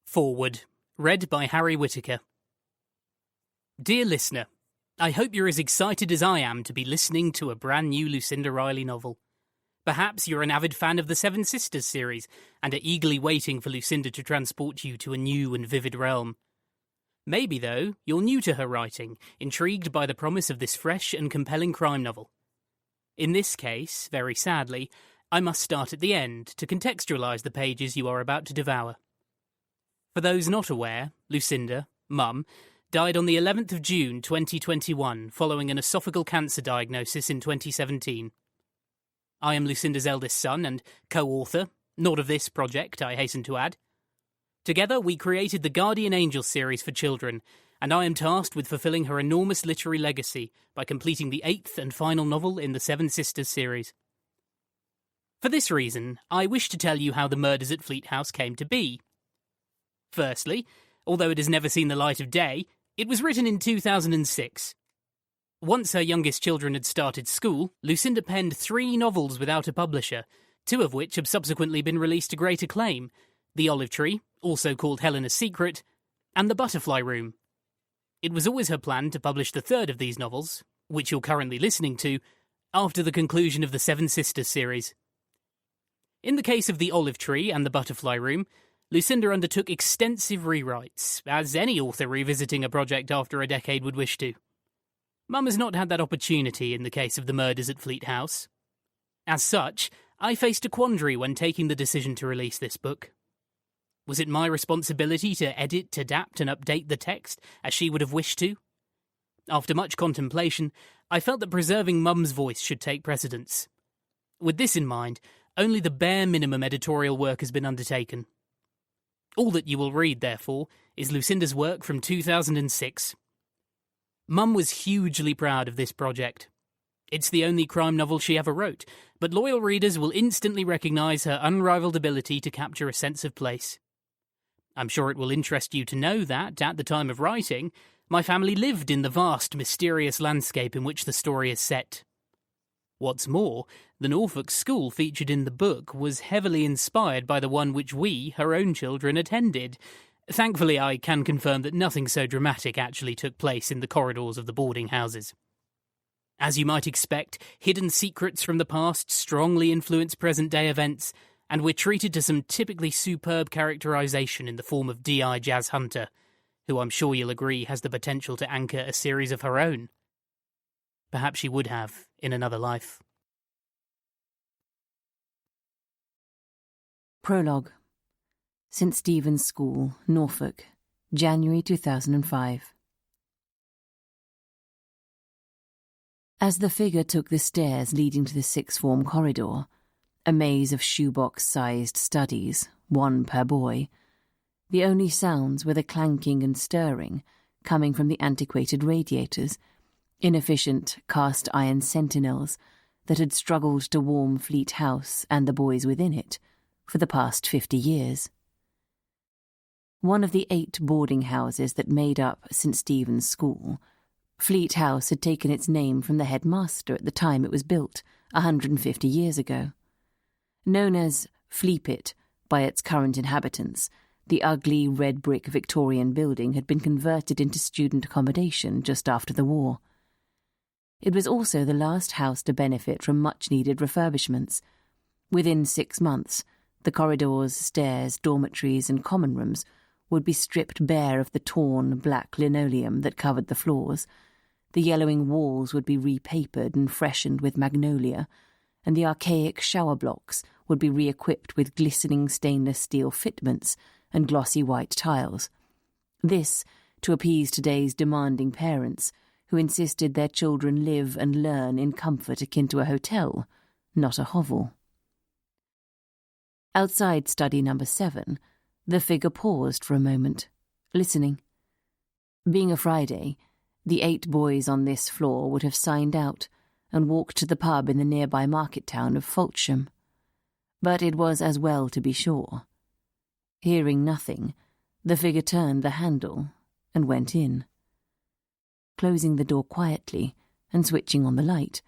Forward, read by Harry Whittaker. Dear listener, I hope you're as excited as I am to be listening to a brand new Lucinda Riley novel. Perhaps you're an avid fan of the Seven Sisters series and are eagerly waiting for Lucinda to transport you to a new and vivid realm. Maybe, though, you're new to her writing, intrigued by the promise of this fresh and compelling crime novel. In this case, very sadly, I must start at the end to contextualise the pages you are about to devour. For those not aware, Lucinda, Mum, died on the 11th of June 2021 following an esophageal cancer diagnosis in 2017. I am Lucinda's eldest son and co-author, not of this project, I hasten to add. Together we created the Guardian Angel series for children, and I am tasked with fulfilling her enormous literary legacy by completing the 8th and final novel in the Seven Sisters series. For this reason, I wish to tell you how the murders at Fleat House came to be. Firstly, although it has never seen the light of day, it was written in 2006. Once her youngest children had started school, Lucinda penned 3 novels without a publisher, 2 of which have subsequently been released to great acclaim: The Olive Tree, also called Helena's Secret, and The Butterfly Room. It was always her plan to publish the 3rd of these novels, which you're currently listening to, after the conclusion of the Seven Sisters series. In the case of The Olive Tree and The Butterfly Room, Lucinda undertook extensive rewrites, as any author revisiting a project after a decade would wish to. Mum has not had that opportunity in the case of the murders at Fleat House. As such, I faced a quandary when taking the decision to release this book. Was it my responsibility to edit, adapt and update the text as she would have wished to? After much contemplation, I felt that preserving Mum's voice should take precedence. With this in mind, only the bare minimum editorial work has been undertaken. All that you will read, therefore, is Lucinda's work from 2006. Mum was hugely proud of this project. It's the only crime novel she ever wrote, but loyal readers will instantly recognise her unrivalled ability to capture a sense of place. I'm sure it will interest you to know that, at the time of writing, my family lived in the vast, mysterious landscape in which the story is set. What's more, the Norfolk school featured in the book was heavily inspired by the one which we, her own children, attended. Thankfully, I can confirm that nothing so dramatic actually took place in the corridors of the boarding houses. As you might expect, hidden secrets from the past strongly influence present-day events, and we're treated to some typically superb characterisation in the form of D.I. Jazz Hunter, who I'm sure you'll agree has the potential to anchor a series of her own. Perhaps she would have in another life. Prologue. St. Stephen's School, Norfolk, January 2005. As the figure took the stairs leading to the sixth form corridor, a maze of shoebox-sized studies, 1 per boy, the only sounds were the clanking and stirring coming from the antiquated radiators, inefficient cast-iron sentinels that had struggled to warm Fleat House and the boys within it for the past 50 years. One of the 8 boarding houses that made up St. Stephen's School, Fleat House had taken its name from the headmaster at the time it was built, 150 years ago. Known as Fleapit by its current inhabitants, the ugly red-brick Victorian building had been converted into student accommodation just after the war. It was also the last house to benefit from much-needed refurbishments. Within 6 months, the corridors, stairs, dormitories and common rooms would be stripped bare of the torn black linoleum that covered the floors. The yellowing walls would be repapered and freshened with magnolia, and the archaic shower blocks would be re-equipped with glistening stainless steel fitments and glossy white tiles. This to appease today's demanding parents, who insisted their children live and learn in comfort akin to a hotel, not a hovel. Outside study number 7, the figure paused for a moment, listening. Being a Friday, the 8 boys on this floor would have signed out and walked to the pub in the nearby market town of Falcham. But it was as well to be sure. Hearing nothing, the figure turned the handle and went in. Closing the door quietly and switching on the light,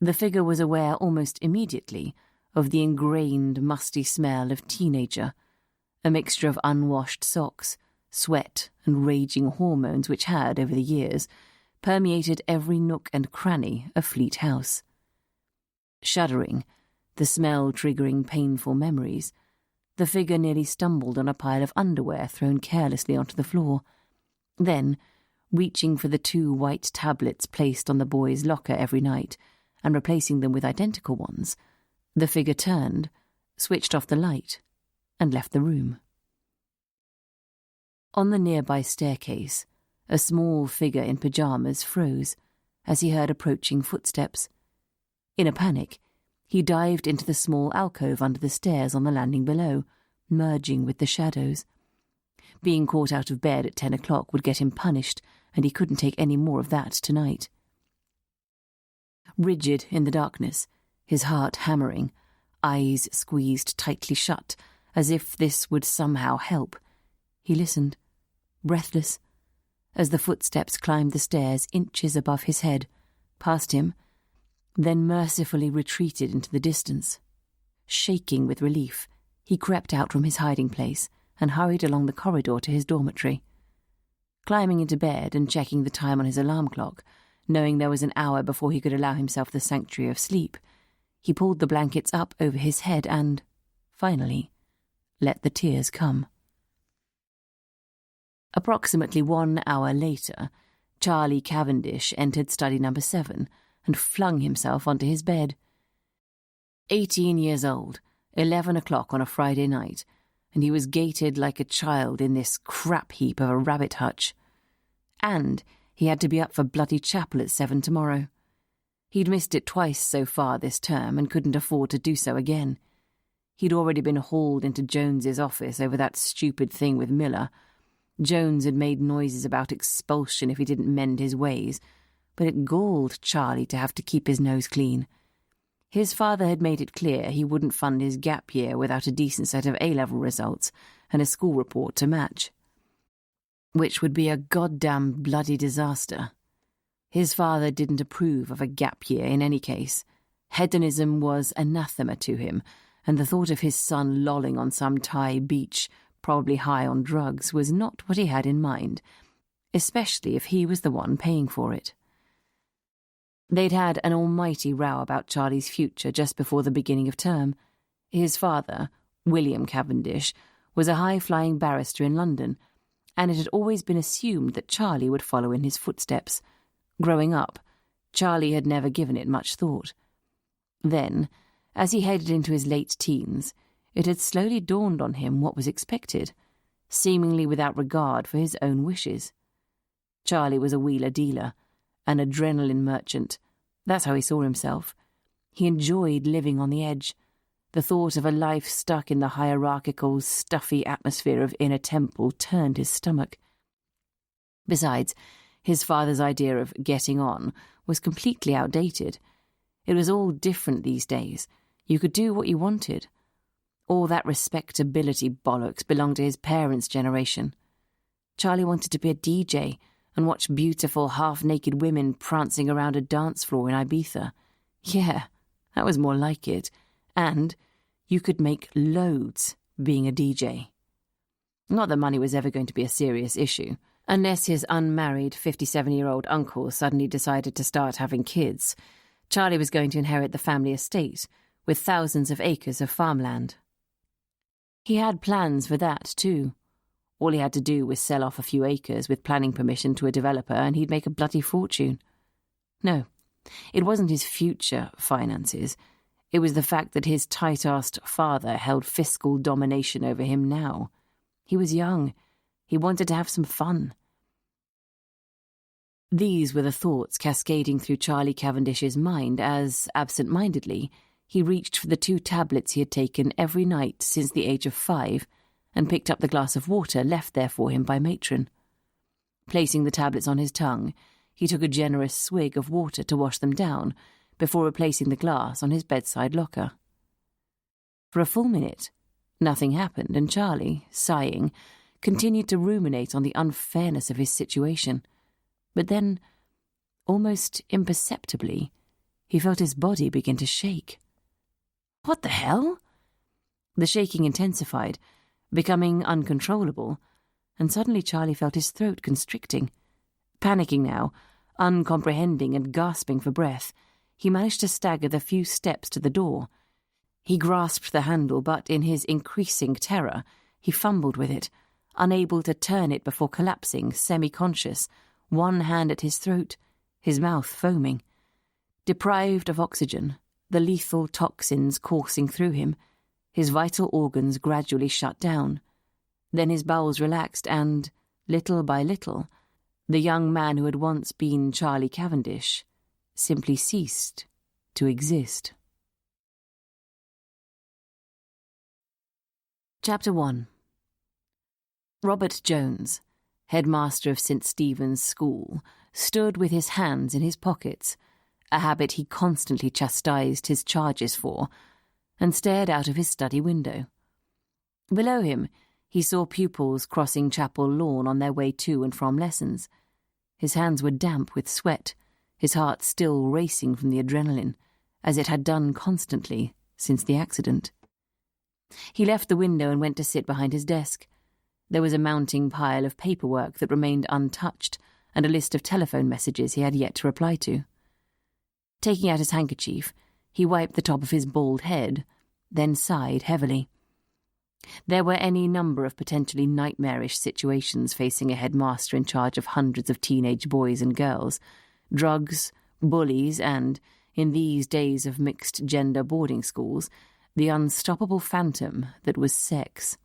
the figure was aware almost immediately of the ingrained, musty smell of teenager a mixture of unwashed socks, sweat, and raging hormones which had, over the years, permeated every nook and cranny of Fleat House. Shuddering, the smell triggering painful memories, the figure nearly stumbled on a pile of underwear thrown carelessly onto the floor. Then, reaching for the 2 white tablets placed on the boy's locker every night and replacing them with identical ones, the figure turned, switched off the light, and left the room. On the nearby staircase, a small figure in pyjamas froze as he heard approaching footsteps. In a panic, he dived into the small alcove under the stairs on the landing below, merging with the shadows. Being caught out of bed at 10 o'clock would get him punished, and he couldn't take any more of that tonight. Rigid in the darkness, his heart hammering, eyes squeezed tightly shut, as if this would somehow help, he listened, breathless, as the footsteps climbed the stairs inches above his head, past him, then mercifully retreated into the distance. Shaking with relief, he crept out from his hiding place and hurried along the corridor to his dormitory. Climbing into bed and checking the time on his alarm clock, knowing there was an hour before he could allow himself the sanctuary of sleep, he pulled the blankets up over his head and, finally, let the tears come. Approximately 1 hour later, Charlie Cavendish entered study number 7 and flung himself onto his bed. 18 years old, 11 o'clock on a Friday night, and he was gated like a child in this crap heap of a rabbit hutch. And he had to be up for bloody chapel at 7 tomorrow. He'd missed it twice so far this term and couldn't afford to do so again. He'd already been hauled into Jones's office over that stupid thing with Miller. Jones had made noises about expulsion if he didn't mend his ways, but it galled Charlie to have to keep his nose clean. His father had made it clear he wouldn't fund his gap year without a decent set of A-level results and a school report to match. Which would be a goddamn bloody disaster. His father didn't approve of a gap year in any case. Hedonism was anathema to him, and the thought of his son lolling on some Thai beach, probably high on drugs, was not what he had in mind, especially if he was the one paying for it. They'd had an almighty row about Charlie's future just before the beginning of term. His father, William Cavendish, was a high-flying barrister in London, and it had always been assumed that Charlie would follow in his footsteps. Growing up, Charlie had never given it much thought. Then, as he headed into his late teens, it had slowly dawned on him what was expected, seemingly without regard for his own wishes. Charlie was a wheeler-dealer, an adrenaline merchant. That's how he saw himself. He enjoyed living on the edge. The thought of a life stuck in the hierarchical, stuffy atmosphere of Inner Temple turned his stomach. Besides, his father's idea of getting on was completely outdated. It was all different these days. You could do what you wanted. All that respectability bollocks belonged to his parents' generation. Charlie wanted to be a DJ and watch beautiful half-naked women prancing around a dance floor in Ibiza. Yeah, that was more like it. And you could make loads being a DJ. Not that money was ever going to be a serious issue, unless his unmarried 57-year-old uncle suddenly decided to start having kids. Charlie was going to inherit the family estate, with thousands of acres of farmland. He had plans for that, too. All he had to do was sell off a few acres with planning permission to a developer and he'd make a bloody fortune. No, it wasn't his future finances. It was the fact that his tight-assed father held fiscal domination over him now. He was young. He wanted to have some fun. These were the thoughts cascading through Charlie Cavendish's mind as, absent-mindedly, he reached for the 2 tablets he had taken every night since the age of 5 and picked up the glass of water left there for him by matron. Placing the tablets on his tongue, he took a generous swig of water to wash them down before replacing the glass on his bedside locker. For a full minute, nothing happened, and Charlie, sighing, continued to ruminate on the unfairness of his situation. But then, almost imperceptibly, he felt his body begin to shake. What the hell? The shaking intensified, becoming uncontrollable, and suddenly Charlie felt his throat constricting. Panicking now, uncomprehending and gasping for breath, he managed to stagger the few steps to the door. He grasped the handle, but in his increasing terror, he fumbled with it, unable to turn it before collapsing, semi-conscious, one hand at his throat, his mouth foaming. Deprived of oxygen, the lethal toxins coursing through him, his vital organs gradually shut down. Then his bowels relaxed and, little by little, the young man who had once been Charlie Cavendish simply ceased to exist. Chapter 1. Robert Jones, headmaster of St. Stephen's School, stood with his hands in his pockets, a habit he constantly chastised his charges for, and stared out of his study window. Below him, he saw pupils crossing chapel lawn on their way to and from lessons. His hands were damp with sweat, his heart still racing from the adrenaline, as it had done constantly since the accident. He left the window and went to sit behind his desk. There was a mounting pile of paperwork that remained untouched, and a list of telephone messages he had yet to reply to. Taking out his handkerchief, he wiped the top of his bald head, then sighed heavily. There were any number of potentially nightmarish situations facing a headmaster in charge of hundreds of teenage boys and girls, drugs, bullies, and, in these days of mixed-gender boarding schools, the unstoppable phantom that was sex.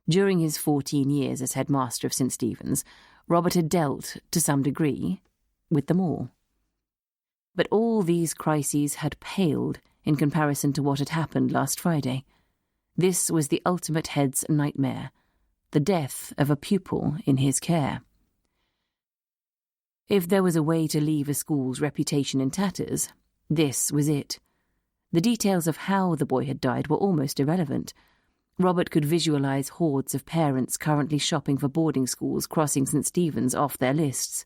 During his 14 years as headmaster of St. Stephen's, Robert had dealt, to some degree, with them all. But all these crises had paled in comparison to what had happened last Friday. This was the ultimate head's nightmare, the death of a pupil in his care. If there was a way to leave a school's reputation in tatters, this was it. The details of how the boy had died were almost irrelevant. Robert could visualize hordes of parents currently shopping for boarding schools crossing St. Stephen's off their lists.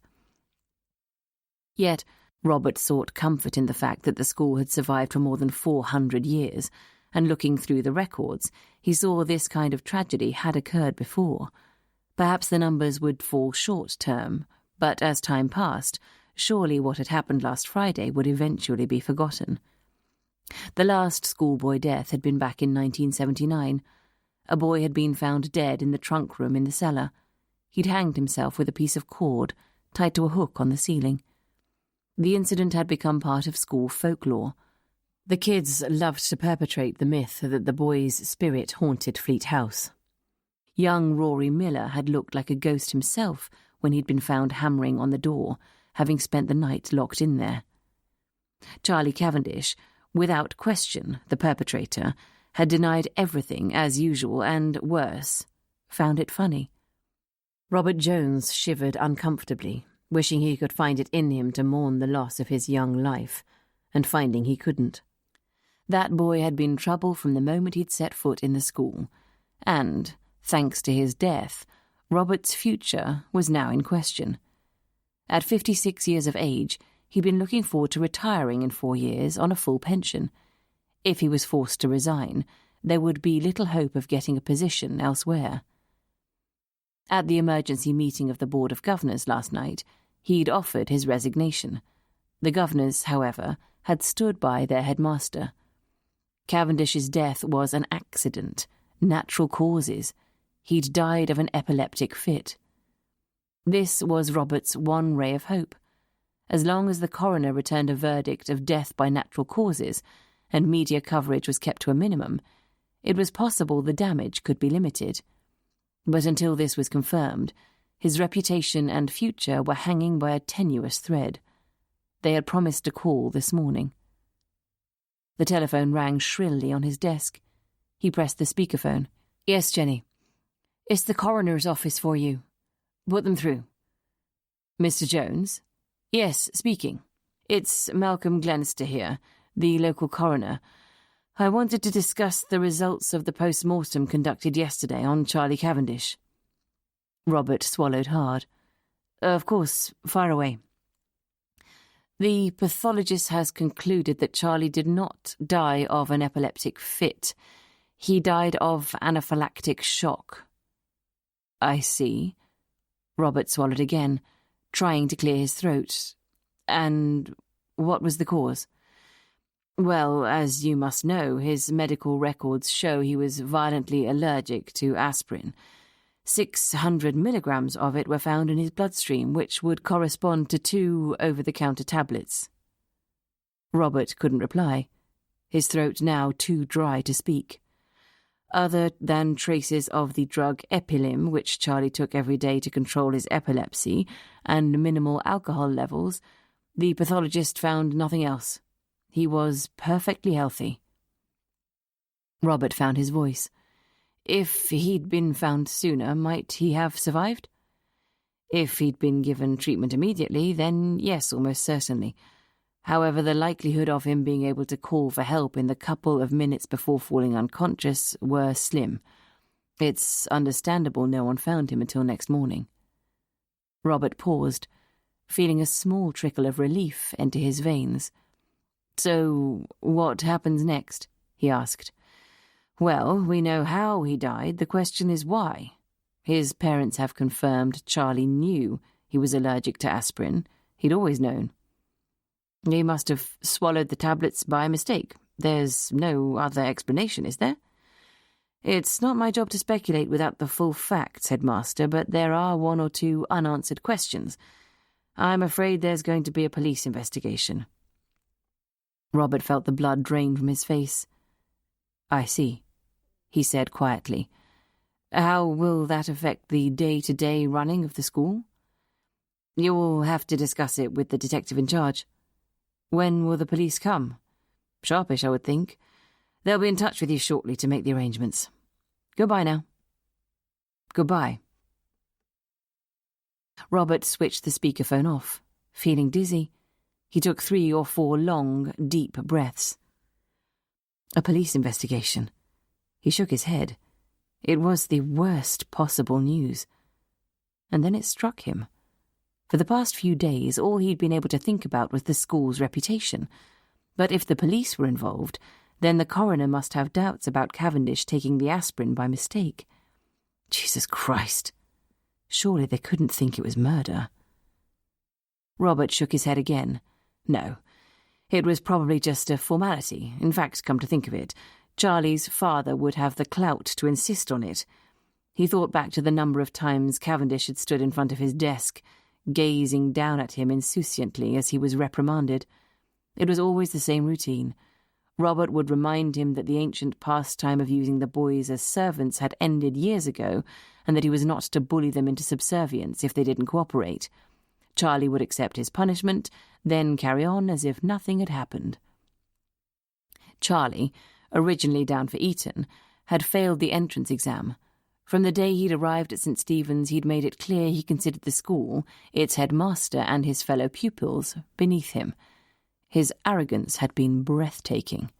Yet, Robert sought comfort in the fact that the school had survived for more than 400 years, and looking through the records, he saw this kind of tragedy had occurred before. Perhaps the numbers would fall short-term, but as time passed, surely what had happened last Friday would eventually be forgotten. The last schoolboy death had been back in 1979. A boy had been found dead in the trunk room in the cellar. He'd hanged himself with a piece of cord tied to a hook on the ceiling. The incident had become part of school folklore. The kids loved to perpetrate the myth that the boy's spirit haunted Fleat House. Young Rory Miller had looked like a ghost himself when he'd been found hammering on the door, having spent the night locked in there. Charlie Cavendish, without question the perpetrator, had denied everything as usual and, worse, found it funny. Robert Jones shivered uncomfortably, wishing he could find it in him to mourn the loss of his young life, and finding he couldn't. That boy had been trouble from the moment he'd set foot in the school, and, thanks to his death, Robert's future was now in question. At 56 years of age, he'd been looking forward to retiring in 4 years on a full pension. If he was forced to resign, there would be little hope of getting a position elsewhere. At the emergency meeting of the Board of Governors last night, he'd offered his resignation. The governors, however, had stood by their headmaster. Cavendish's death was an accident, natural causes. He'd died of an epileptic fit. This was Robert's one ray of hope. As long as the coroner returned a verdict of death by natural causes, and media coverage was kept to a minimum, it was possible the damage could be limited. But until this was confirmed, his reputation and future were hanging by a tenuous thread. They had promised to call this morning. The telephone rang shrilly on his desk. He pressed the speakerphone. "Yes, Jenny. It's the coroner's office for you. Put them through." "Mr. Jones?" "Yes, speaking. It's Malcolm Glenister here, the local coroner. I wanted to discuss the results of the post-mortem conducted yesterday on Charlie Cavendish." Robert swallowed hard. "Of course, fire away." "The pathologist has concluded that Charlie did not die of an epileptic fit. He died of anaphylactic shock. I see. Robert swallowed again, trying to clear his throat. And what was the cause? Well, as you must know, his medical records show he was violently allergic to aspirin. 600 milligrams of it were found in his bloodstream, which would correspond to 2 over-the-counter tablets. Robert couldn't reply, his throat now too dry to speak. Other than traces of the drug Epilim, which Charlie took every day to control his epilepsy, and minimal alcohol levels, the pathologist found nothing else. He was perfectly healthy. Robert found his voice. If he'd been found sooner, might he have survived? If he'd been given treatment immediately, then yes, almost certainly. However, the likelihood of him being able to call for help in the couple of minutes before falling unconscious were slim. It's understandable no one found him until next morning. Robert paused, feeling a small trickle of relief enter his veins. So, what happens next? He asked. Well, we know how he died. The question is why. His parents have confirmed Charlie knew he was allergic to aspirin. He'd always known. He must have swallowed the tablets by mistake. There's no other explanation, is there? It's not my job to speculate without the full facts, Headmaster, but there are 1 or 2 unanswered questions. I'm afraid there's going to be a police investigation. Robert felt the blood drain from his face. I see, he said quietly. How will that affect the day-to-day running of the school? You'll have to discuss it with the detective in charge. When will the police come? Sharpish, I would think. They'll be in touch with you shortly to make the arrangements. Goodbye now. Goodbye. Robert switched the speakerphone off, feeling dizzy. He took 3 or 4 long, deep breaths. A police investigation. He shook his head. It was the worst possible news. And then it struck him. For the past few days, all he'd been able to think about was the school's reputation. But if the police were involved, then the coroner must have doubts about Cavendish taking the aspirin by mistake. Jesus Christ! Surely they couldn't think it was murder. Robert shook his head again. No, it was probably just a formality. In fact, come to think of it, Charlie's father would have the clout to insist on it. He thought back to the number of times Cavendish had stood in front of his desk, gazing down at him insouciantly as he was reprimanded. It was always the same routine. Robert would remind him that the ancient pastime of using the boys as servants had ended years ago, and that he was not to bully them into subservience if they didn't cooperate. Charlie would accept his punishment, then carry on as if nothing had happened. Charlie, originally down for Eton, had failed the entrance exam. From the day he'd arrived at St. Stephen's, he'd made it clear he considered the school, its headmaster and his fellow pupils, beneath him. His arrogance had been breathtaking.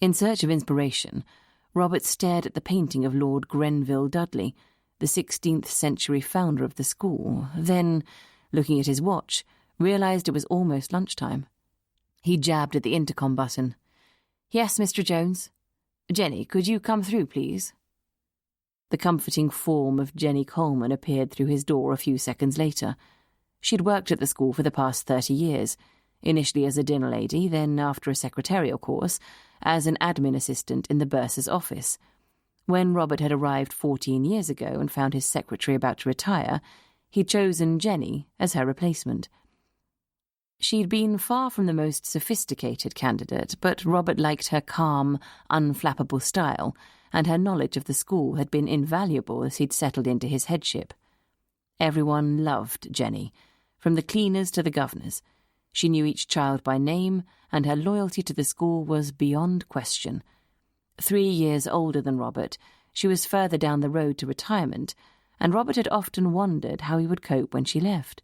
In search of inspiration, Robert stared at the painting of Lord Grenville Dudley, the 16th century founder of the school, then, looking at his watch, realised it was almost lunchtime. He jabbed at the intercom button. Yes, Mr. Jones. Jenny, could you come through, please? The comforting form of Jenny Coleman appeared through his door a few seconds later. She'd worked at the school for the past 30 years, initially as a dinner lady, then, after a secretarial course, as an admin assistant in the bursar's office. When Robert had arrived 14 years ago and found his secretary about to retire, he'd chosen Jenny as her replacement. She'd been far from the most sophisticated candidate, but Robert liked her calm, unflappable style, and her knowledge of the school had been invaluable as he'd settled into his headship. Everyone loved Jenny, from the cleaners to the governors. She knew each child by name, and her loyalty to the school was beyond question. 3 years older than Robert, she was further down the road to retirement, and Robert had often wondered how he would cope when she left.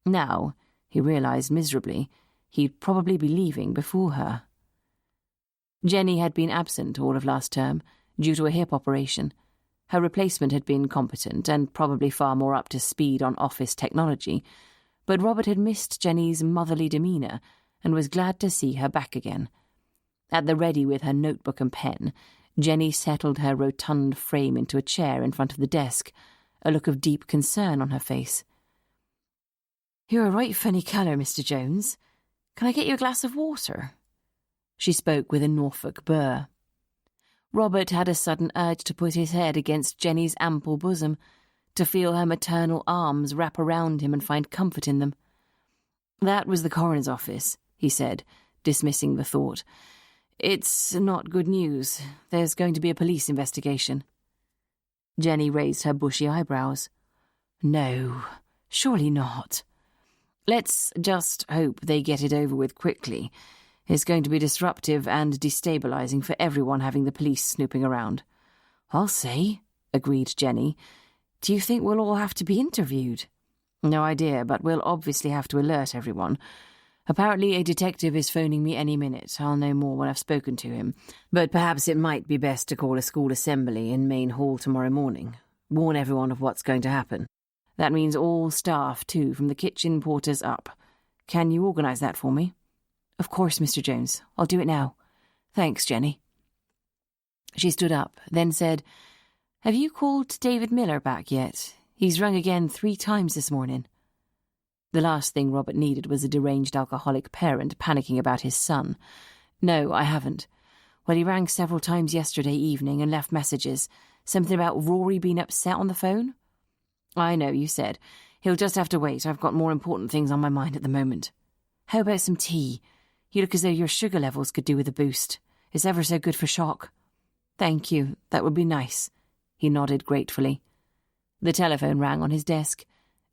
Now, he realised miserably, he'd probably be leaving before her. Jenny had been absent all of last term, due to a hip operation. Her replacement had been competent and probably far more up to speed on office technology, but Robert had missed Jenny's motherly demeanour and was glad to see her back again. At the ready with her notebook and pen, Jenny settled her rotund frame into a chair in front of the desk, a look of deep concern on her face. "You're a right funny colour, Mr. Jones. Can I get you a glass of water?" She spoke with a Norfolk burr. Robert had a sudden urge to put his head against Jenny's ample bosom, to feel her maternal arms wrap around him and find comfort in them. "That was the coroner's office," he said, dismissing the thought. "It's not good news. There's going to be a police investigation." Jenny raised her bushy eyebrows. "No, surely not. Let's just hope they get it over with quickly. It's going to be disruptive and destabilising for everyone having the police snooping around." "I'll say," agreed Jenny. "Do you think we'll all have to be interviewed?" "No idea, but we'll obviously have to alert everyone. Apparently a detective is phoning me any minute. I'll know more when I've spoken to him. But perhaps it might be best to call a school assembly in Main Hall tomorrow morning. Warn everyone of what's going to happen. That means all staff, too, from the kitchen porters up. Can you organise that for me?" "Of course, Mr. Jones. I'll do it now. Thanks, Jenny." She stood up, then said, "Have you called David Miller back yet? He's rung again 3 times this morning." The last thing Robert needed was a deranged alcoholic parent panicking about his son. "No, I haven't. Well, he rang several times yesterday evening and left messages. Something about Rory being upset on the phone?" "I know, you said. He'll just have to wait. I've got more important things on my mind at the moment." "How about some tea? You look as though your sugar levels could do with a boost. It's ever so good for shock." "Thank you. That would be nice." He nodded gratefully. The telephone rang on his desk.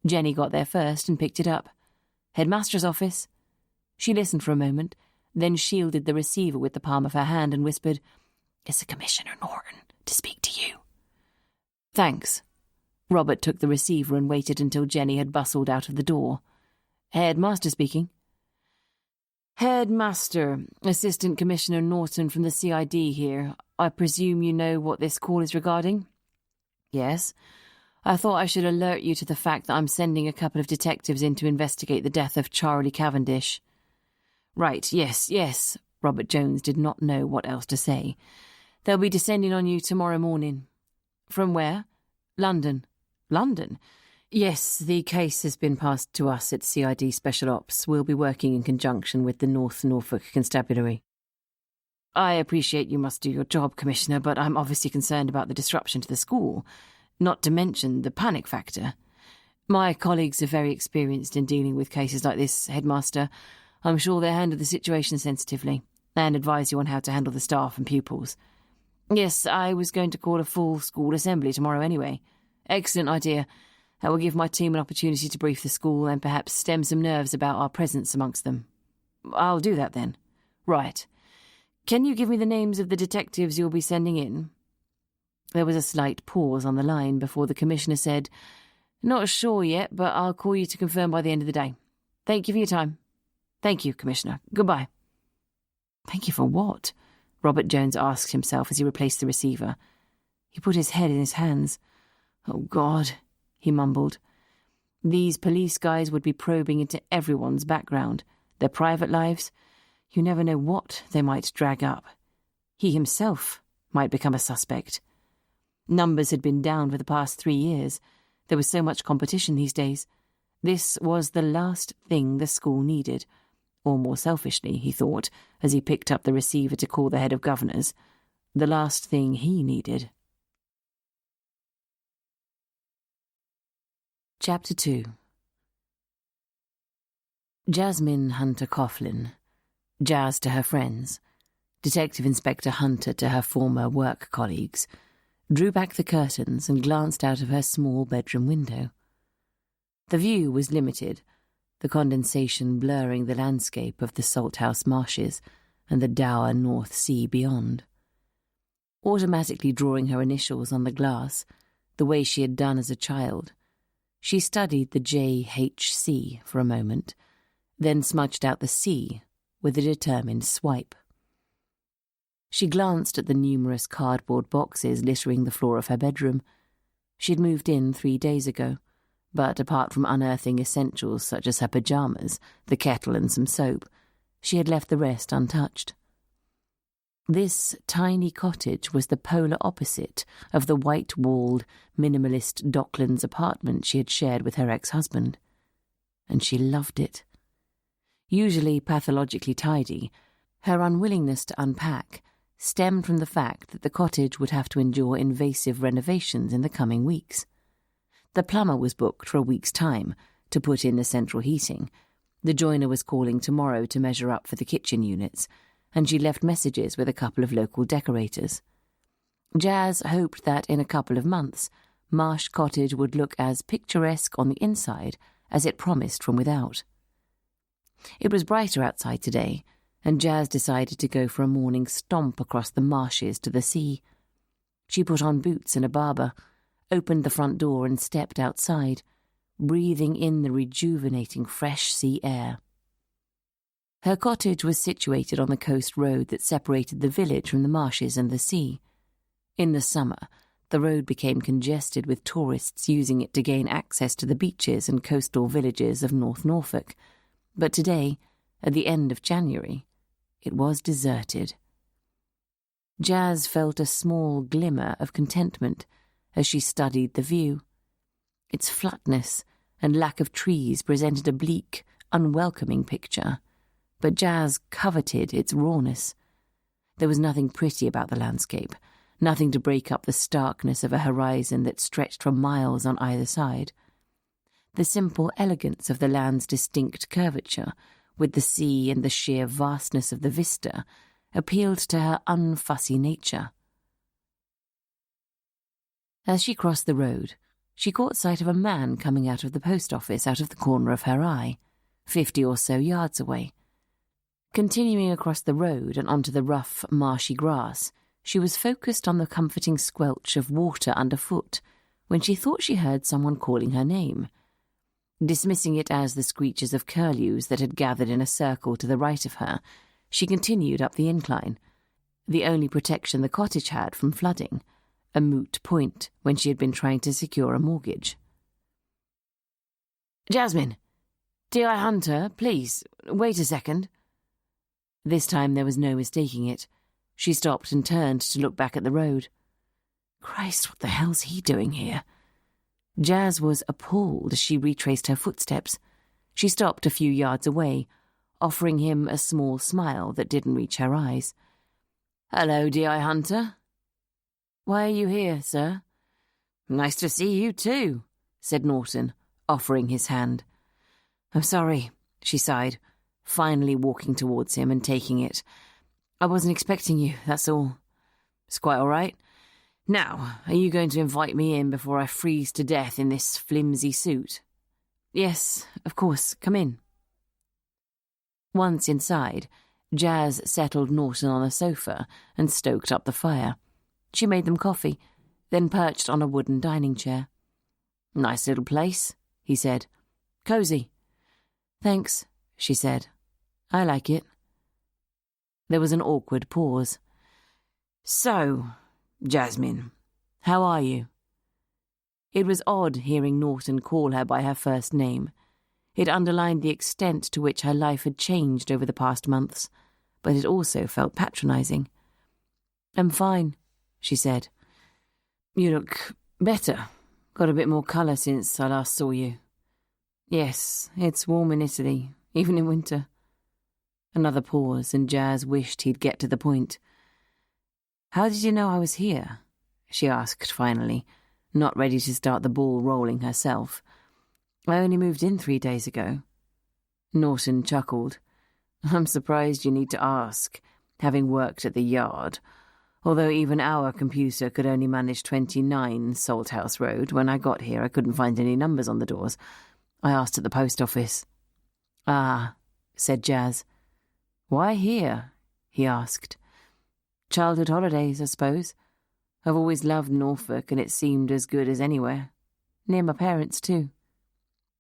Jenny got there first and picked it up. "Headmaster's office." She listened for a moment, then shielded the receiver with the palm of her hand and whispered, "It's Commissioner Norton to speak to you." "Thanks." Robert took the receiver and waited until Jenny had bustled out of the door. "Headmaster speaking." "Headmaster, Assistant Commissioner Norton from the CID here. I presume you know what this call is regarding?" "Yes. I thought I should alert you to the fact that I'm sending a couple of detectives in to investigate the death of Charlie Cavendish." "Right, yes." Robert Jones did not know what else to say. "They'll be descending on you tomorrow morning." "From where?" "London." "London?" "Yes, the case has been passed to us at CID Special Ops. We'll be working in conjunction with the North Norfolk Constabulary." "I appreciate you must do your job, Commissioner, but I'm obviously concerned about the disruption to the school, not to mention the panic factor. My colleagues are very experienced in dealing with cases like this, Headmaster. I'm sure they'll handle the situation sensitively and advise you on how to handle the staff and pupils." "Yes, I was going to call a full school assembly tomorrow anyway." "Excellent idea. That will give my team an opportunity to brief the school and perhaps stem some nerves about our presence amongst them." "I'll do that then." "Right. Can you give me the names of the detectives you'll be sending in?" There was a slight pause on the line before the Commissioner said, "Not sure yet, but I'll call you to confirm by the end of the day. Thank you for your time." "Thank you, Commissioner. Goodbye." "Thank you for what?" Robert Jones asked himself as he replaced the receiver. He put his head in his hands. "Oh, God," he mumbled. These police guys would be probing into everyone's background, their private lives. You never know what they might drag up. He himself might become a suspect. Numbers had been down for the past 3 years. There was so much competition these days. This was the last thing the school needed. Or more selfishly, he thought, as he picked up the receiver to call the head of governors, the last thing he needed. Chapter 2. Jasmine Hunter Coughlin, Jazz to her friends, Detective Inspector Hunter to her former work colleagues, drew back the curtains and glanced out of her small bedroom window. The view was limited, the condensation blurring the landscape of the Salthouse marshes and the dour North Sea beyond. Automatically drawing her initials on the glass, the way she had done as a child, she studied the JHC for a moment, then smudged out the C with a determined swipe. She glanced at the numerous cardboard boxes littering the floor of her bedroom. She'd moved in 3 days ago, but apart from unearthing essentials such as her pyjamas, the kettle and some soap, she had left the rest untouched. This tiny cottage was the polar opposite of the white-walled, minimalist Docklands apartment she had shared with her ex-husband. And she loved it. Usually pathologically tidy, her unwillingness to unpack stemmed from the fact that the cottage would have to endure invasive renovations in the coming weeks. The plumber was booked for a week's time to put in the central heating. The joiner was calling tomorrow to measure up for the kitchen units, and she left messages with a couple of local decorators. Jazz hoped that in a couple of months, Marsh Cottage would look as picturesque on the inside as it promised from without. It was brighter outside today, and Jazz decided to go for a morning stomp across the marshes to the sea. She put on boots and a barber, opened the front door and stepped outside, breathing in the rejuvenating fresh sea air. Her cottage was situated on the coast road that separated the village from the marshes and the sea. In the summer, the road became congested with tourists using it to gain access to the beaches and coastal villages of North Norfolk, but today, at the end of January, it was deserted. Jazz felt a small glimmer of contentment as she studied the view. Its flatness and lack of trees presented a bleak, unwelcoming picture, but Jazz coveted its rawness. There was nothing pretty about the landscape, nothing to break up the starkness of a horizon that stretched for miles on either side. The simple elegance of the land's distinct curvature, with the sea and the sheer vastness of the vista, appealed to her unfussy nature. As she crossed the road, she caught sight of a man coming out of the post office out of the corner of her eye, 50 or so yards away. Continuing across the road and onto the rough, marshy grass, she was focused on the comforting squelch of water underfoot when she thought she heard someone calling her name. Dismissing it as the screeches of curlews that had gathered in a circle to the right of her, she continued up the incline, the only protection the cottage had from flooding, a moot point when she had been trying to secure a mortgage. "Jasmine! D.I. Hunter, please, wait a second." This time there was no mistaking it. She stopped and turned to look back at the road. Christ, what the hell's he doing here? Jazz was appalled as she retraced her footsteps. She stopped a few yards away, offering him a small smile that didn't reach her eyes. "Hello, D.I. Hunter." "Why are you here, sir?" "Nice to see you too," said Norton, offering his hand. "I'm sorry," she sighed, finally walking towards him and taking it. "I wasn't expecting you, that's all." "It's quite all right. Now, are you going to invite me in before I freeze to death in this flimsy suit?" "Yes, of course, come in." Once inside, Jazz settled Norton on a sofa and stoked up the fire. She made them coffee, then perched on a wooden dining chair. "Nice little place," he said. "Cosy." "Thanks," she said. "I like it." There was an awkward pause. "So, Jasmine, how are you?" It was odd hearing Norton call her by her first name. It underlined the extent to which her life had changed over the past months, but it also felt patronising. "I'm fine," she said. "You look better. Got a bit more colour since I last saw you." "Yes, it's warm in Italy, even in winter." Another pause, and Jazz wished he'd get to the point. "How did you know I was here?" she asked finally, not ready to start the ball rolling herself. "I only moved in 3 days ago." Norton chuckled. "I'm surprised you need to ask, having worked at the yard, although even our computer could only manage 29 Salthouse Road. When I got here, I couldn't find any numbers on the doors. I asked at the post office." "Ah," said Jazz. "Why here?" he asked. "Childhood holidays, I suppose. I've always loved Norfolk, and it seemed as good as anywhere. Near my parents, too."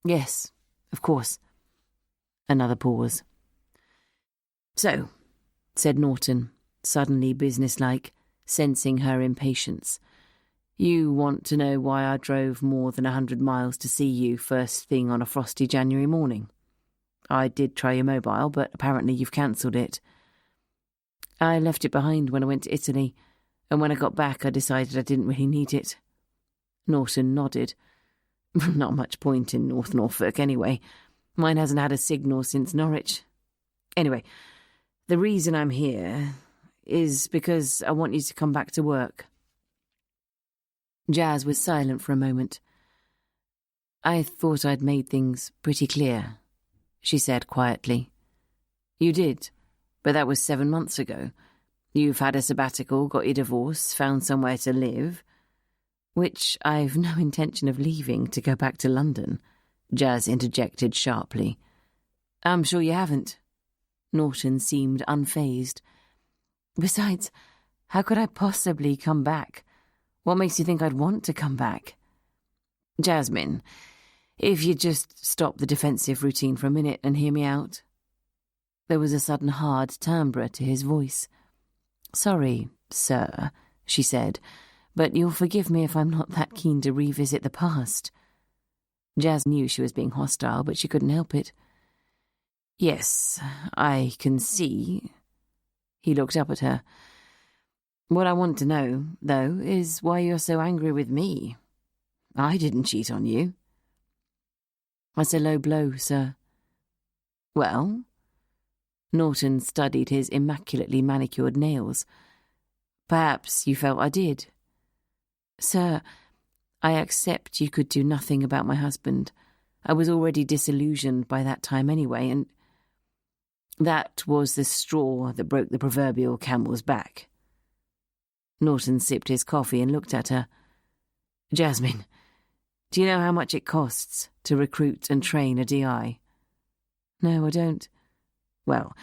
"Yes, of course." Another pause. "So," said Norton, suddenly businesslike, sensing her impatience, "you want to know why I drove more than 100 miles to see you first thing on a frosty January morning? I did try your mobile, but apparently you've cancelled it." I left it behind when I went to Italy, and when I got back I decided I didn't really need it. Norton nodded. Not much point in North Norfolk anyway. Mine hasn't had a signal since Norwich. Anyway, the reason I'm here is because I want you to come back to work. Jazz was silent for a moment. I thought I'd made things pretty clear, she said quietly. You did, but that was 7 months ago. You've had a sabbatical, got your divorce, found somewhere to live, which I've no intention of leaving to go back to London, Jazz interjected sharply. I'm sure you haven't. Norton seemed unfazed. Besides, how could I possibly come back? What makes you think I'd want to come back? Jasmine, if you'd just stop the defensive routine for a minute and hear me out. There was a sudden hard timbre to his voice. Sorry, sir, she said, but you'll forgive me if I'm not that keen to revisit the past. Jazz knew she was being hostile, but she couldn't help it. Yes, I can see. He looked up at her. What I want to know, though, is why you're so angry with me. I didn't cheat on you. That's a low blow, sir. Well? Norton studied his immaculately manicured nails. Perhaps you felt I did. Sir, I accept you could do nothing about my husband. I was already disillusioned by that time anyway, and that was the straw that broke the proverbial camel's back. Norton sipped his coffee and looked at her. Jasmine, do you know how much it costs to recruit and train a DI? No, I don't. Well,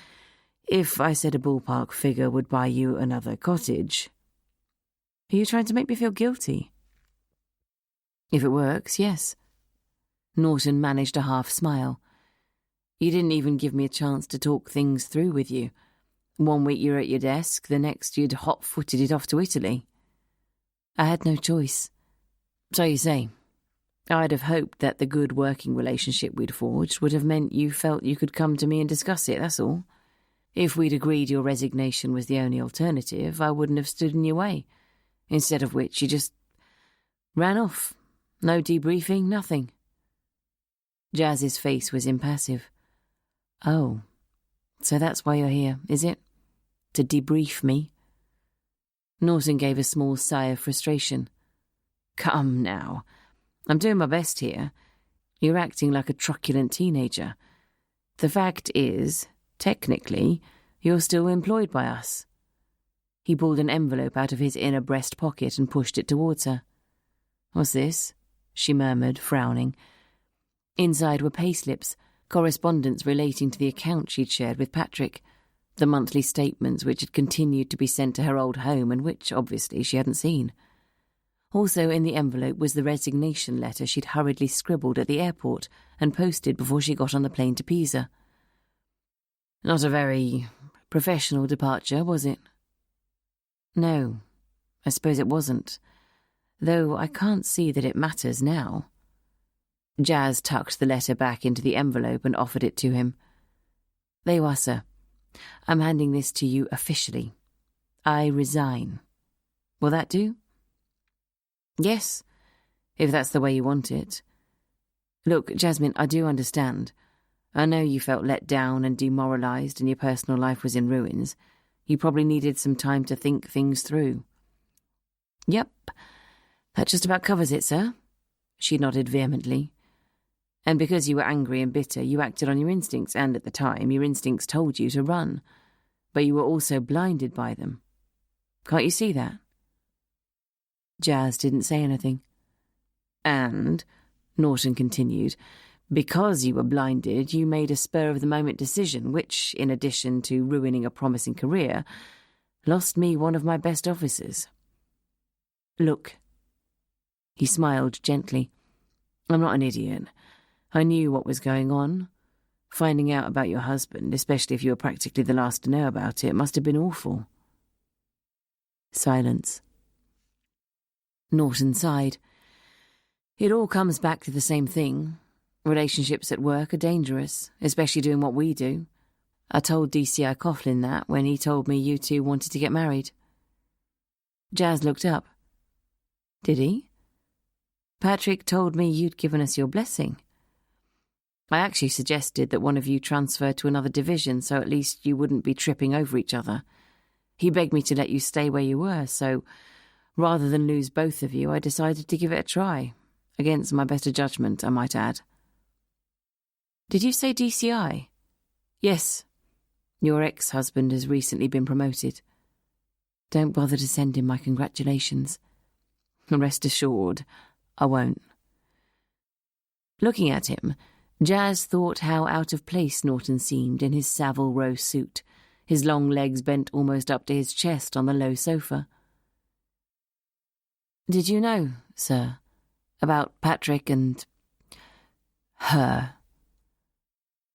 if I said a ballpark figure would buy you another cottage. Are you trying to make me feel guilty? If it works, yes. Norton managed a half smile. You didn't even give me a chance to talk things through with you. 1 week you're at your desk, the next you'd hot-footed it off to Italy. I had no choice. So you say. I'd have hoped that the good working relationship we'd forged would have meant you felt you could come to me and discuss it, that's all. If we'd agreed your resignation was the only alternative, I wouldn't have stood in your way. Instead of which, you just ran off. No debriefing, nothing. Jazz's face was impassive. Oh, so that's why you're here, is it? To debrief me? Norton gave a small sigh of frustration. Come now. I'm doing my best here. You're acting like a truculent teenager. The fact is, technically, you're still employed by us. He pulled an envelope out of his inner breast pocket and pushed it towards her. What's this? She murmured, frowning. Inside were payslips, correspondence relating to the account she'd shared with Patrick, the monthly statements which had continued to be sent to her old home and which, obviously, she hadn't seen. Also in the envelope was the resignation letter she'd hurriedly scribbled at the airport and posted before she got on the plane to Pisa. Not a very professional departure, was it? No, I suppose it wasn't, though I can't see that it matters now. Jazz tucked the letter back into the envelope and offered it to him. There you are, sir. I'm handing this to you officially. I resign. Will that do? Yes, if that's the way you want it. Look, Jasmine, I do understand. I know you felt let down and demoralised and your personal life was in ruins. You probably needed some time to think things through. Yep, that just about covers it, sir. She nodded vehemently. And because you were angry and bitter, you acted on your instincts, and at the time your instincts told you to run. But you were also blinded by them. Can't you see that? Jazz didn't say anything. And, Norton continued, because you were blinded, you made a spur-of-the-moment decision which, in addition to ruining a promising career, lost me one of my best officers. Look. He smiled gently. I'm not an idiot. I knew what was going on. Finding out about your husband, especially if you were practically the last to know about it, must have been awful. Silence. Norton sighed. It all comes back to the same thing. Relationships at work are dangerous, especially doing what we do. I told DCI Coughlin that when he told me you two wanted to get married. Jazz looked up. Did he? Patrick told me you'd given us your blessing. I actually suggested that one of you transfer to another division so at least you wouldn't be tripping over each other. He begged me to let you stay where you were, so rather than lose both of you, I decided to give it a try. Against my better judgment, I might add. Did you say DCI? Yes. Your ex-husband has recently been promoted. Don't bother to send him my congratulations. Rest assured, I won't. Looking at him, Jazz thought how out of place Norton seemed in his Savile Row suit, his long legs bent almost up to his chest on the low sofa. Did you know, sir, about Patrick and her?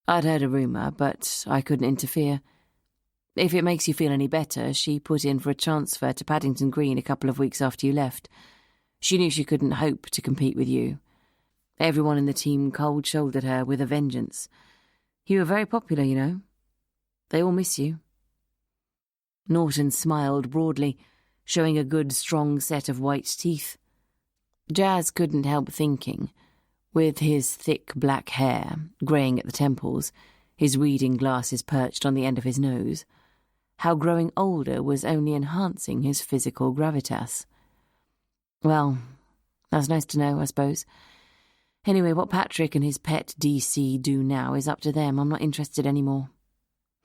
I'd heard a rumour, but I couldn't interfere. If it makes you feel any better, she put in for a transfer to Paddington Green a couple of weeks after you left. She knew she couldn't hope to compete with you. Everyone in the team cold-shouldered her with a vengeance. You were very popular, you know. They all miss you. Norton smiled broadly, showing a good, strong set of white teeth. Jazz couldn't help thinking, with his thick black hair, greying at the temples, his reading glasses perched on the end of his nose, how growing older was only enhancing his physical gravitas. Well, that's nice to know, I suppose. Anyway, what Patrick and his pet DC do now is up to them. I'm not interested anymore.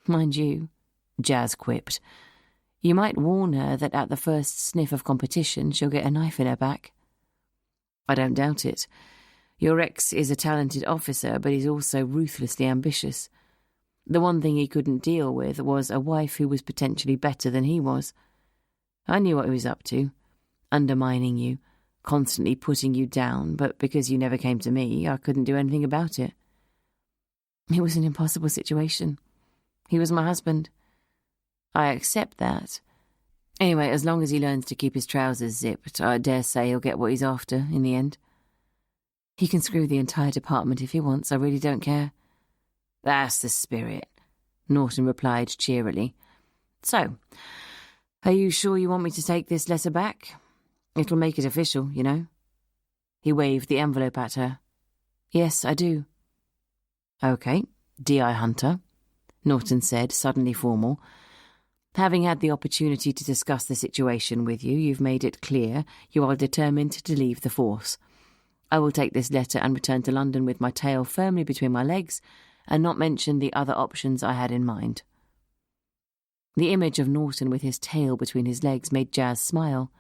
Mind you, Jazz quipped, you might warn her that at the first sniff of competition she'll get a knife in her back. I don't doubt it. Your ex is a talented officer, but he's also ruthlessly ambitious. The one thing he couldn't deal with was a wife who was potentially better than he was. I knew what he was up to, undermining you, constantly putting you down, but because you never came to me, I couldn't do anything about it. It was an impossible situation. He was my husband. I accept that. Anyway, as long as he learns to keep his trousers zipped, I dare say he'll get what he's after in the end. He can screw the entire department if he wants, I really don't care. That's the spirit, Norton replied cheerily. So, are you sure you want me to take this letter back? It'll make it official, you know. He waved the envelope at her. Yes, I do. OK, D.I. Hunter, Norton said, suddenly formal. Having had the opportunity to discuss the situation with you, you've made it clear you are determined to leave the force. I will take this letter and return to London with my tail firmly between my legs and not mention the other options I had in mind. The image of Norton with his tail between his legs made Jazz smile.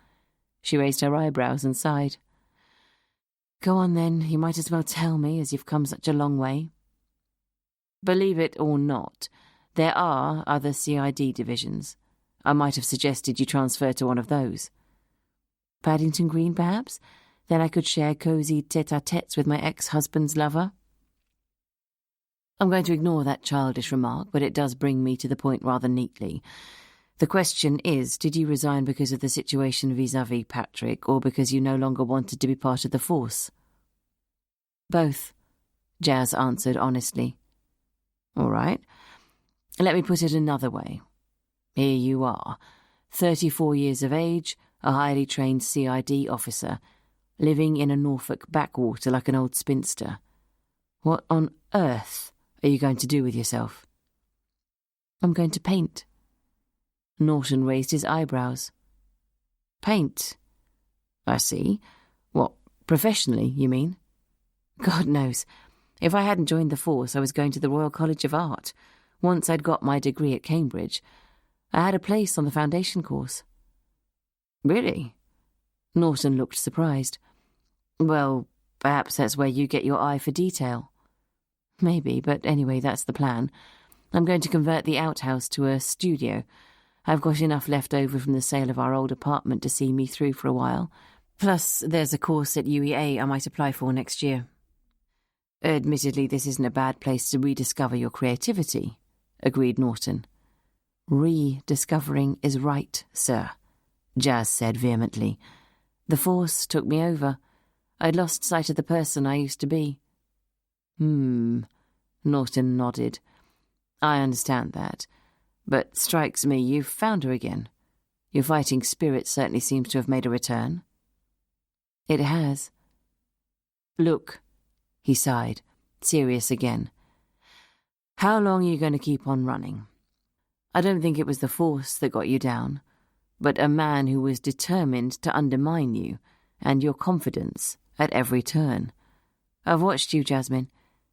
She raised her eyebrows and sighed. Go on then, you might as well tell me as you've come such a long way. Believe it or not, there are other CID divisions. I might have suggested you transfer to one of those. Paddington Green, perhaps? Then I could share cosy tete-a-tetes with my ex-husband's lover. I'm going to ignore that childish remark, but it does bring me to the point rather neatly. The question is, did you resign because of the situation vis-à-vis Patrick, or because you no longer wanted to be part of the force? Both, Jazz answered honestly. All right. Let me put it another way. Here you are, 34 years of age, a highly trained CID officer, living in a Norfolk backwater like an old spinster. What on earth are you going to do with yourself? I'm going to paint. Norton raised his eyebrows. Paint? I see. What, professionally, you mean? God knows. If I hadn't joined the force, I was going to the Royal College of Art. Once I'd got my degree at Cambridge, I had a place on the foundation course. Really? Norton looked surprised. Well, perhaps that's where you get your eye for detail. Maybe, but anyway, that's the plan. I'm going to convert the outhouse to a studio. I've got enough left over from the sale of our old apartment to see me through for a while. Plus, there's a course at UEA I might apply for next year. Admittedly, this isn't a bad place to rediscover your creativity, agreed Norton. Rediscovering is right, sir, Jazz said vehemently. The force took me over. I'd lost sight of the person I used to be. Norton nodded. I understand that, but strikes me you've found her again. Your fighting spirit certainly seems to have made a return. It has. Look, he sighed, serious again. How long are you going to keep on running? I don't think it was the force that got you down, but a man who was determined to undermine you and your confidence at every turn. I've watched you, Jasmine.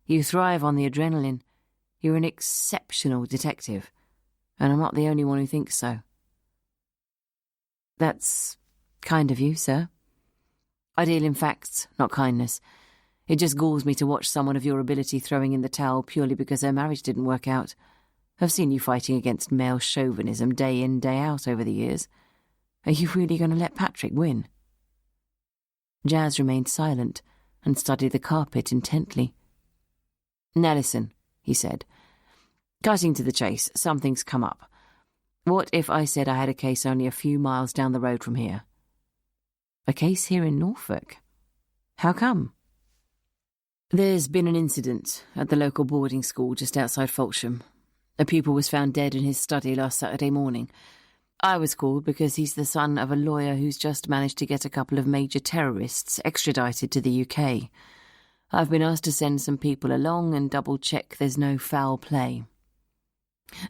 You thrive on the adrenaline. You're an exceptional detective, and I'm not the only one who thinks so. That's kind of you, sir. I deal in facts, not kindness. It just galls me to watch someone of your ability throwing in the towel purely because her marriage didn't work out. I've seen you fighting against male chauvinism day in, day out over the years. Are you really going to let Patrick win? Jazz remained silent and studied the carpet intently. Now listen, he said. Cutting to the chase, something's come up. What if I said I had a case only a few miles down the road from here? A case here in Norfolk? How come? There's been an incident at the local boarding school just outside Folsham. A pupil was found dead in his study last Saturday morning. I was called because he's the son of a lawyer who's just managed to get a couple of major terrorists extradited to the UK. I've been asked to send some people along and double-check there's no foul play.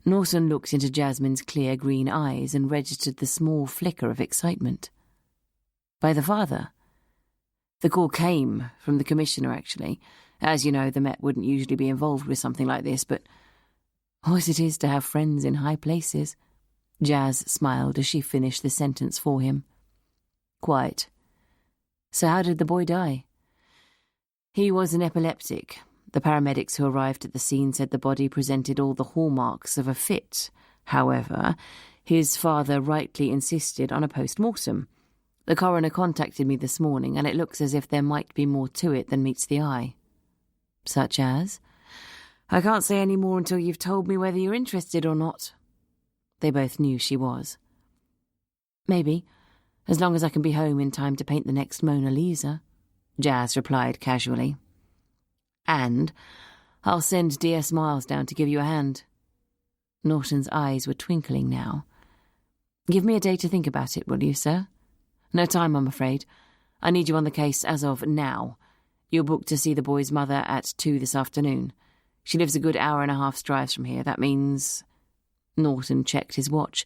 Norton looked into Jasmine's clear green eyes and registered the small flicker of excitement. By the father? The call came from the commissioner, actually. As you know, the Met wouldn't usually be involved with something like this, but what it is to have friends in high places. Jazz smiled as she finished the sentence for him. Quite. So how did the boy die? He was an epileptic. The paramedics who arrived at the scene said the body presented all the hallmarks of a fit. However, his father rightly insisted on a post-mortem. The coroner contacted me this morning, and it looks as if there might be more to it than meets the eye. Such as? I can't say any more until you've told me whether you're interested or not. They both knew she was. Maybe, as long as I can be home in time to paint the next Mona Lisa, Jazz replied casually. And I'll send DS Miles down to give you a hand. Norton's eyes were twinkling now. Give me a day to think about it, will you, sir? No time, I'm afraid. I need you on the case as of now. You're booked to see the boy's mother at 2 this afternoon. She lives a good hour and a half's drive from here. That means... Norton checked his watch.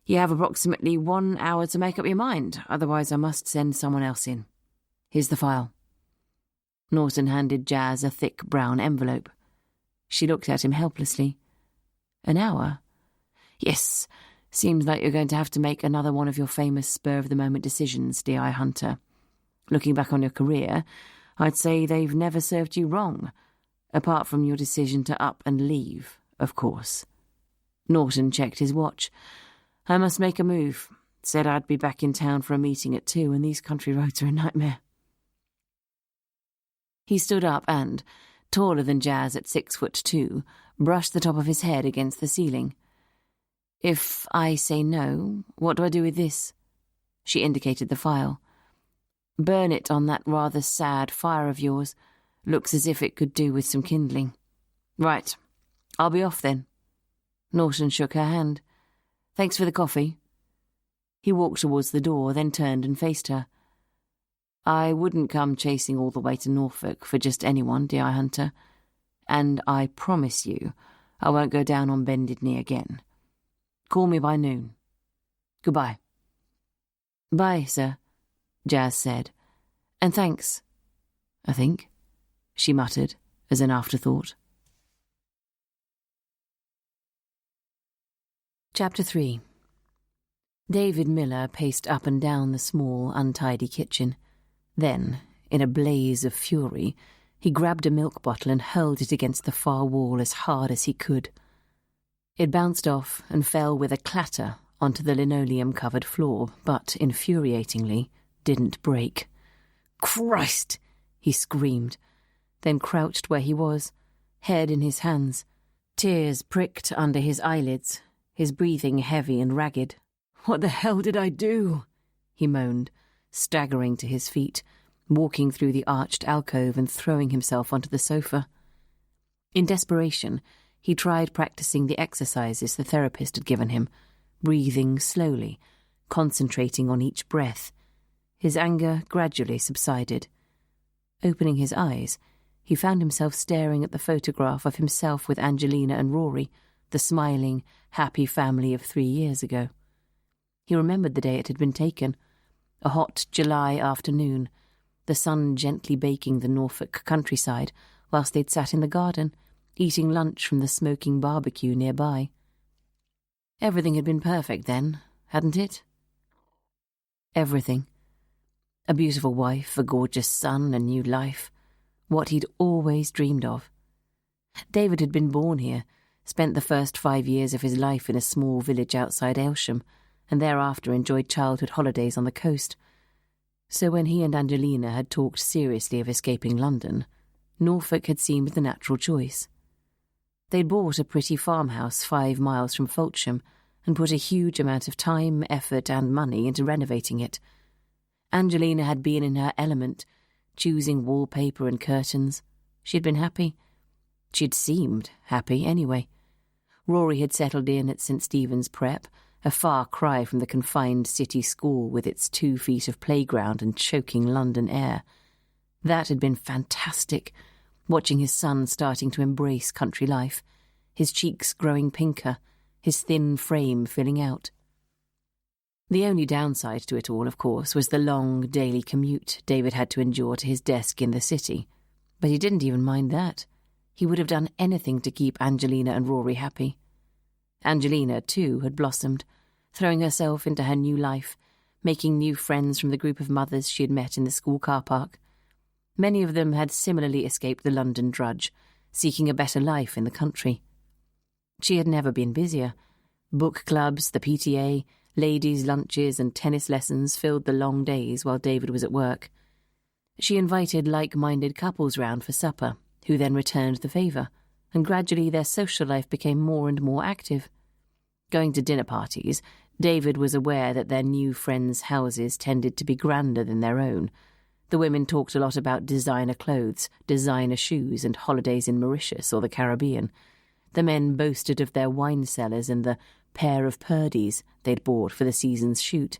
You have approximately 1 hour to make up your mind, otherwise I must send someone else in. Here's the file. Norton handed Jazz a thick brown envelope. She looked at him helplessly. An hour? Yes, seems like you're going to have to make another one of your famous spur-of-the-moment decisions, D.I. Hunter. Looking back on your career, I'd say they've never served you wrong, apart from your decision to up and leave, of course. Norton checked his watch. I must make a move. Said I'd be back in town for a meeting at 2, and these country roads are a nightmare. He stood up and, taller than Jazz at 6'2", brushed the top of his head against the ceiling. If I say no, what do I do with this? She indicated the file. Burn it on that rather sad fire of yours. Looks as if it could do with some kindling. Right. I'll be off then. Norton shook her hand. Thanks for the coffee. He walked towards the door, then turned and faced her. I wouldn't come chasing all the way to Norfolk for just anyone, D.I. Hunter. And I promise you, I won't go down on bended knee again. Call me by noon. Goodbye. Bye, sir, Jazz said. And thanks, I think, she muttered as an afterthought. Chapter 3. David Miller paced up and down the small, untidy kitchen. Then, in a blaze of fury, he grabbed a milk bottle and hurled it against the far wall as hard as he could. It bounced off and fell with a clatter onto the linoleum-covered floor, but, infuriatingly, didn't break. Christ! He screamed, then crouched where he was, head in his hands. Tears pricked under his eyelids, his breathing heavy and ragged. What the hell did I do? He moaned, staggering to his feet, walking through the arched alcove and throwing himself onto the sofa. In desperation, He tried practicing the exercises the therapist had given him, breathing slowly, concentrating on each breath. His anger gradually subsided. Opening his eyes, he found himself staring at the photograph of himself with Angelina and Rory, the smiling, happy family of 3 years ago. He remembered the day it had been taken, a hot July afternoon, the sun gently baking the Norfolk countryside whilst they'd sat in the garden, eating lunch from the smoking barbecue nearby. Everything had been perfect then, hadn't it? Everything. A beautiful wife, a gorgeous son, a new life. What he'd always dreamed of. David had been born here, spent the first 5 years of his life in a small village outside Aylsham, and thereafter enjoyed childhood holidays on the coast. So when he and Angelina had talked seriously of escaping London, Norfolk had seemed the natural choice. They'd bought a pretty farmhouse 5 miles from Fulham and put a huge amount of time, effort and money into renovating it. Angelina had been in her element, choosing wallpaper and curtains. She'd been happy. She'd seemed happy anyway. Rory had settled in at St. Stephen's Prep, a far cry from the confined city school with its 2 feet of playground and choking London air. That had been fantastic, watching his son starting to embrace country life, his cheeks growing pinker, his thin frame filling out. The only downside to it all, of course, was the long daily commute David had to endure to his desk in the city. But he didn't even mind that. He would have done anything to keep Angelina and Rory happy. Angelina, too, had blossomed, throwing herself into her new life, making new friends from the group of mothers she had met in the school car park. Many of them had similarly escaped the London drudge, seeking a better life in the country. She had never been busier. Book clubs, the PTA, ladies' lunches and tennis lessons filled the long days while David was at work. She invited like-minded couples round for supper, who then returned the favour, and gradually their social life became more and more active. Going to dinner parties, David was aware that their new friends' houses tended to be grander than their own. The women talked a lot about designer clothes, designer shoes, and holidays in Mauritius or the Caribbean. The men boasted of their wine cellars and the pair of Purdies they'd bought for the season's shoot.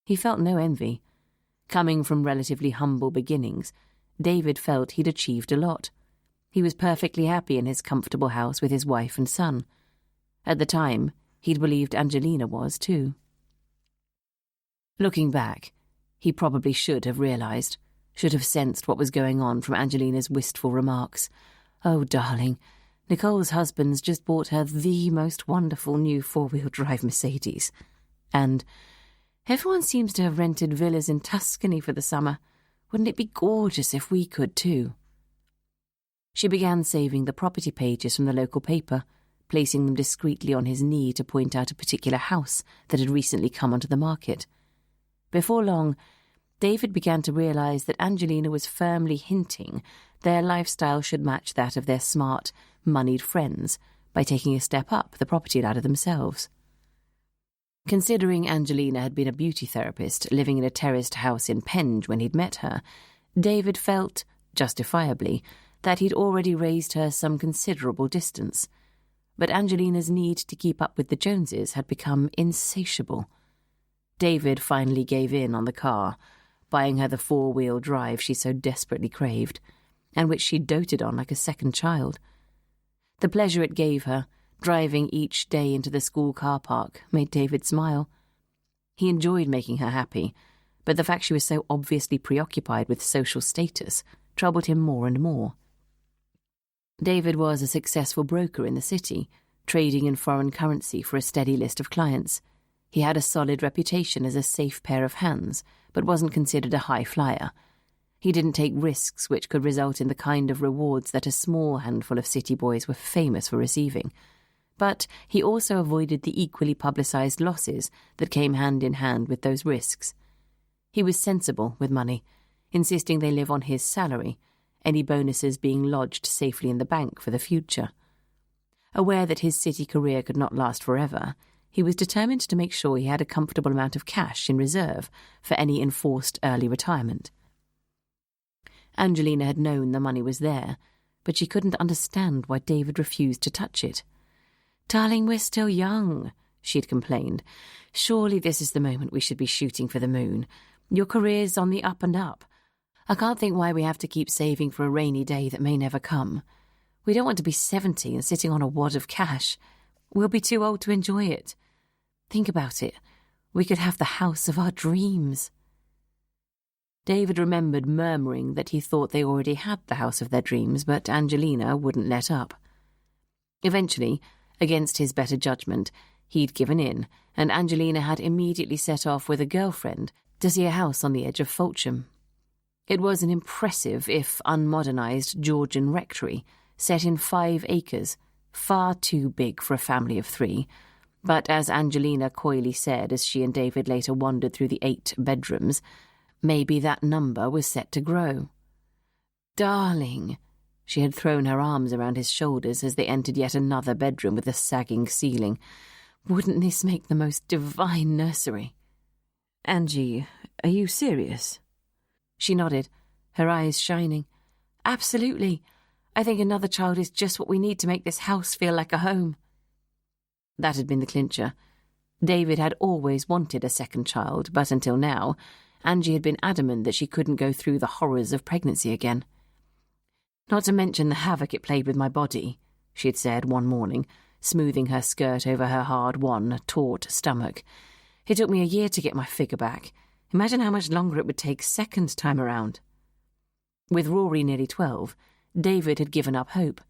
He felt no envy. Coming from relatively humble beginnings, David felt he'd achieved a lot. He was perfectly happy in his comfortable house with his wife and son. At the time, he'd believed Angelina was too. Looking back, he probably should have realised, should have sensed what was going on from Angelina's wistful remarks. "Oh, darling, Nicole's husband's just bought her the most wonderful new 4-wheel drive Mercedes. And everyone seems to have rented villas in Tuscany for the summer. Wouldn't it be gorgeous if we could too?" She began saving the property pages from the local paper, placing them discreetly on his knee to point out a particular house that had recently come onto the market. Before long, David began to realise that Angelina was firmly hinting their lifestyle should match that of their smart, moneyed friends by taking a step up the property ladder themselves. Considering Angelina had been a beauty therapist living in a terraced house in Penge when he'd met her, David felt, justifiably, that he'd already raised her some considerable distance. But Angelina's need to keep up with the Joneses had become insatiable. David finally gave in on the car, buying her the 4-wheel drive she so desperately craved, and which she doted on like a second child. The pleasure it gave her, driving each day into the school car park, made David smile. He enjoyed making her happy, but the fact she was so obviously preoccupied with social status troubled him more and more. David was a successful broker in the city, trading in foreign currency for a steady list of clients. He had a solid reputation as a safe pair of hands, but wasn't considered a high flyer. He didn't take risks which could result in the kind of rewards that a small handful of city boys were famous for receiving. But he also avoided the equally publicised losses that came hand in hand with those risks. He was sensible with money, insisting they live on his salary, any bonuses being lodged safely in the bank for the future. Aware that his city career could not last forever, he was determined to make sure he had a comfortable amount of cash in reserve for any enforced early retirement. Angelina had known the money was there, but she couldn't understand why David refused to touch it. "Darling, we're still young," she'd complained. "Surely this is the moment we should be shooting for the moon. Your career's on the up and up. I can't think why we have to keep saving for a rainy day that may never come. We don't want to be 70 and sitting on a wad of cash. We'll be too old to enjoy it. Think about it. We could have the house of our dreams." David remembered murmuring that he thought they already had the house of their dreams, but Angelina wouldn't let up. Eventually, against his better judgment, he'd given in, and Angelina had immediately set off with a girlfriend to see a house on the edge of Fulham. It was an impressive, if unmodernised, Georgian rectory, set in 5 acres, far too big for a family of 3, but as Angelina coyly said as she and David later wandered through the 8 bedrooms, maybe that number was set to grow. "Darling," she had thrown her arms around his shoulders as they entered yet another bedroom with a sagging ceiling. "Wouldn't this make the most divine nursery?" "Angie, are you serious?" She nodded, her eyes shining. "Absolutely. I think another child is just what we need to make this house feel like a home." That had been the clincher. David had always wanted a second child, but until now, Angie had been adamant that she couldn't go through the horrors of pregnancy again. "Not to mention the havoc it played with my body," she had said one morning, smoothing her skirt over her hard-won, taut stomach. "It took me a year to get my figure back. Imagine how much longer it would take second time around." With Rory nearly 12, David had given up hope.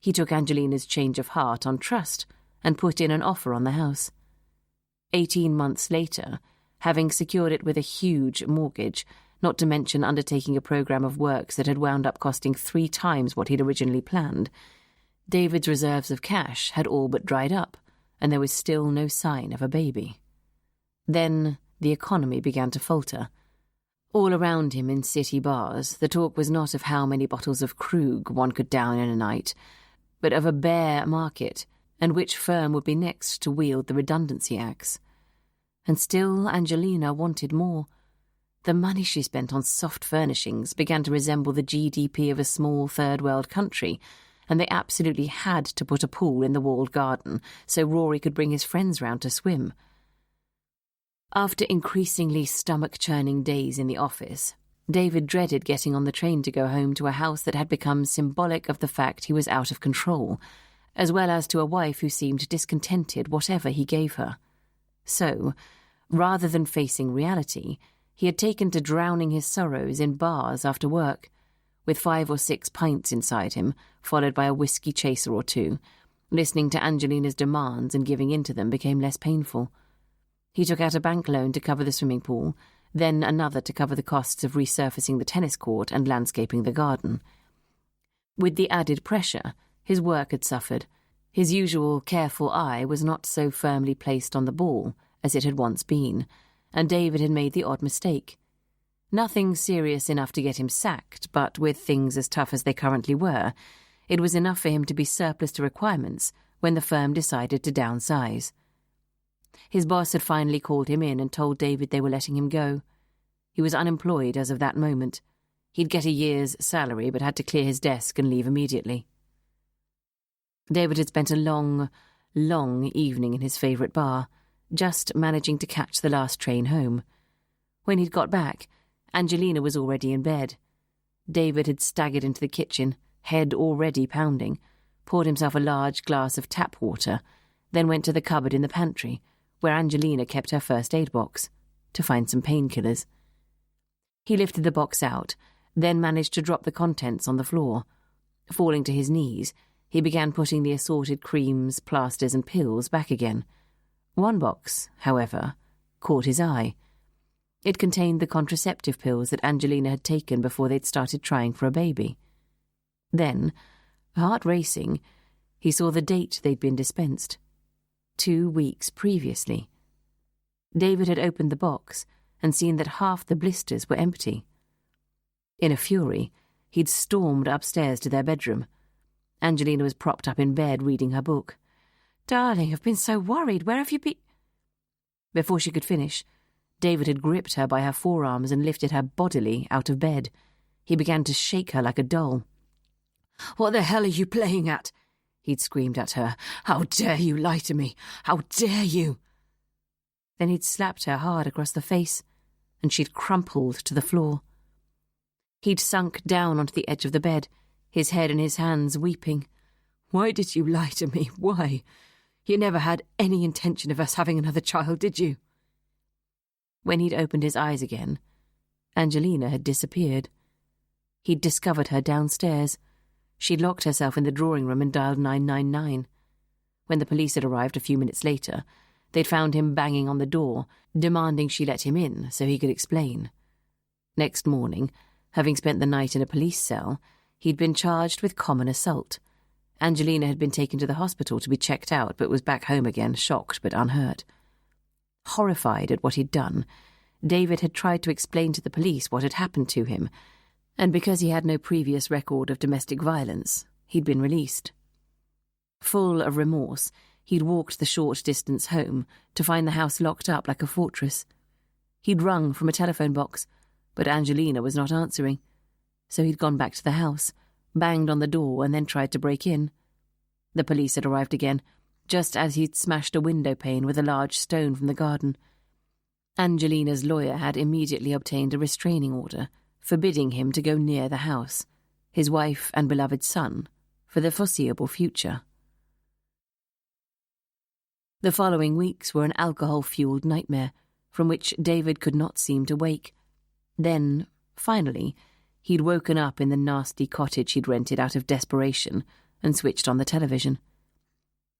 He took Angelina's change of heart on trust and put in an offer on the house. 18 months later, having secured it with a huge mortgage, not to mention undertaking a programme of works that had wound up costing 3 times what he'd originally planned, David's reserves of cash had all but dried up, and there was still no sign of a baby. Then the economy began to falter. All around him in city bars, the talk was not of how many bottles of Krug one could down in a night, but of a bear market and which firm would be next to wield the redundancy axe. And still Angelina wanted more. The money she spent on soft furnishings began to resemble the GDP of a small third-world country, and they absolutely had to put a pool in the walled garden so Rory could bring his friends round to swim. After increasingly stomach-churning days in the office, David dreaded getting on the train to go home to a house that had become symbolic of the fact he was out of control, as well as to a wife who seemed discontented whatever he gave her. So, rather than facing reality, he had taken to drowning his sorrows in bars after work, with 5 or 6 pints inside him, followed by a whiskey chaser or 2. Listening to Angelina's demands and giving in to them became less painful. He took out a bank loan to cover the swimming pool, then another to cover the costs of resurfacing the tennis court and landscaping the garden. With the added pressure, his work had suffered. His usual careful eye was not so firmly placed on the ball as it had once been, and David had made the odd mistake. Nothing serious enough to get him sacked, but with things as tough as they currently were, it was enough for him to be surplus to requirements when the firm decided to downsize. His boss had finally called him in and told David they were letting him go. He was unemployed as of that moment. He'd get a year's salary but had to clear his desk and leave immediately. David had spent a long, long evening in his favourite bar, just managing to catch the last train home. When he'd got back, Angelina was already in bed. David had staggered into the kitchen, head already pounding, poured himself a large glass of tap water, then went to the cupboard in the pantry, where Angelina kept her first aid box, to find some painkillers. He lifted the box out, then managed to drop the contents on the floor. Falling to his knees, he began putting the assorted creams, plasters and pills back again. One box, however, caught his eye. It contained the contraceptive pills that Angelina had taken before they'd started trying for a baby. Then, heart racing, he saw the date they'd been dispensed. 2 weeks previously. David had opened the box and seen that half the blisters were empty. In a fury, he'd stormed upstairs to their bedroom. Angelina was propped up in bed reading her book. "Darling, I've been so worried. Where have you been?" Before she could finish, David had gripped her by her forearms and lifted her bodily out of bed. He began to shake her like a doll. "What the hell are you playing at?" he'd screamed at her. "How dare you lie to me? How dare you?" Then he'd slapped her hard across the face, and she'd crumpled to the floor. He'd sunk down onto the edge of the bed, his head in his hands, weeping. "Why did you lie to me? Why? You never had any intention of us having another child, did you?" When he'd opened his eyes again, Angelina had disappeared. He'd discovered her downstairs. She'd locked herself in the drawing room and dialed 999. When the police had arrived a few minutes later, they'd found him banging on the door, demanding she let him in so he could explain. Next morning, having spent the night in a police cell, he'd been charged with common assault. Angelina had been taken to the hospital to be checked out, but was back home again, shocked but unhurt. Horrified at what he'd done, David had tried to explain to the police what had happened to him, and because he had no previous record of domestic violence, he'd been released. Full of remorse, he'd walked the short distance home to find the house locked up like a fortress. He'd rung from a telephone box, but Angelina was not answering, so he'd gone back to the house, banged on the door and then tried to break in. The police had arrived again, just as he'd smashed a window pane with a large stone from the garden. Angelina's lawyer had immediately obtained a restraining order, forbidding him to go near the house, his wife and beloved son, for the foreseeable future. The following weeks were an alcohol-fueled nightmare, from which David could not seem to wake. Then, finally, he'd woken up in the nasty cottage he'd rented out of desperation and switched on the television.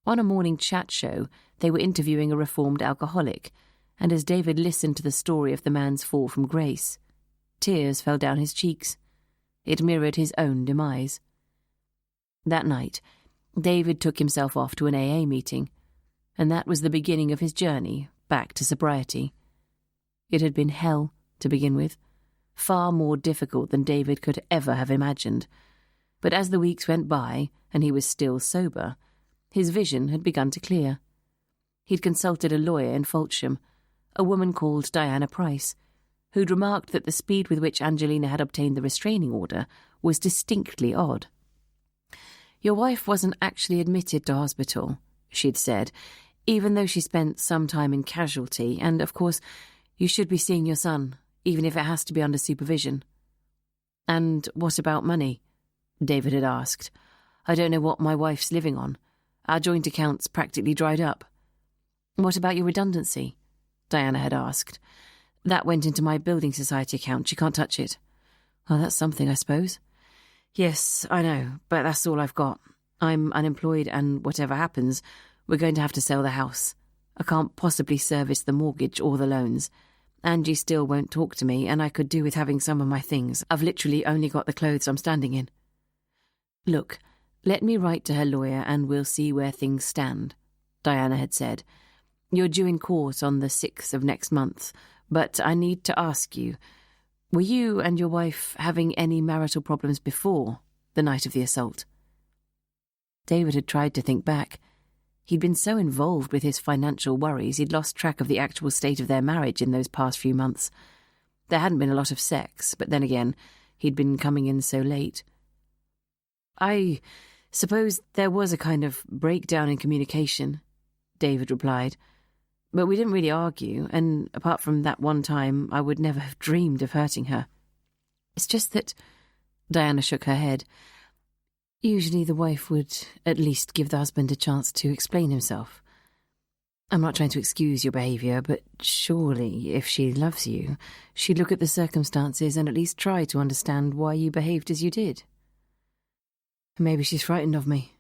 On a morning chat show, they were interviewing a reformed alcoholic, and as David listened to the story of the man's fall from grace, tears fell down his cheeks. It mirrored his own demise. That night, David took himself off to an AA meeting, and that was the beginning of his journey back to sobriety. It had been hell to begin with, far more difficult than David could ever have imagined. But as the weeks went by, and he was still sober, his vision had begun to clear. He'd consulted a lawyer in Foltsham, a woman called Diana Price, who'd remarked that the speed with which Angelina had obtained the restraining order was distinctly odd. "Your wife wasn't actually admitted to hospital," she'd said, "even though she spent some time in casualty, and, of course, you should be seeing your son, even if it has to be under supervision." "And what about money?" David had asked. "I don't know what my wife's living on. Our joint account's practically dried up." "What about your redundancy?" Diana had asked. "That went into my building society account. You can't touch it." "Well, that's something, I suppose." "Yes, I know, but that's all I've got. I'm unemployed, and whatever happens, we're going to have to sell the house. I can't possibly service the mortgage or the loans. Angie still won't talk to me, and I could do with having some of my things. I've literally only got the clothes I'm standing in." "Look, let me write to her lawyer and we'll see where things stand," Diana had said. "You're due in court on the 6th of next month, but I need to ask you, were you and your wife having any marital problems before the night of the assault?" David had tried to think back. He'd been so involved with his financial worries he'd lost track of the actual state of their marriage in those past few months. There hadn't been a lot of sex, but then again, he'd been coming in so late. "I suppose there was a kind of breakdown in communication," David replied. "But we didn't really argue, and apart from that one time, I would never have dreamed of hurting her. It's just that—" Diana shook her head. "Usually the wife would at least give the husband a chance to explain himself. I'm not trying to excuse your behaviour, but surely, if she loves you, she'd look at the circumstances and at least try to understand why you behaved as you did. Maybe she's frightened of me.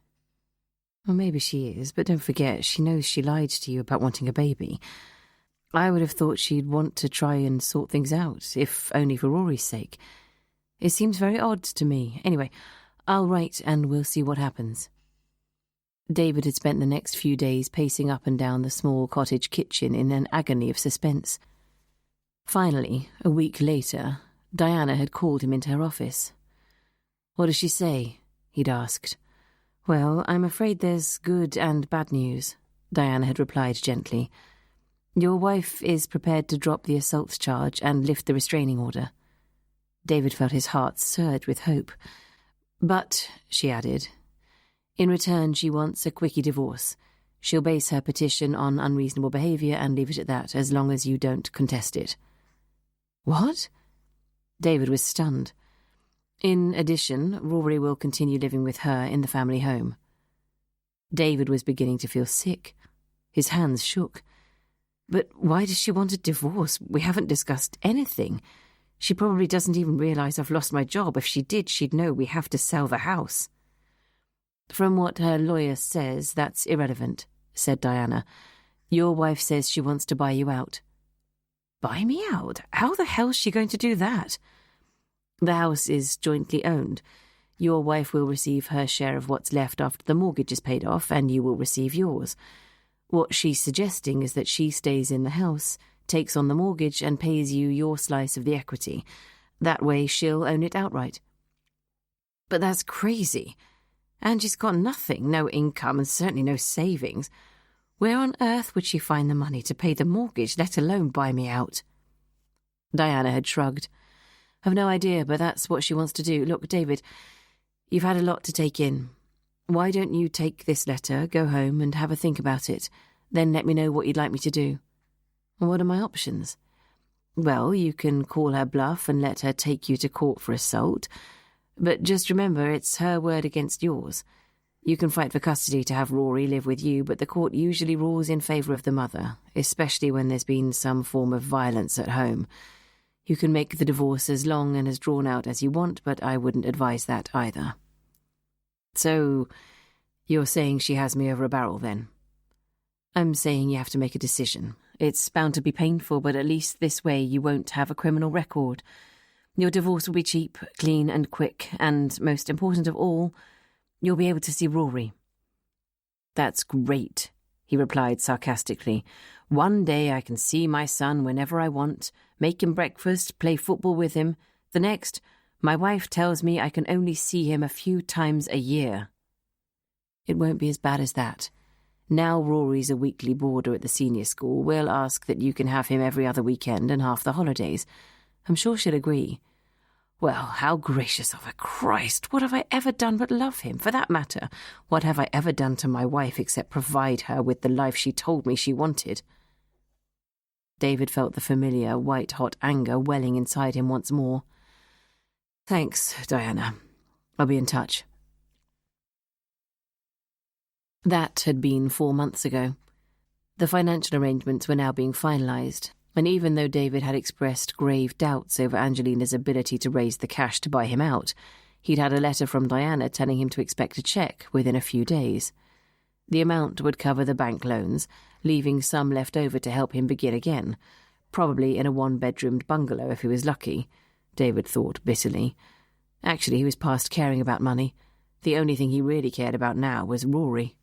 Well, maybe she is, but don't forget, she knows she lied to you about wanting a baby. I would have thought she'd want to try and sort things out, if only for Rory's sake. It seems very odd to me. Anyway, I'll write and we'll see what happens." David had spent the next few days pacing up and down the small cottage kitchen in an agony of suspense. Finally, a week later, Diana had called him into her office. "What does she say?" he'd asked. "Well, I'm afraid there's good and bad news," Diana had replied gently. "Your wife is prepared to drop the assault charge and lift the restraining order." David felt his heart surge with hope. But, she added, in return she wants a quickie divorce. She'll base her petition on unreasonable behaviour and leave it at that, as long as you don't contest it. What? David was stunned. In addition, Rory will continue living with her in the family home. David was beginning to feel sick. His hands shook. But why does she want a divorce? We haven't discussed anything. She probably doesn't even realise I've lost my job. If she did, she'd know we have to sell the house. From what her lawyer says, that's irrelevant, said Diana. Your wife says she wants to buy you out. Buy me out? How the hell's she going to do that? The house is jointly owned. Your wife will receive her share of what's left after the mortgage is paid off, and you will receive yours. What she's suggesting is that she stays in the house, takes on the mortgage, and pays you your slice of the equity. That way she'll own it outright. But that's crazy. Angie's got nothing, no income, and certainly no savings. Where on earth would she find the money to pay the mortgage, let alone buy me out? Diana had shrugged. I've no idea, but that's what she wants to do. Look, David, you've had a lot to take in. Why don't you take this letter, go home and have a think about it, then let me know what you'd like me to do? What are my options? Well, you can call her bluff and let her take you to court for assault, but just remember it's her word against yours. You can fight for custody to have Rory live with you, but the court usually rules in favour of the mother, especially when there's been some form of violence at home. You can make the divorce as long and as drawn out as you want, but I wouldn't advise that either. So, you're saying she has me over a barrel, then? I'm saying you have to make a decision. It's bound to be painful, but at least this way you won't have a criminal record. Your divorce will be cheap, clean and quick, and, most important of all, you'll be able to see Rory. That's great, he replied sarcastically. One day I can see my son whenever I want, make him breakfast, play football with him. The next, my wife tells me I can only see him a few times a year. It won't be as bad as that. Now Rory's a weekly boarder at the senior school. We'll ask that you can have him every other weekend and half the holidays. I'm sure she'll agree. Well, how gracious of her. Christ, what have I ever done but love him? For that matter, what have I ever done to my wife except provide her with the life she told me she wanted? David felt the familiar, white-hot anger welling inside him once more. Thanks, Diana. I'll be in touch. That had been 4 months ago. The financial arrangements were now being finalised, and even though David had expressed grave doubts over Angelina's ability to raise the cash to buy him out, he'd had a letter from Diana telling him to expect a cheque within a few days. The amount would cover the bank loans, leaving some left over to help him begin again, probably in a one-bedroomed bungalow if he was lucky, David thought bitterly. Actually, he was past caring about money. The only thing he really cared about now was Rory.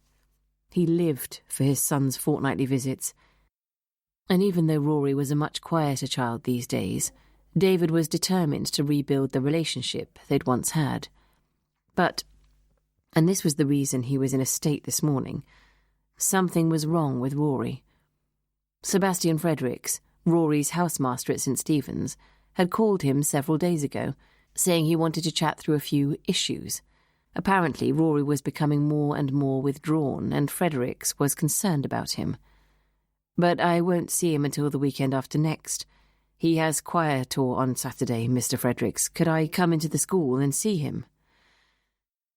He lived for his son's fortnightly visits. And even though Rory was a much quieter child these days, David was determined to rebuild the relationship they'd once had. But, and this was the reason he was in a state this morning, something was wrong with Rory. Sebastian Fredericks, Rory's housemaster at St. Stephen's, had called him several days ago, saying he wanted to chat through a few issues. Apparently, Rory was becoming more and more withdrawn, and Fredericks was concerned about him. But I won't see him until the weekend after next. He has choir tour on Saturday, Mr. Fredericks. Could I come into the school and see him?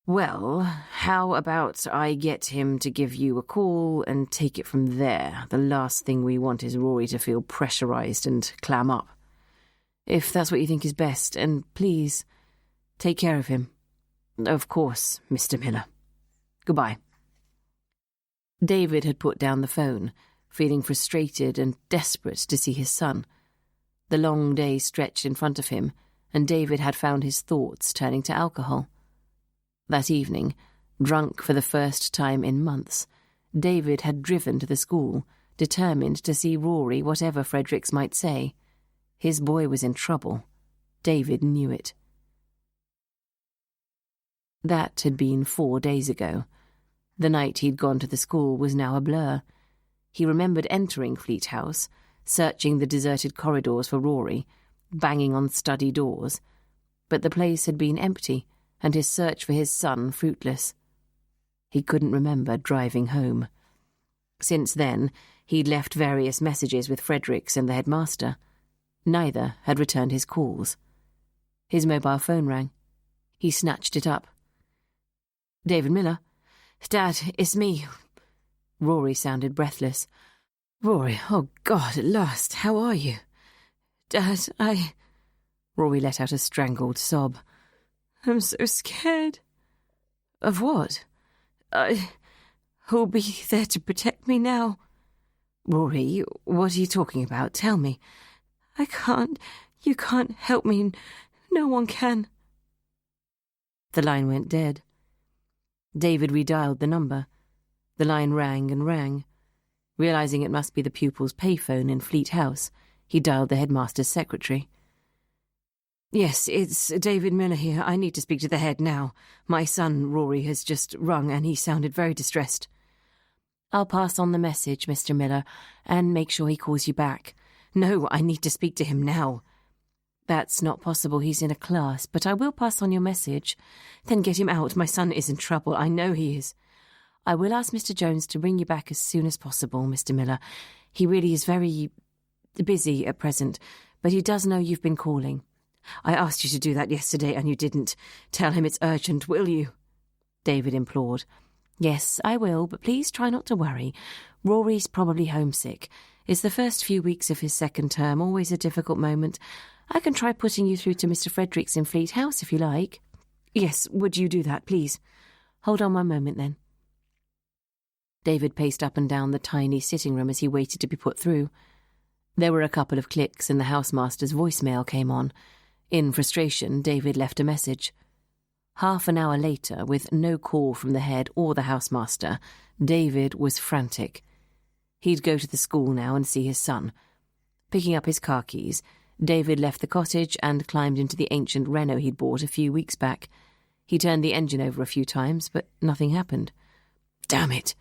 Well, how about I get him to give you a call and take it from there? The last thing we want is Rory to feel pressurised and clam up. If that's what you think is best, and please, take care of him. Of course, Mr. Miller. Goodbye. David had put down the phone, feeling frustrated and desperate to see his son. The long day stretched in front of him, and David had found his thoughts turning to alcohol. That evening, drunk for the first time in months, David had driven to the school, determined to see Rory whatever Fredericks might say. His boy was in trouble. David knew it. That had been 4 days ago. The night he'd gone to the school was now a blur. He remembered entering Fleat House, searching the deserted corridors for Rory, banging on study doors. But the place had been empty, and his search for his son fruitless. He couldn't remember driving home. Since then, he'd left various messages with Fredericks and the headmaster. Neither had returned his calls. His mobile phone rang. He snatched it up. "David Miller? Dad, it's me." Rory sounded breathless. "Rory, oh God, at last, how are you?" "Dad, Rory let out a strangled sob. "I'm so scared." "Of what?" "Who'll be there to protect me now?" "Rory, what are you talking about? Tell me." "I can't. You can't help me. No one can." The line went dead. David redialed the number. The line rang and rang. Realising it must be the pupil's payphone in Fleat House, he dialed the headmaster's secretary. "Yes, it's David Miller here. I need to speak to the head now. My son, Rory, has just rung and he sounded very distressed." "I'll pass on the message, Mr. Miller, and make sure he calls you back." "No, I need to speak to him now." "That's not possible. He's in a class, but I will pass on your message." "Then get him out. My son is in trouble. I know he is." "I will ask Mr. Jones to bring you back as soon as possible, Mr. Miller. He really is very busy at present, but he does know you've been calling." "I asked you to do that yesterday and you didn't. Tell him it's urgent, will you?" David implored. "Yes, I will, but please try not to worry. Rory's probably homesick. It's the first few weeks of his second term, always a difficult moment. I can try putting you through to Mr. Fredericks in Fleat House if you like." "Yes, would you do that, please?" "Hold on one moment, then." David paced up and down the tiny sitting room as he waited to be put through. There were a couple of clicks and the housemaster's voicemail came on. In frustration, David left a message. Half an hour later, with no call from the head or the housemaster, David was frantic. He'd go to the school now and see his son. Picking up his car keys, David left the cottage and climbed into the ancient Renault he'd bought a few weeks back. He turned the engine over a few times, but nothing happened. "Damn it!"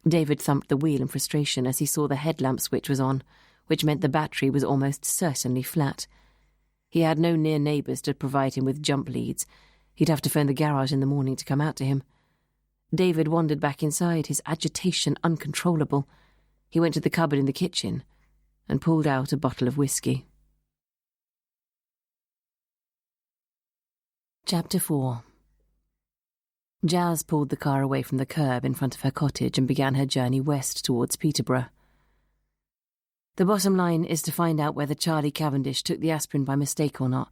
David thumped the wheel in frustration as he saw the headlamp switch was on, which meant the battery was almost certainly flat. He had no near neighbours to provide him with jump leads. He'd have to phone the garage in the morning to come out to him. David wandered back inside, his agitation uncontrollable. He went to the cupboard in the kitchen and pulled out a bottle of whiskey. Chapter 4. Jazz pulled the car away from the curb in front of her cottage and began her journey west towards Peterborough. The bottom line is to find out whether Charlie Cavendish took the aspirin by mistake or not.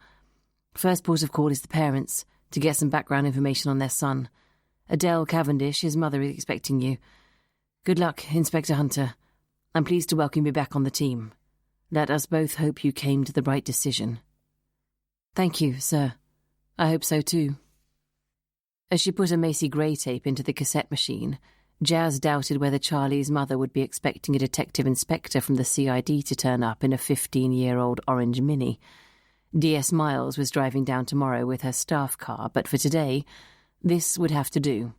First port of call is the parents, to get some background information on their son. Adele Cavendish, his mother, is expecting you. Good luck, Inspector Hunter. I'm pleased to welcome you back on the team. Let us both hope you came to the right decision. Thank you, sir. I hope so too. As she put a Macy Gray tape into the cassette machine, Jazz doubted whether Charlie's mother would be expecting a detective inspector from the CID to turn up in a 15-year-old orange Mini. D.S. Miles was driving down tomorrow with her staff car, but for today, this would have to do.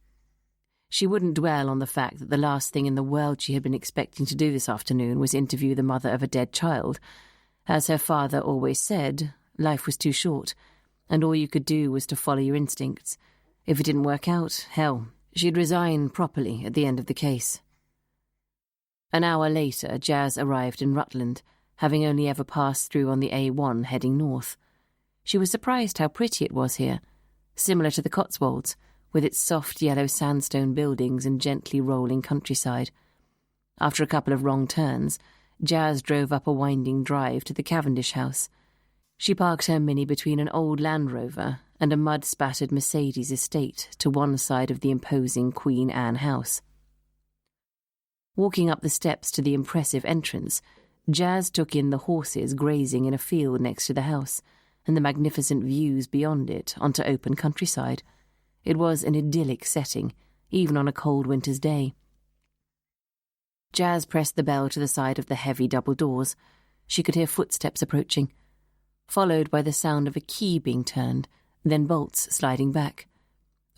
She wouldn't dwell on the fact that the last thing in the world she had been expecting to do this afternoon was interview the mother of a dead child. As her father always said, life was too short, and all you could do was to follow your instincts. If it didn't work out, hell, she'd resign properly at the end of the case. An hour later, Jazz arrived in Rutland, having only ever passed through on the A1 heading north. She was surprised how pretty it was here, similar to the Cotswolds, with its soft yellow sandstone buildings and gently rolling countryside. After a couple of wrong turns, Jazz drove up a winding drive to the Cavendish house. She parked her Mini between an old Land Rover and a mud-spattered Mercedes estate to one side of the imposing Queen Anne house. Walking up the steps to the impressive entrance, Jazz took in the horses grazing in a field next to the house and the magnificent views beyond it onto open countryside. It was an idyllic setting, even on a cold winter's day. Jazz pressed the bell to the side of the heavy double doors. She could hear footsteps approaching, followed by the sound of a key being turned, then bolts sliding back.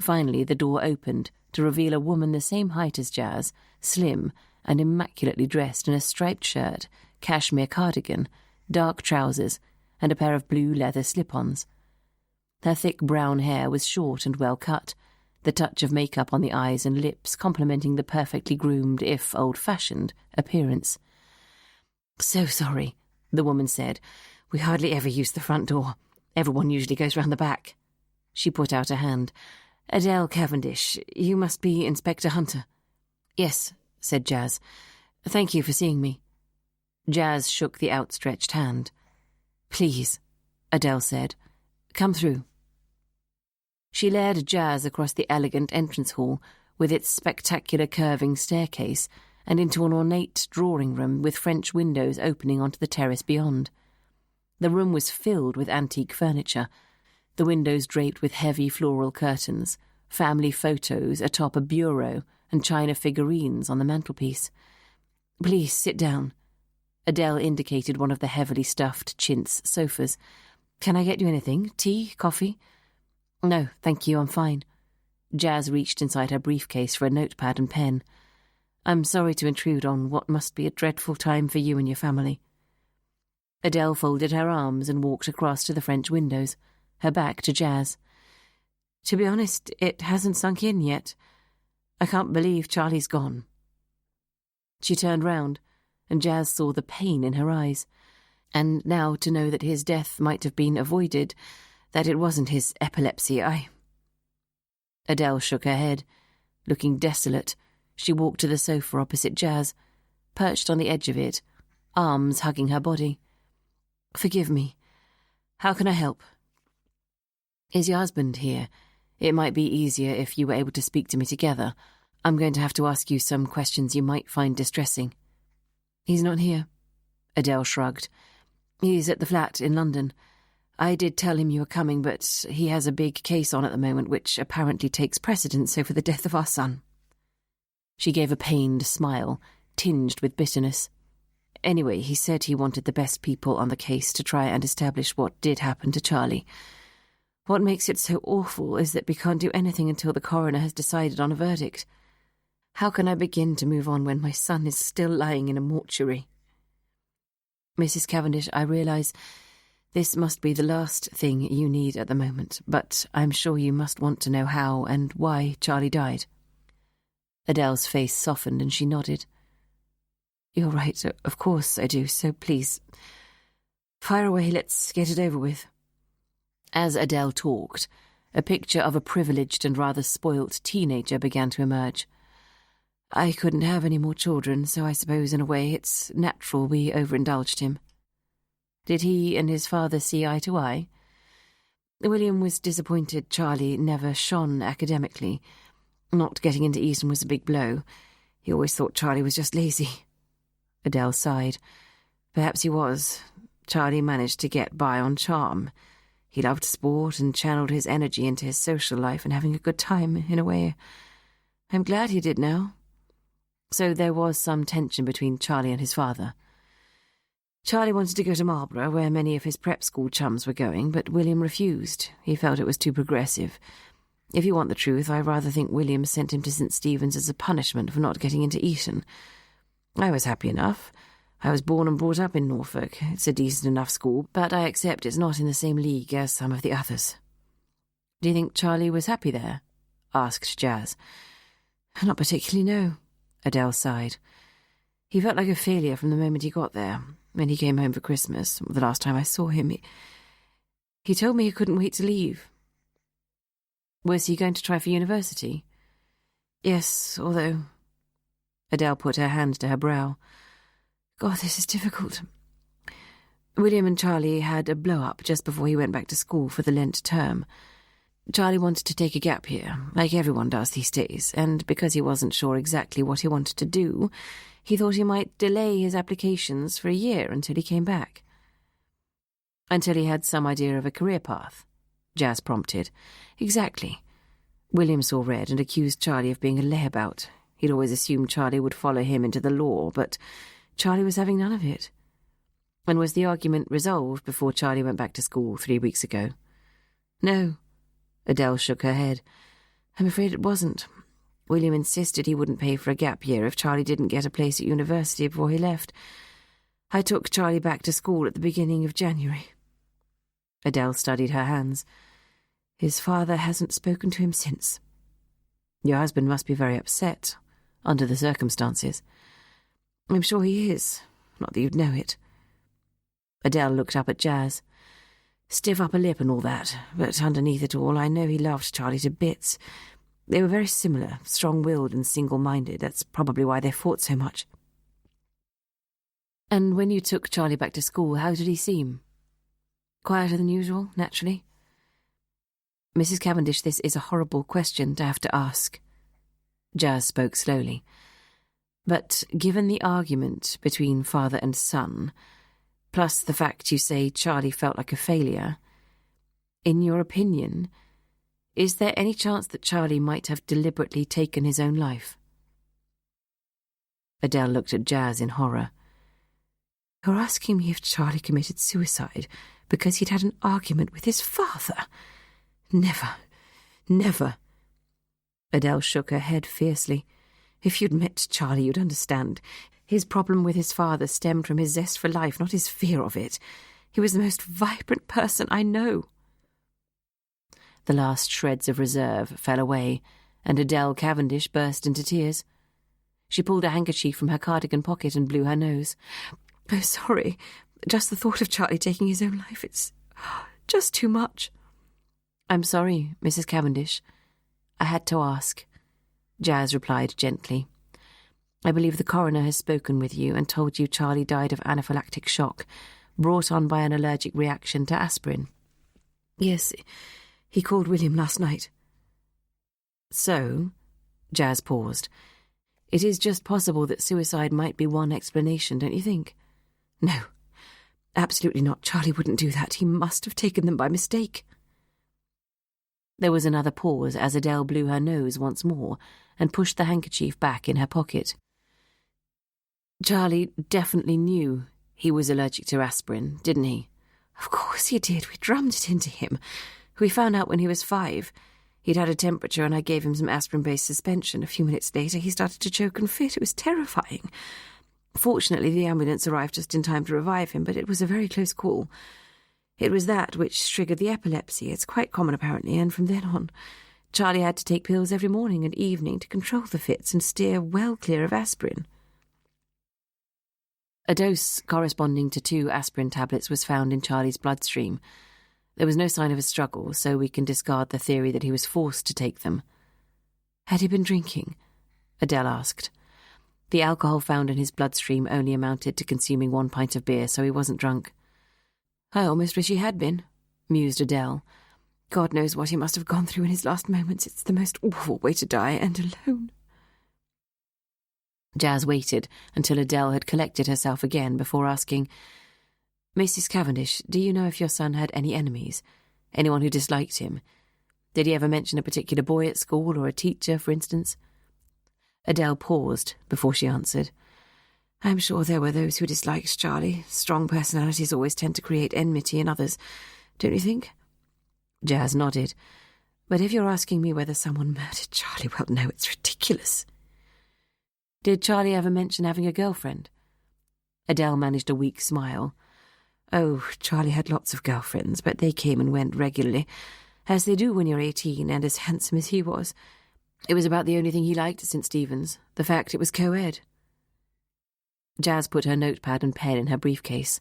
Finally, the door opened to reveal a woman the same height as Jazz, slim and immaculately dressed in a striped shirt, cashmere cardigan, dark trousers, and a pair of blue leather slip-ons. Her thick brown hair was short and well cut, the touch of makeup on the eyes and lips complementing the perfectly groomed, if old-fashioned, appearance. "So sorry," the woman said. "We hardly ever use the front door. Everyone usually goes round the back." She put out a hand. "Adele Cavendish, you must be Inspector Hunter." "Yes," said Jazz. "Thank you for seeing me." Jazz shook the outstretched hand. "Please," Adele said. "Come through." She led Jazz across the elegant entrance hall with its spectacular curving staircase and into an ornate drawing room with French windows opening onto the terrace beyond. The room was filled with antique furniture, the windows draped with heavy floral curtains, family photos atop a bureau, and china figurines on the mantelpiece. "Please sit down." Adele indicated one of the heavily stuffed chintz sofas. "Can I get you anything? Tea? Coffee?" "No, thank you, I'm fine." Jazz reached inside her briefcase for a notepad and pen. "I'm sorry to intrude on what must be a dreadful time for you and your family." Adele folded her arms and walked across to the French windows, her back to Jazz. "To be honest, it hasn't sunk in yet. I can't believe Charlie's gone." She turned round, and Jazz saw the pain in her eyes. And now to know that his death might have been avoided, that it wasn't his epilepsy, Adele shook her head. Looking desolate, she walked to the sofa opposite Jazz, perched on the edge of it, arms hugging her body. "Forgive me. How can I help?" "Is your husband here? It might be easier if you were able to speak to me together. I'm going to have to ask you some questions you might find distressing." "He's not here," Adele shrugged. "He's at the flat in London. I did tell him you were coming, but he has a big case on at the moment which apparently takes precedence over the death of our son." She gave a pained smile, tinged with bitterness. "Anyway, he said he wanted the best people on the case to try and establish what did happen to Charlie. What makes it so awful is that we can't do anything until the coroner has decided on a verdict. How can I begin to move on when my son is still lying in a mortuary?" "Mrs. Cavendish, I realise this must be the last thing you need at the moment, but I'm sure you must want to know how and why Charlie died." Adele's face softened and she nodded. "You're right, of course I do, so please, fire away, let's get it over with." As Adele talked, a picture of a privileged and rather spoilt teenager began to emerge. "I couldn't have any more children, so I suppose in a way it's natural we overindulged him." "Did he and his father see eye to eye?" "William was disappointed Charlie never shone academically. Not getting into Eton was a big blow. He always thought Charlie was just lazy." Adele sighed. "Perhaps he was. Charlie managed to get by on charm. He loved sport and channeled his energy into his social life and having a good time, in a way. I'm glad he did now." So there was some tension between Charlie and his father. "Charlie wanted to go to Marlborough, where many of his prep school chums were going, but William refused. He felt it was too progressive. If you want the truth, I rather think William sent him to St. Stephen's as a punishment for not getting into Eton. I was happy enough. I was born and brought up in Norfolk. It's a decent enough school, but I accept it's not in the same league as some of the others." "Do you think Charlie was happy there?" asked Jazz. "Not particularly, no," Adele sighed. "He felt like a failure from the moment he got there. When he came home for Christmas, the last time I saw him, he told me he couldn't wait to leave." "Was he going to try for university?" "Yes, although—" Adele put her hand to her brow. "God, this is difficult. William and Charlie had a blow-up just before he went back to school for the Lent term. Charlie wanted to take a gap year, like everyone does these days, and because he wasn't sure exactly what he wanted to do, he thought he might delay his applications for a year until he came back." "Until he had some idea of a career path," Jazz prompted. "Exactly. William saw red and accused Charlie of being a layabout. He'd always assumed Charlie would follow him into the law, but Charlie was having none of it." "And was the argument resolved before Charlie went back to school 3 weeks ago?" "No." Adele shook her head. "I'm afraid it wasn't. William insisted he wouldn't pay for a gap year if Charlie didn't get a place at university before he left. I took Charlie back to school at the beginning of January." Adele studied her hands. His father hasn't spoken to him since. Your husband must be very upset, under the circumstances. I'm sure he is, not that you'd know it. Adele looked up at Jazz. Stiff upper lip and all that, but underneath it all, I know he loved Charlie to bits. They were very similar, strong-willed and single-minded. That's probably why they fought so much. And when you took Charlie back to school, how did he seem? Quieter than usual, naturally? Mrs. Cavendish, this is a horrible question to have to ask. Jazz spoke slowly. But given the argument between father and son, plus the fact you say Charlie felt like a failure, in your opinion, is there any chance that Charlie might have deliberately taken his own life? Adele looked at Jazz in horror. You're asking me if Charlie committed suicide because he'd had an argument with his father? Never. Never. Adele shook her head fiercely. If you'd met Charlie, you'd understand. His problem with his father stemmed from his zest for life, not his fear of it. He was the most vibrant person I know. The last shreds of reserve fell away, and Adele Cavendish burst into tears. She pulled a handkerchief from her cardigan pocket and blew her nose. Oh, sorry. Just the thought of Charlie taking his own life, it's just too much. I'm sorry, Mrs. Cavendish. I had to ask. Jazz replied gently. I believe the coroner has spoken with you and told you Charlie died of anaphylactic shock, brought on by an allergic reaction to aspirin. Yes, he called William last night. So, Jazz paused. It is just possible that suicide might be one explanation, don't you think? No, absolutely not. Charlie wouldn't do that. He must have taken them by mistake. There was another pause as Adele blew her nose once more and pushed the handkerchief back in her pocket. Charlie definitely knew he was allergic to aspirin, didn't he? Of course he did. We drummed it into him. We found out when he was 5. He'd had a temperature and I gave him some aspirin-based suspension. A few minutes later he started to choke and fit. It was terrifying. Fortunately, the ambulance arrived just in time to revive him, but it was a very close call. It was that which triggered the epilepsy. It's quite common, apparently, and from then on, Charlie had to take pills every morning and evening to control the fits and steer well clear of aspirin. A dose corresponding to 2 aspirin tablets was found in Charlie's bloodstream. There was no sign of a struggle, so we can discard the theory that he was forced to take them. Had he been drinking? Adele asked. The alcohol found in his bloodstream only amounted to consuming 1 pint of beer, so he wasn't drunk. I almost wish he had been, mused Adele. God knows what he must have gone through in his last moments. It's the most awful way to die, and alone. Jazz waited until Adele had collected herself again before asking, Mrs. Cavendish, do you know if your son had any enemies? Anyone who disliked him? Did he ever mention a particular boy at school or a teacher, for instance? Adele paused before she answered. I'm sure there were those who disliked Charlie. Strong personalities always tend to create enmity in others, don't you think? Jazz nodded. But if you're asking me whether someone murdered Charlie, well, no, it's ridiculous. Did Charlie ever mention having a girlfriend? Adele managed a weak smile. Oh, Charlie had lots of girlfriends, but they came and went regularly, as they do when you're 18 and as handsome as he was. It was about the only thing he liked at St. Stephen's, the fact it was co-ed. Jazz put her notepad and pen in her briefcase.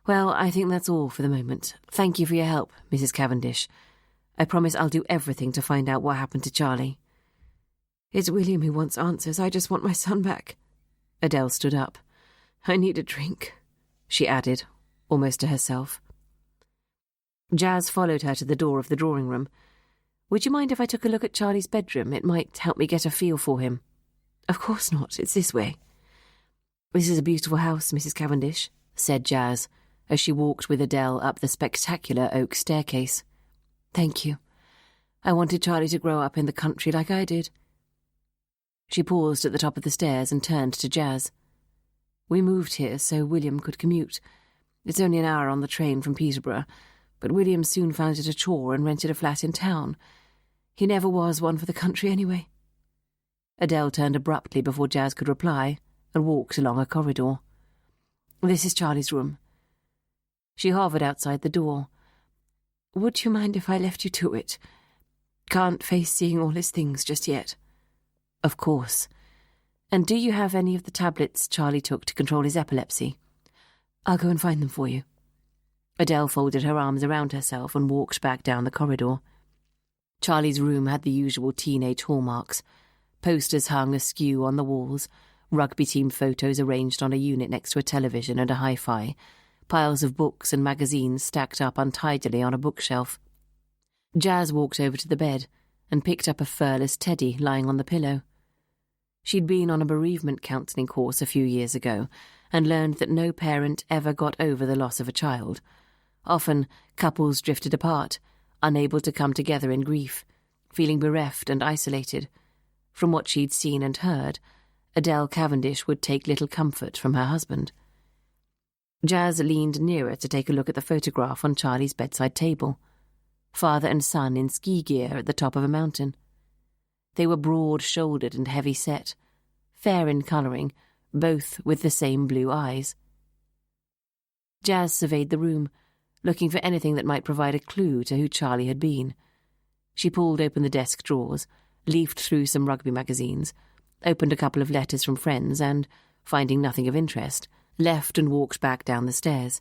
Well, I think that's all for the moment. Thank you for your help, Mrs. Cavendish. I promise I'll do everything to find out what happened to Charlie. It's William who wants answers. I just want my son back. Adele stood up. I need a drink, she added, almost to herself. Jazz followed her to the door of the drawing room. Would you mind if I took a look at Charlie's bedroom? It might help me get a feel for him. Of course not. It's this way. This is a beautiful house, Mrs. Cavendish, said Jazz, as she walked with Adele up the spectacular oak staircase. Thank you. I wanted Charlie to grow up in the country like I did. She paused at the top of the stairs and turned to Jazz. We moved here so William could commute. It's only an hour on the train from Peterborough, but William soon found it a chore and rented a flat in town. He never was one for the country anyway. Adele turned abruptly before Jazz could reply and walked along a corridor. This is Charlie's room. She hovered outside the door. Would you mind if I left you to it? Can't face seeing all his things just yet. Of course. And do you have any of the tablets Charlie took to control his epilepsy? I'll go and find them for you. Adele folded her arms around herself and walked back down the corridor. Charlie's room had the usual teenage hallmarks. Posters hung askew on the walls, rugby team photos arranged on a unit next to a television and a hi-fi, piles of books and magazines stacked up untidily on a bookshelf. Jazz walked over to the bed and picked up a furless teddy lying on the pillow. She'd been on a bereavement counselling course a few years ago and learned that no parent ever got over the loss of a child. Often, couples drifted apart, unable to come together in grief, feeling bereft and isolated. From what she'd seen and heard, Adele Cavendish would take little comfort from her husband. Jazz leaned nearer to take a look at the photograph on Charlie's bedside table. Father and son in ski gear at the top of a mountain. They were broad-shouldered and heavy-set, fair in colouring, both with the same blue eyes. Jazz surveyed the room, looking for anything that might provide a clue to who Charlie had been. She pulled open the desk drawers, leafed through some rugby magazines, opened a couple of letters from friends and, finding nothing of interest, left and walked back down the stairs.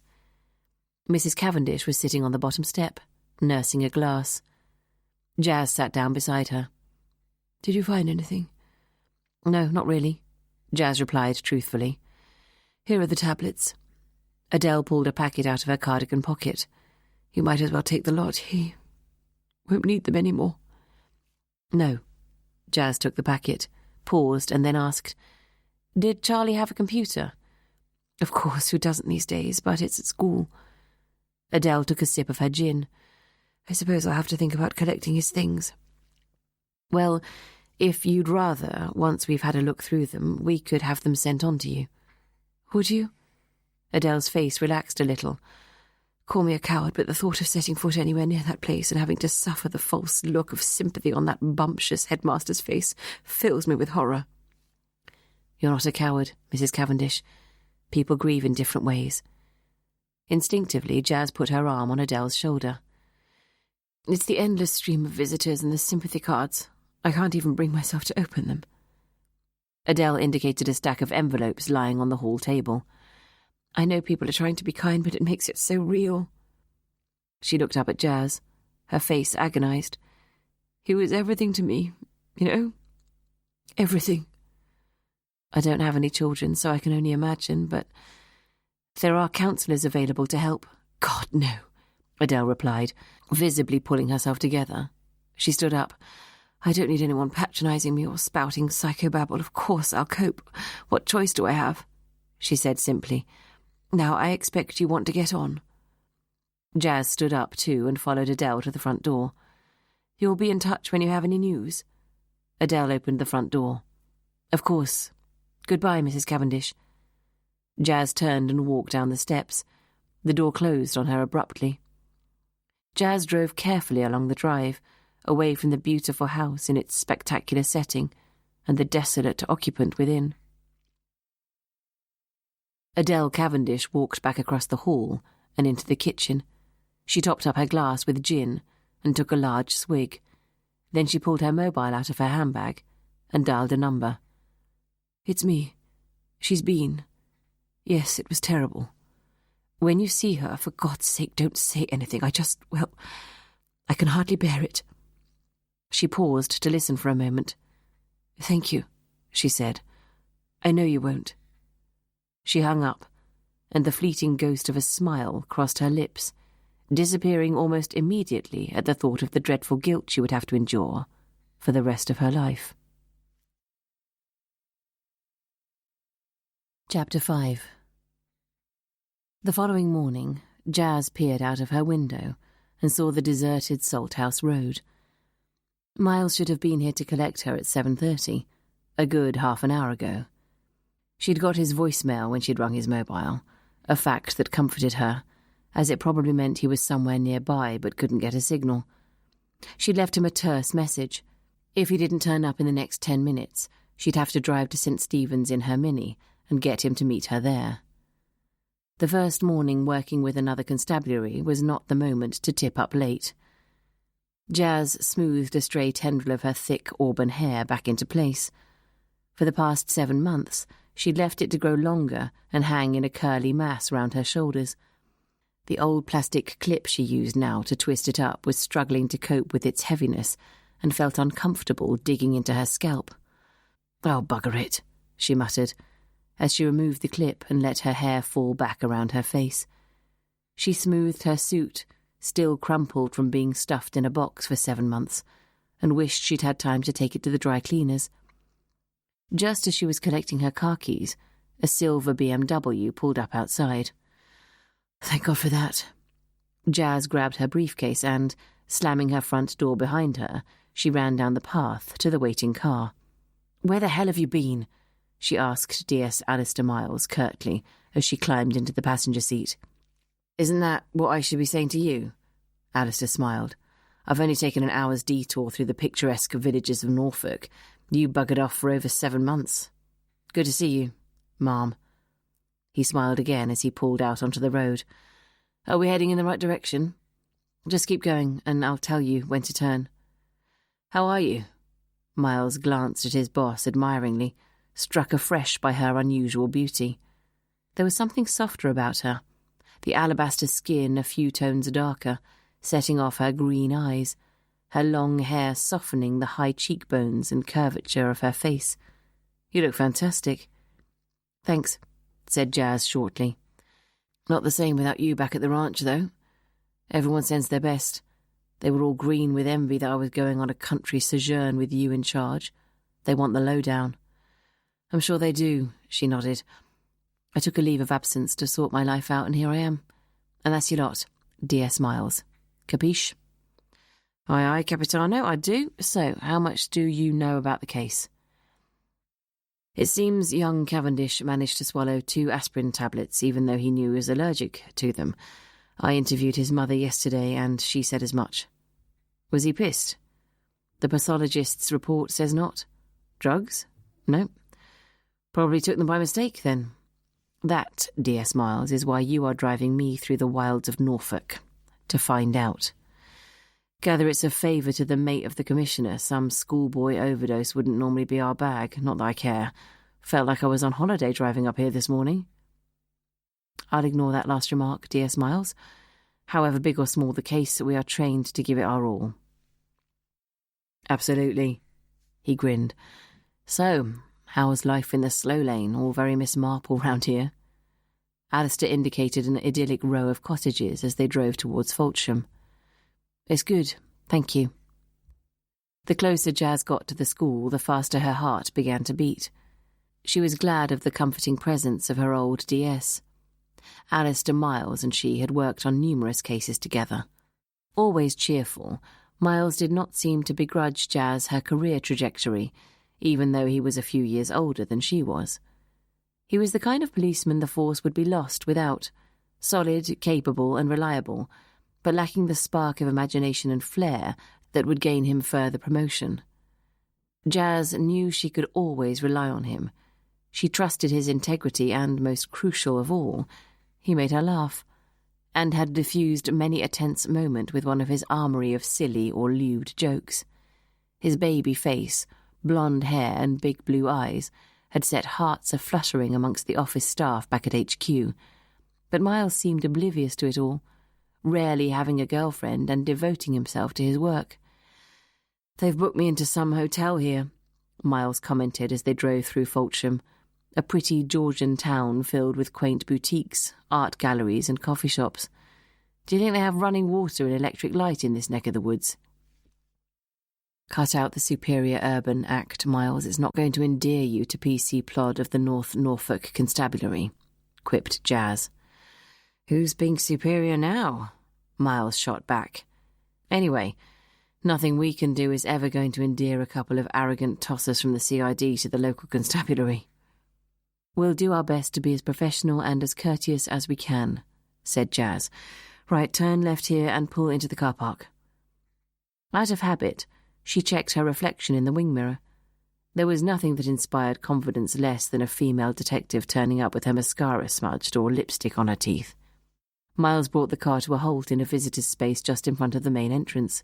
Mrs. Cavendish was sitting on the bottom step, nursing a glass. Jazz sat down beside her. "Did you find anything?" "No, not really," Jazz replied truthfully. "Here are the tablets." Adele pulled a packet out of her cardigan pocket. "You might as well take the lot. He won't need them any more." "No." Jazz took the packet, paused, and then asked, "Did Charlie have a computer?" "Of course, who doesn't these days, but it's at school." Adele took a sip of her gin. "I suppose I'll have to think about collecting his things." "Well, if you'd rather, once we've had a look through them, we could have them sent on to you." "Would you?" Adele's face relaxed a little. "Call me a coward, but the thought of setting foot anywhere near that place and having to suffer the false look of sympathy on that bumptious headmaster's face fills me with horror." "You're not a coward, Mrs. Cavendish. People grieve in different ways." Instinctively, Jazz put her arm on Adele's shoulder. "It's the endless stream of visitors and the sympathy cards. I can't even bring myself to open them." Adele indicated a stack of envelopes lying on the hall table. "I know people are trying to be kind, but it makes it so real." She looked up at Jazz, her face agonized. "He was everything to me, you know? Everything." "I don't have any children, so I can only imagine, but there are counsellors available to help." "God, no," Adele replied, visibly pulling herself together. She stood up. "I don't need anyone patronising me or spouting psychobabble. Of course I'll cope. What choice do I have?" she said simply. "Now I expect you want to get on." Jazz stood up too and followed Adele to the front door. "You'll be in touch when you have any news?" Adele opened the front door. "Of course. Goodbye, Mrs. Cavendish." Jazz turned and walked down the steps. The door closed on her abruptly. Jazz drove carefully along the drive, away from the beautiful house in its spectacular setting and the desolate occupant within. Adele Cavendish walked back across the hall and into the kitchen. She topped up her glass with gin and took a large swig. Then she pulled her mobile out of her handbag and dialed a number. "It's me. She's been. Yes, it was terrible. When you see her, for God's sake, don't say anything. I can hardly bear it." She paused to listen for a moment. "Thank you," she said. "I know you won't." She hung up, and the fleeting ghost of a smile crossed her lips, disappearing almost immediately at the thought of the dreadful guilt she would have to endure for the rest of her life. Chapter 5. The following morning, Jazz peered out of her window and saw the deserted Salthouse Road. Miles should have been here to collect her at 7:30, a good half an hour ago. She'd got his voicemail when she'd rung his mobile, a fact that comforted her, as it probably meant he was somewhere nearby but couldn't get a signal. She'd left him a terse message. If he didn't turn up in the next 10 minutes, she'd have to drive to St. Stephen's in her Mini and get him to meet her there. The first morning working with another constabulary was not the moment to tip up late. Jazz smoothed a stray tendril of her thick auburn hair back into place. For the past 7 months, she'd left it to grow longer and hang in a curly mass round her shoulders. The old plastic clip she used now to twist it up was struggling to cope with its heaviness and felt uncomfortable digging into her scalp. "Oh, bugger it," she muttered, as she removed the clip and let her hair fall back around her face. She smoothed her suit, still crumpled from being stuffed in a box for 7 months, and wished she'd had time to take it to the dry cleaners. Just as she was collecting her car keys, a silver BMW pulled up outside. Thank God for that. Jazz grabbed her briefcase and, slamming her front door behind her, she ran down the path to the waiting car. "Where the hell have you been?" she asked DS Alistair Miles curtly as she climbed into the passenger seat. "Isn't that what I should be saying to you?" Alistair smiled. "I've only taken an hour's detour through the picturesque villages of Norfolk. You buggered off for over 7 months. Good to see you, Ma'am." He smiled again as he pulled out onto the road. "Are we heading in the right direction? Just keep going, and I'll tell you when to turn." "How are you?" Miles glanced at his boss admiringly, struck afresh by her unusual beauty. There was something softer about her, the alabaster skin a few tones darker, setting off her green eyes, her long hair softening the high cheekbones and curvature of her face. "You look fantastic." "Thanks," said Jazz shortly. "Not the same without you back at the ranch, though. Everyone sends their best. They were all green with envy that I was going on a country sojourn with you in charge. They want the lowdown." "I'm sure they do," she nodded. "I took a leave of absence to sort my life out, and here I am. And that's your lot, DS Miles. Capiche?" "Aye, aye, Capitano, I do. So, how much do you know about the case?" It seems young Cavendish managed to swallow 2 aspirin tablets even though he knew he was allergic to them. I interviewed his mother yesterday and she said as much. "Was he pissed?" "The pathologist's report says not." "Drugs?" "No." "Probably took them by mistake, then." "That, DS Miles, is why you are driving me through the wilds of Norfolk. To find out. Gather it's a favour to the mate of the commissioner. Some schoolboy overdose wouldn't normally be our bag, not that I care. Felt like I was on holiday driving up here this morning." "I'll ignore that last remark, DS Miles. However big or small the case, we are trained to give it our all." "Absolutely," he grinned. "So, how's life in the slow lane? All very Miss Marple round here?" Alistair indicated an idyllic row of cottages as they drove towards Foltsham. "It's good, thank you." The closer Jazz got to the school, the faster her heart began to beat. She was glad of the comforting presence of her old DS. Alistair Miles and she had worked on numerous cases together. Always cheerful, Miles did not seem to begrudge Jazz her career trajectory, even though he was a few years older than she was. He was the kind of policeman the force would be lost without, solid, capable and reliable, but lacking the spark of imagination and flair that would gain him further promotion. Jazz knew she could always rely on him. She trusted his integrity and, most crucial of all, he made her laugh, and had diffused many a tense moment with one of his armoury of silly or lewd jokes. His baby face, blonde hair and big blue eyes had set hearts a-fluttering amongst the office staff back at HQ, but Miles seemed oblivious to it all, rarely having a girlfriend and devoting himself to his work. "They've booked me into some hotel here," Miles commented as they drove through Foltsham, a pretty Georgian town filled with quaint boutiques, art galleries and coffee shops. "Do you think they have running water and electric light in this neck of the woods?" "Cut out the superior urban act, Miles. It's not going to endear you to PC Plod of the North Norfolk Constabulary," quipped Jazz. "Who's being superior now?" Miles shot back. "Anyway, nothing we can do is ever going to endear a couple of arrogant tossers from the CID to the local constabulary." "We'll do our best to be as professional and as courteous as we can," said Jazz. "Right, turn left here and pull into the car park." Out of habit, she checked her reflection in the wing mirror. There was nothing that inspired confidence less than a female detective turning up with her mascara smudged or lipstick on her teeth. Miles brought the car to a halt in a visitor's space just in front of the main entrance.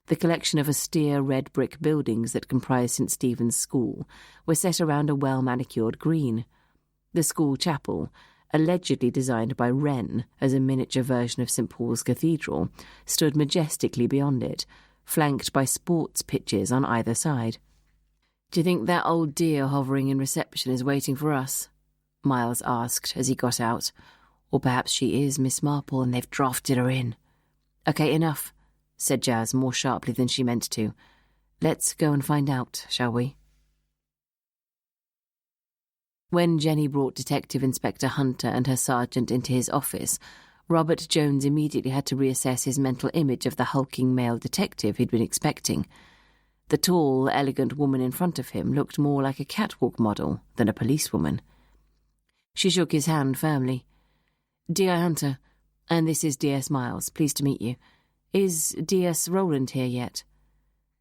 The collection of austere red brick buildings that comprised St. Stephen's School were set around a well-manicured green. The school chapel, allegedly designed by Wren as a miniature version of St. Paul's Cathedral, stood majestically beyond it, flanked by sports pitches on either side. "Do you think that old dear hovering in reception is waiting for us?" Miles asked as he got out. "Or perhaps she is Miss Marple and they've drafted her in." "Okay, enough," said Jazz more sharply than she meant to. "Let's go and find out, shall we?" When Jenny brought Detective Inspector Hunter and her sergeant into his office, Robert Jones immediately had to reassess his mental image of the hulking male detective he'd been expecting. The tall, elegant woman in front of him looked more like a catwalk model than a policewoman. She shook his hand firmly. "D.I. Hunter, and this is D.S. Miles. Pleased to meet you. Is D.S. Rowland here yet?"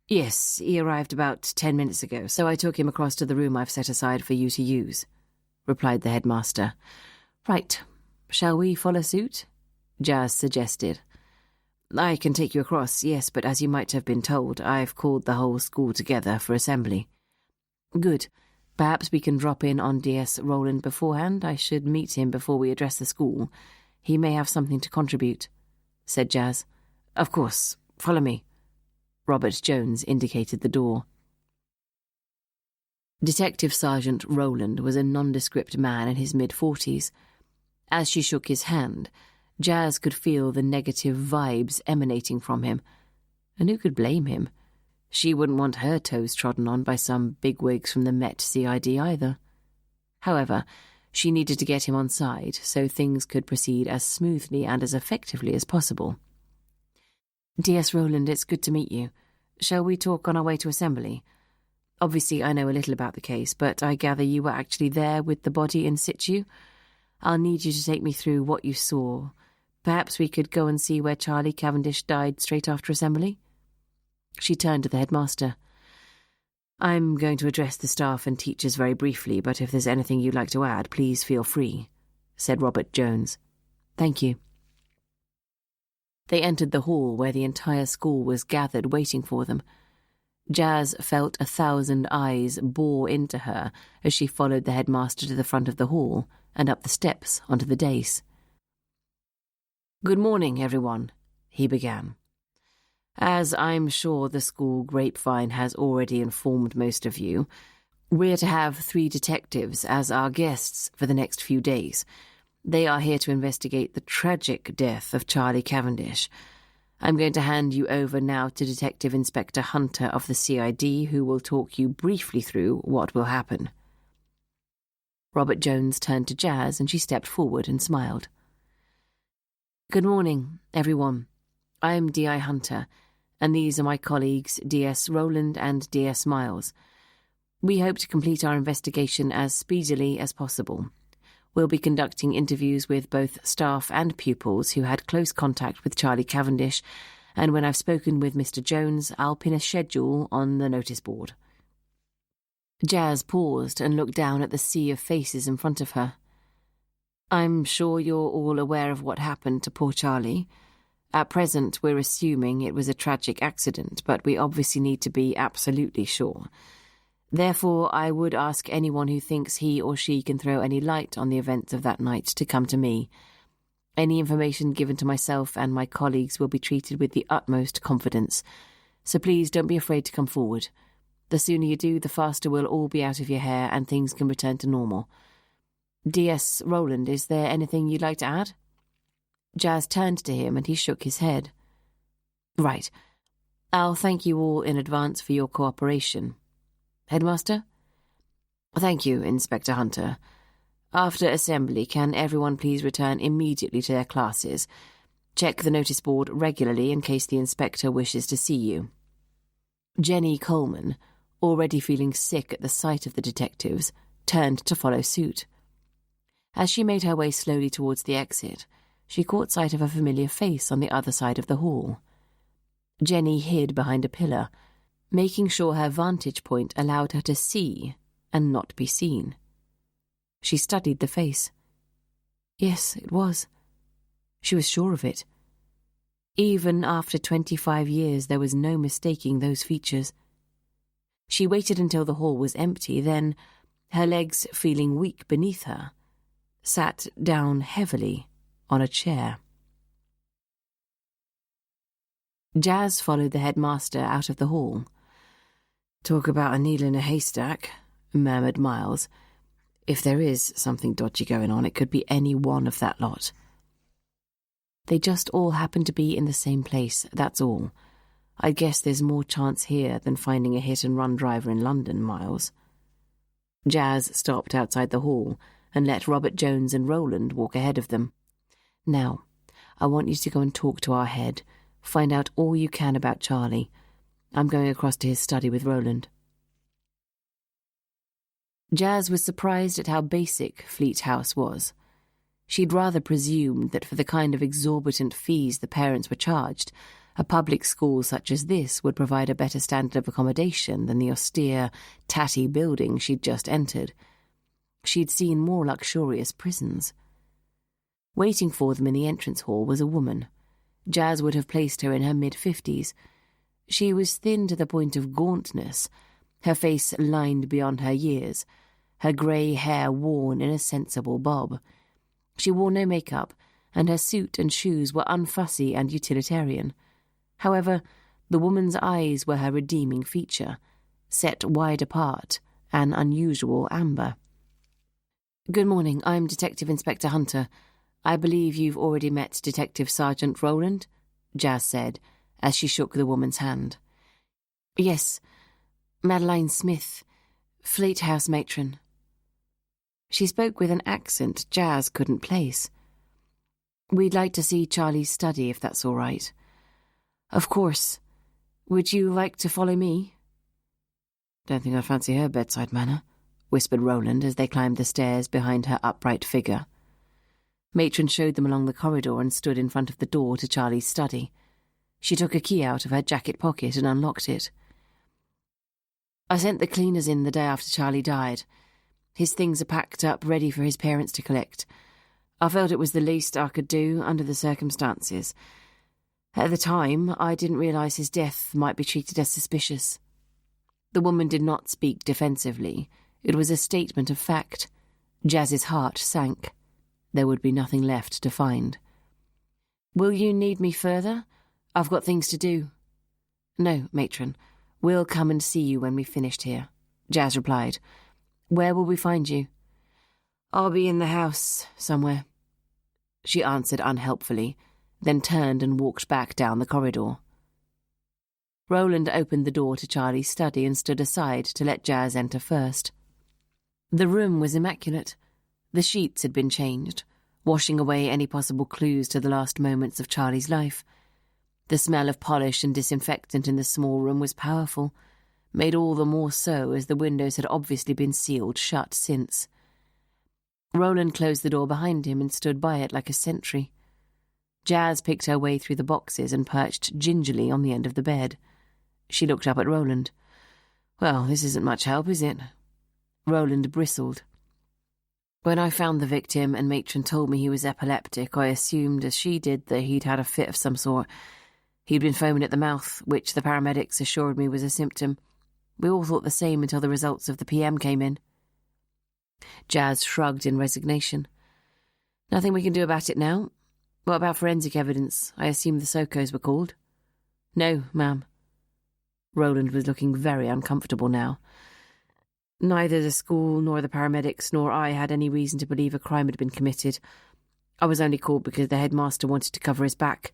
"Yes, he arrived about 10 minutes ago, so I took him across to the room I've set aside for you to use," replied the headmaster. "Right. Shall we follow suit?" Jazz suggested. "I can take you across, yes, but as you might have been told, I've called the whole school together for assembly." "Good. Perhaps we can drop in on D.S. Rowland beforehand. I should meet him before we address the school. He may have something to contribute," said Jazz. "Of course. Follow me." Robert Jones indicated the door. Detective Sergeant Rowland was a nondescript man in his mid-40s. As she shook his hand, Jazz could feel the negative vibes emanating from him. And who could blame him? She wouldn't want her toes trodden on by some bigwigs from the Met CID either. However, she needed to get him on side so things could proceed as smoothly and as effectively as possible. "D.S. Rowland, it's good to meet you. Shall we talk on our way to assembly? Obviously, I know a little about the case, but I gather you were actually there with the body in situ. I'll need you to take me through what you saw. Perhaps we could go and see where Charlie Cavendish died straight after assembly?" She turned to the headmaster. "I'm going to address the staff and teachers very briefly, but if there's anything you'd like to add, please feel free," said Robert Jones. "Thank you." They entered the hall where the entire school was gathered waiting for them. Jazz felt 1,000 eyes bore into her as she followed the headmaster to the front of the hall and up the steps onto the dais. "Good morning, everyone," he began. "As I'm sure the school grapevine has already informed most of you, we're to have 3 detectives as our guests for the next few days. They are here to investigate the tragic death of Charlie Cavendish. I'm going to hand you over now to Detective Inspector Hunter of the CID, who will talk you briefly through what will happen." Robert Jones turned to Jazz and she stepped forward and smiled. "Good morning, everyone. I'm D.I. Hunter, and these are my colleagues D.S. Rowland and D.S. Miles. We hope to complete our investigation as speedily as possible. We'll be conducting interviews with both staff and pupils who had close contact with Charlie Cavendish, and when I've spoken with Mr. Jones, I'll pin a schedule on the notice board." Jazz paused and looked down at the sea of faces in front of her. "I'm sure you're all aware of what happened to poor Charlie. At present, we're assuming it was a tragic accident, but we obviously need to be absolutely sure. Therefore, I would ask anyone who thinks he or she can throw any light on the events of that night to come to me. Any information given to myself and my colleagues will be treated with the utmost confidence, so please don't be afraid to come forward. The sooner you do, the faster we'll all be out of your hair and things can return to normal. D.S. Rowland, is there anything you'd like to add?" Jazz turned to him and he shook his head. "Right. I'll thank you all in advance for your cooperation. Headmaster?" "Thank you, Inspector Hunter. After assembly, can everyone please return immediately to their classes? Check the notice board regularly in case the inspector wishes to see you." Jenny Coleman, already feeling sick at the sight of the detectives, turned to follow suit. As she made her way slowly towards the exit, she caught sight of a familiar face on the other side of the hall. Jenny hid behind a pillar. making sure her vantage point allowed her to see and not be seen. She studied the face. Yes, it was. She was sure of it. Even after 25 years, there was no mistaking those features. She waited until the hall was empty, then, her legs feeling weak beneath her, sat down heavily on a chair. Jazz followed the headmaster out of the hall. "Talk about a needle in a haystack," murmured Miles. "If there is something dodgy going on, it could be any one of that lot." "They just all happen to be in the same place, that's all. I guess there's more chance here than finding a hit-and-run driver in London, Miles." Jazz stopped outside the hall and let Robert Jones and Roland walk ahead of them. "Now, I want you to go and talk to our head. Find out all you can about Charlie. I'm going across to his study with Roland." Jazz was surprised at how basic Fleat House was. She'd rather presumed that for the kind of exorbitant fees the parents were charged, a public school such as this would provide a better standard of accommodation than the austere, tatty building she'd just entered. She'd seen more luxurious prisons. Waiting for them in the entrance hall was a woman. Jazz would have placed her in her mid-50s. She was thin to the point of gauntness, her face lined beyond her years, her grey hair worn in a sensible bob. She wore no makeup, and her suit and shoes were unfussy and utilitarian. However, the woman's eyes were her redeeming feature, set wide apart, an unusual amber. "Good morning, I'm Detective Inspector Hunter. I believe you've already met Detective Sergeant Roland," Jazz said, as she shook the woman's hand. "Yes, Madeline Smith, Fleat House matron." She spoke with an accent Jazz couldn't place. "We'd like to see Charlie's study, if that's all right." "Of course. Would you like to follow me?" "Don't think I'd fancy her bedside manner," whispered Roland as they climbed the stairs behind her upright figure. Matron showed them along the corridor and stood in front of the door to Charlie's study. She took a key out of her jacket pocket and unlocked it. "I sent the cleaners in the day after Charlie died. His things are packed up, ready for his parents to collect. I felt it was the least I could do under the circumstances. At the time, I didn't realise his death might be treated as suspicious." The woman did not speak defensively. It was a statement of fact. Jazz's heart sank. There would be nothing left to find. "Will you need me further? I've got things to do." "No, matron. We'll come and see you when we've finished here," Jazz replied. "Where will we find you?" "I'll be in the house, somewhere," she answered unhelpfully, then turned and walked back down the corridor. Roland opened the door to Charlie's study and stood aside to let Jazz enter first. The room was immaculate. The sheets had been changed, washing away any possible clues to the last moments of Charlie's life. The smell of polish and disinfectant in the small room was powerful, made all the more so as the windows had obviously been sealed shut since. Roland closed the door behind him and stood by it like a sentry. Jazz picked her way through the boxes and perched gingerly on the end of the bed. She looked up at Roland. "Well, this isn't much help, is it?" Roland bristled. "When I found the victim and matron told me he was epileptic, I assumed, as she did, that he'd had a fit of some sort. He'd been foaming at the mouth, which the paramedics assured me was a symptom. We all thought the same until the results of the PM came in." Jazz shrugged in resignation. "Nothing we can do about it now. What about forensic evidence? I assume the Sokos were called." "No, ma'am." Roland was looking very uncomfortable now. "Neither the school nor the paramedics nor I had any reason to believe a crime had been committed. I was only called because the headmaster wanted to cover his back.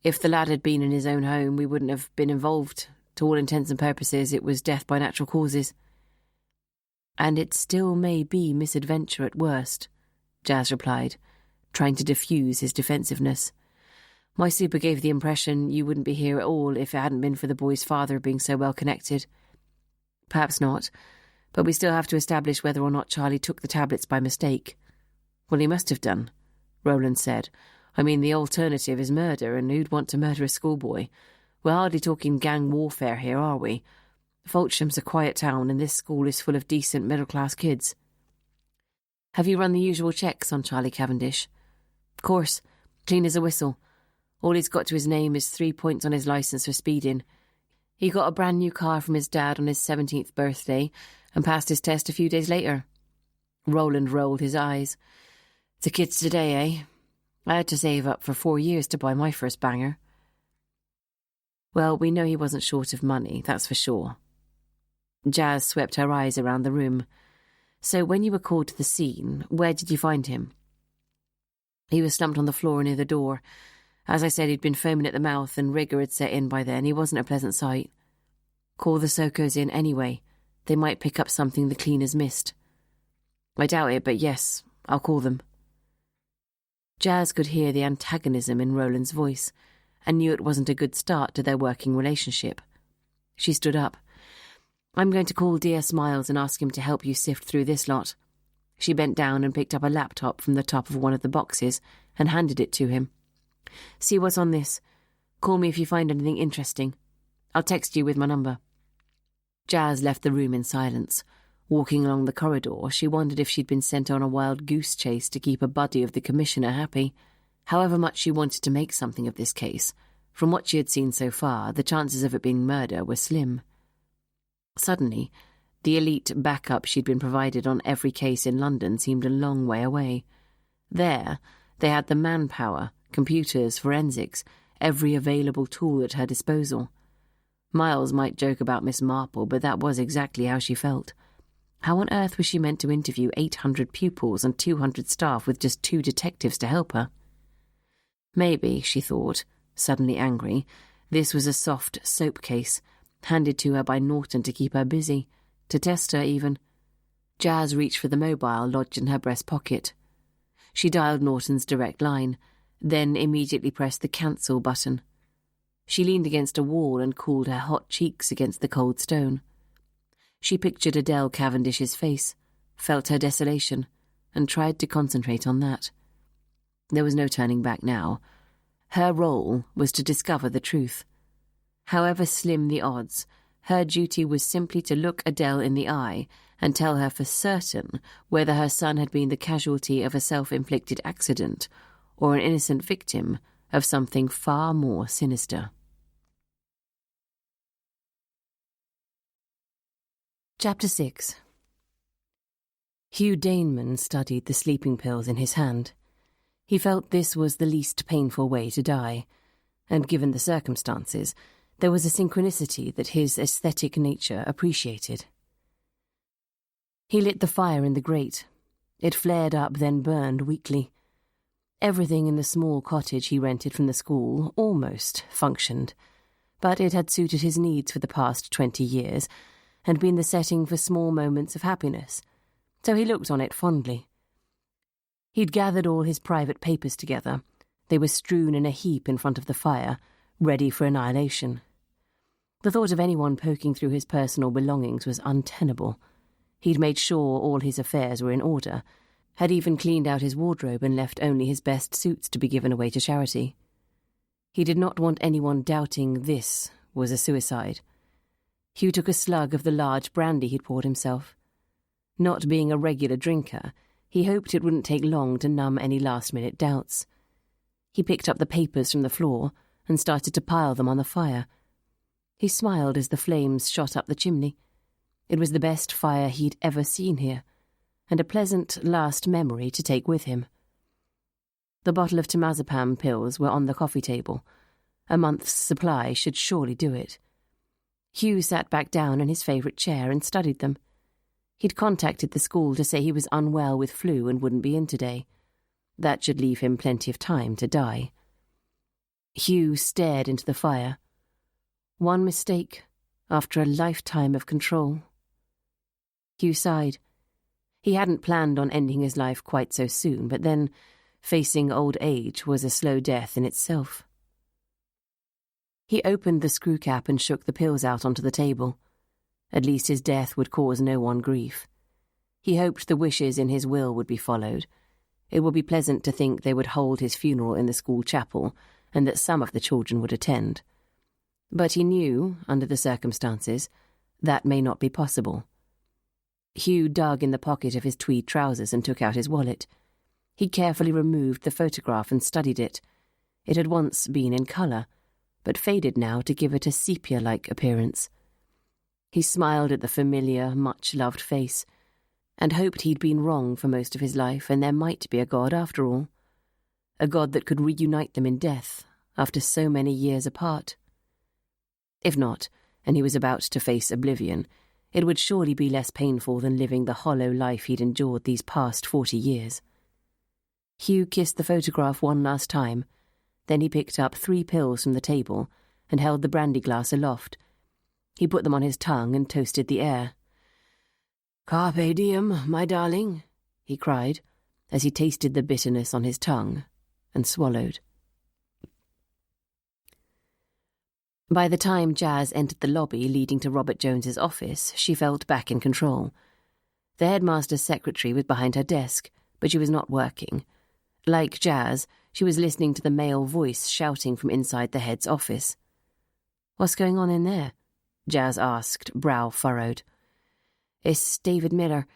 If the lad had been in his own home, we wouldn't have been involved. To all intents and purposes, it was death by natural causes." "And it still may be misadventure at worst," Jazz replied, trying to diffuse his defensiveness. "My super gave the impression you wouldn't be here at all if it hadn't been for the boy's father being so well connected." "Perhaps not, but we still have to establish whether or not Charlie took the tablets by mistake." "Well, he must have done," Roland said. "I mean, the alternative is murder, and who'd want to murder a schoolboy? We're hardly talking gang warfare here, are we? Folksham's a quiet town, and this school is full of decent middle-class kids. Have you run the usual checks on Charlie Cavendish? Of course, clean as a whistle. All he's got to his name is 3 points on his licence for speeding. He got a brand new car from his dad on his 17th birthday and passed his test a few days later. Roland rolled his eyes. The kids today, eh? I had to save up for 4 years to buy my first banger. Well, we know he wasn't short of money, that's for sure. Jazz swept her eyes around the room. So when you were called to the scene, where did you find him? He was slumped on the floor near the door. As I said, he'd been foaming at the mouth and rigour had set in by then. He wasn't a pleasant sight. Call the Sokos in anyway. They might pick up something the cleaners missed. I doubt it, but yes, I'll call them. Jazz could hear the antagonism in Roland's voice and knew it wasn't a good start to their working relationship. She stood up. I'm going to call dear Smiles and ask him to help you sift through this lot. She bent down and picked up a laptop from the top of one of the boxes and handed it to him. See what's on this. Call me if you find anything interesting. I'll text you with my number. Jazz left the room in silence. Walking along the corridor, she wondered if she'd been sent on a wild goose chase to keep a buddy of the Commissioner happy. However much she wanted to make something of this case, from what she had seen so far, the chances of it being murder were slim. Suddenly, the elite backup she'd been provided on every case in London seemed a long way away. There, they had the manpower, computers, forensics, every available tool at her disposal. Miles might joke about Miss Marple, but that was exactly how she felt. How on earth was she meant to interview 800 pupils and 200 staff with just 2 detectives to help her? Maybe, she thought, suddenly angry, this was a soft soap case, handed to her by Norton to keep her busy, to test her even. Jazz reached for the mobile lodged in her breast pocket. She dialed Norton's direct line, then immediately pressed the cancel button. She leaned against a wall and cooled her hot cheeks against the cold stone. She pictured Adele Cavendish's face, felt her desolation, and tried to concentrate on that. There was no turning back now. Her role was to discover the truth. However slim the odds, her duty was simply to look Adele in the eye and tell her for certain whether her son had been the casualty of a self-inflicted accident or an innocent victim of something far more sinister. Chapter 6. Hugh Daneman studied the sleeping pills in his hand. He felt this was the least painful way to die, and given the circumstances, there was a synchronicity that his aesthetic nature appreciated. He lit the fire in the grate. It flared up, then burned weakly. Everything in the small cottage he rented from the school almost functioned, but it had suited his needs for the past 20 years and been the setting for small moments of happiness, so he looked on it fondly. He'd gathered all his private papers together. They were strewn in a heap in front of the fire, ready for annihilation. The thought of anyone poking through his personal belongings was untenable. He'd made sure all his affairs were in order, had even cleaned out his wardrobe and left only his best suits to be given away to charity. He did not want anyone doubting this was a suicide. Hugh took a slug of the large brandy he'd poured himself. Not being a regular drinker, he hoped it wouldn't take long to numb any last-minute doubts. He picked up the papers from the floor and started to pile them on the fire. He smiled as the flames shot up the chimney. It was the best fire he'd ever seen here, and a pleasant last memory to take with him. The bottle of temazepam pills were on the coffee table. A month's supply should surely do it. Hugh sat back down in his favourite chair and studied them. He'd contacted the school to say he was unwell with flu and wouldn't be in today. That should leave him plenty of time to die. Hugh stared into the fire. One mistake, after a lifetime of control. Hugh sighed. He hadn't planned on ending his life quite so soon, but then facing old age was a slow death in itself. He opened the screw cap and shook the pills out onto the table. At least his death would cause no one grief. He hoped the wishes in his will would be followed. It would be pleasant to think they would hold his funeral in the school chapel, and that some of the children would attend. But he knew, under the circumstances, That may not be possible. Hugh dug in the pocket of his tweed trousers and took out his wallet. He carefully removed the photograph and studied it. It had once been in colour, but faded now to give it a sepia-like appearance. He smiled at the familiar, much-loved face, and hoped he'd been wrong for most of his life, and there might be a God after all. A God that could reunite them in death, after so many years apart. If not, and he was about to face oblivion, it would surely be less painful than living the hollow life he'd endured these past 40 years. Hugh kissed the photograph one last time. Then he picked up 3 pills from the table and held the brandy glass aloft. He put them on his tongue and toasted the air. "Carpe diem, my darling," he cried, as he tasted the bitterness on his tongue, and swallowed. By the time Jazz entered the lobby leading to Robert Jones's office, she felt back in control. The headmaster's secretary was behind her desk, but she was not working. Like Jazz, she was listening to the male voice shouting from inside the head's office. "What's going on in there?" Jazz asked, brow furrowed. "It's David Miller.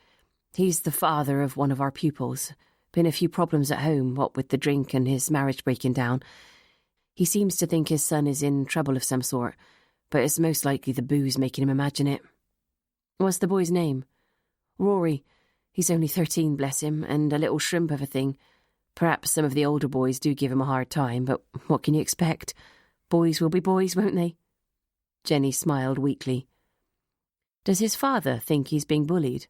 He's the father of one of our pupils. Been a few problems at home, what with the drink and his marriage breaking down. He seems to think his son is in trouble of some sort, but it's most likely the booze making him imagine it." "What's the boy's name?" "Rory. He's only 13, bless him, and a little shrimp of a thing. Perhaps some of the older boys do give him a hard time, but what can you expect? Boys will be boys, won't they?" Jenny smiled weakly. "Does his father think he's being bullied?"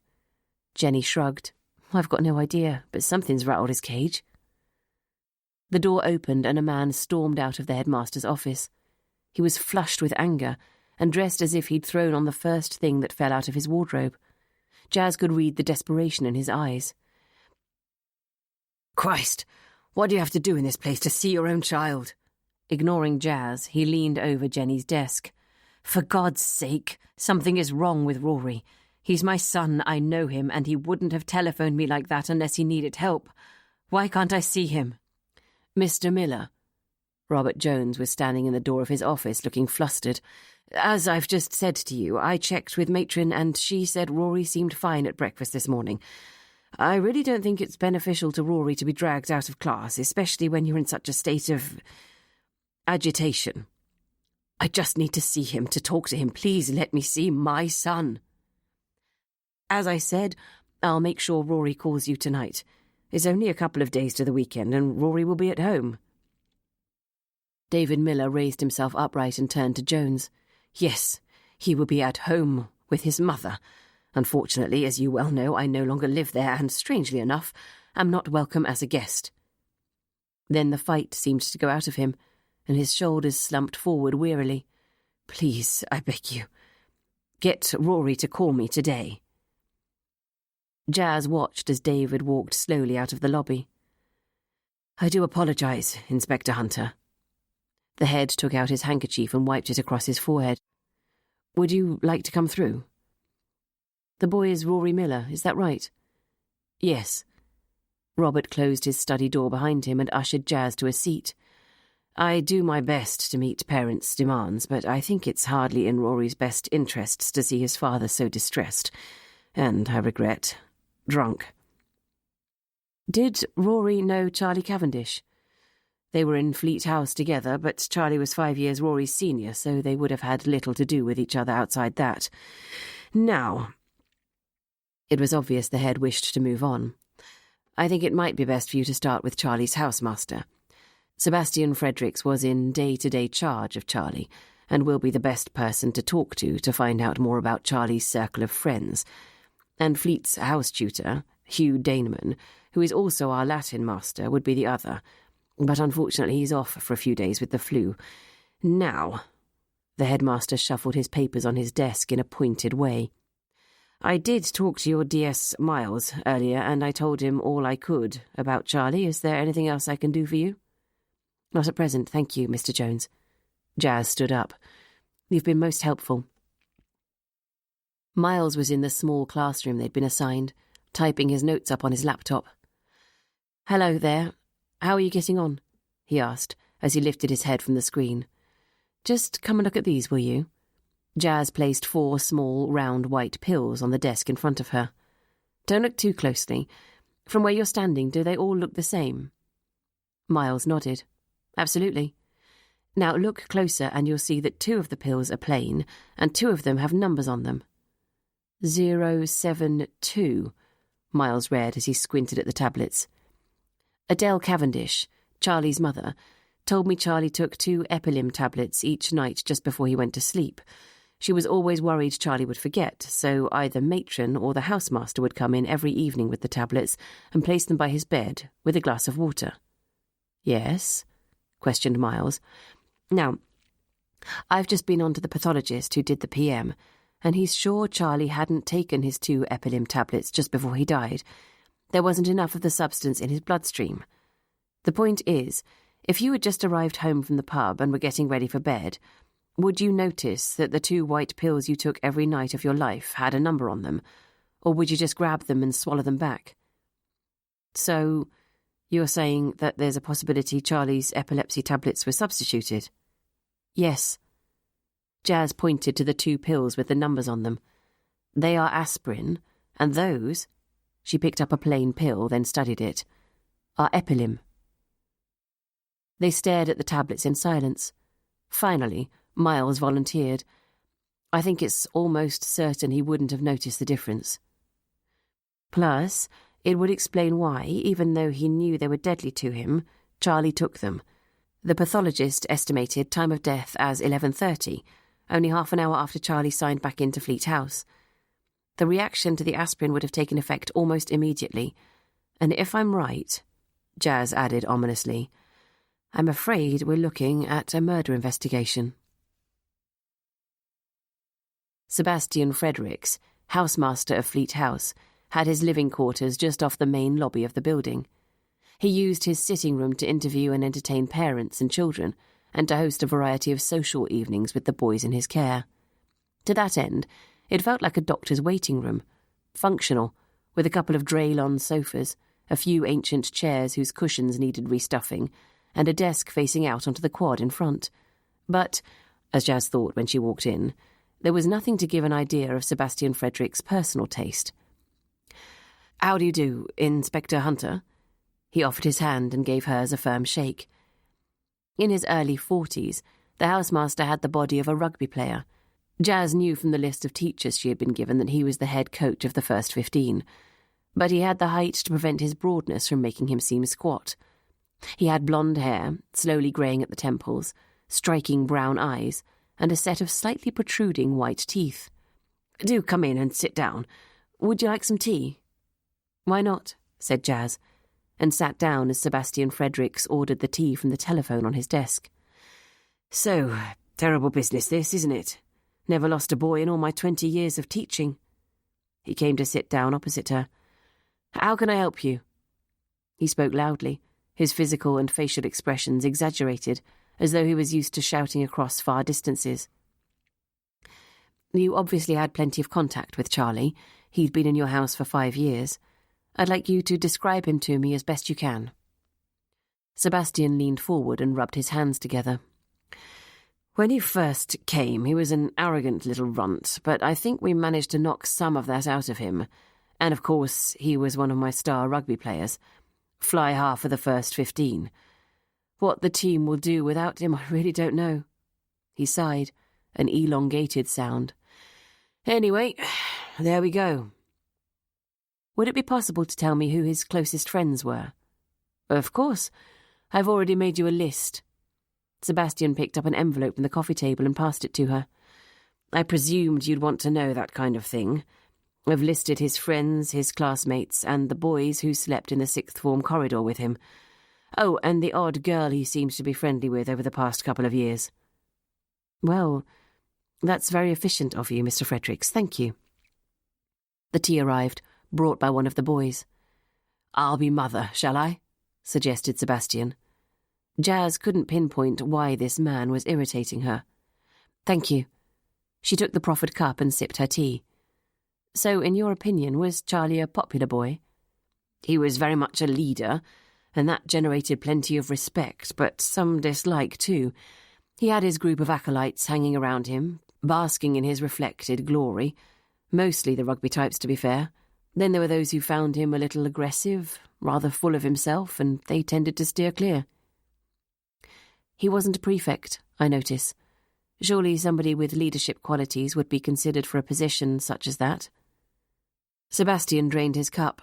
Jenny shrugged. "I've got no idea, but something's rattled his cage." The door opened and a man stormed out of the headmaster's office. He was flushed with anger and dressed as if he'd thrown on the first thing that fell out of his wardrobe. Jazz could read the desperation in his eyes. "Christ, what do you have to do in this place to see your own child?" Ignoring Jazz, he leaned over Jenny's desk. "For God's sake, something is wrong with Rory. He's my son, I know him, and he wouldn't have telephoned me like that unless he needed help. Why can't I see him?" "Mr. Miller." Robert Jones was standing in the door of his office looking flustered. "As I've just said to you, I checked with Matron and she said Rory seemed fine at breakfast this morning. I really don't think it's beneficial to Rory to be dragged out of class, especially when you're in such a state of agitation. I just need to see him, to talk to him. Please let me see my son." "As I said, I'll make sure Rory calls you tonight. It's only a couple of days to the weekend and Rory will be at home." David Miller raised himself upright and turned to Jones. "Yes, he will be at home with his mother. Unfortunately, as you well know, I no longer live there and, strangely enough, am not welcome as a guest." Then the fight seemed to go out of him, and his shoulders slumped forward wearily. "Please, I beg you, get Rory to call me today." Jazz watched as David walked slowly out of the lobby. "I do apologise, Inspector Hunter." The head took out his handkerchief and wiped it across his forehead. "Would you like to come through?" "The boy is Rory Miller, is that right?" "Yes." Robert closed his study door behind him and ushered Jazz to a seat. "I do my best to meet parents' demands, but I think it's hardly in Rory's best interests to see his father so distressed, and, I regret, drunk." "Did Rory know Charlie Cavendish?" "They were in Fleat House together, but Charlie was 5 years Rory's senior, so they would have had little to do with each other outside that. Now—" It was obvious the head wished to move on. "I think it might be best for you to start with Charlie's housemaster. Sebastian Fredericks was in day-to-day charge of Charlie, and will be the best person to talk to find out more about Charlie's circle of friends. And Fleet's house tutor, Hugh Daneman, who is also our Latin master, would be the other. But unfortunately he's off for a few days with the flu. Now—" The headmaster shuffled his papers on his desk in a pointed way. "I did talk to your DS Miles earlier, and I told him all I could about Charlie. Is there anything else I can do for you?" "Not at present, thank you, Mr. Jones." Jazz stood up. "You've been most helpful." Miles was in the small classroom they'd been assigned, typing his notes up on his laptop. "Hello there. How are you getting on?" he asked, as he lifted his head from the screen. "Just come and look at these, will you?" Jazz placed 4 small, round white pills on the desk in front of her. Don't look too closely. From where you're standing, do they all look the same? Miles nodded. Absolutely. Now look closer and you'll see that 2 of the pills are plain and 2 of them have numbers on them. 072, Miles read as he squinted at the tablets. Adele Cavendish, Charlie's mother, told me Charlie took 2 Epilim tablets each night just before he went to sleep. She was always worried Charlie would forget, so either matron or the housemaster would come in every evening with the tablets and place them by his bed with a glass of water. Yes? Questioned Miles. Now, I've just been on to the pathologist who did the PM, and he's sure Charlie hadn't taken his 2 Epilim tablets just before he died. There wasn't enough of the substance in his bloodstream. The point is, if you had just arrived home from the pub and were getting ready for bed, would you notice that the 2 white pills you took every night of your life had a number on them, or would you just grab them and swallow them back? So, you're saying that there's a possibility Charlie's epilepsy tablets were substituted? Yes. Jazz pointed to the 2 pills with the numbers on them. They are aspirin, and those, she picked up a plain pill, then studied it, are Epilim. They stared at the tablets in silence. Finally, Miles volunteered. I think it's almost certain he wouldn't have noticed the difference. Plus, it would explain why, even though he knew they were deadly to him, Charlie took them. The pathologist estimated time of death as 11:30, only half an hour after Charlie signed back into Fleat House. The reaction to the aspirin would have taken effect almost immediately, and if I'm right, Jazz added ominously, I'm afraid we're looking at a murder investigation. Sebastian Fredericks, housemaster of Fleat House, had his living quarters just off the main lobby of the building. He used his sitting room to interview and entertain parents and children, and to host a variety of social evenings with the boys in his care. To that end, it felt like a doctor's waiting room, functional, with a couple of Draylon sofas, a few ancient chairs whose cushions needed restuffing, and a desk facing out onto the quad in front. But, as Jazz thought when she walked in, there was nothing to give an idea of Sebastian Frederick's personal taste. How do you do, Inspector Hunter? He offered his hand and gave hers a firm shake. In his early 40s, the housemaster had the body of a rugby player. Jazz knew from the list of teachers she had been given that he was the head coach of the first 15, but he had the height to prevent his broadness from making him seem squat. He had blonde hair, slowly greying at the temples, striking brown eyes, and a set of slightly protruding white teeth. Do come in and sit down. Would you like some tea? Why not? Said Jazz, and sat down as Sebastian Fredericks ordered the tea from the telephone on his desk. So, terrible business this, isn't it? Never lost a boy in all my 20 years of teaching. He came to sit down opposite her. How can I help you? He spoke loudly, his physical and facial expressions exaggerated, as though he was used to shouting across far distances. You obviously had plenty of contact with Charlie. He'd been in your house for 5 years. I'd like you to describe him to me as best you can. Sebastian leaned forward and rubbed his hands together. When he first came, he was an arrogant little runt, but I think we managed to knock some of that out of him. And of course, he was one of my star rugby players. Fly half of the first 15. What the team will do without him, I really don't know. He sighed, an elongated sound. Anyway, there we go. Would it be possible to tell me who his closest friends were? Of course. I've already made you a list. Sebastian picked up an envelope from the coffee table and passed it to her. I presumed you'd want to know that kind of thing. I've listed his friends, his classmates, and the boys who slept in the sixth form corridor with him. Oh, and the odd girl he seems to be friendly with over the past couple of years. Well, that's very efficient of you, Mr. Fredericks. Thank you. The tea arrived, brought by one of the boys. I'll be mother, shall I? Suggested Sebastian. Jazz couldn't pinpoint why this man was irritating her. Thank you. She took the proffered cup and sipped her tea. So, in your opinion, was Charlie a popular boy? He was very much a leader, and that generated plenty of respect, but some dislike too. He had his group of acolytes hanging around him, basking in his reflected glory. Mostly the rugby types, to be fair. Then there were those who found him a little aggressive, rather full of himself, and they tended to steer clear. He wasn't a prefect, I notice. Surely somebody with leadership qualities would be considered for a position such as that. Sebastian drained his cup.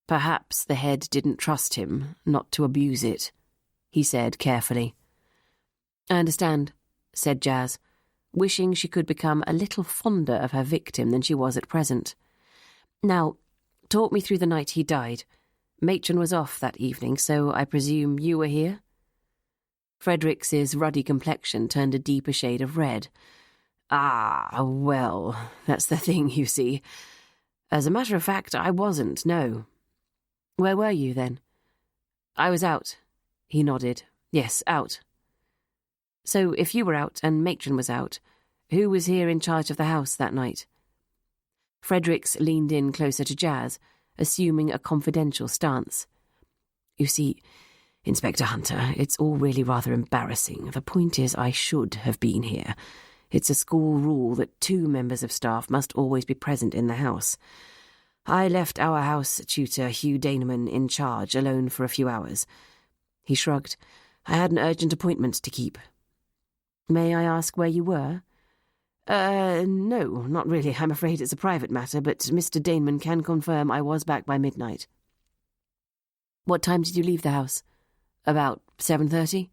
Perhaps the head didn't trust him, not to abuse it, he said carefully. I understand, said Jazz, wishing she could become a little fonder of her victim than she was at present. Now, talk me through the night he died. Matron was off that evening, so I presume you were here? Fredericks's ruddy complexion turned a deeper shade of red. Ah, well, that's the thing, you see. As a matter of fact, I wasn't, no. Where were you, then? I was out. He nodded. Yes, out. So if you were out and Matron was out, who was here in charge of the house that night? Fredericks leaned in closer to Jazz, assuming a confidential stance. You see, Inspector Hunter, it's all really rather embarrassing. The point is I should have been here. It's a school rule that 2 members of staff must always be present in the house. I left our house tutor, Hugh Daneman, in charge, alone for a few hours. He shrugged. I had an urgent appointment to keep. May I ask where you were? No, not really. I'm afraid it's a private matter, but Mr. Daneman can confirm I was back by midnight. What time did you leave the house? About 7:30?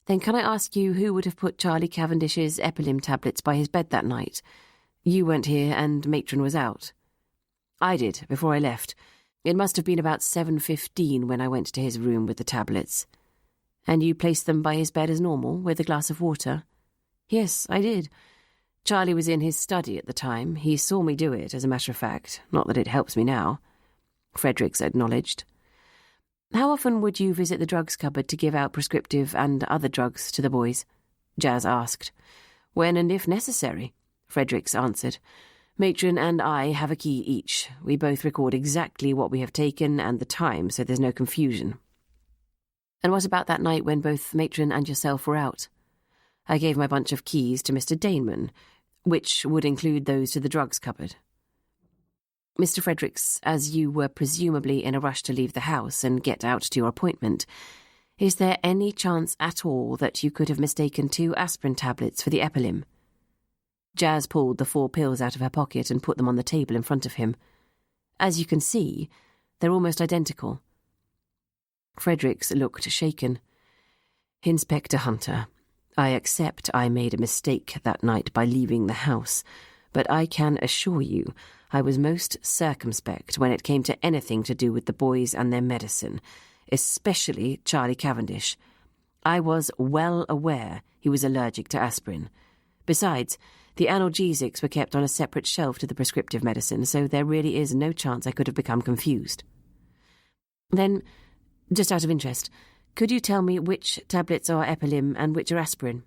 Then can I ask you who would have put Charlie Cavendish's epilim tablets by his bed that night? You weren't here and Matron was out. I did, before I left. It must have been about 7:15 when I went to his room with the tablets. And you placed them by his bed as normal, with a glass of water? Yes, I did. Charlie was in his study at the time. He saw me do it, as a matter of fact. Not that it helps me now. Fredericks acknowledged. How often would you visit the drugs cupboard to give out prescriptive and other drugs to the boys? Jazz asked. When and if necessary, Fredericks answered. Matron and I have a key each. We both record exactly what we have taken and the time, so there's no confusion. And what about that night when both Matron and yourself were out? I gave my bunch of keys to Mr. Daneman, which would include those to the drugs cupboard. Mr. Fredericks, as you were presumably in a rush to leave the house and get out to your appointment, is there any chance at all that you could have mistaken 2 aspirin tablets for the epilim? Jazz pulled the 4 pills out of her pocket and put them on the table in front of him. As you can see, they're almost identical. Fredericks looked shaken. Inspector Hunter, I accept I made a mistake that night by leaving the house, but I can assure you I was most circumspect when it came to anything to do with the boys and their medicine, especially Charlie Cavendish. I was well aware he was allergic to aspirin. Besides, the analgesics were kept on a separate shelf to the prescriptive medicine, so there really is no chance I could have become confused. Then, just out of interest, could you tell me which tablets are epilim and which are aspirin?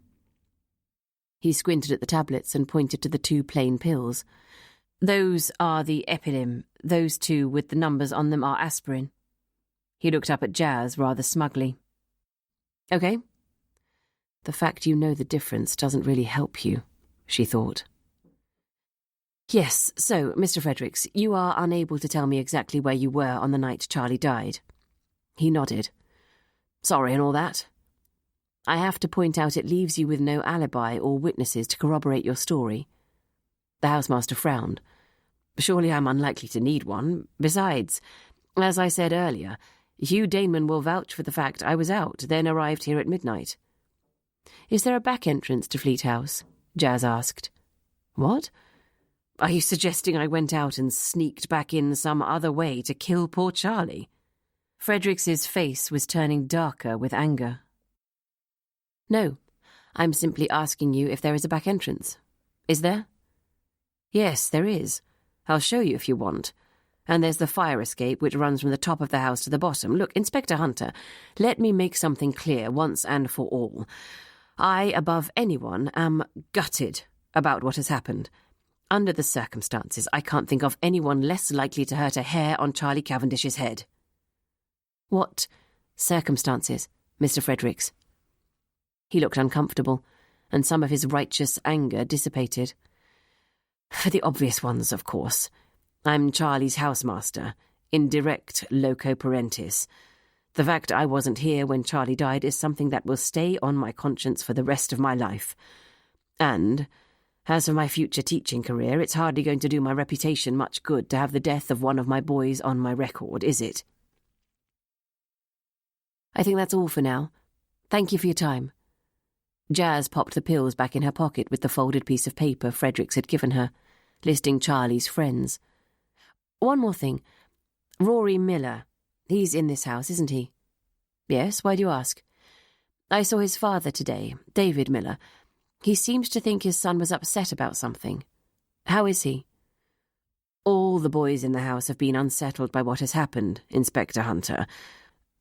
He squinted at the tablets and pointed to the 2 plain pills. Those are the epilim. Those 2 with the numbers on them are aspirin. He looked up at Jazz rather smugly. Okay. The fact you know the difference doesn't really help you, she thought. Yes, so, Mr. Fredericks, you are unable to tell me exactly where you were on the night Charlie died. He nodded. Sorry and all that. I have to point out it leaves you with no alibi or witnesses to corroborate your story. The housemaster frowned. Surely I'm unlikely to need one. Besides, as I said earlier, Hugh Daneman will vouch for the fact I was out, then arrived here at midnight. Is there a back entrance to Fleat House? Jazz asked. What? Are you suggesting I went out and sneaked back in some other way to kill poor Charlie? Fredericks's face was turning darker with anger. No, I'm simply asking you if there is a back entrance. Is there? Yes, there is. I'll show you if you want. And there's the fire escape which runs from the top of the house to the bottom. Look, Inspector Hunter, let me make something clear once and for all. I, above anyone, am gutted about what has happened. Under the circumstances, I can't think of anyone less likely to hurt a hair on Charlie Cavendish's head. What circumstances, Mr. Fredericks? He looked uncomfortable, and some of his righteous anger dissipated. For the obvious ones, of course. I'm Charlie's housemaster, in direct loco parentis. The fact I wasn't here when Charlie died is something that will stay on my conscience for the rest of my life. And, as for my future teaching career, it's hardly going to do my reputation much good to have the death of one of my boys on my record, is it? I think that's all for now. Thank you for your time. Jazz popped the pills back in her pocket with the folded piece of paper Fredericks had given her, listing Charlie's friends. One more thing. Rory Miller. He's in this house, isn't he? Yes, why do you ask? I saw his father today, David Miller. He seemed to think his son was upset about something. How is he? All the boys in the house have been unsettled by what has happened, Inspector Hunter.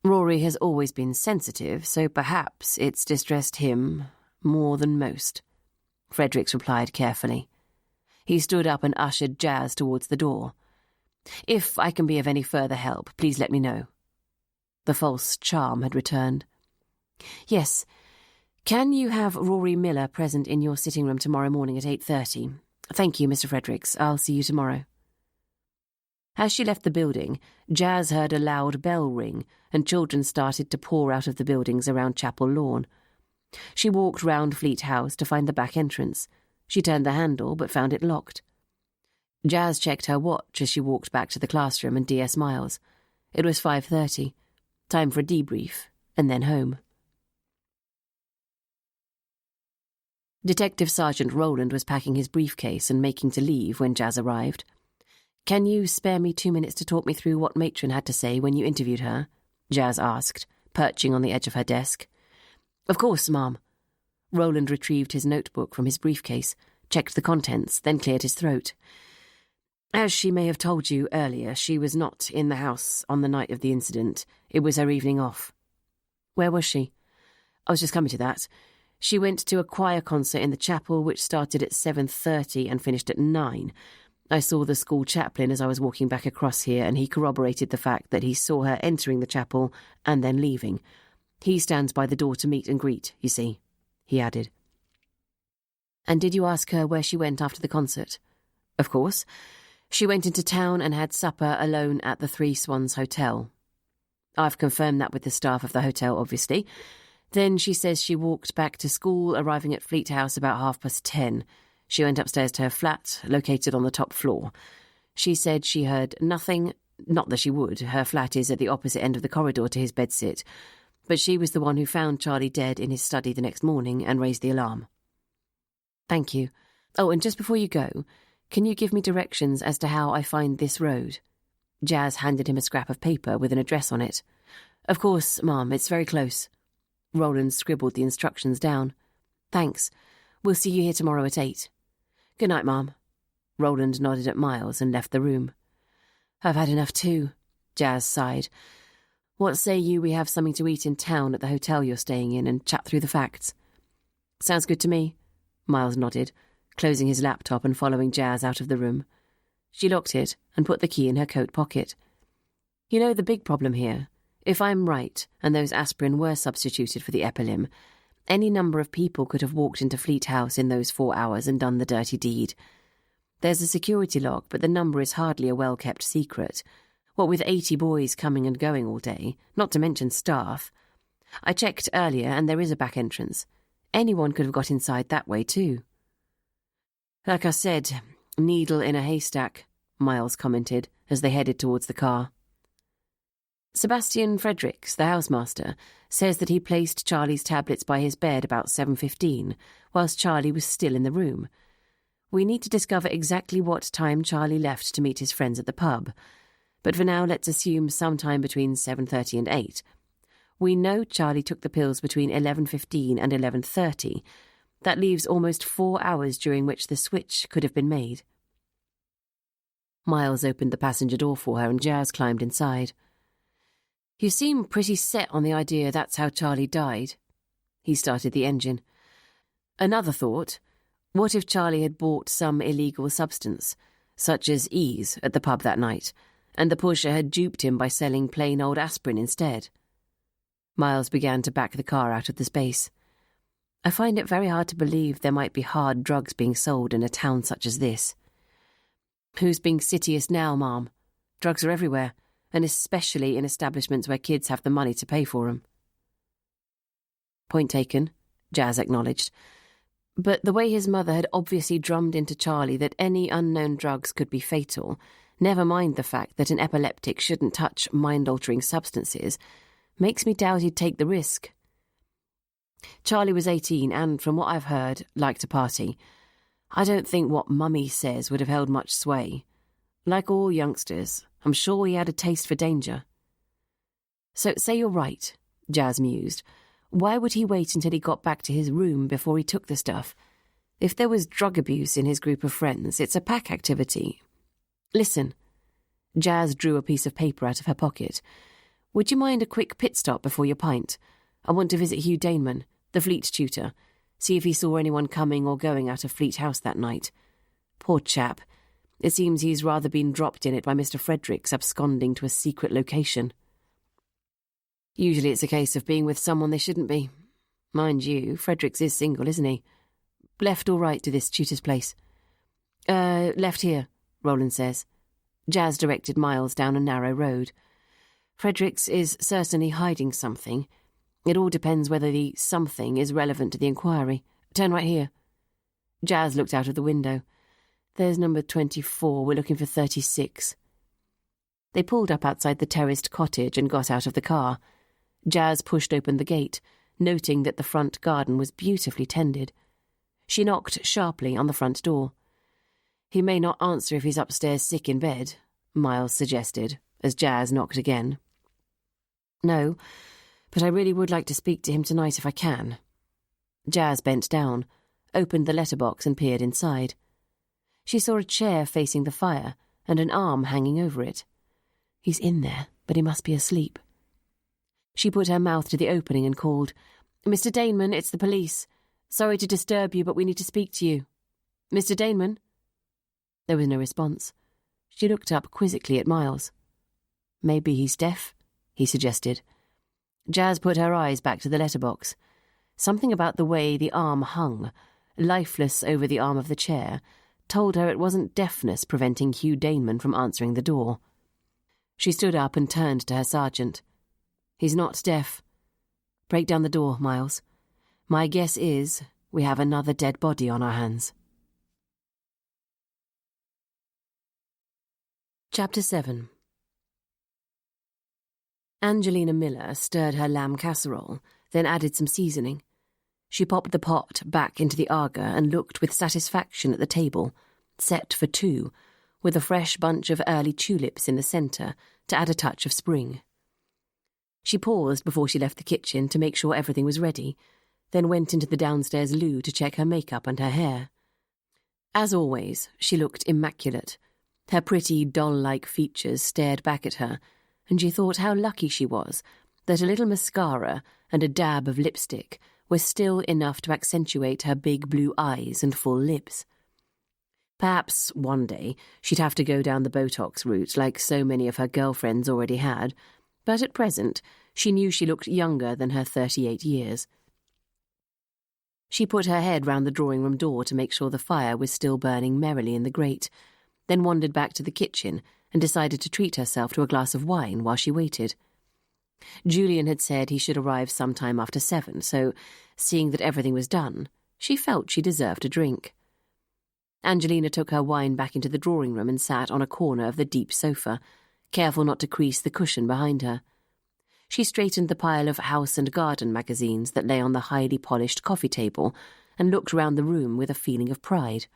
Rory has always been sensitive, so perhaps it's distressed him more than most. Fredericks replied carefully. He stood up and ushered Jazz towards the door. If I can be of any further help, please let me know. The false charm had returned. Yes. Can you have Rory Miller present in your sitting room tomorrow morning at 8:30? Thank you, Mr. Fredericks. I'll see you tomorrow. As she left the building, Jazz heard a loud bell ring, and children started to pour out of the buildings around Chapel Lawn. She walked round Fleat House to find the back entrance. She turned the handle, but found it locked. Jazz checked her watch as she walked back to the classroom and DS Miles. It was 5:30. Time for a debrief, and then home. Detective Sergeant Rowland was packing his briefcase and making to leave when Jazz arrived. Can you spare me 2 minutes to talk me through what Matron had to say when you interviewed her? Jazz asked, perching on the edge of her desk. Of course, ma'am. Rowland retrieved his notebook from his briefcase, checked the contents, then cleared his throat. As she may have told you earlier, she was not in the house on the night of the incident. It was her evening off. Where was she? I was just coming to that. She went to a choir concert in the chapel, which started at 7:30 and finished at 9. I saw the school chaplain as I was walking back across here, and he corroborated the fact that he saw her entering the chapel and then leaving. He stands by the door to meet and greet, you see, he added. And did you ask her where she went after the concert? Of course. She went into town and had supper alone at the Three Swans Hotel. I've confirmed that with the staff of the hotel, obviously. Then she says she walked back to school, arriving at Fleat House about 10:30. She went upstairs to her flat, located on the top floor. She said she heard nothing, not that she would, her flat is at the opposite end of the corridor to his bedsit, but she was the one who found Charlie dead in his study the next morning and raised the alarm. Thank you. Oh, and just before you go, can you give me directions as to how I find this road? Jazz handed him a scrap of paper with an address on it. Of course, ma'am, it's very close. Rowland scribbled the instructions down. Thanks. We'll see you here tomorrow at 8. Good night, ma'am. Rowland nodded at Miles and left the room. I've had enough too, Jazz sighed. What say you we have something to eat in town at the hotel you're staying in and chat through the facts? Sounds good to me, Miles nodded, closing his laptop and following Jazz out of the room. She locked it and put the key in her coat pocket. You know the big problem here? If I'm right, and those aspirin were substituted for the epilim, any number of people could have walked into Fleat House in those 4 hours and done the dirty deed. There's a security log, but the number is hardly a well-kept secret. What with 80 boys coming and going all day, not to mention staff. I checked earlier, and there is a back entrance. Anyone could have got inside that way too. Like I said, needle in a haystack, Miles commented as they headed towards the car. Sebastian Fredericks, the housemaster, says that he placed Charlie's tablets by his bed about 7:15, whilst Charlie was still in the room. We need to discover exactly what time Charlie left to meet his friends at the pub, but for now let's assume sometime between 7:30 and 8. We know Charlie took the pills between 11:15 and 11:30. That leaves almost 4 hours during which the switch could have been made. Miles opened the passenger door for her and Jazz climbed inside. You seem pretty set on the idea that's how Charlie died. He started the engine. Another thought, what if Charlie had bought some illegal substance, such as ease, at the pub that night, and the pusher had duped him by selling plain old aspirin instead? Miles began to back the car out of the space. I find it very hard to believe there might be hard drugs being sold in a town such as this. Who's being citiest now, Ma'am? Drugs are everywhere, and especially in establishments where kids have the money to pay for them. Point taken, Jazz acknowledged. But the way his mother had obviously drummed into Charlie that any unknown drugs could be fatal, never mind the fact that an epileptic shouldn't touch mind-altering substances, makes me doubt he'd take the risk. Charlie was 18 and, from what I've heard, liked to party. I don't think what Mummy says would have held much sway. Like all youngsters, I'm sure he had a taste for danger. So, say you're right, Jazz mused. Why would he wait until he got back to his room before he took the stuff? If there was drug abuse in his group of friends, it's a pack activity. Listen. Jazz drew a piece of paper out of her pocket. Would you mind a quick pit stop before your pint? I want to visit Hugh Daneman, the Fleat tutor, see if he saw anyone coming or going out of Fleat House that night. Poor chap. It seems he's rather been dropped in it by Mr. Fredericks absconding to a secret location. Usually it's a case of being with someone they shouldn't be. Mind you, Fredericks is single, isn't he? Left or right to this tutor's place? Left here, Roland says. Jazz directed Miles down a narrow road. Fredericks is certainly hiding something. It all depends whether the something is relevant to the inquiry. Turn right here. Jazz looked out of the window. There's number 24. We're looking for 36. They pulled up outside the terraced cottage and got out of the car. Jazz pushed open the gate, noting that the front garden was beautifully tended. She knocked sharply on the front door. He may not answer if he's upstairs sick in bed, Miles suggested, as Jazz knocked again. No, but I really would like to speak to him tonight if I can. Jazz bent down, opened the letterbox and peered inside. She saw a chair facing the fire and an arm hanging over it. He's in there, but he must be asleep. She put her mouth to the opening and called, Mr. Daneman, it's the police. Sorry to disturb you, but we need to speak to you. Mr. Daneman? There was no response. She looked up quizzically at Miles. Maybe he's deaf, he suggested. Jazz put her eyes back to the letterbox. Something about the way the arm hung, lifeless over the arm of the chair, told her it wasn't deafness preventing Hugh Daneman from answering the door. She stood up and turned to her sergeant. He's not deaf. Break down the door, Miles. My guess is we have another dead body on our hands. Chapter 7. Angelina Miller stirred her lamb casserole, then added some seasoning. She popped the pot back into the Aga and looked with satisfaction at the table, set for two, with a fresh bunch of early tulips in the centre to add a touch of spring. She paused before she left the kitchen to make sure everything was ready, then went into the downstairs loo to check her makeup and her hair. As always, she looked immaculate. Her pretty, doll-like features stared back at her, and she thought how lucky she was that a little mascara and a dab of lipstick were still enough to accentuate her big blue eyes and full lips. Perhaps one day she'd have to go down the Botox route like so many of her girlfriends already had, but at present she knew she looked younger than her 38 years. She put her head round the drawing-room door to make sure the fire was still burning merrily in the grate, then wandered back to the kitchen and decided to treat herself to a glass of wine while she waited. Julian had said he should arrive sometime after 7, so, seeing that everything was done, she felt she deserved a drink. Angelina took her wine back into the drawing-room and sat on a corner of the deep sofa, careful not to crease the cushion behind her. She straightened the pile of house and garden magazines that lay on the highly polished coffee table and looked round the room with a feeling of pride.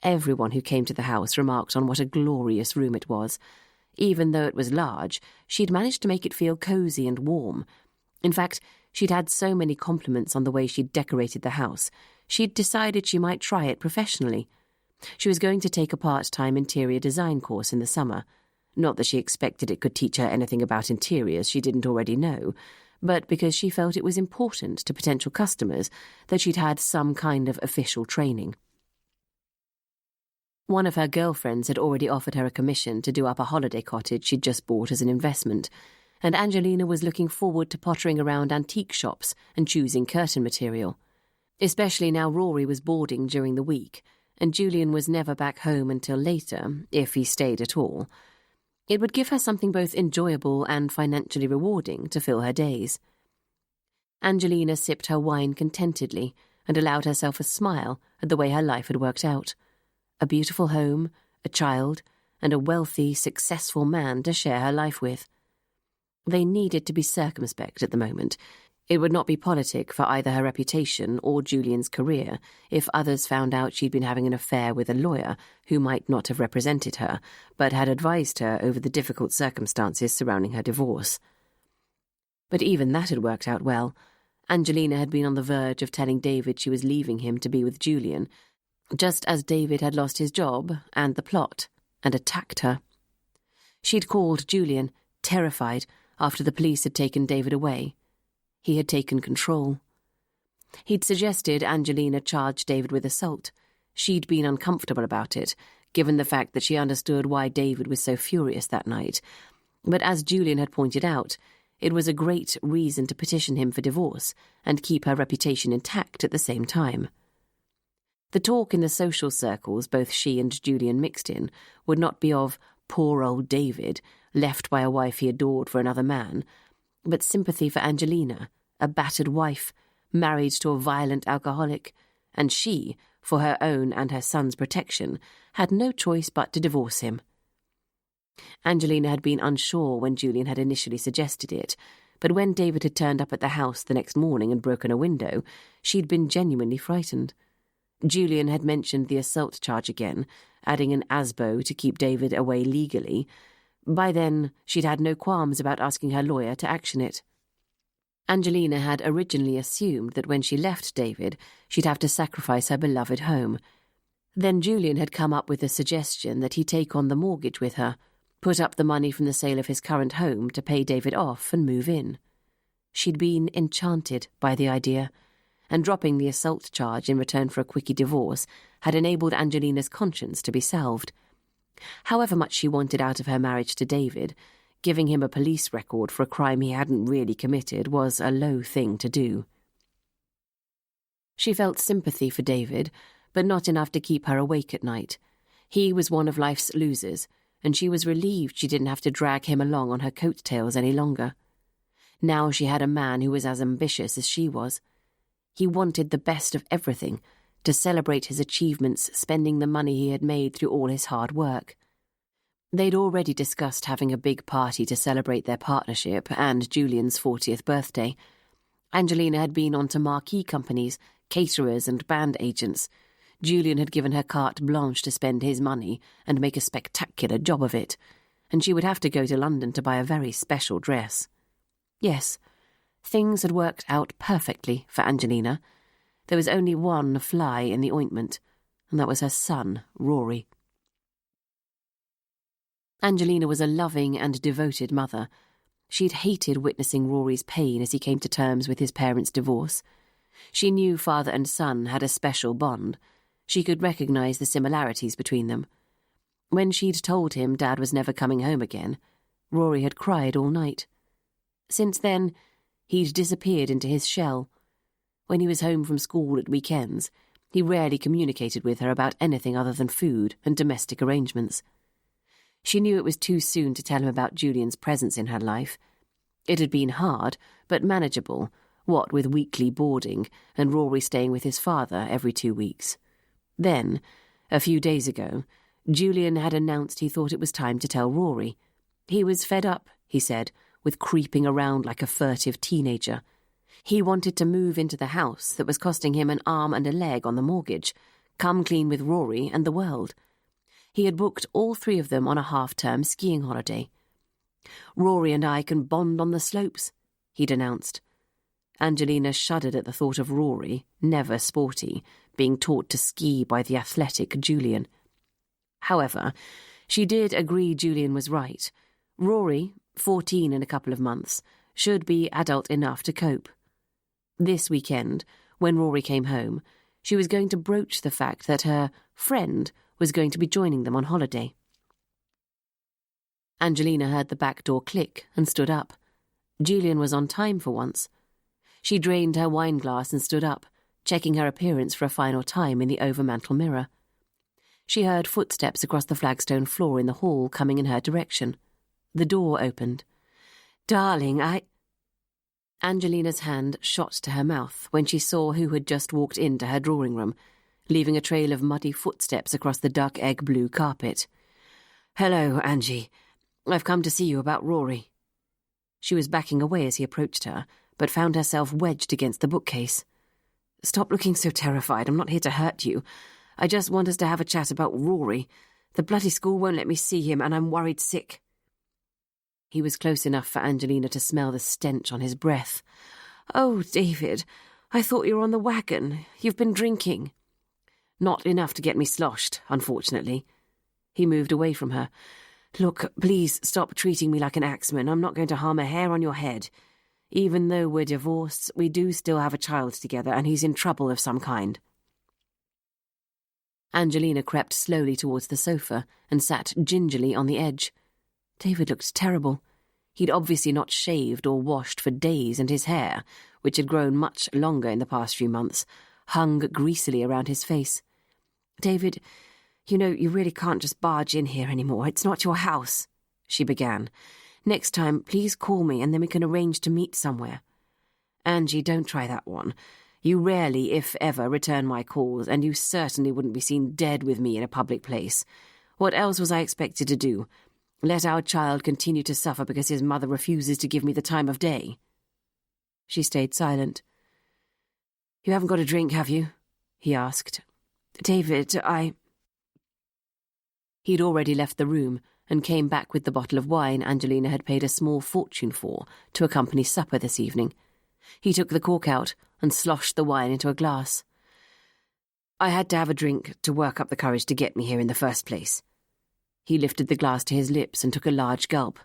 Everyone who came to the house remarked on what a glorious room it was. Even though it was large, she'd managed to make it feel cosy and warm. In fact, she'd had so many compliments on the way she'd decorated the house, she'd decided she might try it professionally. She was going to take a part-time interior design course in the summer. Not that she expected it could teach her anything about interiors she didn't already know, but because she felt it was important to potential customers that she'd had some kind of official training. One of her girlfriends had already offered her a commission to do up a holiday cottage she'd just bought as an investment, and Angelina was looking forward to pottering around antique shops and choosing curtain material. especially now Rory was boarding during the week, and Julian was never back home until later, if he stayed at all. It would give her something both enjoyable and financially rewarding to fill her days. Angelina sipped her wine contentedly and allowed herself a smile at the way her life had worked out. A beautiful home, a child, and a wealthy, successful man to share her life with. They needed to be circumspect at the moment. It would not be politic for either her reputation or Julian's career if others found out she'd been having an affair with a lawyer who might not have represented her, but had advised her over the difficult circumstances surrounding her divorce. But even that had worked out well. Angelina had been on the verge of telling David she was leaving him to be with Julian, just as David had lost his job and the plot, and attacked her. She'd called Julian, terrified, after the police had taken David away. He had taken control. He'd suggested Angelina charge David with assault. She'd been uncomfortable about it, given the fact that she understood why David was so furious that night. But as Julian had pointed out, it was a great reason to petition him for divorce and keep her reputation intact at the same time. The talk in the social circles both she and Julian mixed in would not be of poor old David, left by a wife he adored for another man, but sympathy for Angelina, a battered wife, married to a violent alcoholic, and she, for her own and her son's protection, had no choice but to divorce him. Angelina had been unsure when Julian had initially suggested it, but when David had turned up at the house the next morning and broken a window, she'd been genuinely frightened. Julian had mentioned the assault charge again, adding an ASBO to keep David away legally. By then, she'd had no qualms about asking her lawyer to action it. Angelina had originally assumed that when she left David, she'd have to sacrifice her beloved home. Then Julian had come up with the suggestion that he take on the mortgage with her, put up the money from the sale of his current home to pay David off and move in. She'd been enchanted by the idea, and dropping the assault charge in return for a quickie divorce had enabled Angelina's conscience to be salved. However much she wanted out of her marriage to David, giving him a police record for a crime he hadn't really committed was a low thing to do. She felt sympathy for David, but not enough to keep her awake at night. He was one of life's losers, and she was relieved she didn't have to drag him along on her coattails any longer. Now she had a man who was as ambitious as she was. He wanted the best of everything, to celebrate his achievements, spending the money he had made through all his hard work. They'd already discussed having a big party to celebrate their partnership and Julian's 40th birthday. Angelina had been on to marquee companies, caterers and band agents. Julian had given her carte blanche to spend his money and make a spectacular job of it, and she would have to go to London to buy a very special dress. Yes, things had worked out perfectly for Angelina. There was only one fly in the ointment, and that was her son, Rory. Angelina was a loving and devoted mother. She'd hated witnessing Rory's pain as he came to terms with his parents' divorce. She knew father and son had a special bond. She could recognise the similarities between them. When she'd told him Dad was never coming home again, Rory had cried all night. Since then, he'd disappeared into his shell. When he was home from school at weekends, he rarely communicated with her about anything other than food and domestic arrangements. She knew it was too soon to tell him about Julian's presence in her life. It had been hard, but manageable, what with weekly boarding and Rory staying with his father every 2 weeks. Then, a few days ago, Julian had announced he thought it was time to tell Rory. He was fed up, he said, with creeping around like a furtive teenager. He wanted to move into the house that was costing him an arm and a leg on the mortgage, come clean with Rory and the world. He had booked all 3 of them on a half-term skiing holiday. "Rory and I can bond on the slopes," he'd announced. Angelina shuddered at the thought of Rory, never sporty, being taught to ski by the athletic Julian. However, she did agree Julian was right. Rory, 14 in a couple of months, should be adult enough to cope. This weekend, when Rory came home, she was going to broach the fact that her friend was going to be joining them on holiday. Angelina heard the back door click and stood up. Julian was on time for once. She drained her wine glass and stood up, checking her appearance for a final time in the overmantel mirror. She heard footsteps across the flagstone floor in the hall coming in her direction. The door opened. "Darling, Angelina's hand shot to her mouth when she saw who had just walked into her drawing room, leaving a trail of muddy footsteps across the dark egg-blue carpet. "Hello, Angie. I've come to see you about Rory." She was backing away as he approached her, but found herself wedged against the bookcase. "Stop looking so terrified. I'm not here to hurt you. I just want us to have a chat about Rory. The bloody school won't let me see him, and I'm worried sick." He was close enough for Angelina to smell the stench on his breath. "Oh, David, I thought you were on the wagon. You've been drinking." "Not enough to get me sloshed, unfortunately." He moved away from her. "Look, please stop treating me like an axeman. I'm not going to harm a hair on your head. Even though we're divorced, we do still have a child together, and he's in trouble of some kind." Angelina crept slowly towards the sofa and sat gingerly on the edge. David looked terrible. He'd obviously not shaved or washed for days, and his hair, which had grown much longer in the past few months, hung greasily around his face. "David, you know, you really can't just barge in here anymore. It's not your house," she began. "Next time, please call me, and then we can arrange to meet somewhere." "Angie, don't try that one. You rarely, if ever, return my calls, and you certainly wouldn't be seen dead with me in a public place. What else was I expected to do? Let our child continue to suffer because his mother refuses to give me the time of day?" She stayed silent. "You haven't got a drink, have you?" he asked. "David, He'd already left the room and came back with the bottle of wine Angelina had paid a small fortune for to accompany supper this evening. He took the cork out and sloshed the wine into a glass. "I had to have a drink to work up the courage to get me here in the first place." He lifted the glass to his lips and took a large gulp.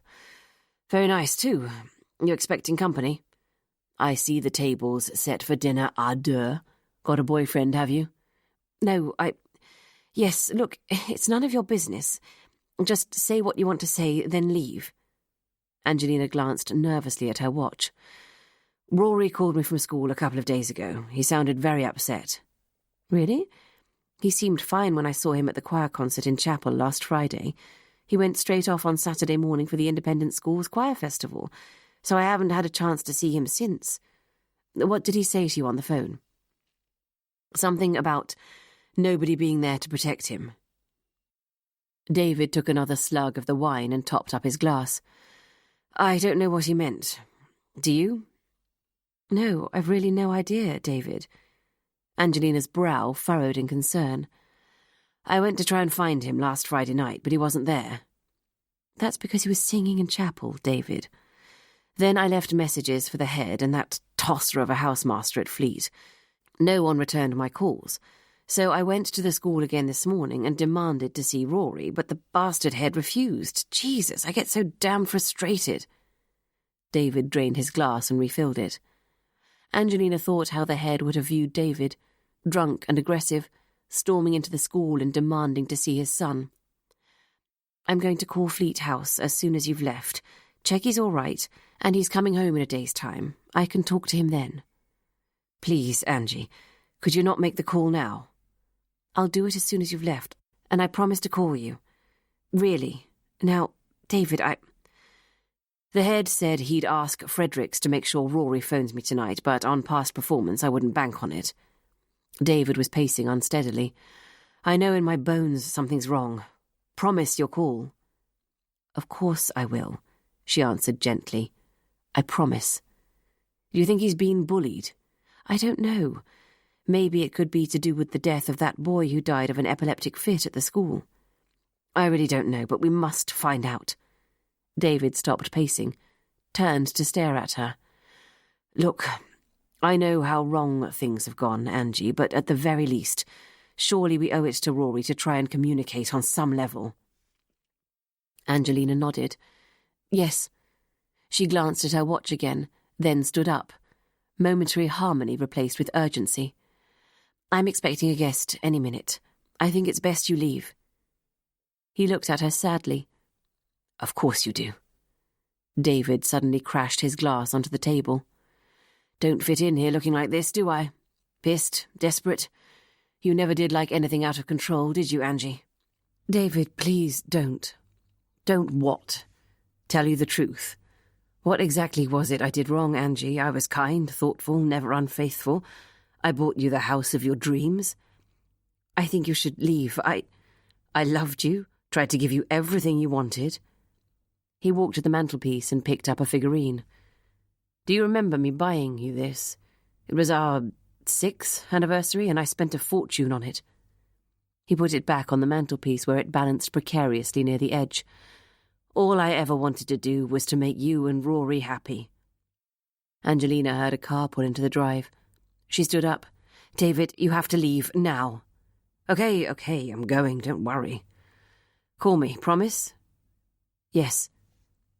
"Very nice, too. You expecting company? I see the table's set for dinner à deux. Got a boyfriend, have you?" "No, Yes, look, it's none of your business. Just say what you want to say, then leave." Angelina glanced nervously at her watch. "Rory called me from school a couple of days ago. He sounded very upset." "Really? He seemed fine when I saw him at the choir concert in chapel last Friday. He went straight off on Saturday morning for the Independent Schools Choir Festival, so I haven't had a chance to see him since." "What did he say to you on the phone?" "Something about nobody being there to protect him." David took another slug of the wine and topped up his glass. "I don't know what he meant. Do you?" "No, I've really no idea, David." Angelina's brow furrowed in concern. "I went to try and find him last Friday night, but he wasn't there." "That's because he was singing in chapel, David." "Then I left messages for the head and that tosser of a housemaster at Fleat. No one returned my calls. So I went to the school again this morning and demanded to see Rory, but the bastard head refused. Jesus, I get so damn frustrated." David drained his glass and refilled it. Angelina thought how the head would have viewed David, drunk and aggressive, storming into the school and demanding to see his son. "I'm going to call Fleat House as soon as you've left. Check he's all right, and he's coming home in a day's time. I can talk to him then." "Please, Angie, could you not make the call now?" "I'll do it as soon as you've left, and I promise to call you. Really. Now, David, The head said he'd ask Fredericks to make sure Rory phones me tonight, but on past performance I wouldn't bank on it." David was pacing unsteadily. "I know in my bones something's wrong. Promise you'll call." "Of course I will," she answered gently. "I promise." "Do you think he's been bullied?" "I don't know. Maybe it could be to do with the death of that boy who died of an epileptic fit at the school." "I really don't know, but we must find out." David stopped pacing, turned to stare at her. "Look, I know how wrong things have gone, Angie, but at the very least, surely we owe it to Rory to try and communicate on some level." Angelina nodded. "Yes." She glanced at her watch again, then stood up. Momentary harmony replaced with urgency. "I'm expecting a guest any minute. I think it's best you leave." He looked at her sadly. "Of course you do." David suddenly crashed his glass onto the table. "Don't fit in here looking like this, do I? Pissed? Desperate? You never did like anything out of control, did you, Angie? David, please don't. Don't what? Tell you the truth. What exactly was it I did wrong, Angie? I was kind, thoughtful, never unfaithful. I bought you the house of your dreams. I think you should leave. I loved you, tried to give you everything you wanted. He walked to the mantelpiece and picked up a figurine. Do you remember me buying you this? It was our 6th anniversary, and I spent a fortune on it. He put it back on the mantelpiece where it balanced precariously near the edge. All I ever wanted to do was to make you and Rory happy. Angelina heard a car pull into the drive. She stood up. David, you have to leave now. Okay, I'm going, don't worry. Call me, promise? Yes.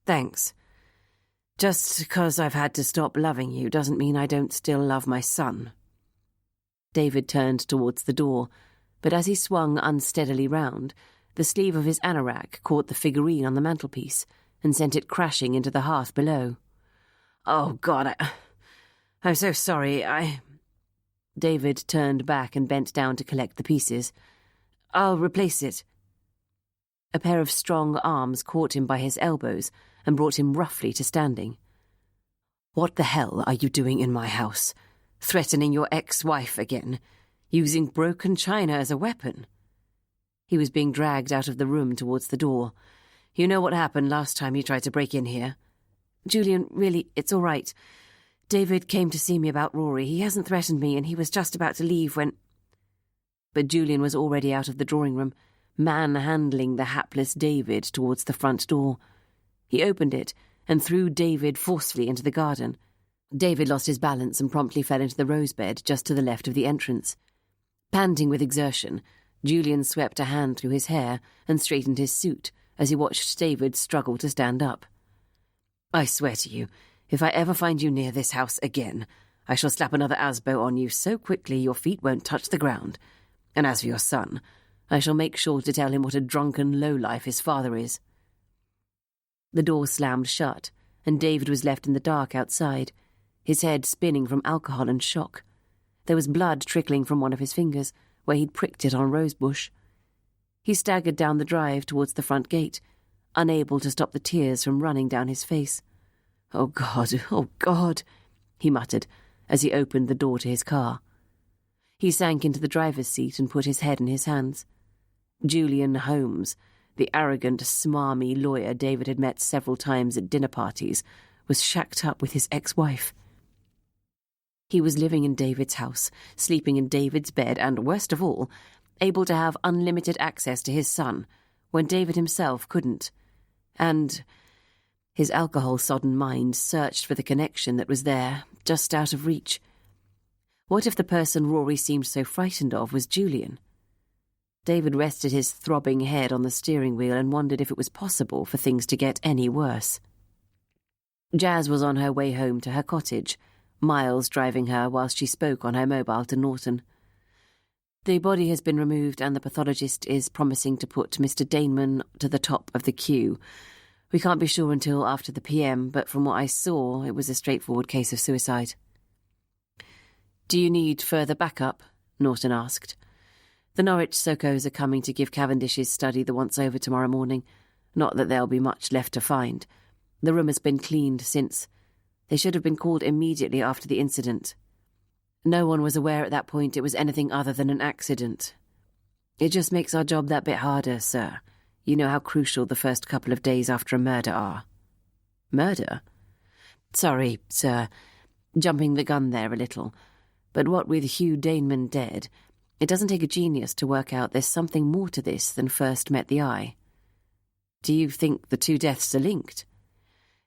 Thanks. Just because I've had to stop loving you doesn't mean I don't still love my son. David turned towards the door, but as he swung unsteadily round, the sleeve of his anorak caught the figurine on the mantelpiece and sent it crashing into the hearth below. Oh, God, I'm so sorry, David turned back and bent down to collect the pieces. I'll replace it. A pair of strong arms caught him by his elbows and brought him roughly to standing. What the hell are you doing in my house? Threatening your ex-wife again? Using broken china as a weapon? He was being dragged out of the room towards the door. You know what happened last time you tried to break in here? Julian, really, it's all right. David came to see me about Rory. He hasn't threatened me, and he was just about to leave when... But Julian was already out of the drawing room, manhandling the hapless David towards the front door. He opened it and threw David forcefully into the garden. David lost his balance and promptly fell into the rosebed just to the left of the entrance. Panting with exertion, Julian swept a hand through his hair and straightened his suit as he watched David struggle to stand up. I swear to you, if I ever find you near this house again, I shall slap another asbo on you so quickly your feet won't touch the ground. And as for your son, I shall make sure to tell him what a drunken lowlife his father is. The door slammed shut, and David was left in the dark outside, his head spinning from alcohol and shock. There was blood trickling from one of his fingers, where he'd pricked it on a rosebush. He staggered down the drive towards the front gate, unable to stop the tears from running down his face. Oh, God, he muttered as he opened the door to his car. He sank into the driver's seat and put his head in his hands. Julian Holmes, the arrogant, smarmy lawyer David had met several times at dinner parties, was shacked up with his ex-wife. He was living in David's house, sleeping in David's bed, and, worst of all, able to have unlimited access to his son, when David himself couldn't. And his alcohol-sodden mind searched for the connection that was there, just out of reach. What if the person Rory seemed so frightened of was Julian? David rested his throbbing head on the steering wheel and wondered if it was possible for things to get any worse. Jazz was on her way home to her cottage, Miles driving her whilst she spoke on her mobile to Norton. The body has been removed and the pathologist is promising to put Mr. Daneman to the top of the queue. We can't be sure until after the PM, but from what I saw, it was a straightforward case of suicide. Do you need further backup? Norton asked. The Norwich Sokos are coming to give Cavendish's study the once-over tomorrow morning. Not that there'll be much left to find. The room has been cleaned since. They should have been called immediately after the incident. No one was aware at that point it was anything other than an accident. It just makes our job that bit harder, sir. You know how crucial the first couple of days after a murder are. Murder? Sorry, sir. Jumping the gun there a little. But what with Hugh Daneman dead, it doesn't take a genius to work out there's something more to this than first met the eye. Do you think the two deaths are linked?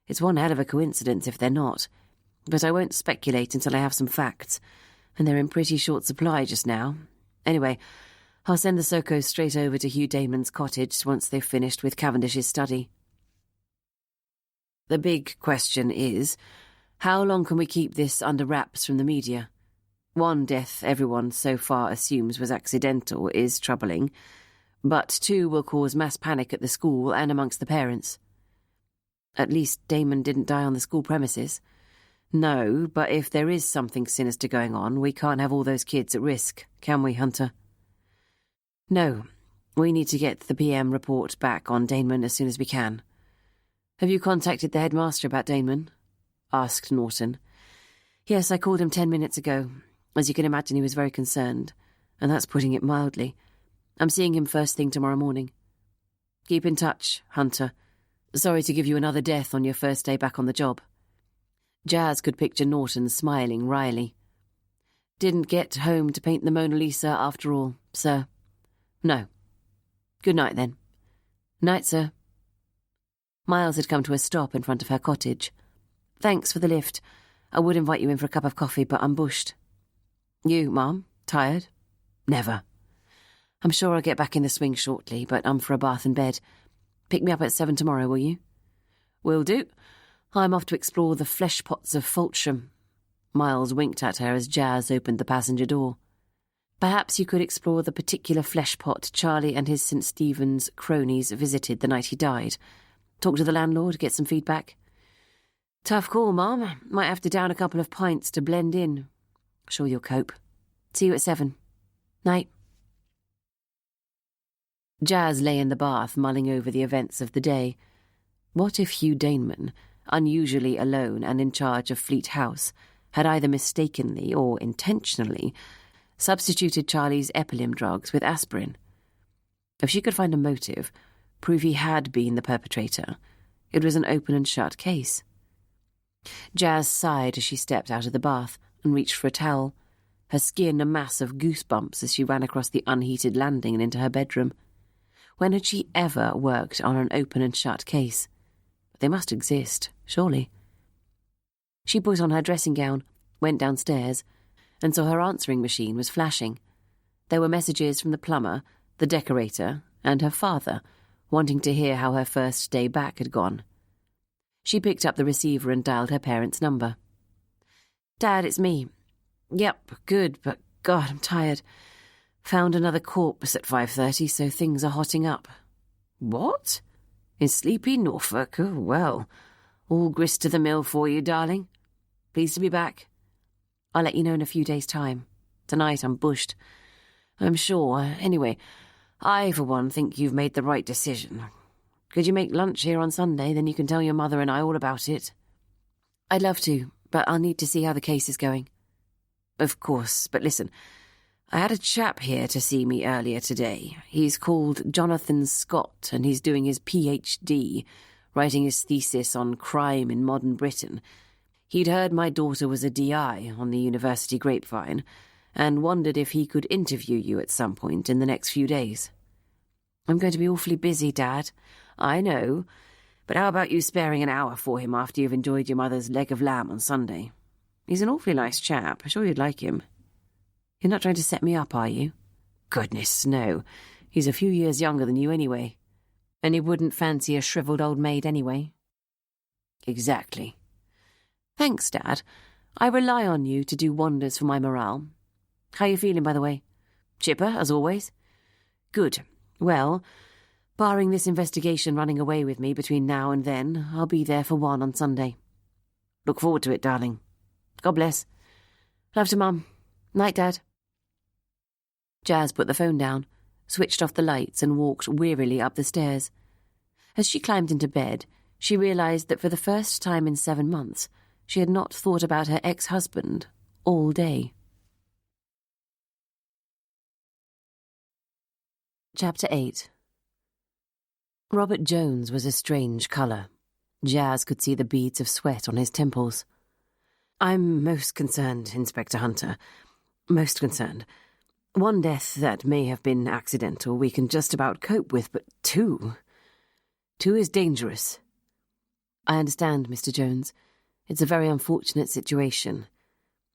It's one hell of a coincidence if they're not. But I won't speculate until I have some facts, and they're in pretty short supply just now. Anyway, I'll send the Sokos straight over to Hugh Daneman's cottage once they've finished with Cavendish's study. The big question is, how long can we keep this under wraps from the media? One death everyone so far assumes was accidental is troubling, but two will cause mass panic at the school and amongst the parents. At least Damon didn't die on the school premises. No, but if there is something sinister going on, we can't have all those kids at risk, can we, Hunter? No, we need to get the PM report back on Daneman as soon as we can. Have you contacted the headmaster about Daneman? Asked Norton. Yes, I called him 10 minutes ago. As you can imagine, he was very concerned, and that's putting it mildly. I'm seeing him first thing tomorrow morning. Keep in touch, Hunter. Sorry to give you another death on your first day back on the job. Jazz could picture Norton smiling wryly. Didn't get home to paint the Mona Lisa after all, sir. No. Good night, then. Night, sir. Miles had come to a stop in front of her cottage. Thanks for the lift. I would invite you in for a cup of coffee, but I'm bushed. You, Mum? Tired? Never. I'm sure I'll get back in the swing shortly, but I'm for a bath and bed. Pick me up at 7 tomorrow, will you? Will do. I'm off to explore the flesh pots of Faltram. Miles winked at her as Jazz opened the passenger door. Perhaps you could explore the particular flesh pot Charlie and his St. Stephen's cronies visited the night he died. Talk to the landlord, get some feedback. Tough call, Mum. Might have to down a couple of pints to blend in. Sure you'll cope. See you at 7. Night. Jazz lay in the bath, mulling over the events of the day. What if Hugh Daneman, unusually alone and in charge of Fleat House, had either mistakenly or intentionally substituted Charlie's epilim drugs with aspirin? If she could find a motive, prove he had been the perpetrator, it was an open and shut case. Jazz sighed as she stepped out of the bath and reached for a towel, her skin a mass of goosebumps as she ran across the unheated landing and into her bedroom. When had she ever worked on an open and shut case? But they must exist, surely. She put on her dressing gown, went downstairs, and saw her answering machine was flashing. There were messages from the plumber, the decorator, and her father, wanting to hear how her first day back had gone. She picked up the receiver and dialed her parents' number. Dad, it's me. Yep, good, but God, I'm tired. Found another corpse at 5:30, so things are hotting up. What? In sleepy Norfolk? Oh, well. All grist to the mill for you, darling. Pleased to be back. I'll let you know in a few days' time. Tonight I'm bushed. I'm sure. Anyway, I, for one, think you've made the right decision. Could you make lunch here on Sunday? Then you can tell your mother and I all about it. I'd love to, but I'll need to see how the case is going. Of course, but listen, I had a chap here to see me earlier today. He's called Jonathan Scott, and he's doing his PhD, writing his thesis on crime in modern Britain. He'd heard my daughter was a DI on the university grapevine, and wondered if he could interview you at some point in the next few days. I'm going to be awfully busy, Dad. I know, but how about you sparing an hour for him after you've enjoyed your mother's leg of lamb on Sunday? He's an awfully nice chap. I'm sure you'd like him. You're not trying to set me up, are you? Goodness, no. He's a few years younger than you anyway. And he wouldn't fancy a shriveled old maid anyway. Exactly. Thanks, Dad. I rely on you to do wonders for my morale. How you feeling, by the way? Chipper, as always? Good. Well, barring this investigation running away with me between now and then, I'll be there for 1 on Sunday. Look forward to it, darling. God bless. Love to Mum. Night, Dad. Jazz put the phone down, switched off the lights and walked wearily up the stairs. As she climbed into bed, she realised that for the first time in 7 months, she had not thought about her ex-husband all day. Chapter 8. Robert Jones was a strange colour. Jazz could see the beads of sweat on his temples. I'm most concerned, Inspector Hunter. Most concerned. 1 death that may have been accidental we can just about cope with, but 2? 2 is dangerous. I understand, Mr. Jones. It's a very unfortunate situation.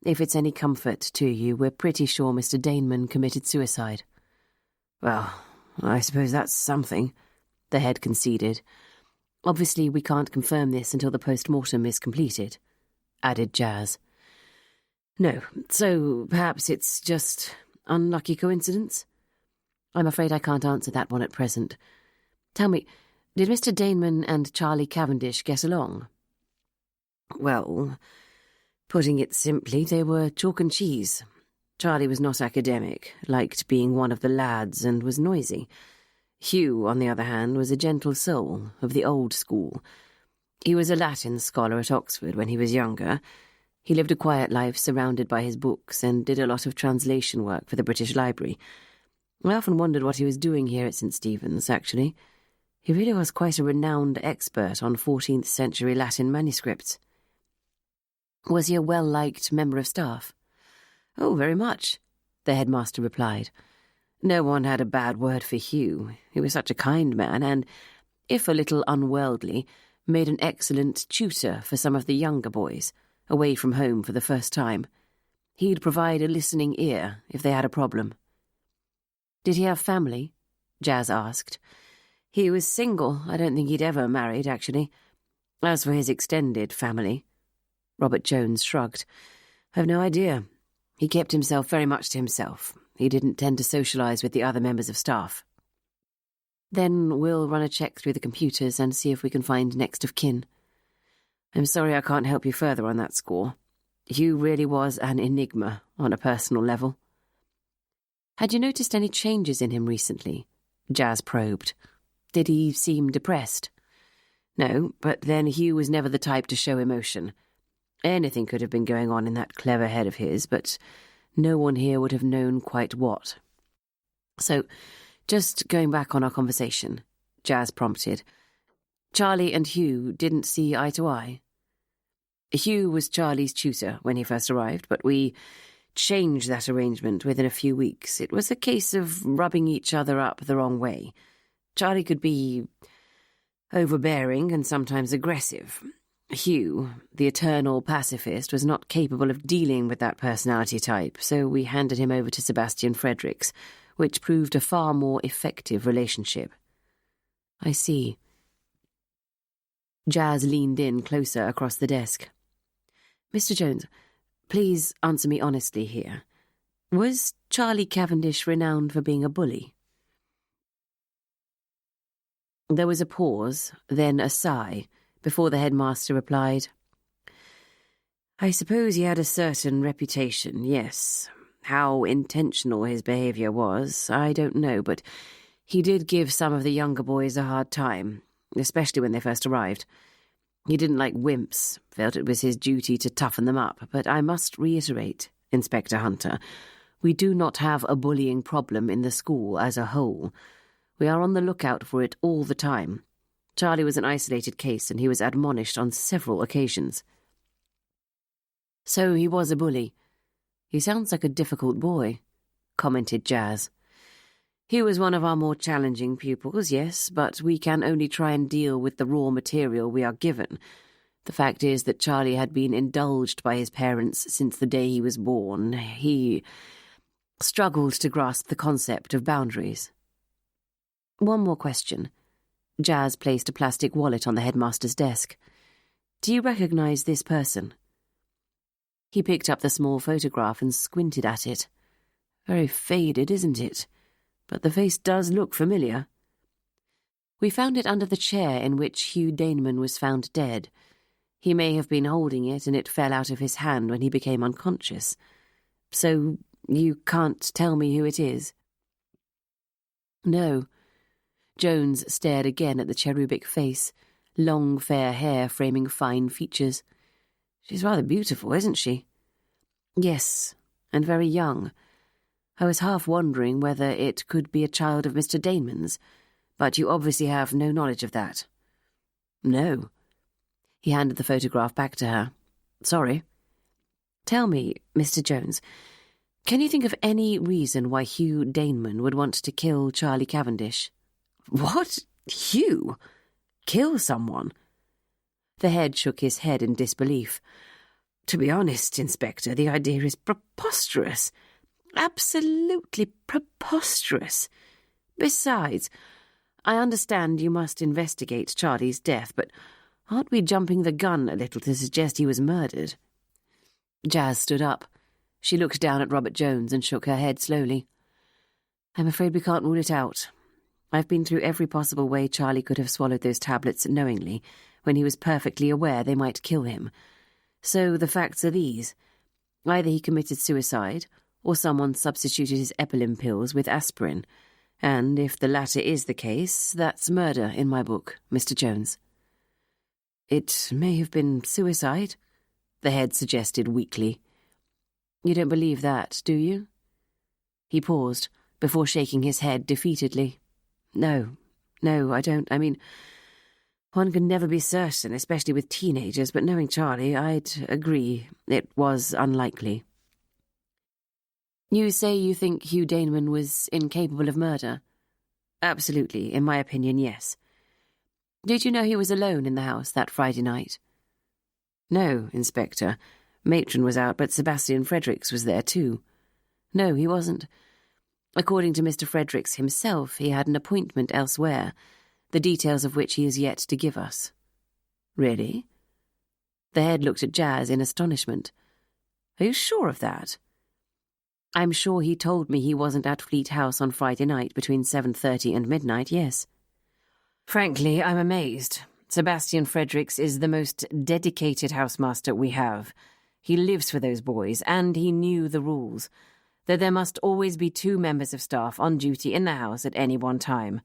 If it's any comfort to you, we're pretty sure Mr. Daneman committed suicide. Well, I suppose that's something, the head conceded. Obviously, we can't confirm this until the post-mortem is completed, added Jazz. No, so perhaps it's just unlucky coincidence? I'm afraid I can't answer that one at present. Tell me, did Mr. Daneman and Charlie Cavendish get along? Well, Putting it simply, they were chalk and cheese. Charlie was not academic, liked being one of the lads, and was noisy. Hugh, on the other hand, was a gentle soul, of the old school. He was a Latin scholar at Oxford when he was younger. He lived a quiet life surrounded by his books and did a lot of translation work for the British Library. I often wondered what he was doing here at St. Stephen's, actually. He really was quite a renowned expert on 14th century Latin manuscripts. Was he a well-liked member of staff? Oh, very much, the headmaster replied. No one had a bad word for Hugh. He was such a kind man and, if a little unworldly, made an excellent tutor for some of the younger boys, away from home for the first time. He'd provide a listening ear if they had a problem. Did he have family? Jazz asked. He was single. I don't think he'd ever married, actually. As for his extended family, Robert Jones shrugged. I've no idea. He kept himself very much to himself. He didn't tend to socialise with the other members of staff. Then we'll run a check through the computers and see if we can find next of kin. I'm sorry I can't help you further on that score. Hugh really was an enigma on a personal level. Had you noticed any changes in him recently? Jazz probed. Did he seem depressed? No, but then Hugh was never the type to show emotion. Anything could have been going on in that clever head of his, but no one here would have known quite what. So, just going back on our conversation, Jazz prompted. Charlie and Hugh didn't see eye to eye. Hugh was Charlie's tutor when he first arrived, but we changed that arrangement within a few weeks. It was a case of rubbing each other up the wrong way. Charlie could be overbearing and sometimes aggressive. Hugh, the eternal pacifist, was not capable of dealing with that personality type, so we handed him over to Sebastian Fredericks, which proved a far more effective relationship. I see. Jazz leaned in closer across the desk. Mr. Jones, please answer me honestly here. Was Charlie Cavendish renowned for being a bully? There was a pause, then a sigh, before the headmaster replied. I suppose he had a certain reputation, yes. How intentional his behaviour was, I don't know, but he did give some of the younger boys a hard time, especially when they first arrived. He didn't like wimps, felt it was his duty to toughen them up, but I must reiterate, Inspector Hunter, we do not have a bullying problem in the school as a whole. We are on the lookout for it all the time. Charlie was an isolated case, and he was admonished on several occasions. So he was a bully. He sounds like a difficult boy, commented Jazz. He was one of our more challenging pupils, yes, but we can only try and deal with the raw material we are given. The fact is that Charlie had been indulged by his parents since the day he was born. He struggled to grasp the concept of boundaries. One more question. Jazz placed a plastic wallet on the headmaster's desk. Do you recognise this person? He picked up the small photograph and squinted at it. Very faded, isn't it? But the face does look familiar. We found it under the chair in which Hugh Daneman was found dead. He may have been holding it and it fell out of his hand when he became unconscious. So you can't tell me who it is? No. Jones stared again at the cherubic face, long fair hair framing fine features. She's rather beautiful, isn't she? Yes, and very young. I was half wondering whether it could be a child of Mr. Daneman's, but you obviously have no knowledge of that. No. He handed the photograph back to her. Sorry. Tell me, Mr. Jones, can you think of any reason why Hugh Daneman would want to kill Charlie Cavendish? What? Hugh? Kill someone? The head shook his head in disbelief. To be honest, Inspector, the idea is preposterous. Absolutely preposterous. Besides, I understand you must investigate Charlie's death, but aren't we jumping the gun a little to suggest he was murdered? Jazz stood up. She looked down at Robert Jones and shook her head slowly. I'm afraid we can't rule it out. I've been through every possible way Charlie could have swallowed those tablets knowingly, when he was perfectly aware they might kill him. So the facts are these. Either he committed suicide, or someone substituted his epilim pills with aspirin. And if the latter is the case, that's murder in my book, Mr. Jones. It may have been suicide, the head suggested weakly. You don't believe that, do you? He paused, before shaking his head defeatedly. No, I don't. I mean, one can never be certain, especially with teenagers, but knowing Charlie, I'd agree it was unlikely. You say you think Hugh Daneman was incapable of murder? Absolutely, in my opinion, yes. Did you know he was alone in the house that Friday night? No, Inspector. Matron was out, but Sebastian Fredericks was there too. No, he wasn't. According to Mr. Fredericks himself, he had an appointment elsewhere, the details of which he is yet to give us. Really? The head looked at Jazz in astonishment. Are you sure of that? I'm sure he told me he wasn't at Fleat House on Friday night between 7:30 and midnight, yes. Frankly, I'm amazed. Sebastian Fredericks is the most dedicated housemaster we have. He lives for those boys, and he knew the rules, that there must always be 2 members of staff on duty in the house at any one time.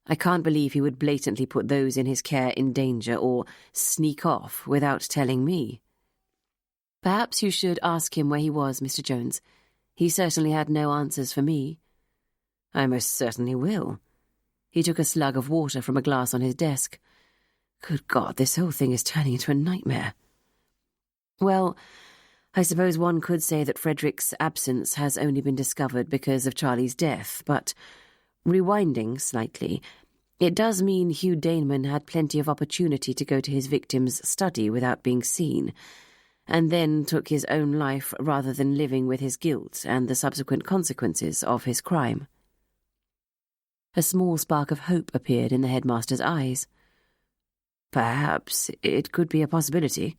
I can't believe he would blatantly put those in his care in danger or sneak off without telling me. Perhaps you should ask him where he was, Mr. Jones. He certainly had no answers for me. I most certainly will. He took a slug of water from a glass on his desk. Good God, this whole thing is turning into a nightmare. Well, I suppose one could say that Frederick's absence has only been discovered because of Charlie's death, but, rewinding slightly, it does mean Hugh Daneman had plenty of opportunity to go to his victim's study without being seen, and then took his own life rather than living with his guilt and the subsequent consequences of his crime. A small spark of hope appeared in the headmaster's eyes. Perhaps it could be a possibility.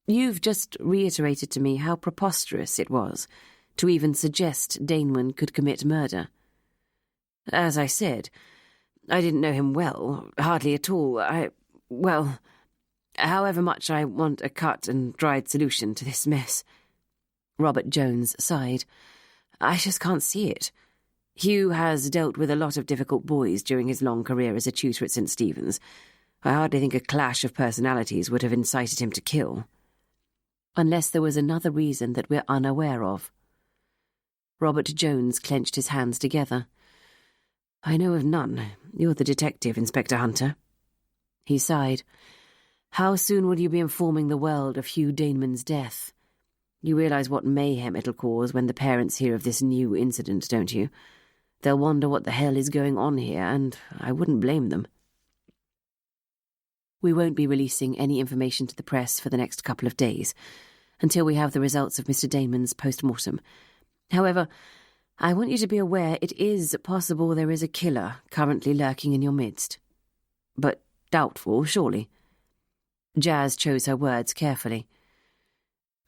You've just reiterated to me how preposterous it was to even suggest Daneman could commit murder. As I said, I didn't know him well, hardly at all. However much I want a cut and dried solution to this mess. Robert Jones sighed. I just can't see it. Hugh has dealt with a lot of difficult boys during his long career as a tutor at St. Stephen's. I hardly think a clash of personalities would have incited him to kill. Unless there was another reason that we're unaware of. Robert Jones clenched his hands together. I know of none. You're the detective, Inspector Hunter. He sighed. How soon will you be informing the world of Hugh Daneman's death? You realise what mayhem it'll cause when the parents hear of this new incident, don't you? They'll wonder what the hell is going on here, and I wouldn't blame them. We won't be releasing any information to the press for the next couple of days, until we have the results of Mr. Daneman's post-mortem. However, I want you to be aware it is possible there is a killer currently lurking in your midst. But doubtful, surely. Jazz chose her words carefully.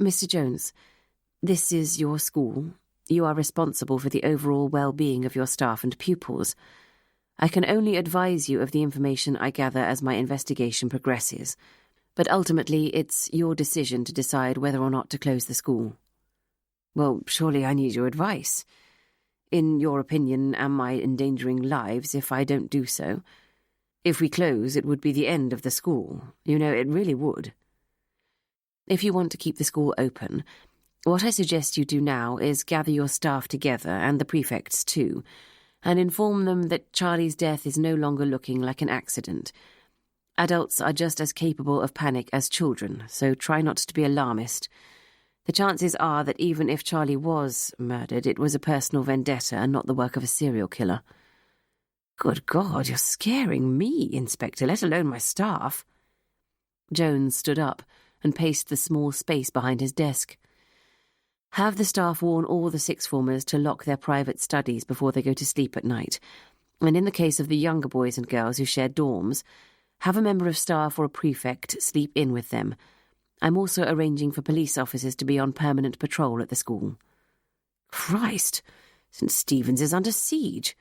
Mr. Jones, this is your school. You are responsible for the overall well-being of your staff and pupils. I can only advise you of the information I gather as my investigation progresses, but ultimately it's your decision to decide whether or not to close the school. Well, surely I need your advice. In your opinion, am I endangering lives if I don't do so? If we close, it would be the end of the school. You know, it really would. If you want to keep the school open, what I suggest you do now is gather your staff together, and the prefects too, and inform them that Charlie's death is no longer looking like an accident. Adults are just as capable of panic as children, so try not to be alarmist. The chances are that even if Charlie was murdered, it was a personal vendetta and not the work of a serial killer. Good God, you're scaring me, Inspector, let alone my staff. Jones stood up and paced the small space behind his desk. Have the staff warn all the sixth-formers to lock their private studies before they go to sleep at night, and in the case of the younger boys and girls who share dorms, have a member of staff or a prefect sleep in with them. I'm also arranging for police officers to be on permanent patrol at the school. Christ, St. Stephen's is under siege.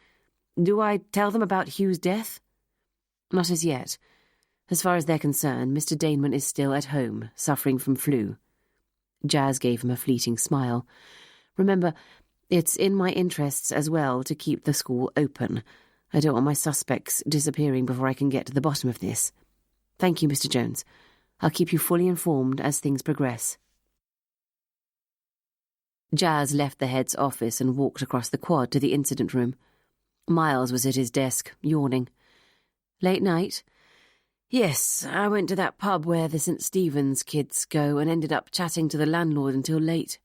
Do I tell them about Hugh's death? Not as yet. As far as they're concerned, Mr. Daneman is still at home, suffering from flu. Jazz gave him a fleeting smile. Remember, it's in my interests as well to keep the school open. I don't want my suspects disappearing before I can get to the bottom of this. Thank you, Mr. Jones. I'll keep you fully informed as things progress. Jazz left the head's office and walked across the quad to the incident room. Miles was at his desk, yawning. Late night? Yes, I went to that pub where the St. Stephen's kids go and ended up chatting to the landlord until late.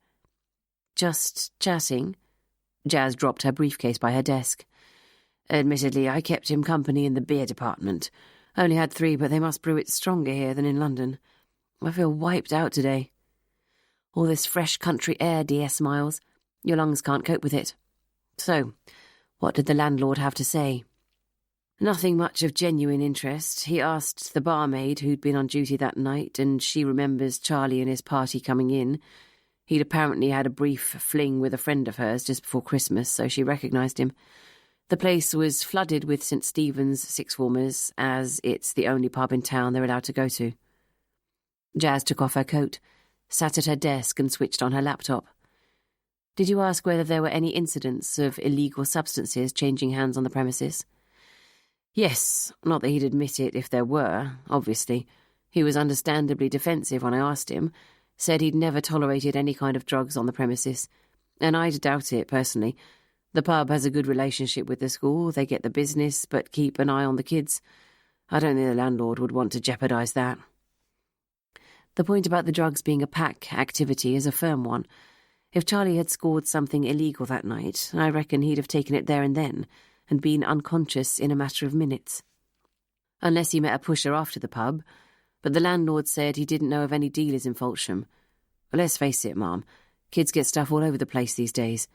Just chatting? Jazz dropped her briefcase by her desk. Admittedly, I kept him company in the beer department. Only had 3, but they must brew it stronger here than in London. I feel wiped out today. All this fresh country air, DS Miles. Your lungs can't cope with it. So, what did the landlord have to say? Nothing much of genuine interest. He asked the barmaid who'd been on duty that night, and she remembers Charlie and his party coming in. He'd apparently had a brief fling with a friend of hers just before Christmas, so she recognised him. The place was flooded with St. Stephen's sixth formers, as it's the only pub in town they're allowed to go to. Jazz took off her coat, sat at her desk and switched on her laptop. Did you ask whether there were any incidents of illegal substances changing hands on the premises? Yes, not that he'd admit it if there were, obviously. He was understandably defensive when I asked him, said he'd never tolerated any kind of drugs on the premises. And I'd doubt it, personally. The pub has a good relationship with the school, they get the business, but keep an eye on the kids. I don't think the landlord would want to jeopardise that. The point about the drugs being a pack activity is a firm one. If Charlie had scored something illegal that night, I reckon he'd have taken it there and then, and been unconscious in a matter of minutes. Unless he met a pusher after the pub, but the landlord said he didn't know of any dealers in Falsham. Let's face it, Ma'am, kids get stuff all over the place these days.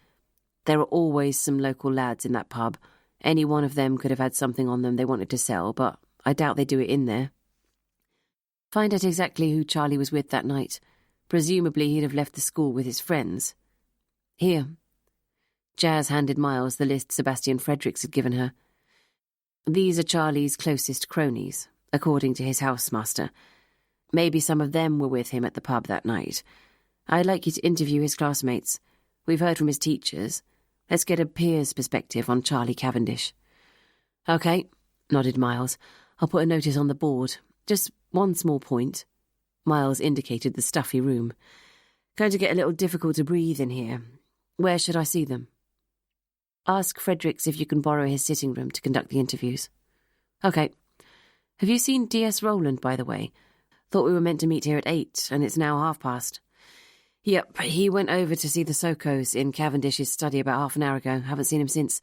There are always some local lads in that pub. Any one of them could have had something on them they wanted to sell, but I doubt they do it in there. Find out exactly who Charlie was with that night. Presumably he'd have left the school with his friends. Here. Jazz handed Miles the list Sebastian Fredericks had given her. These are Charlie's closest cronies, according to his housemaster. Maybe some of them were with him at the pub that night. I'd like you to interview his classmates. We've heard from his teachers. Let's get a peer's perspective on Charlie Cavendish. OK, nodded Miles. I'll put a notice on the board. Just one small point. Miles indicated the stuffy room. Going to get a little difficult to breathe in here. Where should I see them? Ask Fredericks if you can borrow his sitting room to conduct the interviews. OK. Have you seen D.S. Rowland, by the way? Thought we were meant to meet here at 8, and it's now past. Yep, he went over to see the Sokos in Cavendish's study about half an hour ago. Haven't seen him since.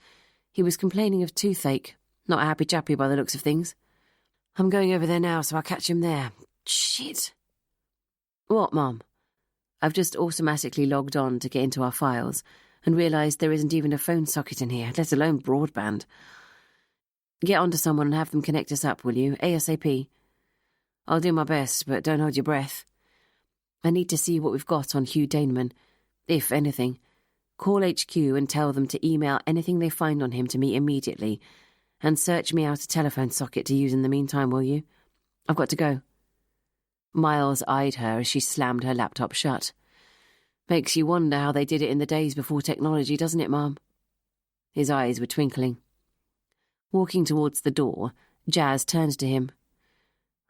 He was complaining of toothache. Not a happy chappy by the looks of things. I'm going over there now, so I'll catch him there. Shit. What, Mum? I've just automatically logged on to get into our files and realised there isn't even a phone socket in here, let alone broadband. Get onto someone and have them connect us up, will you? ASAP. I'll do my best, but don't hold your breath. I need to see what we've got on Hugh Daneman, if anything. Call HQ and tell them to email anything they find on him to me immediately, and search me out a telephone socket to use in the meantime, will you? I've got to go. Miles eyed her as she slammed her laptop shut. Makes you wonder how they did it in the days before technology, doesn't it, Mum? His eyes were twinkling. Walking towards the door, Jazz turned to him.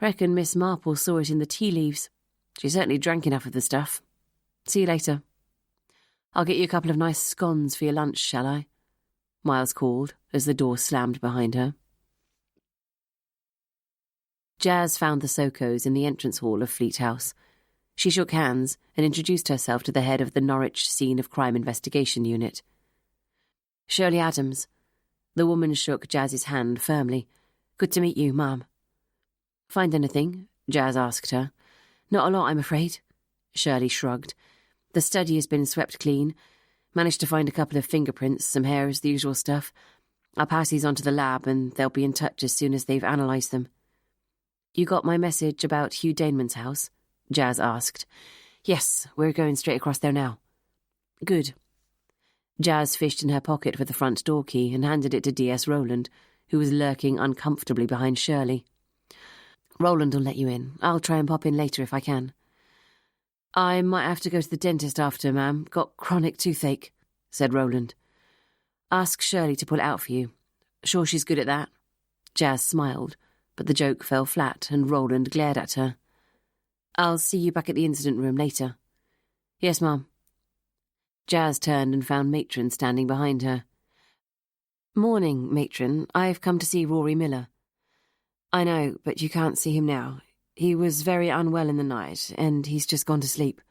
Reckon Miss Marple saw it in the tea leaves. She certainly drank enough of the stuff. See you later. I'll get you a couple of nice scones for your lunch, shall I? Miles called as the door slammed behind her. Jazz found the Sokos in the entrance hall of Fleat House. She shook hands and introduced herself to the head of the Norwich Scene of Crime Investigation Unit. Shirley Adams. The woman shook Jazz's hand firmly. Good to meet you, Ma'am. Find anything? Jazz asked her. Not a lot, I'm afraid. Shirley shrugged. The study has been swept clean. Managed to find a couple of fingerprints, some hairs, the usual stuff. I'll pass these on to the lab and they'll be in touch as soon as they've analysed them. You got my message about Hugh Daneman's house? Jazz asked. Yes, we're going straight across there now. Good. Jazz fished in her pocket for the front door key and handed it to D.S. Rowland, who was lurking uncomfortably behind Shirley. Roland will let you in. I'll try and pop in later if I can. I might have to go to the dentist after, ma'am. Got chronic toothache, said Roland. Ask Shirley to pull it out for you. Sure she's good at that? Jazz smiled, but the joke fell flat and Roland glared at her. I'll see you back at the incident room later. Yes, ma'am. Jazz turned and found Matron standing behind her. Morning, Matron. I've come to see Rory Miller. I know, but you can't see him now. He was very unwell in the night, and he's just gone to sleep.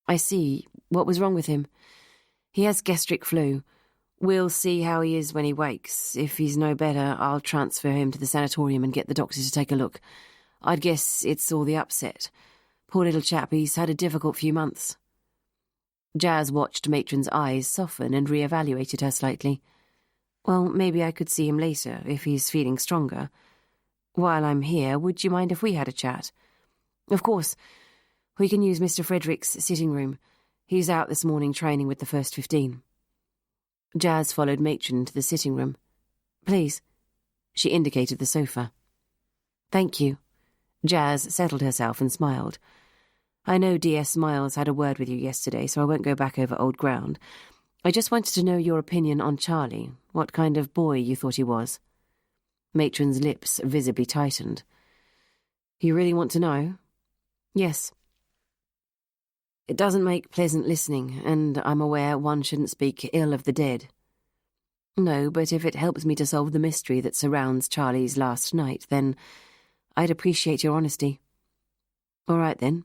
I see. What was wrong with him? He has gastric flu. We'll see how he is when he wakes. If he's no better, I'll transfer him to the sanatorium and get the doctor to take a look. I'd guess it's all the upset. Poor little chap, he's had a difficult few months. Jazz watched Matron's eyes soften and re-evaluated her slightly. Well, maybe I could see him later, if he's feeling stronger. While I'm here, would you mind if we had a chat? Of course. We can use Mr. Frederick's sitting room. He's out this morning training with the first 15. Jazz followed Matron into the sitting room. Please. She indicated the sofa. Thank you. Jazz settled herself and smiled. I know D.S. Miles had a word with you yesterday, so I won't go back over old ground. I just wanted to know your opinion on Charlie, what kind of boy you thought he was. Matron's lips visibly tightened. You really want to know? Yes. It doesn't make pleasant listening, and I'm aware one shouldn't speak ill of the dead. No, but if it helps me to solve the mystery that surrounds Charlie's last night, then I'd appreciate your honesty. All right, then.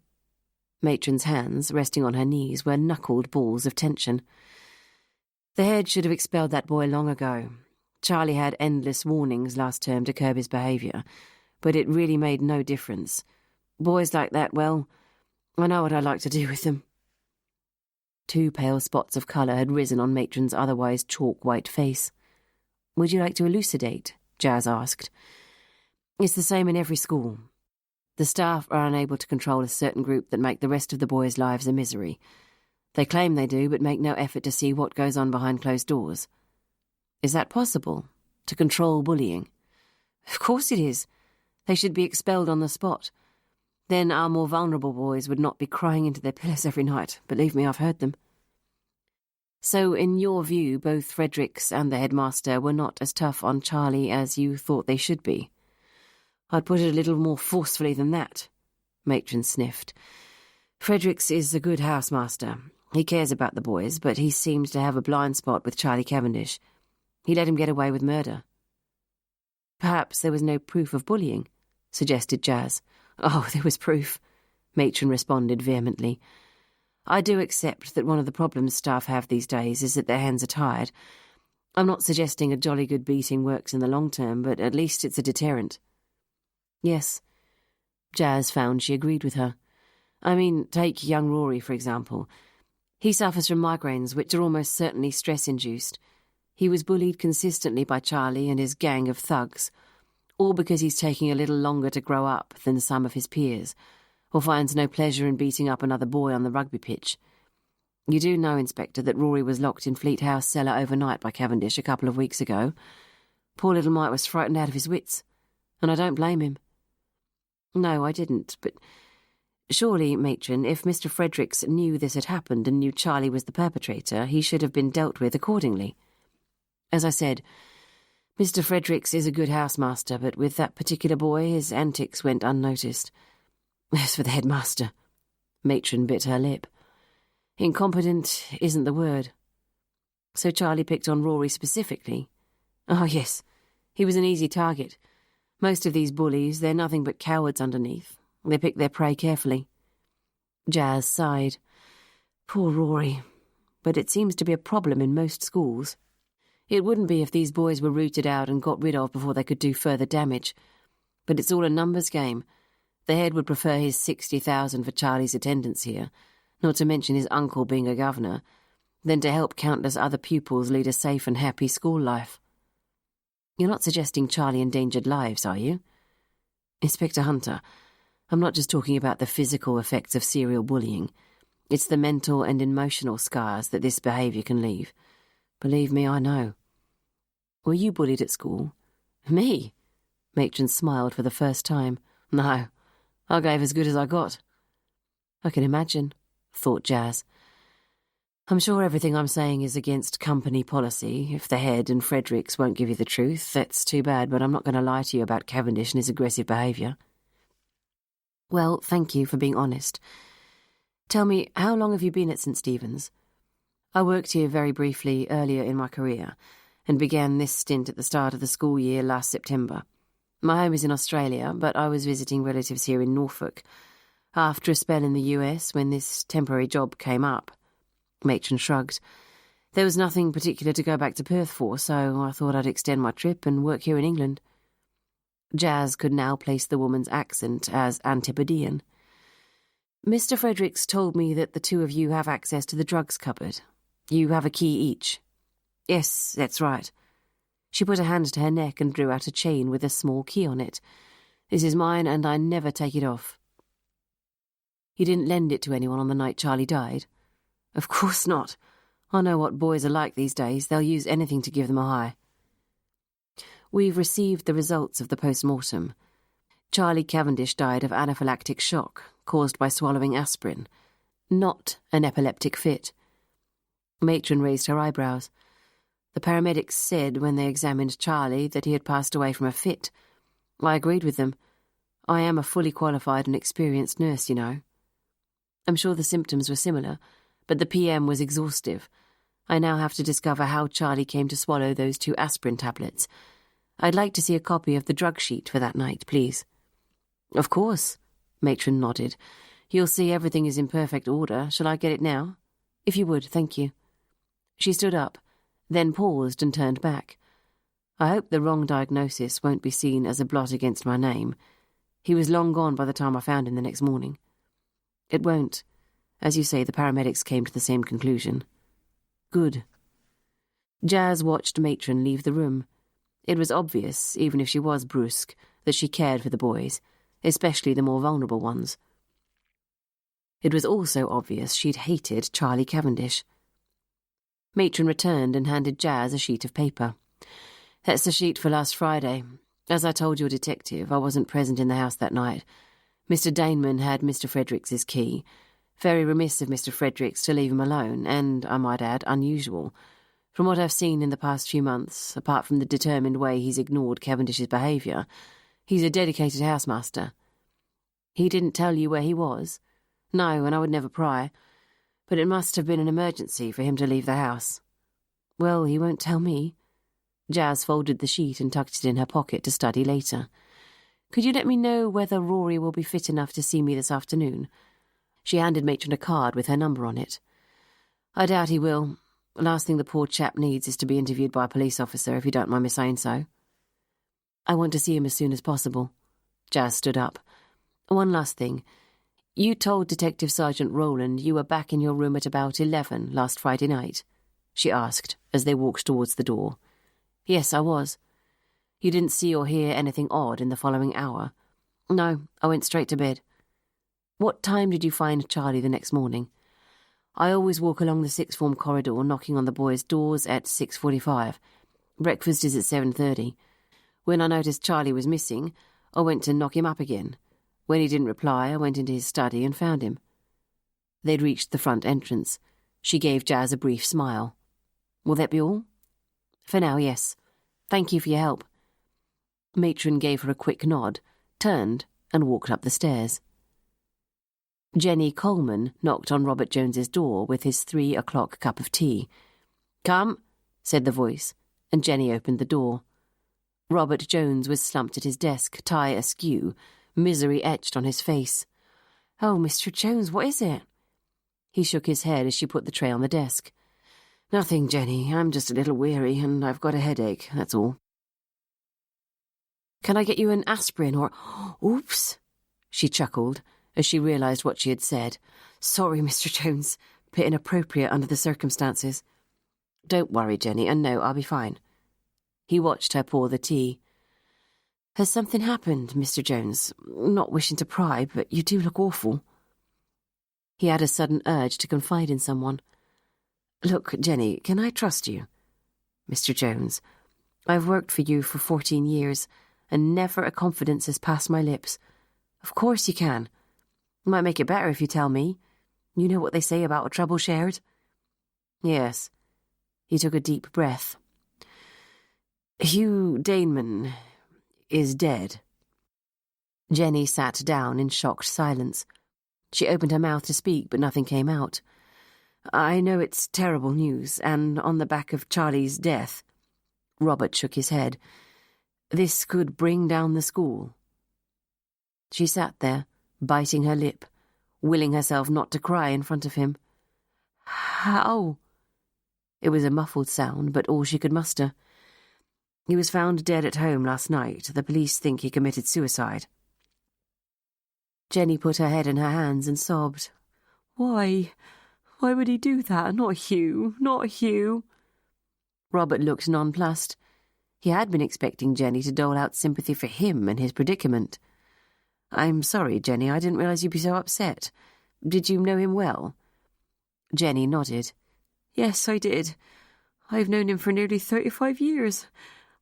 Matron's hands, resting on her knees, were knuckled balls of tension. The head should have expelled that boy long ago. Charlie had endless warnings last term to curb his behaviour, but it really made no difference. Boys like that, well, I know what I'd like to do with them. 2 pale spots of colour had risen on Matron's otherwise chalk-white face. Would you like to elucidate? Jazz asked. It's the same in every school. The staff are unable to control a certain group that make the rest of the boys' lives a misery. They claim they do, but make no effort to see what goes on behind closed doors. Is that possible? To control bullying? Of course it is. They should be expelled on the spot. Then our more vulnerable boys would not be crying into their pillows every night. Believe me, I've heard them. So, in your view, both Fredericks and the headmaster were not as tough on Charlie as you thought they should be? I'd put it a little more forcefully than that. Matron sniffed. Fredericks is a good housemaster. He cares about the boys, but he seems to have a blind spot with Charlie Cavendish. He let him get away with murder. Perhaps there was no proof of bullying, suggested Jazz. Oh, there was proof, Matron responded vehemently. I do accept that one of the problems staff have these days is that their hands are tired. I'm not suggesting a jolly good beating works in the long term, but at least it's a deterrent. Yes. Jazz found she agreed with her. I mean, take young Rory, for example. He suffers from migraines, which are almost certainly stress-induced. He was bullied consistently by Charlie and his gang of thugs, all because he's taking a little longer to grow up than some of his peers, or finds no pleasure in beating up another boy on the rugby pitch. You do know, Inspector, that Rory was locked in Fleat House cellar overnight by Cavendish a couple of weeks ago. Poor little Mike was frightened out of his wits, and I don't blame him. No, I didn't, but surely, Matron, if Mr. Fredericks knew this had happened and knew Charlie was the perpetrator, he should have been dealt with accordingly. As I said, Mr. Fredericks is a good housemaster, but with that particular boy, his antics went unnoticed. As for the headmaster, Matron bit her lip. Incompetent isn't the word. So Charlie picked on Rory specifically? Oh, yes, he was an easy target. Most of these bullies, they're nothing but cowards underneath. They pick their prey carefully. Jazz sighed. Poor Rory. But it seems to be a problem in most schools. It wouldn't be if these boys were rooted out and got rid of before they could do further damage. But it's all a numbers game. The head would prefer his 60,000 for Charlie's attendance here, not to mention his uncle being a governor, than to help countless other pupils lead a safe and happy school life. You're not suggesting Charlie endangered lives, are you? Inspector Hunter, I'm not just talking about the physical effects of serial bullying. It's the mental and emotional scars that this behaviour can leave. Believe me, I know. Were you bullied at school? Me? Matron smiled for the first time. No, I gave as good as I got. I can imagine, thought Jazz. I'm sure everything I'm saying is against company policy. If the head and Fredericks won't give you the truth, that's too bad, but I'm not going to lie to you about Cavendish and his aggressive behaviour. Well, thank you for being honest. Tell me, how long have you been at St. Stephen's? I worked here very briefly earlier in my career and began this stint at the start of the school year last September. My home is in Australia, but I was visiting relatives here in Norfolk after a spell in the US when this temporary job came up. Matron shrugged. There was nothing particular to go back to Perth for, so I thought I'd extend my trip and work here in England. Jazz could now place the woman's accent as Antipodean. Mr. Fredericks told me that the two of you have access to the drugs cupboard. You have a key each. Yes, that's right. She put a hand to her neck and drew out a chain with a small key on it. This is mine, and I never take it off. You didn't lend it to anyone on the night Charlie died? Of course not. I know what boys are like these days. They'll use anything to give them a high. We've received the results of the post-mortem. Charlie Cavendish died of anaphylactic shock caused by swallowing aspirin, not an epileptic fit. Matron raised her eyebrows. The paramedics said when they examined Charlie that he had passed away from a fit. I agreed with them. I am a fully qualified and experienced nurse, you know. I'm sure the symptoms were similar, but the PM was exhaustive. I now have to discover how Charlie came to swallow those 2 aspirin tablets. I'd like to see a copy of the drug sheet for that night, please. Of course, Matron nodded. You'll see everything is in perfect order. Shall I get it now? If you would, thank you. She stood up, then paused and turned back. I hope the wrong diagnosis won't be seen as a blot against my name. He was long gone by the time I found him the next morning. It won't. As you say, the paramedics came to the same conclusion. Good. Jazz watched Matron leave the room. It was obvious, even if she was brusque, that she cared for the boys, especially the more vulnerable ones. It was also obvious she'd hated Charlie Cavendish. Matron returned and handed Jazz a sheet of paper. That's the sheet for last Friday. As I told your detective, I wasn't present in the house that night. Mr. Daneman had Mr. Fredericks' key. Very remiss of Mr. Fredericks to leave him alone, and, I might add, unusual. From what I've seen in the past few months, apart from the determined way he's ignored Cavendish's behaviour, he's a dedicated housemaster. He didn't tell you where he was? No, and I would never pry. But it must have been an emergency for him to leave the house. Well, he won't tell me. Jazz folded the sheet and tucked it in her pocket to study later. Could you let me know whether Rory will be fit enough to see me this afternoon? She handed Matron a card with her number on it. I doubt he will. The last thing the poor chap needs is to be interviewed by a police officer, if you don't mind me saying so. I want to see him as soon as possible. Jazz stood up. One last thing. You told Detective Sergeant Rowland you were back in your room at about 11 last Friday night, she asked as they walked towards the door. Yes, I was. You didn't see or hear anything odd in the following hour? No, I went straight to bed. What time did you find Charlie the next morning? I always walk along the sixth form corridor knocking on the boys' doors at 6:45. Breakfast is at 7:30. When I noticed Charlie was missing, I went to knock him up again. When he didn't reply, I went into his study and found him. They'd reached the front entrance. She gave Jazz a brief smile. Will that be all? For now, yes. Thank you for your help. Matron gave her a quick nod, turned, and walked up the stairs. Jenny Coleman knocked on Robert Jones's door with his 3 o'clock cup of tea. Come, said the voice, and Jenny opened the door. Robert Jones was slumped at his desk, tie askew, misery etched on his face. Oh, Mr. Jones, what is it? He shook his head as she put the tray on the desk. Nothing, Jenny. I'm just a little weary, and I've got a headache, that's all. Can I get you an aspirin or... Oops, she chuckled as she realised what she had said. Sorry, Mr. Jones. Bit inappropriate under the circumstances. Don't worry, Jenny, and no, I'll be fine. He watched her pour the tea. Has something happened, Mr. Jones? Not wishing to pry, but you do look awful. He had a sudden urge to confide in someone. Look, Jenny, can I trust you? Mr. Jones, I've worked for you for 14 years, and never a confidence has passed my lips. Of course you can. It might make it better if you tell me. You know what they say about a trouble shared? Yes. He took a deep breath. Hugh Daneman is dead. Jenny sat down in shocked silence. She opened her mouth to speak, but nothing came out. I know it's terrible news, and on the back of Charlie's death. Robert shook his head. This could bring down the school. She sat there, biting her lip, willing herself not to cry in front of him. How? It was a muffled sound, but all she could muster. He was found dead at home last night. The police think he committed suicide. Jenny put her head in her hands and sobbed. Why? Why would he do that? Not Hugh. Not Hugh. Robert looked nonplussed. He had been expecting Jenny to dole out sympathy for him and his predicament. I'm sorry, Jenny, I didn't realise you'd be so upset. Did you know him well? Jenny nodded. Yes, I did. I've known him for nearly 35 years.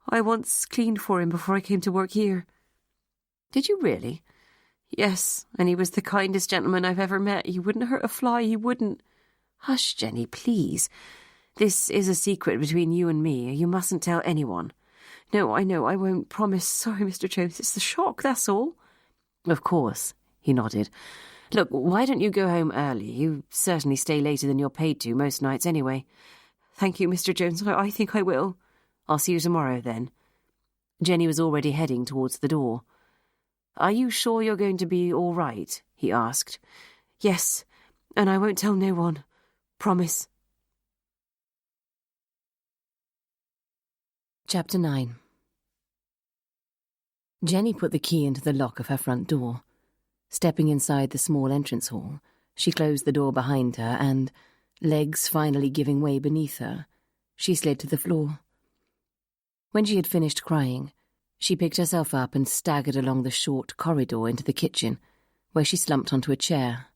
I once cleaned for him before I came to work here. Did you really? Yes, and he was the kindest gentleman I've ever met. He wouldn't hurt a fly, he wouldn't. Hush, Jenny, please. This is a secret between you and me. You mustn't tell anyone. No, I know, I won't promise. Sorry, Mr. Jones, it's the shock, that's all. Of course, he nodded. Look, why don't you go home early? You certainly stay later than you're paid to most nights anyway. Thank you, Mr. Jones, I think I will. I'll see you tomorrow, then. Jenny was already heading towards the door. Are you sure you're going to be all right? He asked. Yes, and I won't tell no one. Promise. Chapter 9. Jenny put the key into the lock of her front door. Stepping inside the small entrance hall, she closed the door behind her and, legs finally giving way beneath her, she slid to the floor. When she had finished crying, she picked herself up and staggered along the short corridor into the kitchen, where she slumped onto a chair.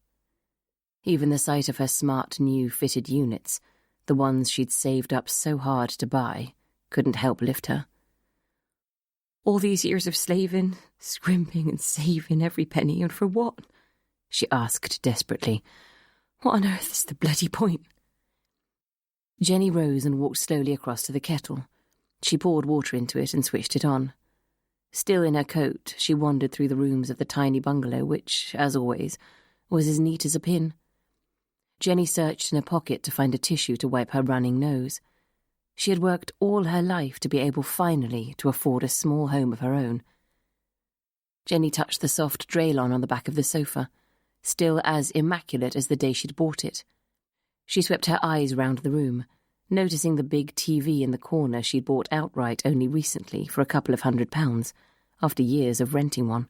Even the sight of her smart new fitted units, the ones she'd saved up so hard to buy, couldn't help lift her. All these years of slaving, scrimping and saving every penny, and for what? She asked desperately. What on earth is the bloody point? Jenny rose and walked slowly across to the kettle. She poured water into it and switched it on. Still in her coat, she wandered through the rooms of the tiny bungalow, which, as always, was as neat as a pin. Jenny searched in her pocket to find a tissue to wipe her running nose. She had worked all her life to be able finally to afford a small home of her own. Jenny touched the soft draylon on the back of the sofa, still as immaculate as the day she'd bought it. She swept her eyes round the room, noticing the big TV in the corner she'd bought outright only recently for a couple of £100, after years of renting one.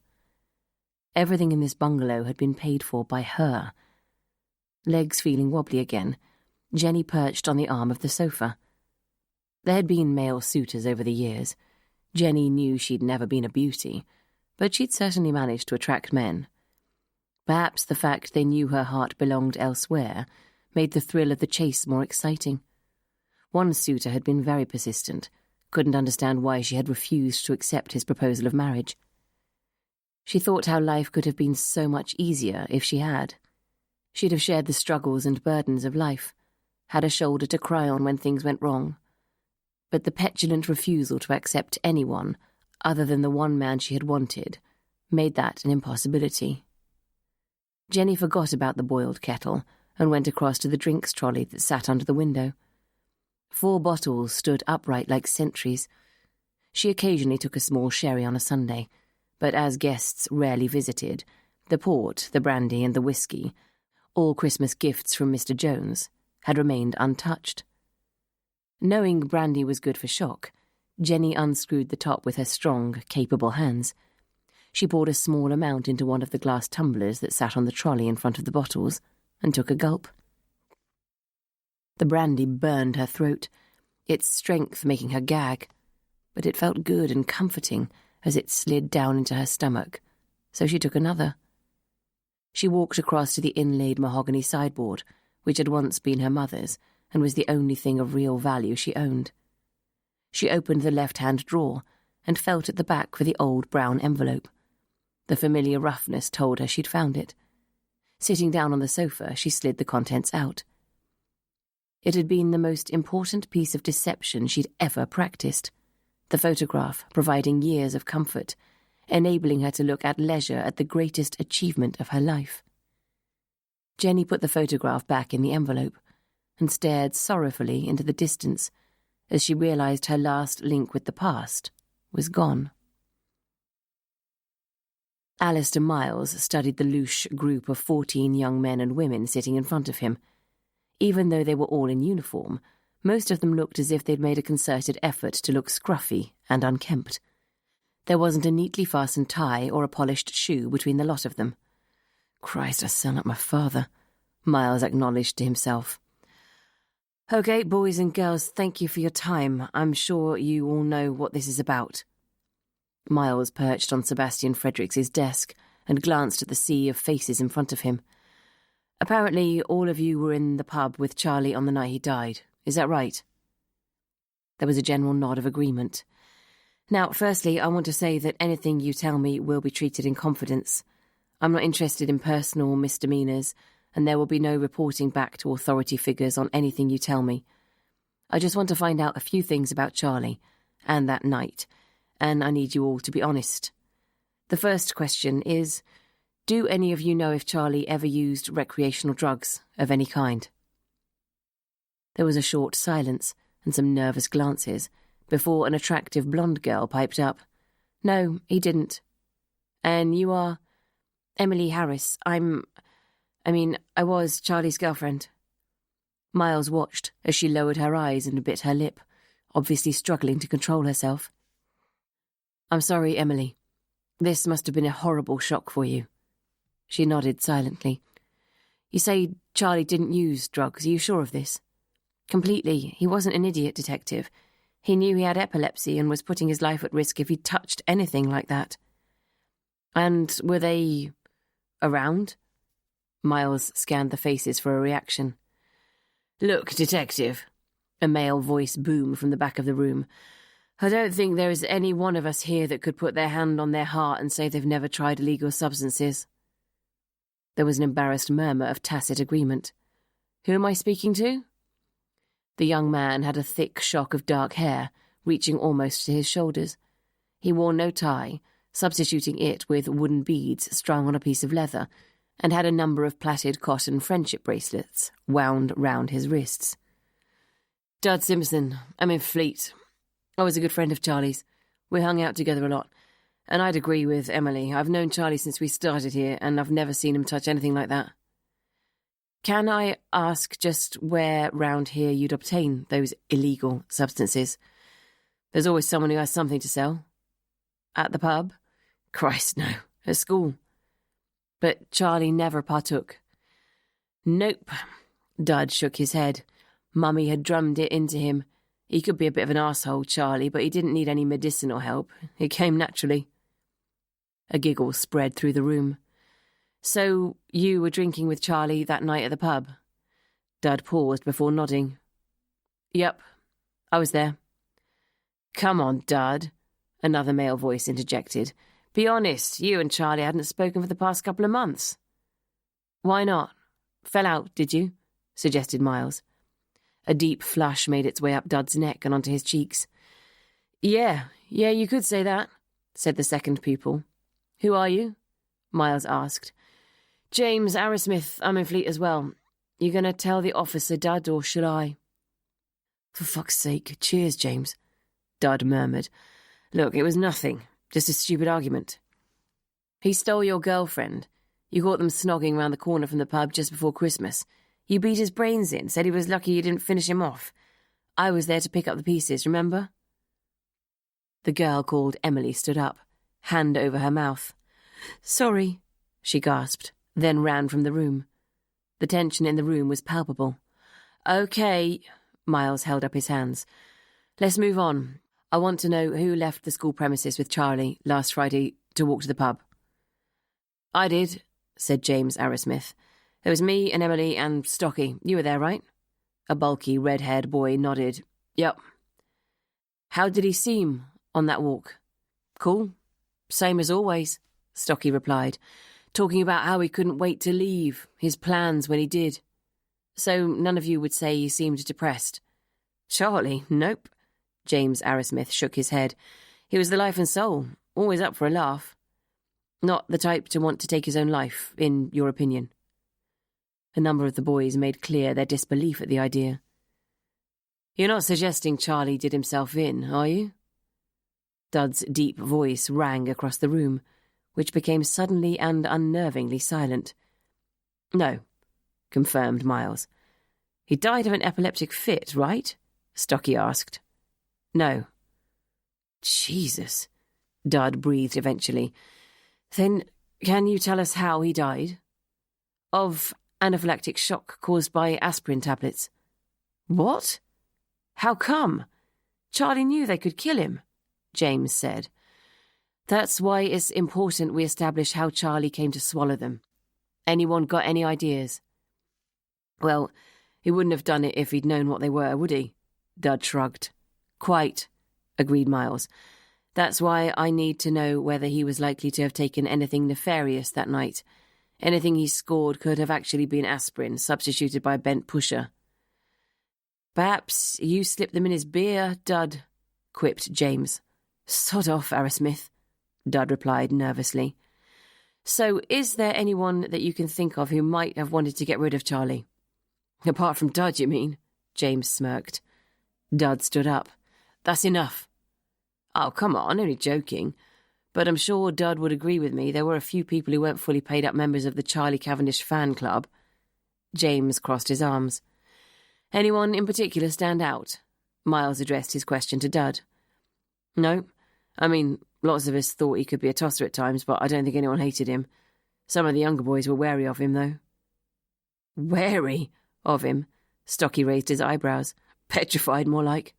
Everything in this bungalow had been paid for by her. Legs feeling wobbly again, Jenny perched on the arm of the sofa. There had been male suitors over the years. Jenny knew she'd never been a beauty, but she'd certainly managed to attract men. Perhaps the fact they knew her heart belonged elsewhere made the thrill of the chase more exciting. One suitor had been very persistent, couldn't understand why she had refused to accept his proposal of marriage. She thought how life could have been so much easier if she had. She'd have shared the struggles and burdens of life, had a shoulder to cry on when things went wrong. But the petulant refusal to accept anyone other than the one man she had wanted made that an impossibility. Jenny forgot about the boiled kettle and went across to the drinks trolley that sat under the window. 4 bottles stood upright like sentries. She occasionally took a small sherry on a Sunday, but as guests rarely visited, the port, the brandy and the whiskey, all Christmas gifts from Mr. Jones, had remained untouched. Knowing brandy was good for shock, Jenny unscrewed the top with her strong, capable hands. She poured a small amount into one of the glass tumblers that sat on the trolley in front of the bottles, and took a gulp. The brandy burned her throat, its strength making her gag, but it felt good and comforting as it slid down into her stomach, so she took another. She walked across to the inlaid mahogany sideboard, which had once been her mother's, and was the only thing of real value she owned. She opened the left-hand drawer and felt at the back for the old brown envelope. The familiar roughness told her she'd found it. Sitting down on the sofa, she slid the contents out. It had been the most important piece of deception she'd ever practiced. The photograph providing years of comfort, enabling her to look at leisure at the greatest achievement of her life. Jenny put the photograph back in the envelope and stared sorrowfully into the distance as she realized her last link with the past was gone. Alistair Miles studied the louche group of 14 young men and women sitting in front of him. Even though they were all in uniform, most of them looked as if they'd made a concerted effort to look scruffy and unkempt. There wasn't a neatly fastened tie or a polished shoe between the lot of them. Christ, I sound like my father, Miles acknowledged to himself. Okay, boys and girls, thank you for your time. I'm sure you all know what this is about. Miles perched on Sebastian Fredericks' desk and glanced at the sea of faces in front of him. Apparently, all of you were in the pub with Charlie on the night he died. Is that right? There was a general nod of agreement. Now, firstly, I want to say that anything you tell me will be treated in confidence. I'm not interested in personal misdemeanours, and there will be no reporting back to authority figures on anything you tell me. I just want to find out a few things about Charlie and that night, and I need you all to be honest. The first question is, do any of you know if Charlie ever used recreational drugs of any kind? There was a short silence and some nervous glances before an attractive blonde girl piped up. No, he didn't. And you are? Emily Harris. I was Charlie's girlfriend. Miles watched as she lowered her eyes and bit her lip, obviously struggling to control herself. I'm sorry, Emily. This must have been a horrible shock for you. She nodded silently. You say Charlie didn't use drugs. Are you sure of this? Completely. He wasn't an idiot, Detective. He knew he had epilepsy and was putting his life at risk if he touched anything like that. And were they around? Miles scanned the faces for a reaction. Look, Detective, a male voice boomed from the back of the room. I don't think there is any one of us here that could put their hand on their heart and say they've never tried illegal substances. There was an embarrassed murmur of tacit agreement. Who am I speaking to? The young man had a thick shock of dark hair, reaching almost to his shoulders. He wore no tie, substituting it with wooden beads strung on a piece of leather, and had a number of plaited cotton friendship bracelets wound round his wrists. Dud Simpson, I'm in Fleat. I was a good friend of Charlie's. We hung out together a lot. And I'd agree with Emily. I've known Charlie since we started here, and I've never seen him touch anything like that. Can I ask just where round here you'd obtain those illegal substances? There's always someone who has something to sell. At the pub? Christ, no. At school. But Charlie never partook. Nope. Dud shook his head. Mummy had drummed it into him. He could be a bit of an arsehole, Charlie, but he didn't need any medicinal help. It came naturally. A giggle spread through the room. So you were drinking with Charlie that night at the pub? Dud paused before nodding. Yep, I was there. Come on, Dud, another male voice interjected. Be honest, you and Charlie hadn't spoken for the past couple of months. Why not? Fell out, did you? Suggested Miles. A deep flush made its way up Dud's neck and onto his cheeks. Yeah, you could say that, said the second pupil. Who are you? Miles asked. James Arrowsmith, I'm in Fleet as well. You going to tell the officer, Dud, or shall I? For fuck's sake, cheers, James, Dud murmured. Look, it was nothing, just a stupid argument. He stole your girlfriend. You caught them snogging round the corner from the pub just before Christmas. You beat his brains in, said he was lucky you didn't finish him off. I was there to pick up the pieces, remember? The girl called Emily stood up, hand over her mouth. Sorry, she gasped, then ran from the room. The tension in the room was palpable. Okay, Miles held up his hands. Let's move on. I want to know who left the school premises with Charlie last Friday to walk to the pub. I did, said James Arrowsmith. There was me and Emily and Stocky. You were there, right? A bulky, red-haired boy nodded. Yep. How did he seem on that walk? Cool. Same as always, Stocky replied, talking about how he couldn't wait to leave, his plans when he did. So none of you would say he seemed depressed? Charlie? Nope. James Arrowsmith shook his head. He was the life and soul, always up for a laugh. Not the type to want to take his own life, in your opinion. A number of the boys made clear their disbelief at the idea. You're not suggesting Charlie did himself in, are you? Dud's deep voice rang across the room, which became suddenly and unnervingly silent. No, confirmed Miles. He died of an epileptic fit, right? Stocky asked. No. Jesus, Dud breathed eventually. Then can you tell us how he died? Of anaphylactic shock caused by aspirin tablets. What? How come? Charlie knew they could kill him, James said. That's why it's important we establish how Charlie came to swallow them. Anyone got any ideas? Well, he wouldn't have done it if he'd known what they were, would he? Dud shrugged. Quite, agreed Miles. That's why I need to know whether he was likely to have taken anything nefarious that night. Anything he scored could have actually been aspirin, substituted by a bent pusher. Perhaps you slipped them in his beer, Dud, quipped James. Sod off, Arrowsmith, Dud replied nervously. So is there anyone that you can think of who might have wanted to get rid of Charlie? Apart from Dud, you mean? James smirked. Dud stood up. That's enough. Oh, come on, only joking. But I'm sure Dud would agree with me there were a few people who weren't fully paid up members of the Charlie Cavendish fan club. James crossed his arms. Anyone in particular stand out? Miles addressed his question to Dud. No. I mean, lots of us thought he could be a tosser at times, but I don't think anyone hated him. Some of the younger boys were wary of him, though. Wary of him? Stocky raised his eyebrows. Petrified, more like.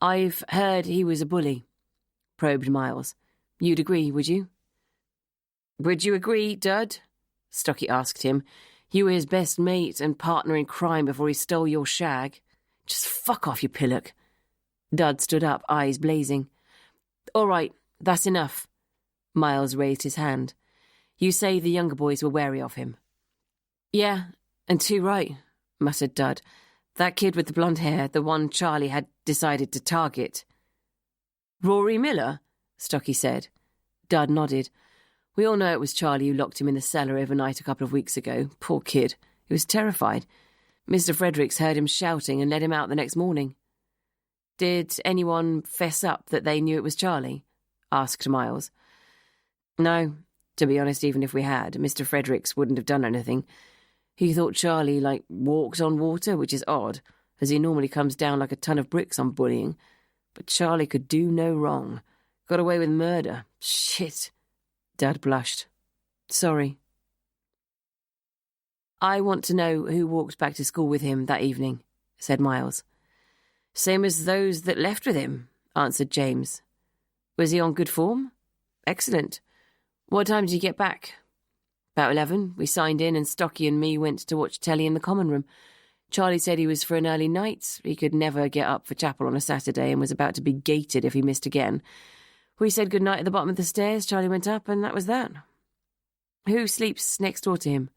I've heard he was a bully, probed Miles. You'd agree, would you? Would you agree, Dud? Stocky asked him. You were his best mate and partner in crime before he stole your shag. Just fuck off, you pillock. Dud stood up, eyes blazing. All right, that's enough. Miles raised his hand. You say the younger boys were wary of him. Yeah, and too right, muttered Dud. That kid with the blonde hair, the one Charlie had decided to target. Rory Miller? Stocky said. Dud nodded. We all know it was Charlie who locked him in the cellar overnight a couple of weeks ago. Poor kid. He was terrified. Mr. Fredericks heard him shouting and let him out the next morning. Did anyone fess up that they knew it was Charlie? Asked Miles. No, to be honest, even if we had, Mr. Fredericks wouldn't have done anything. He thought Charlie, walked on water, which is odd, as he normally comes down like a ton of bricks on bullying. But Charlie could do no wrong. Got away with murder. Shit. Dad blushed. Sorry. I want to know who walked back to school with him that evening, said Miles. Same as those that left with him, answered James. Was he on good form? Excellent. What time did you get back? About 11. We signed in and Stocky and me went to watch telly in the common room. Charlie said he was for an early night. He could never get up for chapel on a Saturday and was about to be gated if he missed again. We said good night at the bottom of the stairs. Charlie went up and that was that. Who sleeps next door to him?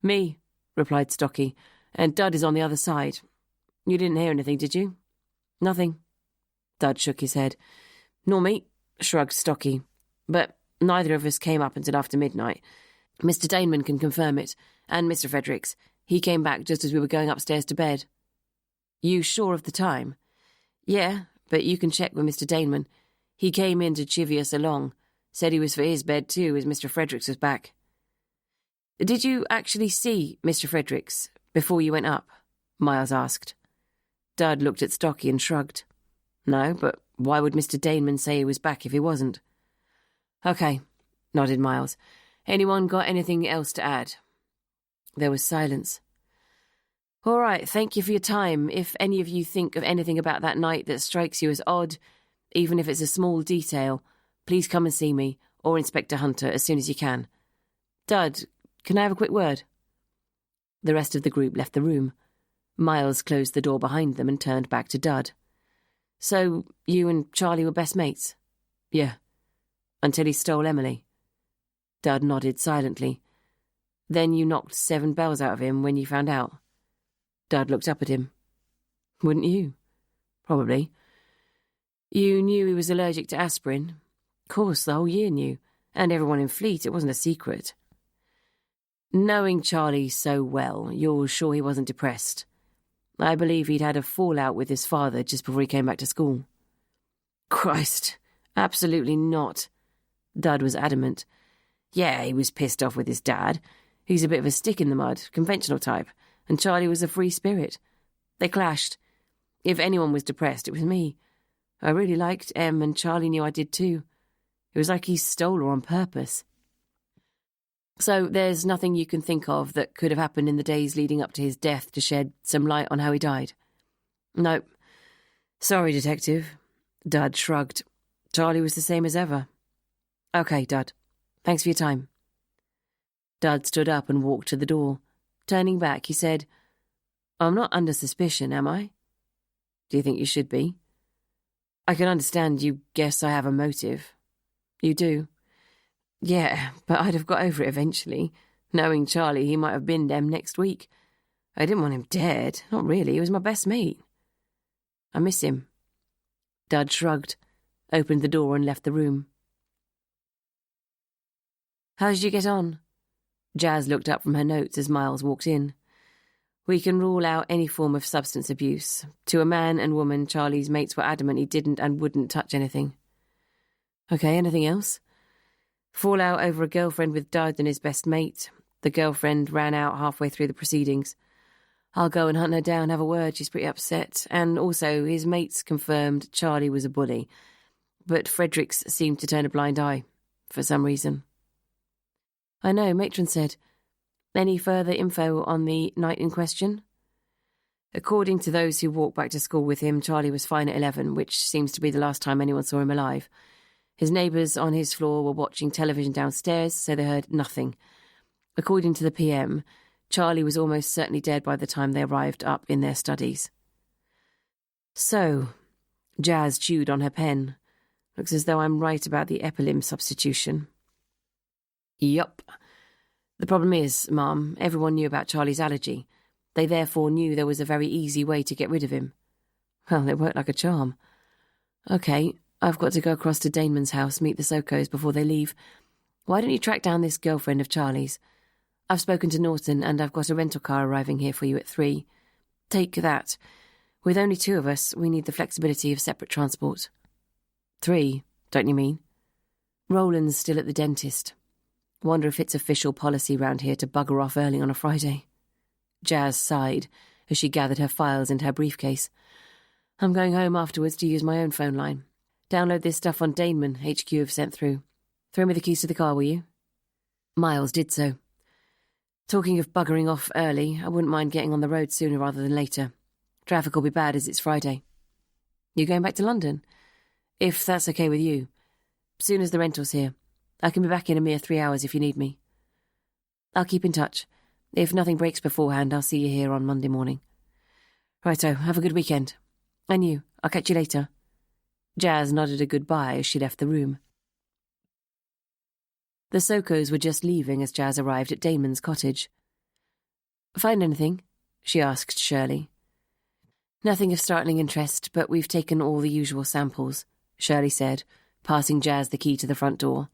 Me, replied Stocky, and Dud is on the other side. You didn't hear anything, did you? Nothing. Dud shook his head. Nor me, shrugged Stocky. But neither of us came up until after midnight. Mr. Daneman can confirm it, and Mr. Fredericks. He came back just as we were going upstairs to bed. You sure of the time? Yeah, but you can check with Mr. Daneman. He came in to chivvy us along. Said he was for his bed too, as Mr. Fredericks was back. Did you actually see Mr. Fredericks before you went up? Miles asked. Dud looked at Stocky and shrugged. No, but why would Mr. Daneman say he was back if he wasn't? Okay, nodded Miles. Anyone got anything else to add? There was silence. All right, thank you for your time. If any of you think of anything about that night that strikes you as odd, even if it's a small detail, please come and see me, or Inspector Hunter, as soon as you can. Dud, can I have a quick word? The rest of the group left the room. Miles closed the door behind them and turned back to Dud. So, you and Charlie were best mates? Yeah. Until he stole Emily. Dud nodded silently. Then you knocked 7 bells out of him when you found out? Dud looked up at him. Wouldn't you? Probably. You knew he was allergic to aspirin? Of course, the whole year knew, and everyone in Fleat, it wasn't a secret. Knowing Charlie so well, you're sure he wasn't depressed? I believe he'd had a fallout with his father just before he came back to school. Christ, absolutely not. Dud was adamant. Yeah, he was pissed off with his dad. He's a bit of a stick in the mud, conventional type, and Charlie was a free spirit. They clashed. If anyone was depressed, it was me. I really liked Em, and Charlie knew I did too. It was like he stole her on purpose. So there's nothing you can think of that could have happened in the days leading up to his death to shed some light on how he died? No. Sorry, Detective. Dud shrugged. Charlie was the same as ever. Okay, Dud. Thanks for your time. Dud stood up and walked to the door. Turning back, he said, I'm not under suspicion, am I? Do you think you should be? I can understand you guess I have a motive. You do? Yeah, but I'd have got over it eventually. Knowing Charlie, he might have binned them next week. I didn't want him dead. Not really. He was my best mate. I miss him. Dud shrugged, opened the door and left the room. How did you get on? Jazz looked up from her notes as Miles walked in. We can rule out any form of substance abuse. To a man and woman, Charlie's mates were adamant he didn't and wouldn't touch anything. Okay, anything else? Fallout over a girlfriend with Dud and his best mate. The girlfriend ran out halfway through the proceedings. I'll go and hunt her down, have a word, she's pretty upset. And also, his mates confirmed Charlie was a bully. But Fredericks seemed to turn a blind eye, for some reason. I know, Matron said. Any further info on the night in question? According to those who walked back to school with him, Charlie was fine at 11, which seems to be the last time anyone saw him alive. His neighbours on his floor were watching television downstairs, so they heard nothing. According to the PM, Charlie was almost certainly dead by the time they arrived up in their studies. So, Jazz chewed on her pen. Looks as though I'm right about the epilim substitution. Yup. The problem is, Mum, everyone knew about Charlie's allergy. They therefore knew there was a very easy way to get rid of him. Well, it worked like a charm. Okay, I've got to go across to Daneman's house, meet the Sokos before they leave. Why don't you track down this girlfriend of Charlie's? I've spoken to Norton, and I've got a rental car arriving here for you at 3. Take that. With only 2 of us, we need the flexibility of separate transport. 3, don't you mean? Roland's still at the dentist. Wonder if it's official policy round here to bugger off early on a Friday. Jazz sighed as she gathered her files and her briefcase. I'm going home afterwards to use my own phone line. Download this stuff on Daneman, HQ have sent through. Throw me the keys to the car, will you? Miles did so. Talking of buggering off early, I wouldn't mind getting on the road sooner rather than later. Traffic will be bad as it's Friday. You going back to London? If that's okay with you. Soon as the rental's here. I can be back in a mere 3 hours if you need me. I'll keep in touch. If nothing breaks beforehand, I'll see you here on Monday morning. Righto, have a good weekend. And you, I'll catch you later. Jazz nodded a goodbye as she left the room. The Sokos were just leaving as Jazz arrived at Damon's cottage. Find anything? She asked Shirley. Nothing of startling interest, but we've taken all the usual samples, Shirley said, passing Jazz the key to the front door.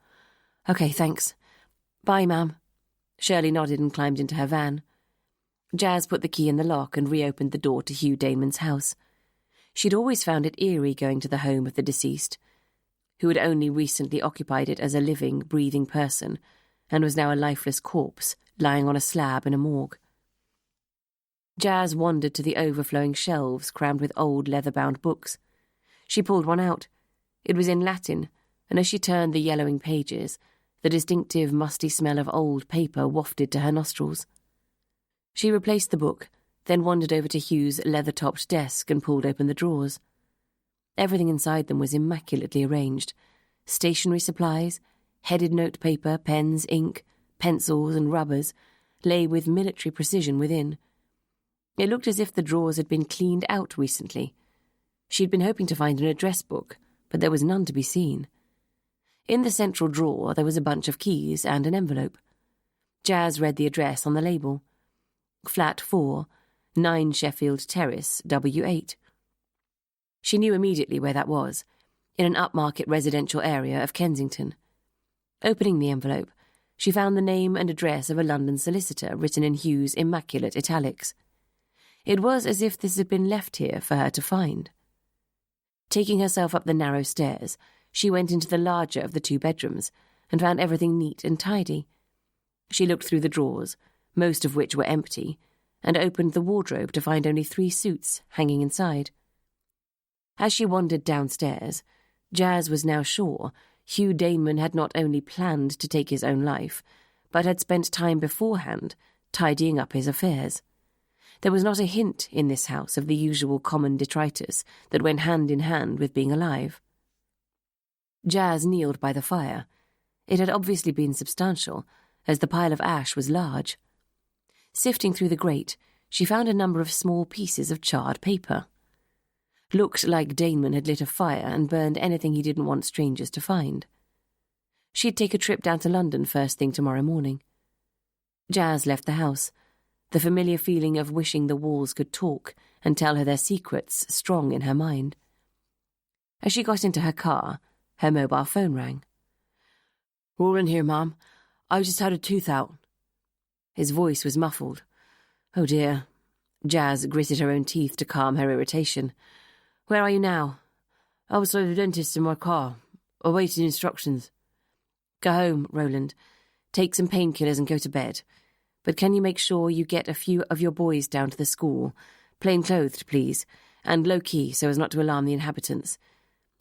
Okay, thanks. Bye, ma'am. Shirley nodded and climbed into her van. Jazz put the key in the lock and reopened the door to Hugh Damon's house. She'd always found it eerie going to the home of the deceased, who had only recently occupied it as a living, breathing person, and was now a lifeless corpse lying on a slab in a morgue. Jazz wandered to the overflowing shelves crammed with old leather-bound books. She pulled one out. It was in Latin, and as she turned the yellowing pages, the distinctive musty smell of old paper wafted to her nostrils. She replaced the book, then wandered over to Hugh's leather-topped desk and pulled open the drawers. Everything inside them was immaculately arranged. Stationery supplies, headed notepaper, pens, ink, pencils and rubbers lay with military precision within. It looked as if the drawers had been cleaned out recently. She'd been hoping to find an address book, but there was none to be seen. In the central drawer there was a bunch of keys and an envelope. Jazz read the address on the label. Flat 4, 9 Sheffield Terrace, W8. She knew immediately where that was, in an upmarket residential area of Kensington. Opening the envelope, she found the name and address of a London solicitor written in Hugh's immaculate italics. It was as if this had been left here for her to find. Taking herself up the narrow stairs, she went into the larger of the 2 bedrooms and found everything neat and tidy. She looked through the drawers, most of which were empty, and opened the wardrobe to find only 3 suits hanging inside. As she wandered downstairs, Jazz was now sure Hugh Daneman had not only planned to take his own life, but had spent time beforehand tidying up his affairs. There was not a hint in this house of the usual common detritus that went hand in hand with being alive. Jazz kneeled by the fire. It had obviously been substantial, as the pile of ash was large. Sifting through the grate, she found a number of small pieces of charred paper. Looked like Daneman had lit a fire and burned anything he didn't want strangers to find. She'd take a trip down to London first thing tomorrow morning. Jazz left the house, the familiar feeling of wishing the walls could talk and tell her their secrets strong in her mind. As she got into her car, her mobile phone rang. "All in here, Mum. I just had a tooth out." His voice was muffled. Oh dear. Jazz gritted her own teeth to calm her irritation. "Where are you now?" "I was at the dentist in my car, awaiting instructions." "Go home, Roland. Take some painkillers and go to bed. But can you make sure you get a few of your boys down to the school? Plain-clothed, please, and low-key so as not to alarm the inhabitants.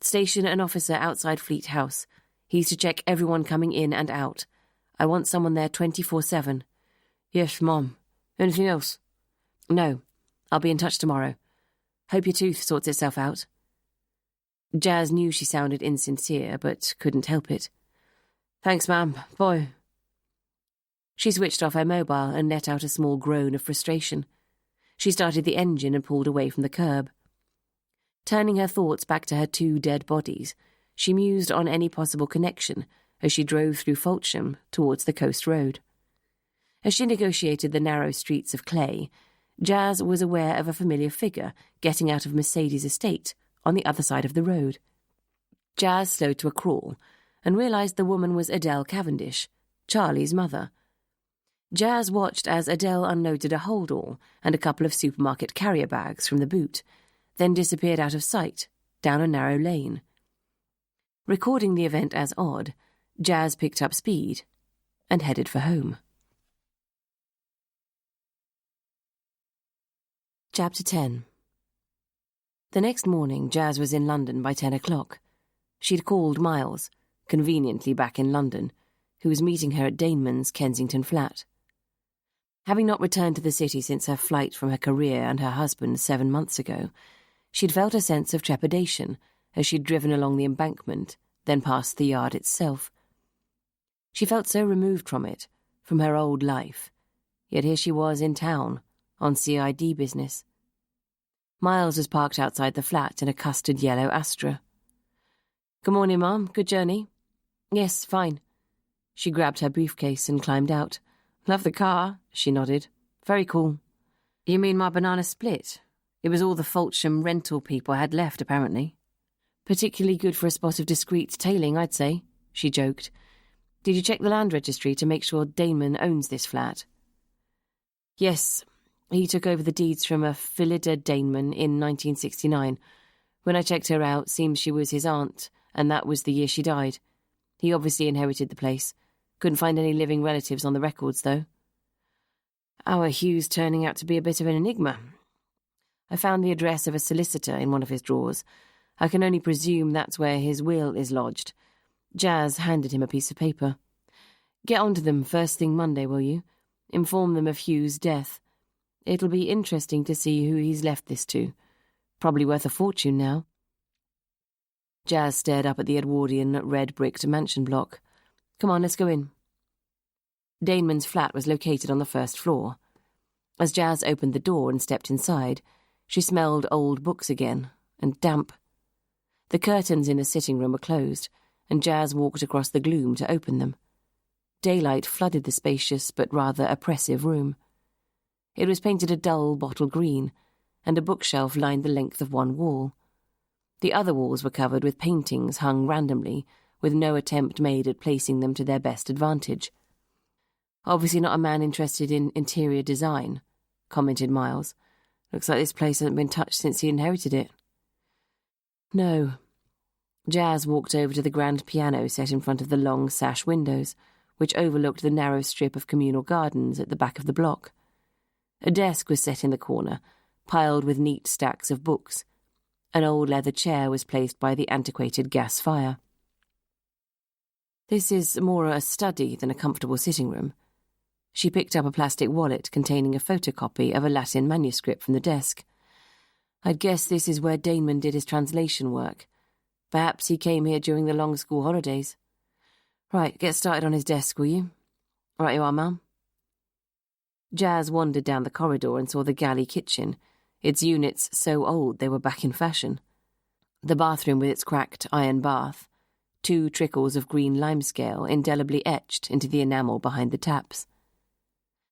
Station an officer outside Fleat House. He's to check everyone coming in and out. I want someone there 24/7. "Yes, Mum. Anything else?" "No. I'll be in touch tomorrow. Hope your tooth sorts itself out." Jazz knew she sounded insincere, but couldn't help it. "Thanks, ma'am. Bye." She switched off her mobile and let out a small groan of frustration. She started the engine and pulled away from the curb. Turning her thoughts back to her 2 dead bodies, she mused on any possible connection as she drove through Foltsham towards the coast road. As she negotiated the narrow streets of clay, Jazz was aware of a familiar figure getting out of Mercedes' estate on the other side of the road. Jazz slowed to a crawl and realised the woman was Adele Cavendish, Charlie's mother. Jazz watched as Adele unloaded a hold-all and a couple of supermarket carrier bags from the boot, then disappeared out of sight down a narrow lane. Recording the event as odd, Jazz picked up speed and headed for home. Chapter 10. The next morning, Jazz was in London by 10 o'clock. She'd called Miles, conveniently back in London, who was meeting her at Daneman's Kensington flat. Having not returned to the city since her flight from her career and her husband 7 months ago, she'd felt a sense of trepidation as she'd driven along the embankment, then past the yard itself. She felt so removed from it, from her old life, yet here she was in town, on CID business. Miles was parked outside the flat in a custard yellow Astra. "Good morning, Mum. Good journey?" "Yes, fine." She grabbed her briefcase and climbed out. "Love the car," she nodded. "Very cool." "You mean my banana split? It was all the Foltsham rental people had left, apparently." "Particularly good for a spot of discreet tailing, I'd say," she joked. "Did you check the land registry to make sure Daneman owns this flat?" "Yes. He took over the deeds from a Philida Daneman in 1969. When I checked her out, seems she was his aunt, and that was the year she died. He obviously inherited the place. Couldn't find any living relatives on the records, though. Our Hugh's turning out to be a bit of an enigma. I found the address of a solicitor in one of his drawers. I can only presume that's where his will is lodged." Jazz handed him a piece of paper. "Get on to them first thing Monday, will you? Inform them of Hugh's death. It'll be interesting to see who he's left this to. Probably worth a fortune now." Jazz stared up at the Edwardian red-bricked mansion block. "Come on, let's go in." Daneman's flat was located on the first floor. As Jazz opened the door and stepped inside, she smelled old books again, and damp. The curtains in the sitting room were closed, and Jazz walked across the gloom to open them. Daylight flooded the spacious but rather oppressive room. It was painted a dull bottle green, and a bookshelf lined the length of one wall. The other walls were covered with paintings hung randomly, with no attempt made at placing them to their best advantage. "Obviously not a man interested in interior design," commented Miles. "Looks like this place hasn't been touched since he inherited it." "No." Jazz walked over to the grand piano set in front of the long sash windows, which overlooked the narrow strip of communal gardens at the back of the block. A desk was set in the corner, piled with neat stacks of books. An old leather chair was placed by the antiquated gas fire. "This is more a study than a comfortable sitting room." She picked up a plastic wallet containing a photocopy of a Latin manuscript from the desk. "I'd guess this is where Daneman did his translation work. Perhaps he came here during the long school holidays. Right, get started on his desk, will you?" "Right you are, Mum." Jazz wandered down the corridor and saw the galley kitchen, its units so old they were back in fashion. The bathroom with its cracked iron bath, 2 trickles of green limescale indelibly etched into the enamel behind the taps.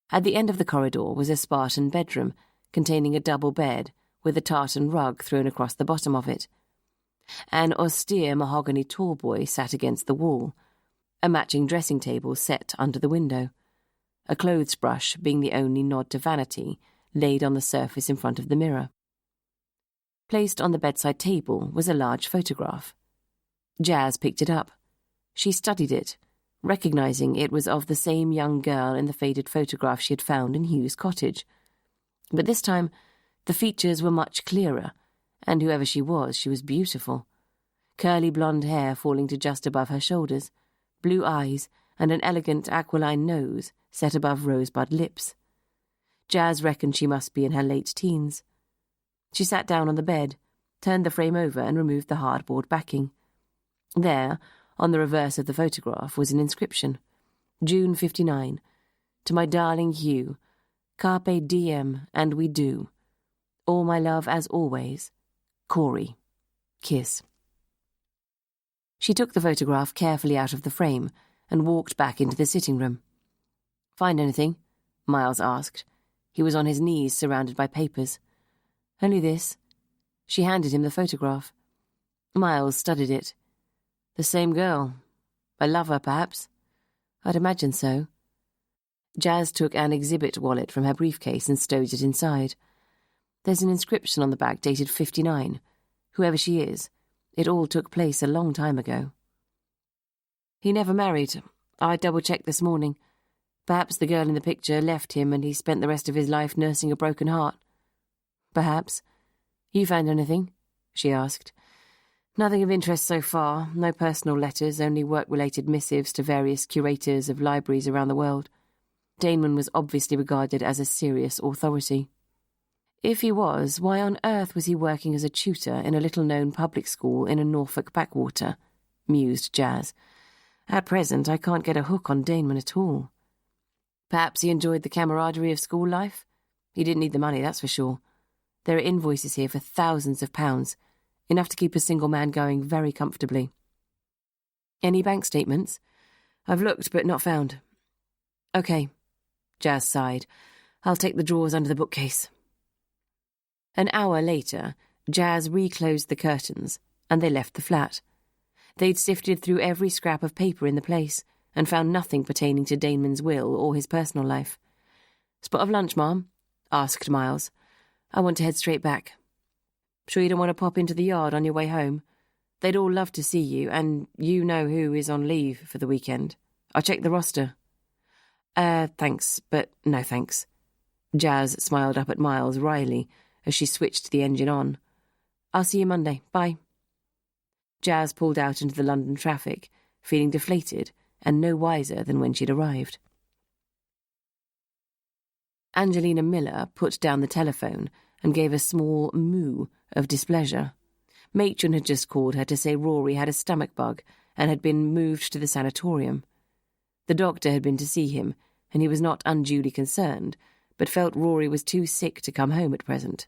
At the end of the corridor was a Spartan bedroom containing a double bed with a tartan rug thrown across the bottom of it. An austere mahogany tallboy sat against the wall, a matching dressing table set under the window, a clothes brush being the only nod to vanity laid on the surface in front of the mirror. Placed on the bedside table was a large photograph. Jazz picked it up. She studied it, recognizing it was of the same young girl in the faded photograph she had found in Hugh's cottage. But this time, the features were much clearer, and whoever she was beautiful. Curly blonde hair falling to just above her shoulders, blue eyes, and an elegant aquiline nose set above rosebud lips. Jazz reckoned she must be in her late teens. She sat down on the bed, turned the frame over and removed the hardboard backing. There, on the reverse of the photograph, was an inscription. June 59. To my darling Hugh. Carpe diem, and we do. All my love as always. Corey. Kiss. She took the photograph carefully out of the frame and walked back into the sitting room. "Find anything?" Miles asked. He was on his knees, surrounded by papers. "Only this." She handed him the photograph. Miles studied it. "The same girl. A lover, perhaps?" "I'd imagine so." Jazz took an exhibit wallet from her briefcase and stowed it inside. "There's an inscription on the back dated 59. Whoever she is, it all took place a long time ago." "He never married. I double-checked this morning. Perhaps the girl in the picture left him and he spent the rest of his life nursing a broken heart." "Perhaps. You found anything?" she asked. "Nothing of interest so far. No personal letters, only work-related missives to various curators of libraries around the world. Daneman was obviously regarded as a serious authority." "If he was, why on earth was he working as a tutor in a little-known public school in a Norfolk backwater?" mused Jazz. "At present, I can't get a hook on Daneman at all. Perhaps he enjoyed the camaraderie of school life? He didn't need the money, that's for sure. There are invoices here for thousands of pounds, enough to keep a single man going very comfortably." "Any bank statements?" "I've looked, but not found." "Okay," Jazz sighed. "I'll take the drawers under the bookcase." An hour later, Jazz reclosed the curtains, and they left the flat. They'd sifted through every scrap of paper in the place, and found nothing pertaining to Daneman's will or his personal life. "Spot of lunch, Ma'am?" asked Miles. "I want to head straight back." "Sure you don't want to pop into the yard on your way home? They'd all love to see you, and you know who is on leave for the weekend. I'll check the roster." Thanks, but no thanks." Jazz smiled up at Miles wryly as she switched the engine on. "I'll see you Monday. Bye." Jazz pulled out into the London traffic, feeling deflated and no wiser than when she'd arrived. Angelina Miller put down the telephone and gave a small moo of displeasure. Matron had just called her to say Rory had a stomach bug and had been moved to the sanatorium. The doctor had been to see him, and he was not unduly concerned, but felt Rory was too sick to come home at present.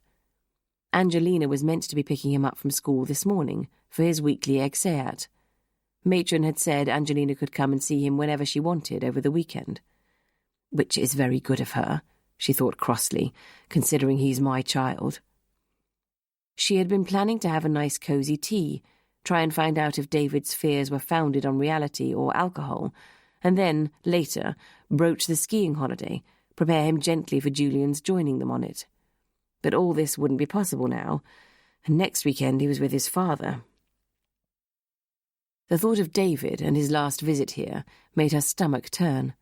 Angelina was meant to be picking him up from school this morning for his weekly exeat. Matron had said Angelina could come and see him whenever she wanted over the weekend. Which is very good of her, she thought crossly, considering he's my child. She had been planning to have a nice cosy tea, try and find out if David's fears were founded on reality or alcohol, and then, later, broach the skiing holiday, prepare him gently for Julian's joining them on it. But all this wouldn't be possible now, and next weekend he was with his father. The thought of David and his last visit here made her stomach turn.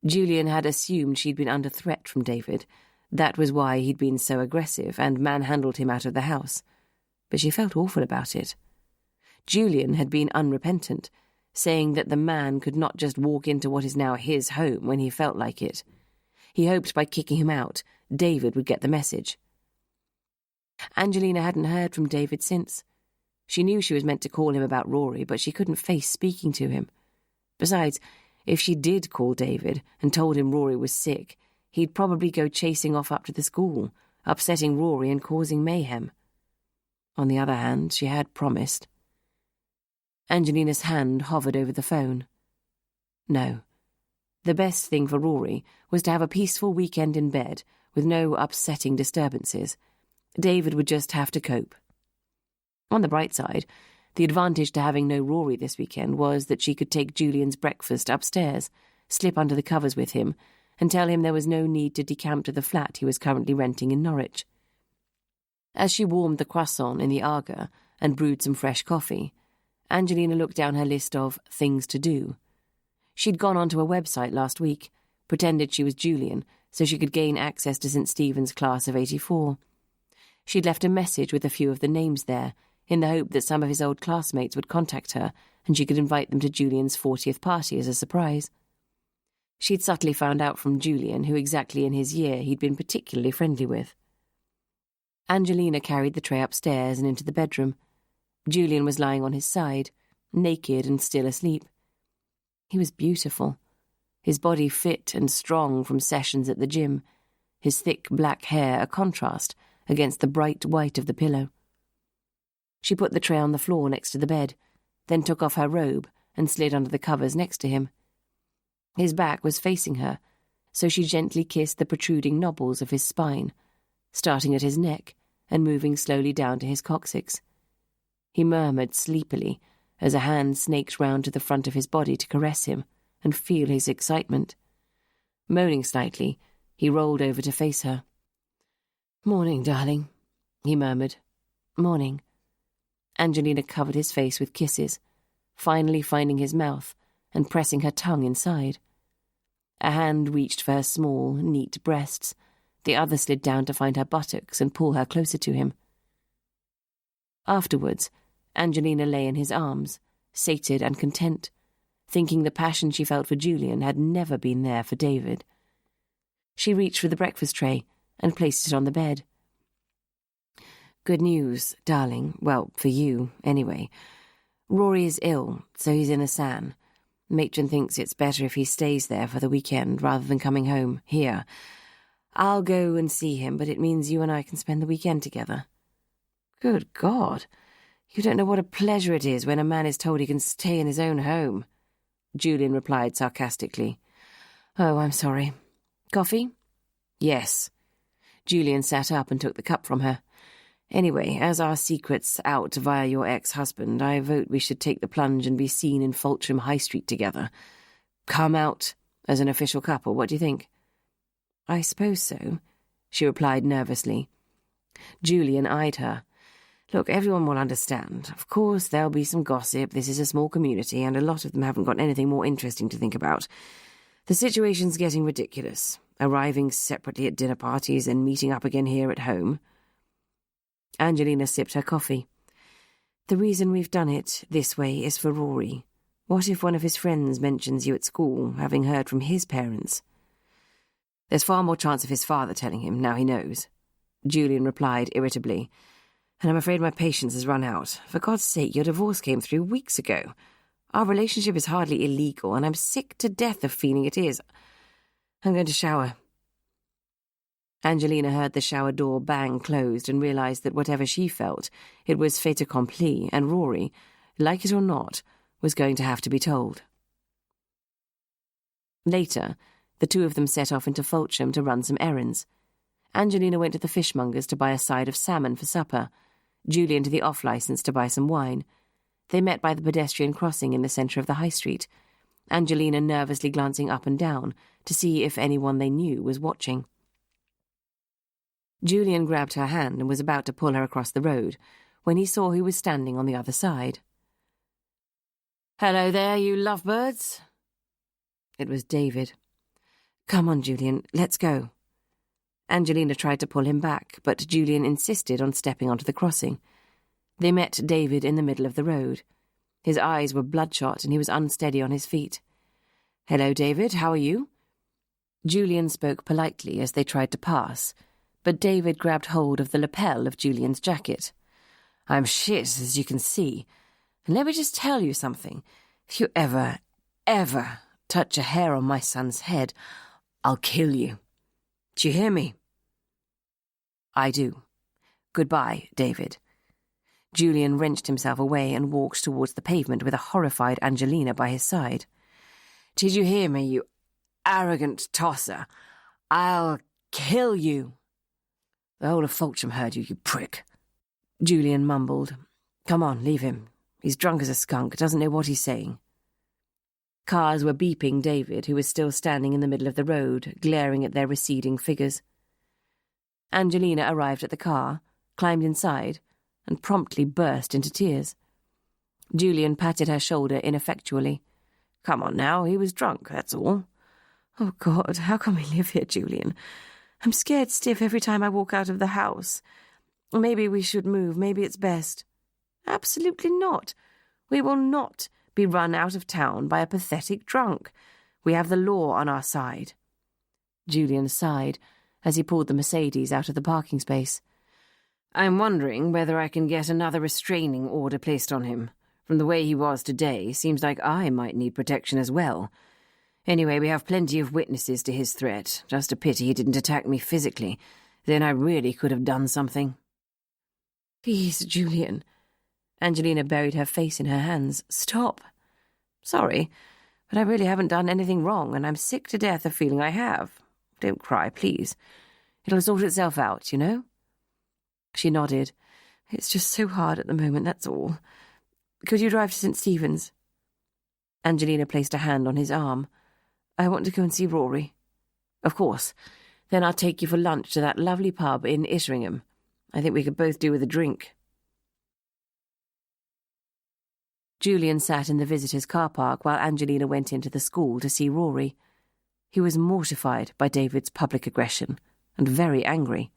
Julian had assumed she'd been under threat from David. That was why he'd been so aggressive and manhandled him out of the house. But she felt awful about it. Julian had been unrepentant, saying that the man could not just walk into what is now his home when he felt like it. He hoped by kicking him out, David would get the message. Angelina hadn't heard from David since. She knew she was meant to call him about Rory, but she couldn't face speaking to him. Besides, if she did call David and told him Rory was sick, he'd probably go chasing off up to the school, upsetting Rory and causing mayhem. On the other hand, she had promised. Angelina's hand hovered over the phone. No. The best thing for Rory was to have a peaceful weekend in bed, with no upsetting disturbances. David would just have to cope. On the bright side, the advantage to having no Rory this weekend was that she could take Julian's breakfast upstairs, slip under the covers with him, and tell him there was no need to decamp to the flat he was currently renting in Norwich. As she warmed the croissant in the Aga and brewed some fresh coffee, Angelina looked down her list of things to do. She'd gone onto a website last week, pretended she was Julian so she could gain access to St. Stephen's class of 84. She'd left a message with a few of the names there, in the hope that some of his old classmates would contact her and she could invite them to Julian's 40th party as a surprise. She'd subtly found out from Julian who exactly in his year he'd been particularly friendly with. Angelina carried the tray upstairs and into the bedroom. Julian was lying on his side, naked and still asleep. He was beautiful, his body fit and strong from sessions at the gym, his thick black hair a contrast against the bright white of the pillow. She put the tray on the floor next to the bed, then took off her robe and slid under the covers next to him. His back was facing her, so she gently kissed the protruding knobbles of his spine, starting at his neck and moving slowly down to his coccyx. He murmured sleepily as a hand snaked round to the front of his body to caress him and feel his excitement. Moaning slightly, he rolled over to face her. "Morning, darling," he murmured. "Morning." Angelina covered his face with kisses, finally finding his mouth and pressing her tongue inside. A hand reached for her small, neat breasts. The other slid down to find her buttocks and pull her closer to him. Afterwards, Angelina lay in his arms, sated and content, thinking the passion she felt for Julian had never been there for David. She reached for the breakfast tray and placed it on the bed. "Good news, darling. Well, for you, anyway. Rory is ill, so he's in the San. Matron thinks it's better if he stays there for the weekend rather than coming home here. I'll go and see him, but it means you and I can spend the weekend together." "Good God! You don't know what a pleasure it is when a man is told he can stay in his own home," Julian replied sarcastically. "Oh, I'm sorry. Coffee?" "Yes." Julian sat up and took the cup from her. "Anyway, as our secret's out via your ex-husband, I vote we should take the plunge and be seen in Fultram High Street together. Come out as an official couple, what do you think?" "I suppose so," she replied nervously. Julian eyed her. "Look, everyone will understand. Of course, there'll be some gossip. This is a small community, and a lot of them haven't got anything more interesting to think about. The situation's getting ridiculous, arriving separately at dinner parties and meeting up again here at home." Angelina sipped her coffee. "The reason we've done it this way is for Rory. What if one of his friends mentions you at school, having heard from his parents?" "There's far more chance of his father telling him, now he knows," Julian replied irritably. "And I'm afraid my patience has run out. For God's sake, your divorce came through weeks ago. Our relationship is hardly illegal, and I'm sick to death of feeling it is. I'm going to shower." Angelina heard the shower door bang closed and realised that whatever she felt, it was fait accompli, and Rory, like it or not, was going to have to be told. Later, the two of them set off into Fulham to run some errands. Angelina went to the fishmonger's to buy a side of salmon for supper, Julian to the off-licence to buy some wine. They met by the pedestrian crossing in the centre of the high street, Angelina nervously glancing up and down to see if anyone they knew was watching. Julian grabbed her hand and was about to pull her across the road when he saw who was standing on the other side. "Hello there, you lovebirds." It was David. "Come on, Julian, let's go." Angelina tried to pull him back, but Julian insisted on stepping onto the crossing. They met David in the middle of the road. His eyes were bloodshot and he was unsteady on his feet. "Hello, David, how are you?" Julian spoke politely as they tried to pass, but David grabbed hold of the lapel of Julian's jacket. "I'm shit, as you can see. And let me just tell you something. If you ever touch a hair on my son's head, I'll kill you. Do you hear me?" "I do. Goodbye, David." Julian wrenched himself away and walked towards the pavement with a horrified Angelina by his side. "Did you hear me, you arrogant tosser? I'll kill you." "The whole of Fulham heard you, you prick." Julian mumbled. "Come on, leave him. He's drunk as a skunk, doesn't know what he's saying." Cars were beeping David, who was still standing in the middle of the road, glaring at their receding figures. Angelina arrived at the car, climbed inside, and promptly burst into tears. Julian patted her shoulder ineffectually. "Come on now, he was drunk, that's all." "Oh, God, how can we live here, Julian? I'm scared stiff every time I walk out of the house. Maybe we should move, maybe it's best." "Absolutely not. We will not be run out of town by a pathetic drunk. We have the law on our side." Julian sighed as he pulled the Mercedes out of the parking space. "I'm wondering whether I can get another restraining order placed on him. From the way he was today, seems like I might need protection as well. Anyway, we have plenty of witnesses to his threat. Just a pity he didn't attack me physically. Then I really could have done something." "Please, Julian." Angelina buried her face in her hands. "Stop." "Sorry, but I really haven't done anything wrong, and I'm sick to death of feeling I have. Don't cry, please. It'll sort itself out, you know?" She nodded. "It's just so hard at the moment, that's all. Could you drive to St. Stephen's?" Angelina placed a hand on his arm. "I want to go and see Rory." "Of course. Then I'll take you for lunch to that lovely pub in Itteringham. I think we could both do with a drink." Julian sat in the visitors' car park while Angelina went into the school to see Rory. He was mortified by David's public aggression and very angry.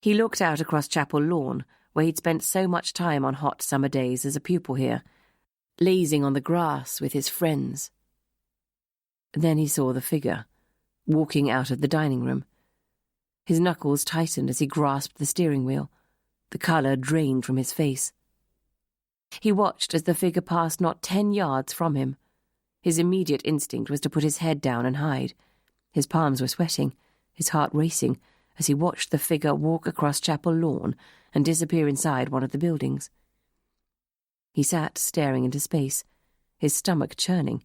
He looked out across Chapel Lawn, where he'd spent so much time on hot summer days as a pupil here, lazing on the grass with his friends. Then he saw the figure, walking out of the dining room. His knuckles tightened as he grasped the steering wheel. The colour drained from his face. He watched as the figure passed not 10 yards from him. His immediate instinct was to put his head down and hide. His palms were sweating, his heart racing, as he watched the figure walk across Chapel Lawn and disappear inside one of the buildings. He sat staring into space, his stomach churning.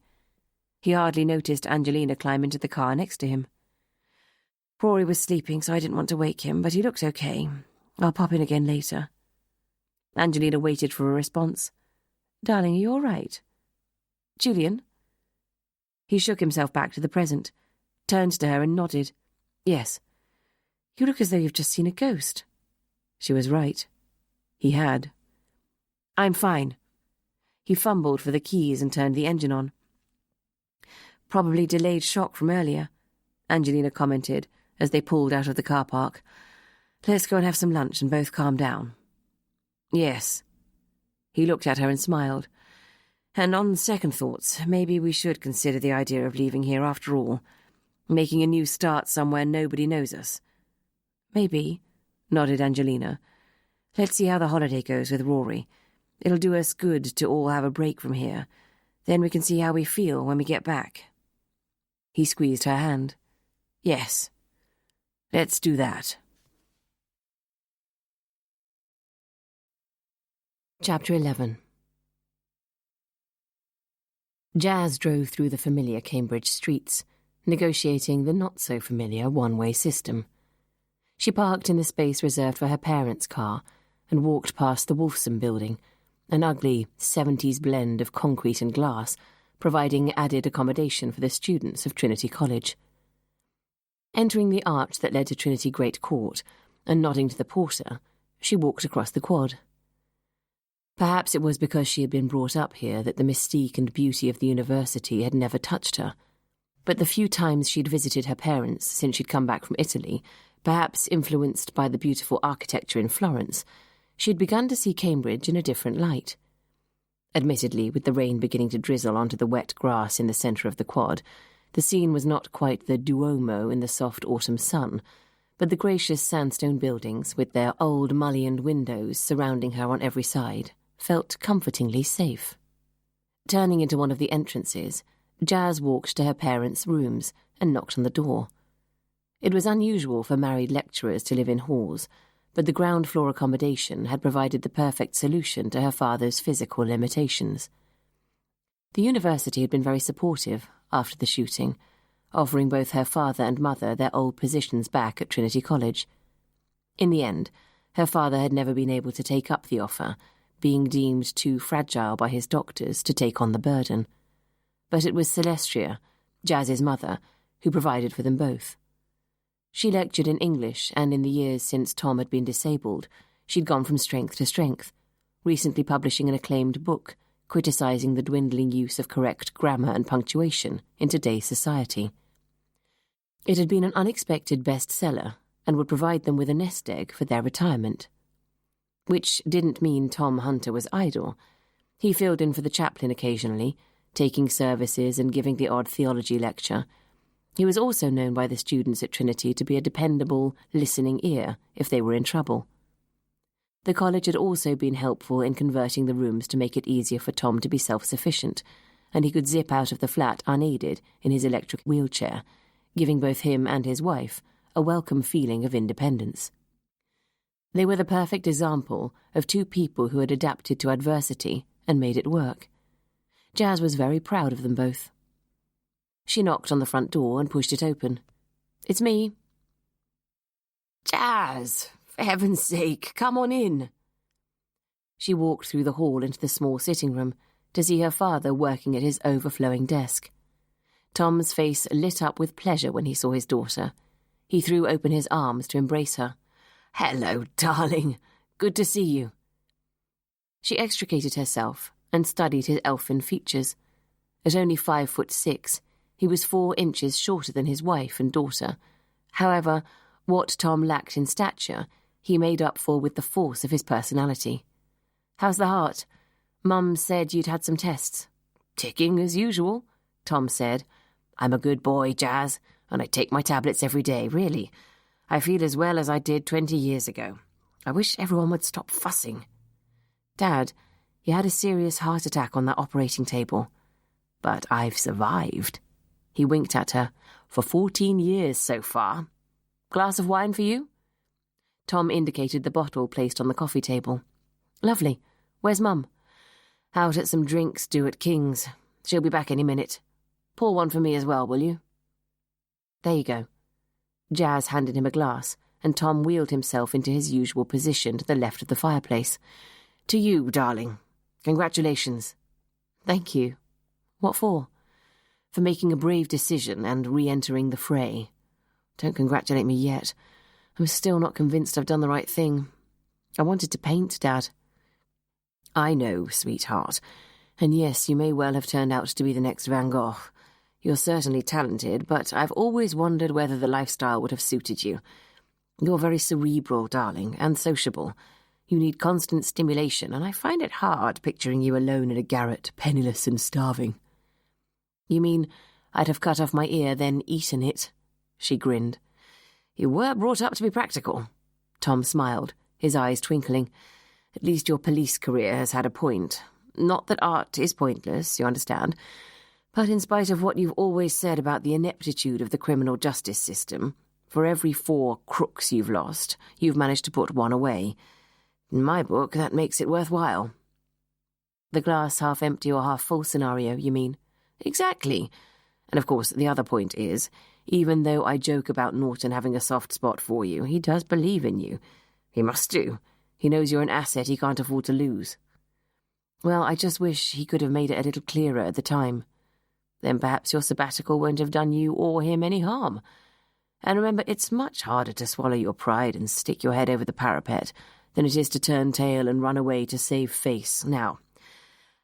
He hardly noticed Angelina climb into the car next to him. Rory was sleeping, so I didn't want to wake him, but he looked okay. I'll pop in again later. Angelina waited for a response. "Darling, are you all right?" "Julian?" He shook himself back to the present, turned to her and nodded. "Yes." "You look as though you've just seen a ghost." She was right. He had. "I'm fine." He fumbled for the keys and turned the engine on. "Probably delayed shock from earlier," Angelina commented as they pulled out of the car park. "Let's go and have some lunch and both calm down." "Yes." He looked at her and smiled. "And on second thoughts, maybe we should consider the idea of leaving here after all, making a new start somewhere nobody knows us." "Maybe," nodded Angelina. "Let's see how the holiday goes with Rory. It'll do us good to all have a break from here. Then we can see how we feel when we get back." He squeezed her hand. "Yes. Let's do that." Chapter 11. Jazz drove through the familiar Cambridge streets, negotiating the not-so-familiar one-way system. She parked in the space reserved for her parents' car and walked past the Wolfson building, an ugly 70s blend of concrete and glass, providing added accommodation for the students of Trinity College. Entering the arch that led to Trinity Great Court and nodding to the porter, she walked across the quad. Perhaps it was because she had been brought up here that the mystique and beauty of the university had never touched her, but the few times she'd visited her parents since she'd come back from Italy, perhaps influenced by the beautiful architecture in Florence, she'd begun to see Cambridge in a different light. Admittedly, with the rain beginning to drizzle onto the wet grass in the centre of the quad, the scene was not quite the Duomo in the soft autumn sun, but the gracious sandstone buildings, with their old mullioned windows surrounding her on every side, felt comfortingly safe. Turning into one of the entrances, Jazz walked to her parents' rooms and knocked on the door. It was unusual for married lecturers to live in halls, but the ground floor accommodation had provided the perfect solution to her father's physical limitations. The university had been very supportive after the shooting, offering both her father and mother their old positions back at Trinity College. In the end, her father had never been able to take up the offer, being deemed too fragile by his doctors to take on the burden. But it was Celestia, Jazz's mother, who provided for them both. She lectured in English, and in the years since Tom had been disabled, she'd gone from strength to strength, recently publishing an acclaimed book criticising the dwindling use of correct grammar and punctuation in today's society. It had been an unexpected bestseller and would provide them with a nest egg for their retirement. Which didn't mean Tom Hunter was idle. He filled in for the chaplain occasionally, taking services and giving the odd theology lecture. He was also known by the students at Trinity to be a dependable, listening ear if they were in trouble. The college had also been helpful in converting the rooms to make it easier for Tom to be self-sufficient, and he could zip out of the flat unaided in his electric wheelchair, giving both him and his wife a welcome feeling of independence. They were the perfect example of two people who had adapted to adversity and made it work. Jazz was very proud of them both. She knocked on the front door and pushed it open. "It's me." "Jazz, for heaven's sake, come on in." She walked through the hall into the small sitting room to see her father working at his overflowing desk. Tom's face lit up with pleasure when he saw his daughter. He threw open his arms to embrace her. "Hello, darling. Good to see you." She extricated herself and studied his elfin features. At only 5'6", he was 4 inches shorter than his wife and daughter. However, what Tom lacked in stature, he made up for with the force of his personality. "How's the heart? Mum said you'd had some tests." "Ticking as usual," Tom said. "I'm a good boy, Jazz, and I take my tablets every day, really. I feel as well as I did 20 years ago. I wish everyone would stop fussing." "Dad, you had a serious heart attack on that operating table." "But I've survived." He winked at her. "For 14 years so far. Glass of wine for you?" Tom indicated the bottle placed on the coffee table. "Lovely. Where's Mum?" "Out at some drinks due at King's. She'll be back any minute. Pour one for me as well, will you?" "There you go." Jazz handed him a glass, and Tom wheeled himself into his usual position to the left of the fireplace. "To you, darling. Congratulations." "Thank you. What for?" "For making a brave decision and re-entering the fray." "Don't congratulate me yet. I'm still not convinced I've done the right thing. I wanted to paint, Dad." "I know, sweetheart. And yes, you may well have turned out to be the next Van Gogh. You're certainly talented, but I've always wondered whether the lifestyle would have suited you. You're very cerebral, darling, and sociable. You need constant stimulation, and I find it hard picturing you alone in a garret, penniless and starving." "You mean I'd have cut off my ear, then eaten it?" She grinned. "You were brought up to be practical." Tom smiled, his eyes twinkling. "At least your police career has had a point. Not that art is pointless, you understand. But in spite of what you've always said about the ineptitude of the criminal justice system, for every 4 crooks you've lost, you've managed to put one away. In my book, that makes it worthwhile." "The glass half empty or half full scenario, you mean?" Exactly. And of course, the other point is, even though I joke about Norton having a soft spot for you, he does believe in you. He must do. He knows you're an asset he can't afford to lose. Well, I just wish he could have made it a little clearer at the time. Then perhaps your sabbatical won't have done you or him any harm. And remember, it's much harder to swallow your pride and stick your head over the parapet than it is to turn tail and run away to save face. Now,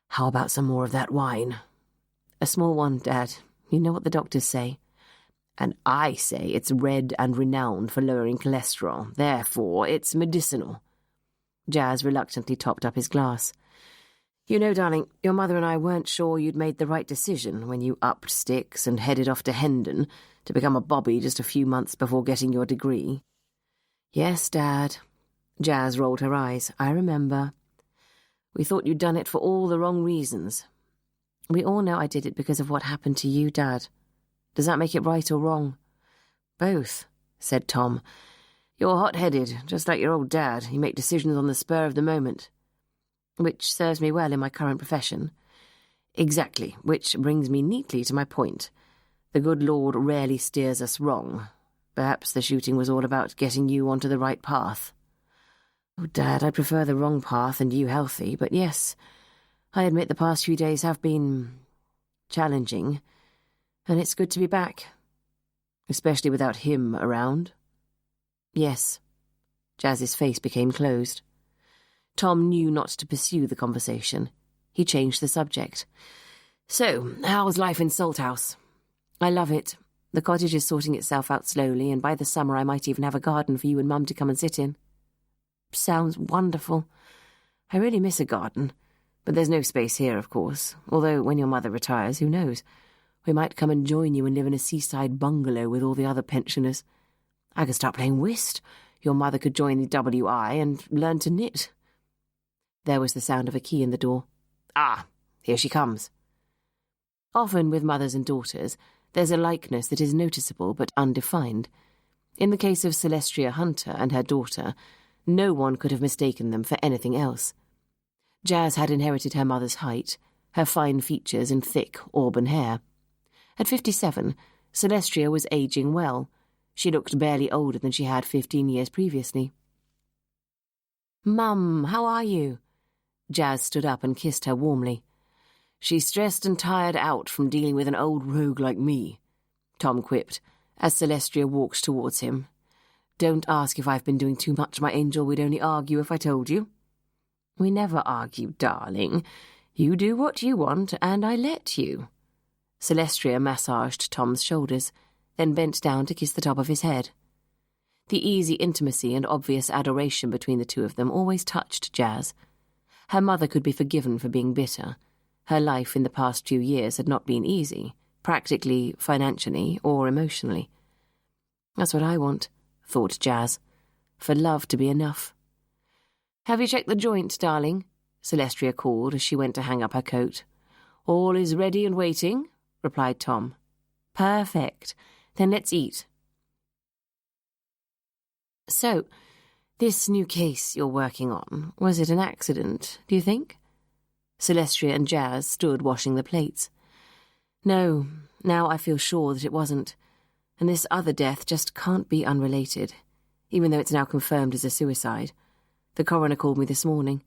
how about some more of that wine? A small one, Dad. You know what the doctors say. And I say it's red and renowned for lowering cholesterol. Therefore, it's medicinal. Jazz reluctantly topped up his glass. You know, darling, your mother and I weren't sure you'd made the right decision when you upped sticks and headed off to Hendon to become a bobby just a few months before getting your degree. Yes, Dad. Jazz rolled her eyes. I remember. We thought you'd done it for all the wrong reasons. We all know I did it because of what happened to you, Dad. Does that make it right or wrong? Both, said Tom. You're hot-headed, just like your old dad. You make decisions on the spur of the moment. Which serves me well in my current profession. Exactly, which brings me neatly to my point. The good Lord rarely steers us wrong. Perhaps the shooting was all about getting you onto the right path. Oh, Dad, I prefer the wrong path and you healthy, but yes, I admit the past few days have been challenging, and it's good to be back, especially without him around. Yes. Jazz's face became closed. Tom knew not to pursue the conversation. He changed the subject. So, how's life in Salthouse? I love it. The cottage is sorting itself out slowly, and by the summer I might even have a garden for you and Mum to come and sit in. Sounds wonderful. I really miss a garden, but there's no space here, of course, although when your mother retires, who knows? We might come and join you and live in a seaside bungalow with all the other pensioners. I could start playing whist. Your mother could join the WI and learn to knit. There was the sound of a key in the door. Ah, here she comes. Often with mothers and daughters, there's a likeness that is noticeable but undefined. In the case of Celestria Hunter and her daughter, no one could have mistaken them for anything else. Jazz had inherited her mother's height, her fine features and thick auburn hair. At 57, Celestria was aging well. She looked barely older than she had 15 years previously. Mum, how are you? Jazz stood up and kissed her warmly. She's stressed and tired out from dealing with an old rogue like me, Tom quipped, as Celestria walked towards him. Don't ask if I've been doing too much, my angel. We'd only argue if I told you. We never argue, darling. You do what you want, and I let you. Celestria massaged Tom's shoulders, then bent down to kiss the top of his head. The easy intimacy and obvious adoration between the two of them always touched Jazz. Her mother could be forgiven for being bitter. Her life in the past few years had not been easy, practically, financially, or emotionally. That's what I want, thought Jazz, for love to be enough. Have you checked the joint, darling? Celestria called as she went to hang up her coat. All is ready and waiting, replied Tom. Perfect. Then let's eat. So, this new case you're working on, was it an accident, do you think? Celestria and Jazz stood washing the plates. No, now I feel sure that it wasn't. And this other death just can't be unrelated, even though it's now confirmed as a suicide. The coroner called me this morning.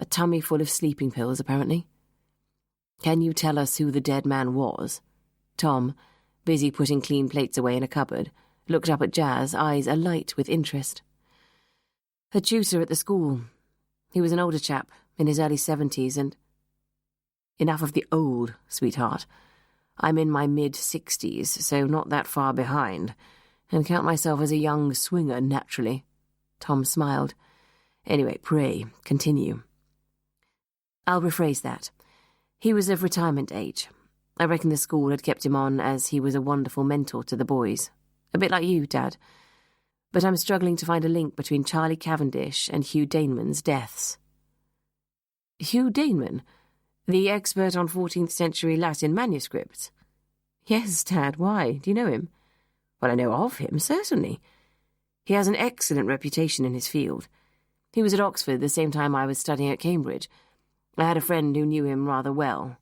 A tummy full of sleeping pills, apparently. Can you tell us who the dead man was? Tom, busy putting clean plates away in a cupboard, looked up at Jazz, eyes alight with interest. A tutor at the school. He was an older chap, in his early 70s, and... Enough of the old, sweetheart. I'm in my mid-60s, so not that far behind, and count myself as a young swinger, naturally. Tom smiled. Anyway, pray, continue. I'll rephrase that. He was of retirement age. I reckon the school had kept him on as he was a wonderful mentor to the boys. A bit like you, Dad. But I'm struggling to find a link between Charlie Cavendish and Hugh Daneman's deaths. Hugh Daneman? The expert on 14th century Latin manuscripts? Yes, Dad, why? Do you know him? Well, I know of him, certainly. He has an excellent reputation in his field. He was at Oxford the same time I was studying at Cambridge. I had a friend who knew him rather well.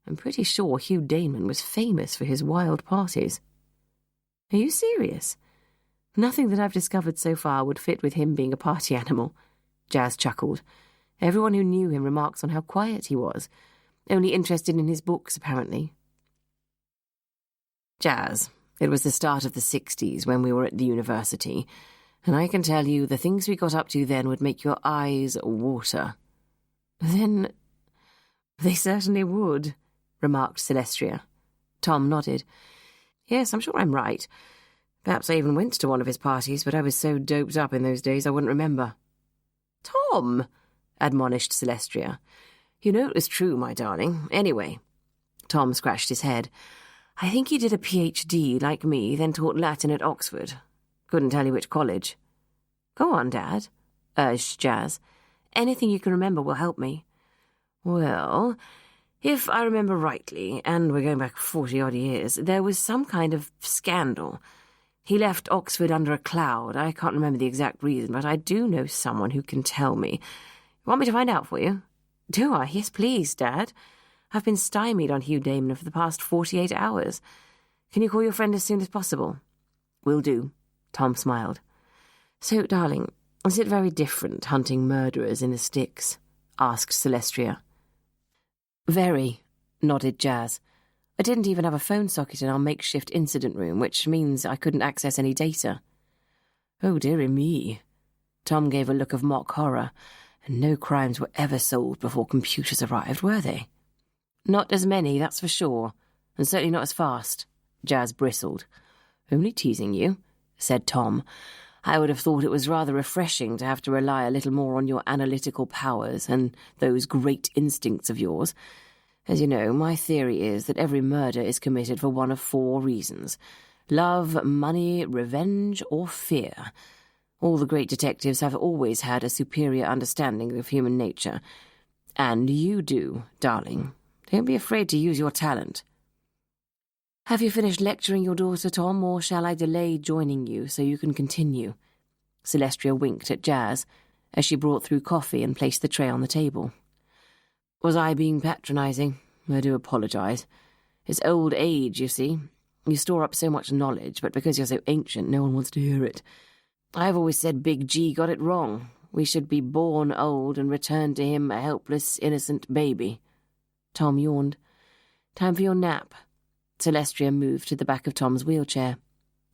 I'm pretty sure Hugh Damon was famous for his wild parties. Are you serious? Nothing that I've discovered so far would fit with him being a party animal. Jazz chuckled. Everyone who knew him remarks on how quiet he was, only interested in his books, apparently. Jazz, it was the start of the 60s when we were at the university, and I can tell you the things we got up to then would make your eyes water. Then they certainly would, remarked Celestia. Tom nodded. Yes, I'm sure I'm right. Perhaps I even went to one of his parties, but I was so doped up in those days I wouldn't remember. Tom, admonished Celestia. You know it was true, my darling. Anyway, Tom scratched his head. I think he did a PhD, like me, then taught Latin at Oxford. Couldn't tell you which college. Go on, Dad, urged Jazz. Anything you can remember will help me. Well, if I remember rightly, and we're going back 40-odd years, there was some kind of scandal. He left Oxford under a cloud. I can't remember the exact reason, but I do know someone who can tell me. Want me to find out for you? Do I? Yes, please, Dad. I've been stymied on Hugh Damon for the past 48 hours. Can you call your friend as soon as possible? Will do, Tom smiled. So, darling, is it very different hunting murderers in the sticks? Asked Celestia. Very, nodded Jazz. I didn't even have a phone socket in our makeshift incident room, which means I couldn't access any data. Oh, dearie me. Tom gave a look of mock horror, and no crimes were ever solved before computers arrived, were they? Not as many, that's for sure, and certainly not as fast, Jazz bristled. Only teasing you, said Tom. I would have thought it was rather refreshing to have to rely a little more on your analytical powers and those great instincts of yours. As you know, my theory is that every murder is committed for one of 4 reasons: love, money, revenge, or fear. All the great detectives have always had a superior understanding of human nature. And you do, darling. Don't be afraid to use your talent. Have you finished lecturing your daughter, Tom, or shall I delay joining you so you can continue? Celestia winked at Jazz as she brought through coffee and placed the tray on the table. Was I being patronising? I do apologise. It's old age, you see. You store up so much knowledge, but because you're so ancient, no one wants to hear it. I've always said Big G got it wrong. We should be born old and return to him a helpless, innocent baby. Tom yawned. Time for your nap. Celestia moved to the back of Tom's wheelchair.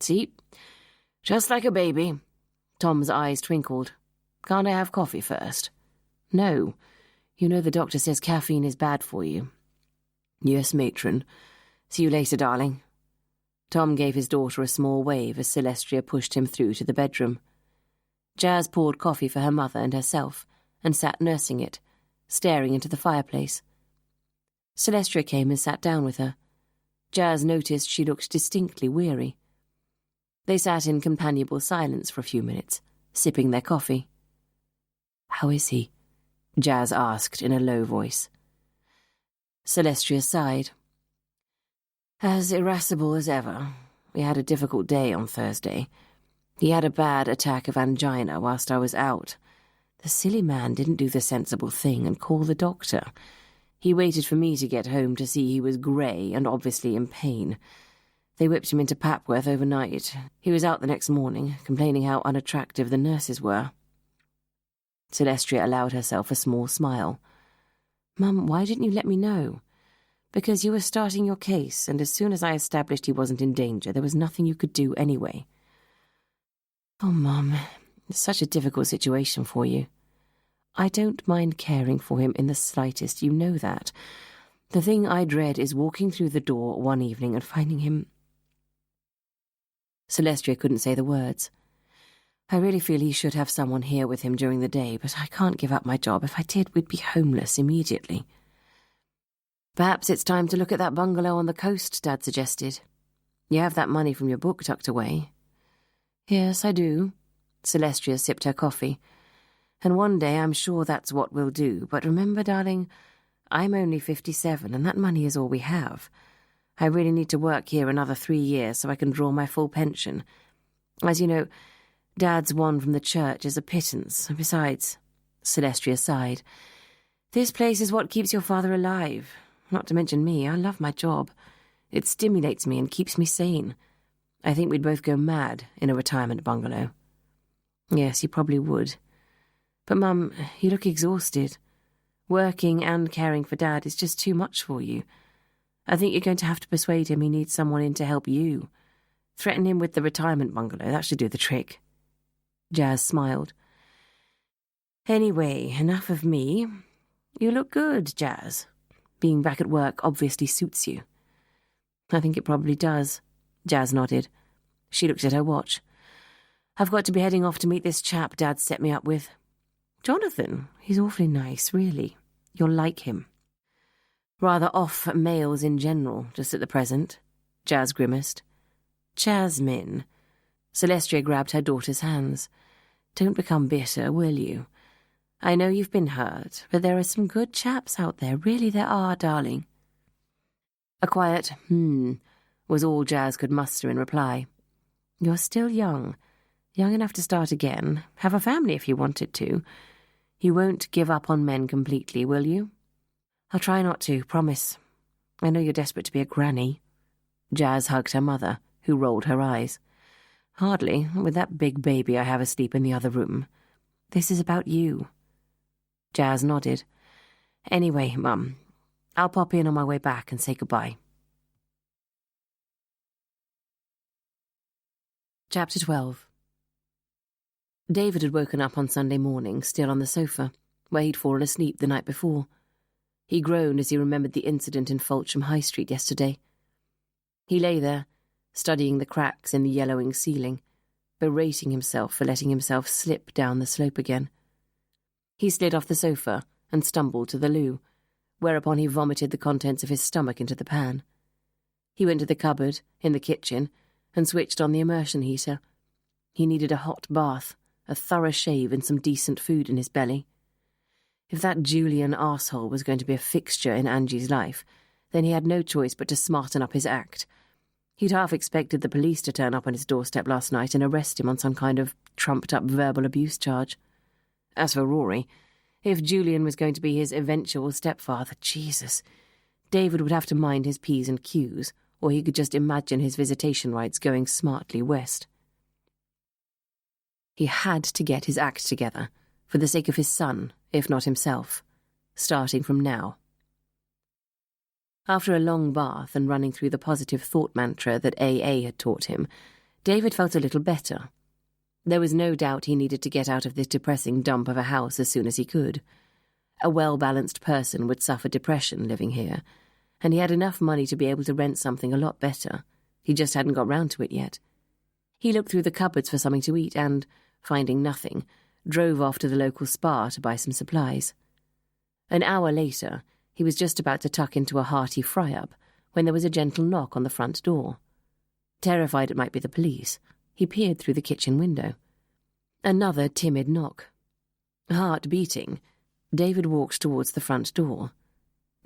See? Just like a baby. Tom's eyes twinkled. Can't I have coffee first? No. You know the doctor says caffeine is bad for you. Yes, matron. See you later, darling. Tom gave his daughter a small wave as Celestia pushed him through to the bedroom. Jazz poured coffee for her mother and herself and sat nursing it, staring into the fireplace. Celestia came and sat down with her. Jazz noticed she looked distinctly weary. They sat in companionable silence for a few minutes, sipping their coffee. How is he? Jazz asked in a low voice. Celestia sighed. As irascible as ever. We had a difficult day on Thursday. He had a bad attack of angina whilst I was out. The silly man didn't do the sensible thing and call the doctor. He waited for me to get home to see he was grey and obviously in pain. They whipped him into Papworth overnight. He was out the next morning, complaining how unattractive the nurses were. Celestia allowed herself a small smile. Mum, why didn't you let me know? Because you were starting your case, and as soon as I established he wasn't in danger, there was nothing you could do anyway. Oh, Mum, it's such a difficult situation for you. I don't mind caring for him in the slightest, you know that. The thing I dread is walking through the door one evening and finding him... Celestia couldn't say the words. I really feel he should have someone here with him during the day, but I can't give up my job. If I did, we'd be homeless immediately. Perhaps it's time to look at that bungalow on the coast, Dad suggested. You have that money from your book tucked away. Yes, I do. Celestia sipped her coffee. And one day I'm sure that's what we'll do. But remember, darling, I'm only 57, and that money is all we have. I really need to work here another 3 years so I can draw my full pension. As you know, Dad's one from the church is a pittance. Besides, Celestia sighed, this place is what keeps your father alive. not to mention me. I love my job. It stimulates me and keeps me sane. I think we'd both go mad in a retirement bungalow. Yes, you probably would. But, Mum, you look exhausted. Working and caring for Dad is just too much for you. I think you're going to have to persuade him he needs someone in to help you. Threaten him with the retirement bungalow. That should do the trick. Jazz smiled. Anyway, enough of me. You look good, Jazz. Being back at work obviously suits you. I think it probably does. Jazz nodded. She looked at her watch. I've got to be heading off to meet this chap Dad set me up with. Jonathan, he's awfully nice, really. You'll like him. Rather off males in general, just at the present. Jazz grimaced. Jasmine. Celestia grabbed her daughter's hands. Don't become bitter, will you? I know you've been hurt, but there are some good chaps out there. Really there are, darling. A quiet was all Jazz could muster in reply. You're still young. Young enough to start again. Have a family if you wanted to. You won't give up on men completely, will you? I'll try not to, promise. I know you're desperate to be a granny. Jazz hugged her mother, who rolled her eyes. Hardly, with that big baby I have asleep in the other room. This is about you. Jazz nodded. Anyway, Mum, I'll pop in on my way back and say goodbye. Chapter 12. David had woken up on Sunday morning, still on the sofa, where he'd fallen asleep the night before. He groaned as he remembered the incident in Fulsham High Street yesterday. He lay there, studying the cracks in the yellowing ceiling, berating himself for letting himself slip down the slope again. He slid off the sofa and stumbled to the loo, whereupon he vomited the contents of his stomach into the pan. He went to the cupboard in the kitchen and switched on the immersion heater. He needed a hot bath, a thorough shave and some decent food in his belly. If that Julian arsehole was going to be a fixture in Angie's life, then he had no choice but to smarten up his act. He'd half expected the police to turn up on his doorstep last night and arrest him on some kind of trumped-up verbal abuse charge. As for Rory, if Julian was going to be his eventual stepfather, Jesus, David would have to mind his P's and Q's, or he could just imagine his visitation rights going smartly west. He had to get his act together, for the sake of his son, if not himself, starting from now. After a long bath and running through the positive thought mantra that AA had taught him, David felt a little better. There was no doubt he needed to get out of this depressing dump of a house as soon as he could. A well-balanced person would suffer depression living here, and he had enough money to be able to rent something a lot better. He just hadn't got round to it yet. He looked through the cupboards for something to eat and, finding nothing, drove off to the local spa to buy some supplies. An hour later, he was just about to tuck into a hearty fry-up when there was a gentle knock on the front door. Terrified it might be the police, he peered through the kitchen window. Another timid knock. Heart beating, David walked towards the front door.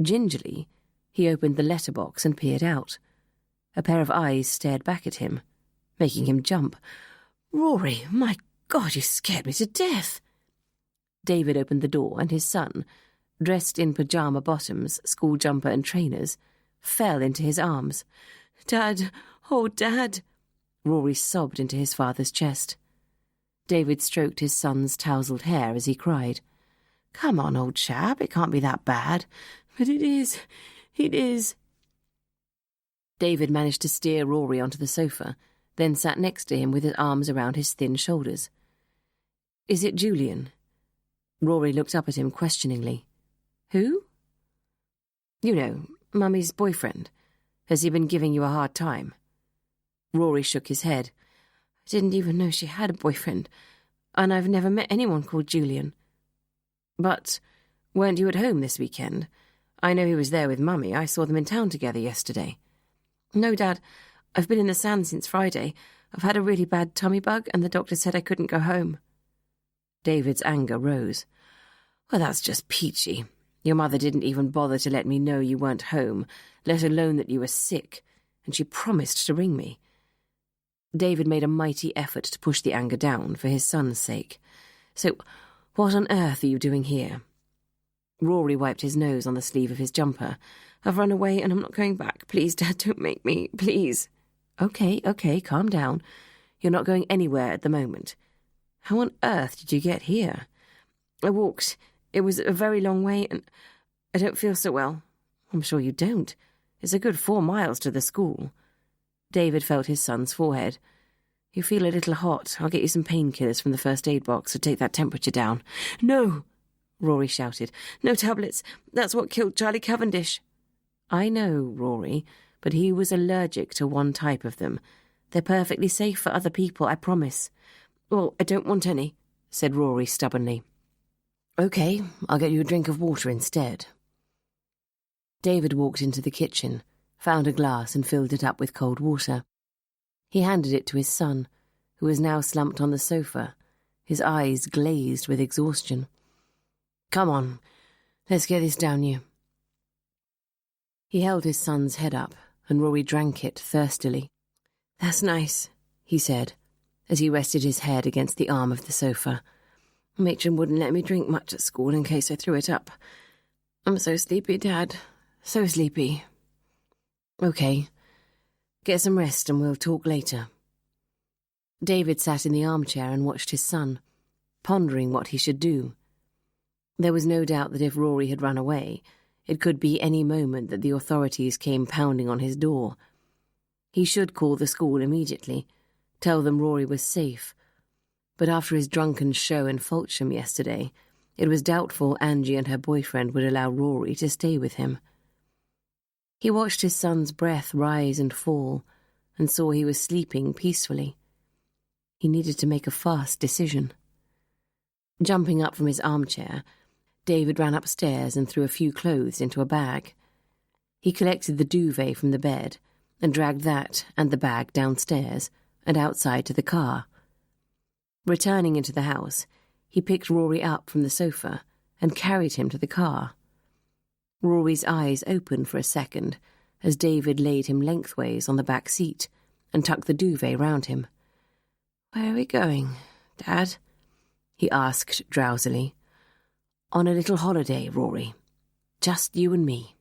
Gingerly, he opened the letterbox and peered out. A pair of eyes stared back at him, making him jump. "Rory, my God, you scared me to death!" David opened the door, and his son, dressed in pyjama bottoms, school jumper and trainers, fell into his arms. "Dad! Oh, Dad!" Rory sobbed into his father's chest. David stroked his son's tousled hair as he cried. "Come on, old chap, it can't be that bad." "But it is. It is." David managed to steer Rory onto the sofa, then sat next to him with his arms around his thin shoulders. "Is it Julian?" Rory looked up at him questioningly. "Who?" "You know, Mummy's boyfriend. Has he been giving you a hard time?" Rory shook his head. "I didn't even know she had a boyfriend, and I've never met anyone called Julian." "But weren't you at home this weekend? I know he was there with Mummy. I saw them in town together yesterday." "No, Dad. I've been in the sand since Friday. I've had a really bad tummy bug, and the doctor said I couldn't go home." David's anger rose. "Well, that's just peachy. Your mother didn't even bother to let me know you weren't home, let alone that you were sick, and she promised to ring me." David made a mighty effort to push the anger down for his son's sake. "So, what on earth are you doing here?" Rory wiped his nose on the sleeve of his jumper. I've run away and I'm not going back. Please, Dad, don't make me. Please. Okay, calm down. You're not going anywhere at the moment. How on earth did you get here? I walked. It was a very long way and I don't feel so well. I'm sure you don't. It's a good 4 miles to the school. David felt his son's forehead. You feel a little hot. I'll get you some painkillers from the first aid box to take that temperature down. No, Rory shouted. No tablets. That's what killed Charlie Cavendish. I know, Rory, but he was allergic to one type of them. They're perfectly safe for other people, I promise. Well, I don't want any, said Rory stubbornly. Okay, I'll get you a drink of water instead. David walked into the kitchen, found a glass and filled it up with cold water. He handed it to his son, who was now slumped on the sofa, his eyes glazed with exhaustion. Come on, let's get this down you. He held his son's head up, and Rory drank it thirstily. That's nice, he said, as he rested his head against the arm of the sofa. Matron wouldn't let me drink much at school in case I threw it up. I'm so sleepy, Dad. So sleepy. Okay, get some rest and we'll talk later. David sat in the armchair and watched his son, pondering what he should do. There was no doubt that if Rory had run away, it could be any moment that the authorities came pounding on his door. He should call the school immediately, tell them Rory was safe. But after his drunken show in Fulsham yesterday, it was doubtful Angie and her boyfriend would allow Rory to stay with him. He watched his son's breath rise and fall, and saw he was sleeping peacefully. He needed to make a fast decision. Jumping up from his armchair, David ran upstairs and threw a few clothes into a bag. He collected the duvet from the bed and dragged that and the bag downstairs and outside to the car. Returning into the house, he picked Rory up from the sofa and carried him to the car. Rory's eyes opened for a second as David laid him lengthways on the back seat and tucked the duvet round him. Where are we going, Dad? He asked drowsily. On a little holiday, Rory. Just you and me.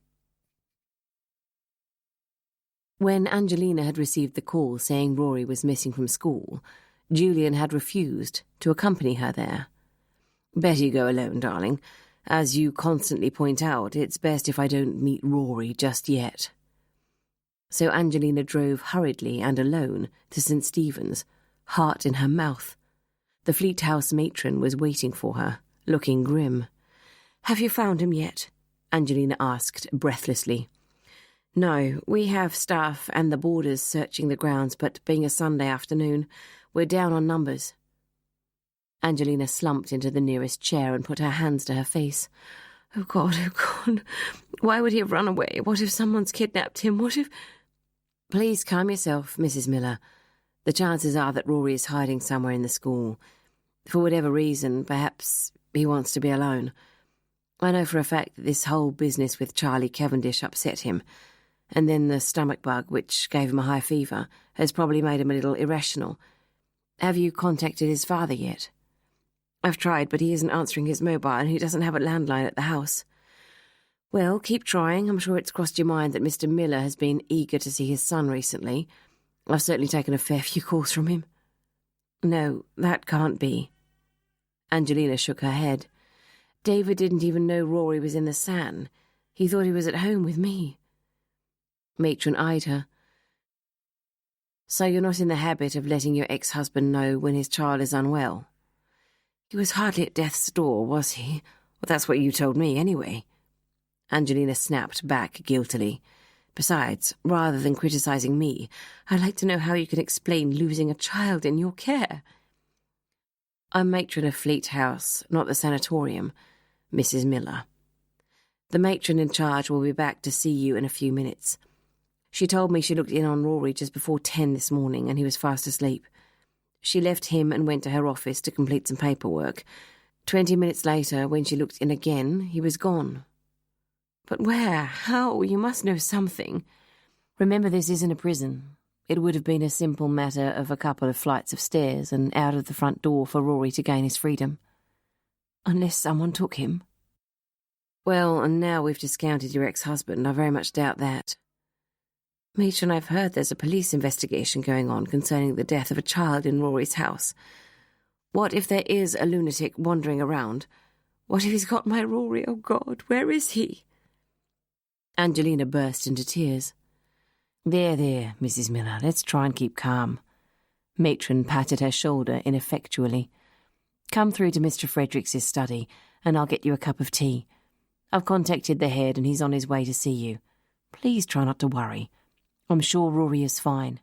When Angelina had received the call saying Rory was missing from school, Julian had refused to accompany her there. Better you go alone, darling. As you constantly point out, it's best if I don't meet Rory just yet. So Angelina drove hurriedly and alone to St. Stephen's, heart in her mouth. The Fleat House matron was waiting for her, looking grim. Have you found him yet? Angelina asked breathlessly. No, we have staff and the boarders searching the grounds, but being a Sunday afternoon, we're down on numbers. Angelina slumped into the nearest chair and put her hands to her face. Oh, God. Why would he have run away? What if someone's kidnapped him? What if... Please calm yourself, Mrs. Miller. The chances are that Rory is hiding somewhere in the school. For whatever reason, perhaps he wants to be alone. I know for a fact that this whole business with Charlie Cavendish upset him, and then the stomach bug, which gave him a high fever, has probably made him a little irrational. Have you contacted his father yet? I've tried, but he isn't answering his mobile and he doesn't have a landline at the house. Well, keep trying. I'm sure it's crossed your mind that Mr. Miller has been eager to see his son recently. I've certainly taken a fair few calls from him. No, that can't be. Angelina shook her head. David didn't even know Rory was in the San. He thought he was at home with me. Matron eyed her. So you're not in the habit of letting your ex-husband know when his child is unwell? He was hardly at death's door, was he? Well, that's what you told me, anyway. Angelina snapped back guiltily. Besides, rather than criticising me, I'd like to know how you can explain losing a child in your care. I'm matron of Fleat House, not the sanatorium, Mrs. Miller. The matron in charge will be back to see you in a few minutes. She told me she looked in on Rory just before 10 this morning and he was fast asleep. She left him and went to her office to complete some paperwork. 20 minutes later, when she looked in again, he was gone. But where? How? You must know something. Remember, this isn't a prison. It would have been a simple matter of a couple of flights of stairs and out of the front door for Rory to gain his freedom. Unless someone took him. Well, and now we've discounted your ex-husband. I very much doubt that. Matron, I've heard there's a police investigation going on concerning the death of a child in Rory's house. What if there is a lunatic wandering around? What if he's got my Rory? Oh, God, where is he? Angelina burst into tears. There, Mrs. Miller, let's try and keep calm. Matron patted her shoulder ineffectually. Come through to Mr. Fredericks' study, and I'll get you a cup of tea. I've contacted the head, and he's on his way to see you. Please try not to worry. I'm sure Rory is fine.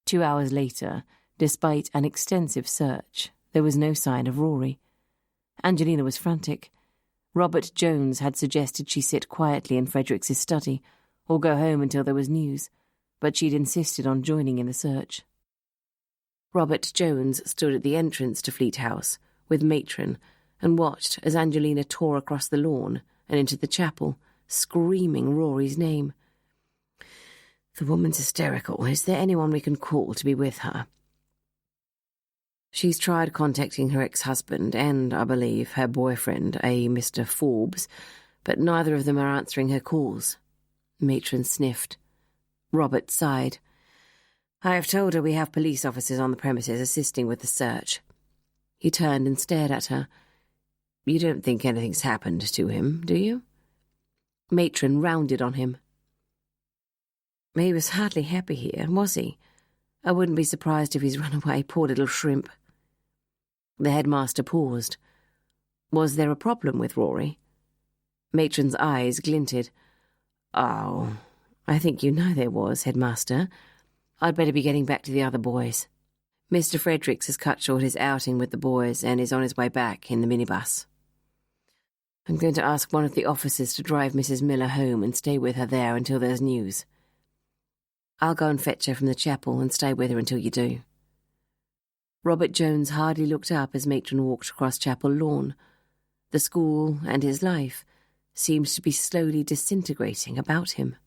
2 hours later, despite an extensive search, there was no sign of Rory. Angelina was frantic. Robert Jones had suggested she sit quietly in Fredericks' study, or go home until there was news, but she'd insisted on joining in the search. Robert Jones stood at the entrance to Fleat House, with Matron, and watched as Angelina tore across the lawn and into the chapel, screaming Rory's name. The woman's hysterical. Is there anyone we can call to be with her? She's tried contacting her ex-husband and, I believe, her boyfriend, a Mr. Forbes, but neither of them are answering her calls. Matron sniffed. Robert sighed. I have told her we have police officers on the premises assisting with the search. He turned and stared at her. You don't think anything's happened to him, do you? Matron rounded on him. He was hardly happy here, was he? I wouldn't be surprised if he's run away, poor little shrimp. The headmaster paused. Was there a problem with Rory? Matron's eyes glinted. Oh, I think you know there was, headmaster. I'd better be getting back to the other boys. Mr. Fredericks has cut short his outing with the boys and is on his way back in the minibus. I'm going to ask one of the officers to drive Mrs. Miller home and stay with her there until there's news. I'll go and fetch her from the chapel and stay with her until you do. Robert Jones hardly looked up as Matron walked across chapel lawn. The school and his life seemed to be slowly disintegrating about him.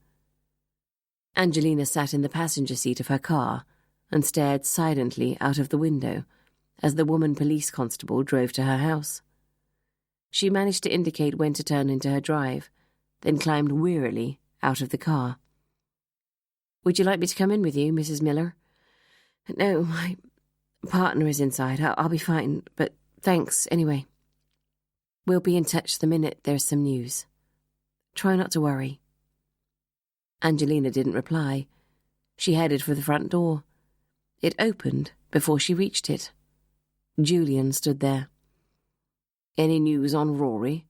Angelina sat in the passenger seat of her car and stared silently out of the window as the woman police constable drove to her house. She managed to indicate when to turn into her drive, then climbed wearily out of the car. Would you like me to come in with you, Mrs. Miller? No, my partner is inside. I'll be fine, but thanks anyway. We'll be in touch the minute there's some news. Try not to worry. Angelina didn't reply. She headed for the front door. It opened before she reached it. Julian stood there. Any news on Rory?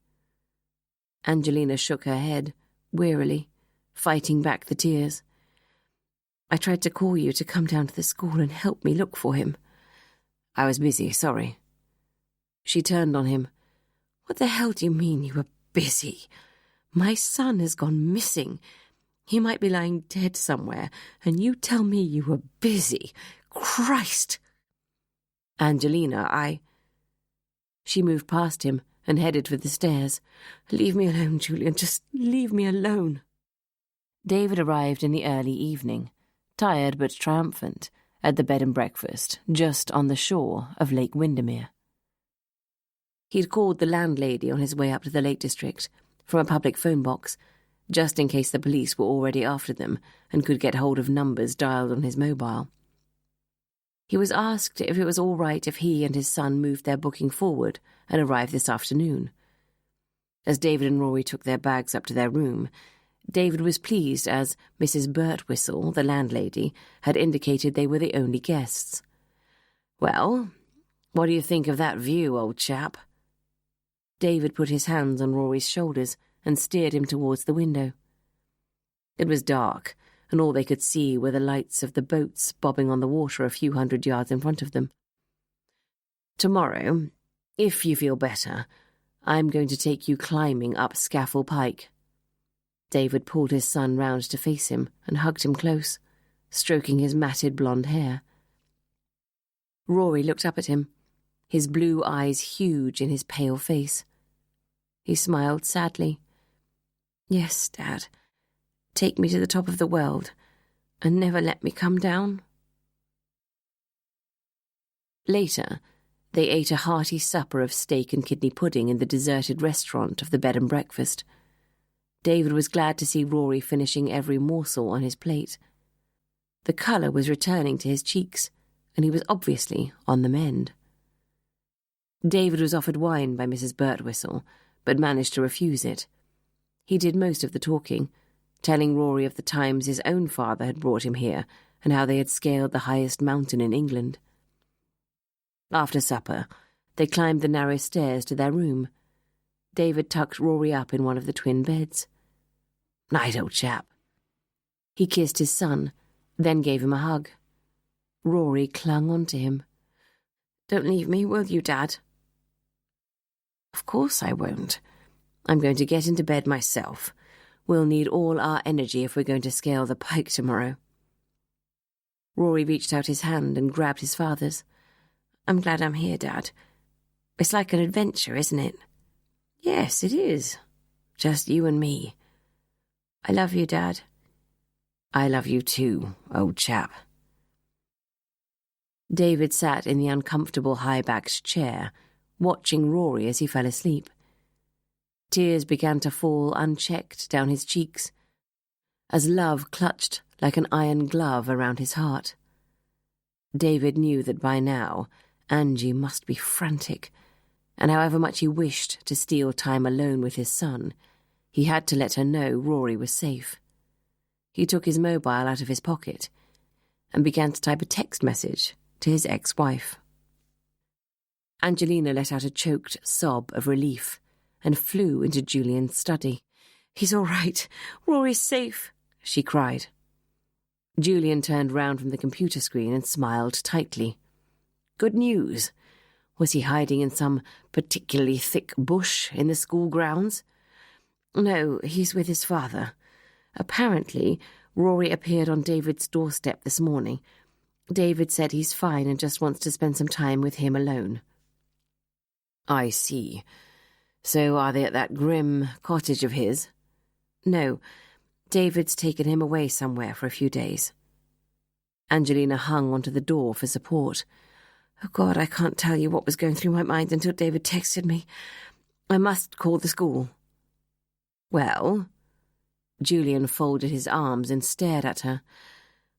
Angelina shook her head, wearily, fighting back the tears. I tried to call you to come down to the school and help me look for him. I was busy, sorry. She turned on him. What the hell do you mean you were busy? My son has gone missing. He might be lying dead somewhere, and you tell me you were busy. Christ! Angelina, She moved past him and headed for the stairs. Leave me alone, Julian. Just leave me alone. David arrived in the early evening, tired but triumphant, at the bed and breakfast, just on the shore of Lake Windermere. He'd called the landlady on his way up to the Lake District from a public phone box, just in case the police were already after them and could get hold of numbers dialed on his mobile. He was asked if it was all right if he and his son moved their booking forward and arrived this afternoon. As David and Rory took their bags up to their room, David was pleased as Mrs. Birtwistle, the landlady, had indicated they were the only guests. Well, what do you think of that view, old chap? David put his hands on Rory's shoulders and steered him towards the window. It was dark, and all they could see were the lights of the boats bobbing on the water a few 100 yards in front of them. Tomorrow, if you feel better, I'm going to take you climbing up Scafell Pike. David pulled his son round to face him and hugged him close, stroking his matted blonde hair. Rory looked up at him, his blue eyes huge in his pale face. He smiled sadly. Yes, Dad. Take me to the top of the world and never let me come down. Later, They ate a hearty supper of steak and kidney pudding in the deserted restaurant of the bed and breakfast. David was glad to see Rory finishing every morsel on his plate. The colour was returning to his cheeks, and he was obviously on the mend. David was offered wine by Mrs. Birtwistle, but managed to refuse it. He did most of the talking, telling Rory of the times his own father had brought him here and how they had scaled the highest mountain in England. After supper, they climbed the narrow stairs to their room. David tucked Rory up in one of the twin beds. "Night, old chap." He kissed his son, then gave him a hug. Rory clung onto him. "Don't leave me, will you, Dad?" "Of course I won't. I'm going to get into bed myself. We'll need all our energy if we're going to scale the pike tomorrow." Rory reached out his hand and grabbed his father's. "I'm glad I'm here, Dad. It's like an adventure, isn't it?" "Yes, it is. Just you and me. I love you, Dad." "I love you too, old chap." David sat in the uncomfortable high-backed chair, watching Rory as he fell asleep. Tears began to fall unchecked down his cheeks, as love clutched like an iron glove around his heart. David knew that by now Angie must be frantic, and however much he wished to steal time alone with his son, he had to let her know Rory was safe. He took his mobile out of his pocket and began to type a text message to his ex-wife. Angelina let out a choked sob of relief and flew into Julian's study. "He's all right. Rory's safe," she cried. Julian turned round from the computer screen and smiled tightly. "Good news. Was he hiding in some particularly thick bush in the school grounds?" "No, he's with his father. Apparently, Rory appeared on David's doorstep this morning. David said he's fine and just wants to spend some time with him alone." "I see. So are they at that grim cottage of his?" "No. David's taken him away somewhere for a few days." Angelina hung onto the door for support. "Oh, God, I can't tell you what was going through my mind until David texted me. I must call the school." "Well?" Julian folded his arms and stared at her.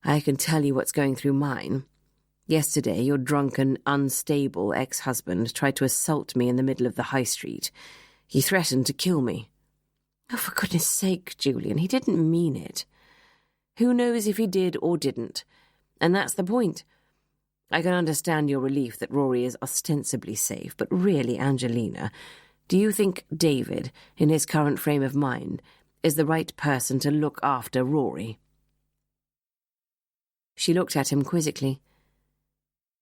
"I can tell you what's going through mine. Yesterday, your drunken, unstable ex-husband tried to assault me in the middle of the high street. He threatened to kill me." "Oh, for goodness sake, Julian, he didn't mean it." "Who knows if he did or didn't? And that's the point. I can understand your relief that Rory is ostensibly safe, but really, Angelina, do you think David, in his current frame of mind, is the right person to look after Rory?" She looked at him quizzically.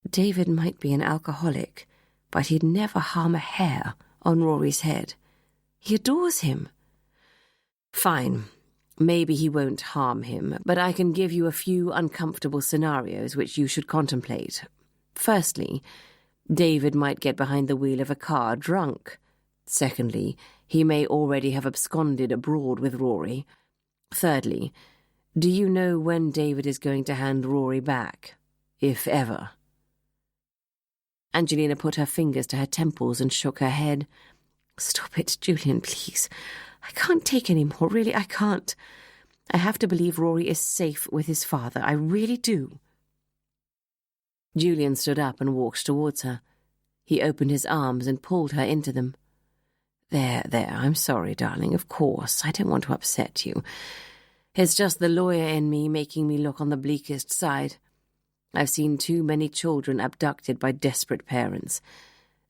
"David might be an alcoholic, but he'd never harm a hair on Rory's head. He adores him." "Fine. Maybe he won't harm him, but I can give you a few uncomfortable scenarios which you should contemplate. Firstly, David might get behind the wheel of a car drunk. Secondly, he may already have absconded abroad with Rory. Thirdly, do you know when David is going to hand Rory back, if ever?" Angelina put her fingers to her temples and shook her head. "Stop it, Julian, please. I can't take any more, really, I can't. I have to believe Rory is safe with his father, I really do." Julian stood up and walked towards her. He opened his arms and pulled her into them. There, I'm sorry, darling, of course. I don't want to upset you. It's just the lawyer in me making me look on the bleakest side. I've seen too many children abducted by desperate parents.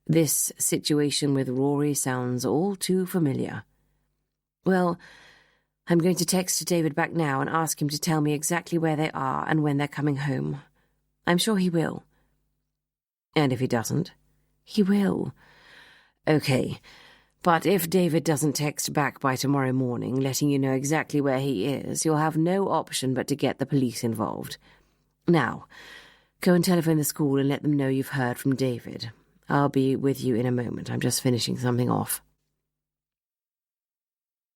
This situation with Rory sounds all too familiar. Well, I'm going to text David back now and ask him to tell me exactly where they are and when they're coming home. I'm sure he will. And if he doesn't? He will. Okay, but if David doesn't text back by tomorrow morning, letting you know exactly where he is, you'll have no option but to get the police involved. Now, go and telephone the school and let them know you've heard from David. I'll be with you in a moment. I'm just finishing something off.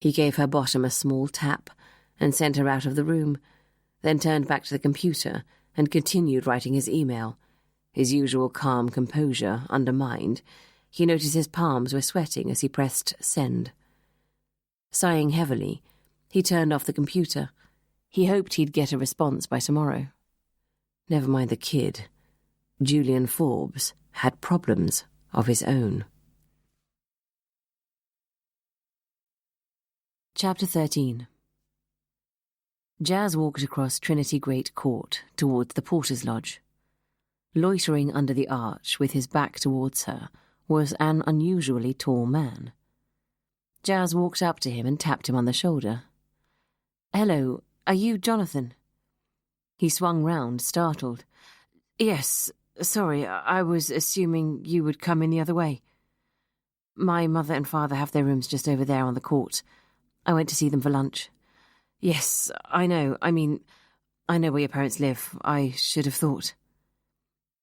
He gave her bottom a small tap and sent her out of the room, then turned back to the computer and continued writing his email, His usual calm composure undermined, he noticed his palms were sweating as he pressed send. Sighing heavily, he turned off the computer. He hoped he'd get a response by tomorrow. Never mind the kid. Julian Forbes had problems of his own. Chapter 13. Jazz walked across Trinity Great Court towards the Porter's Lodge. Loitering under the arch with his back towards her was an unusually tall man. Jazz walked up to him and tapped him on the shoulder. "Hello, are you Jonathan?" He swung round, startled. "Yes, sorry, I was assuming you would come in the other way. My mother and father have their rooms just over there on the court. I went to see them for lunch." "Yes, I know. I know where your parents live. I should have thought."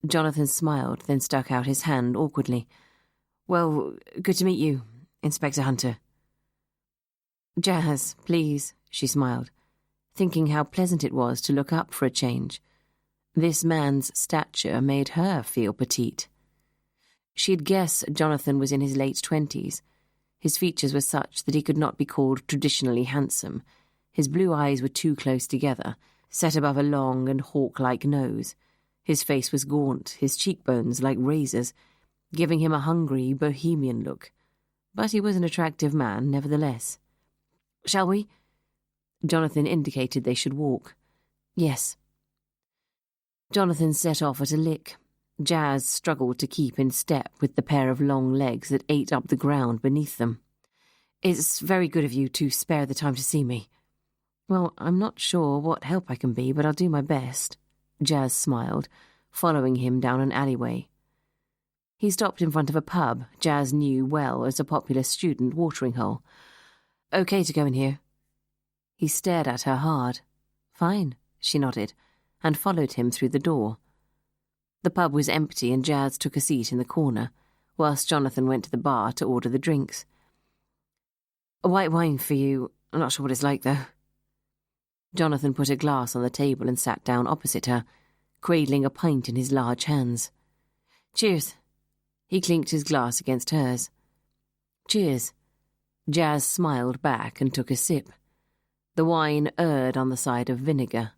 Jonathan smiled, then stuck out his hand awkwardly. "Well, good to meet you, Inspector Hunter." "Jazz, please," she smiled, thinking how pleasant it was to look up for a change. This man's stature made her feel petite. She'd guess Jonathan was in his late 20s. His features were such that he could not be called traditionally handsome. His blue eyes were too close together, set above a long and hawk-like nose. His face was gaunt, his cheekbones like razors, giving him a hungry, bohemian look. But he was an attractive man, nevertheless. "Shall we?" Jonathan indicated they should walk. "Yes." Jonathan set off at a lick. Jazz struggled to keep in step with the pair of long legs that ate up the ground beneath them. "It's very good of you to spare the time to see me." "Well, I'm not sure what help I can be, but I'll do my best." Jazz smiled, following him down an alleyway. He stopped in front of a pub Jazz knew well as a popular student watering hole. "Okay to go in here?" He stared at her hard. "Fine," she nodded, and followed him through the door. The pub was empty and Jazz took a seat in the corner, whilst Jonathan went to the bar to order the drinks. "A white wine for you. I'm not sure what it's like, though." Jonathan put a glass on the table and sat down opposite her, cradling a pint in his large hands. "Cheers." He clinked his glass against hers. "Cheers." Jazz smiled back and took a sip. The wine erred on the side of vinegar.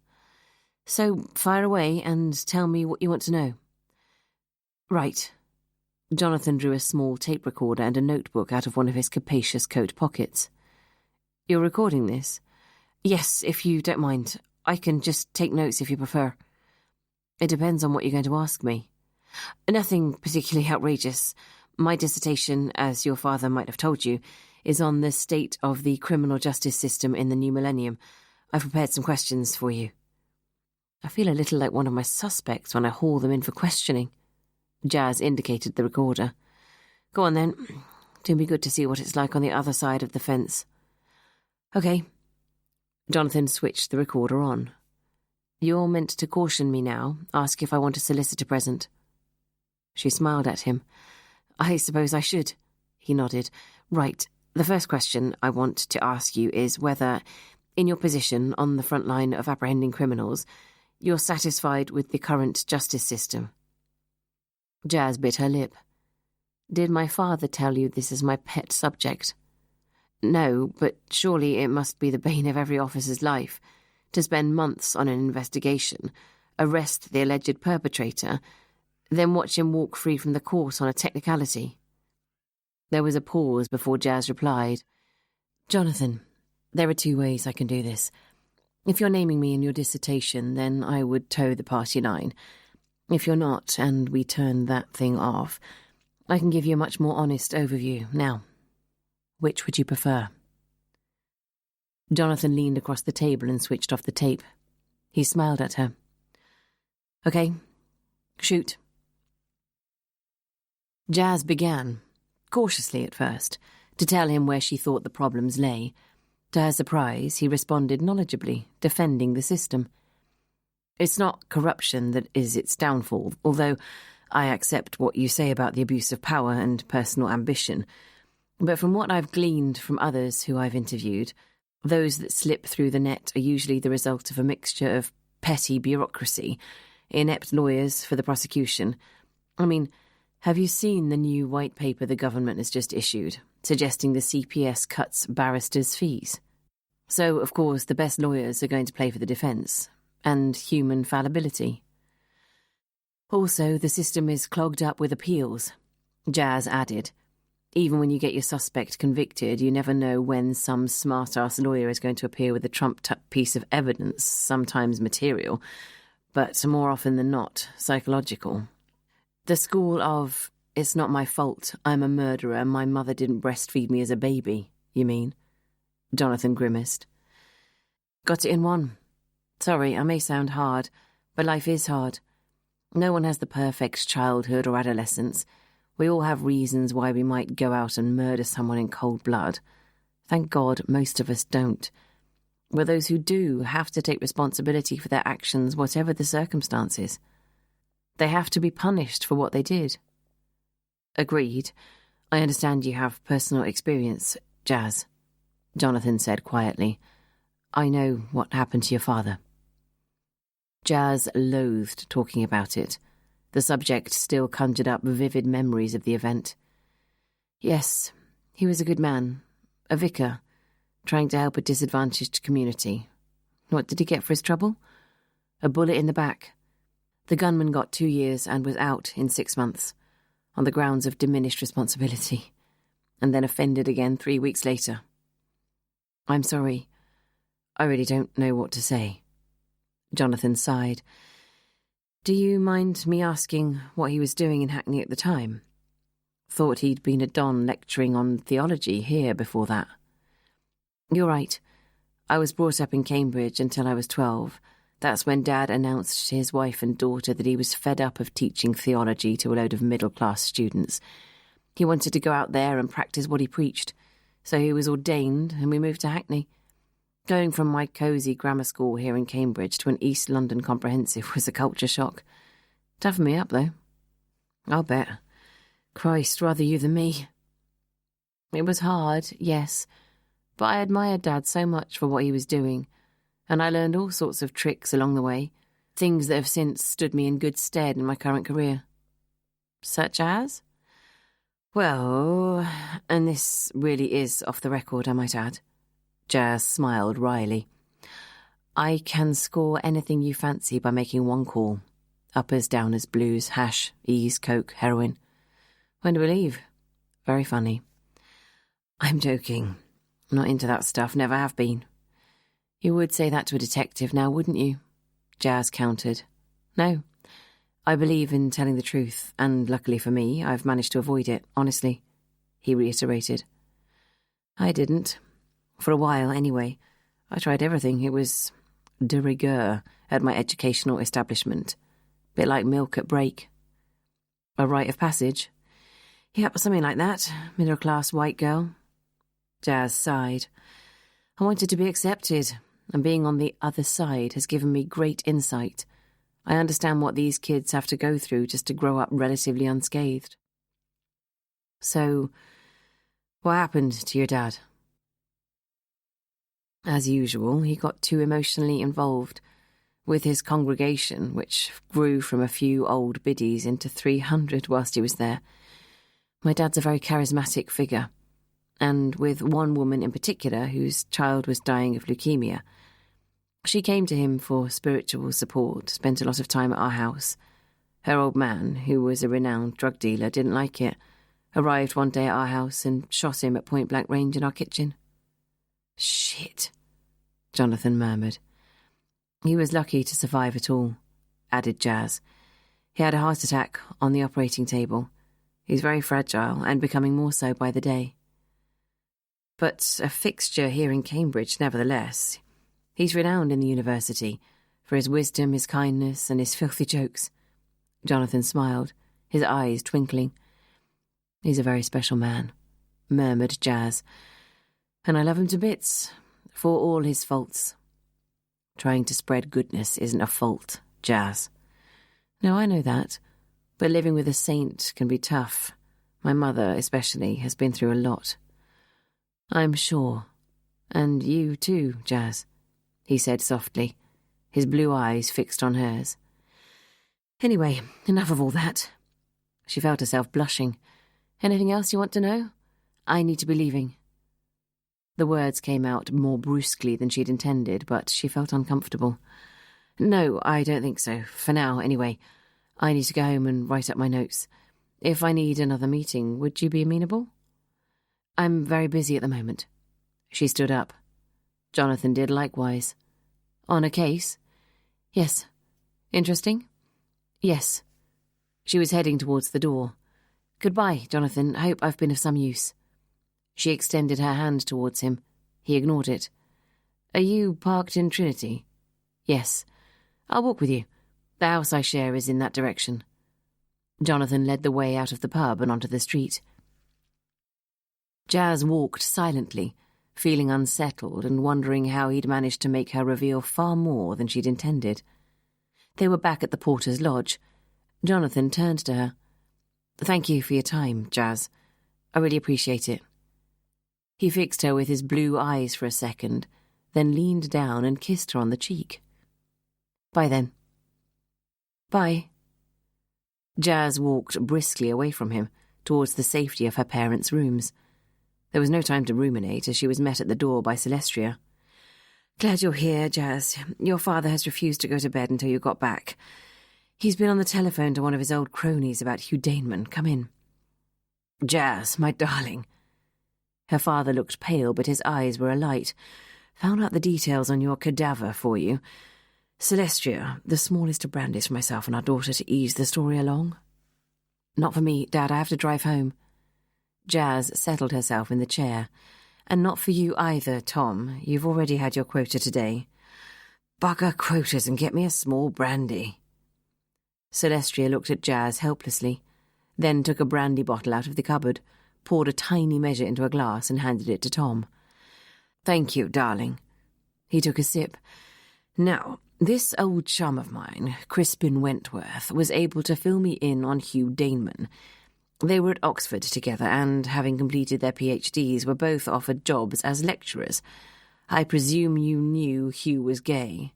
"So fire away and tell me what you want to know." "Right." Jonathan drew a small tape recorder and a notebook out of one of his capacious coat pockets. "You're recording this?" "Yes, if you don't mind. I can just take notes if you prefer." "It depends on what you're going to ask me." "Nothing particularly outrageous. My dissertation, as your father might have told you, is on the state of the criminal justice system in the new millennium. I've prepared some questions for you." "I feel a little like one of my suspects when I haul them in for questioning." Jazz indicated the recorder. "Go on then. It'll be good to see what it's like on the other side of the fence." "Okay." Jonathan switched the recorder on. "You're meant to caution me now, ask if I want a solicitor present." She smiled at him. "I suppose I should." He nodded. "Right. The first question I want to ask you is whether, in your position on the front line of apprehending criminals, you're satisfied with the current justice system." Jazz bit her lip. "Did my father tell you this is my pet subject?" "No, but surely it must be the bane of every officer's life, to spend months on an investigation, arrest the alleged perpetrator, then watch him walk free from the court on a technicality." There was a pause before Jazz replied. "Jonathan, there are two ways I can do this. If you're naming me in your dissertation, then I would toe the party line. If you're not, and we turn that thing off, I can give you a much more honest overview. Now, which would you prefer?" Jonathan leaned across the table and switched off the tape. He smiled at her. "Okay, shoot." Jazz began, cautiously at first, to tell him where she thought the problems lay. To her surprise, he responded knowledgeably, defending the system. "It's not corruption that is its downfall, although I accept what you say about the abuse of power and personal ambition. But from what I've gleaned from others who I've interviewed, those that slip through the net are usually the result of a mixture of petty bureaucracy, inept lawyers for the prosecution. I mean, have you seen the new white paper the government has just issued, suggesting the CPS cuts barristers' fees? So, of course, the best lawyers are going to play for the defence, and human fallibility. Also, the system is clogged up with appeals, Jazz added. Even when you get your suspect convicted, you never know when some smart-ass lawyer is going to appear with a trumped-up piece of evidence, sometimes material, but more often than not, psychological. The school of, it's not my fault, I'm a murderer, my mother didn't breastfeed me as a baby, you mean? Jonathan grimaced. Got it in one. Sorry, I may sound hard, but life is hard. No one has the perfect childhood or adolescence. We all have reasons why we might go out and murder someone in cold blood. Thank God most of us don't. But those who do have to take responsibility for their actions, whatever the circumstances. They have to be punished for what they did. Agreed. I understand you have personal experience, Jazz, Jonathan said quietly. I know what happened to your father. Jazz loathed talking about it. The subject still conjured up vivid memories of the event. Yes, he was a good man, a vicar, trying to help a disadvantaged community. What did he get for his trouble? A bullet in the back. The gunman got 2 years and was out in 6 months, on the grounds of diminished responsibility, and then offended again 3 weeks later. I'm sorry. I really don't know what to say. Jonathan sighed. Do you mind me asking what he was doing in Hackney at the time? Thought he'd been a don lecturing on theology here before that. You're right. I was brought up in Cambridge until I was 12. That's when Dad announced to his wife and daughter that he was fed up of teaching theology to a load of middle-class students. He wanted to go out there and practice what he preached, so he was ordained and we moved to Hackney. Going from my cosy grammar school here in Cambridge to an East London comprehensive was a culture shock. Toughened me up, though. I'll bet. Christ, rather you than me. It was hard, yes, but I admired Dad so much for what he was doing, and I learned all sorts of tricks along the way, things that have since stood me in good stead in my current career. Such as? Well, and this really is off the record, I might add. Jazz smiled wryly. I can score anything you fancy by making one call. Uppers, downers, blues, hash, ease, coke, heroin. When do we leave? Very funny. I'm joking. I'm not into that stuff, never have been. You would say that to a detective now, wouldn't you? Jazz countered. No. I believe in telling the truth, and luckily for me, I've managed to avoid it, honestly, he reiterated. I didn't. For a while, anyway. I tried everything. It was de rigueur at my educational establishment. Bit like milk at break. A rite of passage? Yep, something like that. Middle-class white girl. Jazz sighed. I wanted to be accepted, and being on the other side has given me great insight. I understand what these kids have to go through just to grow up relatively unscathed. So, what happened to your dad? As usual, he got too emotionally involved with his congregation, which grew from a few old biddies into 300 whilst he was there. My dad's a very charismatic figure, and with one woman in particular whose child was dying of leukemia. She came to him for spiritual support, spent a lot of time at our house. Her old man, who was a renowned drug dealer, didn't like it, arrived one day at our house and shot him at point-blank range in our kitchen. Shit, Jonathan murmured. He was lucky to survive it all, added Jazz. He had a heart attack on the operating table. He's very fragile and becoming more so by the day. But a fixture here in Cambridge, nevertheless. He's renowned in the university for his wisdom, his kindness, and his filthy jokes. Jonathan smiled, his eyes twinkling. He's a very special man, murmured Jazz. And I love him to bits, for all his faults. Trying to spread goodness isn't a fault, Jazz. No, I know that, but living with a saint can be tough. My mother, especially, has been through a lot. I'm sure. And you too, Jazz, he said softly, his blue eyes fixed on hers. Anyway, enough of all that. She felt herself blushing. Anything else you want to know? I need to be leaving. The words came out more brusquely than she'd intended, but she felt uncomfortable. No, I don't think so. For now, anyway. I need to go home and write up my notes. If I need another meeting, would you be amenable? I'm very busy at the moment. She stood up. Jonathan did likewise. On a case? Yes. Interesting? Yes. She was heading towards the door. Goodbye, Jonathan. I hope I've been of some use. She extended her hand towards him. He ignored it. Are you parked in Trinity? Yes. I'll walk with you. The house I share is in that direction. Jonathan led the way out of the pub and onto the street. Jazz walked silently, feeling unsettled and wondering how he'd managed to make her reveal far more than she'd intended. They were back at the porter's lodge. Jonathan turned to her. Thank you for your time, Jazz. I really appreciate it. He fixed her with his blue eyes for a second, then leaned down and kissed her on the cheek. Bye then. Bye. Jazz walked briskly away from him, towards the safety of her parents' rooms. There was no time to ruminate, as she was met at the door by Celestia. Glad you're here, Jazz. Your father has refused to go to bed until you got back. He's been on the telephone to one of his old cronies about Hugh Daneman. Come in. Jazz, my darling. Her father looked pale, but his eyes were alight. Found out the details on your cadaver for you. Celestia, the smallest of brandies for myself and our daughter to ease the story along. Not for me, Dad. I have to drive home. Jazz settled herself in the chair. And not for you either, Tom. You've already had your quota today. Bugger quotas and get me a small brandy. Celestia looked at Jazz helplessly, then took a brandy bottle out of the cupboard, poured a tiny measure into a glass and handed it to Tom. Thank you, darling. He took a sip. Now, this old chum of mine, Crispin Wentworth, was able to fill me in on Hugh Daneman. They were at Oxford together and, having completed their PhDs, were both offered jobs as lecturers. I presume you knew Hugh was gay.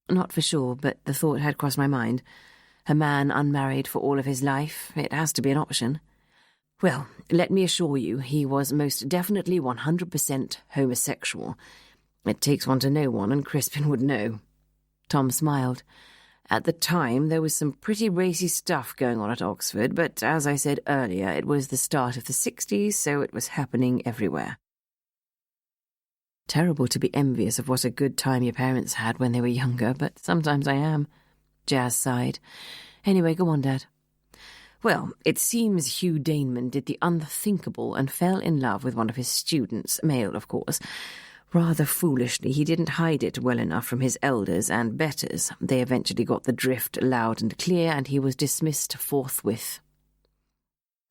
Not for sure, but the thought had crossed my mind. A man unmarried for all of his life, it has to be an option. Well, let me assure you, he was most definitely 100% homosexual. It takes one to know one, and Crispin would know. Tom smiled. At the time, there was some pretty racy stuff going on at Oxford, but as I said earlier, it was the start of the 60s, so it was happening everywhere. Terrible to be envious of what a good time your parents had when they were younger, but sometimes I am. Jazz sighed. Anyway, go on, Dad. Well, it seems Hugh Daneman did the unthinkable and fell in love with one of his students, male, of course. Rather foolishly, he didn't hide it well enough from his elders and betters. They eventually got the drift loud and clear, and he was dismissed forthwith.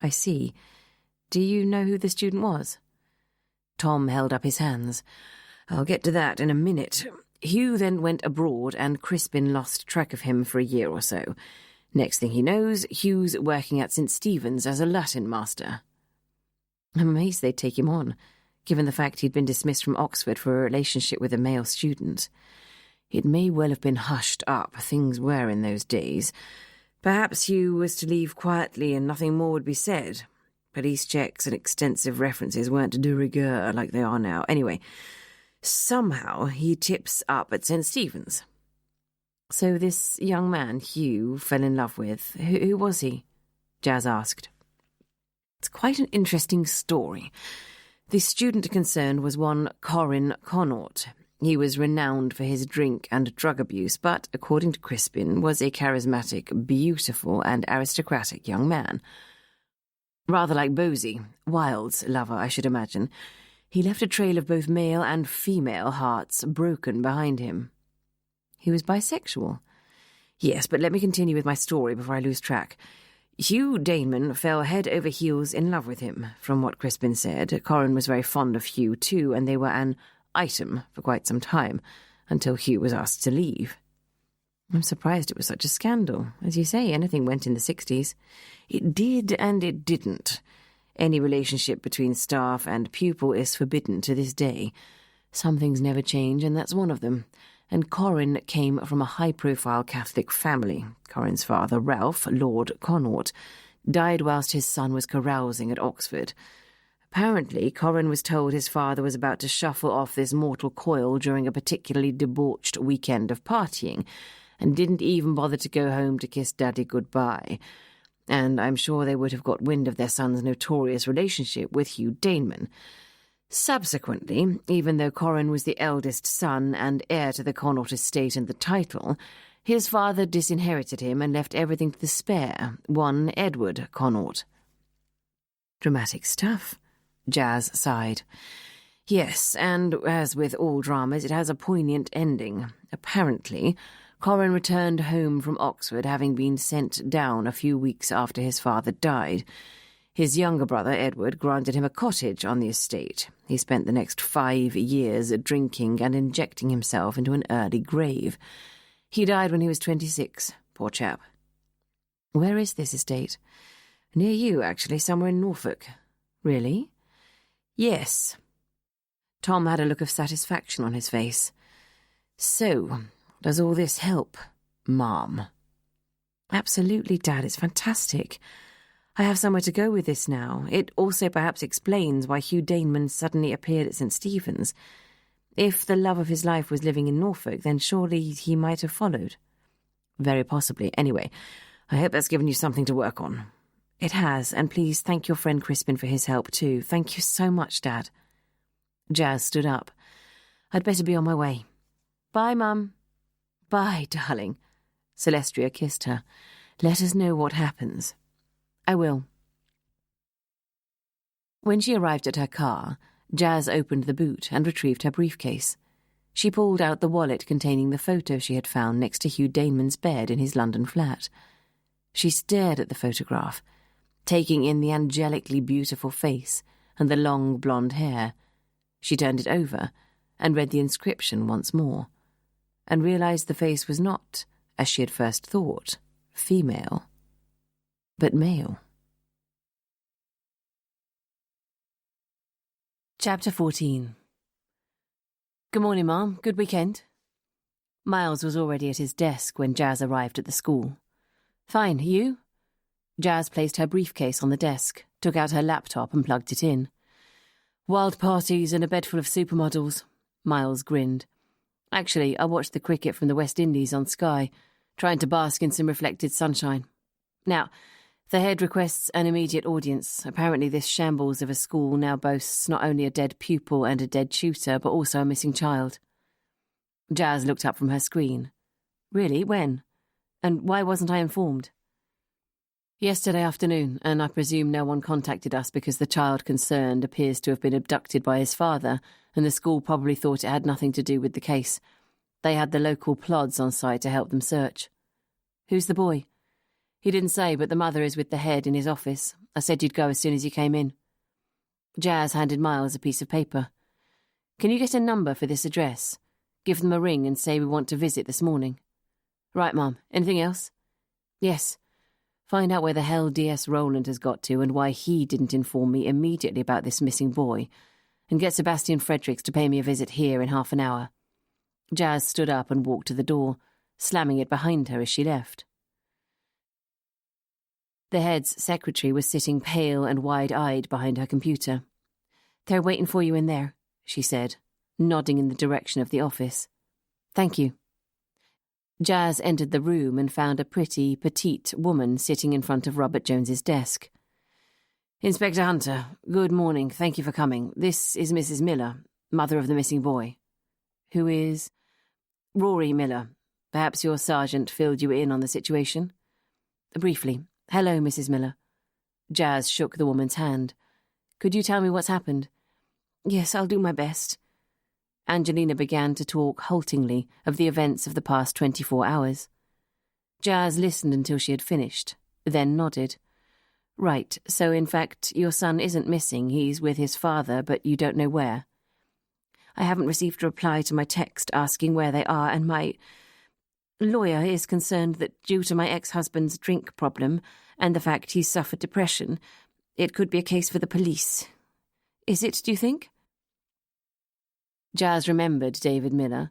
I see. Do you know who the student was? Tom held up his hands. I'll get to that in a minute. Hugh then went abroad, and Crispin lost track of him for a year or so. Next thing he knows, Hugh's working at St. Stephen's as a Latin master. I'm amazed they'd take him on, given the fact he'd been dismissed from Oxford for a relationship with a male student. It may well have been hushed up, things were in those days. Perhaps Hugh was to leave quietly and nothing more would be said. Police checks and extensive references weren't de rigueur like they are now. Anyway, somehow he tips up at St. Stephen's. So this young man Hugh fell in love with, who was he? Jazz asked. It's quite an interesting story. The student concerned was one Corin Connaught. He was renowned for his drink and drug abuse, but, according to Crispin, was a charismatic, beautiful and aristocratic young man. Rather like Bosie, Wilde's lover, I should imagine. He left a trail of both male and female hearts broken behind him. He was bisexual. Yes, but let me continue with my story before I lose track. Hugh Daneman fell head over heels in love with him, from what Crispin said. Corin was very fond of Hugh too, and they were an item for quite some time, until Hugh was asked to leave. I'm surprised it was such a scandal. As you say, anything went in the 60s. It did and it didn't. Any relationship between staff and pupil is forbidden to this day. Some things never change, and that's one of them. and Corin came from a high-profile Catholic family. Corin's father, Ralph, Lord Connaught, died whilst his son was carousing at Oxford. Apparently, Corin was told his father was about to shuffle off this mortal coil during a particularly debauched weekend of partying, and didn't even bother to go home to kiss Daddy goodbye. And I'm sure they would have got wind of their son's notorious relationship with Hugh Daneman. Subsequently, even though Corin was the eldest son and heir to the Connaught estate and the title, his father disinherited him and left everything to the spare, one Edward Connaught. Dramatic stuff, Jazz sighed. Yes, and as with all dramas, it has a poignant ending. Apparently, Corin returned home from Oxford, having been sent down a few weeks after his father died. His younger brother, Edward, granted him a cottage on the estate. He spent the next 5 years drinking and injecting himself into an early grave. He died when he was 26, poor chap. Where is this estate? Near you, actually, somewhere in Norfolk. Really? Yes. Tom had a look of satisfaction on his face. So, does all this help, Mom? Absolutely, Dad, it's fantastic. I have somewhere to go with this now. It also perhaps explains why Hugh Daneman suddenly appeared at St. Stephen's. If the love of his life was living in Norfolk, then surely he might have followed. Very possibly. Anyway, I hope that's given you something to work on. It has, and please thank your friend Crispin for his help too. Thank you so much, Dad. Jazz stood up. I'd better be on my way. Bye, Mum. Bye, darling. Celestia kissed her. Let us know what happens. I will. When she arrived at her car, Jazz opened the boot and retrieved her briefcase. She pulled out the wallet containing the photo she had found next to Hugh Daneman's bed in his London flat. She stared at the photograph, taking in the angelically beautiful face and the long blonde hair. She turned it over and read the inscription once more, and realised the face was not, as she had first thought, female, but male. Chapter 14. Good morning, Mom. Good weekend. Miles was already at his desk when Jazz arrived at the school. Fine, you? Jazz placed her briefcase on the desk, took out her laptop and plugged it in. Wild parties and a bed full of supermodels. Miles grinned. Actually, I watched the cricket from the West Indies on Sky, trying to bask in some reflected sunshine. Now, the head requests an immediate audience. Apparently this shambles of a school now boasts not only a dead pupil and a dead tutor, but also a missing child. Jazz looked up from her screen. Really? When? And why wasn't I informed? Yesterday afternoon, and I presume no one contacted us because the child concerned appears to have been abducted by his father, and the school probably thought it had nothing to do with the case. They had the local plods on site to help them search. Who's the boy? He didn't say, but the mother is with the head in his office. I said you'd go as soon as you came in. Jazz handed Miles a piece of paper. Can you get a number for this address? Give them a ring and say we want to visit this morning. Right, Mum. Anything else? Yes. Find out where the hell DS Rowland has got to and why he didn't inform me immediately about this missing boy. And get Sebastian Fredericks to pay me a visit here in half an hour. Jazz stood up and walked to the door, slamming it behind her as she left. The head's secretary was sitting pale and wide-eyed behind her computer. They're waiting for you in there, she said, nodding in the direction of the office. Thank you. Jazz entered the room and found a pretty, petite woman sitting in front of Robert Jones's desk. Inspector Hunter, good morning. Thank you for coming. This is Mrs. Miller, mother of the missing boy. Who is? Rory Miller. Perhaps your sergeant filled you in on the situation? Briefly. Hello, Mrs. Miller. Jazz shook the woman's hand. Could you tell me what's happened? Yes, I'll do my best. Angelina began to talk haltingly of the events of the past 24 hours. Jazz listened until she had finished, then nodded. Right, so in fact, your son isn't missing, he's with his father, but you don't know where. I haven't received a reply to my text asking where they are, and my lawyer is concerned that due to my ex-husband's drink problem and the fact he's suffered depression, it could be a case for the police. Is it, do you think? Jazz remembered David Miller.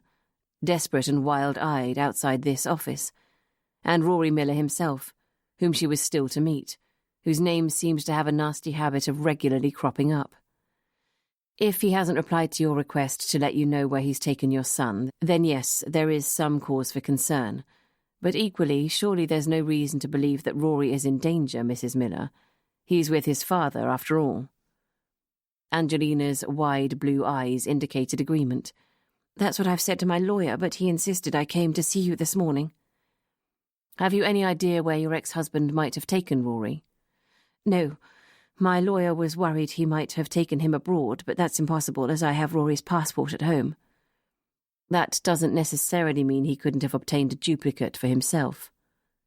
desperate and wild-eyed outside this office, and Rory Miller himself, whom she was still to meet, whose name seems to have a nasty habit of regularly cropping up. If he hasn't replied to your request to let you know where he's taken your son, then yes, there is some cause for concern. But equally, surely there's no reason to believe that Rory is in danger, Mrs. Miller. He's with his father, after all. Angelina's wide blue eyes indicated agreement. That's what I've said to my lawyer, but he insisted I came to see you this morning. Have you any idea where your ex-husband might have taken Rory? No. My lawyer was worried he might have taken him abroad, but that's impossible as I have Rory's passport at home. That doesn't necessarily mean he couldn't have obtained a duplicate for himself.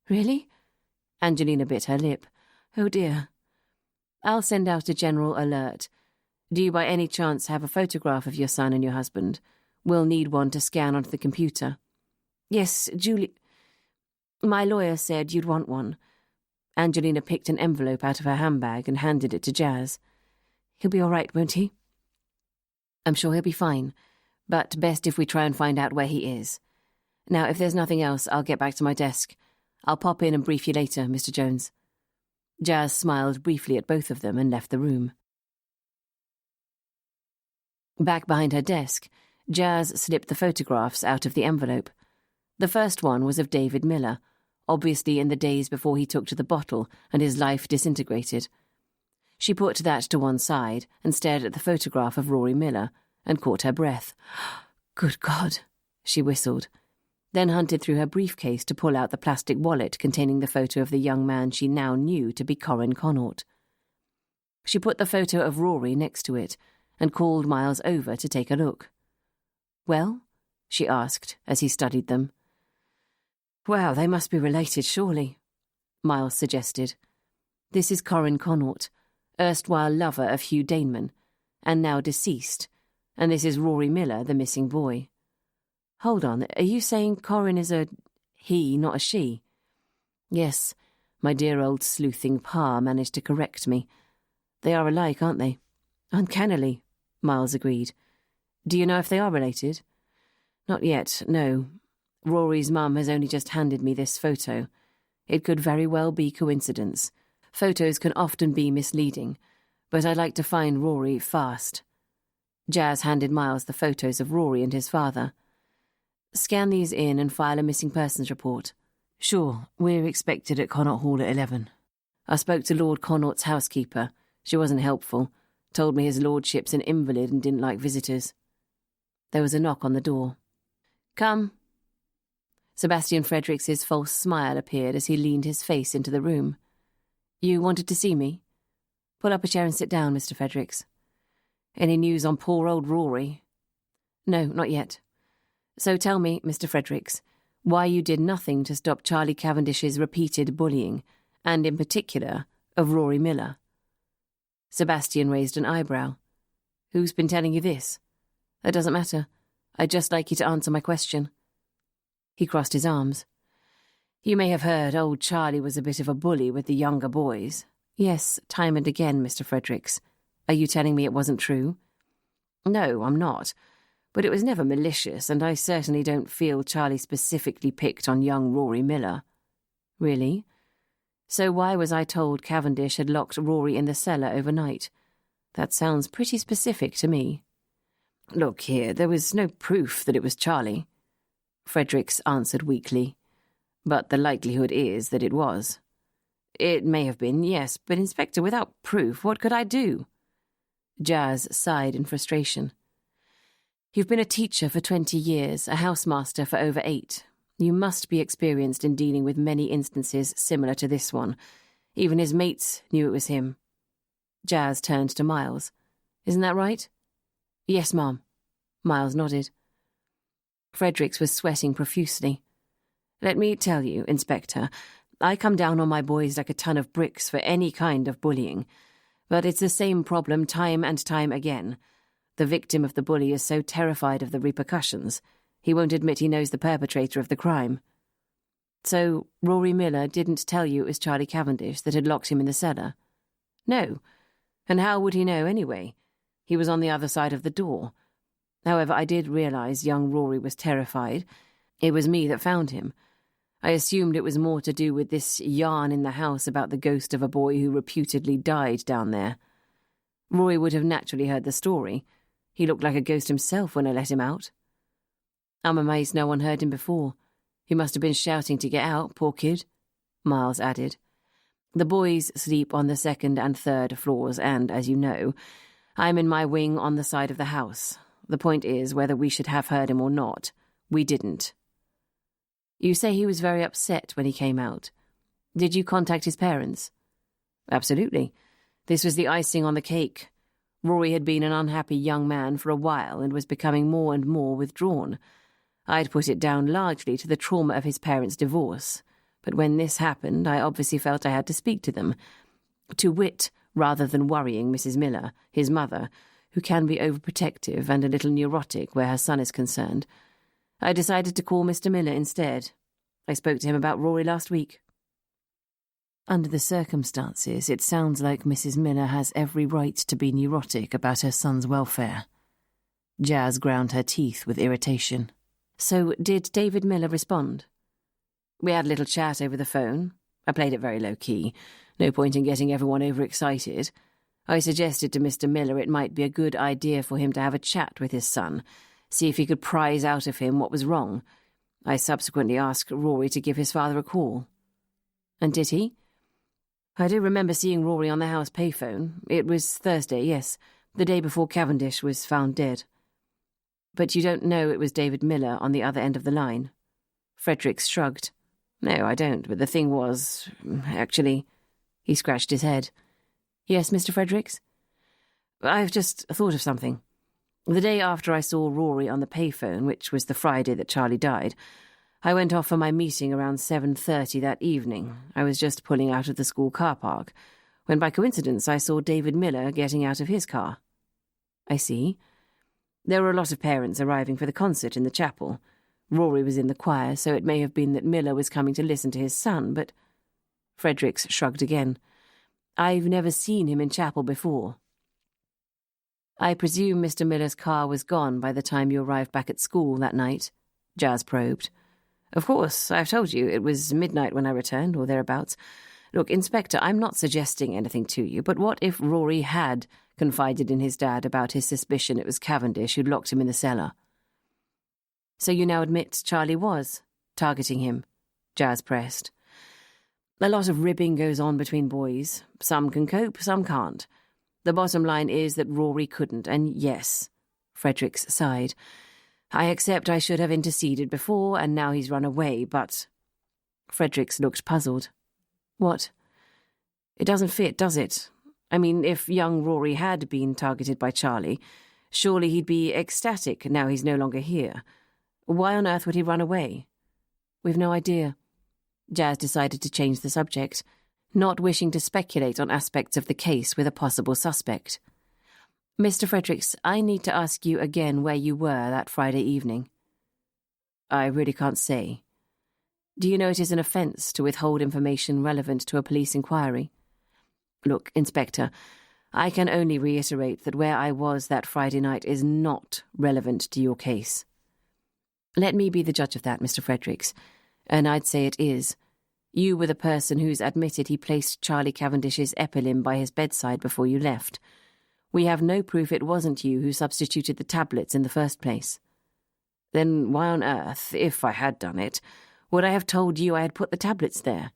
Really? Angelina bit her lip. Oh dear. I'll send out a general alert. Do you by any chance have a photograph of your son and your husband? We'll need one to scan onto the computer. Yes, Julie. My lawyer said you'd want one. Angelina picked an envelope out of her handbag and handed it to Jazz. He'll be all right, won't he? I'm sure he'll be fine, but best if we try and find out where he is. Now, if there's nothing else, I'll get back to my desk. I'll pop in and brief you later, Mr. Jones. Jazz smiled briefly at both of them and left the room. Back behind her desk, Jazz slipped the photographs out of the envelope. The first one was of David Miller, obviously in the days before he took to the bottle and his life disintegrated. She put that to one side and stared at the photograph of Rory Miller and caught her breath. Good God, she whistled, then hunted through her briefcase to pull out the plastic wallet containing the photo of the young man she now knew to be Corin Connaught. She put the photo of Rory next to it and called Miles over to take a look. Well? She asked as he studied them. Well, they must be related, surely, Miles suggested. This is Corin Connaught, erstwhile lover of Hugh Daneman, and now deceased, and this is Rory Miller, the missing boy. Hold on, are you saying Corin is a he, not a she? Yes, my dear old sleuthing pa managed to correct me. They are alike, aren't they? Uncannily, Miles agreed. Do you know if they are related? Not yet, no. Rory's mum has only just handed me this photo. It could very well be coincidence. Photos can often be misleading, but I'd like to find Rory fast. Jazz handed Miles the photos of Rory and his father. Scan these in and file a missing persons report. Sure, we're expected at Connaught Hall at 11. I spoke to Lord Connaught's housekeeper. She wasn't helpful. Told me his lordship's an invalid and didn't like visitors. There was a knock on the door. Come. Sebastian Fredericks' false smile appeared as he leaned his face into the room. You wanted to see me? Pull up a chair and sit down, Mr. Fredericks. Any news on poor old Rory? No, not yet. So tell me, Mr. Fredericks, why you did nothing to stop Charlie Cavendish's repeated bullying, and in particular, of Rory Miller. Sebastian raised an eyebrow. Who's been telling you this? That doesn't matter. I'd just like you to answer my question. He crossed his arms. You may have heard old Charlie was a bit of a bully with the younger boys. Yes, time and again, Mr. Fredericks. Are you telling me it wasn't true? No, I'm not. But it was never malicious, and I certainly don't feel Charlie specifically picked on young Rory Miller. Really? So why was I told Cavendish had locked Rory in the cellar overnight? That sounds pretty specific to me. Look here, there was no proof that it was Charlie. Fredericks answered weakly. But the likelihood is that it was. It may have been, yes, but Inspector, without proof, what could I do? Jazz sighed in frustration. You've been a teacher for 20 years, a housemaster for over 8. You must be experienced in dealing with many instances similar to this one. Even his mates knew it was him. Jazz turned to Miles. Isn't that right? Yes, Ma'am. Miles nodded. Fredericks was sweating profusely. Let me tell you, Inspector, I come down on my boys like a ton of bricks for any kind of bullying. But it's the same problem time and time again. The victim of the bully is so terrified of the repercussions, he won't admit he knows the perpetrator of the crime. So, Rory Miller didn't tell you it was Charlie Cavendish that had locked him in the cellar? No. And how would he know anyway? He was on the other side of the door. However, I did realise young Rory was terrified. It was me that found him. I assumed it was more to do with this yarn in the house about the ghost of a boy who reputedly died down there. Rory would have naturally heard the story. He looked like a ghost himself when I let him out. I'm amazed no one heard him before. He must have been shouting to get out, poor kid, Miles added. The boys sleep on the 2nd and 3rd floors and, as you know, I'm in my wing on the side of the house. The point is, whether we should have heard him or not, we didn't. You say he was very upset when he came out. Did you contact his parents? Absolutely. This was the icing on the cake. Rory had been an unhappy young man for a while and was becoming more and more withdrawn. I'd put it down largely to the trauma of his parents' divorce, but when this happened, I obviously felt I had to speak to them. To wit, rather than worrying Mrs. Miller, his mother, who can be overprotective and a little neurotic where her son is concerned, I decided to call Mr. Miller instead. I spoke to him about Rory last week. Under the circumstances, it sounds like Mrs. Miller has every right to be neurotic about her son's welfare. Jazz ground her teeth with irritation. So, did David Miller respond? We had a little chat over the phone. I played it very low-key. No point in getting everyone overexcited. I suggested to Mr. Miller it might be a good idea for him to have a chat with his son, see if he could prise out of him what was wrong. I subsequently asked Rory to give his father a call. And did he? I do remember seeing Rory on the house payphone. It was Thursday, yes, the day before Cavendish was found dead. But you don't know it was David Miller on the other end of the line? Fredericks shrugged. No, I don't, but the thing was... Actually... He scratched his head. Yes, Mr. Fredericks? I've just thought of something. The day after I saw Rory on the payphone, which was the Friday that Charlie died, I went off for my meeting around 7:30 that evening. I was just pulling out of the school car park, when by coincidence I saw David Miller getting out of his car. I see. There were a lot of parents arriving for the concert in the chapel. Rory was in the choir, so it may have been that Miller was coming to listen to his son, but... Fredericks shrugged again. I've never seen him in chapel before. I presume Mr. Miller's car was gone by the time you arrived back at school that night? Jazz probed. Of course, I've told you, it was midnight when I returned, or thereabouts. Look, Inspector, I'm not suggesting anything to you, but what if Rory had confided in his dad about his suspicion it was Cavendish who'd locked him in the cellar? So you now admit Charlie was targeting him? Jazz pressed. A lot of ribbing goes on between boys. Some can cope, some can't. The bottom line is that Rory couldn't, and yes, Fredericks sighed. I accept I should have interceded before, and now he's run away, but... Fredericks looked puzzled. What? It doesn't fit, does it? I mean, if young Rory had been targeted by Charlie, surely he'd be ecstatic now he's no longer here. Why on earth would he run away? We've no idea. Jazz decided to change the subject, not wishing to speculate on aspects of the case with a possible suspect. Mr. Fredericks, I need to ask you again where you were that Friday evening. I really can't say. Do you know it is an offence to withhold information relevant to a police inquiry? Look, Inspector, I can only reiterate that where I was that Friday night is not relevant to your case. Let me be the judge of that, Mr. Fredericks, and I'd say it is. You were the person who's admitted he placed Charlie Cavendish's epilim by his bedside before you left. We have no proof it wasn't you who substituted the tablets in the first place. Then why on earth, if I had done it, would I have told you I had put the tablets there?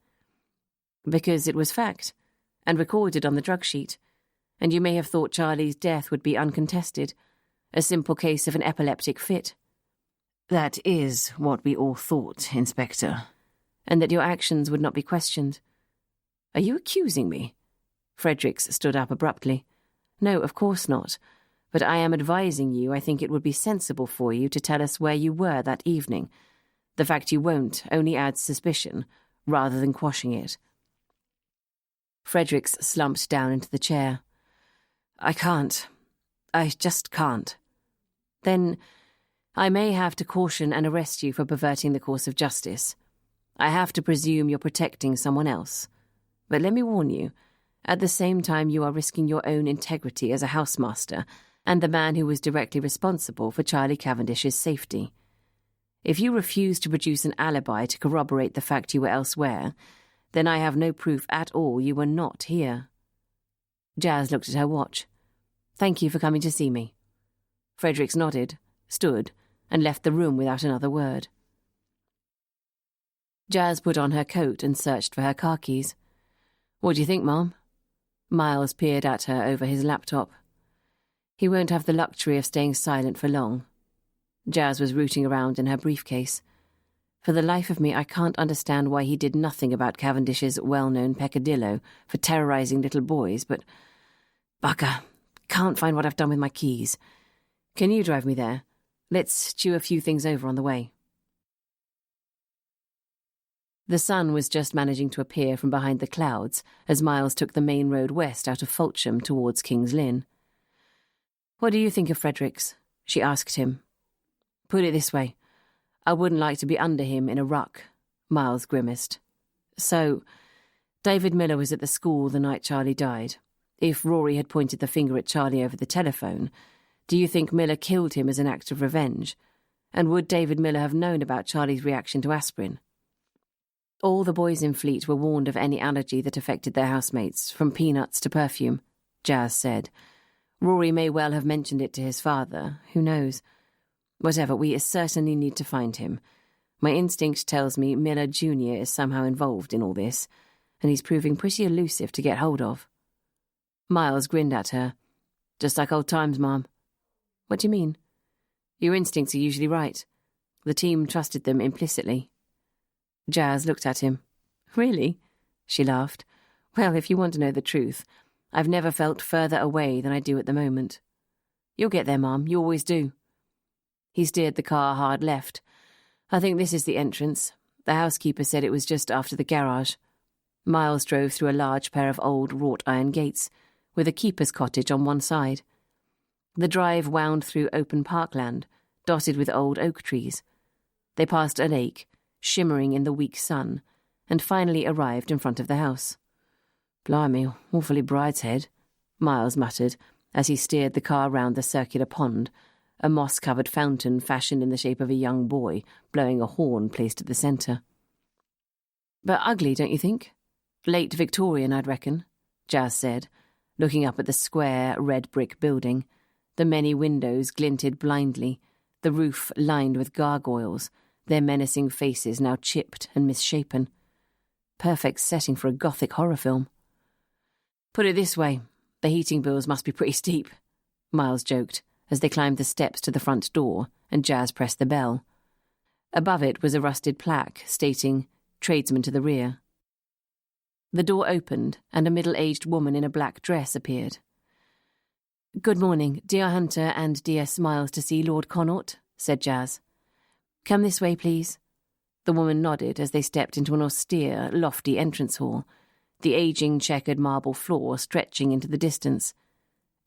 Because it was fact, and recorded on the drug sheet, and you may have thought Charlie's death would be uncontested, a simple case of an epileptic fit. That is what we all thought, Inspector, and that your actions would not be questioned. Are you accusing me? Fredericks stood up abruptly. No, of course not, but I am advising you I think it would be sensible for you to tell us where you were that evening. The fact you won't only adds suspicion, rather than quashing it. Fredericks slumped down into the chair. I can't. I just can't. Then I may have to caution and arrest you for perverting the course of justice. I have to presume you're protecting someone else. But let me warn you, at the same time you are risking your own integrity as a housemaster and the man who was directly responsible for Charlie Cavendish's safety. If you refuse to produce an alibi to corroborate the fact you were elsewhere, then I have no proof at all you were not here. Jazz looked at her watch. Thank you for coming to see me. Fredericks nodded, stood, and left the room without another word. Jazz put on her coat and searched for her car keys. What do you think, Mom? Miles peered at her over his laptop. He won't have the luxury of staying silent for long. Jazz was rooting around in her briefcase. For the life of me, I can't understand why he did nothing about Cavendish's well-known peccadillo for terrorizing little boys, but... Bugger, can't find what I've done with my keys. Can you drive me there? Let's chew a few things over on the way. The sun was just managing to appear from behind the clouds as Miles took the main road west out of Fulsham towards King's Lynn. What do you think of Fredericks? She asked him. Put it this way. I wouldn't like to be under him in a ruck, Miles grimaced. So, David Miller was at the school the night Charlie died. If Rory had pointed the finger at Charlie over the telephone, do you think Miller killed him as an act of revenge? And would David Miller have known about Charlie's reaction to aspirin? All the boys in Fleat were warned of any allergy that affected their housemates, from peanuts to perfume, Jazz said. Rory may well have mentioned it to his father, who knows? Whatever, we certainly need to find him. My instinct tells me Miller Jr. is somehow involved in all this, and he's proving pretty elusive to get hold of. Miles grinned at her. Just like old times, Mom. What do you mean? Your instincts are usually right. The team trusted them implicitly. Jazz looked at him. Really? She laughed. Well, if you want to know the truth, I've never felt further away than I do at the moment. You'll get there, Mom. You always do. He steered the car hard left. I think this is the entrance. The housekeeper said it was just after the garage. Miles drove through a large pair of old wrought-iron gates, with a keeper's cottage on one side. The drive wound through open parkland, dotted with old oak trees. They passed a lake, shimmering in the weak sun, and finally arrived in front of the house. Blimey, awfully brideshead, Miles muttered, as he steered the car round the circular pond, a moss-covered fountain fashioned in the shape of a young boy, blowing a horn placed at the centre. But ugly, don't you think? Late Victorian, I'd reckon, Jazz said, looking up at the square, red-brick building. The many windows glinted blindly, the roof lined with gargoyles, their menacing faces now chipped and misshapen. Perfect setting for a gothic horror film. Put it this way, the heating bills must be pretty steep, Miles joked, as they climbed the steps to the front door and Jazz pressed the bell. Above it was a rusted plaque stating, "Tradesman to the rear." The door opened and a middle-aged woman in a black dress appeared. "Good morning, dear Hunter and dear Miles to see Lord Connaught," said Jazz. "Come this way, please." The woman nodded as they stepped into an austere, lofty entrance hall, the ageing checkered marble floor stretching into the distance.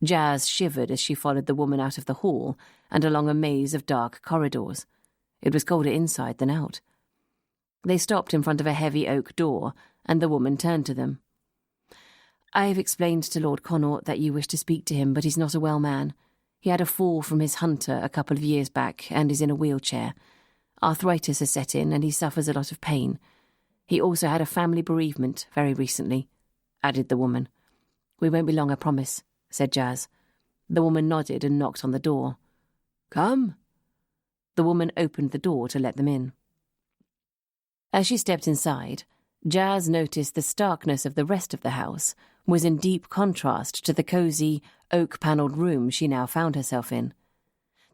Jazz shivered as she followed the woman out of the hall and along a maze of dark corridors. It was colder inside than out. They stopped in front of a heavy oak door, and the woman turned to them. "I've explained to Lord Connaught that you wish to speak to him, but he's not a well man. He had a fall from his hunter a couple of years back and is in a wheelchair. Arthritis has set in and he suffers a lot of pain. He also had a family bereavement very recently," added the woman. "We won't be long, I promise," said Jazz. The woman nodded and knocked on the door. "Come." The woman opened the door to let them in. As she stepped inside, Jazz noticed the starkness of the rest of the house was in deep contrast to the cosy, oak-panelled room she now found herself in.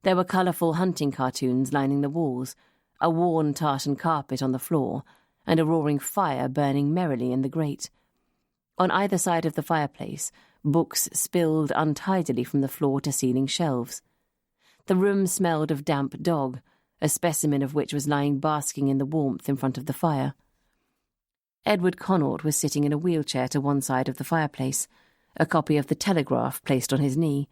There were colourful hunting cartoons lining the walls, a worn tartan carpet on the floor, and a roaring fire burning merrily in the grate. On either side of the fireplace, books spilled untidily from the floor-to-ceiling shelves. The room smelled of damp dog, a specimen of which was lying basking in the warmth in front of the fire. Edward Connaught was sitting in a wheelchair to one side of the fireplace, a copy of the Telegraph placed on his knee.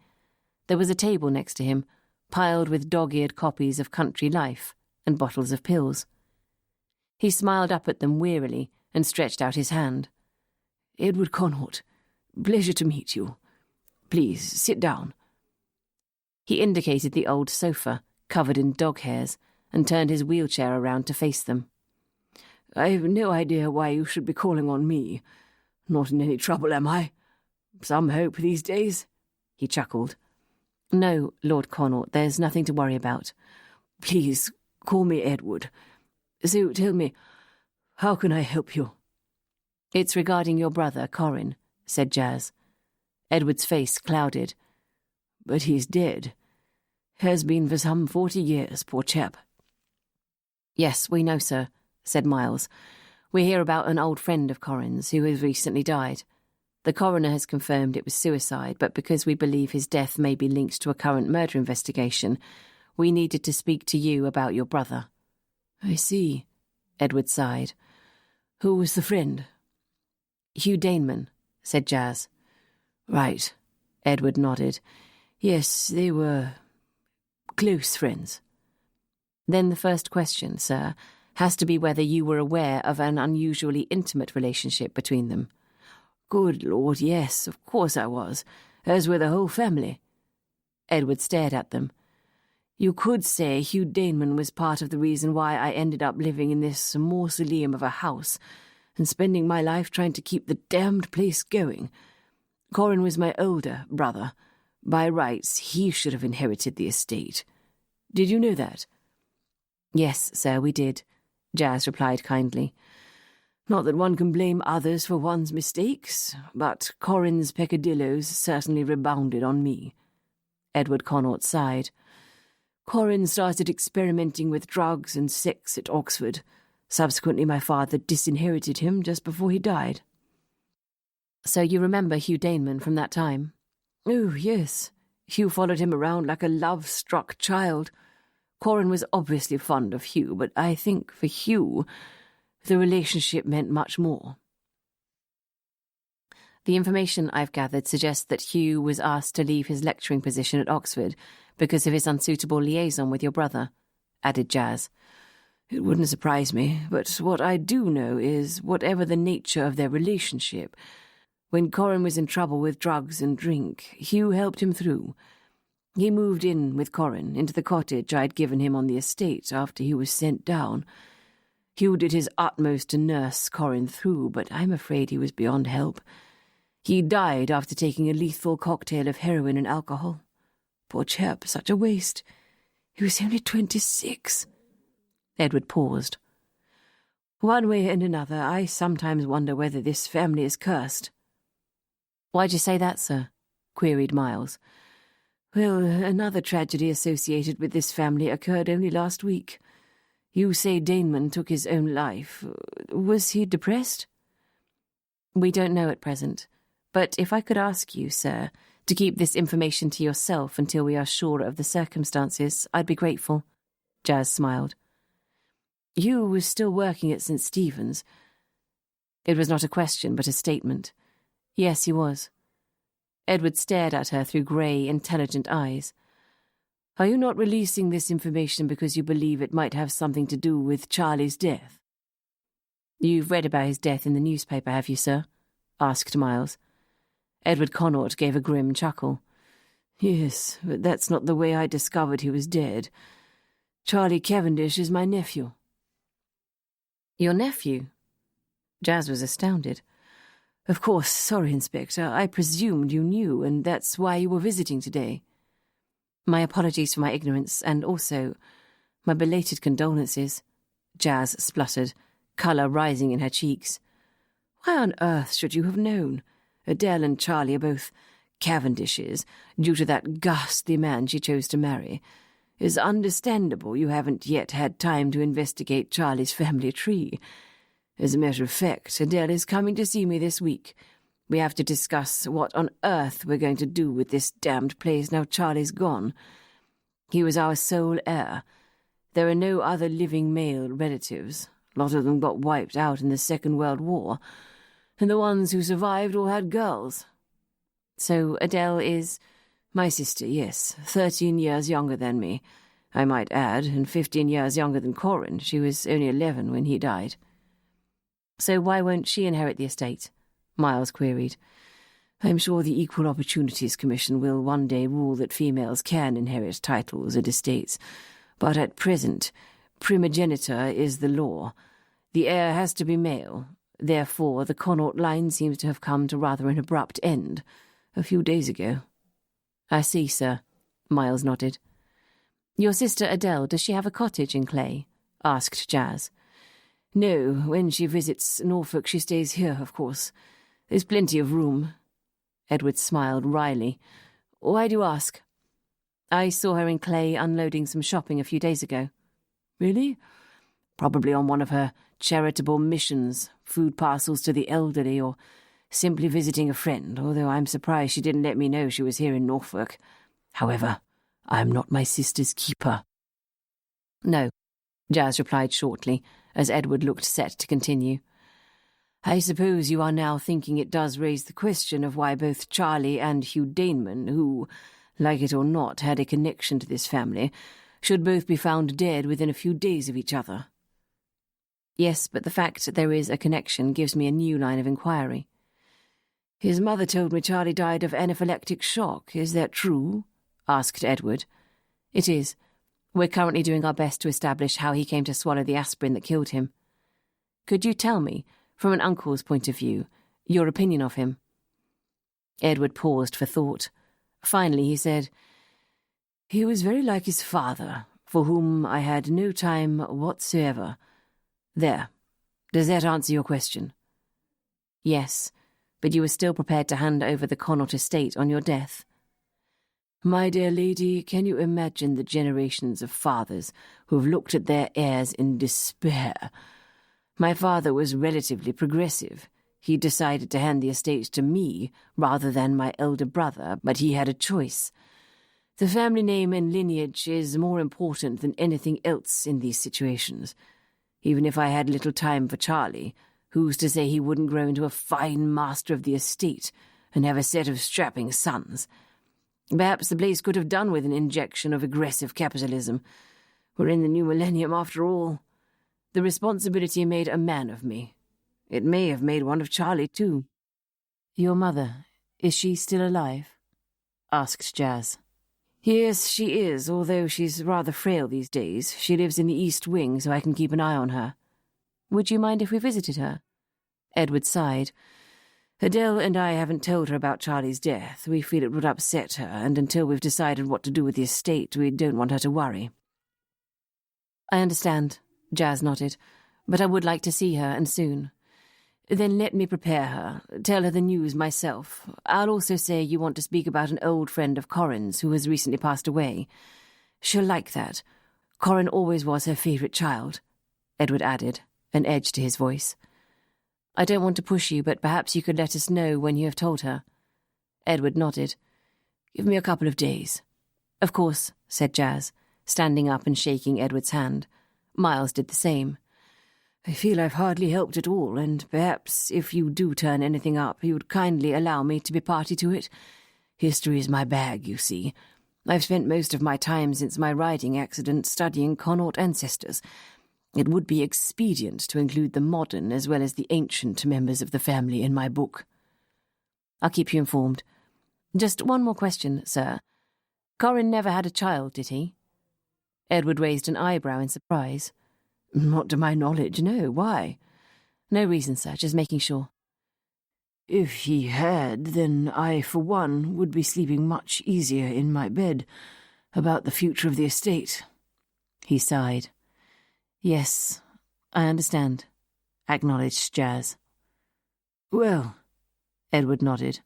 There was a table next to him, piled with dog-eared copies of Country Life and bottles of pills. He smiled up at them wearily and stretched out his hand. "Edward Connaught, pleasure to meet you. Please, sit down." He indicated the old sofa, covered in dog hairs, and turned his wheelchair around to face them. "I've no idea why you should be calling on me. Not in any trouble, am I? Some hope these days?" He chuckled. "No, Lord Connaught, there's nothing to worry about." "Please, call me Edward. So tell me, how can I help you?" "It's regarding your brother, Corin," said Jazz. Edward's face clouded. "But he's dead. Has been for some 40 years, poor chap." "Yes, we know, sir," said Miles. "We hear about an old friend of Corin's who has recently died. The coroner has confirmed it was suicide, but because we believe his death may be linked to a current murder investigation, we needed to speak to you about your brother." "I see," Edward sighed. "Who was the friend?" "Hugh Daneman," said Jazz. "Right," Edward nodded. "Yes, they were close friends." "Then the first question, sir, has to be whether you were aware of an unusually intimate relationship between them." "Good Lord, yes, of course I was, as were the whole family." Edward stared at them. "You could say Hugh Daneman was part of the reason why I ended up living in this mausoleum of a house and spending my life trying to keep the damned place going. Corin was my older brother. By rights, he should have inherited the estate. Did you know that?" "Yes, sir, we did," Jazz replied kindly. "Not that one can blame others for one's mistakes, but Corin's peccadilloes certainly rebounded on me." Edward Connaught sighed. "Corin started experimenting with drugs and sex at Oxford. Subsequently, my father disinherited him just before he died." "So you remember Hugh Daneman from that time?" "Oh, yes. Hugh followed him around like a love-struck child. Corin was obviously fond of Hugh, but I think for Hugh, the relationship meant much more." "The information I've gathered suggests that Hugh was asked to leave his lecturing position at Oxford because of his unsuitable liaison with your brother," added Jazz. "It wouldn't surprise me, but what I do know is, whatever the nature of their relationship, when Corin was in trouble with drugs and drink, Hugh helped him through. He moved in with Corin into the cottage I'd given him on the estate after he was sent down. Hugh did his utmost to nurse Corin through, but I'm afraid he was beyond help. He died after taking a lethal cocktail of heroin and alcohol. Poor chap, such a waste. He was only 26. Edward paused. "One way and another, I sometimes wonder whether this family is cursed." "Why'd you say that, sir?" queried Miles. "Well, another tragedy associated with this family occurred only last week. You say Daneman took his own life. Was he depressed?" "We don't know at present, but if I could ask you, sir, to keep this information to yourself until we are sure of the circumstances, I'd be grateful." Jazz smiled. "Hugh was still working at St. Stephen's." It was not a question, but a statement. "Yes, he was." Edward stared at her through grey, intelligent eyes. "Are you not releasing this information because you believe it might have something to do with Charlie's death?" "You've read about his death in the newspaper, have you, sir?" asked Miles. Edward Connaught gave a grim chuckle. "Yes, but that's not the way I discovered he was dead. Charlie Cavendish is my nephew." "Your nephew?" Jazz was astounded. "Of course, sorry, Inspector. I presumed you knew, and that's why you were visiting today." "My apologies for my ignorance, and also my belated condolences," Jazz spluttered, colour rising in her cheeks. "Why on earth should you have known? Adele and Charlie are both Cavendishes, due to that ghastly man she chose to marry. It's understandable you haven't yet had time to investigate Charlie's family tree. As a matter of fact, Adele is coming to see me this week. We have to discuss what on earth we're going to do with this damned place now Charlie's gone. He was our sole heir. There are no other living male relatives. A lot of them got wiped out in the Second World War, and the ones who survived all had girls." "So Adele is—" "My sister, yes. 13 years younger than me, I might add, and 15 years younger than Corin. She was only 11 when he died." "So why won't she inherit the estate?" Miles queried. I'm sure the Equal Opportunities Commission will one day rule that females can inherit titles and estates, but at present, primogeniture is the law. The heir has to be male. Therefore, the Connaught line seems to have come to rather an abrupt end a few days ago. I see, sir. Miles nodded. Your sister Adele, does she have a cottage in Clay? Asked Jazz. No, when she visits Norfolk she stays here, of course. There's plenty of room. Edward smiled wryly. Why do you ask? I saw her in Clay unloading some shopping a few days ago. Really? Probably on one of her charitable missions, food parcels to the elderly, or simply visiting a friend, although I'm surprised she didn't let me know she was here in Norfolk. However, I'm not my sister's keeper. No, Jazz replied shortly, as Edward looked set to continue. I suppose you are now thinking it does raise the question of why both Charlie and Hugh Daneman, who, like it or not, had a connection to this family, should both be found dead within a few days of each other. Yes, but the fact that there is a connection gives me a new line of inquiry. His mother told me Charlie died of anaphylactic shock. Is that true? Asked Edward. It is. We're currently doing our best to establish how he came to swallow the aspirin that killed him. Could you tell me, from an uncle's point of view, your opinion of him? Edward paused for thought. Finally he said, He was very like his father, for whom I had no time whatsoever. There. Does that answer your question? Yes, but you were still prepared to hand over the Connaught estate on your death. My dear lady, can you imagine the generations of fathers who have looked at their heirs in despair? My father was relatively progressive. He decided to hand the estate to me rather than my elder brother, but he had a choice. The family name and lineage is more important than anything else in these situations. Even if I had little time for Charlie, who's to say he wouldn't grow into a fine master of the estate and have a set of strapping sons? Perhaps the place could have done with an injection of aggressive capitalism. We're in the new millennium after all. The responsibility made a man of me. It may have made one of Charlie, too. Your mother, is she still alive? Asked Jazz. Yes, she is, although she's rather frail these days. She lives in the East Wing, so I can keep an eye on her. Would you mind if we visited her? Edward sighed. Adele and I haven't told her about Charlie's death. We feel it would upset her, and until we've decided what to do with the estate, we don't want her to worry. I understand, Jazz nodded, but I would like to see her, and soon. Then let me prepare her, tell her the news myself. I'll also say you want to speak about an old friend of Corin's who has recently passed away. She'll like that. Corin always was her favourite child, Edward added, an edge to his voice. I don't want to push you, but perhaps you could let us know when you have told her. Edward nodded. Give me a couple of days. Of course, said Jazz, standing up and shaking Edward's hand. Miles did the same. I feel I've hardly helped at all, and perhaps if you do turn anything up, you would kindly allow me to be party to it. History is my bag, you see. I've spent most of my time since my riding accident studying Connaught ancestors. It would be expedient to include the modern as well as the ancient members of the family in my book. I'll keep you informed. Just one more question, sir. Corin never had a child, did he? Edward raised an eyebrow in surprise. Not to my knowledge, no. Why? No reason, sir, just making sure. If he had, then I, for one, would be sleeping much easier in my bed about the future of the estate. He sighed. Yes, I understand, acknowledged Jazz. Well, Edward nodded.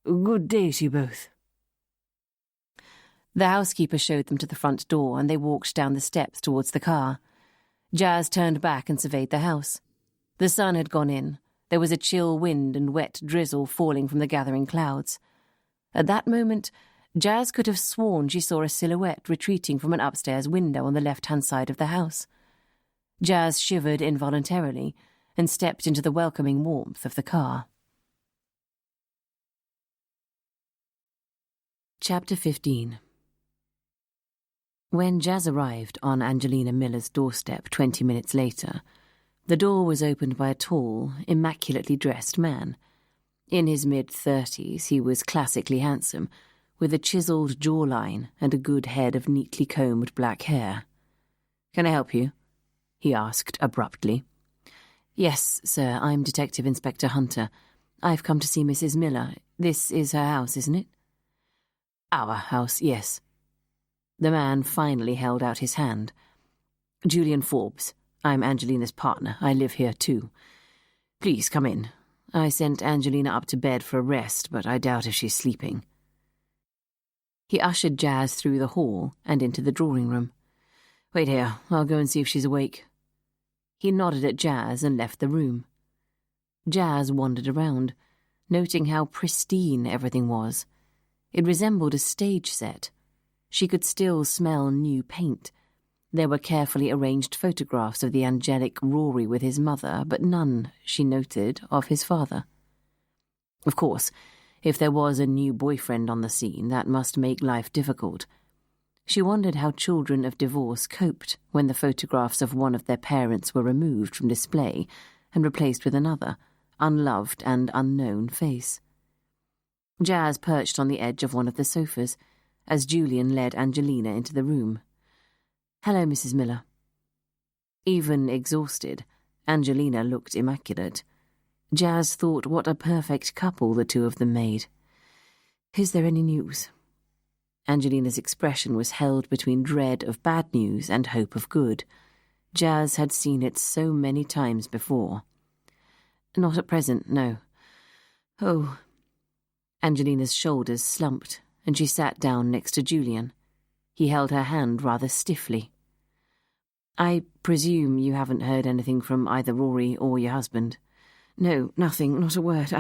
Good day to you both. The housekeeper showed them to the front door, and they walked down the steps towards the car. Jazz turned back and surveyed the house. The sun had gone in. There was a chill wind and wet drizzle falling from the gathering clouds. At that moment, Jazz could have sworn she saw a silhouette retreating from an upstairs window on the left-hand side of the house. Jazz shivered involuntarily and stepped into the welcoming warmth of the car. Chapter 15. When Jazz arrived on Angelina Miller's doorstep 20 minutes later, the door was opened by a tall, immaculately dressed man. In his mid-30s, he was classically handsome, with a chiselled jawline and a good head of neatly combed black hair. "Can I help you?" he asked abruptly. "Yes, sir, I'm Detective Inspector Hunter. I've come to see Mrs. Miller. This is her house, isn't it?" "Our house, yes." The man finally held out his hand. "Julian Forbes. I'm Angelina's partner. I live here too. Please come in. I sent Angelina up to bed for a rest, but I doubt if she's sleeping." He ushered Jazz through the hall and into the drawing room. "Wait here. I'll go and see if she's awake." He nodded at Jazz and left the room. Jazz wandered around, noting how pristine everything was. It resembled a stage set. She could still smell new paint. There were carefully arranged photographs of the angelic Rory with his mother, but none, she noted, of his father. Of course, if there was a new boyfriend on the scene, that must make life difficult. She wondered how children of divorce coped when the photographs of one of their parents were removed from display and replaced with another, unloved and unknown face. Jazz perched on the edge of one of the sofas as Julian led Angelina into the room. "Hello, Mrs. Miller." Even exhausted, Angelina looked immaculate. Jazz thought what a perfect couple the two of them made. "Is there any news?" Angelina's expression was held between dread of bad news and hope of good. Jazz had seen it so many times before. "Not at present, no." "Oh." Angelina's shoulders slumped, and she sat down next to Julian. He held her hand rather stiffly. "I presume you haven't heard anything from either Rory or your husband?" "No, nothing, not a word.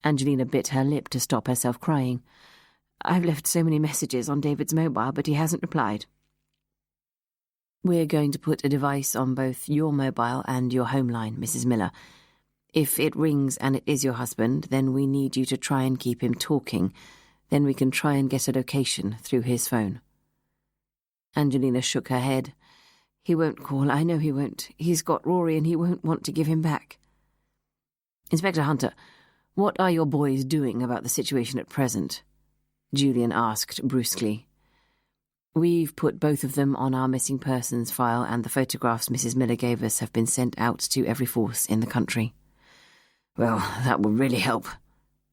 Angelina bit her lip to stop herself crying. "I've left so many messages on David's mobile, but he hasn't replied." "We're going to put a device on both your mobile and your home line, Mrs. Miller. If it rings and it is your husband, then we need you to try and keep him talking. Then we can try and get a location through his phone." Angelina shook her head. "He won't call, I know he won't. He's got Rory and he won't want to give him back." "Inspector Hunter, what are your boys doing about the situation at present?" Julian asked brusquely. "We've put both of them on our missing persons file, and the photographs Mrs. Miller gave us have been sent out to every force in the country." "Well, that will really help,"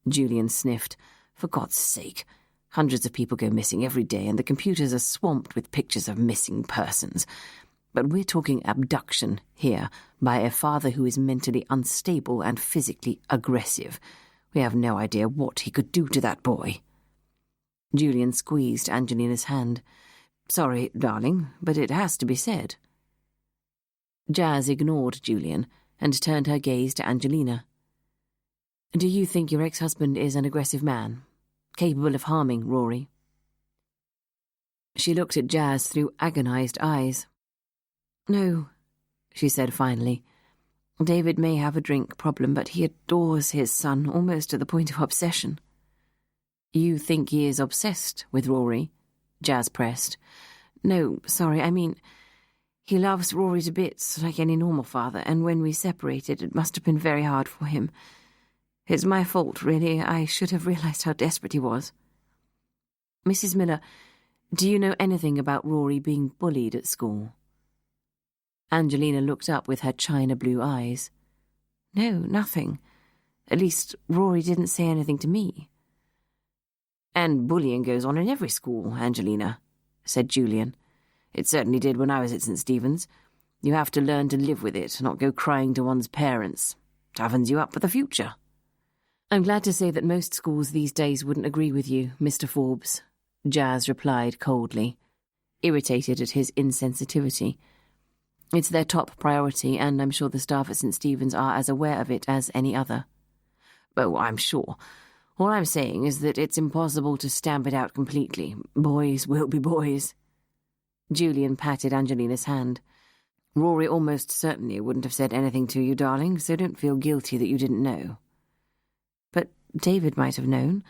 Julian sniffed. "For God's sake, hundreds of people go missing every day and the computers are swamped with pictures of missing persons. But we're talking abduction here by a father who is mentally unstable and physically aggressive. We have no idea what he could do to that boy." Julian squeezed Angelina's hand. "Sorry, darling, but it has to be said." Jazz ignored Julian and turned her gaze to Angelina. "Do you think your ex-husband is an aggressive man, capable of harming Rory?" She looked at Jazz through agonized eyes. "No," she said finally. "David may have a drink problem, but he adores his son, almost to the point of obsession." "You think he is obsessed with Rory?" Jazz pressed. "No, sorry, I mean, he loves Rory to bits, like any normal father, and when we separated, it must have been very hard for him. It's my fault, really. I should have realized how desperate he was." "Mrs. Miller, do you know anything about Rory being bullied at school?" Angelina looked up with her china blue eyes. "No, nothing. At least, Rory didn't say anything to me." "And bullying goes on in every school, Angelina," said Julian. "It certainly did when I was at St. Stephen's. You have to learn to live with it, not go crying to one's parents. Toughens you up for the future." "I'm glad to say that most schools these days wouldn't agree with you, Mr. Forbes," Jazz replied coldly, irritated at his insensitivity. "It's their top priority, and I'm sure the staff at St. Stephen's are as aware of it as any other." "Oh, I'm sure. All I'm saying is that it's impossible to stamp it out completely. Boys will be boys." Julian patted Angelina's hand. "Rory almost certainly wouldn't have said anything to you, darling, so don't feel guilty that you didn't know." "But David might have known.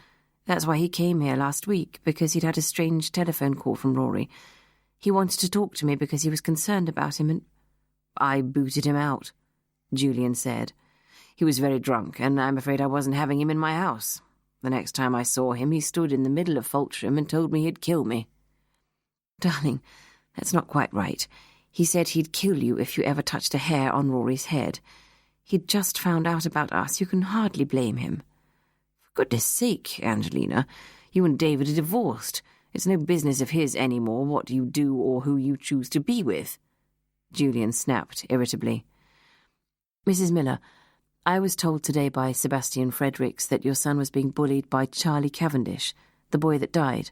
That's why he came here last week, because he'd had a strange telephone call from Rory. He wanted to talk to me because he was concerned about him, and—" "I booted him out," Julian said. He was very drunk, and I'm afraid I wasn't having him in my house. The next time I saw him, he stood in the middle of Faltram and told me he'd kill me." "Darling, that's not quite right. He said he'd kill you if you ever touched a hair on Rory's head. He'd just found out about us. You can hardly blame him." "For goodness sake, Angelina, you and David are divorced. It's no business of his any more what you do or who you choose to be with," Julian snapped irritably. "Mrs. Miller, I was told today by Sebastian Fredericks that your son was being bullied by Charlie Cavendish, the boy that died.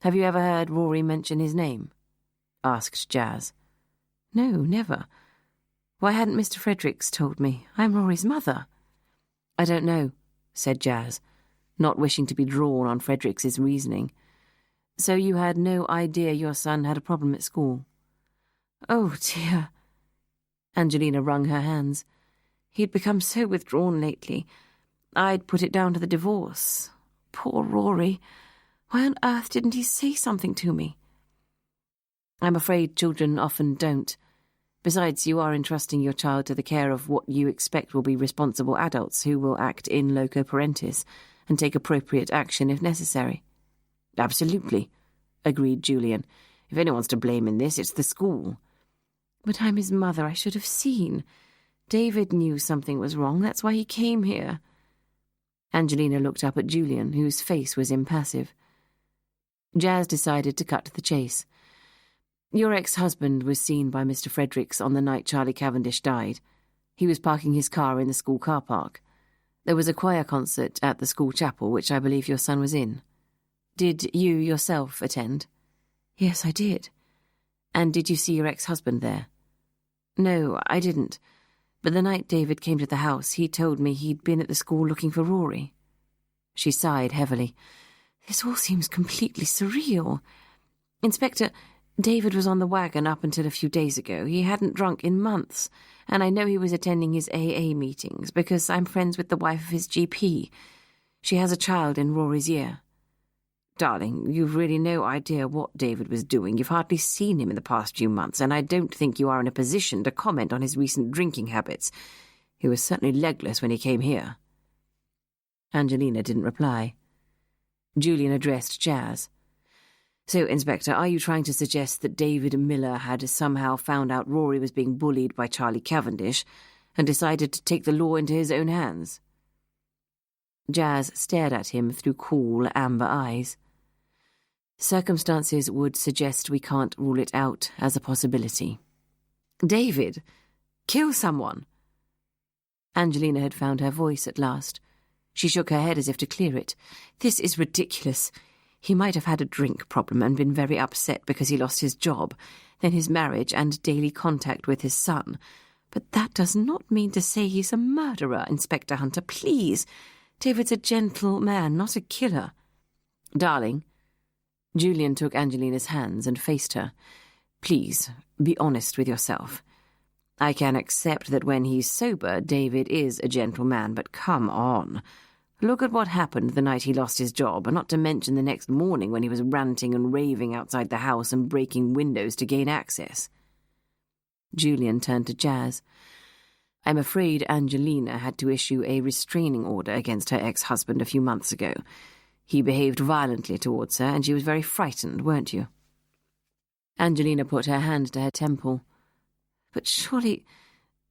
Have you ever heard Rory mention his name?" asked Jazz. "No, never. Why hadn't Mr. Fredericks told me? I'm Rory's mother." "I don't know," said Jazz, not wishing to be drawn on Fredericks's reasoning. "So you had no idea your son had a problem at school?" "Oh, dear." Angelina wrung her hands. "He'd become so withdrawn lately. I'd put it down to the divorce. Poor Rory. Why on earth didn't he say something to me?" "I'm afraid children often don't. Besides, you are entrusting your child to the care of what you expect will be responsible adults who will act in loco parentis and take appropriate action if necessary." "Absolutely," agreed Julian. "If anyone's to blame in this, it's the school." "But I'm his mother. I should have seen. David knew something was wrong. That's why he came here." Angelina looked up at Julian, whose face was impassive. Jazz decided to cut to the chase. "Your ex-husband was seen by Mr. Fredericks on the night Charlie Cavendish died. He was parking his car in the school car park. There was a choir concert at the school chapel, which I believe your son was in. Did you yourself attend?" "Yes, I did." "And did you see your ex-husband there?" "No, I didn't. But the night David came to the house, he told me he'd been at the school looking for Rory." She sighed heavily. "This all seems completely surreal. Inspector, David was on the wagon up until a few days ago. He hadn't drunk in months, and I know he was attending his AA meetings because I'm friends with the wife of his GP. She has a child in Rory's year." "Darling, you've really no idea what David was doing. You've hardly seen him in the past few months, and I don't think you are in a position to comment on his recent drinking habits. He was certainly legless when he came here." Angelina didn't reply. Julian addressed Jazz. "So, Inspector, are you trying to suggest that David Miller had somehow found out Rory was being bullied by Charlie Cavendish and decided to take the law into his own hands?" Jazz stared at him through cool, amber eyes. "Circumstances would suggest we can't rule it out as a possibility." "David? Kill someone?" Angelina had found her voice at last. She shook her head as if to clear it. "This is ridiculous. He might have had a drink problem and been very upset because he lost his job, then his marriage and daily contact with his son. But that does not mean to say he's a murderer, Inspector Hunter. Please. David's a gentle man, not a killer." "Darling." Julian took Angelina's hands and faced her. "Please, be honest with yourself. I can accept that when he's sober, David is a gentle man, but come on. Look at what happened the night he lost his job, and not to mention the next morning when he was ranting and raving outside the house and breaking windows to gain access." Julian turned to Jazz. "I'm afraid Angelina had to issue a restraining order against her ex-husband a few months ago. He behaved violently towards her, and she was very frightened, weren't you?" Angelina put her hand to her temple. "But surely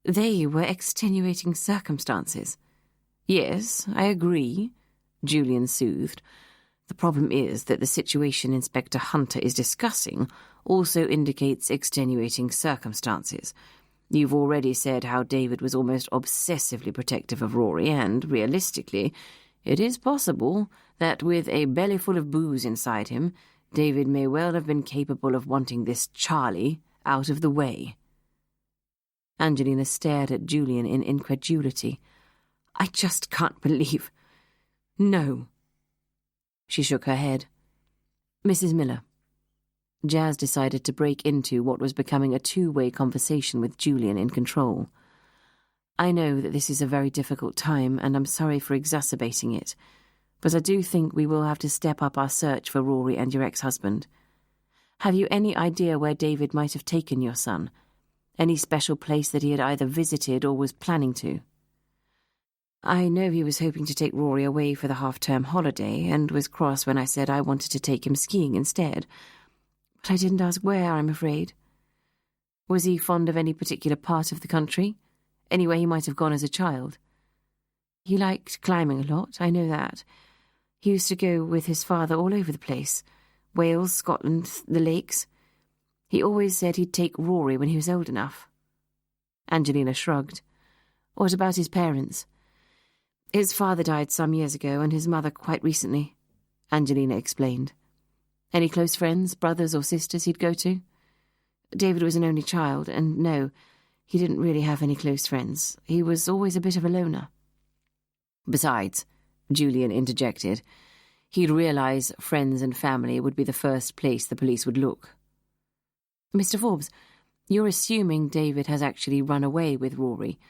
they were extenuating circumstances." "Yes, I agree," Julian soothed. "The problem is that the situation Inspector Hunter is discussing also indicates extenuating circumstances. You've already said how David was almost obsessively protective of Rory, and, realistically, it is possible that with a belly full of booze inside him, David may well have been capable of wanting this Charlie out of the way." Angelina stared at Julian in incredulity. "I just can't believe—" "No." She shook her head. "Mrs. Miller." Jazz decided to break into what was becoming a two-way conversation with Julian in control. "I know that this is a very difficult time, and I'm sorry for exacerbating it, but I do think we will have to step up our search for Rory and your ex-husband. Have you any idea where David might have taken your son? Any special place that he had either visited or was planning to?" I know he was hoping to take Rory away for the half-term holiday and was cross when I said I wanted to take him skiing instead. But I didn't ask where, I'm afraid. Was he fond of any particular part of the country? Anywhere he might have gone as a child? He liked climbing a lot, I know that. He used to go with his father all over the place. Wales, Scotland, the lakes. He always said he'd take Rory when he was old enough. Angelina shrugged. What about his parents? His father died some years ago and his mother quite recently, Angelina explained. Any close friends, brothers or sisters he'd go to? David was an only child, and no, he didn't really have any close friends. He was always a bit of a loner. Besides, Julian interjected, he'd realise friends and family would be the first place the police would look. Mr. Forbes, you're assuming David has actually run away with Rory.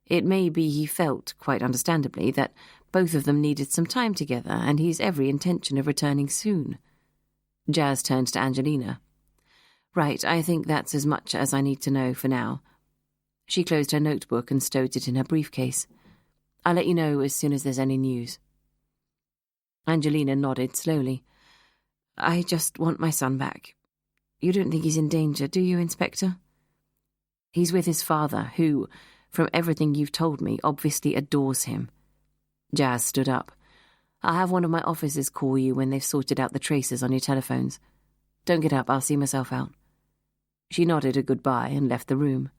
It may be he felt, quite understandably, that both of them needed some time together, and he's every intention of returning soon. Jazz turned to Angelina. Right, I think that's as much as I need to know for now. She closed her notebook and stowed it in her briefcase. I'll let you know as soon as there's any news. Angelina nodded slowly. I just want my son back. You don't think he's in danger, do you, Inspector? He's with his father, who, from everything you've told me, obviously adores him. Jazz stood up. I'll have one of my officers call you when they've sorted out the traces on your telephones. Don't get up, I'll see myself out. She nodded a goodbye and left the room.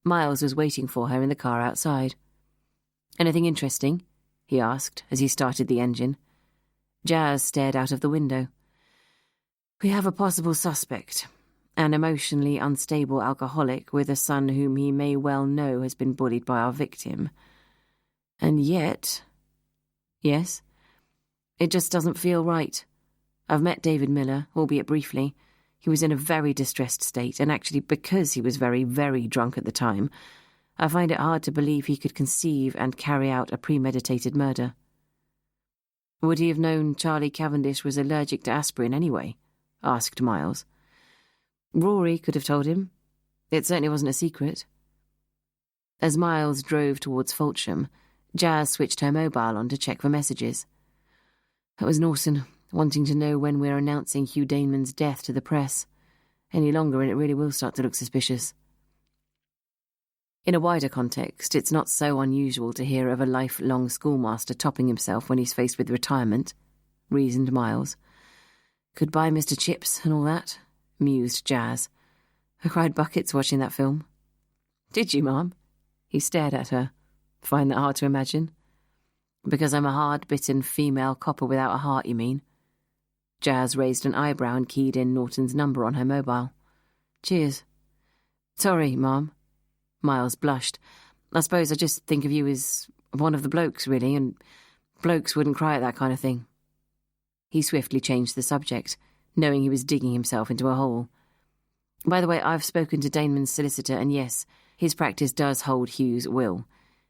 Miles was waiting for her in the car outside. Anything interesting? He asked as he started the engine. Jazz stared out of the window. We have a possible suspect, an emotionally unstable alcoholic with a son whom he may well know has been bullied by our victim. And yet... Yes? It just doesn't feel right. I've met David Miller, albeit briefly. He was in a very distressed state, and actually because he was very, very drunk at the time, I find it hard to believe he could conceive and carry out a premeditated murder. Would he have known Charlie Cavendish was allergic to aspirin anyway? Asked Miles. Rory could have told him. It certainly wasn't a secret. As Miles drove towards Fulsham, Jazz switched her mobile on to check for messages. That was Norton, wanting to know when we're announcing Hugh Daneman's death to the press. Any longer and it really will start to look suspicious. In a wider context, it's not so unusual to hear of a lifelong schoolmaster topping himself when he's faced with retirement, reasoned Miles. Goodbye, Mr. Chips, and all that, mused Jazz. I cried buckets watching that film. Did you, Ma'am? He stared at her. Find that hard to imagine? Because I'm a hard-bitten female copper without a heart, you mean? Jazz raised an eyebrow and keyed in Norton's number on her mobile. Cheers. Sorry, Ma'am. Miles blushed. I suppose I just think of you as one of the blokes, really, and blokes wouldn't cry at that kind of thing. He swiftly changed the subject, knowing he was digging himself into a hole. By the way, I've spoken to Daneman's solicitor, and yes, his practice does hold Hugh's will.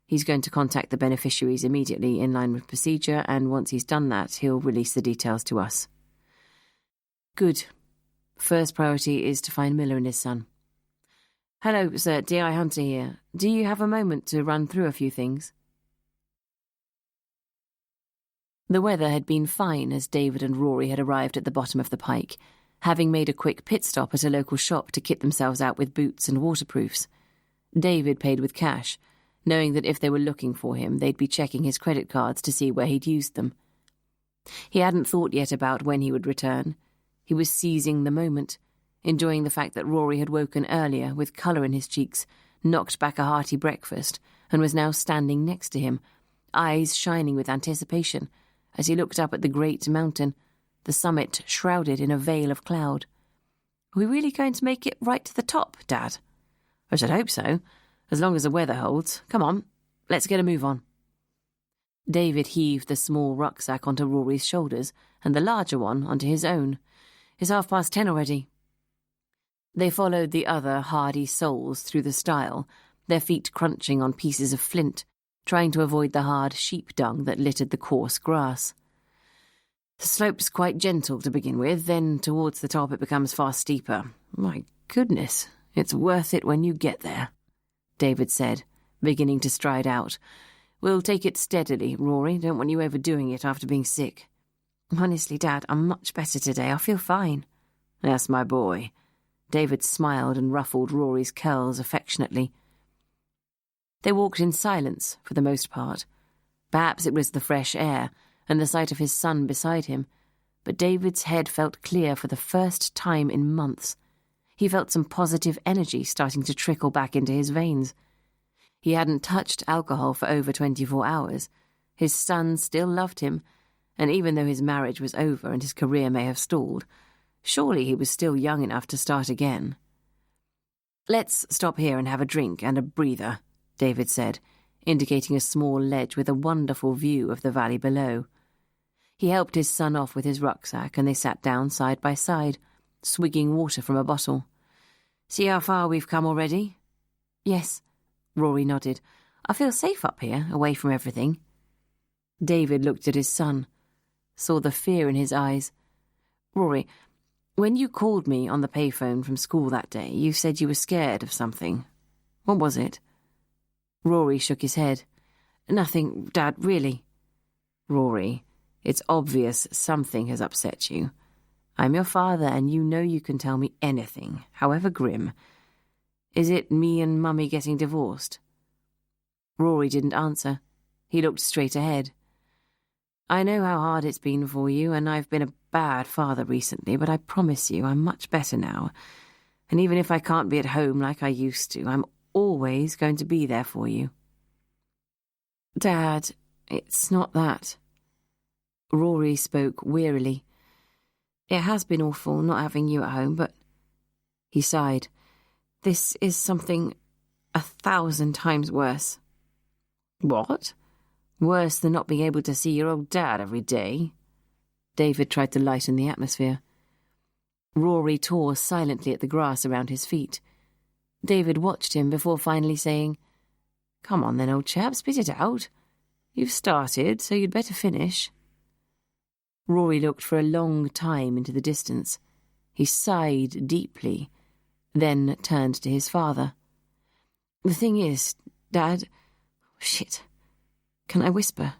He's going to contact the beneficiaries immediately in line with procedure, and once he's done that, he'll release the details to us. Good. First priority is to find Miller and his son. Hello, Sir D.I. Hunter here. Do you have a moment to run through a few things? The weather had been fine as David and Rory had arrived at the bottom of the pike, having made a quick pit stop at a local shop to kit themselves out with boots and waterproofs. David paid with cash, knowing that if they were looking for him, they'd be checking his credit cards to see where he'd used them. He hadn't thought yet about when he would return. He was seizing the moment, enjoying the fact that Rory had woken earlier with colour in his cheeks, knocked back a hearty breakfast, and was now standing next to him, eyes shining with anticipation, as he looked up at the great mountain, the summit shrouded in a veil of cloud. Are we really going to make it right to the top, Dad? I should hope so, as long as the weather holds. Come on, let's get a move on. David heaved the small rucksack onto Rory's shoulders and the larger one onto his own. It's 10:30 already. They followed the other hardy souls through the stile, their feet crunching on pieces of flint, trying to avoid the hard sheep dung that littered the coarse grass. The slope's quite gentle to begin with, then towards the top it becomes far steeper. My goodness, it's worth it when you get there, David said, beginning to stride out. We'll take it steadily, Rory. Don't want you overdoing it after being sick. Honestly, Dad, I'm much better today. I feel fine. That's my boy. David smiled and ruffled Rory's curls affectionately. They walked in silence, for the most part. Perhaps it was the fresh air and the sight of his son beside him, but David's head felt clear for the first time in months. He felt some positive energy starting to trickle back into his veins. He hadn't touched alcohol for over 24 hours. His son still loved him, and even though his marriage was over and his career may have stalled, surely he was still young enough to start again. "Let's stop here and have a drink and a breather," David said, indicating a small ledge with a wonderful view of the valley below. He helped his son off with his rucksack, and they sat down side by side, swigging water from a bottle. "See how far we've come already?" "Yes," Rory nodded. "I feel safe up here, away from everything." David looked at his son, saw the fear in his eyes. "Rory, when you called me on the payphone from school that day, you said you were scared of something. What was it?" Rory shook his head. "Nothing, Dad, really." "Rory, it's obvious something has upset you. I'm your father, and you know you can tell me anything, however grim. Is it me and Mummy getting divorced?" Rory didn't answer. He looked straight ahead. "I know how hard it's been for you, and I've been a bad father recently, but I promise you I'm much better now. And even if I can't be at home like I used to, I'm always going to be there for you." "Dad, it's not that." Rory spoke wearily. "It has been awful not having you at home, but..." He sighed. "This is something 1,000 times worse." "What? Worse than not being able to see your old dad every day?" David tried to lighten the atmosphere. Rory tore silently at the grass around his feet. David watched him before finally saying, "Come on then, old chap, spit it out. You've started, so you'd better finish." Rory looked for a long time into the distance. He sighed deeply, then turned to his father. "The thing is, Dad... Shit. Can I whisper?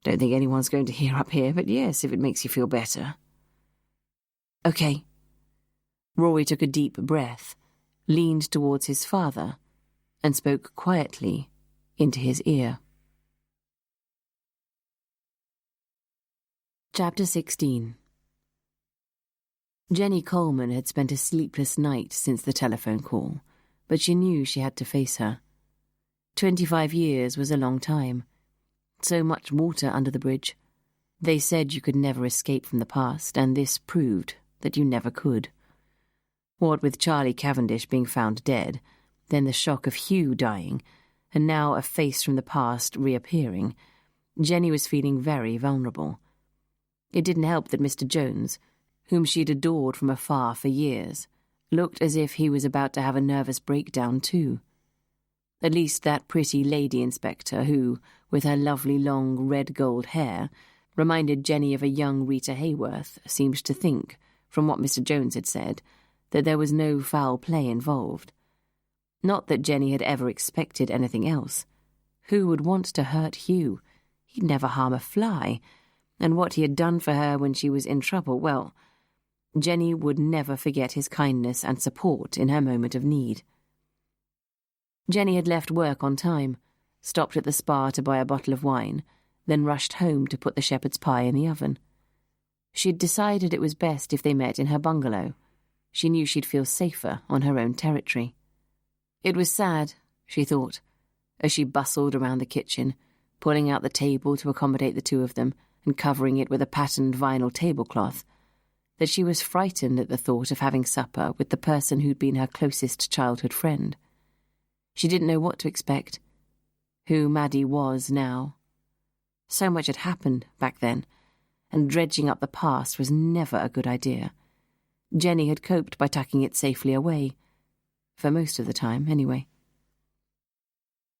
Don't think anyone's going to hear up here, but yes, if it makes you feel better." "Okay." Rory took a deep breath, leaned towards his father, and spoke quietly into his ear. Chapter 16. Jenny Coleman had spent a sleepless night since the telephone call, but she knew she had to face her. 25 years was a long time. So much water under the bridge. They said you could never escape from the past, and this proved that you never could. What with Charlie Cavendish being found dead, then the shock of Hugh dying, and now a face from the past reappearing, Jenny was feeling very vulnerable. It didn't help that Mr. Jones, whom she'd adored from afar for years, looked as if he was about to have a nervous breakdown too. At least that pretty lady inspector who, with her lovely long red-gold hair, reminded Jenny of a young Rita Hayworth, seemed to think, from what Mr. Jones had said, that there was no foul play involved. Not that Jenny had ever expected anything else. Who would want to hurt Hugh? He'd never harm a fly. And what he had done for her when she was in trouble, well, Jenny would never forget his kindness and support in her moment of need. Jenny had left work on time, stopped at the spa to buy a bottle of wine, then rushed home to put the shepherd's pie in the oven. She'd decided it was best if they met in her bungalow. She knew she'd feel safer on her own territory. It was sad, she thought, as she bustled around the kitchen, pulling out the table to accommodate the two of them and covering it with a patterned vinyl tablecloth, that she was frightened at the thought of having supper with the person who'd been her closest childhood friend. She didn't know what to expect, who Maddie was now. So much had happened back then, and dredging up the past was never a good idea. Jenny had coped by tucking it safely away, for most of the time, anyway.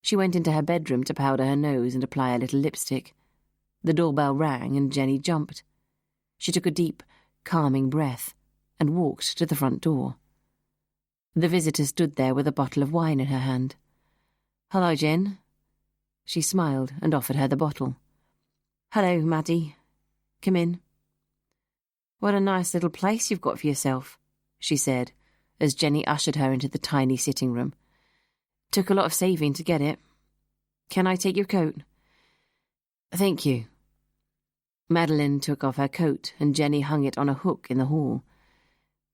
She went into her bedroom to powder her nose and apply a little lipstick. The doorbell rang and Jenny jumped. She took a deep, calming breath and walked to the front door. The visitor stood there with a bottle of wine in her hand. "Hello, Jen." She smiled and offered her the bottle. "Hello, Maddie. Come in." "What a nice little place you've got for yourself," she said, as Jenny ushered her into the tiny sitting room. "Took a lot of saving to get it. Can I take your coat?" "Thank you." Madeline took off her coat and Jenny hung it on a hook in the hall.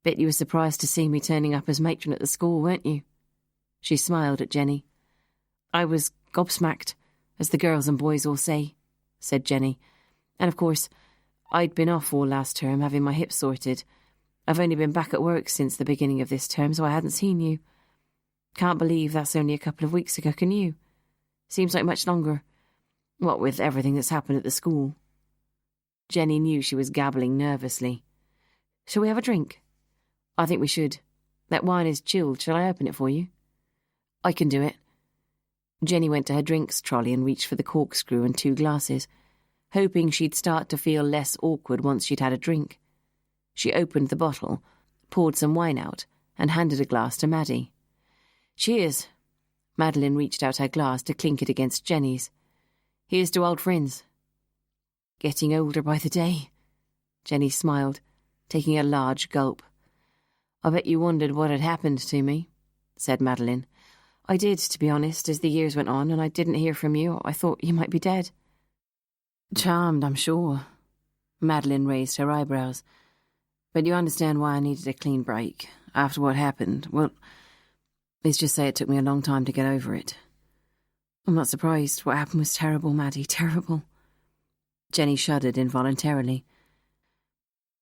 "Bet you were surprised to see me turning up as matron at the school, weren't you?" She smiled at Jenny. "I was gobsmacked, as the girls and boys all say," said Jenny. "And of course, I'd been off all last term having my hip sorted. I've only been back at work since the beginning of this term, so I hadn't seen you. Can't believe that's only a couple of weeks ago, can you? Seems like much longer. What with everything that's happened at the school." Jenny knew she was gabbling nervously. "Shall we have a drink?" "I think we should. That wine is chilled. Shall I open it for you?" "I can do it." Jenny went to her drinks trolley and reached for the corkscrew and 2 glasses, hoping she'd start to feel less awkward once she'd had a drink. She opened the bottle, poured some wine out, and handed a glass to Maddie. "Cheers." Madeline reached out her glass to clink it against Jenny's. "Here's to old friends." "Getting older by the day." Jenny smiled, taking a large gulp. "I bet you wondered what had happened to me," said Madeline. "I did, to be honest, as the years went on, and I didn't hear from you. I thought you might be dead." "Charmed, I'm sure." Madeline raised her eyebrows. "But you understand why I needed a clean break. After what happened, well, let's just say it took me a long time to get over it." "I'm not surprised. What happened was terrible, Maddie, terrible." Jenny shuddered involuntarily.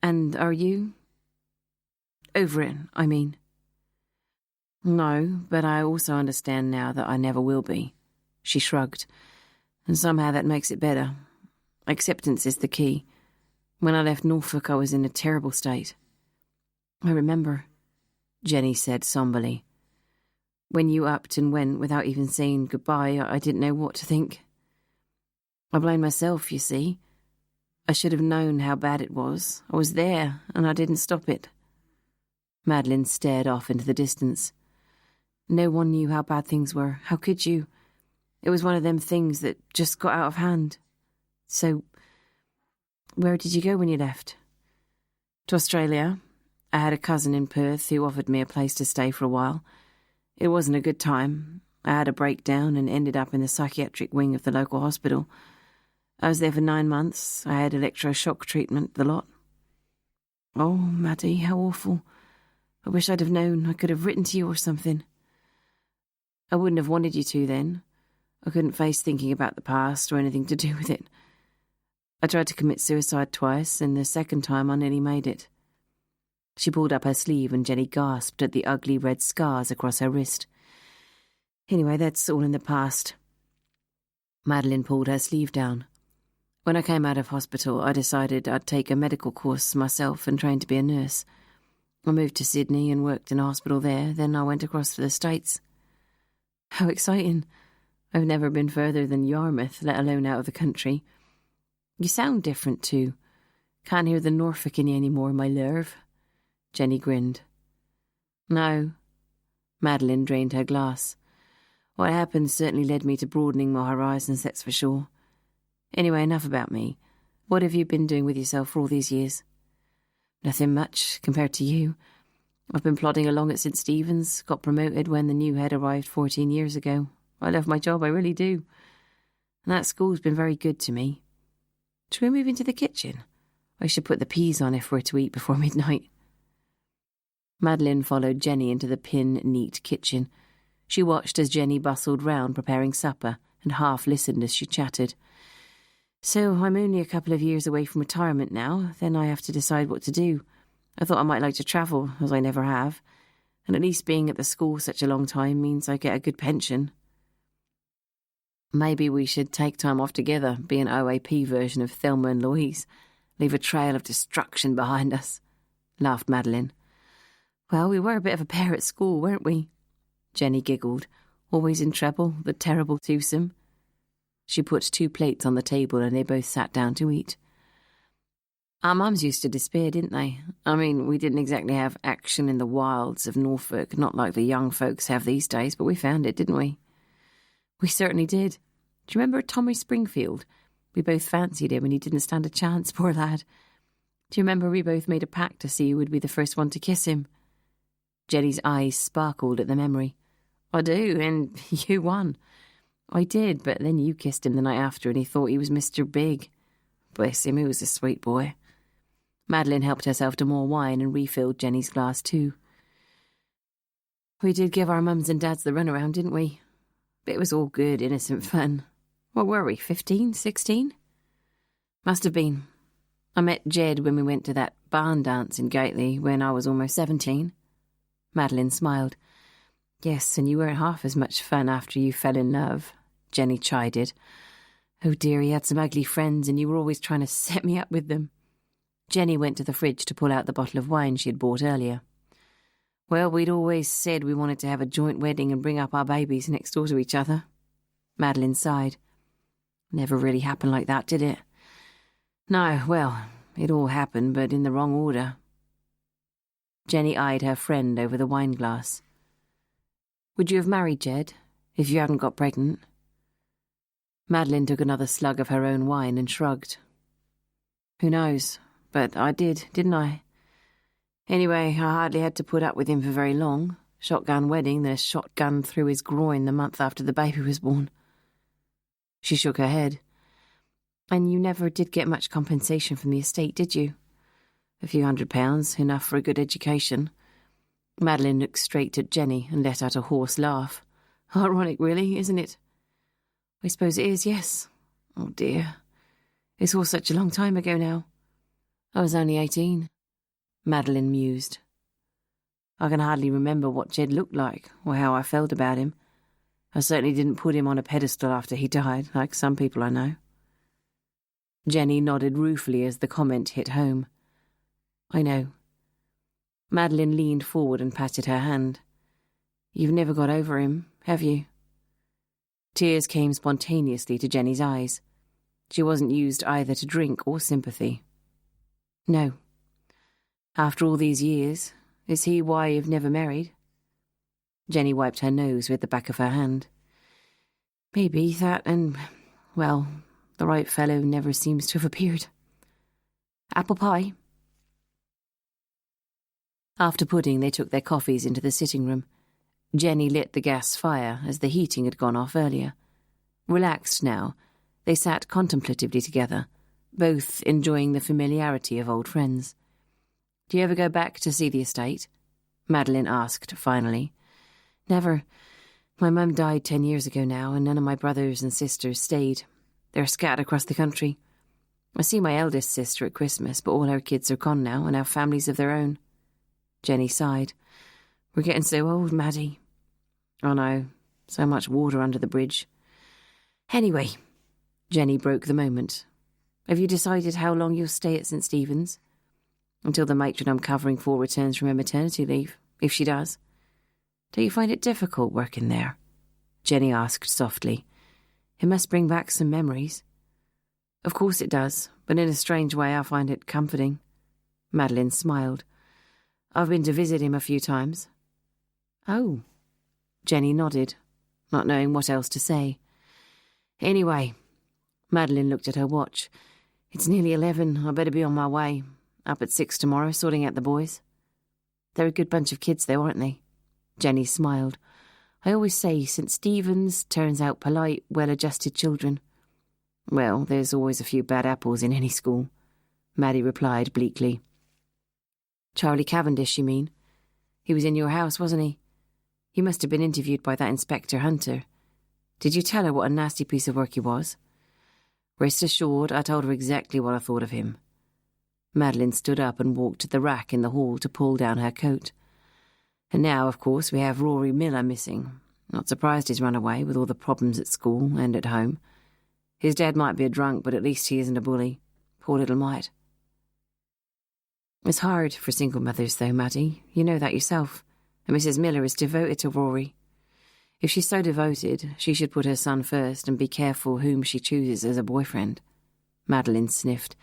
"And are you? Over it, I mean." "No, but I also understand now that I never will be." She shrugged. "And somehow that makes it better. Acceptance is the key. When I left Norfolk, I was in a terrible state." "I remember," Jenny said somberly. "When you upped and went without even saying goodbye, I didn't know what to think. I blame myself, you see. I should have known how bad it was. I was there, and I didn't stop it." Madeline stared off into the distance. "No one knew how bad things were. How could you? It was one of them things that just got out of hand. So, where did you go when you left?" "To Australia. I had a cousin in Perth who offered me a place to stay for a while. It wasn't a good time. I had a breakdown and ended up in the psychiatric wing of the local hospital. I was there for 9 months. I had electroshock treatment, the lot." "Oh, Maddie, how awful. I wish I'd have known. I could have written to you or something." "I wouldn't have wanted you to then. I couldn't face thinking about the past or anything to do with it. I tried to commit suicide twice, and the second time I nearly made it." She pulled up her sleeve and Jenny gasped at the ugly red scars across her wrist. "Anyway, that's all in the past." Madeline pulled her sleeve down. "When I came out of hospital, I decided I'd take a medical course myself and train to be a nurse. I moved to Sydney and worked in a hospital there, then I went across to the States." "How exciting. I've never been further than Yarmouth, let alone out of the country. You sound different, too. Can't hear the Norfolk in you anymore, my love." Jenny grinned. "No." Madeline drained her glass. "What happened certainly led me to broadening my horizons, that's for sure. Anyway, enough about me. What have you been doing with yourself for all these years?" "Nothing much, compared to you. I've been plodding along at St. Stephen's, got promoted when the new head arrived 14 years ago. I love my job, I really do. And that school's been very good to me. Should we move into the kitchen? I should put the peas on if we're to eat before midnight." Madeline followed Jenny into the pin-neat kitchen. She watched as Jenny bustled round preparing supper and half listened as she chatted. "So I'm only a couple of years away from retirement now, then I have to decide what to do. I thought I might like to travel, as I never have, and at least being at the school such a long time means I get a good pension." "Maybe we should take time off together, be an OAP version of Thelma and Louise, leave a trail of destruction behind us," laughed Madeline. "Well, we were a bit of a pair at school, weren't we?" Jenny giggled. "Always in trouble, the terrible twosome." She put 2 plates on the table and they both sat down to eat. "Our mums used to despair, didn't they? I mean, we didn't exactly have action in the wilds of Norfolk, not like the young folks have these days, but we found it, didn't we?" "We certainly did," Do you remember Tommy Springfield? We both fancied him and he didn't stand a chance, poor lad. Do you remember we both made a pact to see who would be the first one to kiss him? Jenny's eyes sparkled at the memory. I do, and you won. I did, but then you kissed him the night after and he thought he was Mr. Big. Bless him, he was a sweet boy. Madeline helped herself to more wine and refilled Jenny's glass too. We did give our mums and dads the runaround, didn't we? But it was all good, innocent fun. What were we, 15, 16? Must have been. I met Jed when we went to that barn dance in Gately when I was almost 17. Madeline smiled. Yes, and you weren't half as much fun after you fell in love, Jenny chided. Oh dear, he had some ugly friends and you were always trying to set me up with them. Jenny went to the fridge to pull out the bottle of wine she had bought earlier. Well, we'd always said we wanted to have a joint wedding and bring up our babies next door to each other. Madeline sighed. Never really happened like that, did it? No, well, it all happened, but in the wrong order. Jenny eyed her friend over the wine glass. Would you have married Jed if you hadn't got pregnant? Madeline took another slug of her own wine and shrugged. Who knows, but I did, didn't I? Anyway, I hardly had to put up with him for very long. Shotgun wedding, then a shotgun through his groin the month after the baby was born. She shook her head. And you never did get much compensation from the estate, did you? A few £100, enough for a good education. Madeline looked straight at Jenny and let out a hoarse laugh. Ironic, really, isn't it? I suppose it is, yes. Oh dear. It's all such a long time ago now. I was only 18. Madeline mused. I can hardly remember what Jed looked like or how I felt about him. I certainly didn't put him on a pedestal after he died, like some people I know. Jenny nodded ruefully as the comment hit home. I know. Madeline leaned forward and patted her hand. You've never got over him, have you? Tears came spontaneously to Jenny's eyes. She wasn't used either to drink or sympathy. No. After all these years, is he why you've never married? Jenny wiped her nose with the back of her hand. Maybe that and, well, the right fellow never seems to have appeared. Apple pie? After pudding, they took their coffees into the sitting room. Jenny lit the gas fire as the heating had gone off earlier. Relaxed now, they sat contemplatively together, both enjoying the familiarity of old friends. Do you ever go back to see the estate? Madeline asked finally. Never. My mum died 10 years ago now, and none of my brothers and sisters stayed. They're scattered across the country. I see my eldest sister at Christmas, but all her kids are gone now and have families of their own. Jenny sighed. We're getting so old, Maddie. Oh no, so much water under the bridge. Anyway, Jenny broke the moment. Have you decided how long you'll stay at St. Stephen's? Until the matron I'm covering for returns from her maternity leave, if she does. Do you find it difficult working there? Jenny asked softly. It must bring back some memories. Of course it does, but in a strange way I find it comforting. Madeline smiled. I've been to visit him a few times. Oh. Jenny nodded, not knowing what else to say. Anyway, Madeline looked at her watch. It's nearly 11. I better be on my way. Up at 6 tomorrow, sorting out the boys. They're a good bunch of kids, though, aren't they? Jenny smiled. I always say St. Stephen's turns out polite, well-adjusted children. Well, there's always a few bad apples in any school, Maddie replied bleakly. Charlie Cavendish, you mean? He was in your house, wasn't he? He must have been interviewed by that Inspector Hunter. Did you tell her what a nasty piece of work he was? Rest assured, I told her exactly what I thought of him. Madeline stood up and walked to the rack in the hall to pull down her coat. And now, of course, we have Rory Miller missing. Not surprised he's run away with all the problems at school and at home. His dad might be a drunk, but at least he isn't a bully. Poor little mite. It's hard for single mothers, though, Maddie. You know that yourself. And Mrs. Miller is devoted to Rory. If she's so devoted, she should put her son first and be careful whom she chooses as a boyfriend. Madeline sniffed.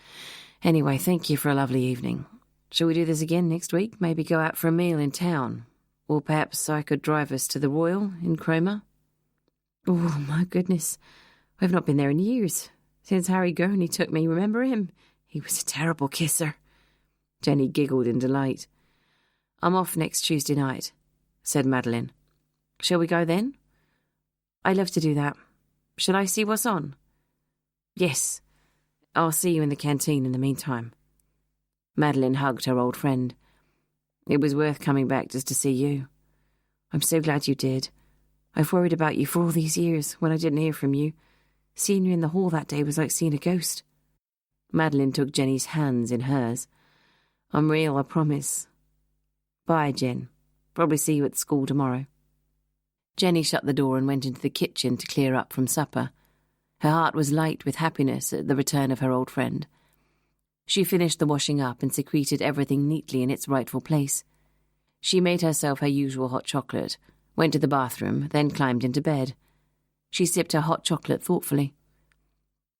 Anyway, thank you for a lovely evening. Shall we do this again next week? Maybe go out for a meal in town? Or perhaps I could drive us to the Royal in Cromer? Oh, my goodness. I've not been there in years. Since Harry Gurney took me, remember him? He was a terrible kisser. Jenny giggled in delight. I'm off next Tuesday night, said Madeline. Shall we go then? I love to do that. Shall I see what's on? Yes. I'll see you in the canteen in the meantime. Madeline hugged her old friend. It was worth coming back just to see you. I'm so glad you did. I've worried about you for all these years when I didn't hear from you. Seeing you in the hall that day was like seeing a ghost. Madeline took Jenny's hands in hers. I'm real, I promise. Bye, Jen. Probably see you at school tomorrow. Jenny shut the door and went into the kitchen to clear up from supper. Her heart was light with happiness at the return of her old friend. She finished the washing up and secreted everything neatly in its rightful place. She made herself her usual hot chocolate, went to the bathroom, then climbed into bed. She sipped her hot chocolate thoughtfully.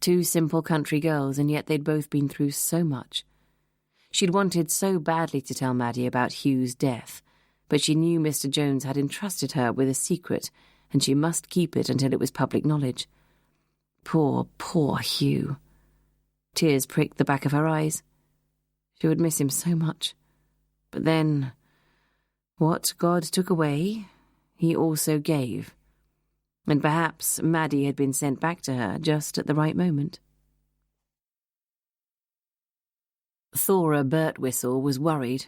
Two simple country girls, and yet they'd both been through so much. She'd wanted so badly to tell Maddie about Hugh's death, but she knew Mr. Jones had entrusted her with a secret, and she must keep it until it was public knowledge. Poor, poor Hugh. Tears pricked the back of her eyes. She would miss him so much. But then, what God took away, he also gave. And perhaps Maddie had been sent back to her just at the right moment. Thora Birtwhistle was worried.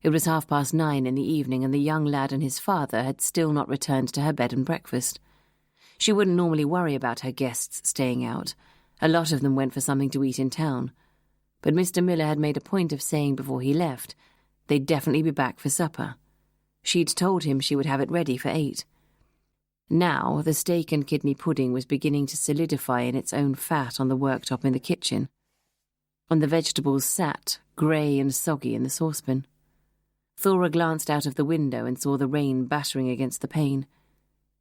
It was 9:30 in the evening, and the young lad and his father had still not returned to her bed and breakfast. She wouldn't normally worry about her guests staying out. A lot of them went for something to eat in town. But Mr. Miller had made a point of saying before he left they'd definitely be back for supper. She'd told him she would have it ready for 8. Now the steak and kidney pudding was beginning to solidify in its own fat on the worktop in the kitchen, and the vegetables sat, grey and soggy, in the saucepan. Thora glanced out of the window and saw the rain battering against the pane.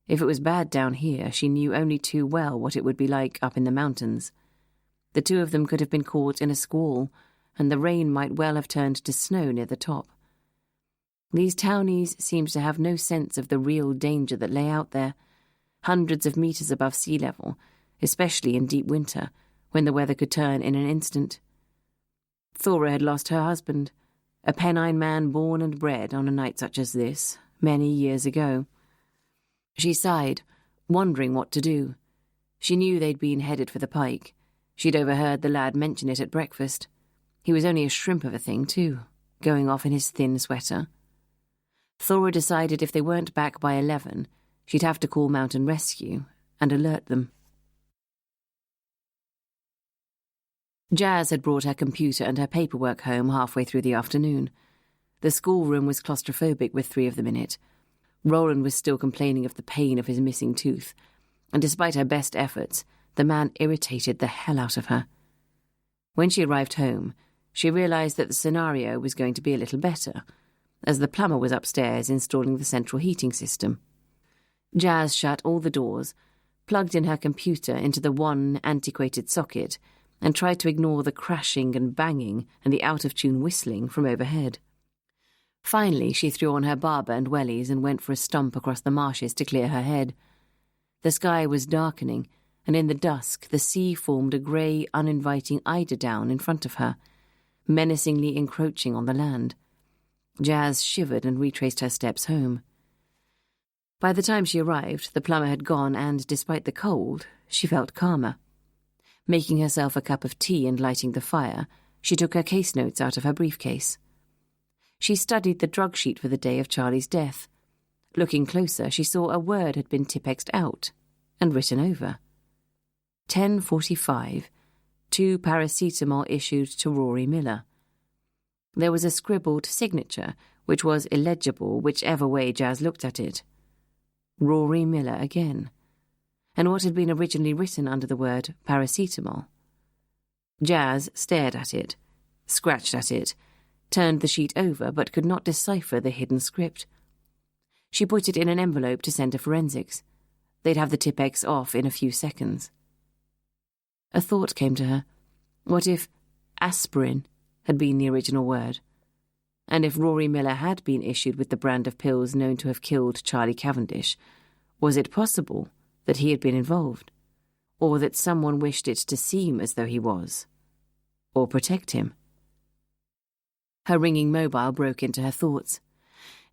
If it was bad down here, she knew only too well what it would be like up in the mountains. The two of them could have been caught in a squall, and the rain might well have turned to snow near the top. These townies seemed to have no sense of the real danger that lay out there, hundreds of metres above sea level, especially in deep winter, when the weather could turn in an instant. Thora had lost her husband, a Pennine man born and bred on a night such as this, many years ago. She sighed, wondering what to do. She knew they'd been headed for the pike. She'd overheard the lad mention it at breakfast. He was only a shrimp of a thing, too, going off in his thin sweater. Thora decided if they weren't back by 11, she'd have to call Mountain Rescue and alert them. Jazz had brought her computer and her paperwork home halfway through the afternoon. The schoolroom was claustrophobic with 3 of them in it. Roland was still complaining of the pain of his missing tooth, and despite her best efforts, the man irritated the hell out of her. When she arrived home, she realised that the scenario was going to be a little better, as the plumber was upstairs installing the central heating system. Jazz shut all the doors, plugged in her computer into the one antiquated socket, and tried to ignore the crashing and banging and the out-of-tune whistling from overhead. Finally, she threw on her barber and wellies and went for a stomp across the marshes to clear her head. The sky was darkening, and in the dusk the sea formed a grey, uninviting eiderdown in front of her, menacingly encroaching on the land. Jazz shivered and retraced her steps home. By the time she arrived, the plumber had gone, and, despite the cold, she felt calmer. Making herself a cup of tea and lighting the fire, she took her case notes out of her briefcase. She studied the drug sheet for the day of Charlie's death. Looking closer, she saw a word had been tipexed out and written over. 10:45, 2 paracetamol issued to Rory Miller. There was a scribbled signature, which was illegible whichever way Jazz looked at it. Rory Miller again. And what had been originally written under the word paracetamol? Jazz stared at it, scratched at it, turned the sheet over but could not decipher the hidden script. She put it in an envelope to send to forensics. They'd have the Tipex off in a few seconds. A thought came to her. What if aspirin had been the original word? And if Rory Miller had been issued with the brand of pills known to have killed Charlie Cavendish, was it possible that he had been involved? or that someone wished it to seem as though he was, or protect him. Her ringing mobile broke into her thoughts.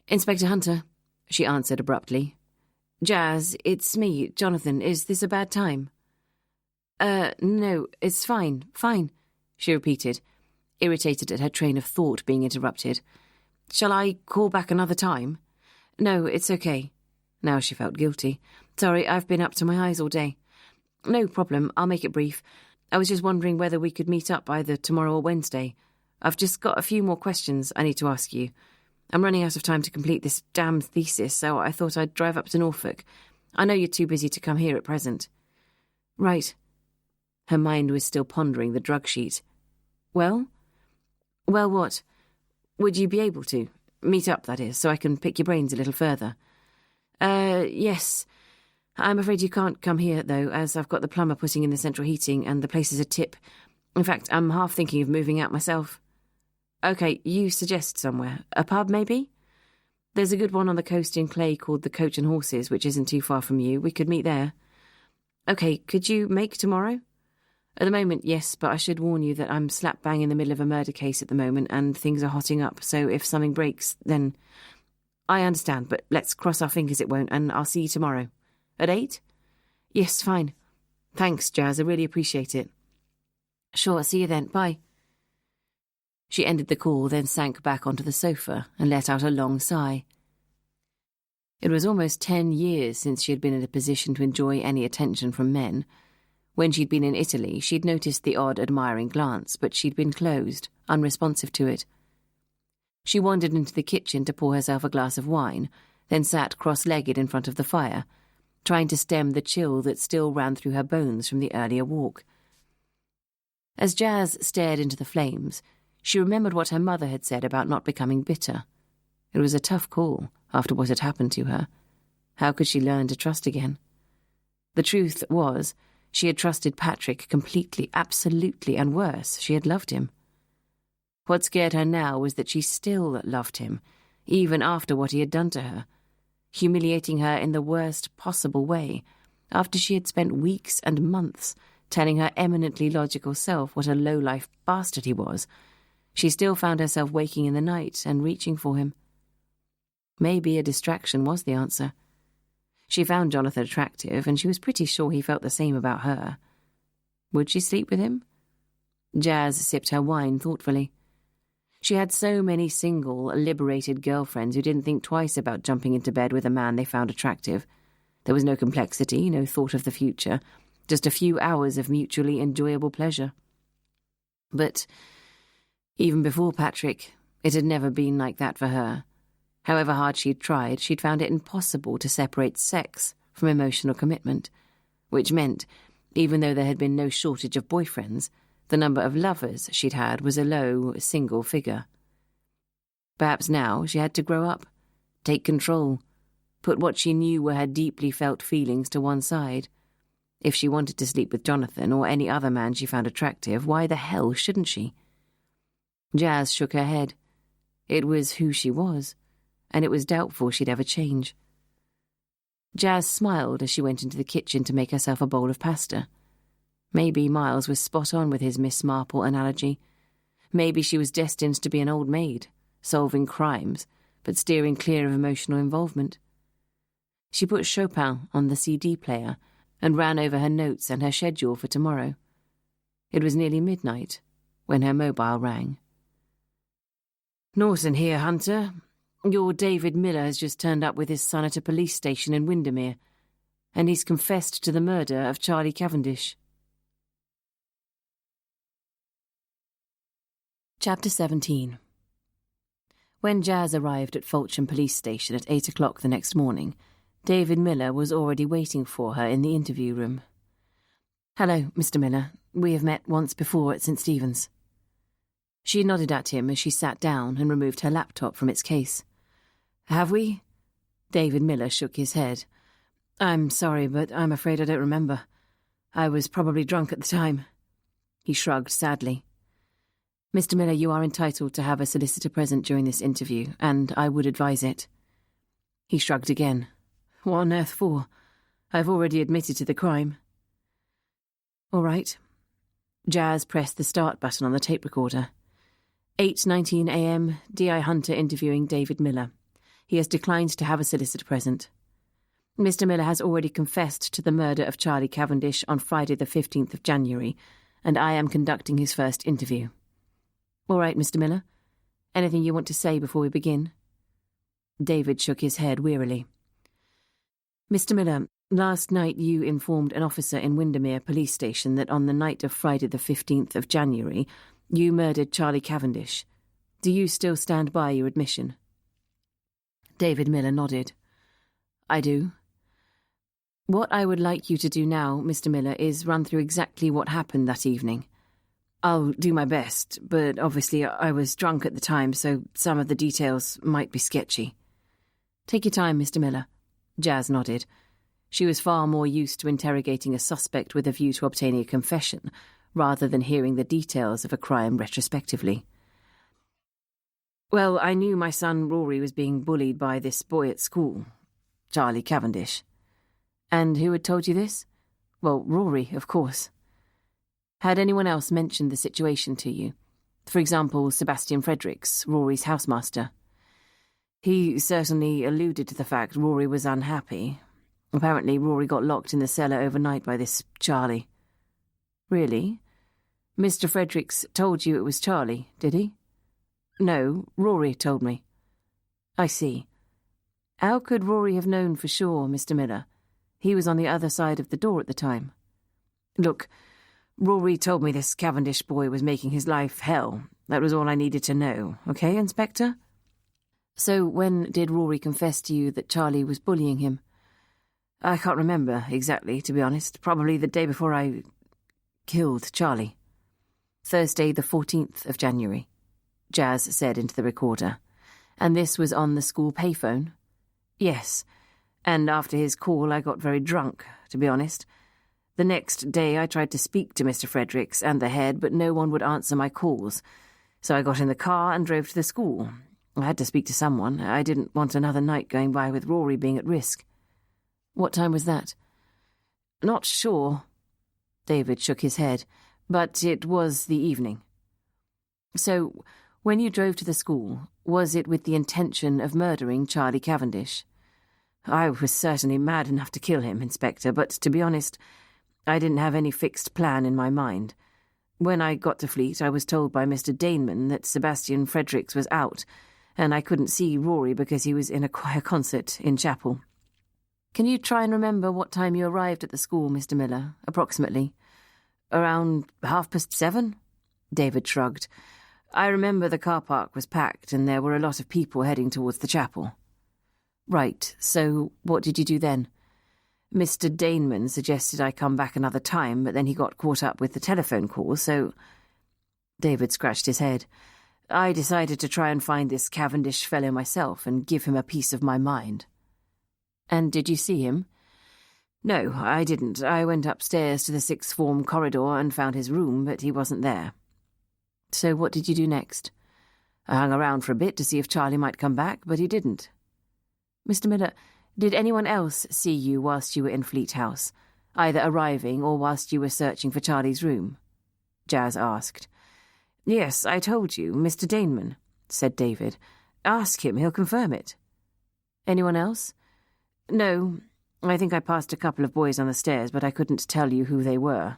"Inspector Hunter," she answered abruptly. "Jazz, it's me, Jonathan. Is this a bad time?" No, it's fine, she repeated, irritated at her train of thought being interrupted. "Shall I call back another time?" "No, it's okay." Now she felt guilty. "Sorry, I've been up to my eyes all day." "No problem, I'll make it brief. I was just wondering whether we could meet up either tomorrow or Wednesday. I've just got a few more questions I need to ask you. I'm running out of time to complete this damn thesis, so I thought I'd drive up to Norfolk. I know you're too busy to come here at present." "Right." Her mind was still pondering the drug sheet. "Well? Well, what? Would you be able to? Meet up, that is, so I can pick your brains a little further." Yes. I'm afraid you can't come here, though, as I've got the plumber putting in the central heating and the place is a tip. In fact, I'm half thinking of moving out myself." "Okay, you suggest somewhere. A pub, maybe?" "There's a good one on the coast in Clay called the Coach and Horses, which isn't too far from you. We could meet there." "Okay, could you make tomorrow?" "At the moment, yes, but I should warn you that I'm slap bang in the middle of a murder case at the moment and things are hotting up, so if something breaks, then—" "I understand, but let's cross our fingers it won't, and I'll see you tomorrow." "At 8? "Yes, fine." "Thanks, Jazz, I really appreciate it." "Sure, see you then, bye." She ended the call, then sank back onto the sofa and let out a long sigh. It was almost 10 years since she had been in a position to enjoy any attention from men. When she'd been in Italy, she'd noticed the odd admiring glance, but she'd been closed, unresponsive to it. She wandered into the kitchen to pour herself a glass of wine, then sat cross-legged in front of the fire, trying to stem the chill that still ran through her bones from the earlier walk. As Jazz stared into the flames, she remembered what her mother had said about not becoming bitter. It was a tough call, after what had happened to her. How could she learn to trust again? The truth was, she had trusted Patrick completely, absolutely, and worse, she had loved him. What scared her now was that she still loved him, even after what he had done to her, humiliating her in the worst possible way, after she had spent weeks and months telling her eminently logical self what a low-life bastard he was. She still found herself waking in the night and reaching for him. Maybe a distraction was the answer. She found Jonathan attractive, and she was pretty sure he felt the same about her. Would she sleep with him? Jazz sipped her wine thoughtfully. She had so many single, liberated girlfriends who didn't think twice about jumping into bed with a man they found attractive. There was no complexity, no thought of the future, just a few hours of mutually enjoyable pleasure. But even before Patrick, it had never been like that for her. However hard she'd tried, she'd found it impossible to separate sex from emotional commitment, which meant, even though there had been no shortage of boyfriends, the number of lovers she'd had was a low, single figure. Perhaps now she had to grow up, take control, put what she knew were her deeply felt feelings to one side. If she wanted to sleep with Jonathan or any other man she found attractive, why the hell shouldn't she? Jazz shook her head. It was who she was, and it was doubtful she'd ever change. Jazz smiled as she went into the kitchen to make herself a bowl of pasta. Maybe Miles was spot on with his Miss Marple analogy. Maybe she was destined to be an old maid, solving crimes, but steering clear of emotional involvement. She put Chopin on the CD player and ran over her notes and her schedule for tomorrow. It was nearly midnight when her mobile rang. "Norton here, Hunter. Your David Miller has just turned up with his son at a police station in Windermere, and he's confessed to the murder of Charlie Cavendish." Chapter 17. When Jazz arrived at Fulham Police Station at 8 o'clock the next morning, David Miller was already waiting for her in the interview room. "Hello, Mr. Miller. We have met once before at St. Stephen's." She nodded at him as she sat down and removed her laptop from its case. "Have we?" David Miller shook his head. "I'm sorry, but I'm afraid I don't remember. I was probably drunk at the time." He shrugged sadly. "Mr. Miller, you are entitled to have a solicitor present during this interview, and I would advise it." He shrugged again. "What on earth for? I've already admitted to the crime." All right. Jazz pressed the start button on the tape recorder. 8:19 a.m, D.I. Hunter interviewing David Miller. He has declined to have a solicitor present. Mr. Miller has already confessed to the murder of Charlie Cavendish on Friday the 15th of January, and I am conducting his first interview. All right, Mr. Miller. Anything you want to say before we begin? David shook his head wearily. Mr. Miller, last night you informed an officer in Windermere Police Station that on the night of Friday the 15th of January, you murdered Charlie Cavendish. Do you still stand by your admission? David Miller nodded. I do. What I would like you to do now, Mr. Miller, is run through exactly what happened that evening. I'll do my best, but obviously I was drunk at the time, so some of the details might be sketchy. Take your time, Mr. Miller. Jazz nodded. She was far more used to interrogating a suspect with a view to obtaining a confession, rather than hearing the details of a crime retrospectively. Well, I knew my son Rory was being bullied by this boy at school, Charlie Cavendish. And who had told you this? Well, Rory, of course. Had anyone else mentioned the situation to you? For example, Sebastian Fredericks, Rory's housemaster. He certainly alluded to the fact Rory was unhappy. Apparently, Rory got locked in the cellar overnight by this Charlie. Really? Mr. Fredericks told you it was Charlie, did he? No, Rory told me. I see. How could Rory have known for sure, Mr. Miller? He was on the other side of the door at the time. Look, Rory told me this Cavendish boy was making his life hell. That was all I needed to know. Okay, Inspector? So when did Rory confess to you that Charlie was bullying him? I can't remember exactly, to be honest. Probably the day before I killed Charlie. Thursday the 14th of January, Jazz said into the recorder. And this was on the school payphone? Yes. And after his call I got very drunk, to be honest. The next day I tried to speak to Mr. Fredericks and the head, but no one would answer my calls. So I got in the car and drove to the school. I had to speak to someone. I didn't want another night going by with Rory being at risk. What time was that? Not sure. David shook his head, but it was the evening. So, when you drove to the school, was it with the intention of murdering Charlie Cavendish? I was certainly mad enough to kill him, Inspector, but to be honest, I didn't have any fixed plan in my mind. When I got to Fleat, I was told by Mr. Daneman that Sebastian Fredericks was out, and I couldn't see Rory because he was in a choir concert in chapel. Can you try and remember what time you arrived at the school, Mr. Miller, approximately? Around 7:30? David shrugged. I remember the car park was packed and there were a lot of people heading towards the chapel. Right, so what did you do then? Mr. Daneman suggested I come back another time, but then he got caught up with the telephone call, so... David scratched his head. I decided to try and find this Cavendish fellow myself and give him a piece of my mind. And did you see him? No, I didn't. I went upstairs to the sixth form corridor and found his room, but he wasn't there. So what did you do next? I hung around for a bit to see if Charlie might come back, but he didn't. Mr. Miller, did anyone else see you whilst you were in Fleet House, either arriving or whilst you were searching for Charlie's room? Jazz asked. Yes, I told you, Mr. Daneman, said David. Ask him, he'll confirm it. Anyone else? No, I think I passed a couple of boys on the stairs, but I couldn't tell you who they were.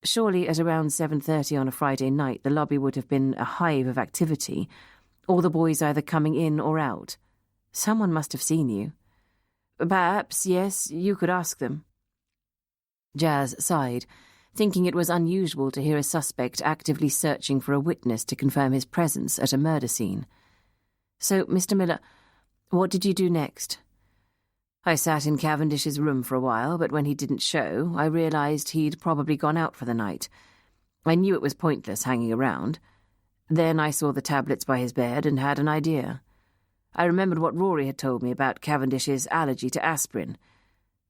Surely at around 7:30 on a Friday night the lobby would have been a hive of activity, all the boys either coming in or out. Someone must have seen you. Perhaps, yes, you could ask them. Jazz sighed, thinking it was unusual to hear a suspect actively searching for a witness to confirm his presence at a murder scene. So, Mr. Miller, what did you do next? I sat in Cavendish's room for a while, but when he didn't show, I realised he'd probably gone out for the night. I knew it was pointless hanging around. Then I saw the tablets by his bed and had an idea. I remembered what Rory had told me about Cavendish's allergy to aspirin.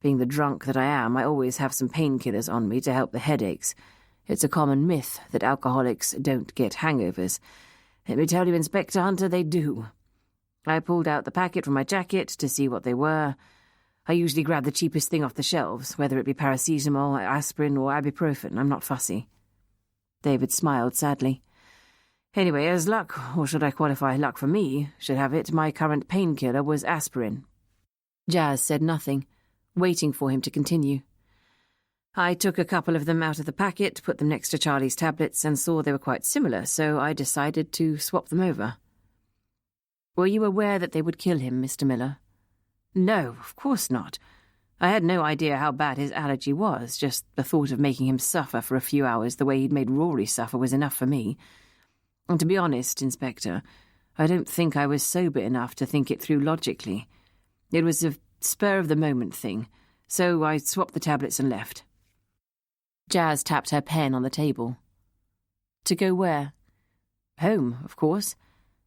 Being the drunk that I am, I always have some painkillers on me to help the headaches. It's a common myth that alcoholics don't get hangovers. Let me tell you, Inspector Hunter, they do. I pulled out the packet from my jacket to see what they were. I usually grab the cheapest thing off the shelves, whether it be paracetamol, aspirin, or ibuprofen. I'm not fussy. David smiled sadly. Anyway, as luck, or should I qualify luck for me, should have it, my current painkiller was aspirin. Jazz said nothing, waiting for him to continue. I took a couple of them out of the packet, put them next to Charlie's tablets, and saw they were quite similar, so I decided to swap them over. Were you aware that they would kill him, Mr. Miller? No, of course not. I had no idea how bad his allergy was, just the thought of making him suffer for a few hours the way he'd made Rory suffer was enough for me. And to be honest, Inspector, I don't think I was sober enough to think it through logically. It was a spur-of-the-moment thing, so I swapped the tablets and left. Jazz tapped her pen on the table. To go where? Home, of course.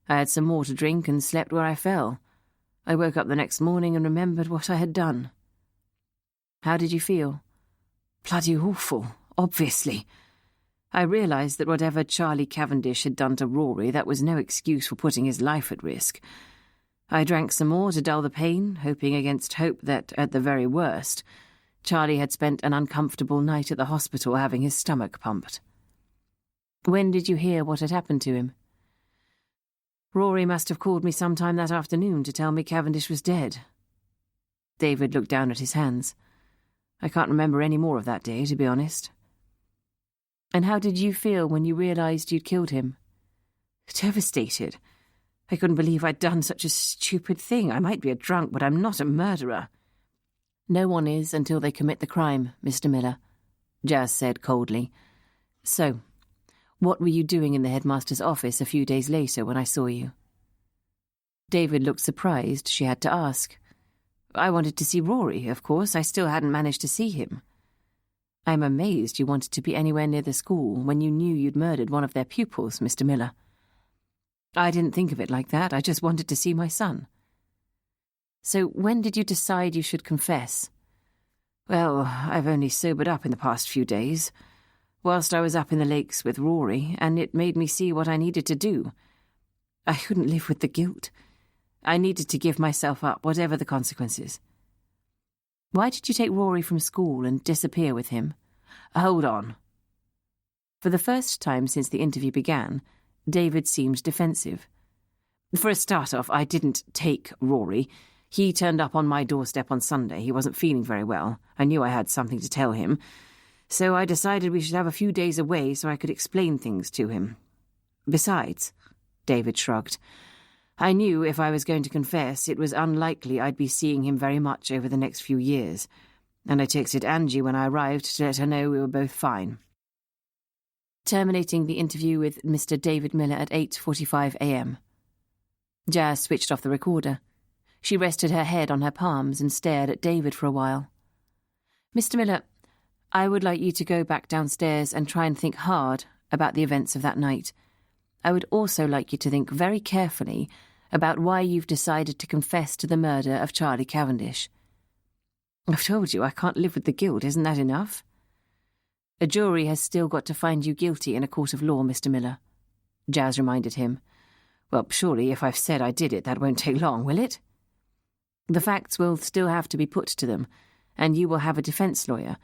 I had some more to drink and slept where I fell. I woke up the next morning and remembered what I had done. How did you feel? Bloody awful, obviously. I realised that whatever Charlie Cavendish had done to Rory, that was no excuse for putting his life at risk. I drank some more to dull the pain, hoping against hope that, at the very worst, Charlie had spent an uncomfortable night at the hospital having his stomach pumped. When did you hear what had happened to him? Rory must have called me sometime that afternoon to tell me Cavendish was dead. David looked down at his hands. I can't remember any more of that day, to be honest. And how did you feel when you realised you'd killed him? Devastated. I couldn't believe I'd done such a stupid thing. I might be a drunk, but I'm not a murderer. No one is until they commit the crime, Mr. Miller, Jazz said coldly. So, what were you doing in the headmaster's office a few days later when I saw you? David looked surprised she had to ask. I wanted to see Rory, of course. I still hadn't managed to see him. I'm amazed you wanted to be anywhere near the school when you knew you'd murdered one of their pupils, Mr. Miller. I didn't think of it like that. I just wanted to see my son. So when did you decide you should confess? Well, I've only sobered up in the past few days, whilst I was up in the lakes with Rory, and it made me see what I needed to do. I couldn't live with the guilt. I needed to give myself up, whatever the consequences. Why did you take Rory from school and disappear with him? Hold on. For the first time since the interview began, David seemed defensive. For a start-off, I didn't take Rory. He turned up on my doorstep on Sunday. He wasn't feeling very well. I knew I had something to tell him. So I decided we should have a few days away so I could explain things to him. Besides, David shrugged, I knew if I was going to confess, it was unlikely I'd be seeing him very much over the next few years, and I texted Angie when I arrived to let her know we were both fine. Terminating the interview with Mr. David Miller at 8:45 a.m. Jazz switched off the recorder. She rested her head on her palms and stared at David for a while. Mr. Miller, I would like you to go back downstairs and try and think hard about the events of that night. I would also like you to think very carefully about why you've decided to confess to the murder of Charlie Cavendish. I've told you I can't live with the guilt, isn't that enough? A jury has still got to find you guilty in a court of law, Mr. Miller, Jazz reminded him. Well, surely if I've said I did it, that won't take long, will it? The facts will still have to be put to them, and you will have a defence lawyer.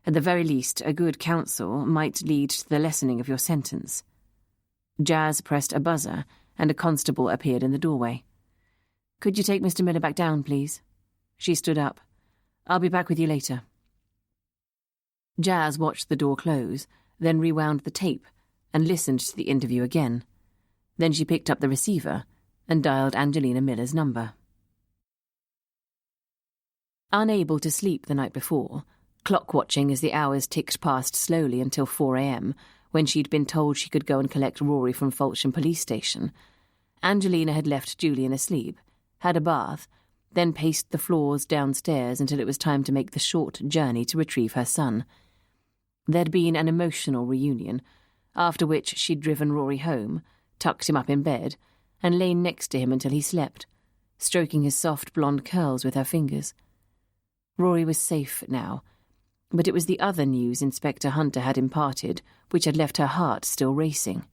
At the very least, a good counsel might lead to the lessening of your sentence. Jazz pressed a buzzer, and a constable appeared in the doorway. Could you take Mr. Miller back down, please? She stood up. I'll be back with you later. Jazz watched the door close, then rewound the tape, and listened to the interview again. Then she picked up the receiver and dialed Angelina Miller's number. Unable to sleep the night before, clock-watching as the hours ticked past slowly until 4 a.m., when she'd been told she could go and collect Rory from Fulsham police station, Angelina had left Julian asleep, had a bath, then paced the floors downstairs until it was time to make the short journey to retrieve her son. There'd been an emotional reunion, after which she'd driven Rory home, tucked him up in bed, and lain next to him until he slept, stroking his soft blonde curls with her fingers. Rory was safe now, but it was the other news Inspector Hunter had imparted which had left her heart still racing.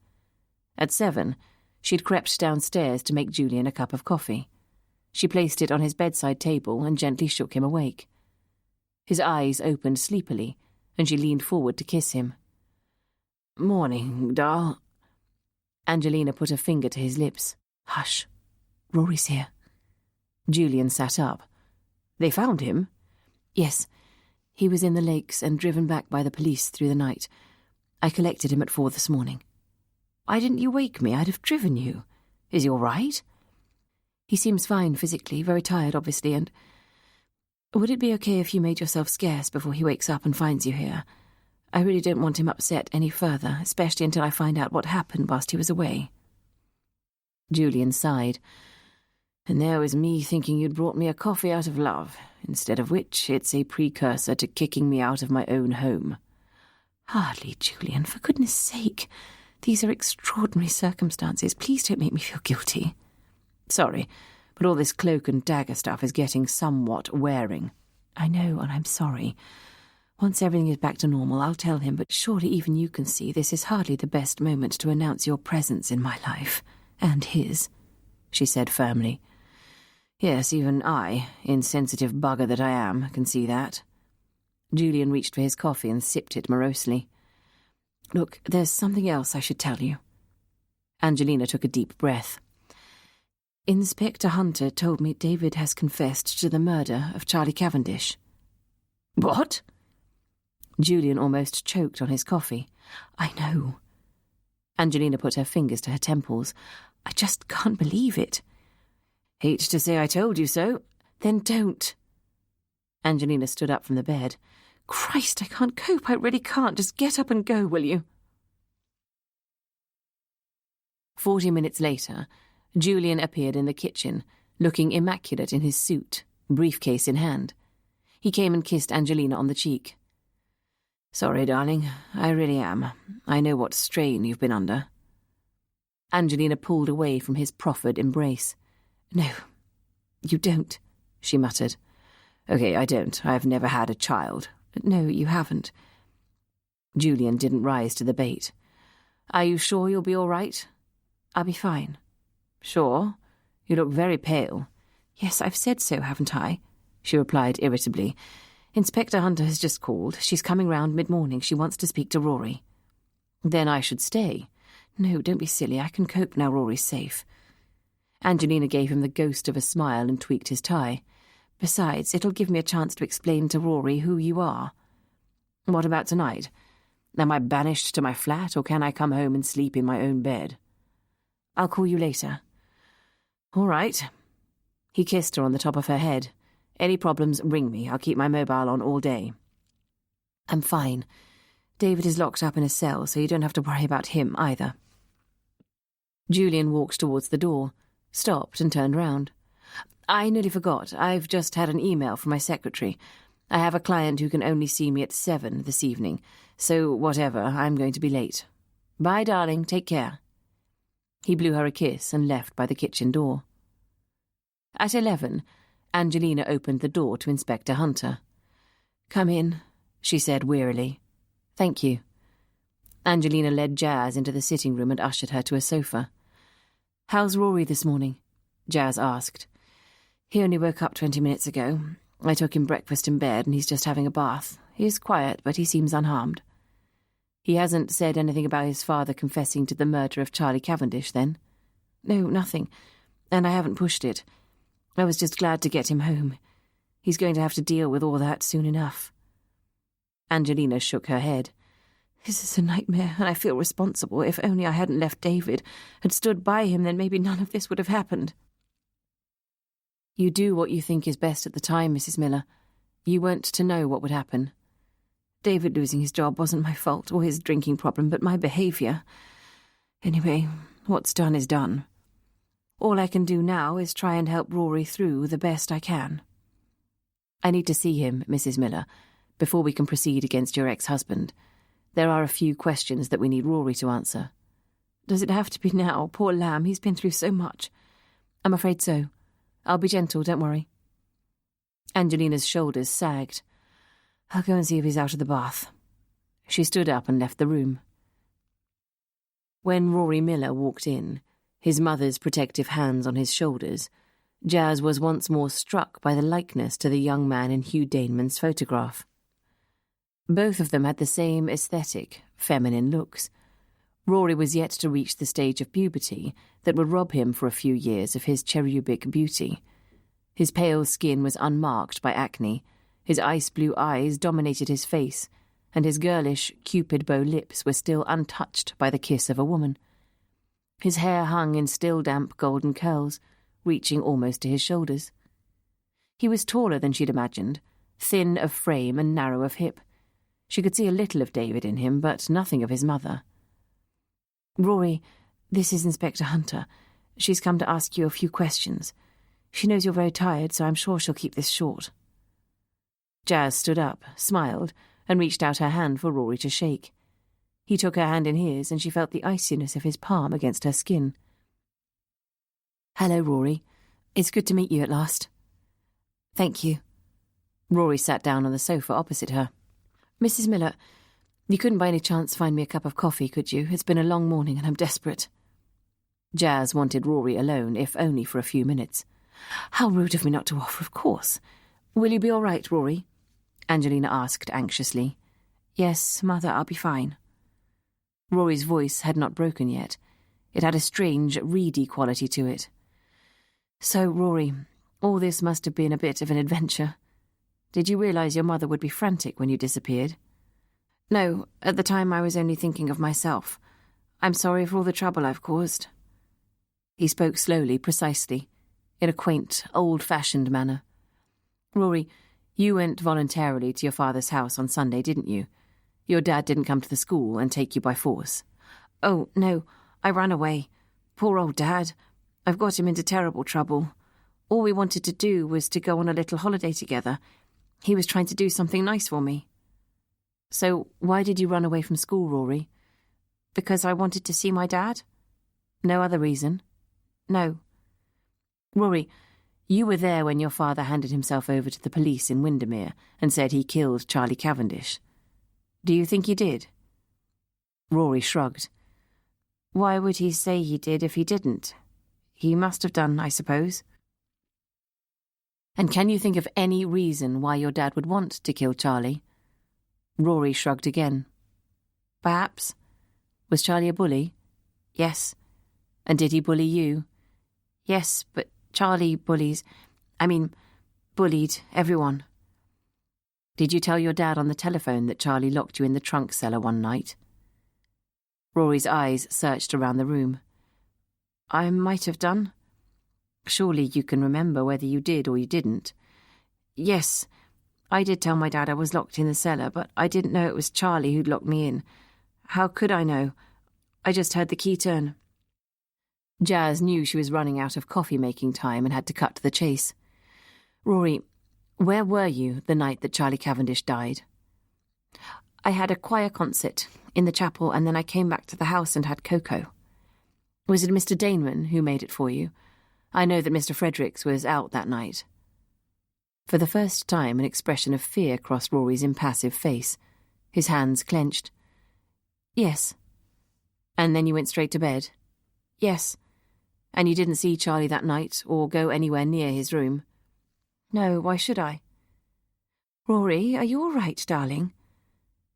At 7, she'd crept downstairs to make Julian a cup of coffee. She placed it on his bedside table and gently shook him awake. His eyes opened sleepily, and she leaned forward to kiss him. "Morning, doll." Angelina put a finger to his lips. "Hush. Rory's here." Julian sat up. "They found him?" "Yes. He was in the lakes and driven back by the police through the night. I collected him at 4 this morning." "Why didn't you wake me? I'd have driven you. Is he all right?" "He seems fine physically, very tired, obviously, and... Would it be okay if you made yourself scarce before he wakes up and finds you here? I really don't want him upset any further, especially until I find out what happened whilst he was away." Julian sighed. "And there was me thinking you'd brought me a coffee out of love, instead of which it's a precursor to kicking me out of my own home." "Hardly, Julian, for goodness sake. These are extraordinary circumstances. Please don't make me feel guilty." "Sorry, but all this cloak and dagger stuff is getting somewhat wearing." "I know, and I'm sorry. Once everything is back to normal, I'll tell him, but surely even you can see this is hardly the best moment to announce your presence in my life, and his," she said firmly. "Yes, even I, insensitive bugger that I am, can see that." Julian reached for his coffee and sipped it morosely. "Look, there's something else I should tell you." Angelina took a deep breath. "Inspector Hunter told me David has confessed to the murder of Charlie Cavendish." "What?" Julian almost choked on his coffee. "I know." Angelina put her fingers to her temples. "I just can't believe it." "Hate to say I told you so." "Then don't." Angelina stood up from the bed. "Christ, I can't cope. I really can't. Just get up and go, will you?" 40 minutes later, Julian appeared in the kitchen, looking immaculate in his suit, briefcase in hand. He came and kissed Angelina on the cheek. "Sorry, darling, I really am. I know what strain you've been under." Angelina pulled away from his proffered embrace. "No, you don't," she muttered. "Okay, I don't. I've never had a child." "No, you haven't." Julian didn't rise to the bait. "Are you sure you'll be all right?" "I'll be fine." "Sure? You look very pale." "Yes, I've said so, haven't I?" she replied irritably. "Inspector Hunter has just called. She's coming round mid-morning. She wants to speak to Rory." "Then I should stay." "No, don't be silly. I can cope now Rory's safe." Angelina gave him the ghost of a smile and tweaked his tie. "Besides, it'll give me a chance to explain to Rory who you are." "What about tonight? Am I banished to my flat, or can I come home and sleep in my own bed?" "I'll call you later." "All right." He kissed her on the top of her head. "Any problems, ring me. I'll keep my mobile on all day." "I'm fine. David is locked up in a cell, so you don't have to worry about him either." Julian walked towards the door, stopped and turned round. "I nearly forgot. I've just had an email from my secretary. I have a client who can only see me at 7 this evening, so whatever, I'm going to be late. Bye, darling. Take care." He blew her a kiss and left by the kitchen door. At 11, Angelina opened the door to Inspector Hunter. "Come in," she said wearily. "Thank you." Angelina led Jazz into the sitting room and ushered her to a sofa. "How's Rory this morning?" Jazz asked. "He only woke up 20 minutes ago. I took him breakfast in bed and he's just having a bath. He's quiet, but he seems unharmed." "He hasn't said anything about his father confessing to the murder of Charlie Cavendish, then?" "No, nothing. And I haven't pushed it. I was just glad to get him home. He's going to have to deal with all that soon enough." Angelina shook her head. "This is a nightmare, and I feel responsible. If only I hadn't left David, had stood by him, then maybe none of this would have happened." "You do what you think is best at the time, Mrs. Miller. You weren't to know what would happen. David losing his job wasn't my fault or his drinking problem, but my behaviour. Anyway, what's done is done. All I can do now is try and help Rory through the best I can." "I need to see him, Mrs. Miller, before we can proceed against your ex-husband. There are a few questions that we need Rory to answer." "Does it have to be now? Poor lamb, he's been through so much." "I'm afraid so. I'll be gentle, don't worry." Angelina's shoulders sagged. "I'll go and see if he's out of the bath." She stood up and left the room. When Rory Miller walked in, his mother's protective hands on his shoulders, Jazz was once more struck by the likeness to the young man in Hugh Daneman's photograph. Both of them had the same aesthetic, feminine looks. Rory was yet to reach the stage of puberty that would rob him for a few years of his cherubic beauty. His pale skin was unmarked by acne, his ice-blue eyes dominated his face, and his girlish, cupid bow lips were still untouched by the kiss of a woman. His hair hung in still damp golden curls, reaching almost to his shoulders. He was taller than she'd imagined, thin of frame and narrow of hip. She could see a little of David in him, but nothing of his mother. "Rory, this is Inspector Hunter. She's come to ask you a few questions. She knows you're very tired, so I'm sure she'll keep this short." Jazz stood up, smiled, and reached out her hand for Rory to shake. He took her hand in his, and she felt the iciness of his palm against her skin. "Hello, Rory. It's good to meet you at last." "Thank you." Rory sat down on the sofa opposite her. "Mrs. Miller, you couldn't by any chance find me a cup of coffee, could you? It's been a long morning and I'm desperate." Jazz wanted Rory alone, if only for a few minutes. "How rude of me not to offer, of course. Will you be all right, Rory?" Angelina asked anxiously. "Yes, Mother, I'll be fine." Rory's voice had not broken yet. It had a strange, reedy quality to it. "So, Rory, all this must have been a bit of an adventure. Did you realise your mother would be frantic when you disappeared?" "No, at the time I was only thinking of myself. I'm sorry for all the trouble I've caused." He spoke slowly, precisely, in a quaint, old-fashioned manner. "Rory, you went voluntarily to your father's house on Sunday, didn't you? Your dad didn't come to the school and take you by force." "Oh, no, I ran away. Poor old Dad. I've got him into terrible trouble. All we wanted to do was to go on a little holiday together. He was trying to do something nice for me." "So why did you run away from school, Rory?" "Because I wanted to see my dad." "No other reason?" "No." "Rory, you were there when your father handed himself over to the police in Windermere and said he killed Charlie Cavendish. Do you think he did?" Rory shrugged. "Why would he say he did if he didn't? He must have done, I suppose." "And can you think of any reason why your dad would want to kill Charlie?" Rory shrugged again. "Perhaps. Was Charlie a bully?" "Yes." "And did he bully you?" "Yes, but Charlie bullied everyone." "Did you tell your dad on the telephone that Charlie locked you in the trunk cellar one night?" Rory's eyes searched around the room. "I might have done." "Surely you can remember whether you did or you didn't." "Yes, I did tell my dad I was locked in the cellar, but I didn't know it was Charlie who'd locked me in. How could I know? I just heard the key turn." Jazz knew she was running out of coffee-making time and had to cut to the chase. "Rory, where were you the night that Charlie Cavendish died?" "I had a choir concert in the chapel, and then I came back to the house and had cocoa." "Was it Mr. Daneman who made it for you? I know that Mr. Fredericks was out that night." For the first time, an expression of fear crossed Rory's impassive face. His hands clenched. "Yes." "And then you went straight to bed?" "Yes." "And you didn't see Charlie that night, or go anywhere near his room?" "No, why should I?" "Rory, are you all right, darling?"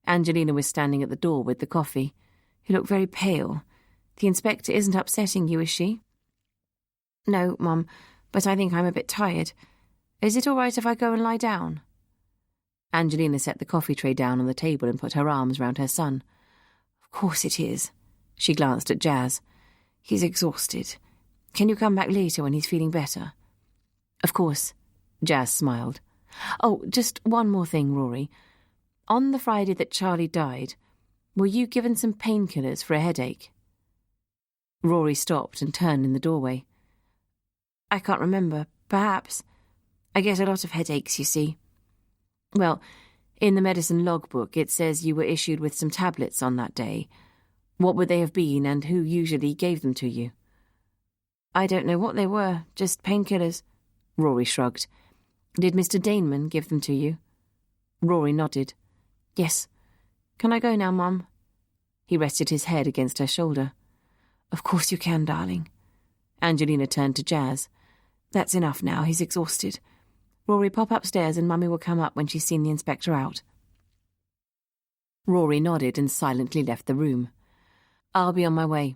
Angelina was standing at the door with the coffee. "You look very pale. The inspector isn't upsetting you, is she?" "No, Mum, but I think I'm a bit tired. Is it all right if I go and lie down?" Angelina set the coffee tray down on the table and put her arms round her son. "Of course it is." She glanced at Jazz. "He's exhausted. Can you come back later when he's feeling better?" "Of course." Jazz smiled. "Oh, just one more thing, Rory. On the Friday that Charlie died, were you given some painkillers for a headache?" Rory stopped and turned in the doorway. "I can't remember. Perhaps. I get a lot of headaches, you see." "Well, in the medicine logbook it says you were issued with some tablets on that day. What would they have been, and who usually gave them to you?" "I don't know what they were, just painkillers." Rory shrugged. "Did Mr. Daneman give them to you?" Rory nodded. "Yes. Can I go now, Mum?" He rested his head against her shoulder. "Of course you can, darling." Angelina turned to Jazz. That's enough now, he's exhausted. Rory, pop upstairs and Mummy will come up when she's seen the inspector out. Rory nodded and silently left the room. I'll be on my way.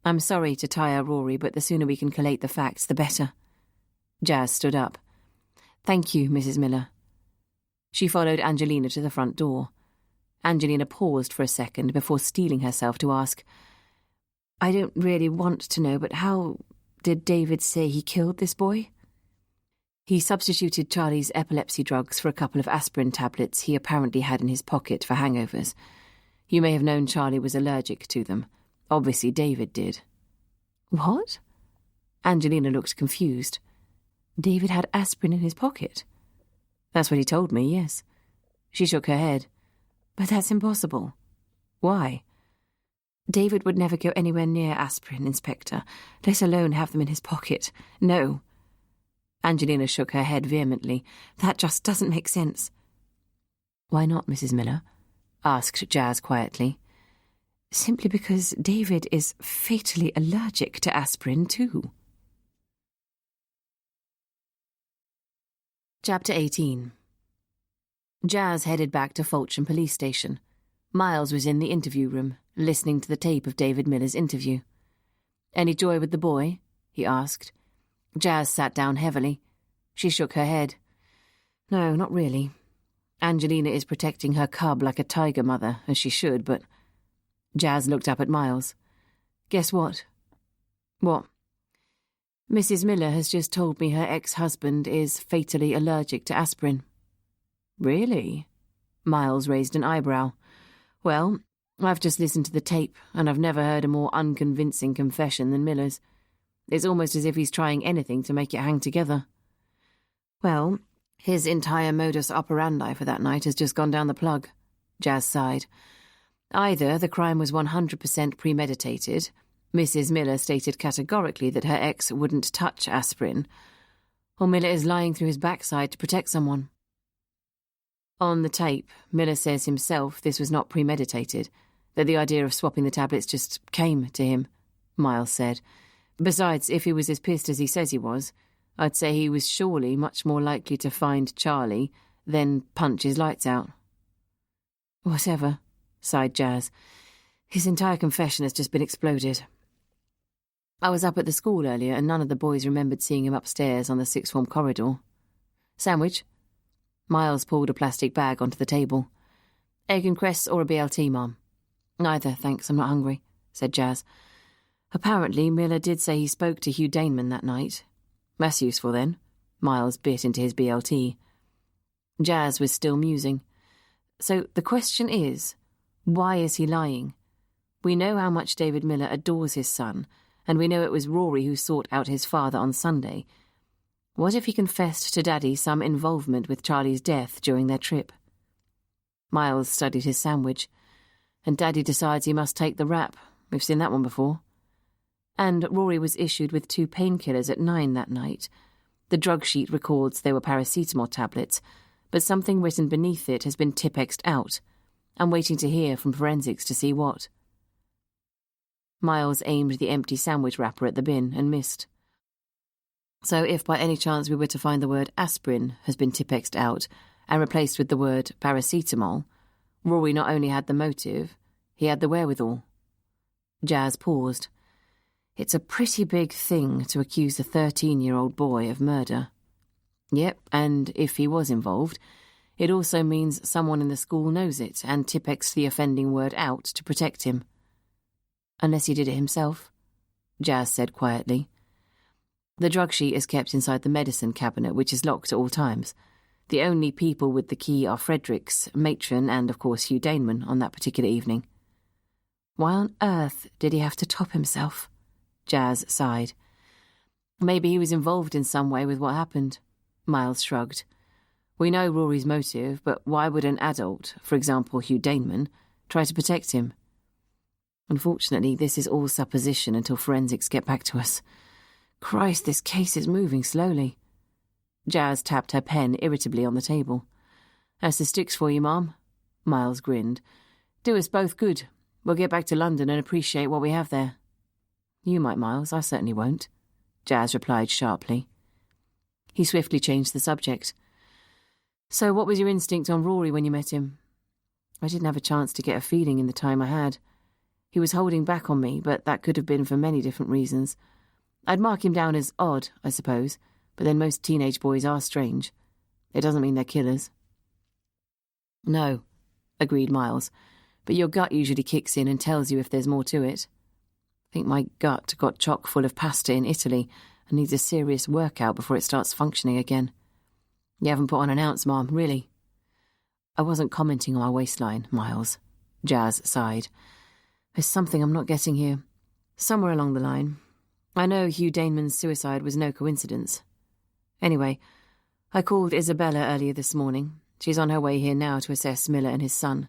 I'm sorry to tire Rory, but the sooner we can collate the facts, the better. Jazz stood up. Thank you, Mrs. Miller. She followed Angelina to the front door. Angelina paused for a second before steeling herself to ask, I don't really want to know, but how did David say he killed this boy? He substituted Charlie's epilepsy drugs for a couple of aspirin tablets he apparently had in his pocket for hangovers. You may have known Charlie was allergic to them. Obviously David did. What? Angelina looked confused. David had aspirin in his pocket? That's what he told me, yes. She shook her head. But that's impossible. Why? David would never go anywhere near aspirin, Inspector, let alone have them in his pocket. No. Angelina shook her head vehemently. That just doesn't make sense. Why not, Mrs. Miller? Asked Jazz quietly. Simply because David is fatally allergic to aspirin too. Chapter 18. Jazz headed back to Fulcham Police Station. Miles was in the interview room, listening to the tape of David Miller's interview. Any joy with the boy? He asked. Jazz sat down heavily. She shook her head. No, not really. Angelina is protecting her cub like a tiger mother, as she should, but... Jazz looked up at Miles. Guess what? What? Mrs. Miller has just told me her ex-husband is fatally allergic to aspirin. Really? Miles raised an eyebrow. Well, I've just listened to the tape, and I've never heard a more unconvincing confession than Miller's. It's almost as if he's trying anything to make it hang together. Well, his entire modus operandi for that night has just gone down the plug, Jazz sighed. Either the crime was 100% premeditated, Mrs. Miller stated categorically that her ex wouldn't touch aspirin, or Miller is lying through his backside to protect someone. On the tape, Miller says himself this was not premeditated, that the idea of swapping the tablets just came to him, Miles said. Besides, if he was as pissed as he says he was, I'd say he was surely much more likely to find Charlie than punch his lights out. Whatever, sighed Jazz. His entire confession has just been exploded. I was up at the school earlier and none of the boys remembered seeing him upstairs on the sixth form corridor. Sandwich? Miles pulled a plastic bag onto the table. Egg and cress or a BLT, Mum? Neither, thanks, I'm not hungry, said Jazz. Apparently, Miller did say he spoke to Hugh Daneman that night. That's useful, then. Miles bit into his BLT. Jazz was still musing. So the question is, why is he lying? We know how much David Miller adores his son, and we know it was Rory who sought out his father on Sunday. What if he confessed to Daddy some involvement with Charlie's death during their trip? Miles studied his sandwich. And Daddy decides he must take the rap. We've seen that one before. And Rory was issued with 2 painkillers at 9 that night. The drug sheet records they were paracetamol tablets, but something written beneath it has been Tipexed out. I'm waiting to hear from forensics to see what. Miles aimed the empty sandwich wrapper at the bin and missed. So if by any chance we were to find the word aspirin has been Tipexed out and replaced with the word paracetamol, Rory not only had the motive, he had the wherewithal. Jazz paused. It's a pretty big thing to accuse a 13-year-old boy of murder. Yep, and if he was involved, it also means someone in the school knows it and Tipexed the offending word out to protect him. Unless he did it himself, Jazz said quietly. The drug sheet is kept inside the medicine cabinet, which is locked at all times. The only people with the key are Fredericks, Matron, and, of course, Hugh Daneman on that particular evening. Why on earth did he have to top himself? Jazz sighed. Maybe he was involved in some way with what happened. Miles shrugged. We know Rory's motive, but why would an adult, for example Hugh Daneman, try to protect him? Unfortunately, this is all supposition until forensics get back to us. Christ, this case is moving slowly. Jazz tapped her pen irritably on the table. That's the sticks for you, Ma'am. Miles grinned. Do us both good. We'll get back to London and appreciate what we have there. You might, Miles. I certainly won't, Jazz replied sharply. He swiftly changed the subject. So what was your instinct on Rory when you met him? I didn't have a chance to get a feeling in the time I had. He was holding back on me, but that could have been for many different reasons. I'd mark him down as odd, I suppose, but then most teenage boys are strange. It doesn't mean they're killers. No, agreed Miles, but your gut usually kicks in and tells you if there's more to it. I think my gut got chock full of pasta in Italy and needs a serious workout before it starts functioning again. You haven't put on an ounce, Mom, really. I wasn't commenting on my waistline, Miles. Jazz sighed. There's something I'm not getting here. Somewhere along the line. I know Hugh Daneman's suicide was no coincidence. Anyway, I called Isabella earlier this morning. She's on her way here now to assess Miller and his son.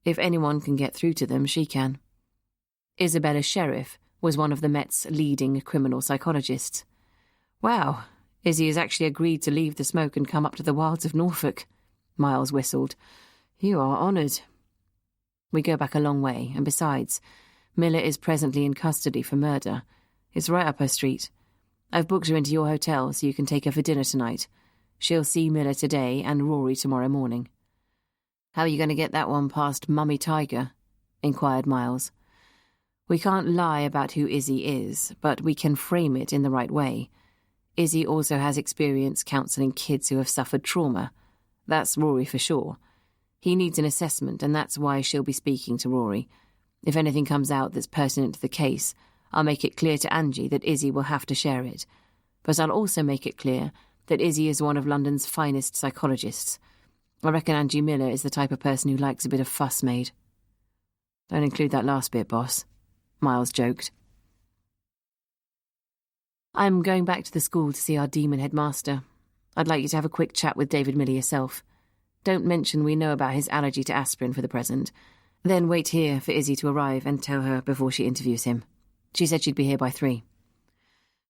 If anyone can get through to them, she can. Isabella Sheriff was one of the Met's leading criminal psychologists. Wow, Izzy has actually agreed to leave the smoke and come up to the wilds of Norfolk. Miles whistled. You are honoured. We go back a long way, and besides, Miller is presently in custody for murder. It's right up her street. I've booked her into your hotel so you can take her for dinner tonight. She'll see Miller today and Rory tomorrow morning. How are you going to get that one past Mummy Tiger? Inquired Miles. We can't lie about who Izzy is, but we can frame it in the right way. Izzy also has experience counselling kids who have suffered trauma. That's Rory for sure. He needs an assessment, and that's why she'll be speaking to Rory. If anything comes out that's pertinent to the case, I'll make it clear to Angie that Izzy will have to share it. But I'll also make it clear that Izzy is one of London's finest psychologists. I reckon Angie Miller is the type of person who likes a bit of fuss made. Don't include that last bit, boss, Miles joked. I'm going back to the school to see our demon headmaster. I'd like you to have a quick chat with David Miller yourself. Don't mention we know about his allergy to aspirin for the present. Then wait here for Izzy to arrive and tell her before she interviews him. She said she'd be here by 3.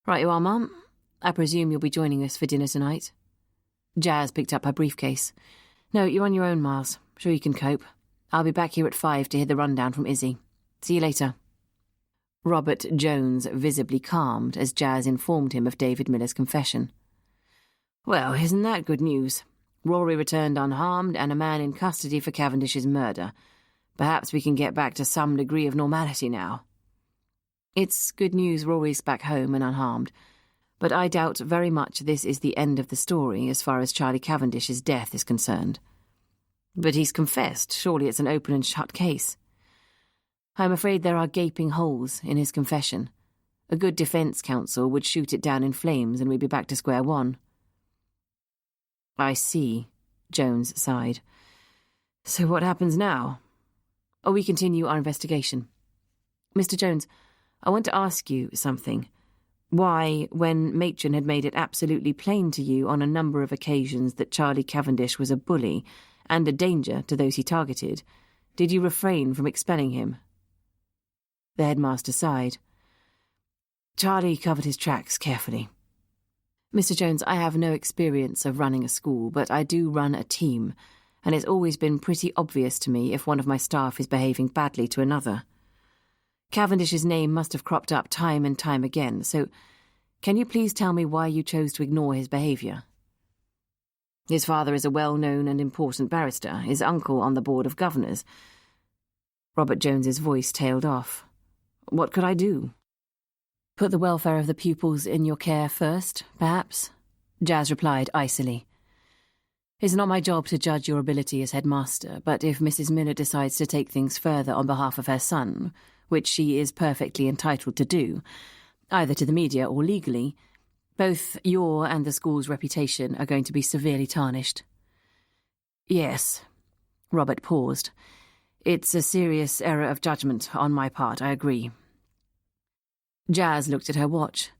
Right you are, Mum. I presume you'll be joining us for dinner tonight. Jazz picked up her briefcase. No, you're on your own, Miles. Sure you can cope. I'll be back here at 5 to hear the rundown from Izzy. See you later. Robert Jones visibly calmed as Jazz informed him of David Miller's confession. Well, isn't that good news? Rory returned unharmed and a man in custody for Cavendish's murder. Perhaps we can get back to some degree of normality now. It's good news Rory's back home and unharmed, but I doubt very much this is the end of the story as far as Charlie Cavendish's death is concerned. But he's confessed. Surely it's an open and shut case. I'm afraid there are gaping holes in his confession. A good defence counsel would shoot it down in flames and we'd be back to square one. I see, Jones sighed. So what happens now? Oh, we continue our investigation. Mr. Jones, I want to ask you something. Why, when Matron had made it absolutely plain to you on a number of occasions that Charlie Cavendish was a bully and a danger to those he targeted, did you refrain from expelling him? The headmaster sighed. Charlie covered his tracks carefully. Mr. Jones, I have no experience of running a school, but I do run a team, and it's always been pretty obvious to me if one of my staff is behaving badly to another. Cavendish's name must have cropped up time and time again, so can you please tell me why you chose to ignore his behaviour? His father is a well-known and important barrister, his uncle on the Board of Governors. Robert Jones's voice tailed off. What could I do? Put the welfare of the pupils in your care first, perhaps? Jazz replied icily. It's not my job to judge your ability as headmaster, but if Mrs. Miller decides to take things further on behalf of her son, which she is perfectly entitled to do, either to the media or legally, both your and the school's reputation are going to be severely tarnished. Yes. Robert paused. It's a serious error of judgment on my part, I agree. Jazz looked at her watch.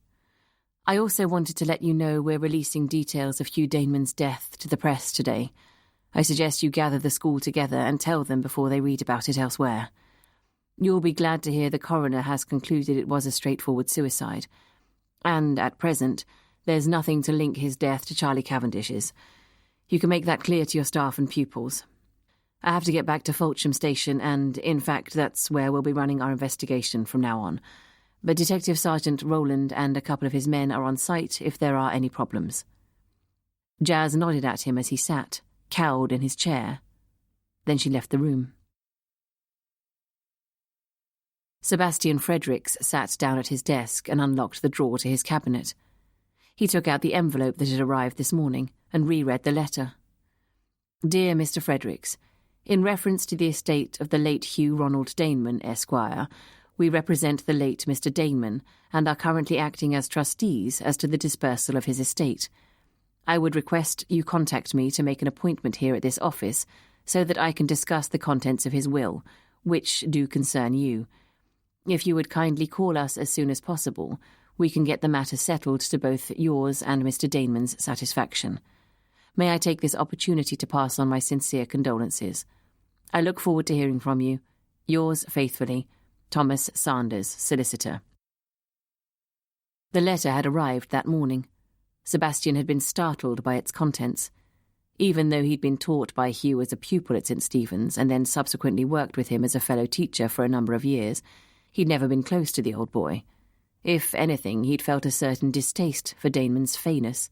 I also wanted to let you know we're releasing details of Hugh Daneman's death to the press today. I suggest you gather the school together and tell them before they read about it elsewhere. You'll be glad to hear the coroner has concluded it was a straightforward suicide. And, at present, there's nothing to link his death to Charlie Cavendish's. You can make that clear to your staff and pupils. I have to get back to Fulsham Station and, in fact, that's where we'll be running our investigation from now on. But Detective Sergeant Rowland and a couple of his men are on site if there are any problems. Jazz nodded at him as he sat, cowed in his chair. Then she left the room. Sebastian Fredericks sat down at his desk and unlocked the drawer to his cabinet. He took out the envelope that had arrived this morning and reread the letter. Dear Mr. Fredericks, in reference to the estate of the late Hugh Ronald Daneman, Esquire, we represent the late Mr. Daneman and are currently acting as trustees as to the dispersal of his estate. I would request you contact me to make an appointment here at this office so that I can discuss the contents of his will, which do concern you. If you would kindly call us as soon as possible, we can get the matter settled to both yours and Mr. Daneman's satisfaction. May I take this opportunity to pass on my sincere condolences. I look forward to hearing from you. Yours faithfully, Thomas Sanders, Solicitor. The letter had arrived that morning. Sebastian had been startled by its contents. Even though he'd been taught by Hugh as a pupil at St. Stephen's and then subsequently worked with him as a fellow teacher for a number of years, he'd never been close to the old boy. If anything, he'd felt a certain distaste for Daneman's feyness.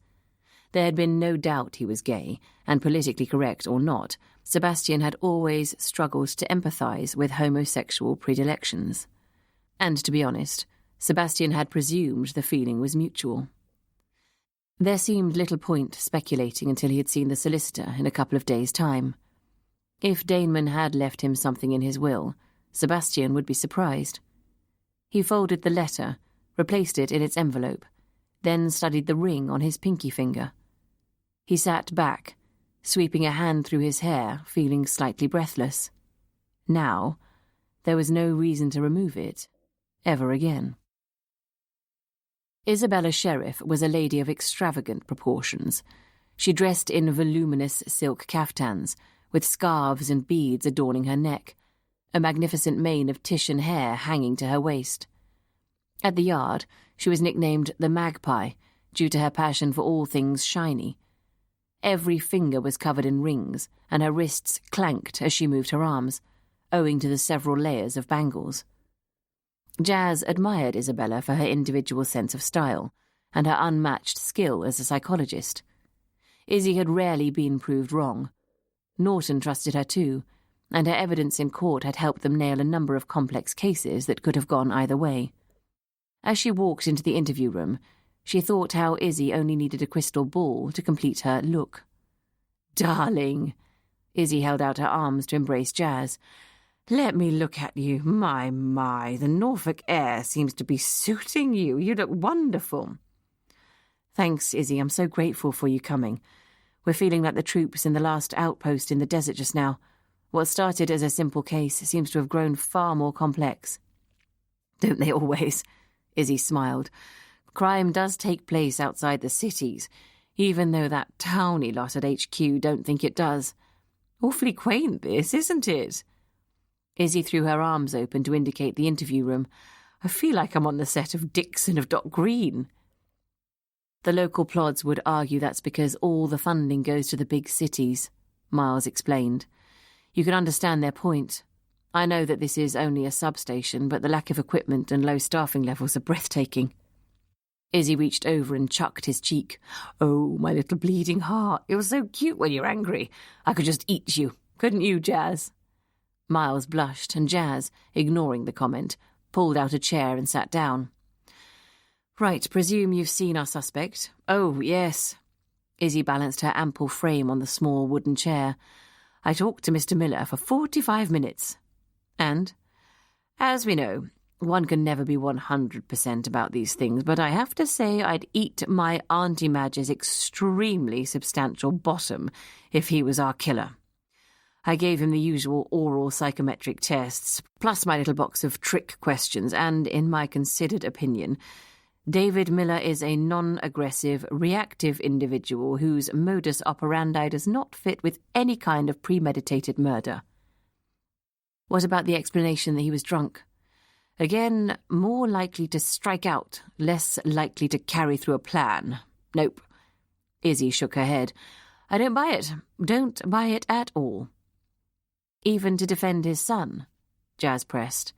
There had been no doubt he was gay, and politically correct or not, Sebastian had always struggled to empathise with homosexual predilections. And to be honest, Sebastian had presumed the feeling was mutual. There seemed little point speculating until he had seen the solicitor in a couple of days' time. If Daneman had left him something in his will, Sebastian would be surprised. He folded the letter, replaced it in its envelope, then studied the ring on his pinky finger. He sat back, sweeping a hand through his hair, feeling slightly breathless. Now, there was no reason to remove it, ever again. Isabella Sheriff was a lady of extravagant proportions. She dressed in voluminous silk caftans, with scarves and beads adorning her neck, a magnificent mane of Titian hair hanging to her waist. At the Yard, she was nicknamed the Magpie, due to her passion for all things shiny. Every finger was covered in rings, and her wrists clanked as she moved her arms, owing to the several layers of bangles. Jazz admired Isabella for her individual sense of style, and her unmatched skill as a psychologist. Izzy had rarely been proved wrong. Norton trusted her too, and her evidence in court had helped them nail a number of complex cases that could have gone either way. As she walked into the interview room, she thought how Izzy only needed a crystal ball to complete her look. "Darling!" Izzy held out her arms to embrace Jazz. "Let me look at you. My, the Norfolk air seems to be suiting you. You look wonderful." "Thanks, Izzy. I'm so grateful for you coming. We're feeling like the troops in the last outpost in the desert just now. What started as a simple case seems to have grown far more complex." "Don't they always?" Izzy smiled. "Crime does take place outside the cities, even though that towny lot at HQ don't think it does. Awfully quaint, this, isn't it?" Izzy threw her arms open to indicate the interview room. "I feel like I'm on the set of Dixon of Dock Green." "The local plods would argue that's because all the funding goes to the big cities," Miles explained. "You can understand their point. I know that this is only a substation, but the lack of equipment and low staffing levels are breathtaking." Izzy reached over and chucked his cheek. "Oh, my little bleeding heart, you're so cute when you're angry. I could just eat you, couldn't you, Jazz?" Miles blushed, and Jazz, ignoring the comment, pulled out a chair and sat down. "Right, presume you've seen our suspect." "Oh, yes." Izzy balanced her ample frame on the small wooden chair. "I talked to Mr. Miller for 45 minutes. And, as we know, one can never be 100% about these things, but I have to say I'd eat my Auntie Madge's extremely substantial bottom if he was our killer. I gave him the usual oral psychometric tests, plus my little box of trick questions, and, in my considered opinion, David Miller is a non-aggressive, reactive individual whose modus operandi does not fit with any kind of premeditated murder." "What about the explanation that he was drunk?" "Again, more likely to strike out, less likely to carry through a plan. Nope." Izzy shook her head. "I don't buy it. Don't buy it at all." "Even to defend his son?" Jazz pressed.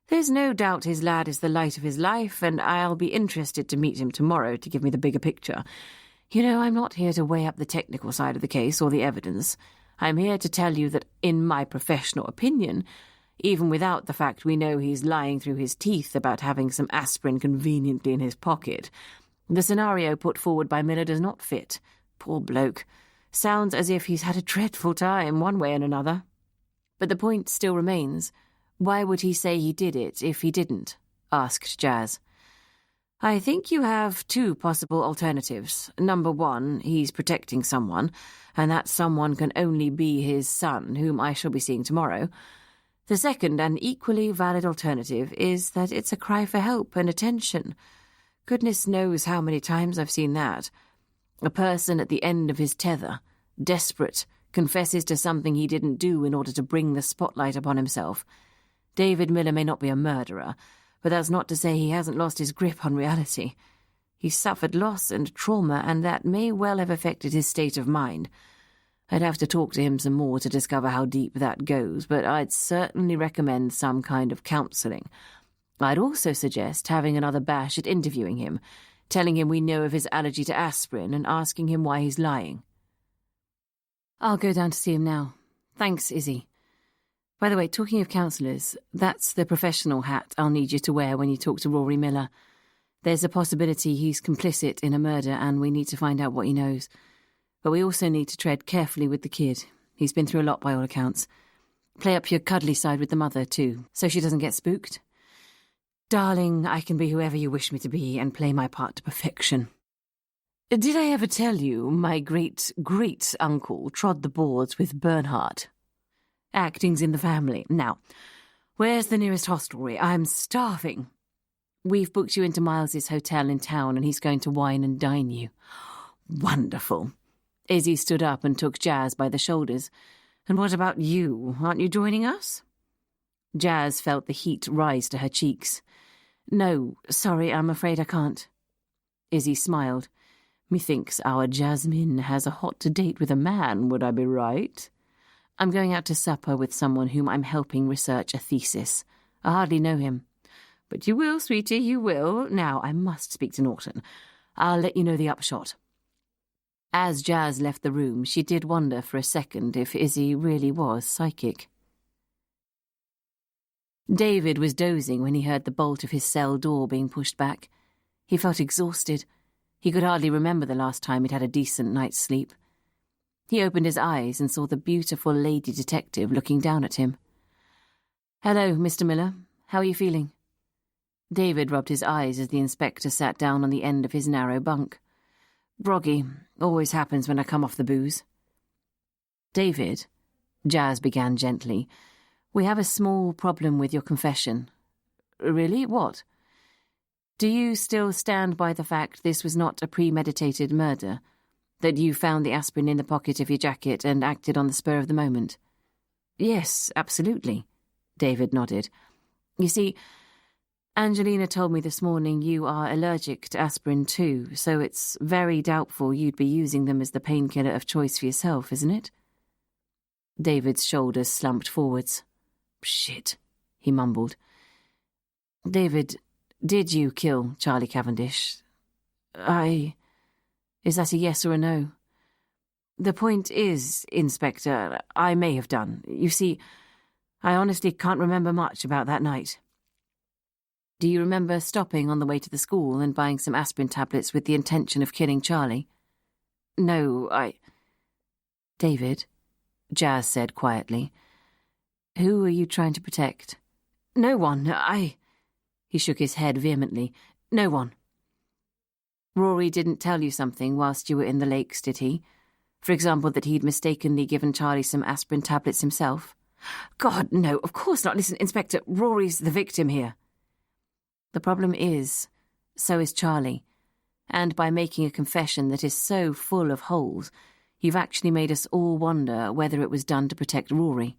"There's no doubt his lad is the light of his life, and I'll be interested to meet him tomorrow to give me the bigger picture. You know, I'm not here to weigh up the technical side of the case or the evidence. I'm here to tell you that, in my professional opinion, even without the fact we know he's lying through his teeth about having some aspirin conveniently in his pocket, the scenario put forward by Miller does not fit. Poor bloke. Sounds as if he's had a dreadful time one way and another. But the point still remains. Why would he say he did it if he didn't? Asked Jazz. I think you have two possible alternatives. Number one, he's protecting someone, and that someone can only be his son, whom I shall be seeing tomorrow. The second and equally valid alternative is that it's a cry for help and attention. Goodness knows how many times I've seen that. A person at the end of his tether, desperate, confesses to something he didn't do in order to bring the spotlight upon himself. David Miller may not be a murderer, but that's not to say he hasn't lost his grip on reality. He's suffered loss and trauma, and that may well have affected his state of mind. I'd have to talk to him some more to discover how deep that goes, but I'd certainly recommend some kind of counselling. I'd also suggest having another bash at interviewing him, telling him we know of his allergy to aspirin and asking him why he's lying. I'll go down to see him now. Thanks, Izzy. By the way, talking of counsellors, that's the professional hat I'll need you to wear when you talk to Rory Miller. There's a possibility he's complicit in a murder and we need to find out what he knows. But we also need to tread carefully with the kid. He's been through a lot by all accounts. Play up your cuddly side with the mother, too, so she doesn't get spooked. Darling, I can be whoever you wish me to be and play my part to perfection. Did I ever tell you my great-great-uncle trod the boards with Bernhardt? Acting's in the family. Now, where's the nearest hostelry? I'm starving. We've booked you into Miles's hotel in town and he's going to wine and dine you. Wonderful. Izzy stood up and took Jazz by the shoulders. And what about you? Aren't you joining us? Jazz felt the heat rise to her cheeks. No, sorry, I'm afraid I can't. Izzy smiled. Methinks our Jasmine has a hot date with a man, would I be right? I'm going out to supper with someone whom I'm helping research a thesis. I hardly know him. But you will, sweetie, you will. Now, I must speak to Norton. I'll let you know the upshot. As Jazz left the room, she did wonder for a second if Izzy really was psychic. David was dozing when he heard the bolt of his cell door being pushed back. He felt exhausted. He could hardly remember the last time he'd had a decent night's sleep. He opened his eyes and saw the beautiful lady detective looking down at him. "Hello, Mr. Miller. How are you feeling?" David rubbed his eyes as the inspector sat down on the end of his narrow bunk. "Groggy. Always happens when I come off the booze." "David," Jazz began gently, "we have a small problem with your confession." "Really? What?" "Do you still stand by the fact this was not a premeditated murder? That you found the aspirin in the pocket of your jacket and acted on the spur of the moment?" "Yes, absolutely," David nodded. "You see, Angelina told me this morning you are allergic to aspirin too, so it's very doubtful you'd be using them as the painkiller of choice for yourself, isn't it?" David's shoulders slumped forwards. "Shit," he mumbled. "David, did you kill Charlie Cavendish?" Is that a yes or a no?" "The point is, Inspector, I may have done. You see, I honestly can't remember much about that night." "Do you remember stopping on the way to the school and buying some aspirin tablets with the intention of killing Charlie?" "No, David," Jazz said quietly, "who are you trying to protect?" "No one. He shook his head vehemently. "No one." "Rory didn't tell you something whilst you were in the lakes, did he? For example, that he'd mistakenly given Charlie some aspirin tablets himself?" "God, no, of course not. Listen, Inspector, Rory's the victim here." "The problem is, so is Charlie. And by making a confession that is so full of holes, you've actually made us all wonder whether it was done to protect Rory."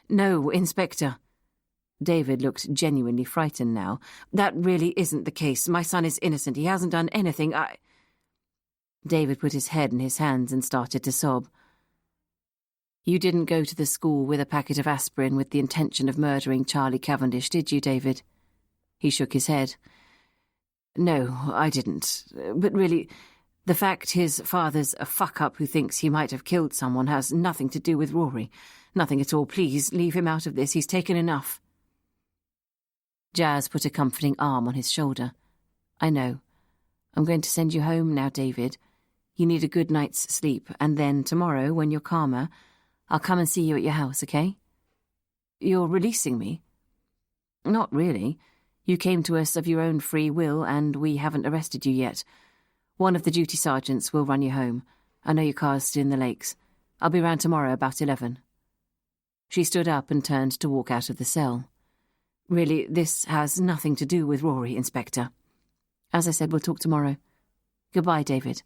"No, Inspector." David looked genuinely frightened now. "That really isn't the case. My son is innocent. He hasn't done anything. David put his head in his hands and started to sob. "You didn't go to the school with a packet of aspirin with the intention of murdering Charlie Cavendish, did you, David?" He shook his head. "No, I didn't. But really, The fact his father's a fuck-up who thinks he might have killed someone has nothing to do with Rory. Nothing at all. Please, leave him out of this. He's taken enough. Jazz put a comforting arm on his shoulder. I know. I'm going to send you home now, David. You need a good night's sleep, and then tomorrow, when you're calmer, I'll come and see you at your house, okay? You're releasing me? Not really. You came to us of your own free will, and we haven't arrested you yet. One of the duty sergeants will run you home. I know your car's still in the lakes. I'll be round tomorrow about 11. She stood up and turned to walk out of the cell. Really, this has nothing to do with Rory, Inspector. As I said, we'll talk tomorrow. Goodbye, David.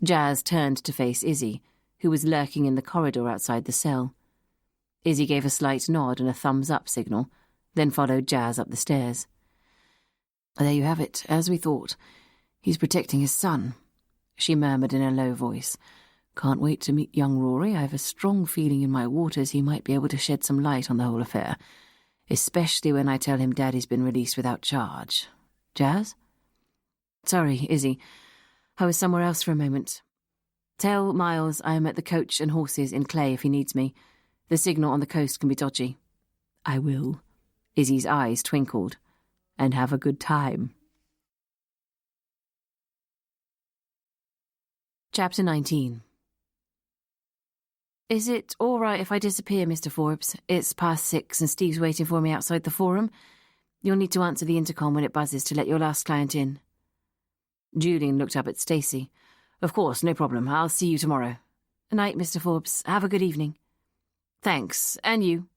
Jazz turned to face Izzy, who was lurking in the corridor outside the cell. Izzy gave a slight nod and a thumbs-up signal, then followed Jazz up the stairs. There you have it, as we thought. He's protecting his son, she murmured in a low voice. Can't wait to meet young Rory. I have a strong feeling in my waters he might be able to shed some light on the whole affair, especially when I tell him Daddy's been released without charge. Jazz? Sorry, Izzy. I was somewhere else for a moment. Tell Miles I'm at the Coach and Horses in Clay if he needs me. The signal on the coast can be dodgy. I will. Izzy's eyes twinkled. And have a good time. Chapter 19. Is it all right if I disappear, Mr. Forbes? It's past 6 and Steve's waiting for me outside the forum. You'll need to answer the intercom when it buzzes to let your last client in. Julian looked up at Stacey. Of course, no problem. I'll see you tomorrow. Good night, Mr. Forbes. Have a good evening. Thanks, and you.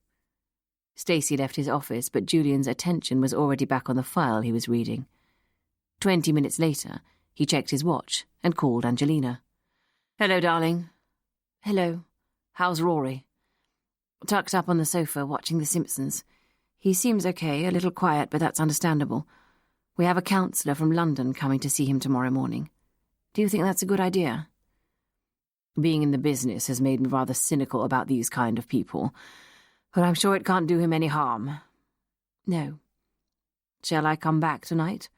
Stacey left his office, but Julian's attention was already back on the file he was reading. 20 minutes later, he checked his watch and called Angelina. Hello, darling. Hello. How's Rory? Tucked up on the sofa, watching The Simpsons. He seems okay, a little quiet, but that's understandable. We have a counsellor from London coming to see him tomorrow morning. Do you think that's a good idea? Being in the business has made me rather cynical about these kind of people, but I'm sure it can't do him any harm. No. Shall I come back tonight?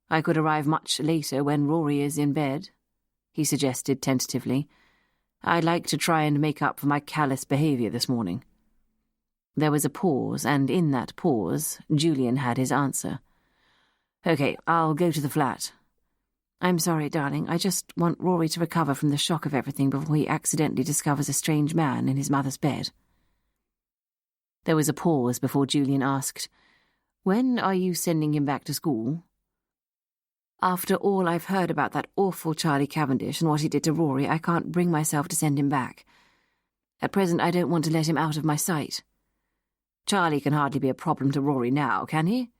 I could arrive much later when Rory is in bed, he suggested tentatively. I'd like to try and make up for my callous behaviour this morning. There was a pause, and in that pause, Julian had his answer. Okay, I'll go to the flat. I'm sorry, darling. I just want Rory to recover from the shock of everything before he accidentally discovers a strange man in his mother's bed. There was a pause before Julian asked, When are you sending him back to school? After all I've heard about that awful Charlie Cavendish and what he did to Rory, I can't bring myself to send him back. At present, I don't want to let him out of my sight. Charlie can hardly be a problem to Rory now, can he?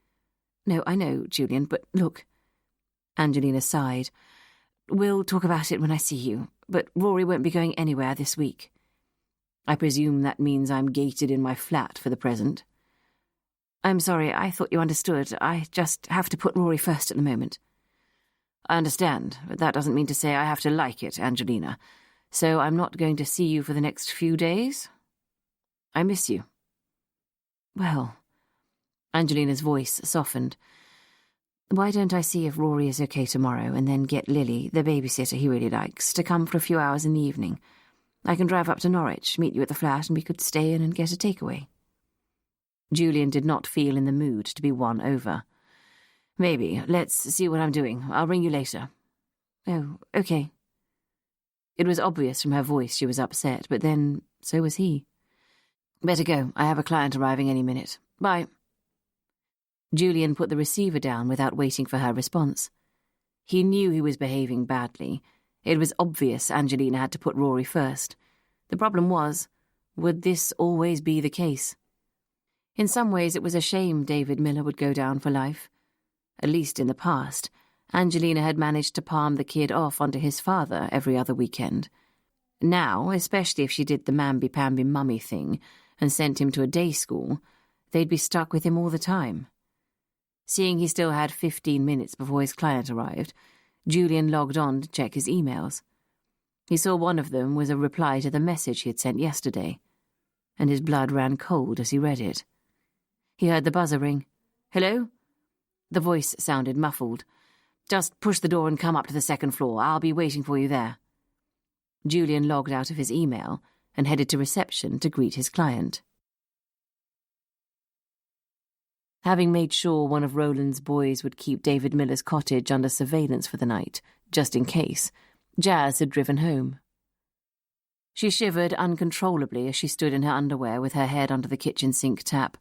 No, I know, Julian, but look. Angelina sighed. We'll talk about it when I see you, but Rory won't be going anywhere this week. I presume that means I'm gated in my flat for the present. I'm sorry, I thought you understood. I just have to put Rory first at the moment. I understand, but that doesn't mean to say I have to like it, Angelina. So I'm not going to see you for the next few days? I miss you. Well, Angelina's voice softened. Why don't I see if Rory is okay tomorrow and then get Lily, the babysitter he really likes, to come for a few hours in the evening? I can drive up to Norwich, meet you at the flat, and we could stay in and get a takeaway. Julian did not feel in the mood to be won over. Maybe. Let's see what I'm doing. I'll ring you later. Oh, okay. It was obvious from her voice she was upset, but then so was he. Better go. I have a client arriving any minute. Bye. Julian put the receiver down without waiting for her response. He knew he was behaving badly. It was obvious Angelina had to put Rory first. The problem was, would this always be the case? In some ways it was a shame David Miller would go down for life. At least in the past, Angelina had managed to palm the kid off onto his father every other weekend. Now, especially if she did the mamby-pamby mummy thing and sent him to a day school, they'd be stuck with him all the time. Seeing he still had 15 minutes before his client arrived, Julian logged on to check his emails. He saw one of them was a reply to the message he had sent yesterday, and his blood ran cold as he read it. He heard the buzzer ring. Hello? The voice sounded muffled. Just push the door and come up to the second floor. I'll be waiting for you there. Julian logged out of his email and headed to reception to greet his client. Having made sure one of Roland's boys would keep David Miller's cottage under surveillance for the night, just in case, Jazz had driven home. She shivered uncontrollably as she stood in her underwear with her head under the kitchen sink tap,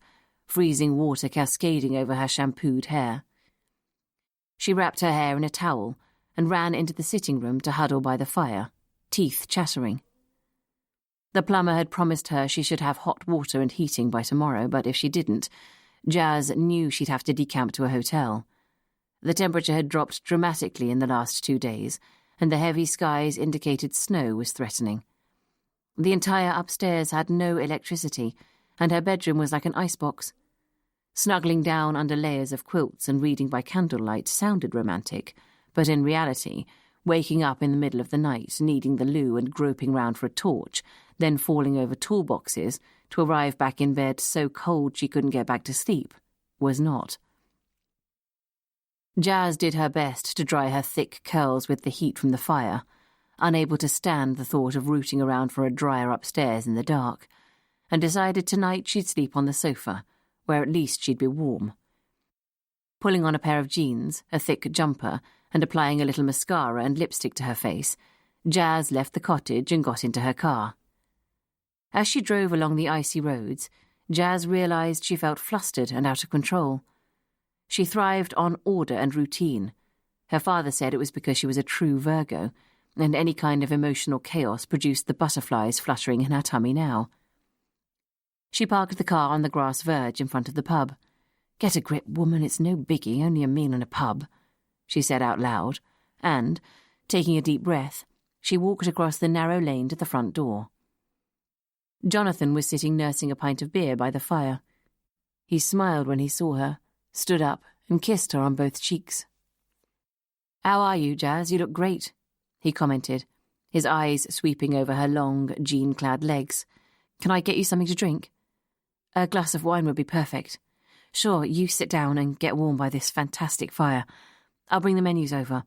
freezing water cascading over her shampooed hair. She wrapped her hair in a towel and ran into the sitting room to huddle by the fire, teeth chattering. The plumber had promised her she should have hot water and heating by tomorrow, but if she didn't, Jazz knew she'd have to decamp to a hotel. The temperature had dropped dramatically in the last 2 days, and the heavy skies indicated snow was threatening. The entire upstairs had no electricity, and her bedroom was like an icebox. Snuggling down under layers of quilts and reading by candlelight sounded romantic, but in reality, waking up in the middle of the night, needing the loo and groping round for a torch, then falling over toolboxes to arrive back in bed so cold she couldn't get back to sleep, was not. Jazz did her best to dry her thick curls with the heat from the fire, unable to stand the thought of rooting around for a dryer upstairs in the dark, and decided tonight she'd sleep on the sofa, where at least she'd be warm. Pulling on a pair of jeans, a thick jumper, and applying a little mascara and lipstick to her face, Jazz left the cottage and got into her car. As she drove along the icy roads, Jazz realised she felt flustered and out of control. She thrived on order and routine. Her father said it was because she was a true Virgo, and any kind of emotional chaos produced the butterflies fluttering in her tummy now. She parked the car on the grass verge in front of the pub. "Get a grip, woman, it's no biggie, only a meal and a pub," she said out loud, and, taking a deep breath, she walked across the narrow lane to the front door. Jonathan was sitting nursing a pint of beer by the fire. He smiled when he saw her, stood up, and kissed her on both cheeks. "How are you, Jazz? You look great," he commented, his eyes sweeping over her long, jean-clad legs. "Can I get you something to drink?" "A glass of wine would be perfect." "Sure, you sit down and get warm by this fantastic fire. I'll bring the menus over,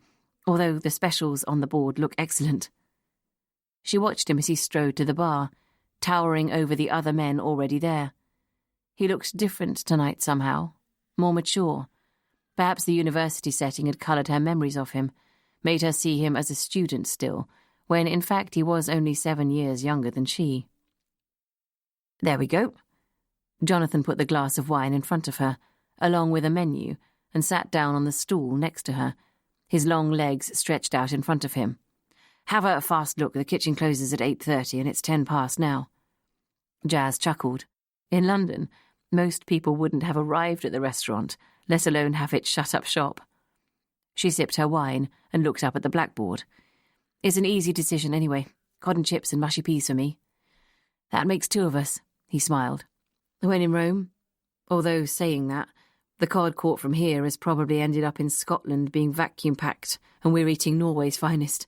although the specials on the board look excellent." She watched him as he strode to the bar, towering over the other men already there. He looked different tonight somehow, more mature. Perhaps the university setting had coloured her memories of him, made her see him as a student still, when in fact he was only 7 years younger than she. "There we go." Jonathan put the glass of wine in front of her, along with a menu, and sat down on the stool next to her, his long legs stretched out in front of him. "Have a fast look. The kitchen closes at 8:30 and it's 10 past now." Jazz chuckled. In London, most people wouldn't have arrived at the restaurant, let alone have it shut up shop. She sipped her wine and looked up at the blackboard. "It's an easy decision anyway. Cod and chips and mushy peas for me." "That makes 2 of us," he smiled. "When in Rome? Although, saying that, the cod caught from here has probably ended up in Scotland being vacuum-packed and we're eating Norway's finest."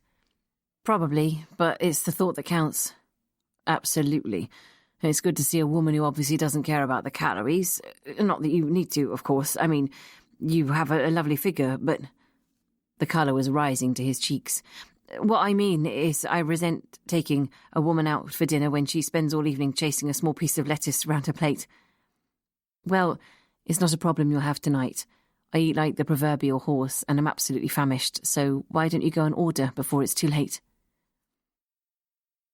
"Probably, but it's the thought that counts." "Absolutely. It's good to see a woman who obviously doesn't care about the calories. Not that you need to, of course. I mean, you have a lovely figure, but..." The colour was rising to his cheeks. "What I mean is I resent taking a woman out for dinner when she spends all evening chasing a small piece of lettuce round her plate." "Well, it's not a problem you'll have tonight. I eat like the proverbial horse and I'm absolutely famished, so why don't you go and order before it's too late?"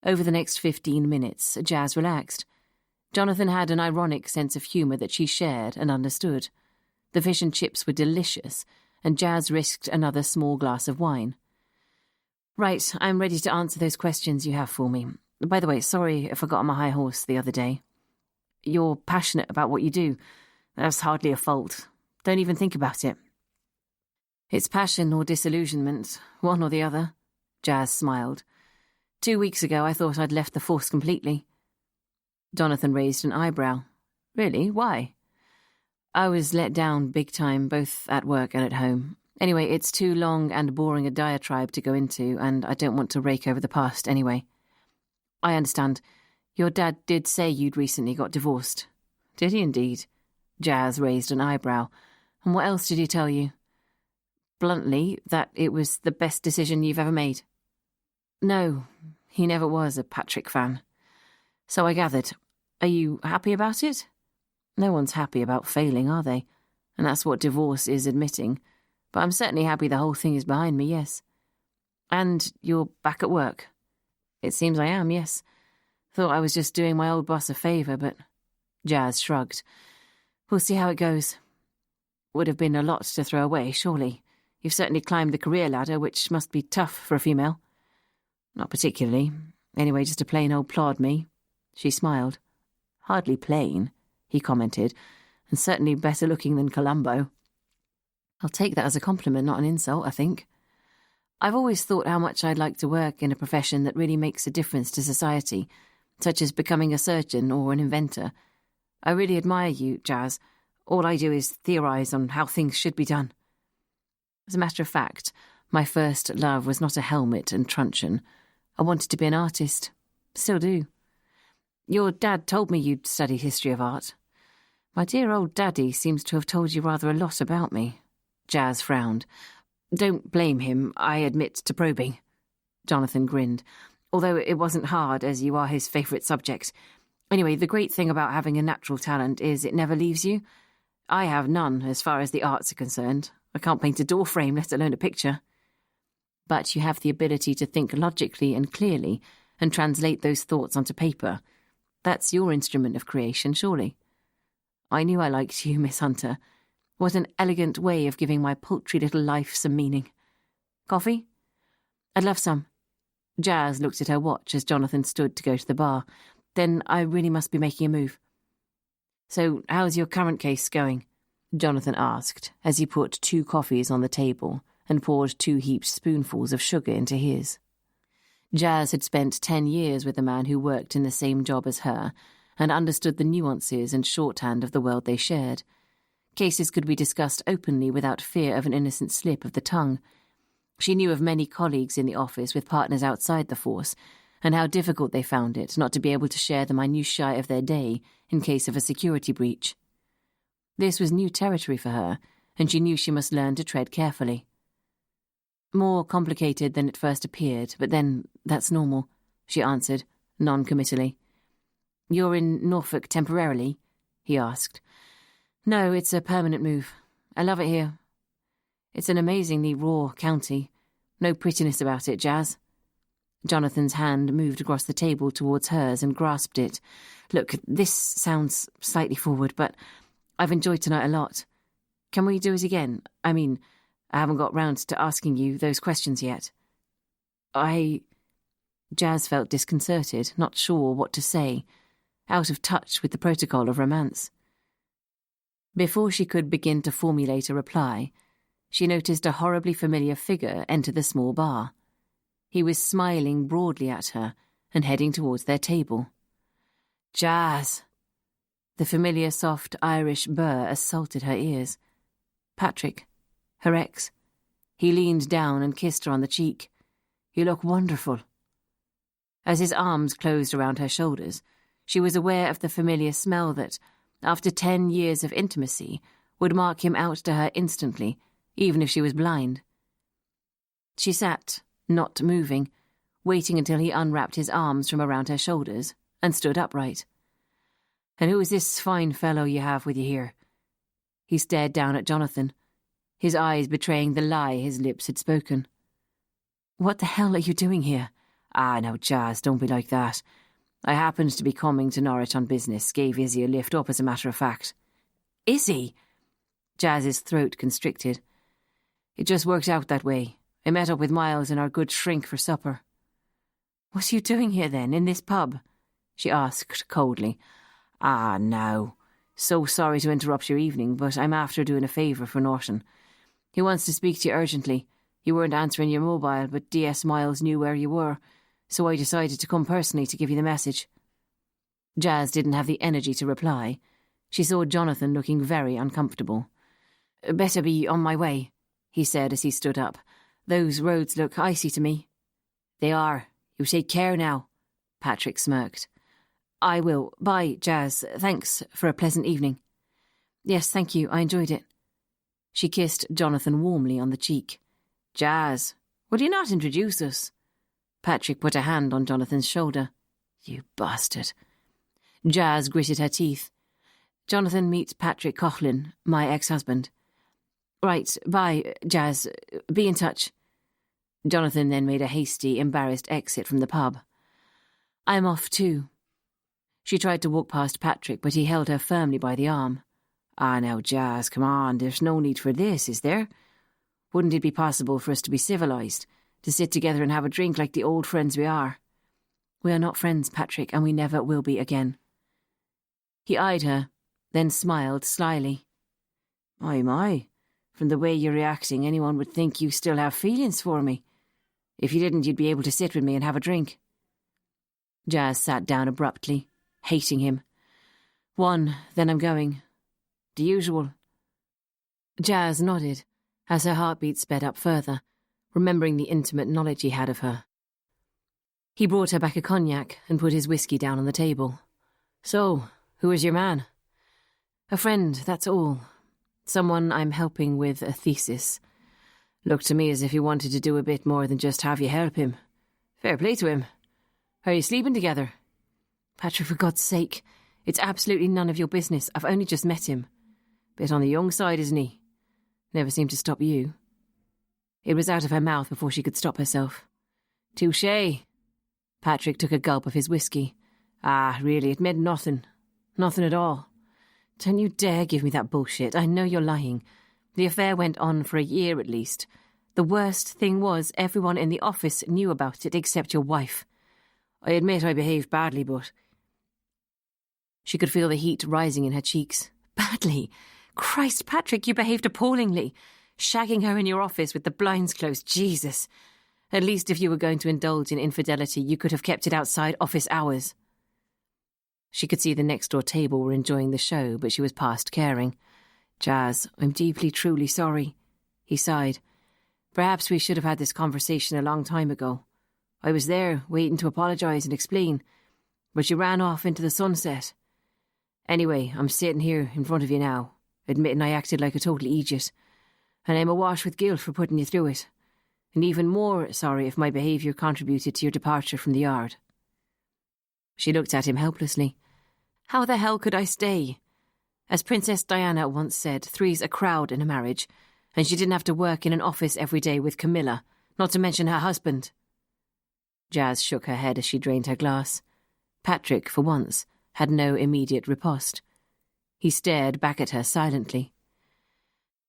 Over the next 15 minutes, Jazz relaxed. Jonathan had an ironic sense of humour that she shared and understood. The fish and chips were delicious, and Jazz risked another small glass of wine. "Right, I'm ready to answer those questions you have for me. By the way, sorry if I got on my high horse the other day. You're passionate about what you do. That's hardly a fault. Don't even think about it." "It's passion or disillusionment, one or the other," Jazz smiled. 2 weeks ago I thought I'd left the force completely." Jonathan raised an eyebrow. "Really? Why?" "I was let down big time, both at work and at home. Anyway, it's too long and boring a diatribe to go into, and I don't want to rake over the past anyway." "I understand. Your dad did say you'd recently got divorced." "Did he indeed?" Jazz raised an eyebrow. "And what else did he tell you?" bluntly, that it was the best decision you've ever made? No, he never was a Patrick fan. So I gathered. Are you happy about it? No one's happy about failing, are they? And that's what divorce is admitting. But I'm certainly happy the whole thing is behind me, yes. And you're back at work? It seems I am, yes. Thought I was just doing my old boss a favour, but... Jazz shrugged. We'll see how it goes. Would have been a lot to throw away, surely. You've certainly climbed the career ladder, which must be tough for a female. Not particularly. Anyway, just a plain old plod, me. She smiled. Hardly plain, he commented, and certainly better looking than Columbo. I'll take that as a compliment, not an insult, I think. I've always thought how much I'd like to work in a profession that really makes a difference to society, such as becoming a surgeon or an inventor. I really admire you, Jazz. All I do is theorise on how things should be done. As a matter of fact, my first love was not a helmet and truncheon. I wanted to be an artist. Still do. Your dad told me you'd studied history of art. My dear old daddy seems to have told you rather a lot about me. Jazz frowned. Don't blame him, I admit to probing. Jonathan grinned. Although it wasn't hard, as you are his favourite subject. Anyway, the great thing about having a natural talent is it never leaves you. I have none, as far as the arts are concerned. I can't paint a door frame, let alone a picture. But you have the ability to think logically and clearly and translate those thoughts onto paper. That's your instrument of creation, surely. I knew I liked you, Miss Hunter. What an elegant way of giving my paltry little life some meaning. Coffee? I'd love some. Jazz looked at her watch as Jonathan stood to go to the bar. Then I really must be making a move. So, how's your current case going? Jonathan asked, as he put 2 coffees on the table and poured 2 heaped spoonfuls of sugar into his. Jazz had spent 10 years with a man who worked in the same job as her and understood the nuances and shorthand of the world they shared. Cases could be discussed openly without fear of an innocent slip of the tongue. She knew of many colleagues in the office with partners outside the force, and how difficult they found it not to be able to share the minutiae of their day in case of a security breach. This was new territory for her, and she knew she must learn to tread carefully. More complicated than it first appeared, but then that's normal, she answered, non-committally. You're in Norfolk temporarily? He asked. No, it's a permanent move. I love it here. It's an amazingly raw county. No prettiness about it, Jazz. Jonathan's hand moved across the table towards hers and grasped it. Look, this sounds slightly forward, but I've enjoyed tonight a lot. Can we do it again? I mean, I haven't got round to asking you those questions yet. Jazz felt disconcerted, not sure what to say, out of touch with the protocol of romance. Before she could begin to formulate a reply, she noticed a horribly familiar figure enter the small bar. He was smiling broadly at her and heading towards their table. Jazz! The familiar soft Irish burr assaulted her ears. Patrick, her ex. He leaned down and kissed her on the cheek. You look wonderful. As his arms closed around her shoulders, she was aware of the familiar smell that, after 10 years of intimacy, would mark him out to her instantly, even if she was blind. She sat, not moving, waiting until he unwrapped his arms from around her shoulders and stood upright. And who is this fine fellow you have with you here? He stared down at Jonathan, his eyes betraying the lie his lips had spoken. What the hell are you doing here? Ah, now, Jazz, don't be like that. I happened to be coming to Norwich on business, gave Izzy a lift up as a matter of fact. Izzy? Jazz's throat constricted. It just worked out that way. I met up with Miles and our good shrink for supper. What are you doing here then, in this pub? She asked coldly. Ah, now. So sorry to interrupt your evening, but I'm after doing a favour for Norton. He wants to speak to you urgently. You weren't answering your mobile, but DS Miles knew where you were, so I decided to come personally to give you the message. Jazz didn't have the energy to reply. She saw Jonathan looking very uncomfortable. Better be on my way, he said as he stood up. Those roads look icy to me. They are. You take care now, Patrick smirked. I will. Bye, Jazz. Thanks for a pleasant evening. Yes, thank you. I enjoyed it. She kissed Jonathan warmly on the cheek. "Jazz, will you not introduce us?" Patrick put a hand on Jonathan's shoulder. "You bastard." Jazz gritted her teeth. "Jonathan, meet Patrick Coughlin, my ex-husband." "Right, bye, Jazz. Be in touch." Jonathan then made a hasty, embarrassed exit from the pub. "I'm off too." She tried to walk past Patrick, but he held her firmly by the arm. "Ah, now, Jazz, come on, there's no need for this, is there? Wouldn't it be possible for us to be civilised, to sit together and have a drink like the old friends we are?" "We are not friends, Patrick, and we never will be again." He eyed her, then smiled slyly. My, from the way you're reacting, anyone would think you still have feelings for me. If you didn't, you'd be able to sit with me and have a drink." Jazz sat down abruptly, hating him. "One, then I'm going. The usual." Jazz nodded, as her heartbeat sped up further, remembering the intimate knowledge he had of her. He brought her back a cognac and put his whiskey down on the table. "So, who is your man?" "A friend, that's all. Someone I'm helping with a thesis. Looked to me as if he wanted to do a bit more than just have you help him. Fair play to him. Are you sleeping together?" "Patrick, for God's sake, it's absolutely none of your business. I've only just met him." "Bit on the young side, isn't he?" "Never seemed to stop you." It was out of her mouth before she could stop herself. "Touché." Patrick took a gulp of his whiskey. "Ah, really, it meant nothing. Nothing at all. Don't you dare give me that bullshit. I know you're lying. The affair went on for a year at least. The worst thing was everyone in the office knew about it except your wife. I admit I behaved badly, but..." She could feel the heat rising in her cheeks. "Badly? Christ, Patrick, you behaved appallingly. Shagging her in your office with the blinds closed, Jesus. At least if you were going to indulge in infidelity, you could have kept it outside office hours." She could see the next-door table were enjoying the show, but she was past caring. "Jazz, I'm deeply, truly sorry." He sighed. "Perhaps we should have had this conversation a long time ago. I was there, waiting to apologise and explain, but you ran off into the sunset. Anyway, I'm sitting here in front of you now, admitting I acted like a total idiot, and I'm awash with guilt for putting you through it, and even more sorry if my behaviour contributed to your departure from the yard." She looked at him helplessly. "How the hell could I stay? As Princess Diana once said, three's a crowd in a marriage, and she didn't have to work in an office every day with Camilla, not to mention her husband." Jazz shook her head as she drained her glass. Patrick, for once, had no immediate riposte. He stared back at her silently.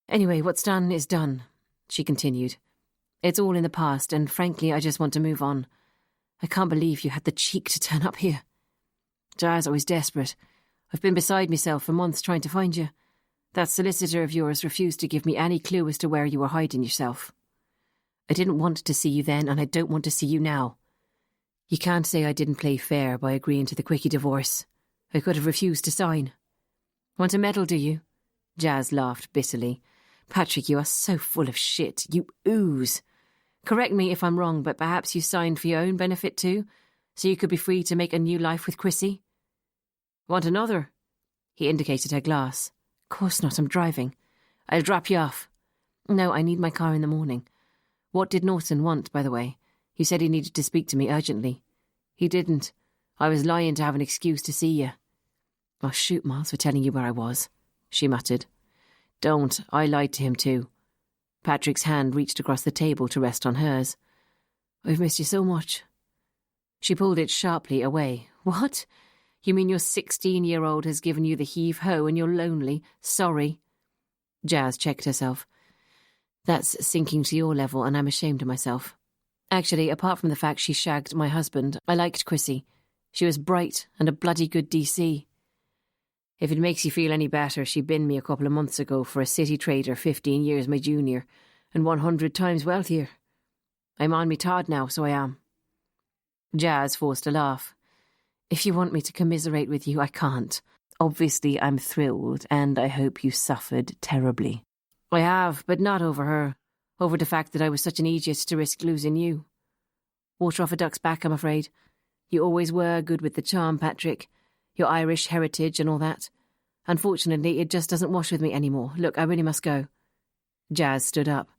"Anyway, what's done is done," she continued. "It's all in the past, and frankly, I just want to move on. I can't believe you had the cheek to turn up here. Jazz, I was desperate. I've been beside myself for months trying to find you. That solicitor of yours refused to give me any clue as to where you were hiding yourself. I didn't want to see you then, and I don't want to see you now. You can't say I didn't play fair by agreeing to the quickie divorce. I could have refused to sign." "Want a medal, do you?" Jazz laughed bitterly. "Patrick, you are so full of shit. You ooze. Correct me if I'm wrong, but perhaps you signed for your own benefit too, so you could be free to make a new life with Chrissy?" "Want another?" He indicated her glass. "Course not, I'm driving. I'll drop you off." "No, I need my car in the morning. What did Norton want, by the way? He said he needed to speak to me urgently." "He didn't. I was lying to have an excuse to see you." "Oh, shoot, Miles, for telling you where I was," she muttered. "Don't. I lied to him too." Patrick's hand reached across the table to rest on hers. "I've missed you so much." She pulled it sharply away. "What? You mean your 16-year-old has given you the heave-ho and you're lonely? Sorry." Jazz checked herself. "That's sinking to your level, and I'm ashamed of myself. Actually, apart from the fact she shagged my husband, I liked Chrissy. She was bright and a bloody good DC. If it makes you feel any better, she binned me a couple of months ago for a city trader 15 years my junior, and 100 times wealthier. I'm on me Todd now, so I am." Jazz forced a laugh. "If you want me to commiserate with you, I can't. Obviously, I'm thrilled, and I hope you suffered terribly." "I have, but not over her. Over the fact that I was such an idiot to risk losing you. Water off a duck's back, I'm afraid. You always were good with the charm, Patrick. Your Irish heritage and all that. Unfortunately, it just doesn't wash with me anymore. Look, I really must go." Jazz stood up.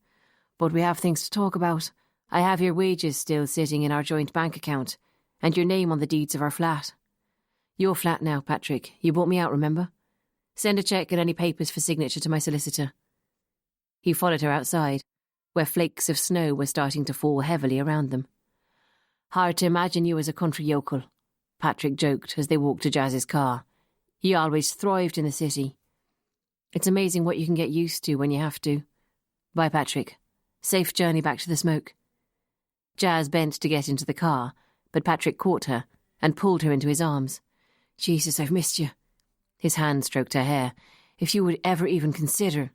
"But we have things to talk about. I have your wages still sitting in our joint bank account, and your name on the deeds of our flat. Your flat now, Patrick. You bought me out, remember? Send a cheque and any papers for signature to my solicitor." He followed her outside, where flakes of snow were starting to fall heavily around them. "Hard to imagine you as a country yokel," Patrick joked as they walked to Jazz's car. "You always thrived in the city. It's amazing what you can get used to when you have to. Bye, Patrick. Safe journey back to the smoke." Jazz bent to get into the car, but Patrick caught her and pulled her into his arms. "Jesus, I've missed you." His hand stroked her hair. "If you would ever even consider—"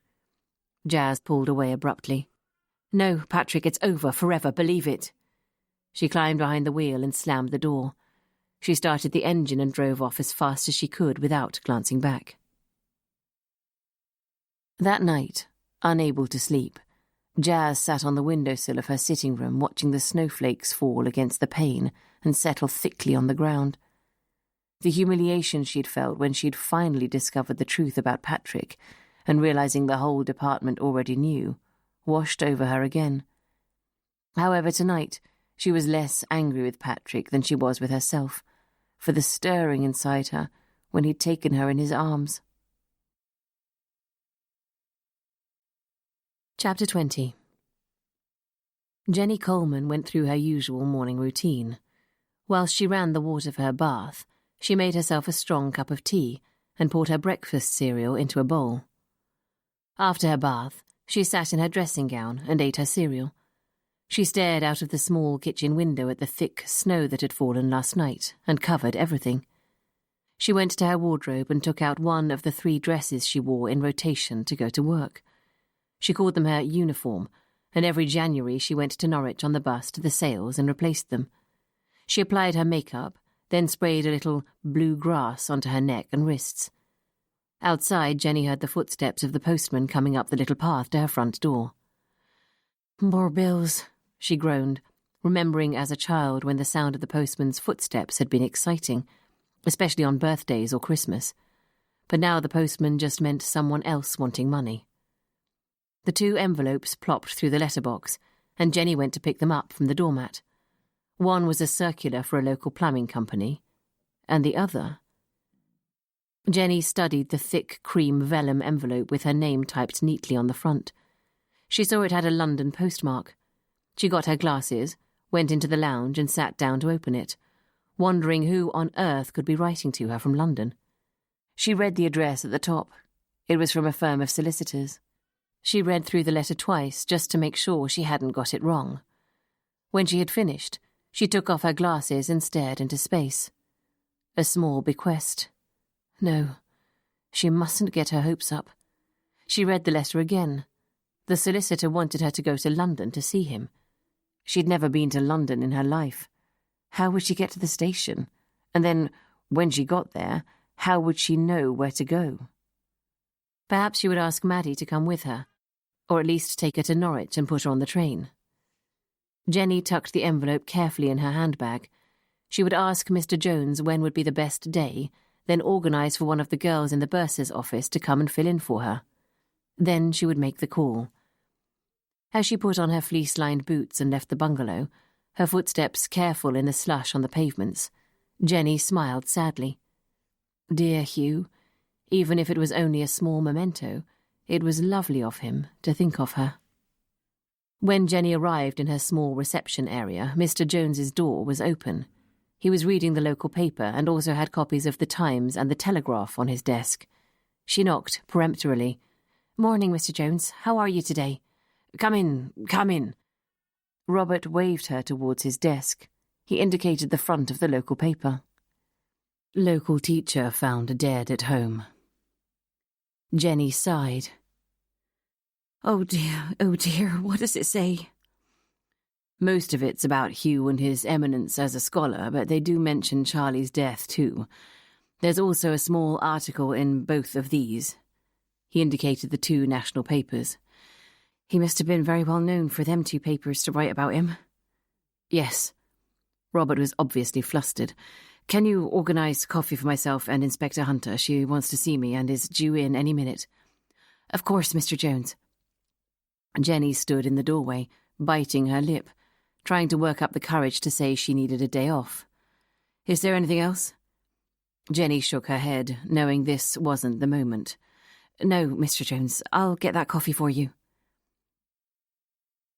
Jazz pulled away abruptly. "No, Patrick, it's over, forever, believe it." She climbed behind the wheel and slammed the door. She started the engine and drove off as fast as she could without glancing back. That night, unable to sleep, Jazz sat on the windowsill of her sitting room watching the snowflakes fall against the pane and settle thickly on the ground. The humiliation she'd felt when she'd finally discovered the truth about Patrick and realizing the whole department already knew washed over her again. However, tonight she was less angry with Patrick than she was with herself, for the stirring inside her when he'd taken her in his arms. Chapter 20. Jenny Coleman went through her usual morning routine. Whilst she ran the water for her bath, she made herself a strong cup of tea and poured her breakfast cereal into a bowl. After her bath, she sat in her dressing gown and ate her cereal. She stared out of the small kitchen window at the thick snow that had fallen last night and covered everything. She went to her wardrobe and took out one of the 3 dresses she wore in rotation to go to work. She called them her uniform, and every January she went to Norwich on the bus to the sales and replaced them. She applied her makeup, then sprayed a little blue grass onto her neck and wrists. Outside, Jenny heard the footsteps of the postman coming up the little path to her front door. "More bills," she groaned, remembering as a child when the sound of the postman's footsteps had been exciting, especially on birthdays or Christmas. But now the postman just meant someone else wanting money. The 2 envelopes plopped through the letterbox, and Jenny went to pick them up from the doormat. One was a circular for a local plumbing company, and the other... Jenny studied the thick cream vellum envelope with her name typed neatly on the front. She saw it had a London postmark. She got her glasses, went into the lounge and sat down to open it, wondering who on earth could be writing to her from London. She read the address at the top. It was from a firm of solicitors. She read through the letter twice just to make sure she hadn't got it wrong. When she had finished, she took off her glasses and stared into space. A small bequest. No, she mustn't get her hopes up. She read the letter again. The solicitor wanted her to go to London to see him. She'd never been to London in her life. How would she get to the station? And then, when she got there, how would she know where to go? Perhaps she would ask Maddie to come with her, or at least take her to Norwich and put her on the train. Jenny tucked the envelope carefully in her handbag. She would ask Mr. Jones when would be the best day, then organise for one of the girls in the bursar's office to come and fill in for her. Then she would make the call. As she put on her fleece-lined boots and left the bungalow, her footsteps careful in the slush on the pavements, Jenny smiled sadly. Dear Hugh, even if it was only a small memento, it was lovely of him to think of her. When Jenny arrived in her small reception area, Mr. Jones's door was open. He was reading the local paper and also had copies of the Times and the Telegraph on his desk. She knocked peremptorily. "Morning, Mr. Jones. How are you today?" "Come in, come in." Robert waved her towards his desk. He indicated the front of the local paper. Local teacher found dead at home. Jenny sighed. Oh dear, what does it say?" "Most of it's about Hugh and his eminence as a scholar, but they do mention Charlie's death too. There's also a small article in both of these." He indicated the 2 national papers. "He must have been very well known for them 2 papers to write about him." "Yes." Robert was obviously flustered. "Can you organise coffee for myself and Inspector Hunter? She wants to see me and is due in any minute." "Of course, Mr. Jones." Jenny stood in the doorway, biting her lip, trying to work up the courage to say she needed a day off. "Is there anything else?" Jenny shook her head, knowing this wasn't the moment. "No, Mr. Jones, I'll get that coffee for you."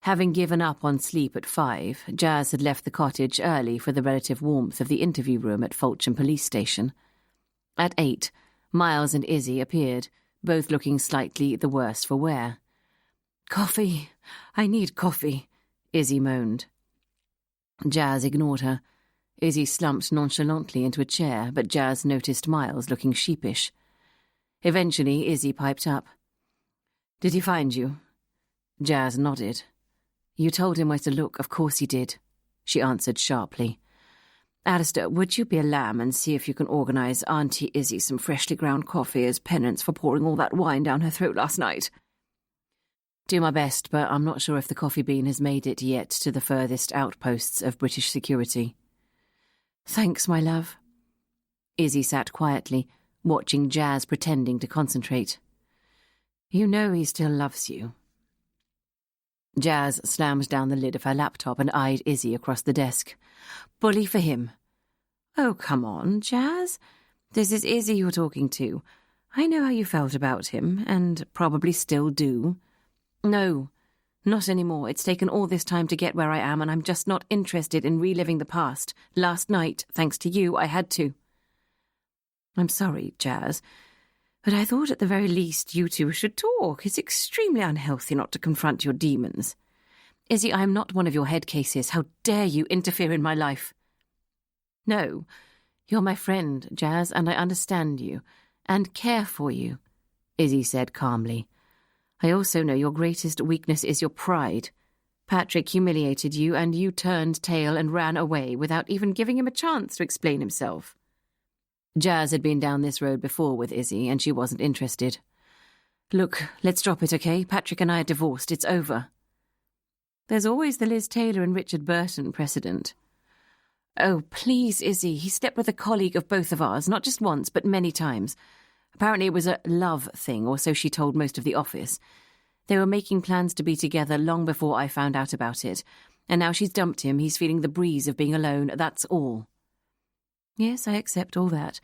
Having given up on sleep at 5, Jazz had left the cottage early for the relative warmth of the interview room at Fulcham Police Station. At 8, Miles and Izzy appeared, both looking slightly the worse for wear. "Coffee. I need coffee," Izzy moaned. Jazz ignored her. Izzy slumped nonchalantly into a chair, but Jazz noticed Miles looking sheepish. Eventually, Izzy piped up. "Did he find you?" Jazz nodded. "You told him where to look, of course he did," she answered sharply. "Alistair, would you be a lamb and see if you can organise Auntie Izzy some freshly ground coffee as penance for pouring all that wine down her throat last night?" "Do my best, but I'm not sure if the coffee bean has made it yet to the furthest outposts of British security." "Thanks, my love." Izzy sat quietly, watching Jazz pretending to concentrate. "You know he still loves you." Jazz slammed down the lid of her laptop and eyed Izzy across the desk. "Bully for him." "Oh, come on, Jazz. This is Izzy you're talking to. I know how you felt about him, and probably still do." "No, not anymore. It's taken all this time to get where I am, and I'm just not interested in reliving the past. Last night, thanks to you, I had to." "I'm sorry, Jazz, but I thought at the very least you two should talk. It's extremely unhealthy not to confront your demons." "Izzy, I am not one of your head cases. How dare you interfere in my life?" "No, you're my friend, Jazz, and I understand you, and care for you," Izzy said calmly. "I also know your greatest weakness is your pride. Patrick humiliated you, and you turned tail and ran away without even giving him a chance to explain himself." Jazz had been down this road before with Izzy, and she wasn't interested. "Look, let's drop it, okay? Patrick and I are divorced. It's over." "There's always the Liz Taylor and Richard Burton precedent." "Oh, please, Izzy. He slept with a colleague of both of ours, not just once, but many times. Apparently it was a love thing, or so she told most of the office. They were making plans to be together long before I found out about it, and now she's dumped him. He's feeling the breeze of being alone, that's all." "Yes, I accept all that.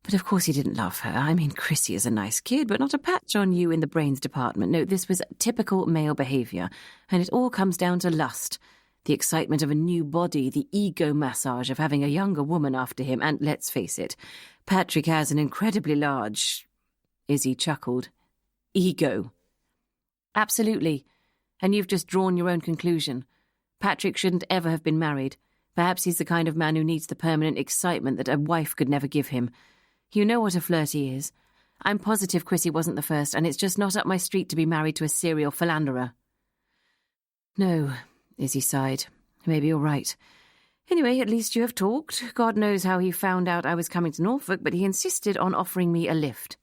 But of course he didn't love her. I mean, Chrissy is a nice kid, but not a patch on you in the brains department. No, this was typical male behaviour, and it all comes down to lust. The excitement of a new body, the ego massage of having a younger woman after him, and let's face it, Patrick has an incredibly large—" Izzy chuckled. "Ego." "Absolutely. And you've just drawn your own conclusion. Patrick shouldn't ever have been married. Perhaps he's the kind of man who needs the permanent excitement that a wife could never give him. You know what a flirt he is. I'm positive Chrissy wasn't the first, and it's just not up my street to be married to a serial philanderer." "No," Izzy sighed. "Maybe you're right. Anyway, at least you have talked. God knows how he found out I was coming to Norfolk, but he insisted on offering me a lift."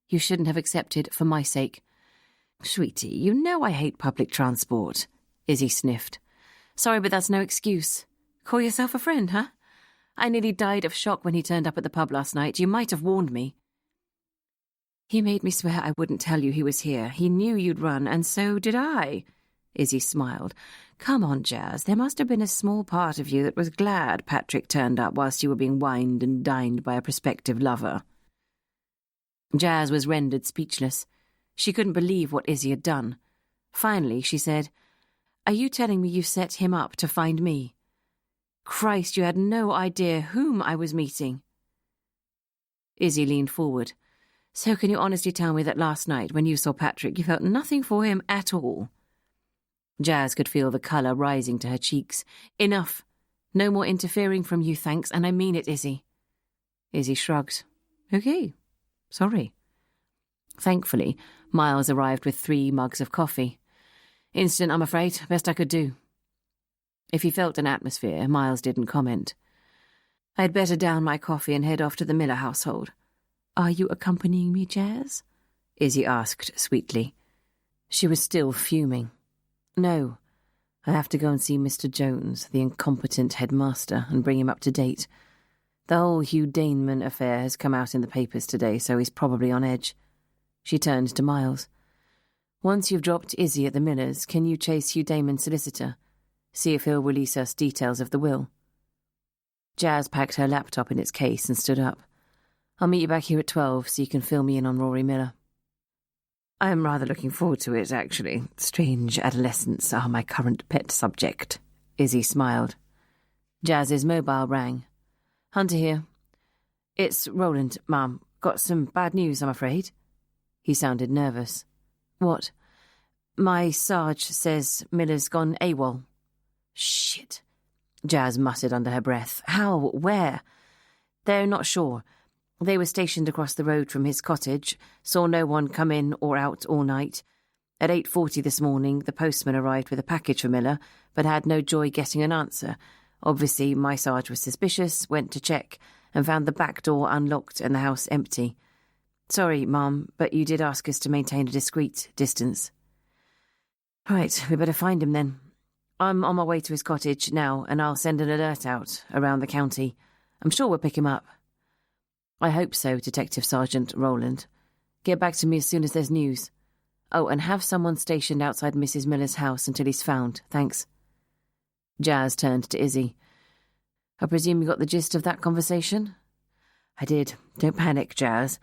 "You shouldn't have accepted for my sake." "Sweetie, you know I hate public transport," Izzy sniffed. "Sorry, but that's no excuse. Call yourself a friend, huh? I nearly died of shock when he turned up at the pub last night. You might have warned me." "He made me swear I wouldn't tell you he was here. He knew you'd run, and so did I." Izzy smiled. "Come on, Jazz. There must have been a small part of you that was glad Patrick turned up whilst you were being wined and dined by a prospective lover." Jazz was rendered speechless. She couldn't believe what Izzy had done. Finally, she said, "Are you telling me you set him up to find me? Christ, you had no idea whom I was meeting." Izzy leaned forward. "So can you honestly tell me that last night, when you saw Patrick, you felt nothing for him at all?" Jazz could feel the colour rising to her cheeks. "Enough. No more interfering from you, thanks, and I mean it, Izzy." Izzy shrugged. "Okay. Sorry." Thankfully, Miles arrived with 3 mugs of coffee. "Instant, I'm afraid. Best I could do." If he felt an atmosphere, Miles didn't comment. "I'd better down my coffee and head off to the Miller household." "Are you accompanying me, Jazz?" Izzy asked sweetly. She was still fuming. "No. I have to go and see Mr. Jones, the incompetent headmaster, and bring him up to date. The whole Hugh Daneman affair has come out in the papers today, so he's probably on edge." She turned to Miles. Once you've dropped Izzy at the Millers, can you chase Hugh Damon's solicitor? See if he'll release us details of the will. Jazz packed her laptop in its case and stood up. I'll meet you back here at 12 so you can fill me in on Rory Miller. I'm rather looking forward to it, actually. Strange adolescents are my current pet subject. Izzy smiled. Jazz's mobile rang. Hunter here. It's Roland, Mum. Got some bad news, I'm afraid. He sounded nervous. What? My Sarge says Miller's gone AWOL. Shit, Jazz muttered under her breath. How? Where? They're not sure. They were stationed across the road from his cottage, saw no one come in or out all night. At 8:40 this morning, the postman arrived with a package for Miller, but had no joy getting an answer. Obviously, my Sarge was suspicious, went to check, and found the back door unlocked and the house empty. Sorry, Mum, but you did ask us to maintain a discreet distance. Right, we better find him then. I'm on my way to his cottage now, and I'll send an alert out around the county. I'm sure we'll pick him up. I hope so, Detective Sergeant Rowland. Get back to me as soon as there's news. Oh, and have someone stationed outside Mrs. Miller's house until he's found. Thanks. Jazz turned to Izzy. I presume you got the gist of that conversation? I did. Don't panic, Jazz.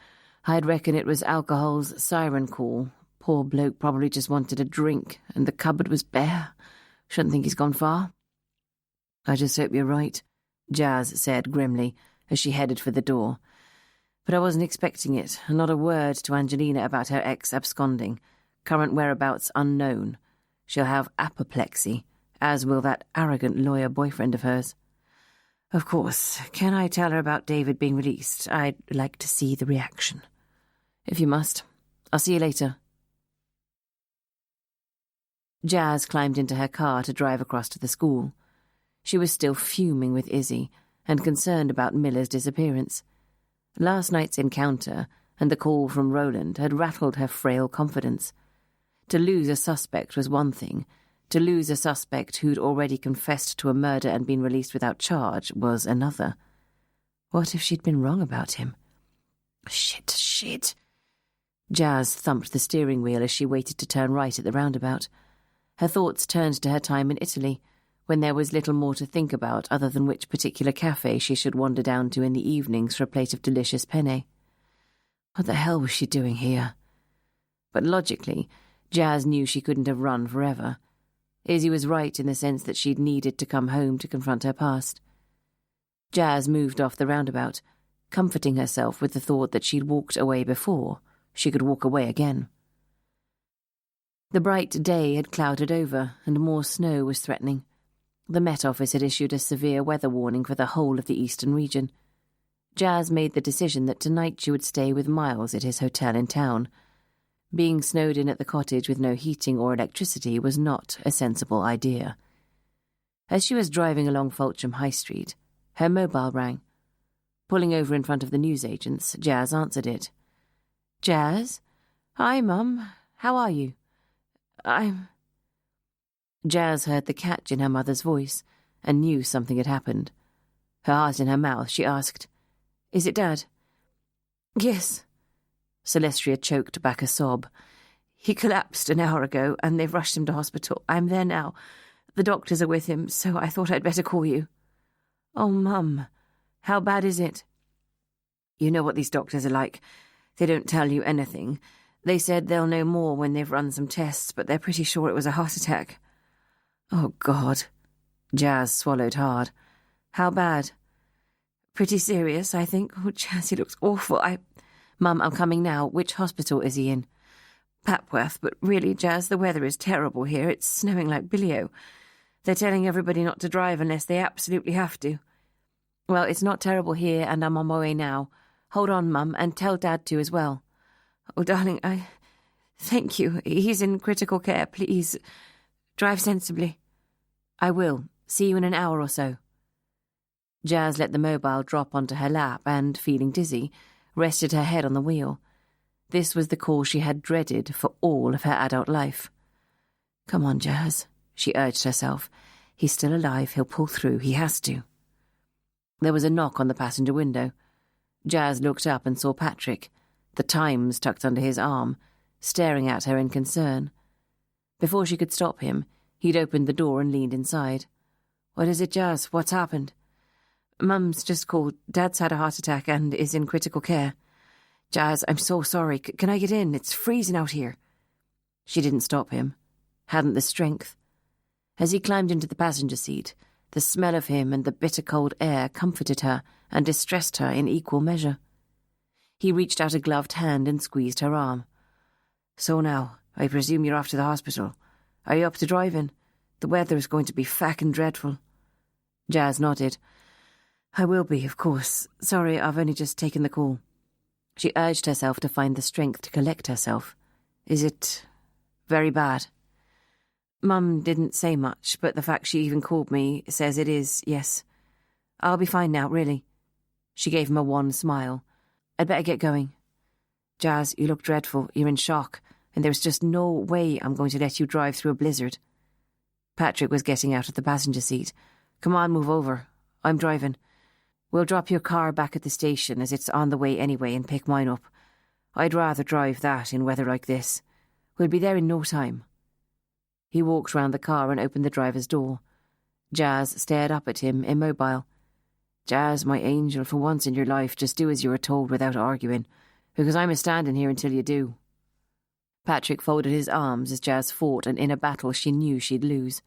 I'd reckon it was alcohol's siren call. Poor bloke probably just wanted a drink, and the cupboard was bare. Shouldn't think he's gone far. I just hope you're right, Jazz said grimly as she headed for the door. But I wasn't expecting it, and not a word to Angelina about her ex absconding. Current whereabouts unknown. She'll have apoplexy, as will that arrogant lawyer boyfriend of hers. Of course, can I tell her about David being released? I'd like to see the reaction. If you must. I'll see you later. Jazz climbed into her car to drive across to the school. She was still fuming with Izzy and concerned about Miller's disappearance. Last night's encounter and the call from Roland had rattled her frail confidence. To lose a suspect was one thing. To lose a suspect who'd already confessed to a murder and been released without charge was another. What if she'd been wrong about him? Shit. Jazz thumped the steering wheel as she waited to turn right at the roundabout. Her thoughts turned to her time in Italy, when there was little more to think about other than which particular cafe she should wander down to in the evenings for a plate of delicious penne. What the hell was she doing here? But logically, Jazz knew she couldn't have run forever. Izzy was right in the sense that she'd needed to come home to confront her past. Jazz moved off the roundabout, comforting herself with the thought that she'd walked away before. She could walk away again. The bright day had clouded over, and more snow was threatening. The Met Office had issued a severe weather warning for the whole of the eastern region. Jazz made the decision that tonight she would stay with Miles at his hotel in town. Being snowed in at the cottage with no heating or electricity was not a sensible idea. As she was driving along Fulcham High Street, her mobile rang. Pulling over in front of the newsagents, Jazz answered it. Jazz? Hi, Mum. How are you? Jazz heard the catch in her mother's voice and knew something had happened. Her heart in her mouth, she asked, Is it Dad? Yes. Celestia choked back a sob. He collapsed an hour ago and they've rushed him to hospital. I'm there now. The doctors are with him, so I thought I'd better call you. Oh, Mum, how bad is it? You know what these doctors are like. They don't tell you anything. They said they'll know more when they've run some tests, but they're pretty sure it was a heart attack. Oh, God. Jazz swallowed hard. How bad? Pretty serious, I think. Oh, Jazz, he looks awful. Mum, I'm coming now. Which hospital is he in? Papworth, but really, Jazz, the weather is terrible here. It's snowing like Billio. They're telling everybody not to drive unless they absolutely have to. Well, it's not terrible here, and I'm on my way now. Hold on, Mum, and tell Dad to as well. Oh, darling, thank you. He's in critical care. Please, drive sensibly. I will. See you in an hour or so. Jazz let the mobile drop onto her lap and, feeling dizzy, rested her head on the wheel. This was the call she had dreaded for all of her adult life. Come on, Jazz, she urged herself. He's still alive. He'll pull through. He has to. There was a knock on the passenger window. Jazz looked up and saw Patrick, the Times tucked under his arm, staring at her in concern. Before she could stop him, he'd opened the door and leaned inside. "What is it, Jazz? What's happened?" "Mum's just called. Dad's had a heart attack and is in critical care. Jazz, I'm so sorry. Can I get in? It's freezing out here." She didn't stop him. Hadn't the strength. As he climbed into the passenger seat, the smell of him and the bitter cold air comforted her and distressed her in equal measure. He reached out a gloved hand and squeezed her arm. "So now, I presume you're off to the hospital. Are you up to driving? The weather is going to be fackin' dreadful." Jazz nodded. "I will be, of course. Sorry, I've only just taken the call." She urged herself to find the strength to collect herself. "Is it very bad?" "Mum didn't say much, but the fact she even called me says it is, yes. I'll be fine now, really." She gave him a wan smile. "I'd better get going." "Jazz, you look dreadful. You're in shock, and there's just no way I'm going to let you drive through a blizzard." Patrick was getting out of the passenger seat. "Come on, move over. I'm driving. We'll drop your car back at the station as it's on the way anyway and pick mine up. I'd rather drive that in weather like this. We'll be there in no time." He walked round the car and opened the driver's door. Jazz stared up at him, immobile. "Jazz, my angel, for once in your life, just do as you are told without arguing, because I'm a-standing here until you do." Patrick folded his arms as Jazz fought an inner battle she knew she'd lose.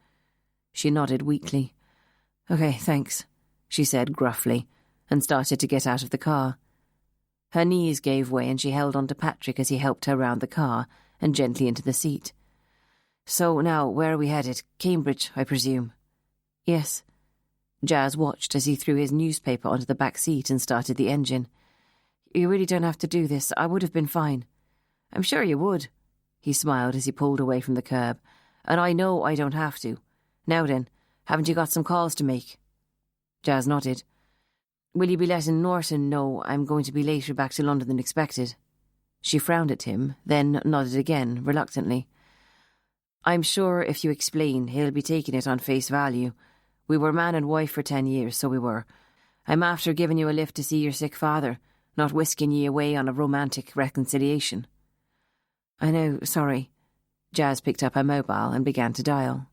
She nodded weakly. "Okay, thanks," she said gruffly, and started to get out of the car. Her knees gave way and she held on to Patrick as he helped her round the car and gently into the seat. "So now, where are we headed? Cambridge, I presume?" "Yes." Jazz watched as he threw his newspaper onto the back seat and started the engine. "You really don't have to do this. I would have been fine." "I'm sure you would." He smiled as he pulled away from the curb. "And I know I don't have to. Now then, haven't you got some calls to make?" Jazz nodded. "Will you be letting Norton know I'm going to be later back to London than expected?" She frowned at him, then nodded again, reluctantly. "I'm sure if you explain, he'll be taking it on face value. We were man and wife for 10 years, so we were. I'm after giving you a lift to see your sick father, not whisking ye away on a romantic reconciliation." "I know, sorry." Jazz picked up her mobile and began to dial.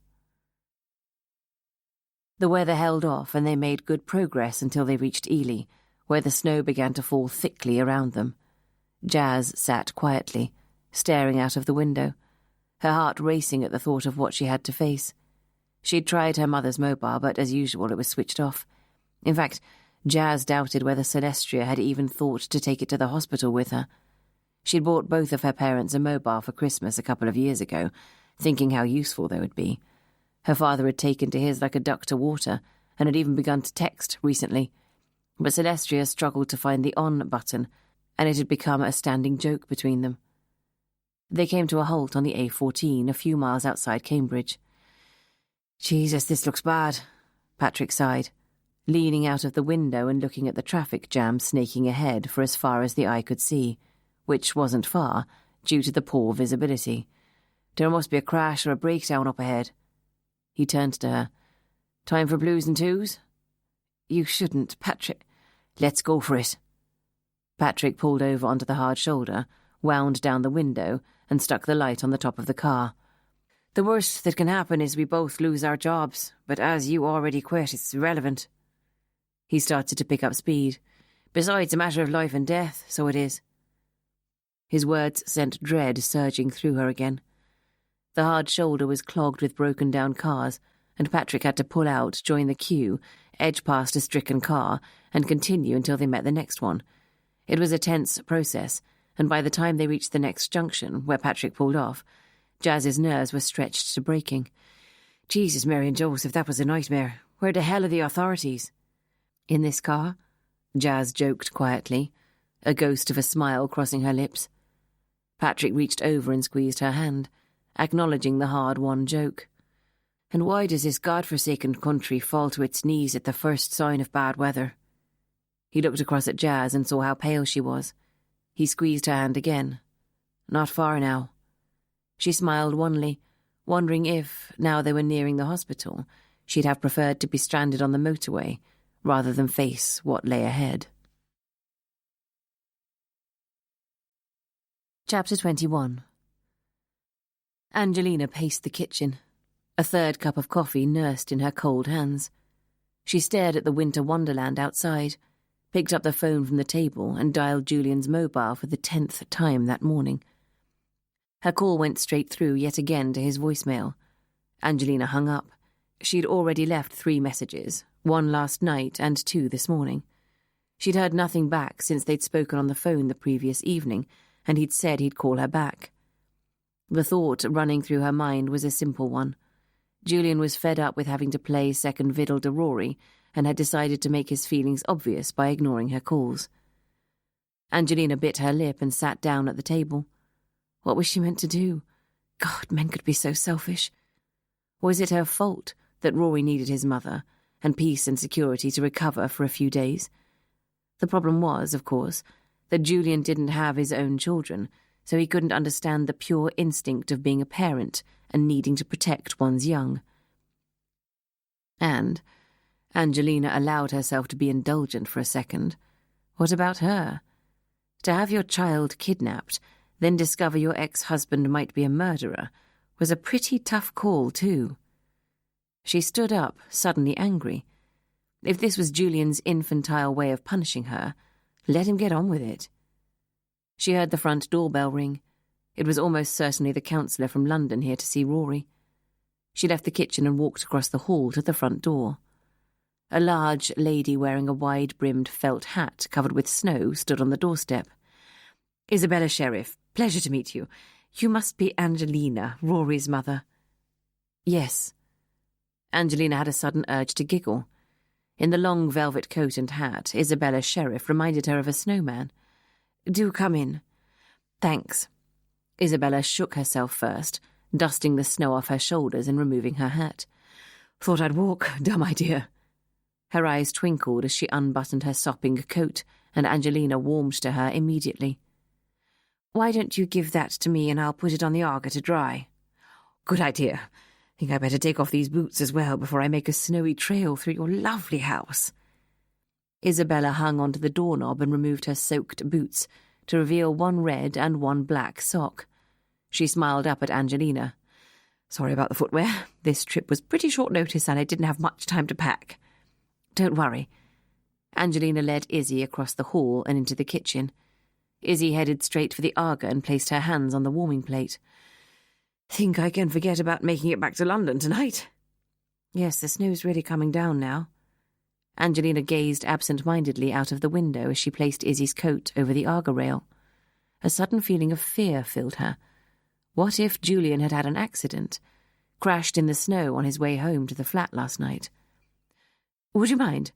The weather held off and they made good progress until they reached Ely, where the snow began to fall thickly around them. Jazz sat quietly, staring out of the window, her heart racing at the thought of what she had to face. She'd tried her mother's mobile, but as usual it was switched off. In fact, Jazz doubted whether Celestia had even thought to take it to the hospital with her. She'd bought both of her parents a mobile for Christmas a couple of years ago, thinking how useful they would be. Her father had taken to his like a duck to water, and had even begun to text recently. But Celestia struggled to find the on button, and it had become a standing joke between them. They came to a halt on the A14 a few miles outside Cambridge. "Jesus, this looks bad," Patrick sighed, leaning out of the window and looking at the traffic jam snaking ahead for as far as the eye could see, which wasn't far, due to the poor visibility. "There must be a crash or a breakdown up ahead." He turned to her. "Time for blues and twos?" "You shouldn't, Patrick." "Let's go for it." Patrick pulled over onto the hard shoulder, wound down the window, and stuck the light on the top of the car. "The worst that can happen is we both lose our jobs, but as you already quit, it's irrelevant." He started to pick up speed. "Besides, a matter of life and death, so it is." His words sent dread surging through her again. The hard shoulder was clogged with broken-down cars, and Patrick had to pull out, join the queue, edge past a stricken car, and continue until they met the next one. It was a tense process, and by the time they reached the next junction, where Patrick pulled off, Jazz's nerves were stretched to breaking. "Jesus, Mary and Joseph, that was a nightmare. Where the hell are the authorities?" "In this car?" Jazz joked quietly, a ghost of a smile crossing her lips. Patrick reached over and squeezed her hand, acknowledging the hard-won joke. "And why does this godforsaken country fall to its knees at the first sign of bad weather?" He looked across at Jazz and saw how pale she was. He squeezed her hand again. "Not far now." She smiled wanly, wondering if, now they were nearing the hospital, she'd have preferred to be stranded on the motorway rather than face what lay ahead. Chapter 21. Angelina paced the kitchen, a third cup of coffee nursed in her cold hands. She stared at the winter wonderland outside, picked up the phone from the table and dialed Julian's mobile for the 10th time that morning. Her call went straight through yet again to his voicemail. Angelina hung up. She'd already left 3 messages, 1 last night and 2 this morning. She'd heard nothing back since they'd spoken on the phone the previous evening, and he'd said he'd call her back. The thought running through her mind was a simple one. Julian was fed up with having to play second fiddle to Rory and had decided to make his feelings obvious by ignoring her calls. Angelina bit her lip and sat down at the table. What was she meant to do? God, men could be so selfish. Was it her fault that Rory needed his mother and peace and security to recover for a few days? The problem was, of course, that Julian didn't have his own children, so he couldn't understand the pure instinct of being a parent and needing to protect one's young. And Angelina allowed herself to be indulgent for a second. What about her? To have your child kidnapped, then discover your ex-husband might be a murderer, was a pretty tough call, too. She stood up, suddenly angry. If this was Julian's infantile way of punishing her, let him get on with it. She heard the front doorbell ring. It was almost certainly the counsellor from London here to see Rory. She left the kitchen and walked across the hall to the front door. A large lady wearing a wide-brimmed felt hat covered with snow stood on the doorstep. "Isabella Sheriff, pleasure to meet you. You must be Angelina, Rory's mother." "Yes." Angelina had a sudden urge to giggle. In the long velvet coat and hat, Isabella Sheriff reminded her of a snowman. "Do come in." "Thanks." Isabella shook herself first, dusting the snow off her shoulders and removing her hat. "Thought I'd walk, dumb idea." Her eyes twinkled as she unbuttoned her sopping coat, and Angelina warmed to her immediately. "Why don't you give that to me and I'll put it on the Aga to dry?" "Good idea. Think I better take off these boots as well before I make a snowy trail through your lovely house." Isabella hung onto the doorknob and removed her soaked boots to reveal 1 red and 1 black sock. She smiled up at Angelina. "Sorry about the footwear. This trip was pretty short notice and I didn't have much time to pack." "Don't worry." Angelina led Izzy across the hall and into the kitchen. Izzy headed straight for the Aga and placed her hands on the warming plate. "Think I can forget about making it back to London tonight?" "Yes, the snow's really coming down now." Angelina gazed absent-mindedly out of the window as she placed Izzy's coat over the Aga rail. A sudden feeling of fear filled her. What if Julian had had an accident, crashed in the snow on his way home to the flat last night? "Would you mind?"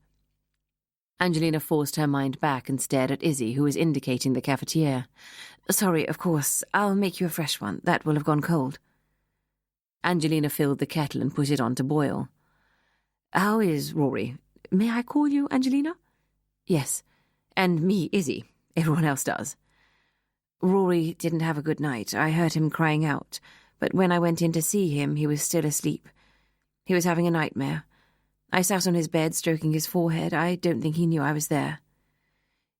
Angelina forced her mind back and stared at Izzy, who was indicating the cafetiere. "Sorry, of course. I'll make you a fresh one. That will have gone cold." Angelina filled the kettle and put it on to boil. "How is Rory? May I call you Angelina?" "Yes. And me, Izzy. Everyone else does." "Rory didn't have a good night. I heard him crying out, but when I went in to see him, he was still asleep. He was having a nightmare. I sat on his bed, stroking his forehead. I don't think he knew I was there."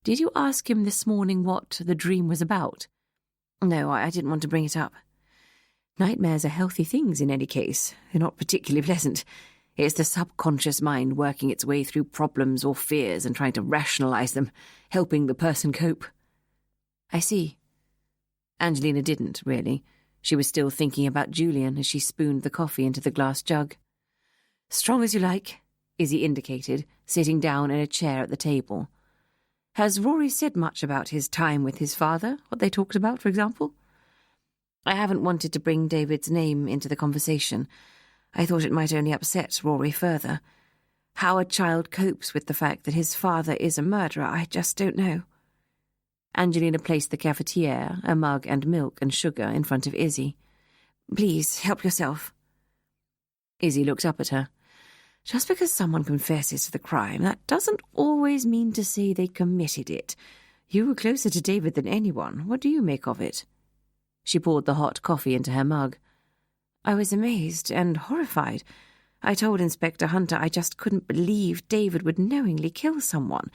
"Did you ask him this morning what the dream was about?" "No, I didn't want to bring it up." "Nightmares are healthy things in any case. They're not particularly pleasant. It's the subconscious mind working its way through problems or fears and trying to rationalize them, helping the person cope." "I see." Angelina didn't, really. She was still thinking about Julian as she spooned the coffee into the glass jug. "Strong as you like," Izzy indicated, sitting down in a chair at the table. "Has Rory said much about his time with his father, what they talked about, for example?" "I haven't wanted to bring David's name into the conversation. I thought it might only upset Rory further. How a child copes with the fact that his father is a murderer, I just don't know." Angelina placed the cafetiere, a mug and milk and sugar in front of Izzy. "Please, help yourself." Izzy looked up at her. "Just because someone confesses to the crime, that doesn't always mean to say they committed it. You were closer to David than anyone. What do you make of it?" She poured the hot coffee into her mug. "I was amazed and horrified. I told Inspector Hunter I just couldn't believe David would knowingly kill someone,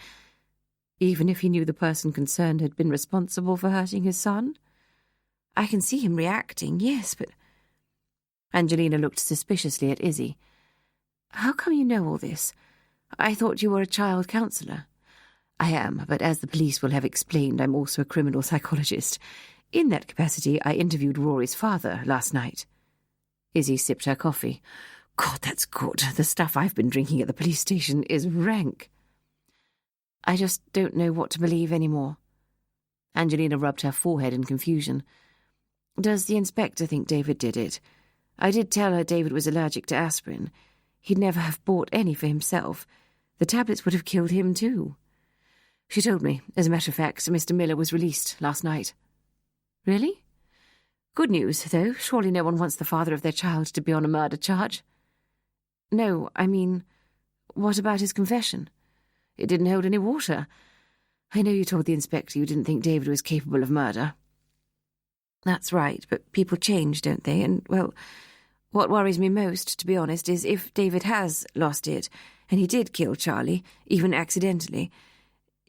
even if he knew the person concerned had been responsible for hurting his son. I can see him reacting, yes, but Angelina looked suspiciously at Izzy. "How come you know all this? I thought you were a child counsellor." "I am, but as the police will have explained, I'm also a criminal psychologist. In that capacity, I interviewed Rory's father last night." Izzy sipped her coffee. "God, that's good. The stuff I've been drinking at the police station is rank." "I just don't know what to believe anymore." Angelina rubbed her forehead in confusion. "Does the inspector think David did it? I did tell her David was allergic to aspirin. He'd never have bought any for himself. The tablets would have killed him too. She told me, as a matter of fact, Mr. Miller was released last night." "Really? Good news, though. Surely no one wants the father of their child to be on a murder charge." "No, I mean, what about his confession? It didn't hold any water. I know you told the inspector you didn't think David was capable of murder." "That's right, but people change, don't they? And, well, what worries me most, to be honest, is if David has lost it, and he did kill Charlie, even accidentally.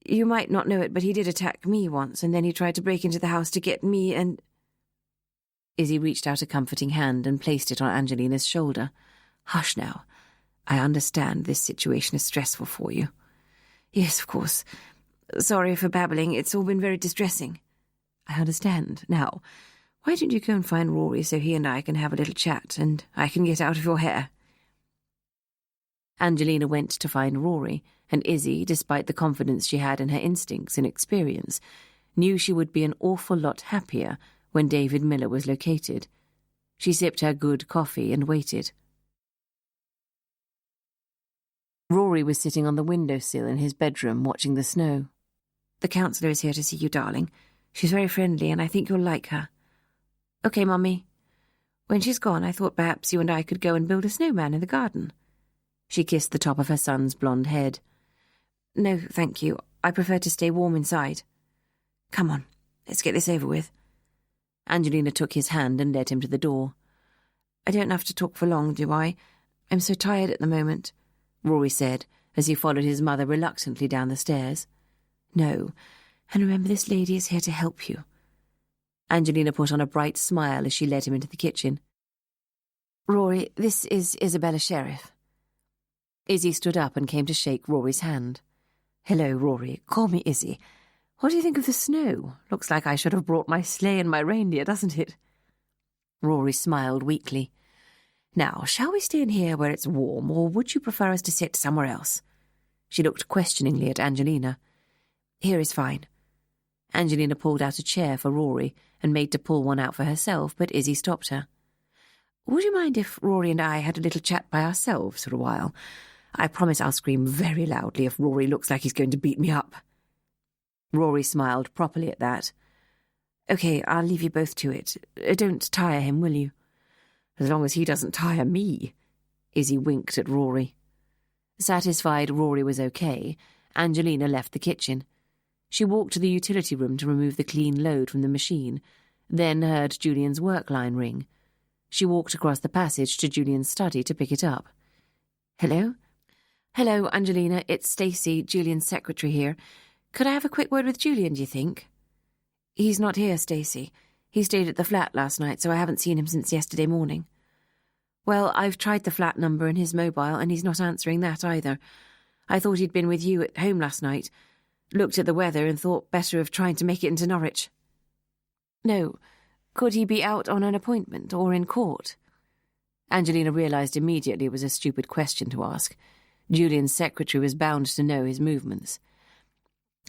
You might not know it, but he did attack me once, and then he tried to break into the house to get me and—" Izzy reached out a comforting hand and placed it on Angelina's shoulder. "Hush now. I understand this situation is stressful for you." "Yes, of course. Sorry for babbling. It's all been very distressing." "I understand. Now, why don't you go and find Rory so he and I can have a little chat, and I can get out of your hair?" Angelina went to find Rory, and Izzy, despite the confidence she had in her instincts and experience, knew she would be an awful lot happier when David Miller was located. She sipped her good coffee and waited. Rory was sitting on the windowsill in his bedroom watching the snow. "The counsellor is here to see you, darling. She's very friendly, and I think you'll like her." "Okay, Mummy." "When she's gone, I thought perhaps you and I could go and build a snowman in the garden." She kissed the top of her son's blonde head. "No, thank you. I prefer to stay warm inside." "Come on, let's get this over with." Angelina took his hand and led him to the door. "I don't have to talk for long, do I? I'm so tired at the moment," Rory said, as he followed his mother reluctantly down the stairs. "No, and remember this lady is here to help you." Angelina put on a bright smile as she led him into the kitchen. "Rory, this is Isabella Sheriff." Izzy stood up and came to shake Rory's hand. "Hello, Rory. Call me Izzy. What do you think of the snow? Looks like I should have brought my sleigh and my reindeer, doesn't it?" Rory smiled weakly. "Now, shall we stay in here where it's warm, or would you prefer us to sit somewhere else?" She looked questioningly at Angelina. "Here is fine." Angelina pulled out a chair for Rory and made to pull one out for herself, but Izzy stopped her. "Would you mind if Rory and I had a little chat by ourselves for a while? I promise I'll scream very loudly if Rory looks like he's going to beat me up." Rory smiled properly at that. "Okay, I'll leave you both to it. Don't tire him, will you?" "As long as he doesn't tire me." Izzy winked at Rory. Satisfied Rory was okay, Angelina left the kitchen. She walked to the utility room to remove the clean load from the machine, then heard Julian's work line ring. She walked across the passage to Julian's study to pick it up. "Hello?" "Hello, Angelina. It's Stacey, Julian's secretary here. Could I have a quick word with Julian, do you think?" "He's not here, Stacey. He stayed at the flat last night, so I haven't seen him since yesterday morning." "Well, I've tried the flat number and his mobile, and he's not answering that either. I thought he'd been with you at home last night. Looked at the weather and thought better of trying to make it into Norwich." "No. Could he be out on an appointment or in court?" Angelina realised immediately it was a stupid question to ask. Julian's secretary was bound to know his movements.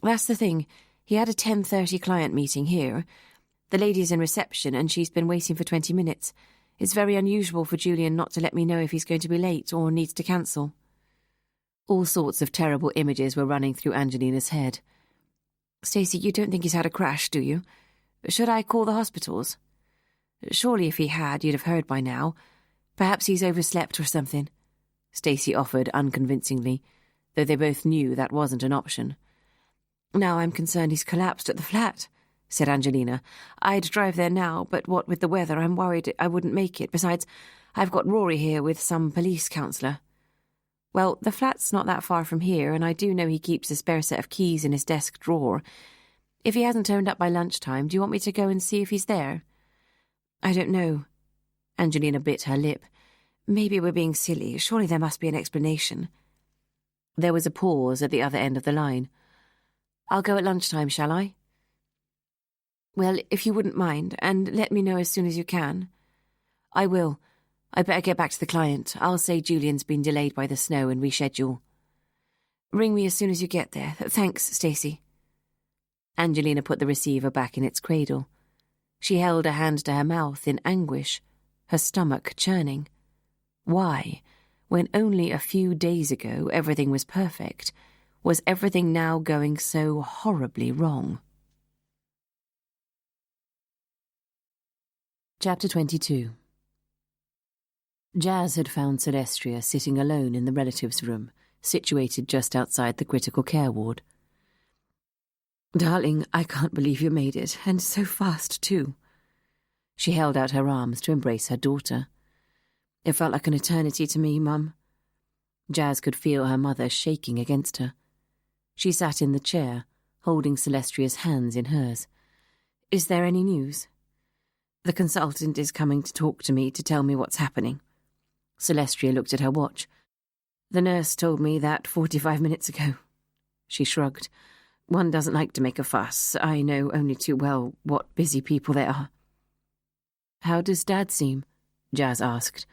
"That's the thing. He had a 10:30 client meeting here. The lady's in reception, and she's been waiting for 20 minutes. It's very unusual for Julian not to let me know if he's going to be late or needs to cancel." All sorts of terrible images were running through Angelina's head. "Stacey, you don't think he's had a crash, do you? Should I call the hospitals?" "Surely if he had, you'd have heard by now. Perhaps he's overslept or something," Stacey offered unconvincingly, though they both knew that wasn't an option. "Now I'm concerned he's collapsed at the flat," said Angelina. "I'd drive there now, but what with the weather, I'm worried I wouldn't make it. Besides, I've got Rory here with some police counsellor." "Well, the flat's not that far from here, and I do know he keeps a spare set of keys in his desk drawer. If he hasn't turned up by lunchtime, do you want me to go and see if he's there?" "I don't know." Angelina bit her lip. Maybe we're being silly. Surely there must be an explanation. There was a pause at the other end of the line. I'll go at lunchtime, shall I? Well, if you wouldn't mind, and let me know as soon as you can. I will. I better get back to the client. I'll say Julian's been delayed by the snow and reschedule. Ring me as soon as you get there. Thanks, Stacey. Angelina put the receiver back in its cradle. She held a hand to her mouth in anguish, her stomach churning. Why, when only a few days ago everything was perfect, was everything now going so horribly wrong? Chapter 22. Jazz had found Celestria sitting alone in the relatives' room, situated just outside the critical care ward. Darling, I can't believe you made it, and so fast, too. She held out her arms to embrace her daughter. It felt like an eternity to me, Mum. Jazz could feel her mother shaking against her. She sat in the chair, holding Celestria's hands in hers. Is there any news? The consultant is coming to talk to me to tell me what's happening. Celestria looked at her watch. The nurse told me that 45 minutes ago. She shrugged. One doesn't like to make a fuss. I know only too well what busy people they are. How does Dad seem? Jazz asked.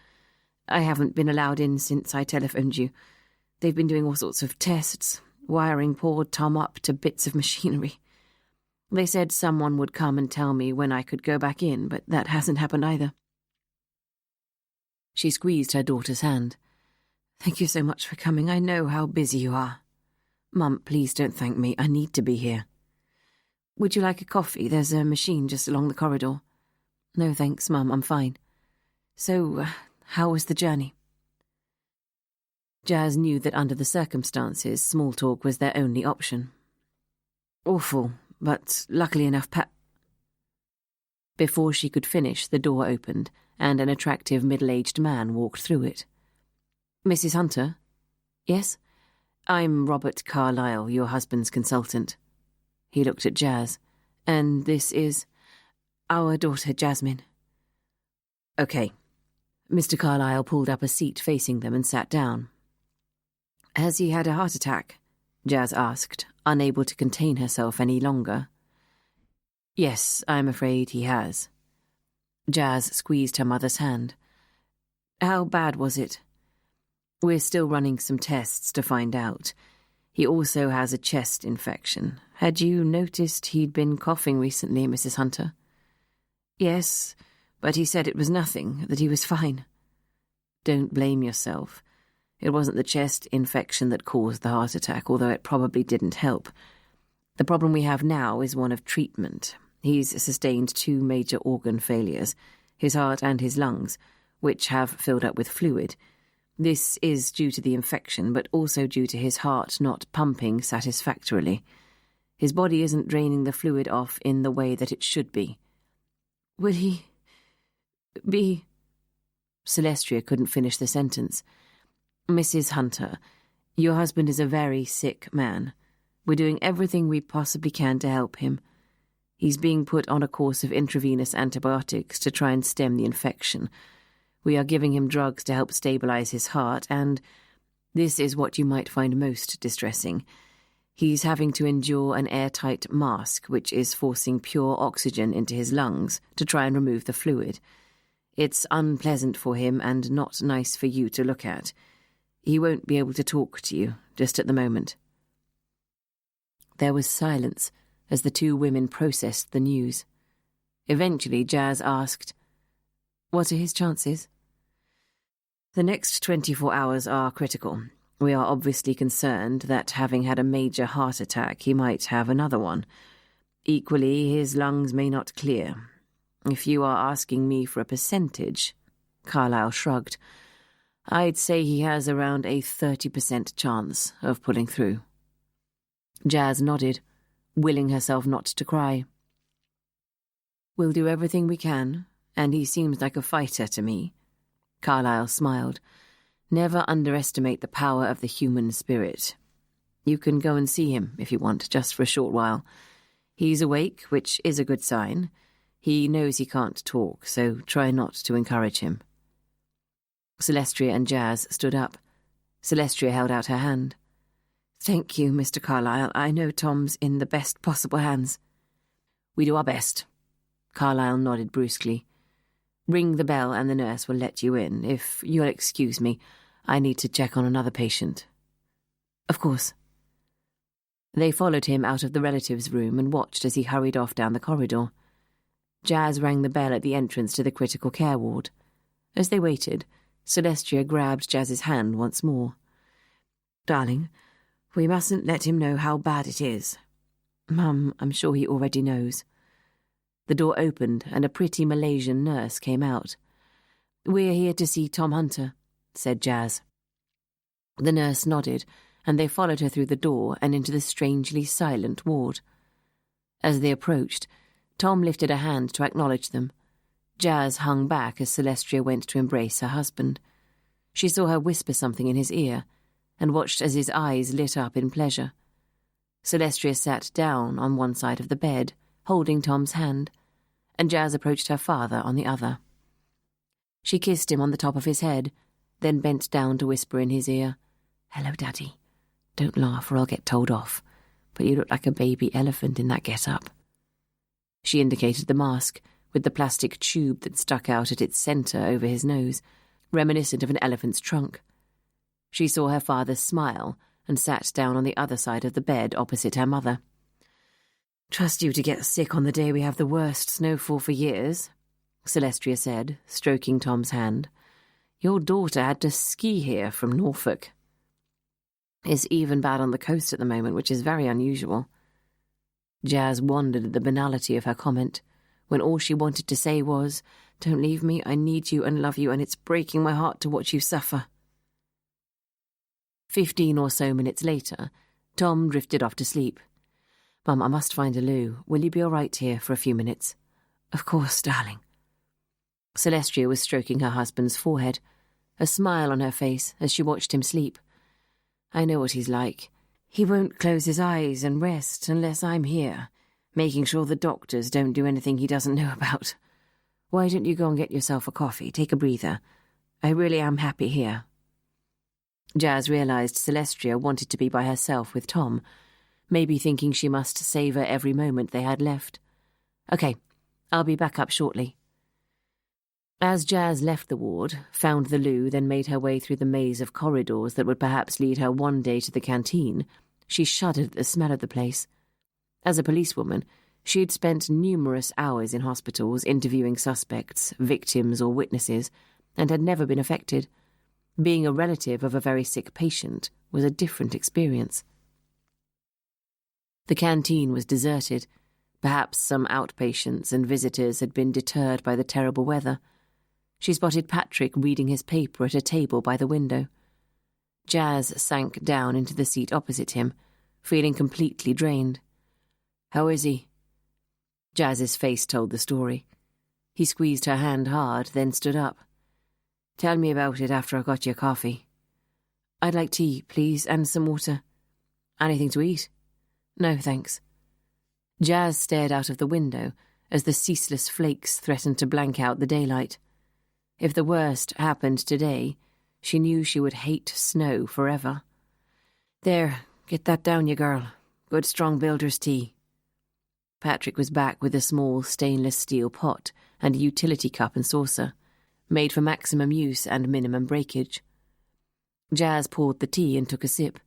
I haven't been allowed in since I telephoned you. They've been doing all sorts of tests, wiring poor Tom up to bits of machinery. They said someone would come and tell me when I could go back in, but that hasn't happened either. She squeezed her daughter's hand. Thank you so much for coming. I know how busy you are. Mum, please don't thank me. I need to be here. Would you like a coffee? There's a machine just along the corridor. No, thanks, Mum. I'm fine. So, how was the journey? Jazz knew that under the circumstances, small talk was their only option. Awful, but luckily enough, Before she could finish, the door opened, and an attractive middle-aged man walked through it. Mrs. Hunter? Yes? I'm Robert Carlyle, your husband's consultant. He looked at Jazz. And this is our daughter, Jasmine. Okay. Mr. Carlyle pulled up a seat facing them and sat down. Has he had a heart attack? Jazz asked, unable to contain herself any longer. Yes, I'm afraid he has. Jazz squeezed her mother's hand. How bad was it? We're still running some tests to find out. He also has a chest infection. Had you noticed he'd been coughing recently, Mrs. Hunter? Yes, but he said it was nothing, that he was fine. Don't blame yourself. It wasn't the chest infection that caused the heart attack, although it probably didn't help. The problem we have now is one of treatment. He's sustained 2 major organ failures, his heart and his lungs, which have filled up with fluid. This is due to the infection, but also due to his heart not pumping satisfactorily. His body isn't draining the fluid off in the way that it should be. Will he be... Celestria couldn't finish the sentence. Mrs. Hunter, your husband is a very sick man. We're doing everything we possibly can to help him. He's being put on a course of intravenous antibiotics to try and stem the infection. We are giving him drugs to help stabilize his heart, and this is what you might find most distressing. He's having to endure an airtight mask, which is forcing pure oxygen into his lungs to try and remove the fluid. It's unpleasant for him and not nice for you to look at. He won't be able to talk to you, just at the moment. There was silence as the 2 women processed the news. Eventually, Jazz asked, What are his chances? The next 24 hours are critical. We are obviously concerned that, having had a major heart attack, he might have another one. Equally, his lungs may not clear. If you are asking me for a percentage, Carlyle shrugged, I'd say he has around a 30% chance of pulling through. Jazz nodded, willing herself not to cry. We'll do everything we can, and he seems like a fighter to me. Carlyle smiled. Never underestimate the power of the human spirit. You can go and see him if you want, just for a short while. He's awake, which is a good sign. He knows he can't talk, so try not to encourage him. Celestia and Jazz stood up. Celestia held out her hand. Thank you, Mr. Carlyle. I know Tom's in the best possible hands. We do our best. Carlyle nodded brusquely. Ring the bell and the nurse will let you in. If you'll excuse me, I need to check on another patient. Of course. They followed him out of the relatives' room and watched as he hurried off down the corridor. Jazz rang the bell at the entrance to the critical care ward. As they waited, Celestia grabbed Jazz's hand once more. Darling, we mustn't let him know how bad it is. Mum, I'm sure he already knows. The door opened and a pretty Malaysian nurse came out. We're here to see Tom Hunter, said Jazz. The nurse nodded, and they followed her through the door and into the strangely silent ward. As they approached, Tom lifted a hand to acknowledge them. Jazz hung back as Celestia went to embrace her husband. She saw her whisper something in his ear, and watched as his eyes lit up in pleasure. Celestia sat down on one side of the bed, holding Tom's hand, and Jazz approached her father on the other. She kissed him on the top of his head, then bent down to whisper in his ear, Hello, Daddy. Don't laugh or I'll get told off, but you look like a baby elephant in that get-up. She indicated the mask, with the plastic tube that stuck out at its centre over his nose, reminiscent of an elephant's trunk. She saw her father smile and sat down on the other side of the bed opposite her mother. Trust you to get sick on the day we have the worst snowfall for years, Celestia said, stroking Tom's hand. Your daughter had to ski here from Norfolk. It's even bad on the coast at the moment, which is very unusual. Jazz wondered at the banality of her comment, when all she wanted to say was, Don't leave me, I need you and love you, and it's breaking my heart to watch you suffer. 15 or so minutes later, Tom drifted off to sleep. Mum, I must find a loo. Will you be all right here for a few minutes? Of course, darling. Celestia was stroking her husband's forehead, a smile on her face as she watched him sleep. I know what he's like. He won't close his eyes and rest unless I'm here, making sure the doctors don't do anything he doesn't know about. Why don't you go and get yourself a coffee? Take a breather. I really am happy here. Jazz realised Celestia wanted to be by herself with Tom, maybe thinking she must savour every moment they had left. Okay, I'll be back up shortly. As Jazz left the ward, found the loo, then made her way through the maze of corridors that would perhaps lead her one day to the canteen, she shuddered at the smell of the place. As a policewoman, she had spent numerous hours in hospitals interviewing suspects, victims or witnesses, and had never been affected. Being a relative of a very sick patient was a different experience. The canteen was deserted. Perhaps some outpatients and visitors had been deterred by the terrible weather. She spotted Patrick reading his paper at a table by the window. Jazz sank down into the seat opposite him, feeling completely drained. How is he? Jazz's face told the story. He squeezed her hand hard, then stood up. Tell me about it after I've got your coffee. I'd like tea, please, and some water. Anything to eat? No, thanks. Jazz stared out of the window as the ceaseless flakes threatened to blank out the daylight. If the worst happened today, she knew she would hate snow forever. There, get that down, you girl. Good strong builder's tea. Patrick was back with a small stainless steel pot and a utility cup and saucer, made for maximum use and minimum breakage. Jazz poured the tea and took a sip.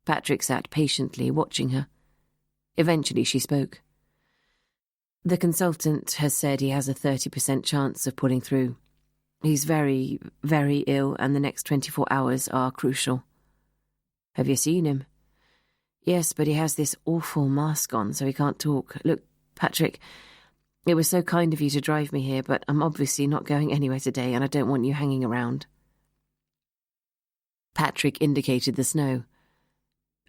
Patrick sat patiently, watching her. Eventually she spoke. The consultant has said he has a 30% chance of pulling through. He's very, very ill, and the next 24 hours are crucial. Have you seen him? Yes, but he has this awful mask on, so he can't talk. Look, Patrick, it was so kind of you to drive me here, but I'm obviously not going anywhere today, and I don't want you hanging around. Patrick indicated the snow.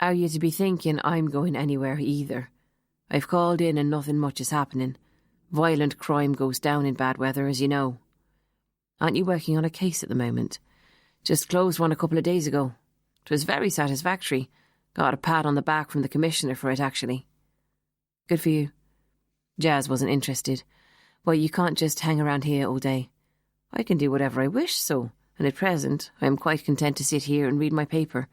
Are you to be thinking I'm going anywhere either? I've called in and nothing much is happening. Violent crime goes down in bad weather, as you know. Aren't you working on a case at the moment? Just closed one a couple of days ago. It was very satisfactory. Got a pat on the back from the commissioner for it, actually. Good for you. Jazz wasn't interested. Well, you can't just hang around here all day. I can do whatever I wish, so, and at present I am quite content to sit here and read my paper.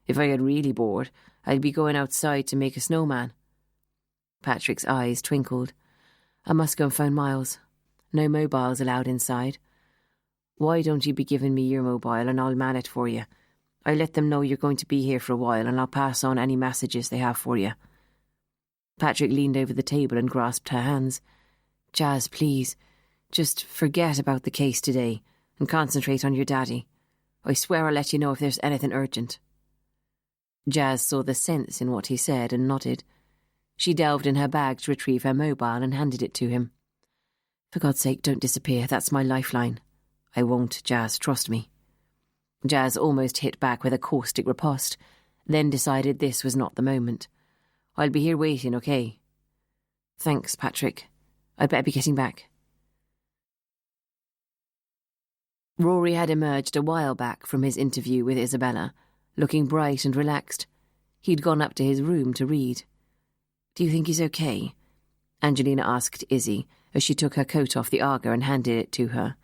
If I get really bored, I'd be going outside to make a snowman. Patrick's eyes twinkled. I must go and phone Miles. No mobiles allowed inside. Why don't you be giving me your mobile and I'll man it for you? I'll let them know you're going to be here for a while and I'll pass on any messages they have for you. Patrick leaned over the table and grasped her hands. Jazz, please, just forget about the case today and concentrate on your daddy. I swear I'll let you know if there's anything urgent. Jazz saw the sense in what he said and nodded. She delved in her bag to retrieve her mobile and handed it to him. For God's sake, don't disappear. That's my lifeline. I won't, Jazz, trust me. Jazz almost hit back with a caustic riposte, then decided this was not the moment. I'll be here waiting, okay? Thanks, Patrick. I'd better be getting back. Rory had emerged a while back from his interview with Isabella, looking bright and relaxed. He'd gone up to his room to read. Do you think he's okay? Angelina asked Izzy as she took her coat off the Aga and handed it to her.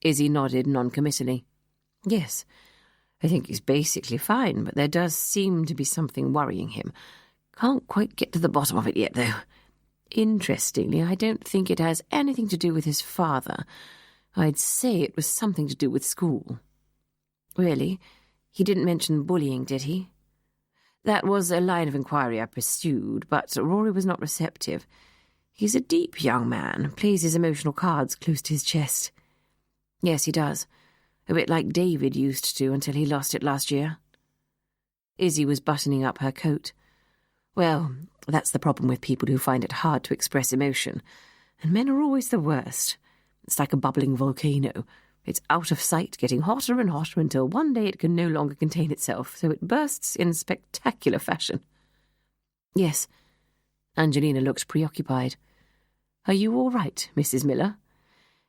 Izzy nodded non-committally. Yes, I think he's basically fine, but there does seem to be something worrying him. Can't quite get to the bottom of it yet, though. Interestingly, I don't think it has anything to do with his father. I'd say it was something to do with school. Really? He didn't mention bullying, did he? That was a line of inquiry I pursued, but Rory was not receptive. He's a deep young man, plays his emotional cards close to his chest. Yes, he does. A bit like David used to until he lost it last year. Izzy was buttoning up her coat. Well, that's the problem with people who find it hard to express emotion. And men are always the worst. It's like a bubbling volcano. It's out of sight, getting hotter and hotter until one day it can no longer contain itself, so it bursts in spectacular fashion. Yes. Angelina looked preoccupied. Are you all right, Mrs. Miller?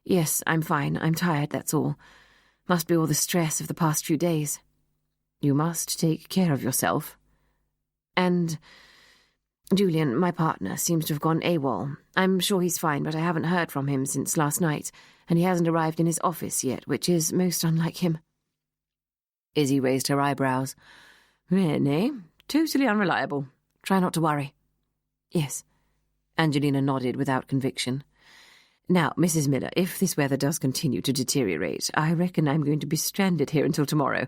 Yes, I'm fine. I'm tired, that's all. Must be all the stress of the past few days. You must take care of yourself. And Julian, my partner, seems to have gone AWOL. I'm sure he's fine, but I haven't heard from him since last night, and he hasn't arrived in his office yet, which is most unlike him. Izzy raised her eyebrows. Really? Totally unreliable. Try not to worry. Yes. Angelina nodded without conviction. Now, Mrs. Miller, if this weather does continue to deteriorate, I reckon I'm going to be stranded here until tomorrow.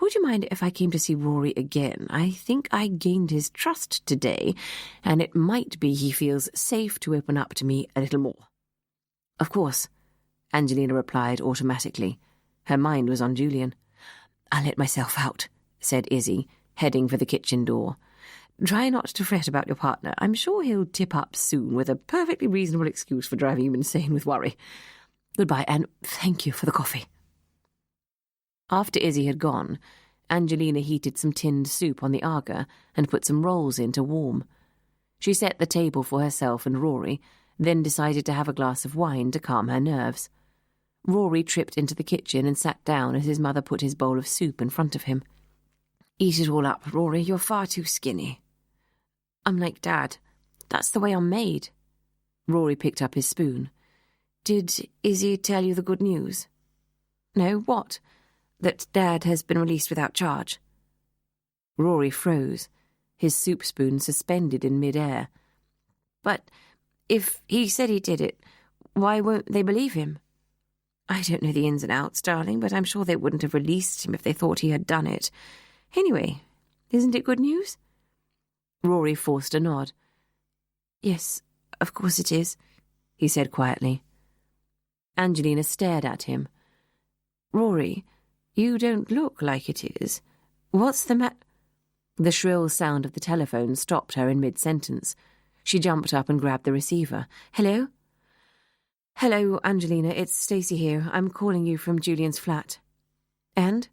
Would you mind if I came to see Rory again? I think I gained his trust today, and it might be he feels safe to open up to me a little more. Of course, Angelina replied automatically. Her mind was on Julian. I'll let myself out, said Izzy, heading for the kitchen door. Try not to fret about your partner. I'm sure he'll tip up soon with a perfectly reasonable excuse for driving you insane with worry. Goodbye, and thank you for the coffee. After Izzy had gone, Angelina heated some tinned soup on the Aga and put some rolls in to warm. She set the table for herself and Rory, then decided to have a glass of wine to calm her nerves. Rory tripped into the kitchen and sat down as his mother put his bowl of soup in front of him. Eat it all up, Rory. You're far too skinny. I'm like Dad. That's the way I'm made. Rory picked up his spoon. Did Izzy tell you the good news? No, what? That Dad has been released without charge. Rory froze, his soup spoon suspended in mid-air. But if he said he did it, why won't they believe him? I don't know the ins and outs, darling, but I'm sure they wouldn't have released him if they thought he had done it. Anyway, isn't it good news? Rory forced a nod. Yes, of course it is, he said quietly. Angelina stared at him. Rory, you don't look like it is. What's the matter? The shrill sound of the telephone stopped her in mid-sentence. She jumped up and grabbed the receiver. Hello? Hello, Angelina, it's Stacey here. I'm calling you from Julian's flat. And?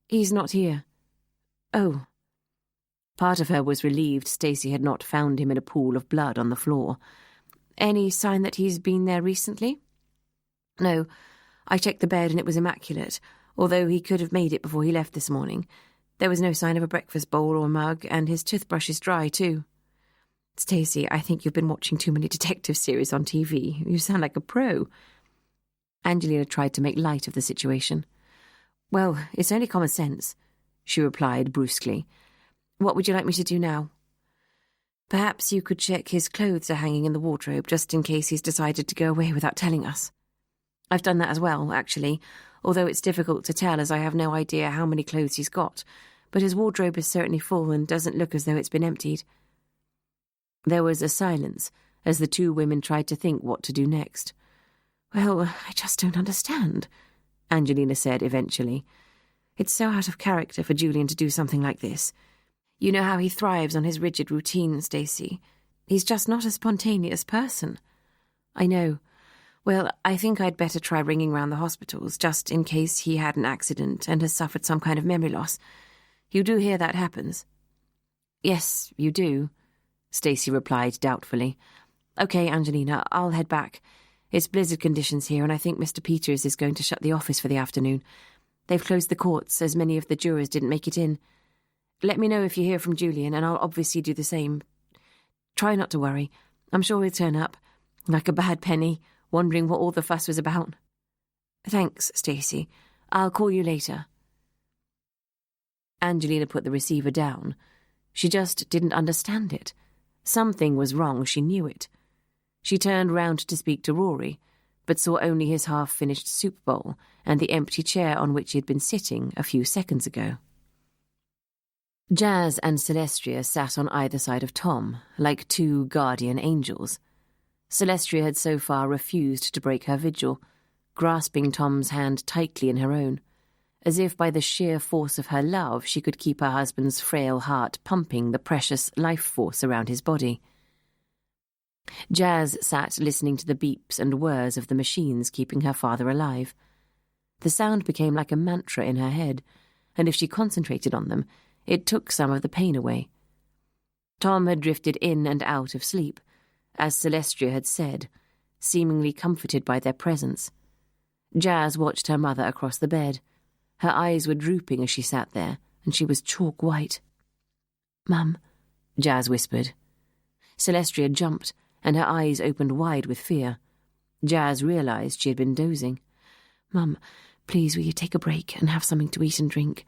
He's not here. Oh. Part of her was relieved Stacey had not found him in a pool of blood on the floor. Any sign that he's been there recently? No. I checked the bed and it was immaculate, although he could have made it before he left this morning. There was no sign of a breakfast bowl or mug, and his toothbrush is dry, too. Stacey, I think you've been watching too many detective series on TV. You sound like a pro. Angelina tried to make light of the situation. Well, it's only common sense, she replied brusquely. What would you like me to do now? Perhaps you could check his clothes are hanging in the wardrobe, just in case he's decided to go away without telling us. I've done that as well, actually, although it's difficult to tell as I have no idea how many clothes he's got, but his wardrobe is certainly full and doesn't look as though it's been emptied. There was a silence as the two women tried to think what to do next. Well, I just don't understand, Angelina said eventually. It's so out of character for Julian to do something like this. You know how he thrives on his rigid routine, Stacey. He's just not a spontaneous person. I know. Well, I think I'd better try ringing round the hospitals, just in case he had an accident and has suffered some kind of memory loss. You do hear that happens? Yes, you do, Stacey replied doubtfully. Okay, Angelina, I'll head back. It's blizzard conditions here, and I think Mr. Peters is going to shut the office for the afternoon. They've closed the courts, as many of the jurors didn't make it in. Let me know if you hear from Julian, and I'll obviously do the same. Try not to worry. I'm sure he'll turn up, like a bad penny, wondering what all the fuss was about. Thanks, Stacey. I'll call you later. Angelina put the receiver down. She just didn't understand it. Something was wrong, she knew it. She turned round to speak to Rory, but saw only his half-finished soup bowl and the empty chair on which he had been sitting a few seconds ago. Jazz and Celestia sat on either side of Tom, like two guardian angels. Celestia had so far refused to break her vigil, grasping Tom's hand tightly in her own, as if by the sheer force of her love she could keep her husband's frail heart pumping the precious life force around his body. Jazz sat listening to the beeps and whirs of the machines keeping her father alive. The sound became like a mantra in her head, and if she concentrated on them, it took some of the pain away. Tom had drifted in and out of sleep, as Celestia had said, seemingly comforted by their presence. Jazz watched her mother across the bed. Her eyes were drooping as she sat there, and she was chalk white. "Mum," Jazz whispered. Celestia jumped, and her eyes opened wide with fear. Jazz realised she had been dozing. "Mum, please will you take a break and have something to eat and drink?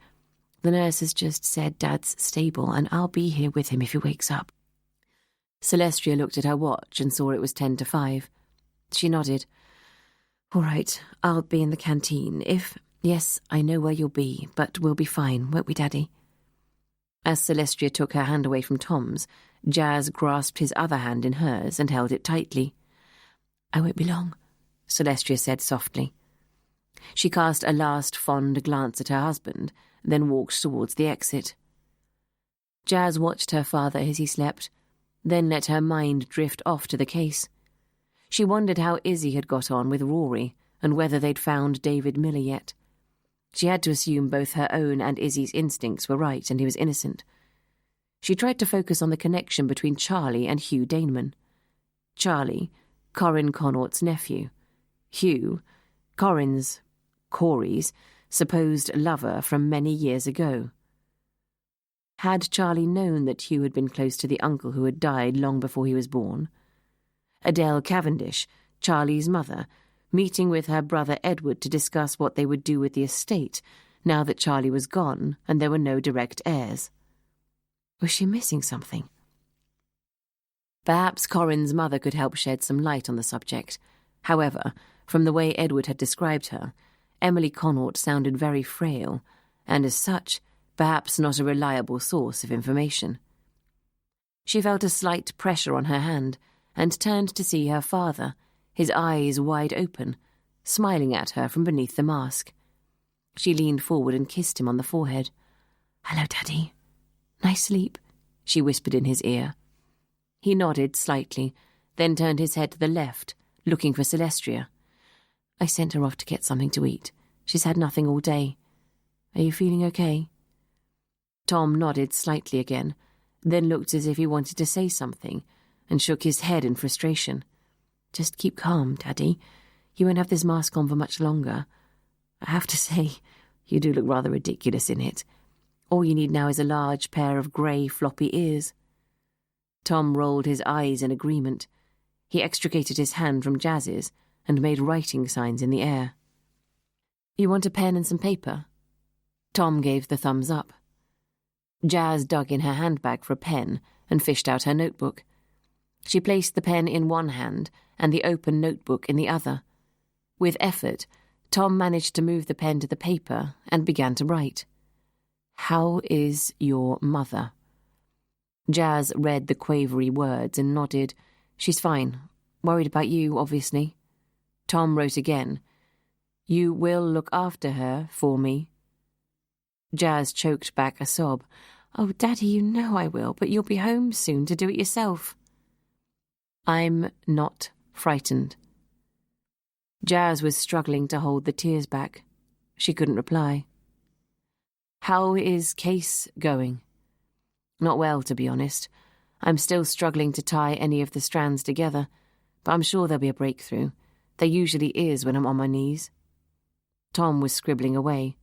The nurse has just said Dad's stable, and I'll be here with him if he wakes up." Celestia looked at her watch and saw it was 10 to 5. She nodded. "All right, I'll be in the canteen. Yes, I know where you'll be, but we'll be fine, won't we, Daddy?" As Celestia took her hand away from Tom's, Jazz grasped his other hand in hers and held it tightly. "I won't be long," Celestia said softly. She cast a last fond glance at her husband, then walked towards the exit. Jazz watched her father as he slept, then let her mind drift off to the case. She wondered how Izzy had got on with Rory and whether they'd found David Miller yet. She had to assume both her own and Izzy's instincts were right and he was innocent. She tried to focus on the connection between Charlie and Hugh Daneman. Charlie, Corin Connaught's nephew. Hugh, Corey's supposed lover from many years ago. Had Charlie known that Hugh had been close to the uncle who had died long before he was born? Adele Cavendish, Charlie's mother, meeting with her brother Edward to discuss what they would do with the estate now that Charlie was gone and there were no direct heirs. Was she missing something? Perhaps Corin's mother could help shed some light on the subject. However, from the way Edward had described her, Emily Connaught sounded very frail, and as such, perhaps not a reliable source of information. She felt a slight pressure on her hand and turned to see her father, his eyes wide open, smiling at her from beneath the mask. She leaned forward and kissed him on the forehead. "Hello, Daddy. Nice sleep," she whispered in his ear. He nodded slightly, then turned his head to the left, looking for Celestia. "I sent her off to get something to eat. She's had nothing all day. Are you feeling okay?" Tom nodded slightly again, then looked as if he wanted to say something, and shook his head in frustration. "Just keep calm, Daddy. You won't have this mask on for much longer. I have to say, you do look rather ridiculous in it. All you need now is a large pair of grey, floppy ears." Tom rolled his eyes in agreement. He extricated his hand from Jazz's and made writing signs in the air. "You want a pen and some paper?" Tom gave the thumbs up. Jazz dug in her handbag for a pen and fished out her notebook. She placed the pen in one hand and the open notebook in the other. With effort, Tom managed to move the pen to the paper and began to write. "How is your mother?" Jazz read the quavery words and nodded. "She's fine. Worried about you, obviously." Tom wrote again. "You will look after her for me?" Jazz choked back a sob. "Oh, Daddy, you know I will, but you'll be home soon to do it yourself." "I'm not frightened." Jazz was struggling to hold the tears back. She couldn't reply. "How is Case going?" "Not well, to be honest. I'm still struggling to tie any of the strands together, but I'm sure there'll be a breakthrough. There usually is when I'm on my knees." Tom was scribbling away.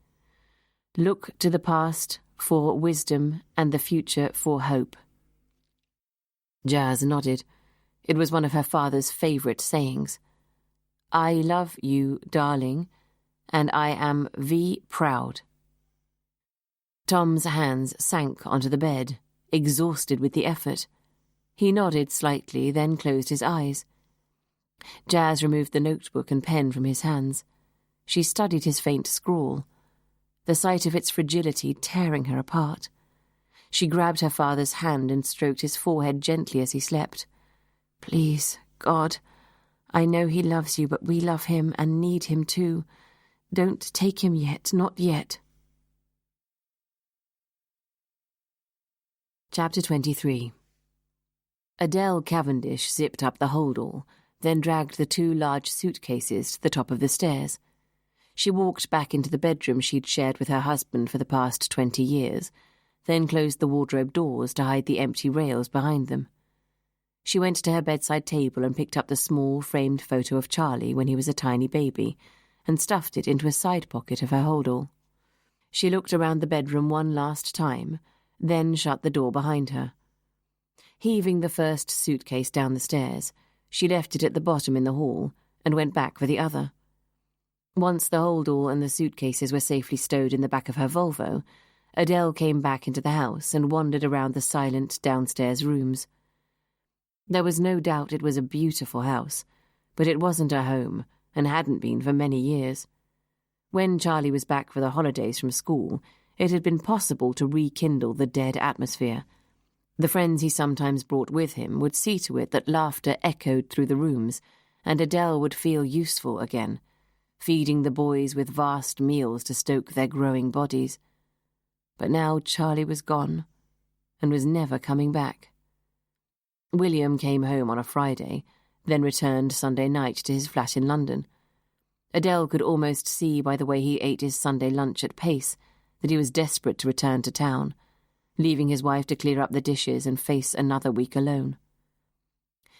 "Look to the past for wisdom and the future for hope." Jazz nodded. It was one of her father's favourite sayings. "I love you, darling, and I am proud." Tom's hands sank onto the bed, exhausted with the effort. He nodded slightly, then closed his eyes. Jazz removed the notebook and pen from his hands. She studied his faint scrawl, the sight of its fragility tearing her apart. She grabbed her father's hand and stroked his forehead gently as he slept. "Please, God, I know he loves you, but we love him and need him too. Don't take him yet, not yet." Chapter 23. Adele Cavendish zipped up the hold-all, then dragged the 2 large suitcases to the top of the stairs. She walked back into the bedroom she'd shared with her husband for the past 20 years, then closed the wardrobe doors to hide the empty rails behind them. She went to her bedside table and picked up the small, framed photo of Charlie when he was a tiny baby and stuffed it into a side pocket of her hold-all. She looked around the bedroom one last time, then shut the door behind her. Heaving the first suitcase down the stairs, she left it at the bottom in the hall and went back for the other. Once the hold-all and the suitcases were safely stowed in the back of her Volvo, Adele came back into the house and wandered around the silent downstairs rooms. There was no doubt it was a beautiful house, but it wasn't her home and hadn't been for many years. When Charlie was back for the holidays from school, it had been possible to rekindle the dead atmosphere. The friends he sometimes brought with him would see to it that laughter echoed through the rooms, and Adele would feel useful again, feeding the boys with vast meals to stoke their growing bodies. But now Charlie was gone, and was never coming back. William came home on a Friday, then returned Sunday night to his flat in London. Adele could almost see by the way he ate his Sunday lunch at pace that he was desperate to return to town, leaving his wife to clear up the dishes and face another week alone.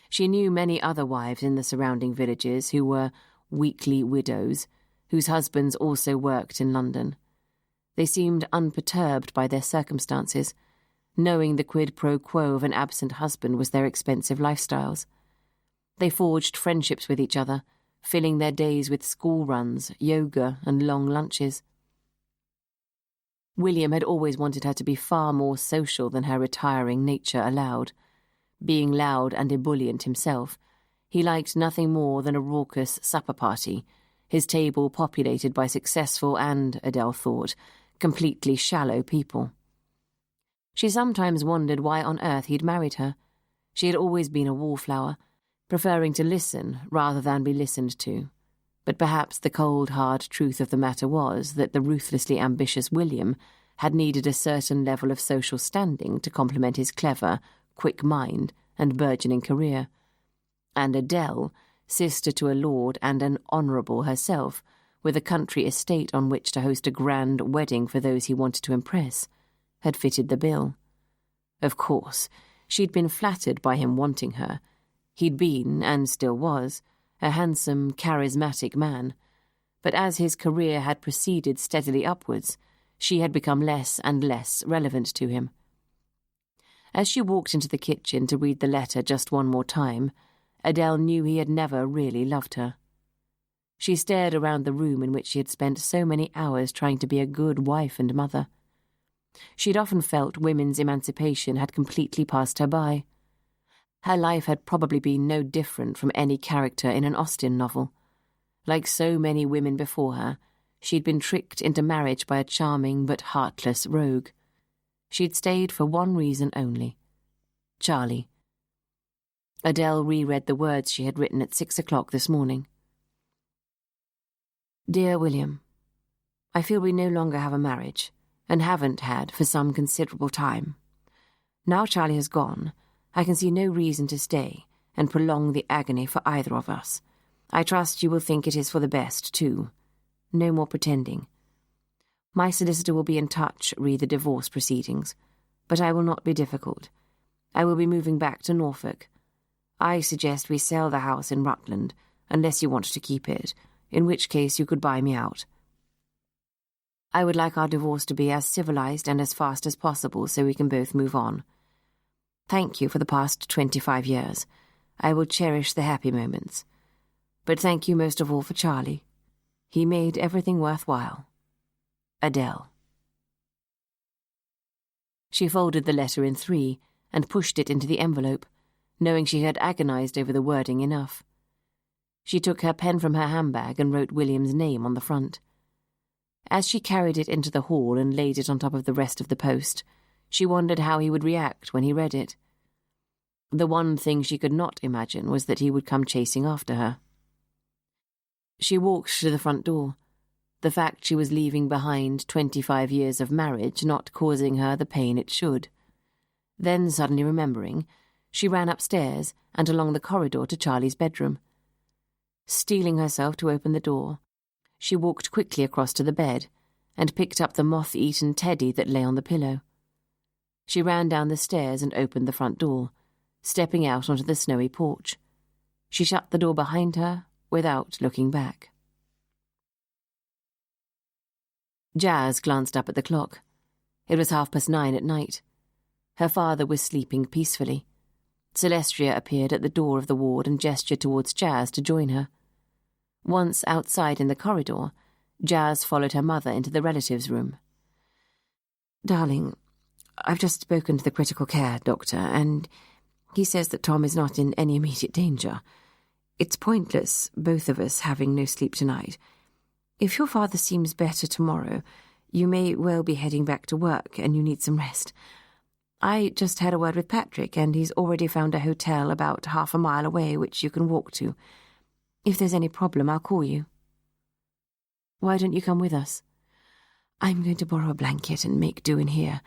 She knew many other wives in the surrounding villages who were weekly widows, whose husbands also worked in London. They seemed unperturbed by their circumstances, knowing the quid pro quo of an absent husband was their expensive lifestyles. They forged friendships with each other, filling their days with school runs, yoga, and long lunches. William had always wanted her to be far more social than her retiring nature allowed. Being loud and ebullient himself, he liked nothing more than a raucous supper party, his table populated by successful and, Adele thought, completely shallow people. She sometimes wondered why on earth he'd married her. She had always been a wallflower, preferring to listen rather than be listened to. But perhaps the cold, hard truth of the matter was that the ruthlessly ambitious William had needed a certain level of social standing to complement his clever, quick mind and burgeoning career. And Adele, sister to a lord and an honourable herself, with a country estate on which to host a grand wedding for those he wanted to impress, had fitted the bill. Of course, she'd been flattered by him wanting her. He'd been, and still was, a handsome, charismatic man, but as his career had proceeded steadily upwards, she had become less and less relevant to him. As she walked into the kitchen to read the letter just one more time, Adele knew he had never really loved her. She stared around the room in which she had spent so many hours trying to be a good wife and mother. She'd often felt women's emancipation had completely passed her by. Her life had probably been no different from any character in an Austen novel. Like so many women before her, she'd been tricked into marriage by a charming but heartless rogue. She'd stayed for one reason only: Charlie. Adele reread the words she had written at 6 o'clock this morning. Dear William, I feel we no longer have a marriage, and haven't had for some considerable time. Now Charlie has gone, I can see no reason to stay and prolong the agony for either of us. I trust you will think it is for the best, too. No more pretending. My solicitor will be in touch re the divorce proceedings, but I will not be difficult. I will be moving back to Norfolk. I suggest we sell the house in Rutland, unless you want to keep it, in which case you could buy me out. I would like our divorce to be as civilized and as fast as possible so we can both move on. Thank you for the past 25 years. I will cherish the happy moments. But thank you most of all for Charlie. He made everything worthwhile. Adele. She folded the letter in 3 and pushed it into the envelope, knowing she had agonized over the wording enough. She took her pen from her handbag and wrote William's name on the front. As she carried it into the hall and laid it on top of the rest of the post, she wondered how he would react when he read it. The one thing she could not imagine was that he would come chasing after her. She walked to the front door, the fact she was leaving behind 25 years of marriage not causing her the pain it should. Then, suddenly remembering, she ran upstairs and along the corridor to Charlie's bedroom. Steeling herself to open the door, she walked quickly across to the bed and picked up the moth-eaten teddy that lay on the pillow. She ran down the stairs and opened the front door, stepping out onto the snowy porch. She shut the door behind her without looking back. Jazz glanced up at the clock. It was 9:30 at night. Her father was sleeping peacefully. Celestia appeared at the door of the ward and gestured towards Jazz to join her. Once outside in the corridor, Jazz followed her mother into the relatives' room. Darling, I've just spoken to the critical care doctor, and he says that Tom is not in any immediate danger. It's pointless, both of us having no sleep tonight. If your father seems better tomorrow, you may well be heading back to work and you need some rest. I just had a word with Patrick, and he's already found a hotel about half a mile away which you can walk to. If there's any problem, I'll call you. Why don't you come with us? I'm going to borrow a blanket and make do in here.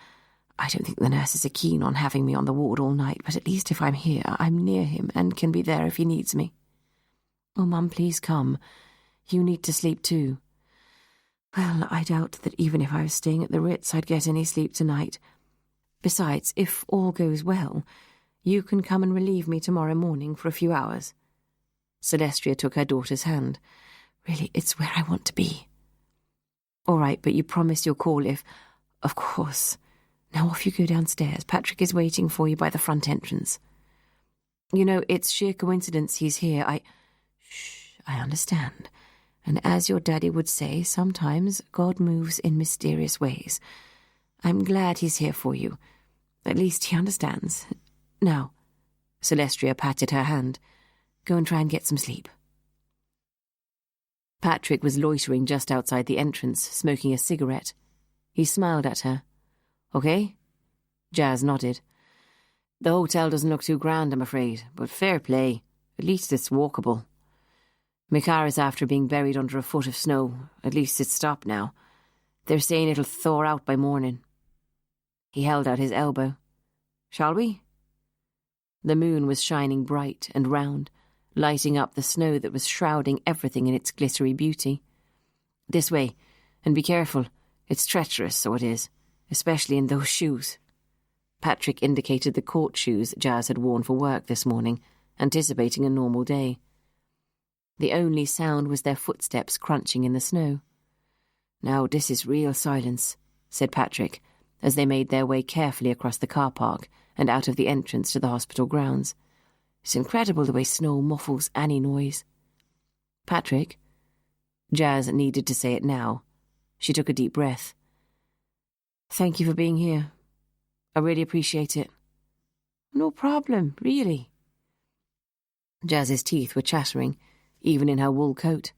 I don't think the nurses are keen on having me on the ward all night, but at least if I'm here, I'm near him and can be there if he needs me. Oh, Mum, please come. You need to sleep too. Well, I doubt that even if I was staying at the Ritz, I'd get any sleep tonight. Besides, if all goes well, you can come and relieve me tomorrow morning for a few hours. Celestia took her daughter's hand. Really, it's where I want to be. All right, but you promise you'll call if... Of course. Now off you go downstairs. Patrick is waiting for you by the front entrance. You know, it's sheer coincidence he's here. Shh, I understand. And as your daddy would say, sometimes God moves in mysterious ways. I'm glad he's here for you. At least he understands. Now, Celestia patted her hand. Go and try and get some sleep. Patrick was loitering just outside the entrance, smoking a cigarette. He smiled at her. Okay? Jazz nodded. The hotel doesn't look too grand, I'm afraid, but fair play. At least it's walkable. Mikar is after being buried under a foot of snow. At least it's stopped now. They're saying it'll thaw out by morning. He held out his elbow. Shall we? The moon was shining bright and round, lighting up the snow that was shrouding everything in its glittery beauty. This way, and be careful. It's treacherous, so it is, especially in those shoes. Patrick indicated the court shoes Jazz had worn for work this morning, anticipating a normal day. The only sound was their footsteps crunching in the snow. Now this is real silence, said Patrick, as they made their way carefully across the car park and out of the entrance to the hospital grounds. It's incredible the way snow muffles any noise. Patrick? Jazz needed to say it now. She took a deep breath. Thank you for being here. I really appreciate it. No problem, really. Jazz's teeth were chattering, even in her wool coat.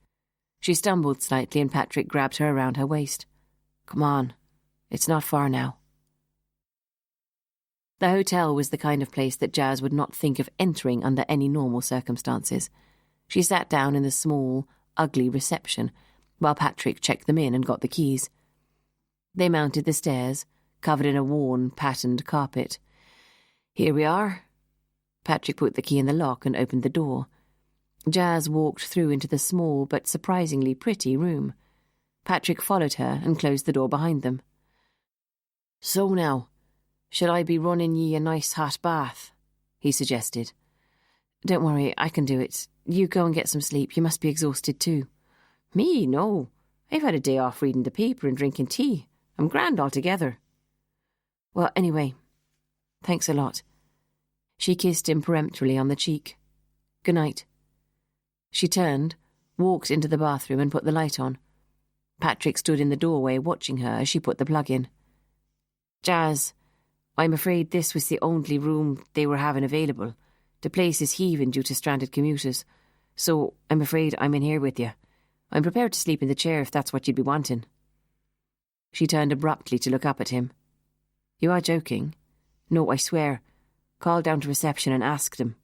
She stumbled slightly and Patrick grabbed her around her waist. Come on, it's not far now. The hotel was the kind of place that Jazz would not think of entering under any normal circumstances. She sat down in the small, ugly reception, while Patrick checked them in and got the keys. They mounted the stairs, covered in a worn, patterned carpet. Here we are. Patrick put the key in the lock and opened the door. Jazz walked through into the small but surprisingly pretty room. Patrick followed her and closed the door behind them. So now, shall I be running ye a nice hot bath? He suggested. Don't worry, I can do it. You go and get some sleep. You must be exhausted too. Me? No. I've had a day off reading the paper and drinking tea. I'm grand altogether. Well, anyway, thanks a lot. She kissed him peremptorily on the cheek. Good night. She turned, walked into the bathroom and put the light on. Patrick stood in the doorway watching her as she put the plug in. Jazz, I'm afraid this was the only room they were having available. The place is heaving due to stranded commuters, so I'm afraid I'm in here with you. I'm prepared to sleep in the chair if that's what you'd be wanting. She turned abruptly to look up at him. You are joking? No, I swear. Called down to reception and asked him.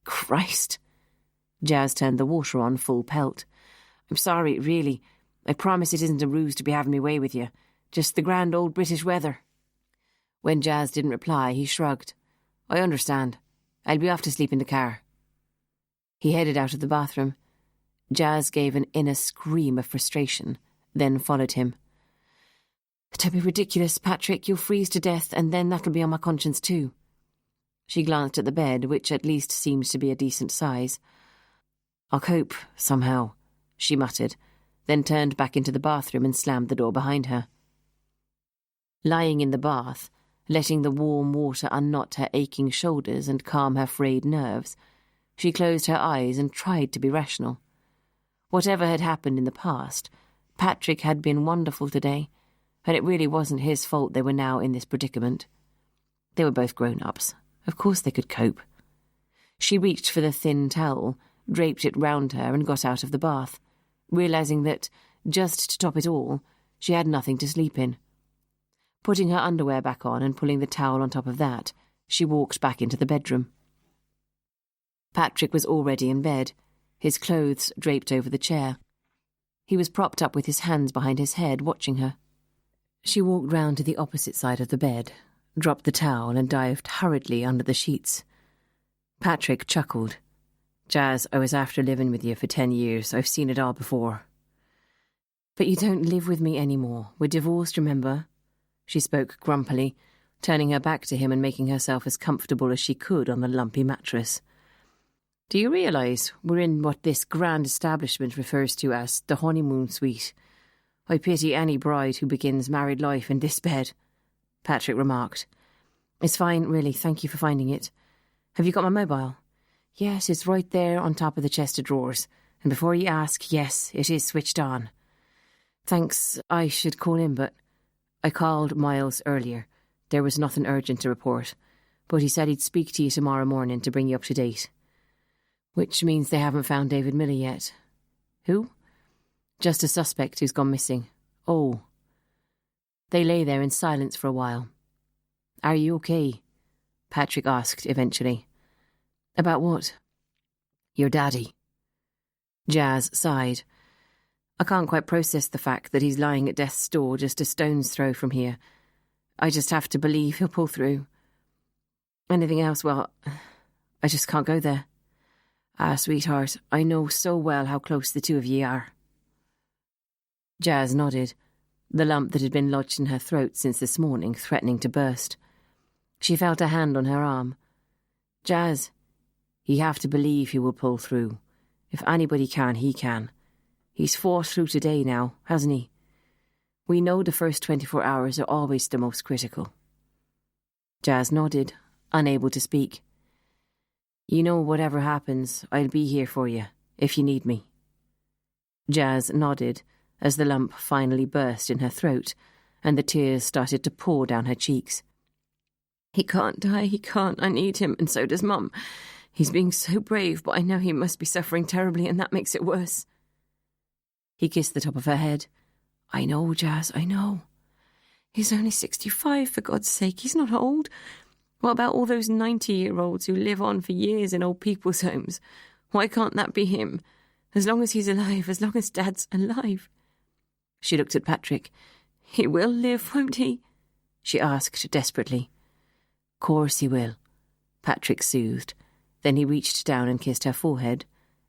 Christ! Jazz turned the water on full pelt. I'm sorry, really. I promise it isn't a ruse to be having me way with you. Just the grand old British weather. When Jazz didn't reply, he shrugged. I understand. I'll be off to sleep in the car. He headed out of the bathroom. Jazz gave an inner scream of frustration, then followed him. Don't be ridiculous, Patrick. You'll freeze to death, and then that'll be on my conscience too. She glanced at the bed, which at least seemed to be a decent size. I'll cope, somehow, she muttered, then turned back into the bathroom and slammed the door behind her. Lying in the bath, letting the warm water unknot her aching shoulders and calm her frayed nerves, she closed her eyes and tried to be rational. Whatever had happened in the past, Patrick had been wonderful today, and it really wasn't his fault they were now in this predicament. They were both grown-ups. Of course they could cope. She reached for the thin towel, draped it round her and got out of the bath, realising that, just to top it all, she had nothing to sleep in. Putting her underwear back on and pulling the towel on top of that, she walked back into the bedroom. Patrick was already in bed, his clothes draped over the chair. He was propped up with his hands behind his head, watching her. She walked round to the opposite side of the bed, dropped the towel and dived hurriedly under the sheets. Patrick chuckled. Jazz, I was after living with you for 10 years. I've seen it all before. But you don't live with me anymore. We're divorced, remember? She spoke grumpily, turning her back to him and making herself as comfortable as she could on the lumpy mattress. Do you realise we're in what this grand establishment refers to as the honeymoon suite? I pity any bride who begins married life in this bed, Patrick remarked. It's fine, really, thank you for finding it. Have you got my mobile? Yes, it's right there on top of the chest of drawers. And before you ask, yes, it is switched on. Thanks, I should call in, but I called Miles earlier. There was nothing urgent to report, but he said he'd speak to you tomorrow morning to bring you up to date. Which means they haven't found David Miller yet. Who? Just a suspect who's gone missing. Oh. They lay there in silence for a while. Are you okay? Patrick asked eventually. About what? Your daddy. Jazz sighed. I can't quite process the fact that he's lying at death's door just a stone's throw from here. I just have to believe he'll pull through. Anything else, well, I just can't go there. Ah, sweetheart, I know so well how close the two of ye are. Jazz nodded, the lump that had been lodged in her throat since this morning threatening to burst. She felt a hand on her arm. Jazz, ye have to believe he will pull through. If anybody can, he can. He's fought through today now, hasn't he? We know the first 24 hours are always the most critical. Jazz nodded, unable to speak. You know, whatever happens, I'll be here for you, if you need me. Jazz nodded as the lump finally burst in her throat and the tears started to pour down her cheeks. He can't die, he can't. I need him, and so does Mum. He's being so brave, but I know he must be suffering terribly, and that makes it worse. He kissed the top of her head. I know, Jazz, I know. He's only 65, for God's sake. He's not old. What about all those 90-year-olds who live on for years in old people's homes? Why can't that be him? As long as he's alive, as long as Dad's alive. She looked at Patrick. He will live, won't he? She asked desperately. Course he will, Patrick soothed. Then he reached down and kissed her forehead,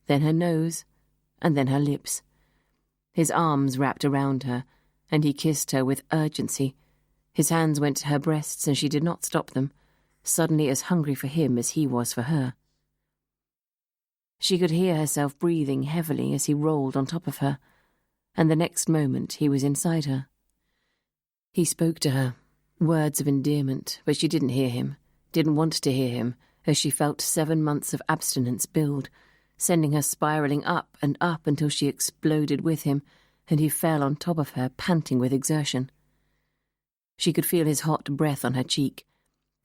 then her nose, and then her lips. His arms wrapped around her, and he kissed her with urgency. His hands went to her breasts, and she did not stop them, suddenly as hungry for him as he was for her. She could hear herself breathing heavily as he rolled on top of her, and the next moment he was inside her. He spoke to her, words of endearment, but she didn't hear him, didn't want to hear him, as she felt 7 months of abstinence build, sending her spiralling up and up until she exploded with him, and he fell on top of her, panting with exertion. She could feel his hot breath on her cheek.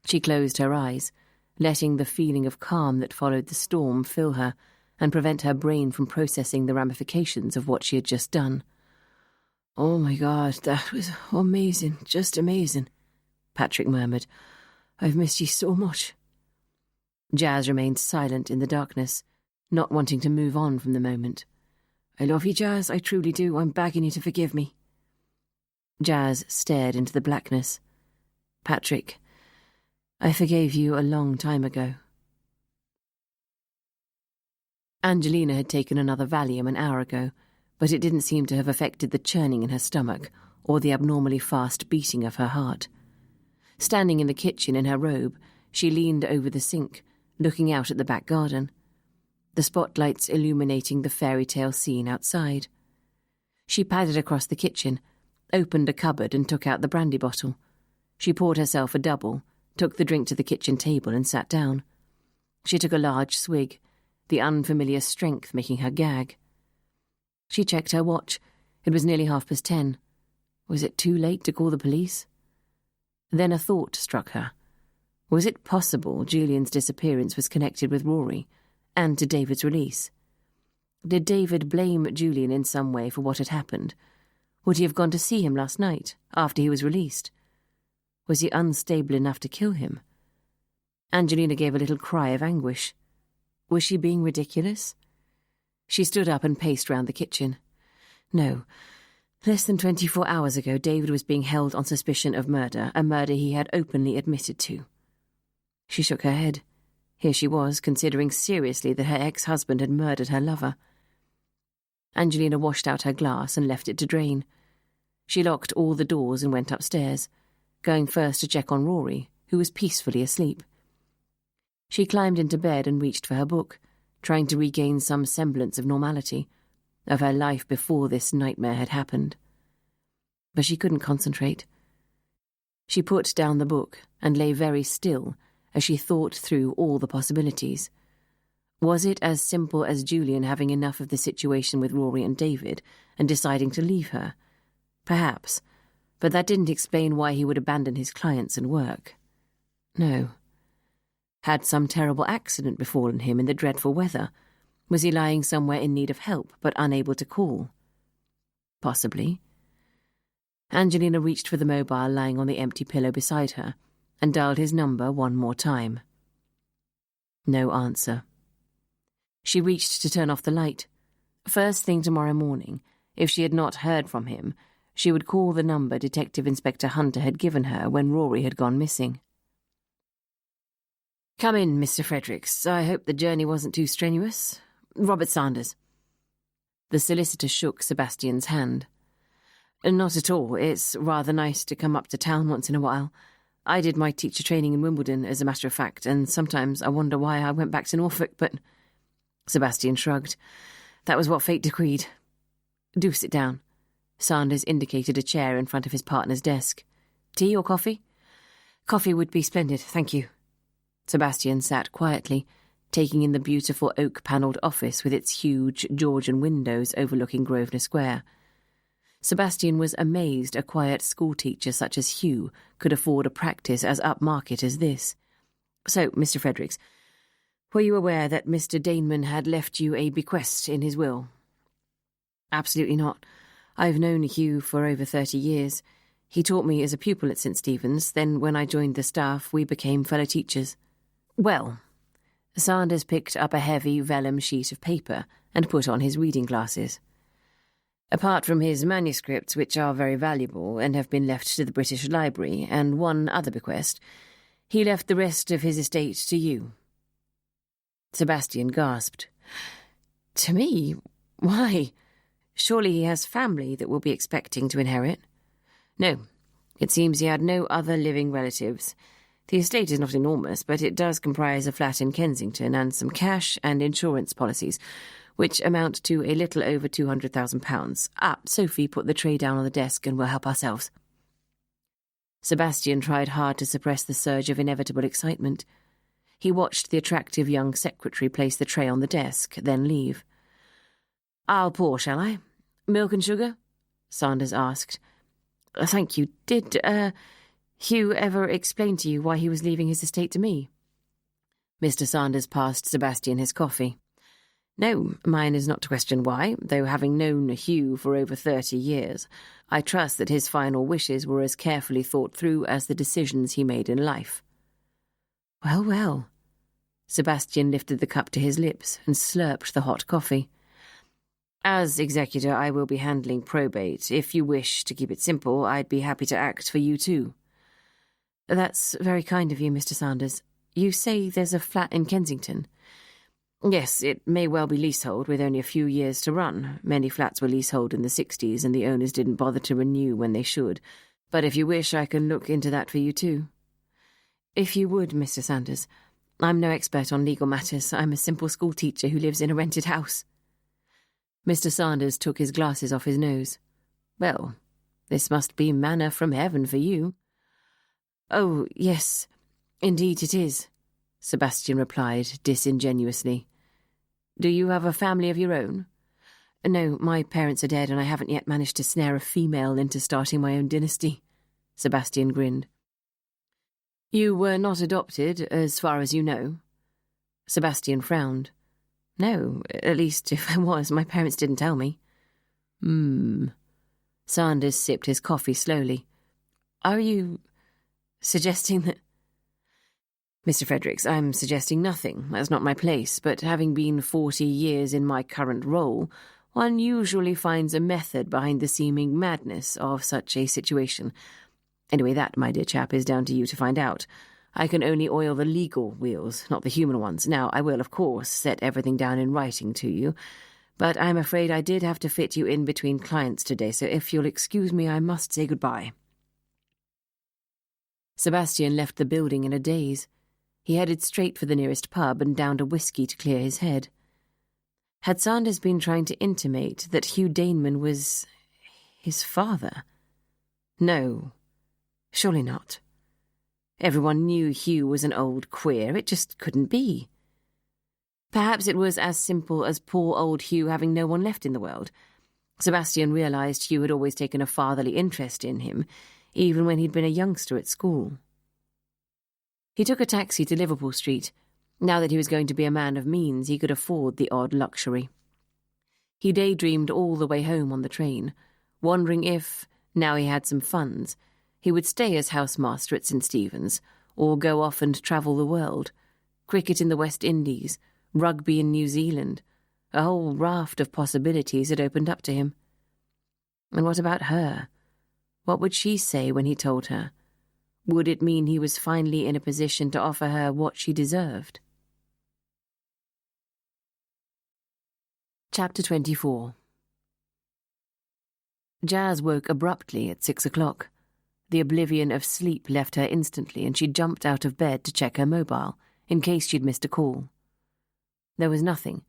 She closed her eyes, letting the feeling of calm that followed the storm fill her and prevent her brain from processing the ramifications of what she had just done. Oh my God, that was amazing, just amazing, Patrick murmured. I've missed you so much. Jazz remained silent in the darkness, not wanting to move on from the moment. I love you, Jazz, I truly do. I'm begging you to forgive me. Jazz stared into the blackness. Patrick, I forgave you a long time ago. Angelina had taken another Valium an hour ago, but it didn't seem to have affected the churning in her stomach or the abnormally fast beating of her heart. Standing in the kitchen in her robe, she leaned over the sink, looking out at the back garden, the spotlights illuminating the fairy tale scene outside. She padded across the kitchen, opened a cupboard and took out the brandy bottle. She poured herself a double, took the drink to the kitchen table and sat down. She took a large swig, the unfamiliar strength making her gag. She checked her watch. It was nearly 10:30. Was it too late to call the police? Then a thought struck her. Was it possible Julian's disappearance was connected with Rory, and to David's release? Did David blame Julian in some way for what had happened? Would he have gone to see him last night, after he was released? Was he unstable enough to kill him? Angelina gave a little cry of anguish. Was she being ridiculous? She stood up and paced round the kitchen. No. Less than 24 hours ago, David was being held on suspicion of murder, a murder he had openly admitted to. She shook her head. Here she was, considering seriously that her ex-husband had murdered her lover. Angelina washed out her glass and left it to drain. She locked all the doors and went upstairs, going first to check on Rory, who was peacefully asleep. She climbed into bed and reached for her book, trying to regain some semblance of normality, of her life before this nightmare had happened. But she couldn't concentrate. She put down the book and lay very still as she thought through all the possibilities. Was it as simple as Julian having enough of the situation with Rory and David and deciding to leave her? Perhaps, but that didn't explain why he would abandon his clients and work. No. Had some terrible accident befallen him in the dreadful weather? Was he lying somewhere in need of help but unable to call? Possibly. Angelina reached for the mobile lying on the empty pillow beside her and dialed his number one more time. No answer. She reached to turn off the light. First thing tomorrow morning, if she had not heard from him, she would call the number Detective Inspector Hunter had given her when Rory had gone missing. Come in, Mr. Fredericks. I hope the journey wasn't too strenuous. Robert Sanders. The solicitor shook Sebastian's hand. Not at all. It's rather nice to come up to town once in a while. I did my teacher training in Wimbledon, as a matter of fact, and sometimes I wonder why I went back to Norfolk, but... Sebastian shrugged. That was what fate decreed. Do sit down. Sanders indicated a chair in front of his partner's desk. Tea or coffee? Coffee would be splendid, thank you. Sebastian sat quietly, taking in the beautiful oak-panelled office with its huge Georgian windows overlooking Grosvenor Square. Sebastian was amazed a quiet schoolteacher such as Hugh could afford a practice as upmarket as this. So, Mr. Fredericks, were you aware that Mr. Daneman had left you a bequest in his will? Absolutely not. I've known Hugh for over 30 years. He taught me as a pupil at St. Stephen's, then when I joined the staff we became fellow teachers. Well, Sanders picked up a heavy vellum sheet of paper and put on his reading glasses. Apart from his manuscripts, which are very valuable and have been left to the British Library, and one other bequest, he left the rest of his estate to you. Sebastian gasped. To me? Why? Surely he has family that will be expecting to inherit. No, it seems he had no other living relatives. The estate is not enormous, but it does comprise a flat in Kensington and some cash and insurance policies, which amount to a little over £200,000. Sophie, put the tray down on the desk and we'll help ourselves. Sebastian tried hard to suppress the surge of inevitable excitement. He watched the attractive young secretary place the tray on the desk, then leave. I'll pour, shall I? Milk and sugar? Sanders asked. Thank you. Did, Hugh ever explain to you why he was leaving his estate to me? Mr. Sanders passed Sebastian his coffee. No, mine is not to question why, though having known Hugh for over 30 years, I trust that his final wishes were as carefully thought through as the decisions he made in life. Well, well. Sebastian lifted the cup to his lips and slurped the hot coffee. As executor, I will be handling probate. If you wish to keep it simple, I'd be happy to act for you too. That's very kind of you, Mr. Sanders. You say there's a flat in Kensington? Yes, it may well be leasehold, with only a few years to run. Many flats were leasehold in the 60s, and the owners didn't bother to renew when they should. But if you wish, I can look into that for you too. If you would, Mr. Sanders. I'm no expert on legal matters. I'm a simple schoolteacher who lives in a rented house. Mr. Sanders took his glasses off his nose. Well, this must be manna from heaven for you. Oh, yes, indeed it is, Sebastian replied disingenuously. Do you have a family of your own? No, my parents are dead and I haven't yet managed to snare a female into starting my own dynasty. Sebastian grinned. You were not adopted, as far as you know? Sebastian frowned. No, at least if I was, my parents didn't tell me. Sanders sipped his coffee slowly. Are you suggesting that... Mr. Fredericks, I'm suggesting nothing. That's not my place, but having been 40 years in my current role, one usually finds a method behind the seeming madness of such a situation. Anyway, that, my dear chap, is down to you to find out. I can only oil the legal wheels, not the human ones. Now, I will, of course, set everything down in writing to you, but I'm afraid I did have to fit you in between clients today, so if you'll excuse me, I must say goodbye. Sebastian left the building in a daze. He headed straight for the nearest pub and downed a whiskey to clear his head. Had Sanders been trying to intimate that Hugh Daneman was his father? No, surely not. Everyone knew Hugh was an old queer. It just couldn't be. Perhaps it was as simple as poor old Hugh having no one left in the world. Sebastian realised Hugh had always taken a fatherly interest in him, even when he'd been a youngster at school. He took a taxi to Liverpool Street. Now that he was going to be a man of means, he could afford the odd luxury. He daydreamed all the way home on the train, wondering if, now he had some funds, he would stay as housemaster at St. Stephen's, or go off and travel the world. Cricket in the West Indies, rugby in New Zealand. A whole raft of possibilities had opened up to him. And what about her? What would she say when he told her? Would it mean he was finally in a position to offer her what she deserved? Chapter 24. Jazz woke abruptly at 6 o'clock. The oblivion of sleep left her instantly, and she jumped out of bed to check her mobile, in case she'd missed a call. There was nothing,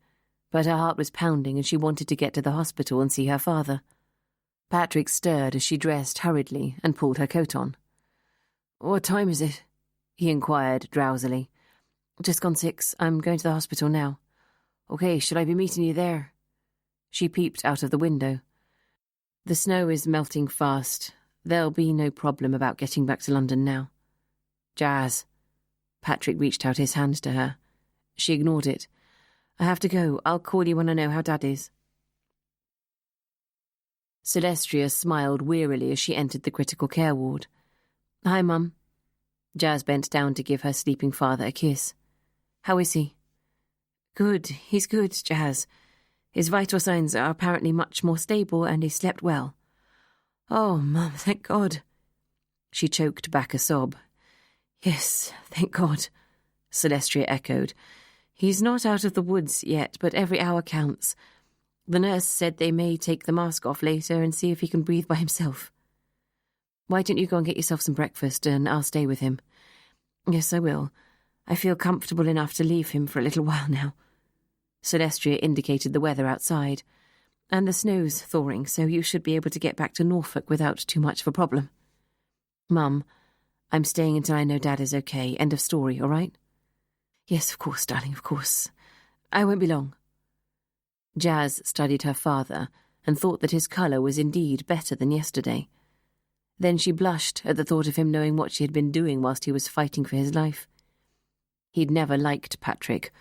but her heart was pounding and she wanted to get to the hospital and see her father. Patrick stirred as she dressed hurriedly and pulled her coat on. "What time is it?" he inquired drowsily. "Just gone 6. I'm going to the hospital now." "Okay, should I be meeting you there?" She peeped out of the window. "The snow is melting fast. There'll be no problem about getting back to London now." "Jazz." Patrick reached out his hand to her. She ignored it. "I have to go. I'll call you when I know how Dad is." Celestia smiled wearily as she entered the critical care ward. "Hi, Mum." Jazz bent down to give her sleeping father a kiss. "How is he?" "Good. He's good, Jazz. His vital signs are apparently much more stable and he slept well." "Oh, Mum, thank God." She choked back a sob. "Yes, thank God," Celestia echoed. "He's not out of the woods yet, but every hour counts. The nurse said they may take the mask off later and see if he can breathe by himself." "Why don't you go and get yourself some breakfast and I'll stay with him?" "Yes, I will. I feel comfortable enough to leave him for a little while now." Celestia indicated the weather outside. "And the snow's thawing, so you should be able to get back to Norfolk without too much of a problem." "Mum, I'm staying until I know Dad is okay. End of story, all right?" "Yes, of course, darling, of course. I won't be long." Jazz studied her father and thought that his colour was indeed better than yesterday. Then she blushed at the thought of him knowing what she had been doing whilst he was fighting for his life. He'd never liked Patrick,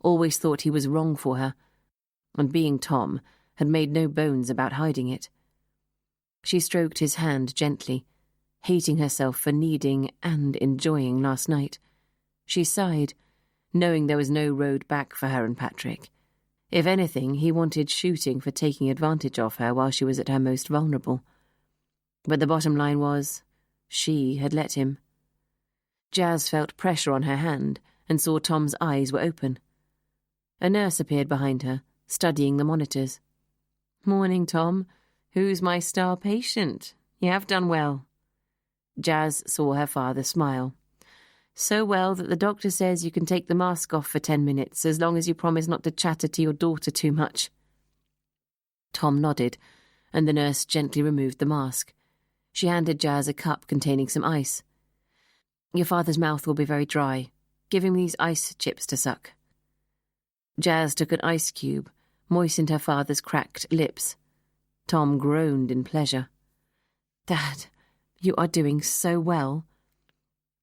always thought he was wrong for her, and being Tom, had made no bones about hiding it. She stroked his hand gently, hating herself for needing and enjoying last night. She sighed, knowing there was no road back for her and Patrick. If anything, he wanted shooting for taking advantage of her while she was at her most vulnerable. But the bottom line was, she had let him. Jazz felt pressure on her hand and saw Tom's eyes were open. A nurse appeared behind her, studying the monitors. "Morning, Tom. Who's my star patient? You have done well." Jazz saw her father smile. "So well that the doctor says you can take the mask off for 10 minutes, as long as you promise not to chatter to your daughter too much." Tom nodded, and the nurse gently removed the mask. She handed Jazz a cup containing some ice. "Your father's mouth will be very dry. Give him these ice chips to suck." Jazz took an ice cube, moistened her father's cracked lips. Tom groaned in pleasure. "Dad, you are doing so well."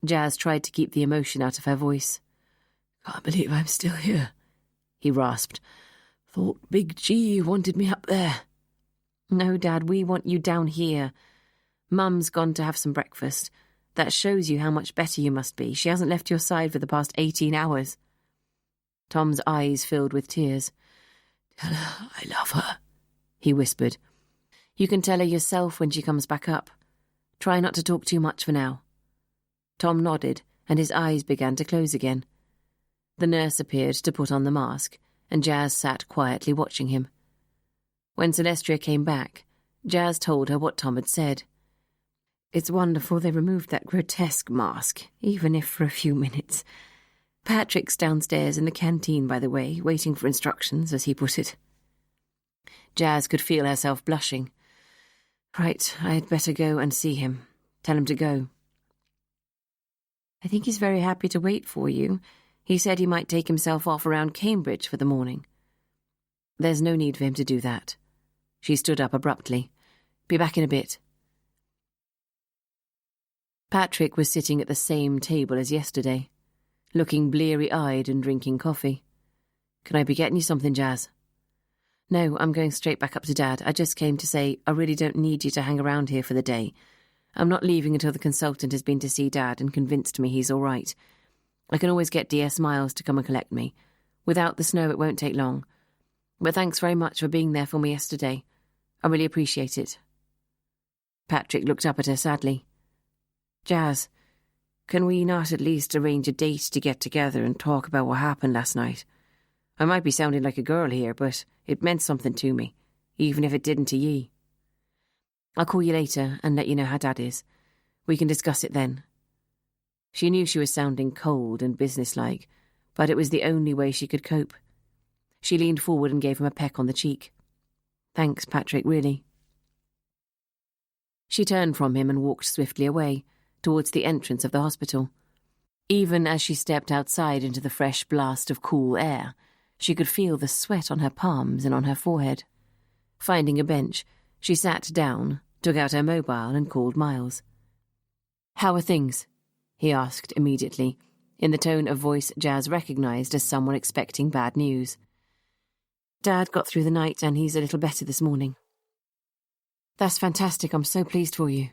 Jazz tried to keep the emotion out of her voice. "Can't believe I'm still here," he rasped. "Thought Big G wanted me up there." "No, Dad, we want you down here. Mum's gone to have some breakfast. That shows you how much better you must be. She hasn't left your side for the past 18 hours. Tom's eyes filled with tears. "Tell her I love her," he whispered. "You can tell her yourself when she comes back up. Try not to talk too much for now." Tom nodded, and his eyes began to close again. The nurse appeared to put on the mask, and Jazz sat quietly watching him. When Celestia came back, Jazz told her what Tom had said. "It's wonderful they removed that grotesque mask, even if for a few minutes. Patrick's downstairs in the canteen, by the way, waiting for instructions, as he put it." Jazz could feel herself blushing. "Right, I had better go and see him. Tell him to go." "I think he's very happy to wait for you. He said he might take himself off around Cambridge for the morning." "There's no need for him to do that." She stood up abruptly. "Be back in a bit." Patrick was sitting at the same table as yesterday, looking bleary-eyed and drinking coffee. "Can I be getting you something, Jazz?" "No, I'm going straight back up to Dad. I just came to say I really don't need you to hang around here for the day. I'm not leaving until the consultant has been to see Dad and convinced me he's all right. I can always get DS Miles to come and collect me. Without the snow, it won't take long. But thanks very much for being there for me yesterday. I really appreciate it." Patrick looked up at her sadly. "Jazz, can we not at least arrange a date to get together and talk about what happened last night? I might be sounding like a girl here, but it meant something to me, even if it didn't to ye." "I'll call you later and let you know how Dad is. We can discuss it then." She knew she was sounding cold and businesslike, but it was the only way she could cope. She leaned forward and gave him a peck on the cheek. "Thanks, Patrick, really." She turned from him and walked swiftly away, towards the entrance of the hospital. Even as she stepped outside into the fresh blast of cool air, she could feel the sweat on her palms and on her forehead. Finding a bench, she sat down, took out her mobile and called Miles. "How are things?" he asked immediately, in the tone of voice Jazz recognised as someone expecting bad news. "Dad got through the night and he's a little better this morning." "That's fantastic, I'm so pleased for you.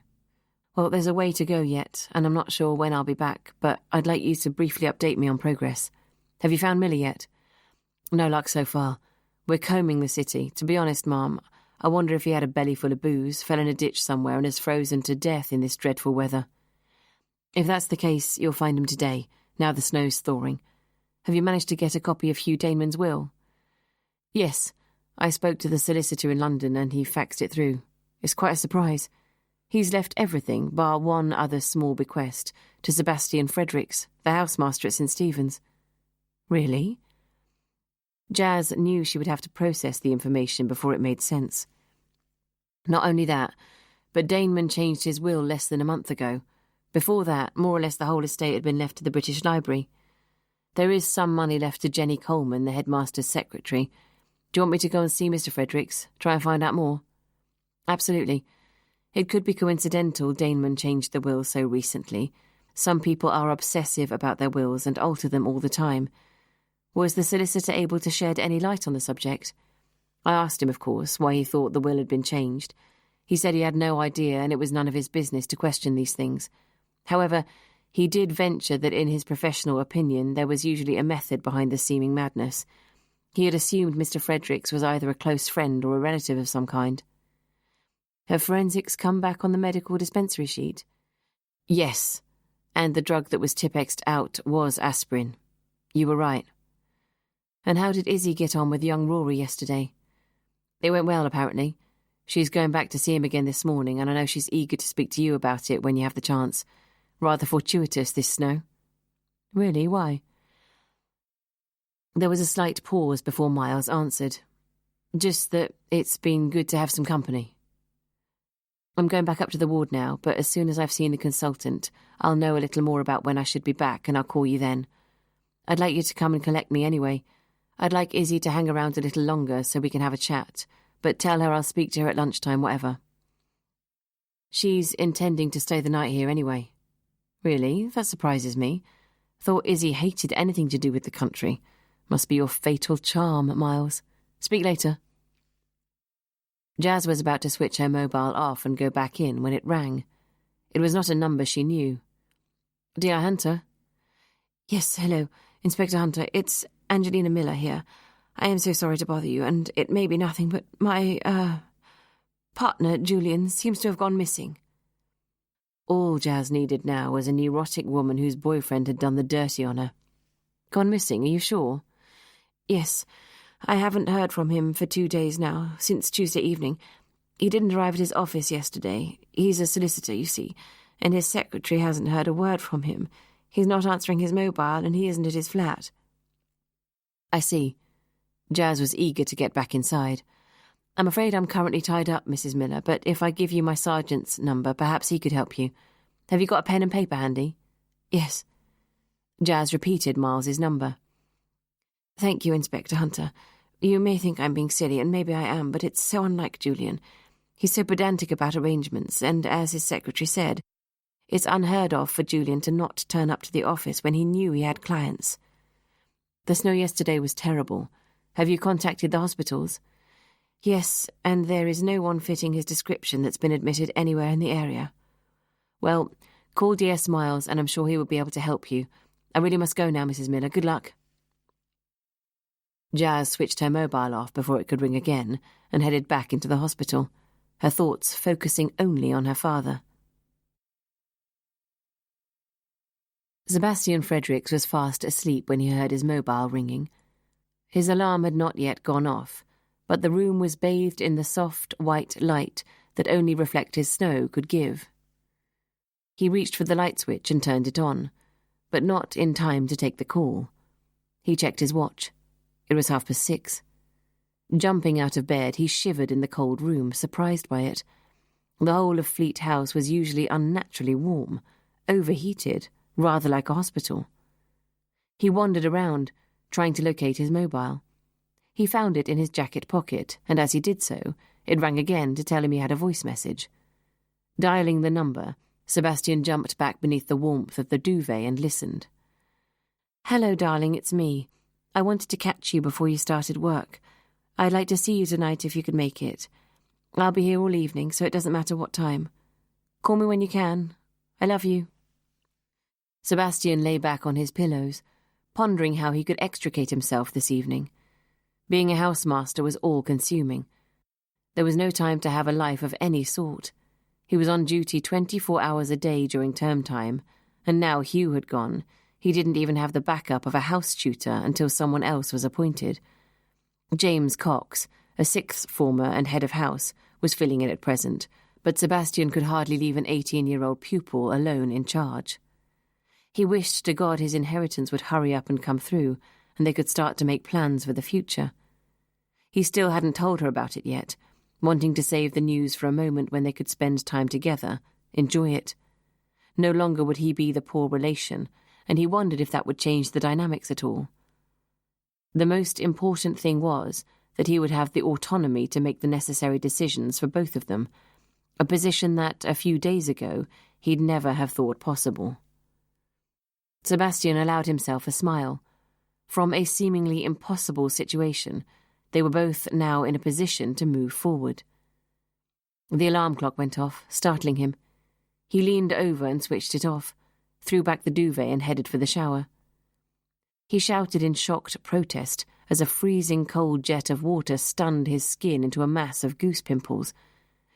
Well, there's a way to go yet, and I'm not sure when I'll be back, but I'd like you to briefly update me on progress. Have you found Millie yet?" "No luck so far. We're combing the city. To be honest, Mum, I wonder if he had a belly full of booze, fell in a ditch somewhere and is frozen to death in this dreadful weather. If that's the case, you'll find him today, now the snow's thawing. Have you managed to get a copy of Hugh Daneman's will?" "Yes. I spoke to the solicitor in London and he faxed it through. It's quite a surprise. He's left everything, bar one other small bequest, to Sebastian Fredericks, the housemaster at St. Stephen's." "Really?" Jazz knew she would have to process the information before it made sense. "Not only that, but Daneman changed his will less than a month ago. Before that, more or less the whole estate had been left to the British Library. There is some money left to Jenny Coleman, the headmaster's secretary. Do you want me to go and see Mr. Fredericks, try and find out more?" "Absolutely. It could be coincidental Daneman changed the will so recently. Some people are obsessive about their wills and alter them all the time. Was the solicitor able to shed any light on the subject? I asked him, of course, why he thought the will had been changed. He said he had no idea and it was none of his business to question these things. However, he did venture that in his professional opinion there was usually a method behind the seeming madness. He had assumed Mr. Fredericks was either a close friend or a relative of some kind." "Have forensics come back on the medical dispensary sheet?" "Yes, and the drug that was Tipexed out was aspirin. You were right." "And how did Izzy get on with young Rory yesterday?" "It went well, apparently. She's going back to see him again this morning, and I know she's eager to speak to you about it when you have the chance. Rather fortuitous, this snow." "Really? Why?" There was a slight pause before Miles answered. "Just that it's been good to have some company." "I'm going back up to the ward now, but as soon as I've seen the consultant, I'll know a little more about when I should be back, and I'll call you then. I'd like you to come and collect me anyway. I'd like Izzy to hang around a little longer so we can have a chat, but tell her I'll speak to her at lunchtime, whatever." "She's intending to stay the night here anyway." "Really? That surprises me. Thought Izzy hated anything to do with the country. Must be your fatal charm, Miles. Speak later." Jazz was about to switch her mobile off and go back in when it rang. It was not a number she knew. "D.R. Hunter?" "Yes, hello, Inspector Hunter. It's Angelina Miller here. I am so sorry to bother you, and it may be nothing, but my, partner, Julian, seems to have gone missing." All Jazz needed now was a neurotic woman whose boyfriend had done the dirty on her. "Gone missing, are you sure?" "Yes. I haven't heard from him for 2 days now, since Tuesday evening. He didn't arrive at his office yesterday. He's a solicitor, you see, and his secretary hasn't heard a word from him. He's not answering his mobile, and he isn't at his flat." "I see." Jazz was eager to get back inside. "I'm afraid I'm currently tied up, Mrs. Miller, but if I give you my sergeant's number, perhaps he could help you. Have you got a pen and paper handy?" "Yes." Jazz repeated Miles's number. "Thank you, Inspector Hunter. You may think I'm being silly, and maybe I am, but it's so unlike Julian. He's so pedantic about arrangements, and as his secretary said, it's unheard of for Julian to not turn up to the office when he knew he had clients. The snow yesterday was terrible. Have you contacted the hospitals?" "Yes, and there is no one fitting his description that's been admitted anywhere in the area." "Well, call DS Miles, and I'm sure he will be able to help you. I really must go now, Mrs. Miller. Good luck." Jazz switched her mobile off before it could ring again and headed back into the hospital, her thoughts focusing only on her father. Sebastian Fredericks was fast asleep when he heard his mobile ringing. His alarm had not yet gone off, but the room was bathed in the soft, white light that only reflected snow could give. He reached for the light switch and turned it on, but not in time to take the call. He checked his watch. It was 6:30. Jumping out of bed, he shivered in the cold room, surprised by it. The whole of Fleat House was usually unnaturally warm, overheated, rather like a hospital. He wandered around, trying to locate his mobile. He found it in his jacket pocket, and as he did so, it rang again to tell him he had a voice message. Dialing the number, Sebastian jumped back beneath the warmth of the duvet and listened. "Hello, darling, it's me. I wanted to catch you before you started work. I'd like to see you tonight if you could make it. I'll be here all evening, so it doesn't matter what time. Call me when you can. I love you." Sebastian lay back on his pillows, pondering how he could extricate himself this evening. Being a housemaster was all-consuming. There was no time to have a life of any sort. He was on duty 24 hours a day during term time, and now Hugh had gone. He didn't even have the backup of a house tutor until someone else was appointed. James Cox, a sixth former and head of house, was filling in at present, but Sebastian could hardly leave an 18-year-old pupil alone in charge. He wished to God his inheritance would hurry up and come through, and they could start to make plans for the future. He still hadn't told her about it yet, wanting to save the news for a moment when they could spend time together, enjoy it. No longer would he be the poor relation, and he wondered if that would change the dynamics at all. The most important thing was that he would have the autonomy to make the necessary decisions for both of them, a position that, a few days ago, he'd never have thought possible. Sebastian allowed himself a smile. From a seemingly impossible situation, they were both now in a position to move forward. The alarm clock went off, startling him. He leaned over and switched it off, threw back the duvet and headed for the shower. He shouted in shocked protest as a freezing cold jet of water stunned his skin into a mass of goose pimples.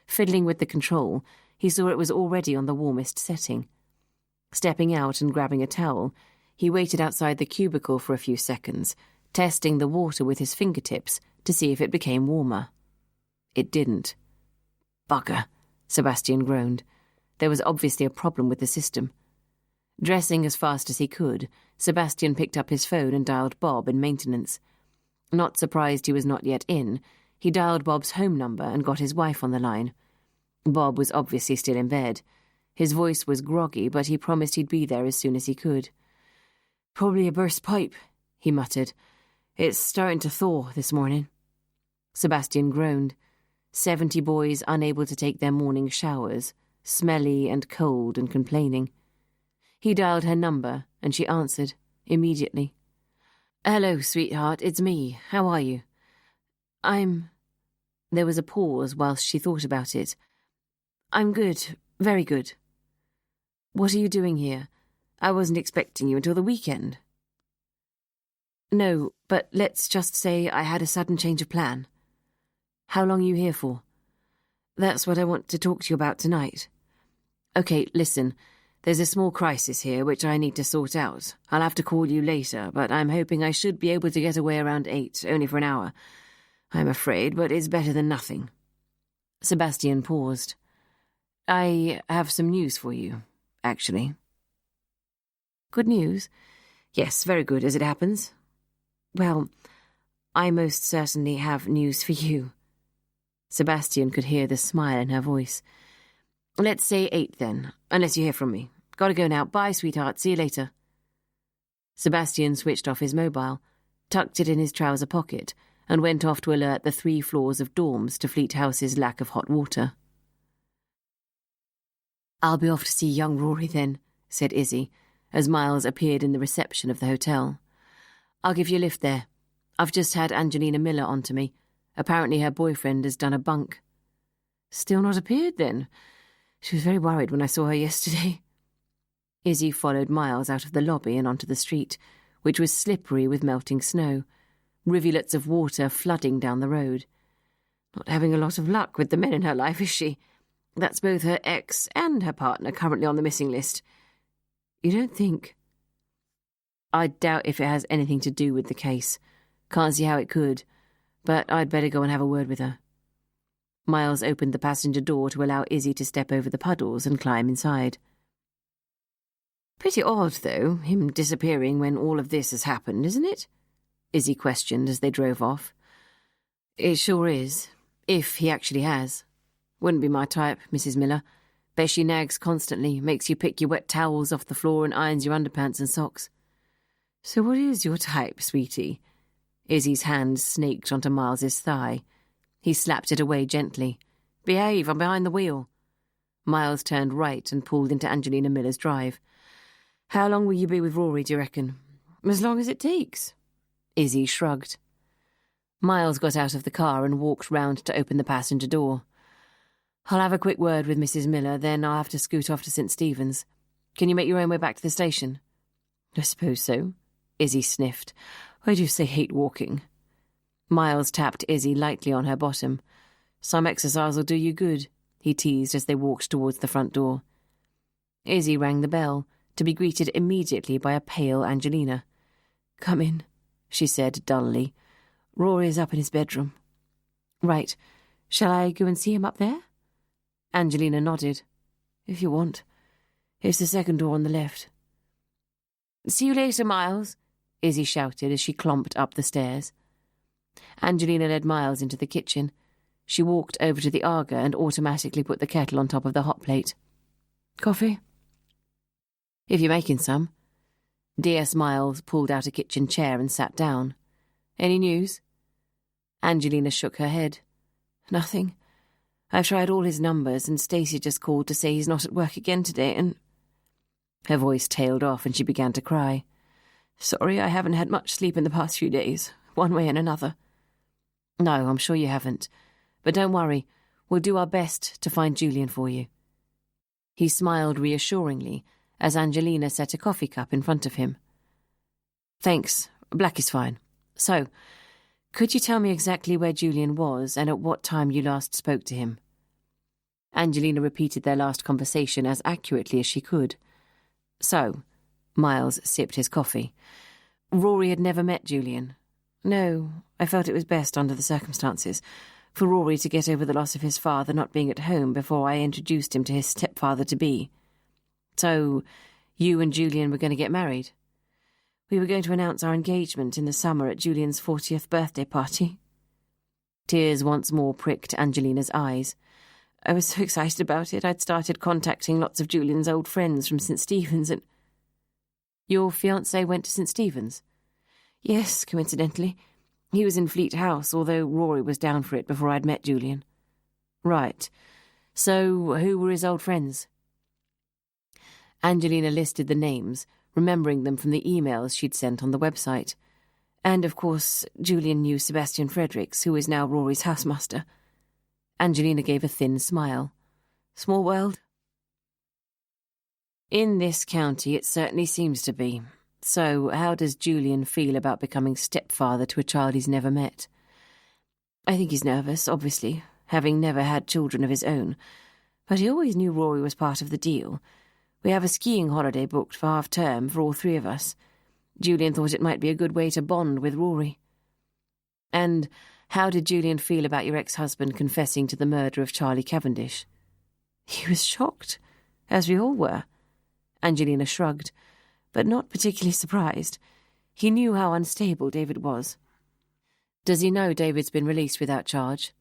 Fiddling with the control, he saw it was already on the warmest setting. Stepping out and grabbing a towel, he waited outside the cubicle for a few seconds, testing the water with his fingertips to see if it became warmer. It didn't. "Bugger," Sebastian groaned. There was obviously a problem with the system. Dressing as fast as he could, Sebastian picked up his phone and dialed Bob in maintenance. Not surprised he was not yet in, he dialed Bob's home number and got his wife on the line. Bob was obviously still in bed. His voice was groggy, but he promised he'd be there as soon as he could. "Probably a burst pipe," he muttered. "It's starting to thaw this morning." Sebastian groaned. 70 boys unable to take their morning showers, smelly and cold and complaining. He dialed her number, and she answered, immediately. "Hello, sweetheart, it's me. How are you?" There was a pause whilst she thought about it. "I'm good, very good." "What are you doing here? I wasn't expecting you until the weekend." "No, but let's just say I had a sudden change of plan." "How long are you here for?" "That's what I want to talk to you about tonight." "Okay, listen. There's a small crisis here which I need to sort out. I'll have to call you later, but I'm hoping I should be able to get away around 8, only for an hour. I'm afraid, but it's better than nothing." Sebastian paused. "I have some news for you, actually." "Good news?" "Yes, very good, as it happens." "Well, I most certainly have news for you." Sebastian could hear the smile in her voice. "Let's say 8 then, unless you hear from me. Gotta go now. Bye, sweetheart. See you later." Sebastian switched off his mobile, tucked it in his trouser pocket, and went off to alert the 3 floors of dorms to Fleat House's lack of hot water. "I'll be off to see young Rory then," said Izzy, as Miles appeared in the reception of the hotel. "I'll give you a lift there. I've just had Angelina Miller on to me. Apparently her boyfriend has done a bunk." "Still not appeared, then? She was very worried when I saw her yesterday." Izzy followed Miles out of the lobby and onto the street, which was slippery with melting snow, rivulets of water flooding down the road. "Not having a lot of luck with the men in her life, is she? That's both her ex and her partner currently on the missing list." "You don't think?" "I doubt if it has anything to do with the case. Can't see how it could, but I'd better go and have a word with her." Miles opened the passenger door to allow Izzy to step over the puddles and climb inside. "Pretty odd, though, him disappearing when all of this has happened, isn't it?" Izzy questioned as they drove off. "It sure is, if he actually has." Wouldn't be my type, Mrs. Miller. Bet she nags constantly, makes you pick your wet towels off the floor and irons your underpants and socks. So what is your type, sweetie? Izzy's hand snaked onto Miles's thigh. He slapped it away gently. Behave, I'm behind the wheel. Miles turned right and pulled into Angelina Miller's drive. How long will you be with Rory, do you reckon? As long as it takes. Izzy shrugged. Miles got out of the car and walked round to open the passenger door. I'll have a quick word with Mrs. Miller, then I'll have to scoot off to St. Stephen's. Can you make your own way back to the station? I suppose so. Izzy sniffed. I do so hate walking. Miles tapped Izzy lightly on her bottom. Some exercise will do you good, he teased as they walked towards the front door. Izzy rang the bell, to be greeted immediately by a pale Angelina. Come in, she said dully. Rory is up in his bedroom. Right. Shall I go and see him up there? Angelina nodded. If you want. It's the second door on the left. See you later, Miles, Izzy shouted as she clomped up the stairs. Angelina led Miles into the kitchen. She walked over to the Aga and automatically put the kettle on top of the hot plate. Coffee? If you're making some. D.S. Miles pulled out a kitchen chair and sat down. Any news? Angelina shook her head. Nothing. I've tried all his numbers, and Stacey just called to say he's not at work again today, and... Her voice tailed off and she began to cry. Sorry, I haven't had much sleep in the past few days, one way and another. No, I'm sure you haven't. But don't worry, we'll do our best to find Julian for you. He smiled reassuringly as Angelina set a coffee cup in front of him. Thanks, black is fine. So, could you tell me exactly where Julian was and at what time you last spoke to him? Angelina repeated their last conversation as accurately as she could. So, Miles sipped his coffee. Rory had never met Julian. No, I felt it was best under the circumstances for Rory to get over the loss of his father not being at home before I introduced him to his stepfather-to-be. So, you and Julian were going to get married? We were going to announce our engagement in the summer at Julian's 40th birthday party. Tears once more pricked Angelina's eyes. I was so excited about it, I'd started contacting lots of Julian's old friends from St. Stephen's and... Your fiancé went to St. Stephen's? Yes, coincidentally. He was in Fleat House, although Rory was down for it before I'd met Julian. Right. So, who were his old friends? Angelina listed the names, remembering them from the emails she'd sent on the website. And, of course, Julian knew Sebastian Fredericks, who is now Rory's housemaster. Angelina gave a thin smile. Small world? In this county, it certainly seems to be. So, how does Julian feel about becoming stepfather to a child he's never met? I think he's nervous, obviously, having never had children of his own. But he always knew Rory was part of the deal. We have a skiing holiday booked for half-term for all three of us. Julian thought it might be a good way to bond with Rory. And how did Julian feel about your ex-husband confessing to the murder of Charlie Cavendish? He was shocked, as we all were. Angelina shrugged, but not particularly surprised. He knew how unstable David was. Does he know David's been released without charge?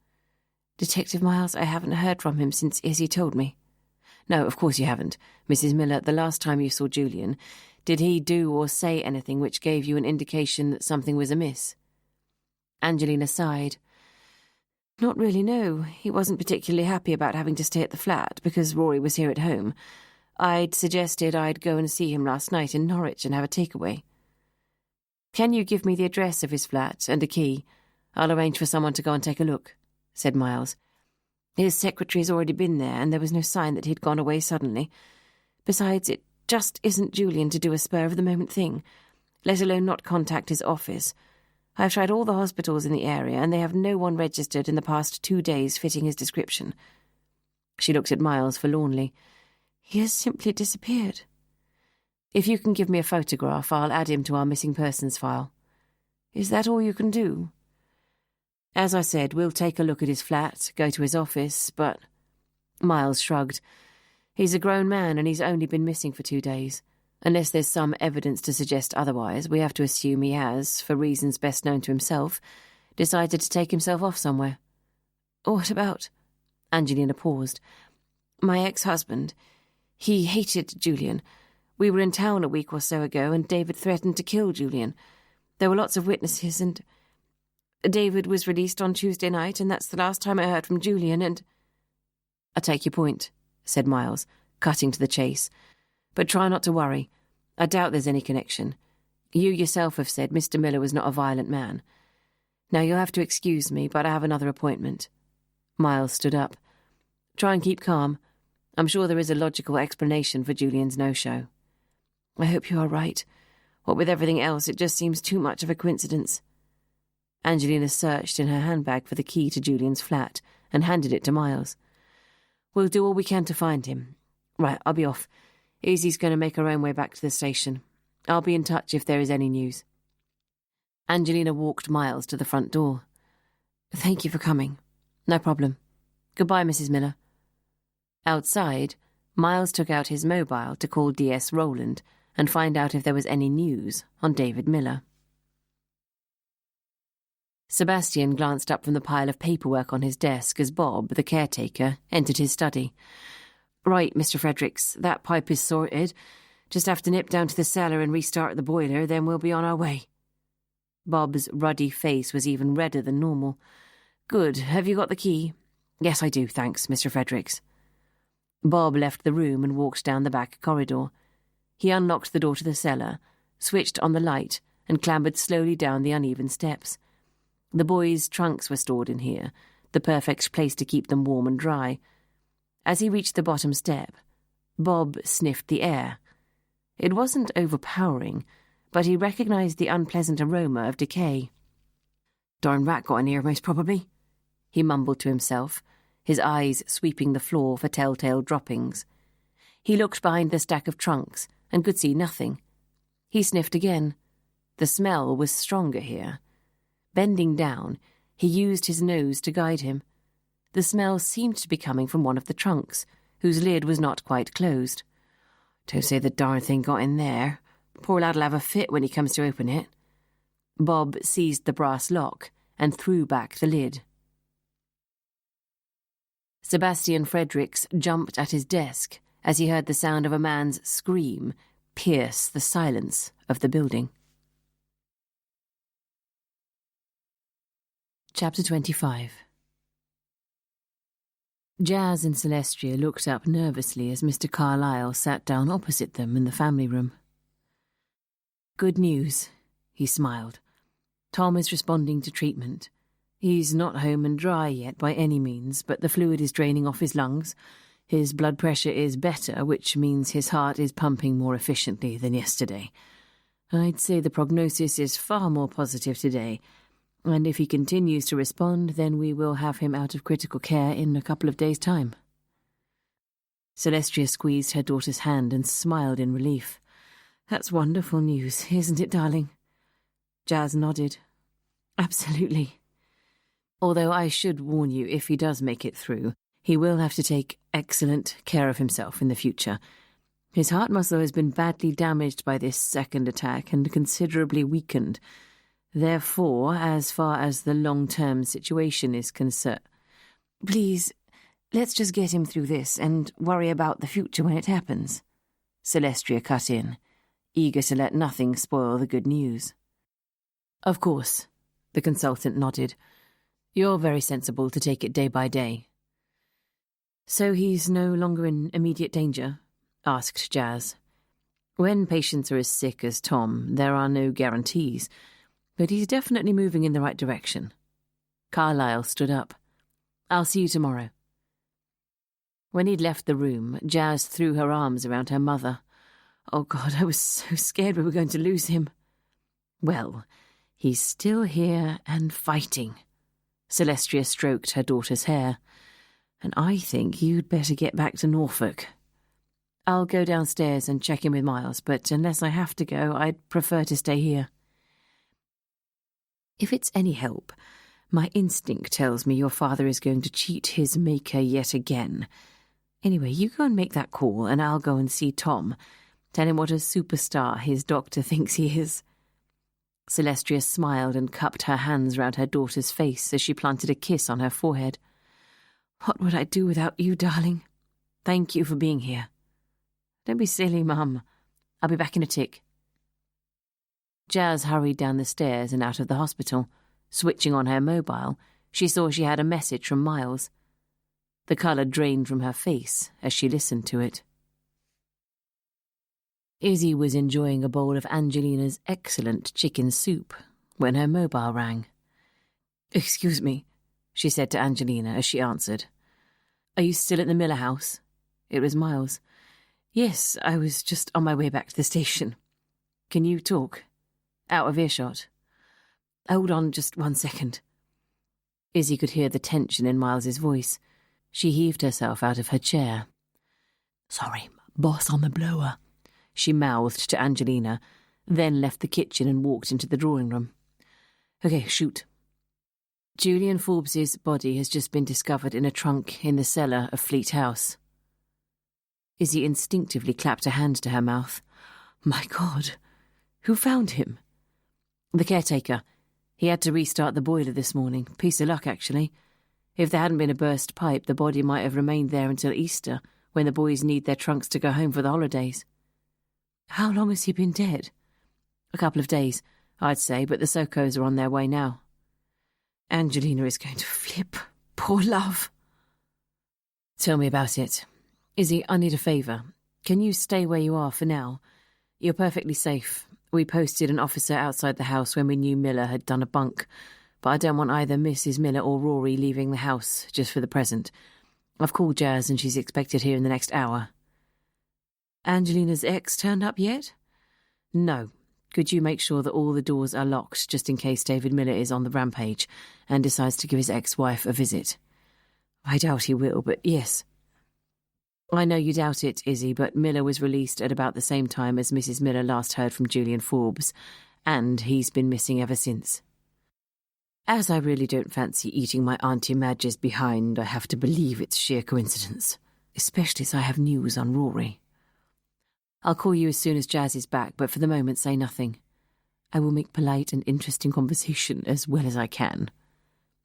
Detective Miles, I haven't heard from him since Izzy told me. No, of course you haven't. Mrs. Miller, the last time you saw Julian, did he do or say anything which gave you an indication that something was amiss? Angelina sighed. Not really, no. He wasn't particularly happy about having to stay at the flat because Rory was here at home. I'd suggested I'd go and see him last night in Norwich and have a takeaway. Can you give me the address of his flat and a key? I'll arrange for someone to go and take a look, said Miles. His secretary's already been there, and there was no sign that he'd gone away suddenly. Besides, it just isn't Julian to do a spur-of-the-moment thing, let alone not contact his office. I've tried all the hospitals in the area, and they have no one registered in the past 2 days fitting his description. She looked at Miles forlornly. He has simply disappeared. If you can give me a photograph, I'll add him to our missing persons file. Is that all you can do? As I said, we'll take a look at his flat, go to his office, but... Miles shrugged. He's a grown man and he's only been missing for 2 days. Unless there's some evidence to suggest otherwise, we have to assume he has, for reasons best known to himself, decided to take himself off somewhere. What about? Angelina paused. My ex-husband, he hated Julian. We were in town a week or so ago, and David threatened to kill Julian. There were lots of witnesses, and David was released on Tuesday night, and that's the last time I heard from Julian, and... I take your point, said Miles, cutting to the chase. But try not to worry. I doubt there's any connection. You yourself have said Mr. Miller was not a violent man. Now you'll have to excuse me, but I have another appointment. Miles stood up. Try and keep calm. I'm sure there is a logical explanation for Julian's no-show. I hope you are right. What with everything else, it just seems too much of a coincidence. Angelina searched in her handbag for the key to Julian's flat and handed it to Miles. We'll do all we can to find him. Right, I'll be off. Easy's going to make her own way back to the station. I'll be in touch if there is any news. Angelina walked Miles to the front door. Thank you for coming. No problem. Goodbye, Mrs. Miller. Outside, Miles took out his mobile to call DS Rowland and find out if there was any news on David Miller. Sebastian glanced up from the pile of paperwork on his desk as Bob, the caretaker, entered his study. Right, Mr. Fredericks, that pipe is sorted. Just have to nip down to the cellar and restart the boiler, then we'll be on our way. Bob's ruddy face was even redder than normal. Good, have you got the key? Yes, I do, thanks, Mr. Fredericks. Bob left the room and walked down the back corridor. He unlocked the door to the cellar, switched on the light, and clambered slowly down the uneven steps. The boys' trunks were stored in here, the perfect place to keep them warm and dry. As he reached the bottom step, Bob sniffed the air. It wasn't overpowering, but he recognised the unpleasant aroma of decay. Darn rat got in here, most probably, he mumbled to himself, his eyes sweeping the floor for telltale droppings. He looked behind the stack of trunks and could see nothing. He sniffed again. The smell was stronger here. Bending down, he used his nose to guide him. The smell seemed to be coming from one of the trunks, whose lid was not quite closed. Don't say the darn thing got in there. Poor lad'll have a fit when he comes to open it. Bob seized the brass lock and threw back the lid. Sebastian Fredericks jumped at his desk as he heard the sound of a man's scream pierce the silence of the building. Chapter 25. Jazz and Celestia looked up nervously as Mr. Carlyle sat down opposite them in the family room. Good news, he smiled. Tom is responding to treatment. He's not home and dry yet by any means, but the fluid is draining off his lungs. His blood pressure is better, which means his heart is pumping more efficiently than yesterday. I'd say the prognosis is far more positive today, and if he continues to respond, then we will have him out of critical care in a couple of days' time. Celestia squeezed her daughter's hand and smiled in relief. That's wonderful news, isn't it, darling? Jazz nodded. Absolutely. Although I should warn you, if he does make it through, he will have to take excellent care of himself in the future. His heart muscle has been badly damaged by this second attack and considerably weakened. Therefore, as far as the long-term situation is concerned... Please, let's just get him through this and worry about the future when it happens. Celestia cut in, eager to let nothing spoil the good news. Of course, the consultant nodded. You're very sensible to take it day by day. So he's no longer in immediate danger? Asked Jazz. When patients are as sick as Tom, there are no guarantees, but he's definitely moving in the right direction. Carlyle stood up. I'll see you tomorrow. When he'd left the room, Jazz threw her arms around her mother. Oh, God, I was so scared we were going to lose him. Well, he's still here and fighting. Celestia stroked her daughter's hair. And I think you'd better get back to Norfolk. I'll go downstairs and check in with Miles, but unless I have to go, I'd prefer to stay here. If it's any help, my instinct tells me your father is going to cheat his maker yet again. Anyway, you go and make that call, and I'll go and see Tom. Tell him what a superstar his doctor thinks he is. Celestia smiled and cupped her hands round her daughter's face as she planted a kiss on her forehead. What would I do without you, darling? Thank you for being here. Don't be silly, Mum. I'll be back in a tick. Jazz hurried down the stairs and out of the hospital. Switching on her mobile, she saw she had a message from Miles. The colour drained from her face as she listened to it. Izzy was enjoying a bowl of Angelina's excellent chicken soup when her mobile rang. "Excuse me," she said to Angelina as she answered. "Are you still at the Miller house?" It was Miles. "Yes, I was just on my way back to the station. Can you talk? Out of earshot." "Hold on just 1 second." Izzy could hear the tension in Miles's voice. She heaved herself out of her chair. "Sorry, boss on the blower," she mouthed to Angelina, then left the kitchen and walked into the drawing room. "Okay, shoot." Julian Forbes's body has just been discovered in a trunk in the cellar of Fleat House. Izzy instinctively clapped a hand to her mouth. "My God, who found him?" "The caretaker. He had to restart the boiler this morning. Piece of luck, actually. If there hadn't been a burst pipe, the body might have remained there until Easter, when the boys need their trunks to go home for the holidays." "How long has he been dead?" "A couple of days, I'd say, but the Sokos are on their way now." Angelina is going to flip. Poor love. "Tell me about it. Izzy, I need a favour. Can you stay where you are for now? You're perfectly safe. We posted an officer outside the house when we knew Miller had done a bunk, but I don't want either Mrs. Miller or Rory leaving the house, just for the present. I've called Jazz and she's expected here in the next hour." "Angelina's ex turned up yet?" "No. Could you make sure that all the doors are locked, just in case David Miller is on the rampage and decides to give his ex-wife a visit?" "I doubt he will, but yes." "I know you doubt it, Izzy, but Miller was released at about the same time as Mrs. Miller last heard from Julian Forbes, and he's been missing ever since. As I really don't fancy eating my Auntie Madge's behind, I have to believe it's sheer coincidence, especially as I have news on Rory. I'll call you as soon as Jazz is back, but for the moment say nothing. I will make polite and interesting conversation as well as I can.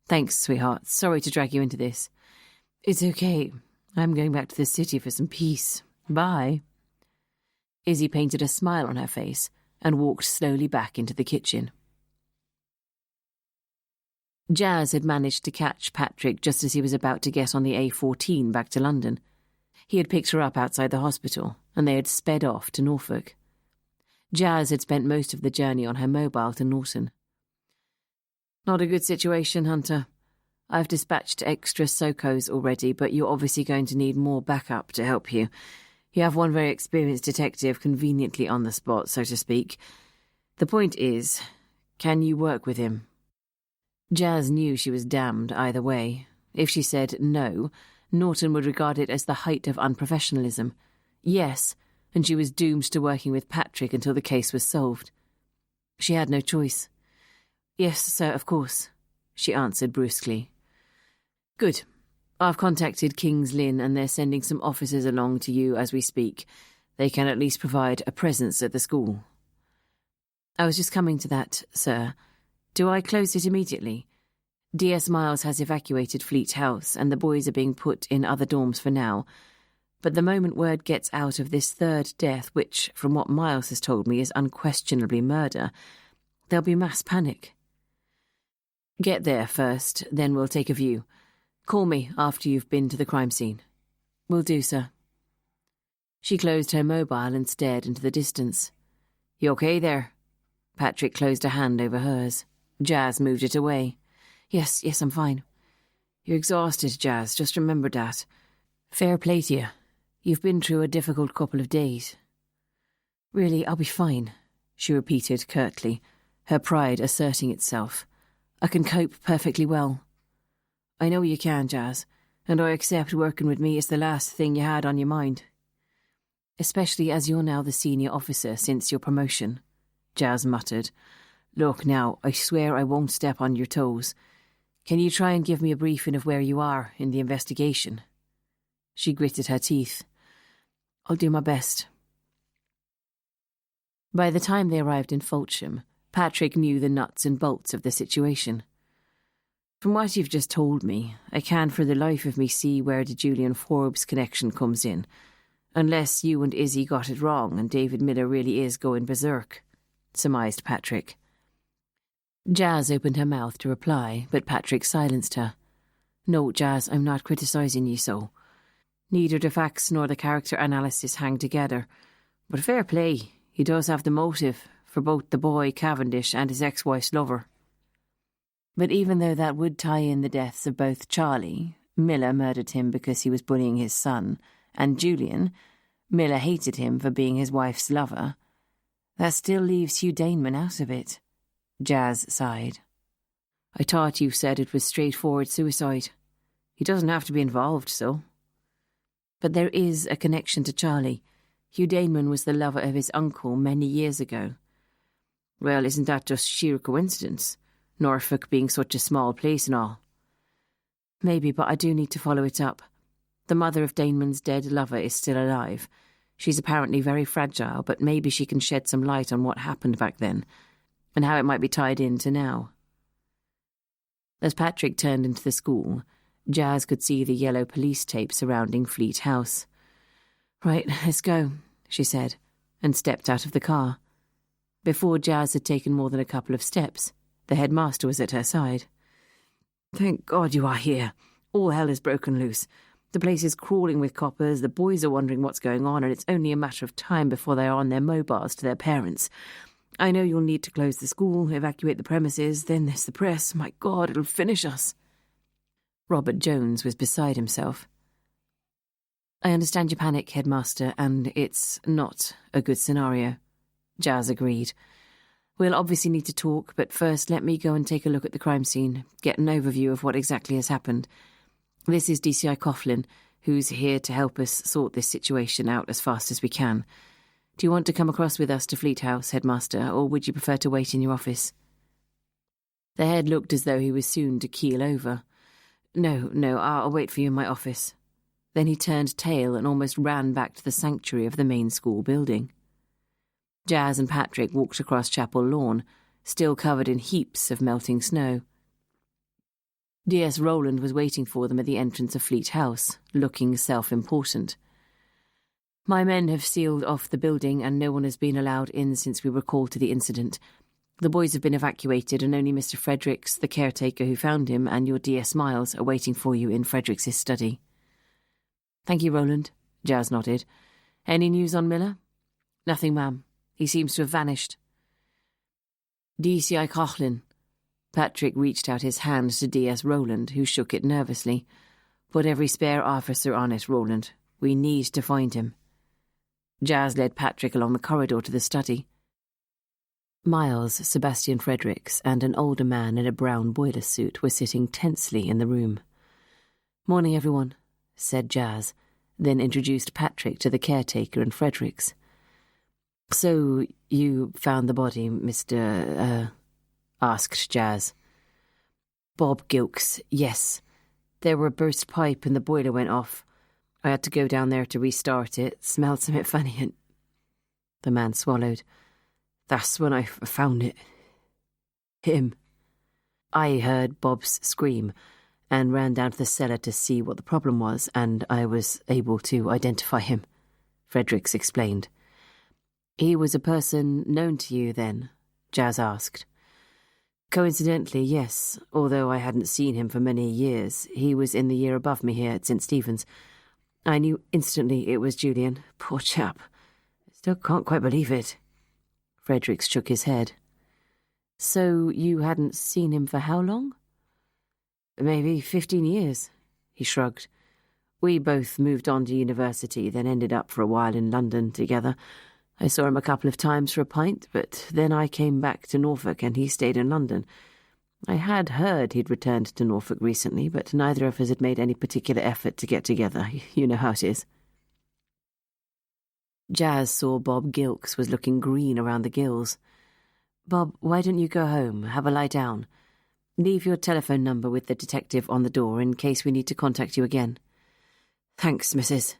Thanks, sweetheart. Sorry to drag you into this." "It's okay. I'm going back to the city for some peace. Bye." Izzy painted a smile on her face and walked slowly back into the kitchen. Jazz had managed to catch Patrick just as he was about to get on the A14 back to London. He had picked her up outside the hospital, and they had sped off to Norfolk. Jazz had spent most of the journey on her mobile to Norton. "Not a good situation, Hunter. I've dispatched extra Sokos already, but you're obviously going to need more backup to help you. You have one very experienced detective conveniently on the spot, so to speak. The point is, can you work with him?" Jazz knew she was damned either way. If she said no, Norton would regard it as the height of unprofessionalism. Yes, and she was doomed to working with Patrick until the case was solved. She had no choice. "Yes, sir, of course," she answered brusquely. "Good. I've contacted King's Lynn and they're sending some officers along to you as we speak. They can at least provide a presence at the school." "I was just coming to that, sir. Do I close it immediately? DS Miles has evacuated Fleet House and the boys are being put in other dorms for now. But the moment word gets out of this third death, which, from what Miles has told me, is unquestionably murder, there'll be mass panic." "Get there first, then we'll take a view. Call me after you've been to the crime scene." "Will do, sir." She closed her mobile and stared into the distance. "You okay there?" Patrick closed a hand over hers. Jazz moved it away. Yes, I'm fine." "You're exhausted, Jazz, just remember that. Fair play to you. You've been through a difficult couple of days." "Really, I'll be fine," she repeated curtly, her pride asserting itself. "I can cope perfectly well." "I know you can, Jazz, and I accept working with me is the last thing you had on your mind." "Especially as you're now the senior officer since your promotion," Jazz muttered. "Look now, I swear I won't step on your toes. Can you try and give me a briefing of where you are in the investigation?" She gritted her teeth. "I'll do my best." By the time they arrived in Fulsham, Patrick knew the nuts and bolts of the situation. From what you've just told me, I can't for the life of me see where the Julian Forbes connection comes in, unless you and Izzy got it wrong and David Miller really is going berserk, surmised Patrick. Jazz opened her mouth to reply, but Patrick silenced her. No, Jazz, I'm not criticising you so. Neither the facts nor the character analysis hang together. But fair play, he does have the motive for both the boy Cavendish and his ex-wife's lover. But even though that would tie in the deaths of both Charlie, Miller murdered him because he was bullying his son, and Julian, Miller hated him for being his wife's lover, that still leaves Hugh Daneman out of it. Jazz sighed. I thought you said it was straightforward suicide. He doesn't have to be involved, so. But there is a connection to Charlie. Hugh Daneman was the lover of his uncle many years ago. Well, isn't that just sheer coincidence? Norfolk being such a small place and all. Maybe, but I do need to follow it up. The mother of Daneman's dead lover is still alive. She's apparently very fragile, but maybe she can shed some light on what happened back then, and how it might be tied into now. As Patrick turned into the school, Jazz could see the yellow police tape surrounding Fleat House. Right, let's go, she said, and stepped out of the car. Before Jazz had taken more than a couple of steps, the headmaster was at her side. Thank God you are here. All hell is broken loose. The place is crawling with coppers, the boys are wondering what's going on, and it's only a matter of time before they are on their mobiles to their parents. I know you'll need to close the school, evacuate the premises, then there's the press. My God, it'll finish us. Robert Jones was beside himself. I understand your panic, headmaster, and it's not a good scenario. Jazz agreed. We'll obviously need to talk, but first let me go and take a look at the crime scene, get an overview of what exactly has happened. This is DCI Coughlin, who's here to help us sort this situation out as fast as we can. Do you want to come across with us to Fleat House, headmaster, or would you prefer to wait in your office? The head looked as though he was soon to keel over. No, I'll wait for you in my office. Then he turned tail and almost ran back to the sanctuary of the main school building. Jazz and Patrick walked across Chapel Lawn, still covered in heaps of melting snow. D.S. Rowland was waiting for them at the entrance of Fleat House, looking self-important. My men have sealed off the building and no one has been allowed in since we were called to the incident. The boys have been evacuated and only Mr. Fredericks, the caretaker who found him, and your D.S. Miles are waiting for you in Fredericks' study. Thank you, Rowland. Jazz nodded. Any news on Miller? Nothing, ma'am. He seems to have vanished. DCI Coughlin. Patrick reached out his hand to D.S. Rowland, who shook it nervously. Put every spare officer on it, Rowland. We need to find him. Jazz led Patrick along the corridor to the study. Miles, Sebastian Fredericks, and an older man in a brown boiler suit were sitting tensely in the room. Morning, everyone, said Jazz, then introduced Patrick to the caretaker and Fredericks. So, you found the body, Mr. asked Jazz. Bob Gilkes, yes. There were a burst pipe and the boiler went off. I had to go down there to restart it. Smelled something funny and... The man swallowed. That's when I found it. Him. I heard Bob's scream and ran down to the cellar to see what the problem was, and I was able to identify him, Fredericks explained. He was a person known to you then? Jazz asked. Coincidentally, yes, although I hadn't seen him for many years. He was in the year above me here at St. Stephen's. I knew instantly it was Julian. Poor chap. Still can't quite believe it. Fredericks shook his head. So you hadn't seen him for how long? Maybe 15 years, he shrugged. We both moved on to university, then ended up for a while in London together. I saw him a couple of times for a pint, but then I came back to Norfolk and he stayed in London. I had heard he'd returned to Norfolk recently, but neither of us had made any particular effort to get together. You know how it is. Jazz saw Bob Gilkes was looking green around the gills. Bob, why don't you go home, have a lie down? Leave your telephone number with the detective on the door in case we need to contact you again. Thanks, Mrs.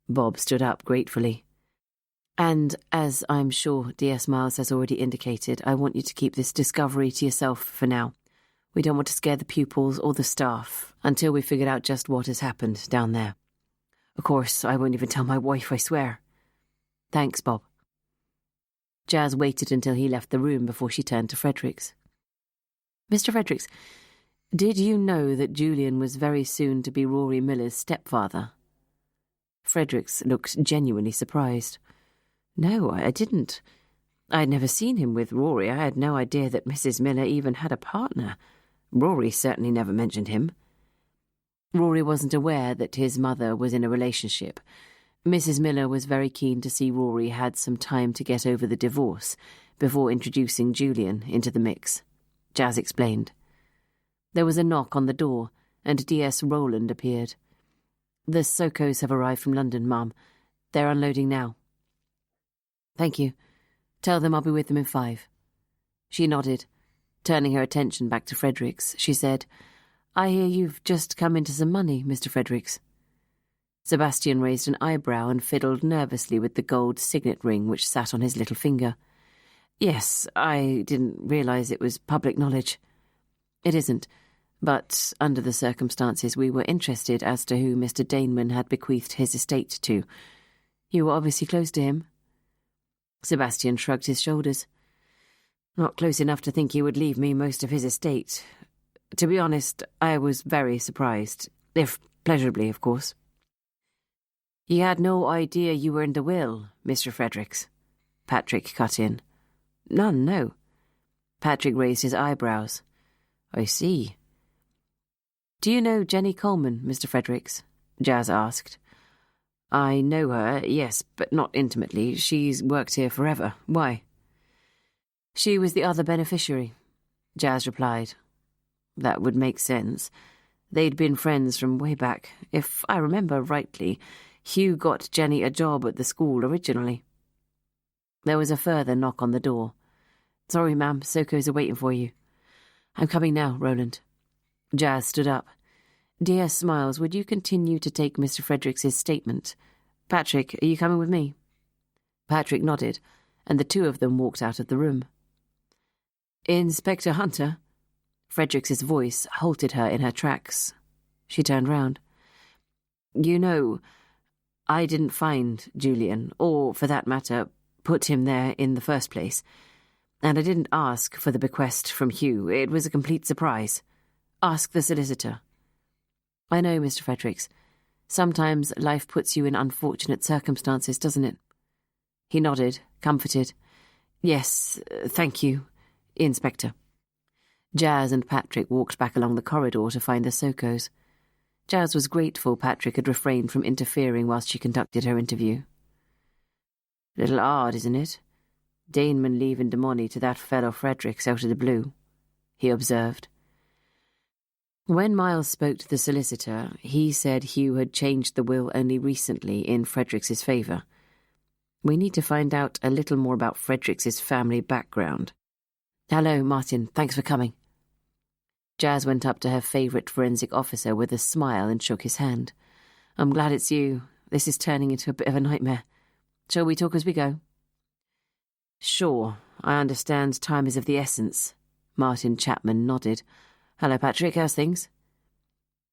Bob stood up gratefully. And, as I'm sure D.S. Miles has already indicated, I want you to keep this discovery to yourself for now. We don't want to scare the pupils or the staff until we've figured out just what has happened down there. Of course, I won't even tell my wife, I swear. Thanks, Bob. Jazz waited until he left the room before she turned to Fredericks. Mr. Fredericks, did you know that Julian was very soon to be Rory Miller's stepfather? Fredericks looked genuinely surprised. No, I didn't. I had never seen him with Rory. I had no idea that Mrs. Miller even had a partner. Rory certainly never mentioned him. Rory wasn't aware that his mother was in a relationship. Mrs. Miller was very keen to see Rory had some time to get over the divorce before introducing Julian into the mix. Jazz explained. There was a knock on the door, and D.S. Rowland appeared. The Sokos have arrived from London, Ma'am. They're unloading now. Thank you. Tell them I'll be with them in 5. She nodded. Turning her attention back to Fredericks, she said, I hear you've just come into some money, Mr. Fredericks. Sebastian raised an eyebrow and fiddled nervously with the gold signet ring which sat on his little finger. Yes, I didn't realise it was public knowledge. It isn't, but under the circumstances we were interested as to who Mr. Daneman had bequeathed his estate to. You were obviously close to him. Sebastian shrugged his shoulders. Not close enough to think he would leave me most of his estate. To be honest, I was very surprised, if pleasurably, of course. He had no idea you were in the will, Mr. Fredericks. Patrick cut in. None, no. Patrick raised his eyebrows. I see. Do you know Jenny Coleman, Mr. Fredericks? Jazz asked. I know her, yes, but not intimately. She's worked here forever. Why? She was the other beneficiary, Jazz replied. That would make sense. They'd been friends from way back. If I remember rightly, Hugh got Jenny a job at the school originally. There was a further knock on the door. Sorry, ma'am, Soko's are waiting for you. I'm coming now, Roland. Jazz stood up. Dear Smiles, would you continue to take Mr. Fredericks' statement? Patrick, are you coming with me? Patrick nodded, and the two of them walked out of the room. Inspector Hunter? Fredericks' voice halted her in her tracks. She turned round. You know, I didn't find Julian, or, for that matter, put him there in the first place. And I didn't ask for the bequest from Hugh. It was a complete surprise. Ask the solicitor. I know, Mr. Fredericks. Sometimes life puts you in unfortunate circumstances, doesn't it? He nodded, comforted. Yes, thank you, Inspector. Jazz and Patrick walked back along the corridor to find the Sokos. Jazz was grateful Patrick had refrained from interfering whilst she conducted her interview. Little odd, isn't it? Daneman leaving the money to that fellow Fredericks out of the blue, he observed. When Miles spoke to the solicitor, he said Hugh had changed the will only recently in Fredericks' favour. We need to find out a little more about Fredericks' family background. Hello, Martin. Thanks for coming. Jazz went up to her favourite forensic officer with a smile and shook his hand. I'm glad it's you. This is turning into a bit of a nightmare. Shall we talk as we go? Sure. I understand time is of the essence. Martin Chapman nodded. Hello, Patrick. How's things?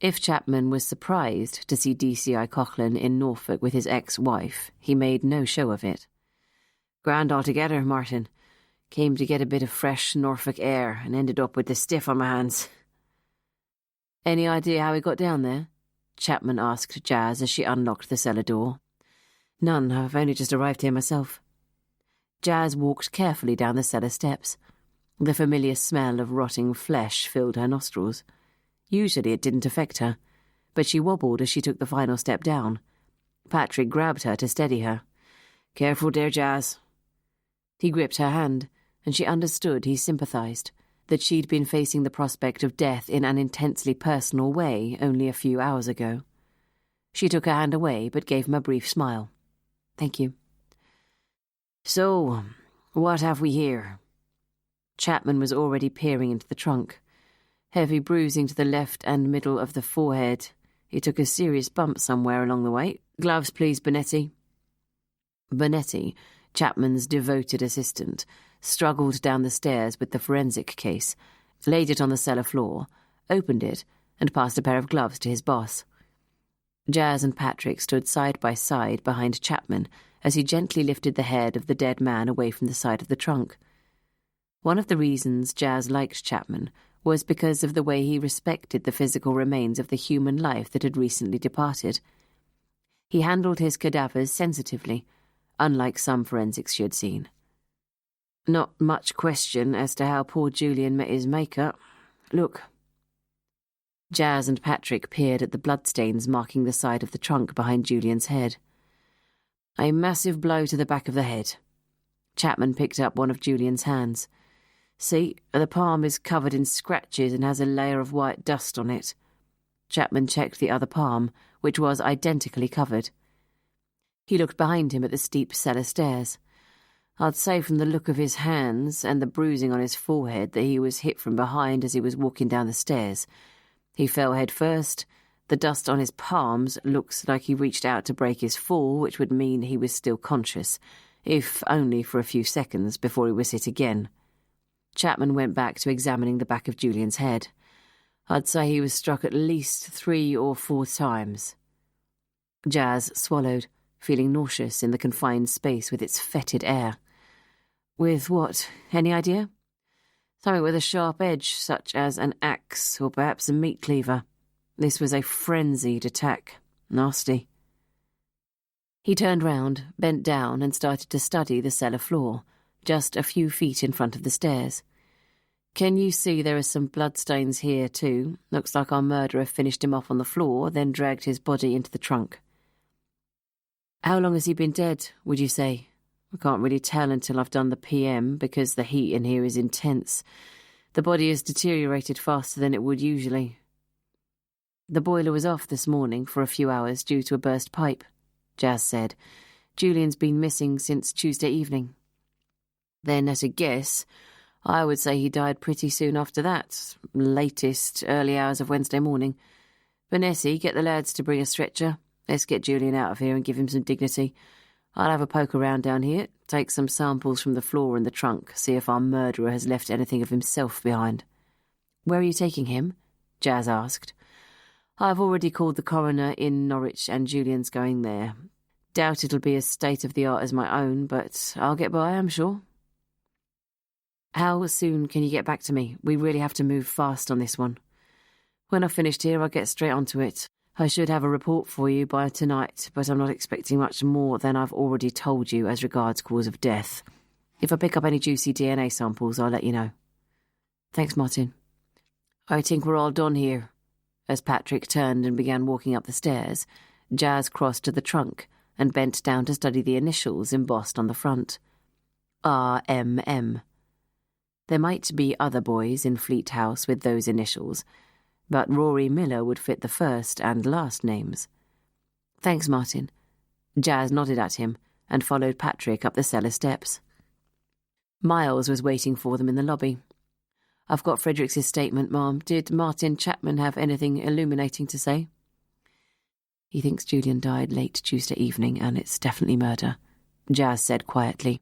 If Chapman was surprised to see DCI Coughlin in Norfolk with his ex-wife, he made no show of it. Grand altogether, Martin. Came to get a bit of fresh Norfolk air and ended up with the stiff on my hands. Any idea how he got down there? Chapman asked Jazz as she unlocked the cellar door. None. I've only just arrived here myself. Jazz walked carefully down the cellar steps. The familiar smell of rotting flesh filled her nostrils. Usually it didn't affect her, but she wobbled as she took the final step down. Patrick grabbed her to steady her. Careful, dear Jazz. He gripped her hand, and she understood he sympathised, that she'd been facing the prospect of death in an intensely personal way only a few hours ago. She took her hand away, but gave him a brief smile. Thank you. So, what have we here? Chapman was already peering into the trunk. Heavy bruising to the left and middle of the forehead. He took a serious bump somewhere along the way. Gloves, please, Bonetti. Bonetti, Chapman's devoted assistant, struggled down the stairs with the forensic case, laid it on the cellar floor, opened it, and passed a pair of gloves to his boss. Jazz and Patrick stood side by side behind Chapman as he gently lifted the head of the dead man away from the side of the trunk. One of the reasons Jazz liked Chapman was because of the way he respected the physical remains of the human life that had recently departed. He handled his cadavers sensitively, unlike some forensics she had seen. Not much question as to how poor Julian met his maker. Look. Jazz and Patrick peered at the bloodstains marking the side of the trunk behind Julian's head. A massive blow to the back of the head. Chapman picked up one of Julian's hands. See, the palm is covered in scratches and has a layer of white dust on it. Chapman checked the other palm, which was identically covered. He looked behind him at the steep cellar stairs. I'd say from the look of his hands and the bruising on his forehead that he was hit from behind as he was walking down the stairs. He fell head first. The dust on his palms looks like he reached out to break his fall, which would mean he was still conscious, if only for a few seconds before he was hit again. Chapman went back to examining the back of Julian's head. I'd say he was struck at least 3 or 4 times. Jazz swallowed, feeling nauseous in the confined space with its fetid air. With what? Any idea? Something with a sharp edge, such as an axe or perhaps a meat cleaver. This was a frenzied attack. Nasty. He turned round, bent down, and started to study the cellar floor, just a few feet in front of the stairs. Can you see there are some bloodstains here too? Looks like our murderer finished him off on the floor, then dragged his body into the trunk. How long has he been dead, would you say? I can't really tell until I've done the PM, because the heat in here is intense. The body has deteriorated faster than it would usually. The boiler was off this morning for a few hours due to a burst pipe, Jazz said. Julian's been missing since Tuesday evening. Then, at a guess, I would say he died pretty soon after that, latest early hours of Wednesday morning. Vanessa, get the lads to bring a stretcher. Let's get Julian out of here and give him some dignity. I'll have a poke around down here, take some samples from the floor and the trunk, see if our murderer has left anything of himself behind. Where are you taking him? Jazz asked. I've already called the coroner in Norwich and Julian's going there. Doubt it'll be as state-of-the-art as my own, but I'll get by, I'm sure. How soon can you get back to me? We really have to move fast on this one. When I've finished here, I'll get straight onto it. I should have a report for you by tonight, but I'm not expecting much more than I've already told you as regards cause of death. If I pick up any juicy DNA samples, I'll let you know. Thanks, Martin. I think we're all done here. As Patrick turned and began walking up the stairs, Jazz crossed to the trunk and bent down to study the initials embossed on the front. RMM. There might be other boys in Fleat House with those initials, but Rory Miller would fit the first and last names. Thanks, Martin. Jazz nodded at him and followed Patrick up the cellar steps. Miles was waiting for them in the lobby. I've got Frederick's statement, Ma'am. Did Martin Chapman have anything illuminating to say? He thinks Julian died late Tuesday evening, and it's definitely murder, Jazz said quietly.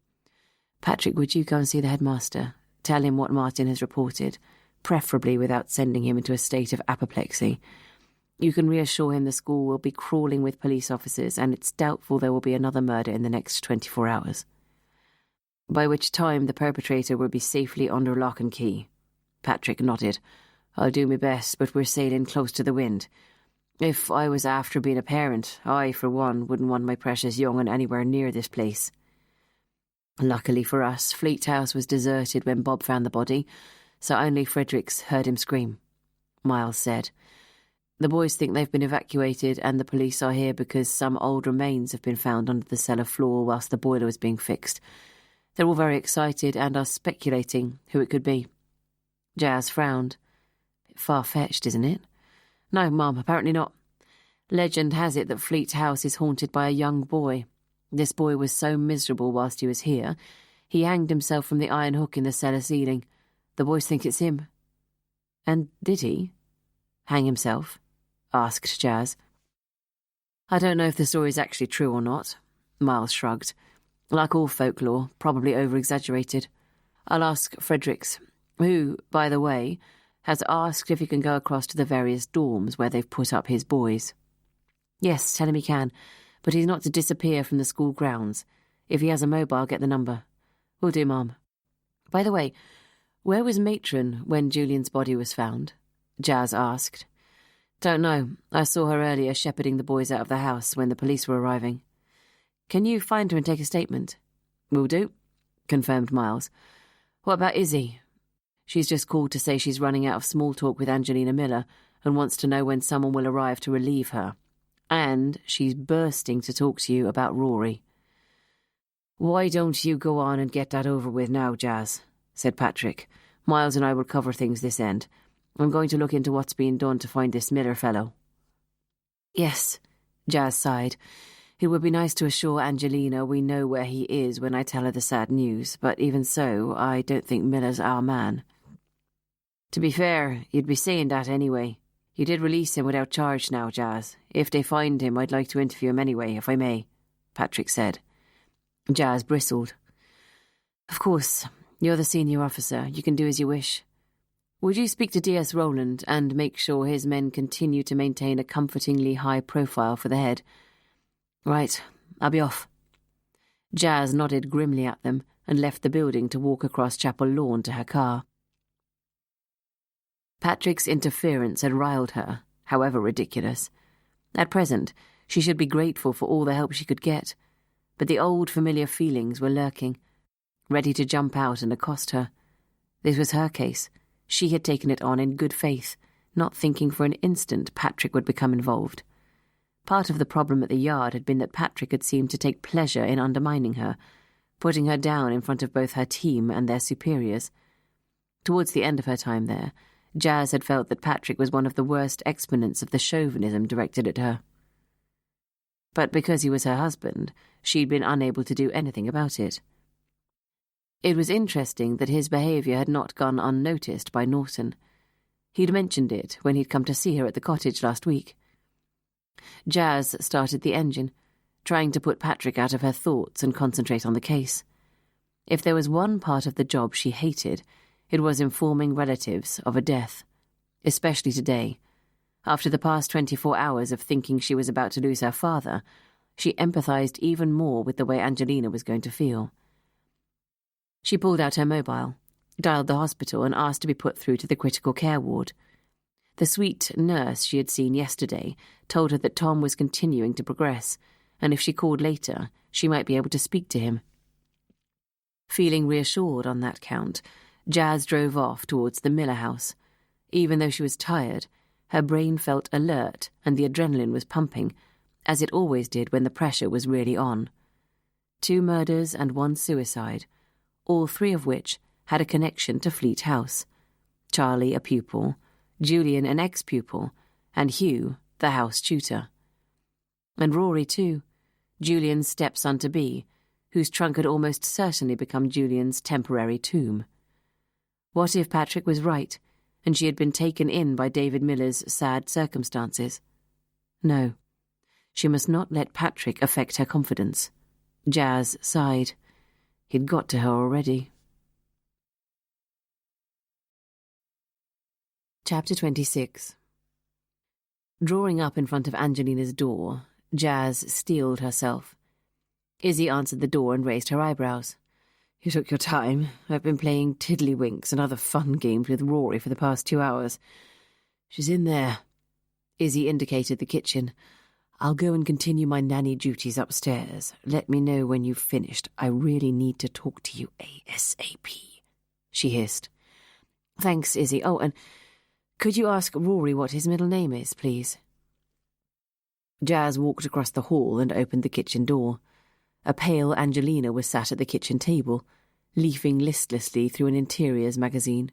Patrick, would you go and see the headmaster? Tell him what Martin has reported, preferably without sending him into a state of apoplexy. You can reassure him the school will be crawling with police officers, and it's doubtful there will be another murder in the next 24 hours. By which time the perpetrator will be safely under lock and key. Patrick nodded. I'll do my best, but we're sailing close to the wind. If I was after being a parent, I, for one, wouldn't want my precious young one anywhere near this place. Luckily for us, Fleat House was deserted when Bob found the body, so only Fredericks heard him scream, Miles said. The boys think they've been evacuated and the police are here because some old remains have been found under the cellar floor whilst the boiler was being fixed. They're all very excited and are speculating who it could be. Jazz frowned. Bit far-fetched, isn't it? No, Mum, apparently not. Legend has it that Fleet House is haunted by a young boy. This boy was so miserable whilst he was here, he hanged himself from the iron hook in the cellar ceiling. The boys think it's him. And did he hang himself? Asked Jazz. I don't know if the story's actually true or not, Miles shrugged. Like all folklore, probably over-exaggerated. I'll ask Fredericks. who, by the way, has asked if he can go across to the various dorms where they've put up his boys. Yes, tell him he can, but he's not to disappear from the school grounds. If he has a mobile, get the number. Will do, Mum. By the way, where was Matron when Julian's body was found? Jazz asked. Don't know. I saw her earlier shepherding the boys out of the house when the police were arriving. Can you find her and take a statement? Will do, confirmed Miles. What about Izzy? She's just called to say she's running out of small talk with Angelina Miller and wants to know when someone will arrive to relieve her. And she's bursting to talk to you about Rory. Why don't you go on and get that over with now, Jazz? Said Patrick. Miles and I will cover things this end. I'm going to look into what's being done to find this Miller fellow. Yes, Jazz sighed. It would be nice to assure Angelina we know where he is when I tell her the sad news, but even so, I don't think Miller's our man. To be fair, you'd be saying that anyway. You did release him without charge now, Jazz. If they find him, I'd like to interview him anyway, if I may, Patrick said. Jazz bristled. Of course, you're the senior officer. You can do as you wish. Would you speak to D.S. Rowland and make sure his men continue to maintain a comfortingly high profile for the head? Right, I'll be off. Jazz nodded grimly at them and left the building to walk across Chapel Lawn to her car. Patrick's interference had riled her, however ridiculous. At present, she should be grateful for all the help she could get, but the old familiar feelings were lurking, ready to jump out and accost her. This was her case. She had taken it on in good faith, not thinking for an instant Patrick would become involved. Part of the problem at the yard had been that Patrick had seemed to take pleasure in undermining her, putting her down in front of both her team and their superiors. Towards the end of her time there, Jazz had felt that Patrick was one of the worst exponents of the chauvinism directed at her. But because he was her husband, she'd been unable to do anything about it. It was interesting that his behaviour had not gone unnoticed by Norton. He'd mentioned it when he'd come to see her at the cottage last week. Jazz started the engine, trying to put Patrick out of her thoughts and concentrate on the case. If there was one part of the job she hated, it was informing relatives of a death, especially today. After the past 24 hours of thinking she was about to lose her father, she empathised even more with the way Angelina was going to feel. She pulled out her mobile, dialed the hospital and asked to be put through to the critical care ward. The sweet nurse she had seen yesterday told her that Tom was continuing to progress, and if she called later, she might be able to speak to him. Feeling reassured on that count, Jazz drove off towards the Miller house. Even though she was tired, her brain felt alert and the adrenaline was pumping, as it always did when the pressure was really on. 2 murders and 1 suicide, all 3 of which had a connection to Fleat House. Charlie, a pupil, Julian, an ex-pupil, and Hugh, the house tutor. And Rory, too, Julian's stepson-to-be, whose trunk had almost certainly become Julian's temporary tomb. What if Patrick was right, and she had been taken in by David Miller's sad circumstances? No, she must not let Patrick affect her confidence. Jazz sighed. He'd got to her already. Chapter 26. Drawing up in front of Angelina's door, Jazz steeled herself. Izzy answered the door and raised her eyebrows. You took your time. I've been playing tiddlywinks and other fun games with Rory for the past 2 hours. She's in there. Izzy indicated the kitchen. I'll go and continue my nanny duties upstairs. Let me know when you've finished. I really need to talk to you ASAP, she hissed. Thanks, Izzy. Oh, and could you ask Rory what his middle name is, please? Jazz walked across the hall and opened the kitchen door. A pale Angelina was sat at the kitchen table, leafing listlessly through an interiors magazine.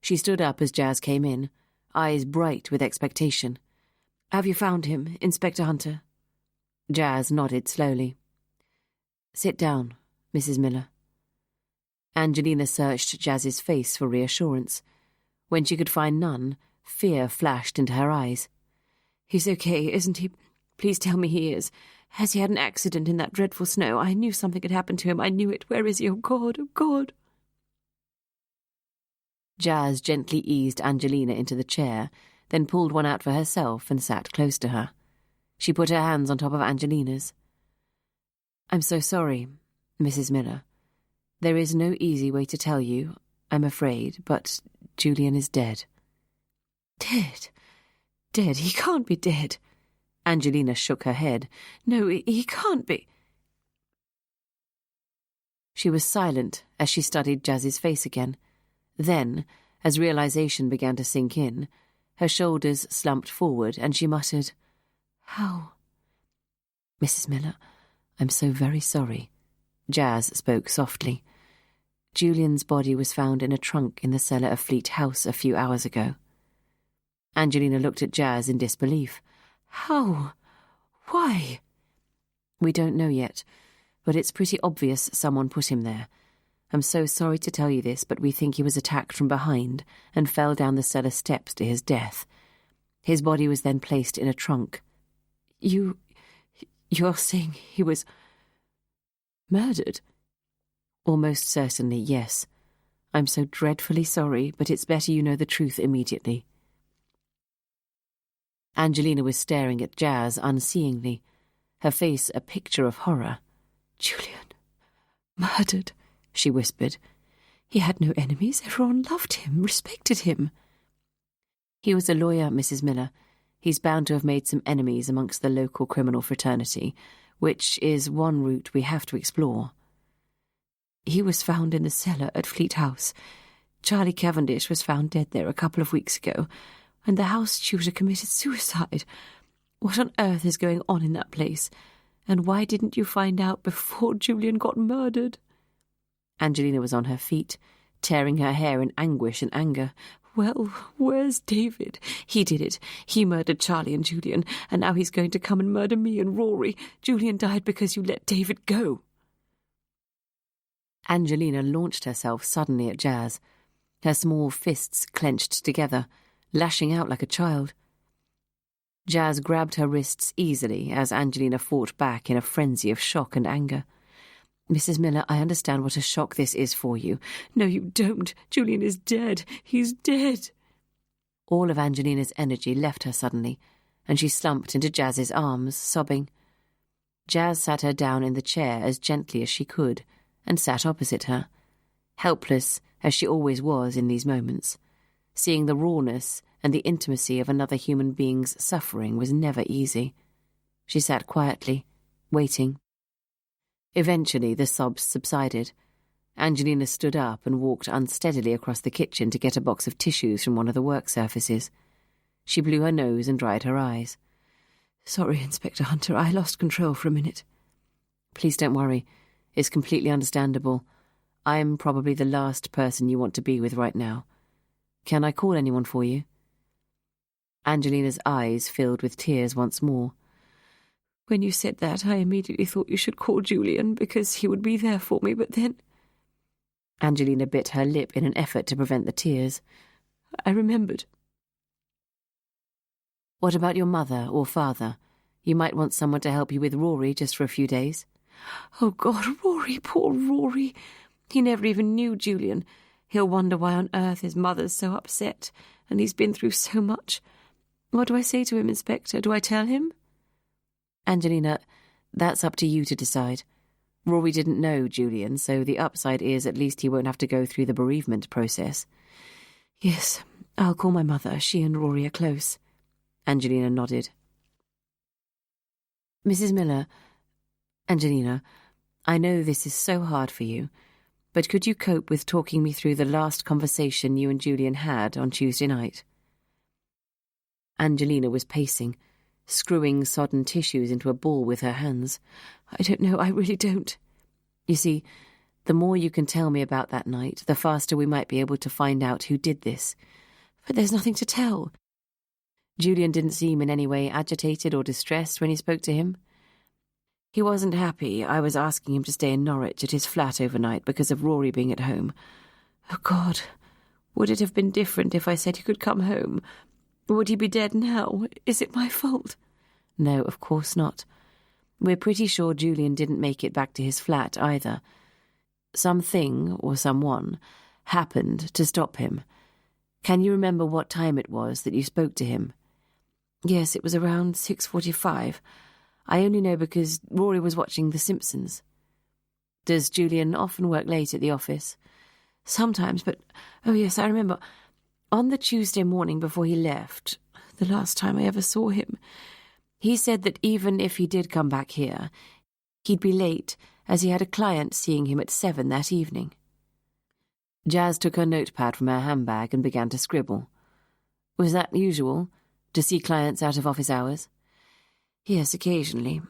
She stood up as Jazz came in, eyes bright with expectation. Have you found him, Inspector Hunter? Jazz nodded slowly. Sit down, Mrs. Miller. Angelina searched Jazz's face for reassurance. When she could find none, fear flashed into her eyes. He's okay, isn't he? Please tell me he is. Has he had an accident in that dreadful snow? I knew something had happened to him. I knew it. Where is he? Oh, God, oh, God. Jazz gently eased Angelina into the chair, then pulled one out for herself and sat close to her. She put her hands on top of Angelina's. "I'm so sorry, Mrs. Miller. There is no easy way to tell you, I'm afraid, but Julian is dead." "Dead? Dead? He can't be dead." Angelina shook her head. "No, he can't be." She was silent as she studied Jazz's face again. Then, as realization began to sink in, her shoulders slumped forward and she muttered, "How?" "Mrs. Miller, I'm so very sorry." Jazz spoke softly. "Julian's body was found in a trunk in the cellar of Fleat House a few hours ago." Angelina looked at Jazz in disbelief. "How? Why?" "We don't know yet, but it's pretty obvious someone put him there. I'm so sorry to tell you this, but we think he was attacked from behind and fell down the cellar steps to his death. His body was then placed in a trunk." You're saying he was murdered?" "Almost certainly, yes. I'm so dreadfully sorry, but it's better you know the truth immediately." Angelina was staring at Jazz unseeingly, her face a picture of horror. "Julian, murdered," she whispered. "He had no enemies. Everyone loved him, respected him." "He was a lawyer, Mrs. Miller. He's bound to have made some enemies amongst the local criminal fraternity, which is one route we have to explore." "He was found in the cellar at Fleat House. Charlie Cavendish was found dead there a couple of weeks ago, and the house tutor committed suicide. What on earth is going on in that place? And why didn't you find out before Julian got murdered?" Angelina was on her feet, tearing her hair in anguish and anger. "Well, where's David? He did it. He murdered Charlie and Julian, and now he's going to come and murder me and Rory. Julian died because you let David go." Angelina launched herself suddenly at Jazz, her small fists clenched together, lashing out like a child. Jazz grabbed her wrists easily as Angelina fought back in a frenzy of shock and anger. "Mrs. Miller, I understand what a shock this is for you." "No, you don't. Julian is dead. He's dead." All of Angelina's energy left her suddenly, and she slumped into Jazz's arms, sobbing. Jazz sat her down in the chair as gently as she could, and sat opposite her, helpless as she always was in these moments. Seeing the rawness and the intimacy of another human being's suffering was never easy. She sat quietly, waiting. Eventually the sobs subsided. Angelina stood up and walked unsteadily across the kitchen to get a box of tissues from one of the work surfaces. She blew her nose and dried her eyes. "Sorry, Inspector Hunter, I lost control for a minute." "Please don't worry. It's completely understandable. I'm probably the last person you want to be with right now. Can I call anyone for you?" Angelina's eyes filled with tears once more. "When you said that, I immediately thought you should call Julian, because he would be there for me, but then—" Angelina bit her lip in an effort to prevent the tears. "I remembered." "What about your mother or father? You might want someone to help you with Rory just for a few days." "Oh, God, Rory, poor Rory. He never even knew Julian. He'll wonder why on earth his mother's so upset, and he's been through so much. What do I say to him, Inspector? Do I tell him?" "Angelina, that's up to you to decide. Rory didn't know Julian, so the upside is at least he won't have to go through the bereavement process." "Yes, I'll call my mother. She and Rory are close." Angelina nodded. "Mrs. Miller, Angelina, I know this is so hard for you, but could you cope with talking me through the last conversation you and Julian had on Tuesday night?" Angelina was pacing, screwing sodden tissues into a ball with her hands. "I don't know, I really don't." "You see, the more you can tell me about that night, the faster we might be able to find out who did this." "But there's nothing to tell." "Julian didn't seem in any way agitated or distressed when you spoke to him?" "He wasn't happy. I was asking him to stay in Norwich at his flat overnight because of Rory being at home." "Oh, God, would it have been different if I said he could come home? Would he be dead now? Is it my fault?" "No, of course not. We're pretty sure Julian didn't make it back to his flat either. Something, or someone, happened to stop him, Can you remember what time it was that you spoke to him? Yes, it was around 6:45. I only know because Rory was watching The Simpsons. Does Julian often work late at the office? Sometimes, but, oh yes, I remember. On the Tuesday morning before he left, the last time I ever saw him, he said that even if he did come back here, he'd be late, as he had a client seeing him at 7 that evening. Jazz took her notepad from her handbag and began to scribble. Was that usual, to see clients out of office hours? Yes, occasionally.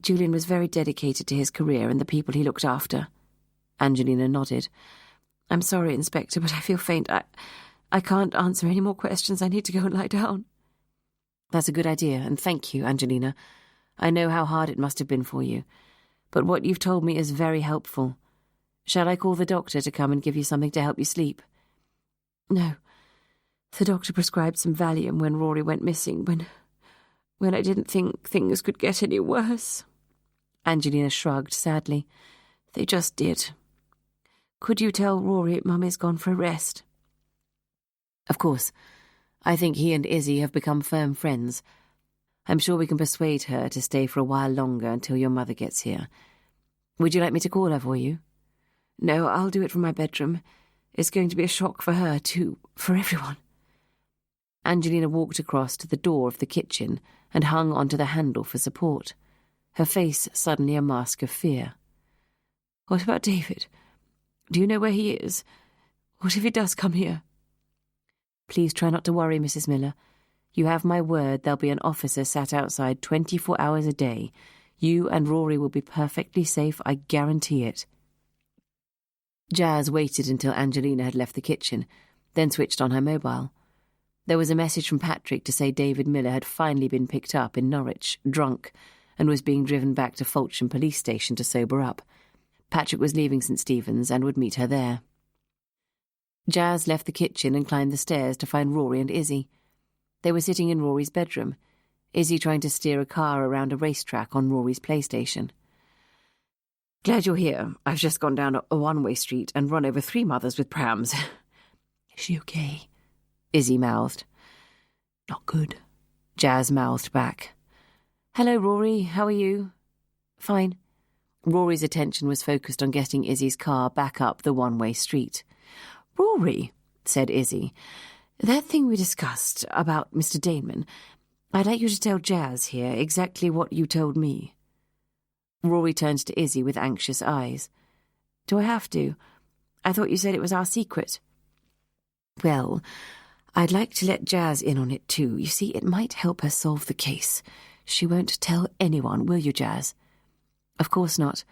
Julian was very dedicated to his career and the people he looked after. Angelina nodded. I'm sorry, Inspector, but I feel faint. I can't answer any more questions. I need to go and lie down. That's a good idea, and thank you, Angelina. I know how hard it must have been for you, but what you've told me is very helpful. Shall I call the doctor to come and give you something to help you sleep? No. The doctor prescribed some Valium when Rory went missing, when I didn't think things could get any worse. Angelina shrugged sadly. They just did. Could you tell Rory Mummy's gone for a rest? Of course. I think he and Izzy have become firm friends. I'm sure we can persuade her to stay for a while longer until your mother gets here. Would you like me to call her for you? No, I'll do it from my bedroom. It's going to be a shock for her, too, for everyone. Angelina walked across to the door of the kitchen and hung onto the handle for support, her face suddenly a mask of fear. What about David? Do you know where he is? What if he does come here? Please try not to worry, Mrs. Miller. You have my word there'll be an officer sat outside 24 hours a day. You and Rory will be perfectly safe, I guarantee it. Jazz waited until Angelina had left the kitchen, then switched on her mobile. There was a message from Patrick to say David Miller had finally been picked up in Norwich, drunk, and was being driven back to Fulsham police station to sober up. Patrick was leaving St. Stephen's and would meet her there. Jazz left the kitchen and climbed the stairs to find Rory and Izzy. They were sitting in Rory's bedroom, Izzy trying to steer a car around a racetrack on Rory's PlayStation. Glad you're here. I've just gone down a one-way street and run over 3 mothers with prams. Is she okay? Izzy mouthed. Not good. Jazz mouthed back. Hello, Rory. How are you? Fine. Rory's attention was focused on getting Izzy's car back up the one-way street. Rory, said Izzy, that thing we discussed about Mr. Daneman, I'd like you to tell Jazz here exactly what you told me. Rory turned to Izzy with anxious eyes. Do I have to? I thought you said it was our secret. Well, I'd like to let Jazz in on it too. You see, it might help her solve the case. She won't tell anyone, will you, Jazz? Of course not.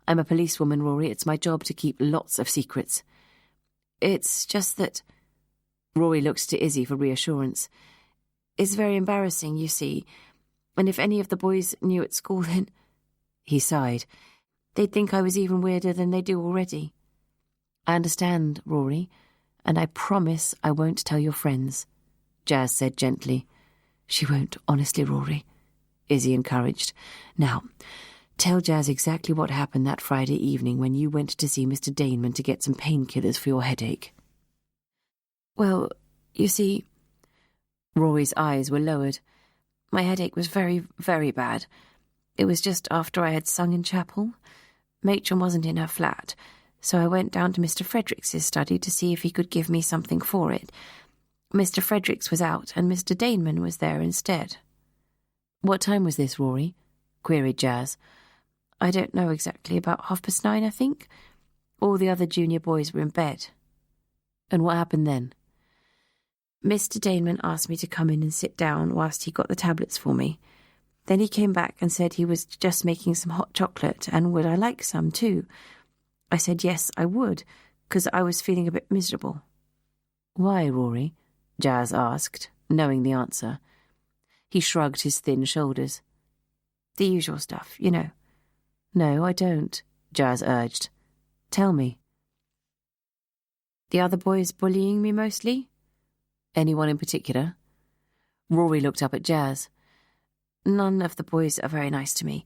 I'm a policewoman, Rory. It's my job to keep lots of secrets. It's just that... Rory looked to Izzy for reassurance. It's very embarrassing, you see. And if any of the boys knew at school, then... He sighed. They'd think I was even weirder than they do already. I understand, Rory, and I promise I won't tell your friends, Jazz said gently. She won't, honestly, Rory, Izzy encouraged. Now, tell Jazz exactly what happened that Friday evening when you went to see Mr. Daneman to get some painkillers for your headache. Well, you see... Rory's eyes were lowered. My headache was very, very bad. It was just after I had sung in chapel. Matron wasn't in her flat, so I went down to Mr. Fredericks's study to see if he could give me something for it. Mr. Fredericks was out, and Mr. Daneman was there instead. What time was this, Rory? Queried Jazz. I don't know exactly, about 9:30, I think. All the other junior boys were in bed. And what happened then? Mr. Daneman asked me to come in and sit down whilst he got the tablets for me. Then he came back and said he was just making some hot chocolate, and would I like some too? I said yes, I would, because I was feeling a bit miserable. Why, Rory? Jazz asked, knowing the answer. He shrugged his thin shoulders. The usual stuff, you know. No, I don't, Jazz urged. Tell me. The other boys bullying me mostly? Anyone in particular? Rory looked up at Jazz. None of the boys are very nice to me,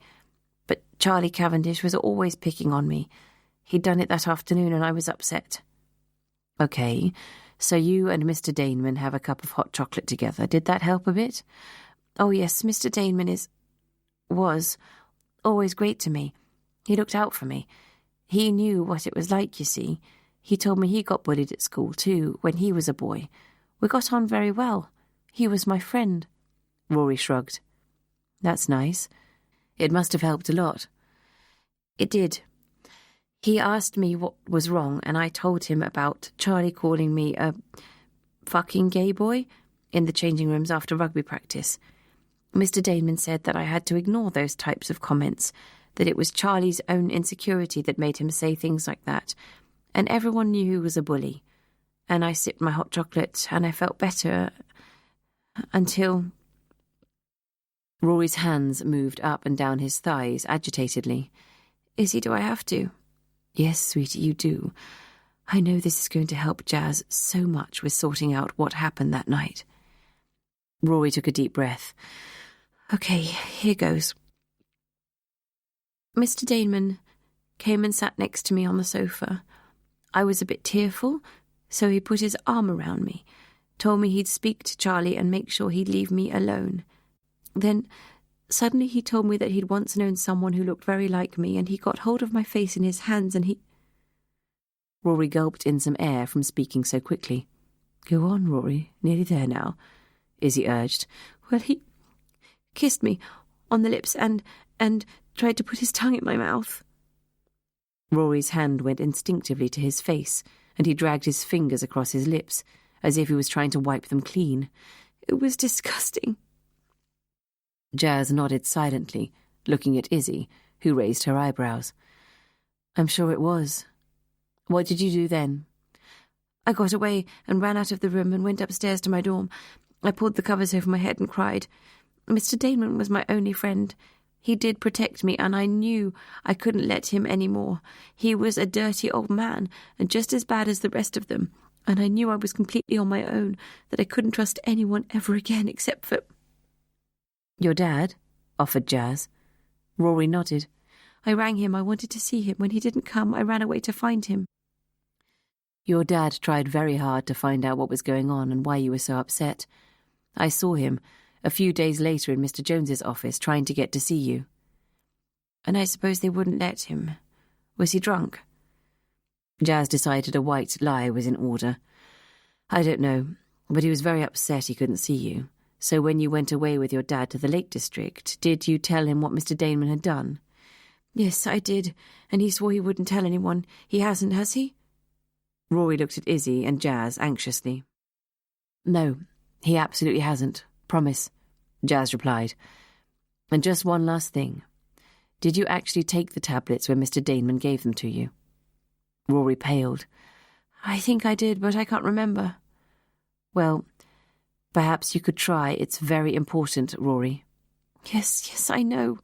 but Charlie Cavendish was always picking on me. He'd done it that afternoon and I was upset. Okay, So you and Mr. Daneman have a cup of hot chocolate together. Did that help a bit? Oh, yes, Mr. Daneman was always great to me. He looked out for me. He knew what it was like, you see. He told me he got bullied at school, too, when he was a boy. We got on very well. He was my friend. Rory shrugged. That's nice. It must have helped a lot. It did. He asked me what was wrong, and I told him about Charlie calling me a fucking gay boy in the changing rooms after rugby practice. Mr. Daneman said that I had to ignore those types of comments, that it was Charlie's own insecurity that made him say things like that, and everyone knew he was a bully. And I sipped my hot chocolate, and I felt better until... Rory's hands moved up and down his thighs agitatedly. Izzy, do I have to? Yes, sweetie, you do. I know this is going to help Jazz so much with sorting out what happened that night. Rory took a deep breath. Okay, here goes. Mr. Daneman came and sat next to me on the sofa. I was a bit tearful, so he put his arm around me, told me he'd speak to Charlie and make sure he'd leave me alone. Then suddenly he told me that he'd once known someone who looked very like me, and he got hold of my face in his hands and he... Rory gulped in some air from speaking so quickly. Go on, Rory, nearly there now, Izzy urged. Well, he kissed me on the lips and tried to put his tongue in my mouth. Rory's hand went instinctively to his face, and he dragged his fingers across his lips, as if he was trying to wipe them clean. It was disgusting. Jazz nodded silently, looking at Izzy, who raised her eyebrows. I'm sure it was. What did you do then? I got away and ran out of the room and went upstairs to my dorm. I pulled the covers over my head and cried. Mr. Daneman was my only friend. He did protect me, and I knew I couldn't let him any more. He was a dirty old man, and just as bad as the rest of them, and I knew I was completely on my own, that I couldn't trust anyone ever again except for... Your dad? Offered Jazz. Rory nodded. I rang him. I wanted to see him. When he didn't come, I ran away to find him. Your dad tried very hard to find out what was going on and why you were so upset. I saw him a few days later in Mr. Jones's office trying to get to see you. And I suppose they wouldn't let him. Was he drunk? Jazz decided a white lie was in order. I don't know, but he was very upset he couldn't see you. So when you went away with your dad to the Lake District, did you tell him what Mr. Daneman had done? Yes, I did, and he swore he wouldn't tell anyone. He hasn't, has he? Rory looked at Izzy and Jazz anxiously. No, he absolutely hasn't. Promise, Jazz replied. And just one last thing. Did you actually take the tablets when Mr. Daneman gave them to you? Rory paled. I think I did, but I can't remember. Well, perhaps you could try. It's very important, Rory. Yes, I know.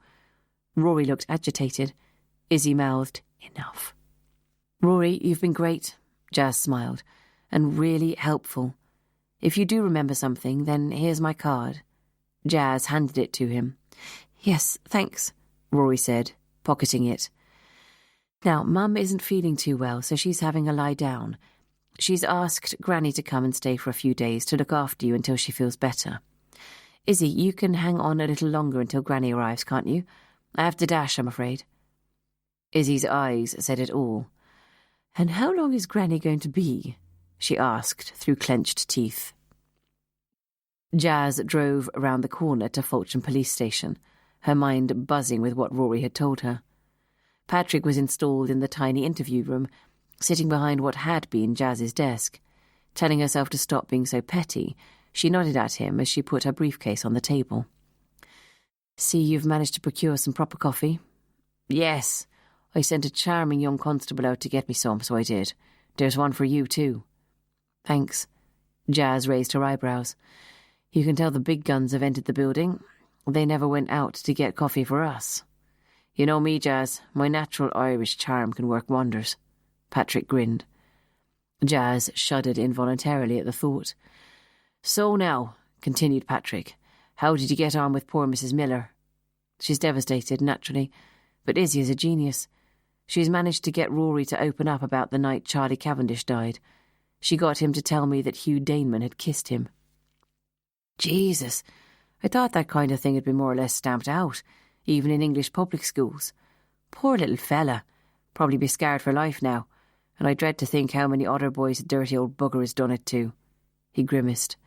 Rory looked agitated. Izzy mouthed, Enough. Rory, you've been great, Jazz smiled, and really helpful. If you do remember something, then here's my card. Jazz handed it to him. Yes, thanks, Rory said, pocketing it. Now, Mum isn't feeling too well, so she's having a lie down. She's asked Granny to come and stay for a few days to look after you until she feels better. Izzy, you can hang on a little longer until Granny arrives, can't you? I have to dash, I'm afraid. Izzy's eyes said it all. And how long is Granny going to be? She asked through clenched teeth. Jazz drove around the corner to Fulton Police Station, her mind buzzing with what Rory had told her. Patrick was installed in the tiny interview room, sitting behind what had been Jazz's desk. Telling herself to stop being so petty, she nodded at him as she put her briefcase on the table. See, you've managed to procure some proper coffee? Yes. I sent a charming young constable out to get me some, so I did. There's one for you, too. Thanks. Jazz raised her eyebrows. You can tell the big guns have entered the building. They never went out to get coffee for us. You know me, Jazz. My natural Irish charm can work wonders. Patrick grinned. Jazz shuddered involuntarily at the thought. So now, continued Patrick, how did you get on with poor Mrs. Miller? She's devastated, naturally, but Izzy is a genius. She's managed to get Rory to open up about the night Charlie Cavendish died. She got him to tell me that Hugh Daneman had kissed him. Jesus, I thought that kind of thing had been more or less stamped out, even in English public schools. Poor little fella. Probably be scarred for life now, and I dread to think how many other boys the dirty old bugger has done it to. He grimaced.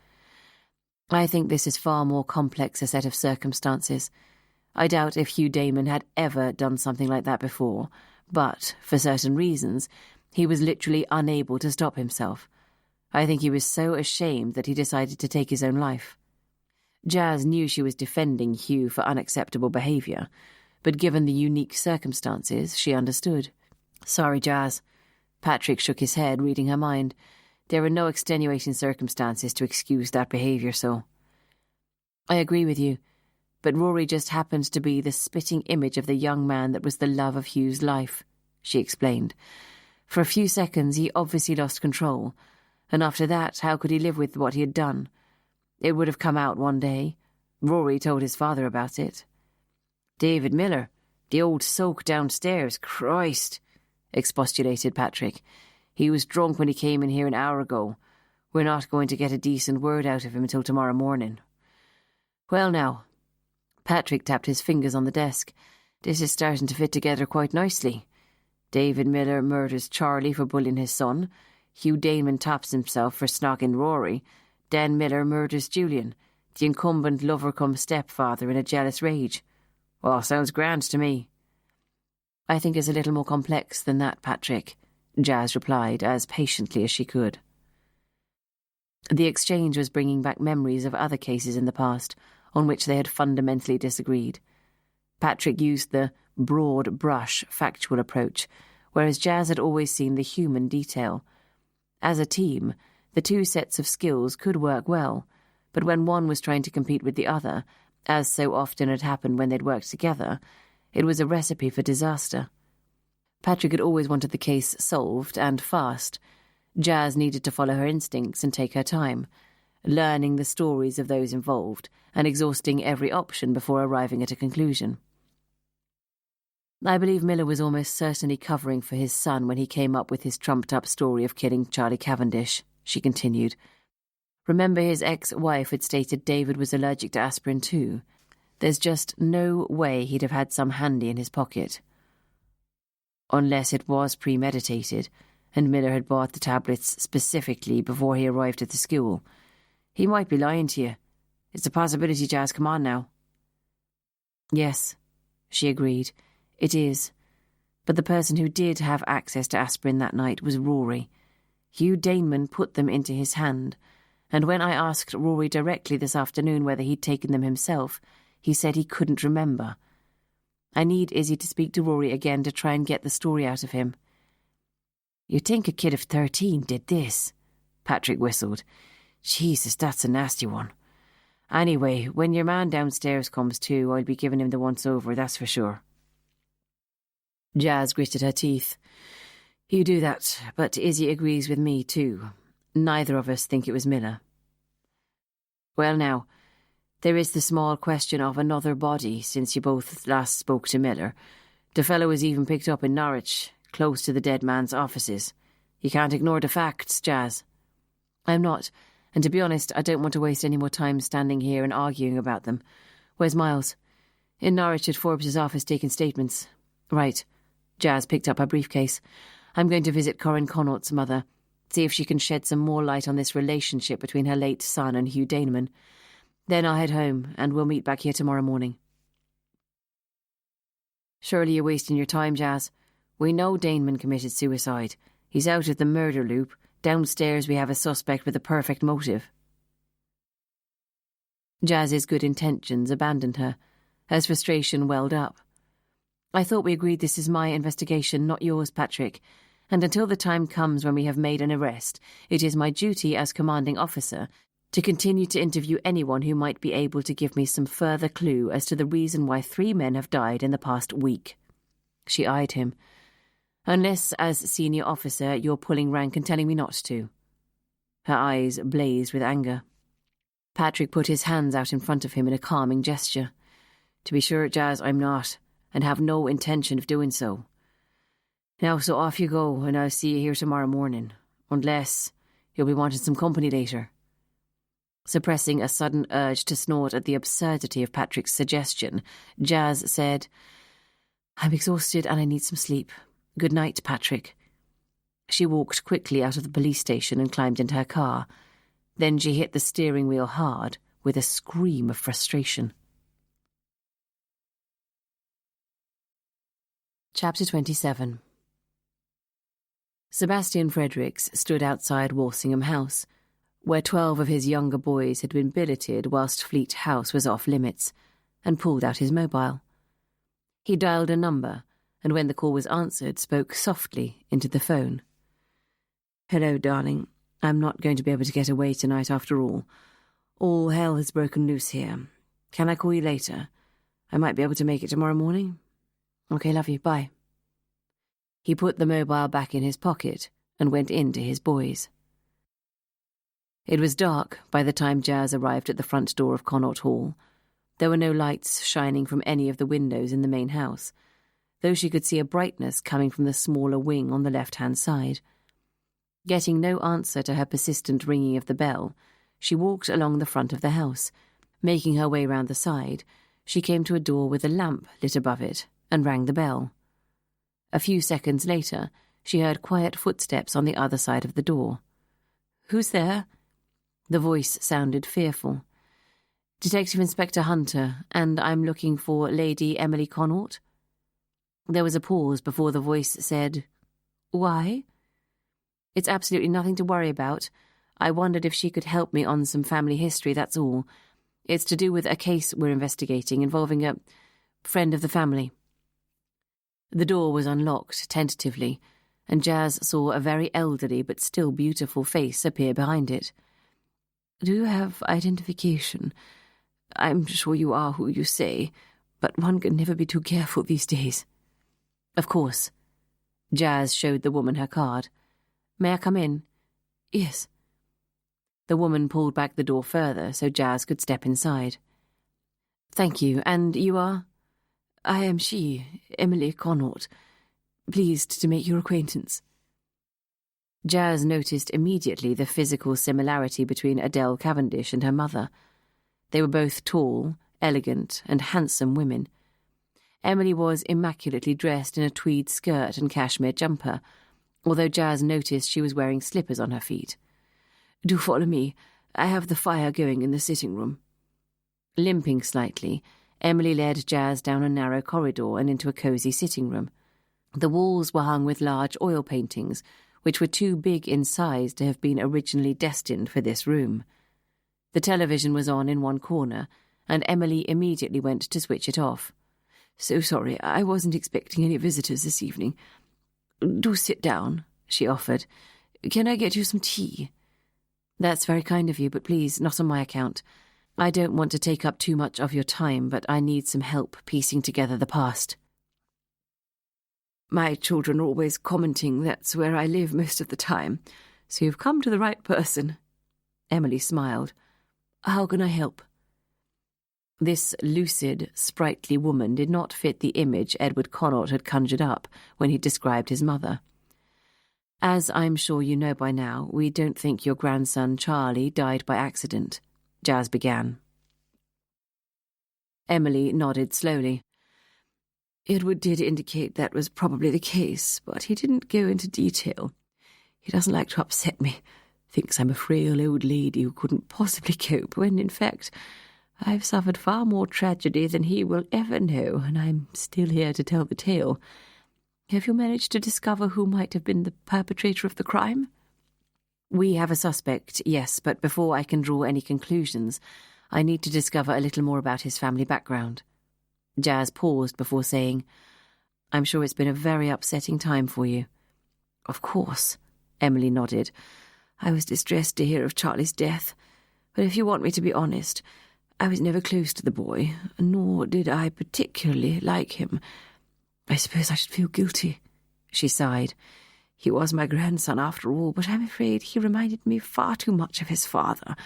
I think this is far more complex a set of circumstances. I doubt if Hugh Daneman had ever done something like that before, but, for certain reasons, he was literally unable to stop himself. I think he was so ashamed that he decided to take his own life. Jazz knew she was defending Hugh for unacceptable behaviour, but given the unique circumstances, she understood. Sorry, Jazz. Patrick shook his head, reading her mind. There were no extenuating circumstances to excuse that behaviour, so. I agree with you, but Rory just happened to be the spitting image of the young man that was the love of Hugh's life, she explained. For a few seconds he obviously lost control, and after that how could he live with what he had done? It would have come out one day. Rory told his father about it. David Miller, the old soak downstairs, Christ, expostulated Patrick. He was drunk when he came in here an hour ago. We're not going to get a decent word out of him until tomorrow morning. Well now, Patrick tapped his fingers on the desk. This is starting to fit together quite nicely. David Miller murders Charlie for bullying his son. Hugh Daneman taps himself for snogging Rory. Dan Miller murders Julian, the incumbent lover-cum-stepfather in a jealous rage. Well, sounds grand to me. I think it's a little more complex than that, Patrick, Jazz replied, as patiently as she could. The exchange was bringing back memories of other cases in the past on which they had fundamentally disagreed. Patrick used the broad brush factual approach, whereas Jazz had always seen the human detail. As a team, the two sets of skills could work well, but when one was trying to compete with the other, as so often had happened when they'd worked together, it was a recipe for disaster. Patrick had always wanted the case solved, and fast. Jazz needed to follow her instincts and take her time, learning the stories of those involved and exhausting every option before arriving at a conclusion. I believe Miller was almost certainly covering for his son when he came up with his trumped-up story of killing Charlie Cavendish, she continued. Remember, his ex-wife had stated David was allergic to aspirin too. There's just no way he'd have had some handy in his pocket. Unless it was premeditated, and Miller had bought the tablets specifically before he arrived at the school. He might be lying to you. It's a possibility, Jazz, come on now. Yes, she agreed. It is. But the person who did have access to aspirin that night was Rory. Hugh Daneman put them into his hand, and when I asked Rory directly this afternoon whether he'd taken them himself, he said he couldn't remember. I need Izzy to speak to Rory again to try and get the story out of him. You'd think a kid of 13 did this, Patrick whistled. Jesus, that's a nasty one. Anyway, when your man downstairs comes to, I'll be giving him the once-over, that's for sure. Jazz gritted her teeth. You do that, but Izzy agrees with me too. Neither of us think it was Miller. Well now, there is the small question of another body since you both last spoke to Miller. The fellow was even picked up in Norwich, close to the dead man's offices. You can't ignore the facts, Jazz. I'm not, and to be honest, I don't want to waste any more time standing here and arguing about them. Where's Miles? In Norwich at Forbes's office taking statements. Right. Jazz picked up her briefcase. I'm going to visit Corinne Connaught's mother, see if she can shed some more light on this relationship between her late son and Hugh Daneman. Then I'll head home, and we'll meet back here tomorrow morning. Surely you're wasting your time, Jazz. We know Daneman committed suicide. He's out of the murder loop. Downstairs we have a suspect with a perfect motive. Jazz's good intentions abandoned her, as frustration welled up. I thought we agreed this is my investigation, not yours, Patrick, and until the time comes when we have made an arrest, it is my duty as commanding officer to continue to interview anyone who might be able to give me some further clue as to the reason why 3 men have died in the past week. She eyed him. Unless, as senior officer, you're pulling rank and telling me not to. Her eyes blazed with anger. Patrick put his hands out in front of him in a calming gesture. To be sure, Jazz, I'm not, and have no intention of doing so. Now, so off you go, and I'll see you here tomorrow morning. Unless You'll be wanting some company later. Suppressing a sudden urge to snort at the absurdity of Patrick's suggestion, Jazz said, I'm exhausted and I need some sleep. Good night, Patrick. She walked quickly out of the police station and climbed into her car. Then she hit the steering wheel hard with a scream of frustration. Chapter 27. Sebastian Fredericks stood outside Walsingham House, where 12 of his younger boys had been billeted whilst Fleat House was off limits, and pulled out his mobile. He dialed a number, and when the call was answered, spoke softly into the phone. Hello, darling. I'm not going to be able to get away tonight after all. All hell has broken loose here. Can I call you later? I might be able to make it tomorrow morning. Okay, love you. Bye. He put the mobile back in his pocket and went in to his boys. It was dark by the time Jazz arrived at the front door of Connaught Hall. There were no lights shining from any of the windows in the main house, though she could see a brightness coming from the smaller wing on the left-hand side. Getting no answer to her persistent ringing of the bell, she walked along the front of the house. Making her way round the side, she came to a door with a lamp lit above it and rang the bell. A few seconds later, she heard quiet footsteps on the other side of the door. Who's there? The voice sounded fearful. Detective Inspector Hunter, and I'm looking for Lady Emily Connaught. There was a pause before the voice said, Why? It's absolutely nothing to worry about. I wondered if she could help me on some family history, that's all. It's to do with a case we're investigating involving a friend of the family. The door was unlocked tentatively, and Jazz saw a very elderly but still beautiful face appear behind it. Do you have identification? I'm sure you are who you say, but one can never be too careful these days. Of course. Jazz showed the woman her card. May I come in? Yes. The woman pulled back the door further so Jazz could step inside. Thank you, and you are? I am she, Emily Connaught. Pleased to make your acquaintance. Jazz noticed immediately the physical similarity between Adele Cavendish and her mother. They were both tall, elegant, and handsome women. Emily was immaculately dressed in a tweed skirt and cashmere jumper, although Jazz noticed she was wearing slippers on her feet. Do follow me. I have the fire going in the sitting room. Limping slightly, Emily led Jazz down a narrow corridor and into a cosy sitting room. The walls were hung with large oil paintings, which were too big in size to have been originally destined for this room. The television was on in one corner, and Emily immediately went to switch it off. So sorry, I wasn't expecting any visitors this evening. Do sit down, she offered. Can I get you some tea? That's very kind of you, but please, not on my account. I don't want to take up too much of your time, but I need some help piecing together the past. My children are always commenting that's where I live most of the time, so you've come to the right person. Emily smiled. How can I help? This lucid, sprightly woman did not fit the image Edward Connaught had conjured up when he described his mother. As I'm sure you know by now, we don't think your grandson Charlie died by accident, Jazz began. Emily nodded slowly. Edward did indicate that was probably the case, but he didn't go into detail. He doesn't like to upset me. Thinks I'm a frail old lady who couldn't possibly cope, when, in fact, I've suffered far more tragedy than he will ever know, and I'm still here to tell the tale. Have you managed to discover who might have been the perpetrator of the crime? We have a suspect, yes, but before I can draw any conclusions, I need to discover a little more about his family background. Jazz paused before saying, I'm sure it's been a very upsetting time for you. Of course, Emily nodded. I was distressed to hear of Charlie's death, but if you want me to be honest, I was never close to the boy, nor did I particularly like him. I suppose I should feel guilty, she sighed. He was my grandson after all, but I'm afraid he reminded me far too much of his father,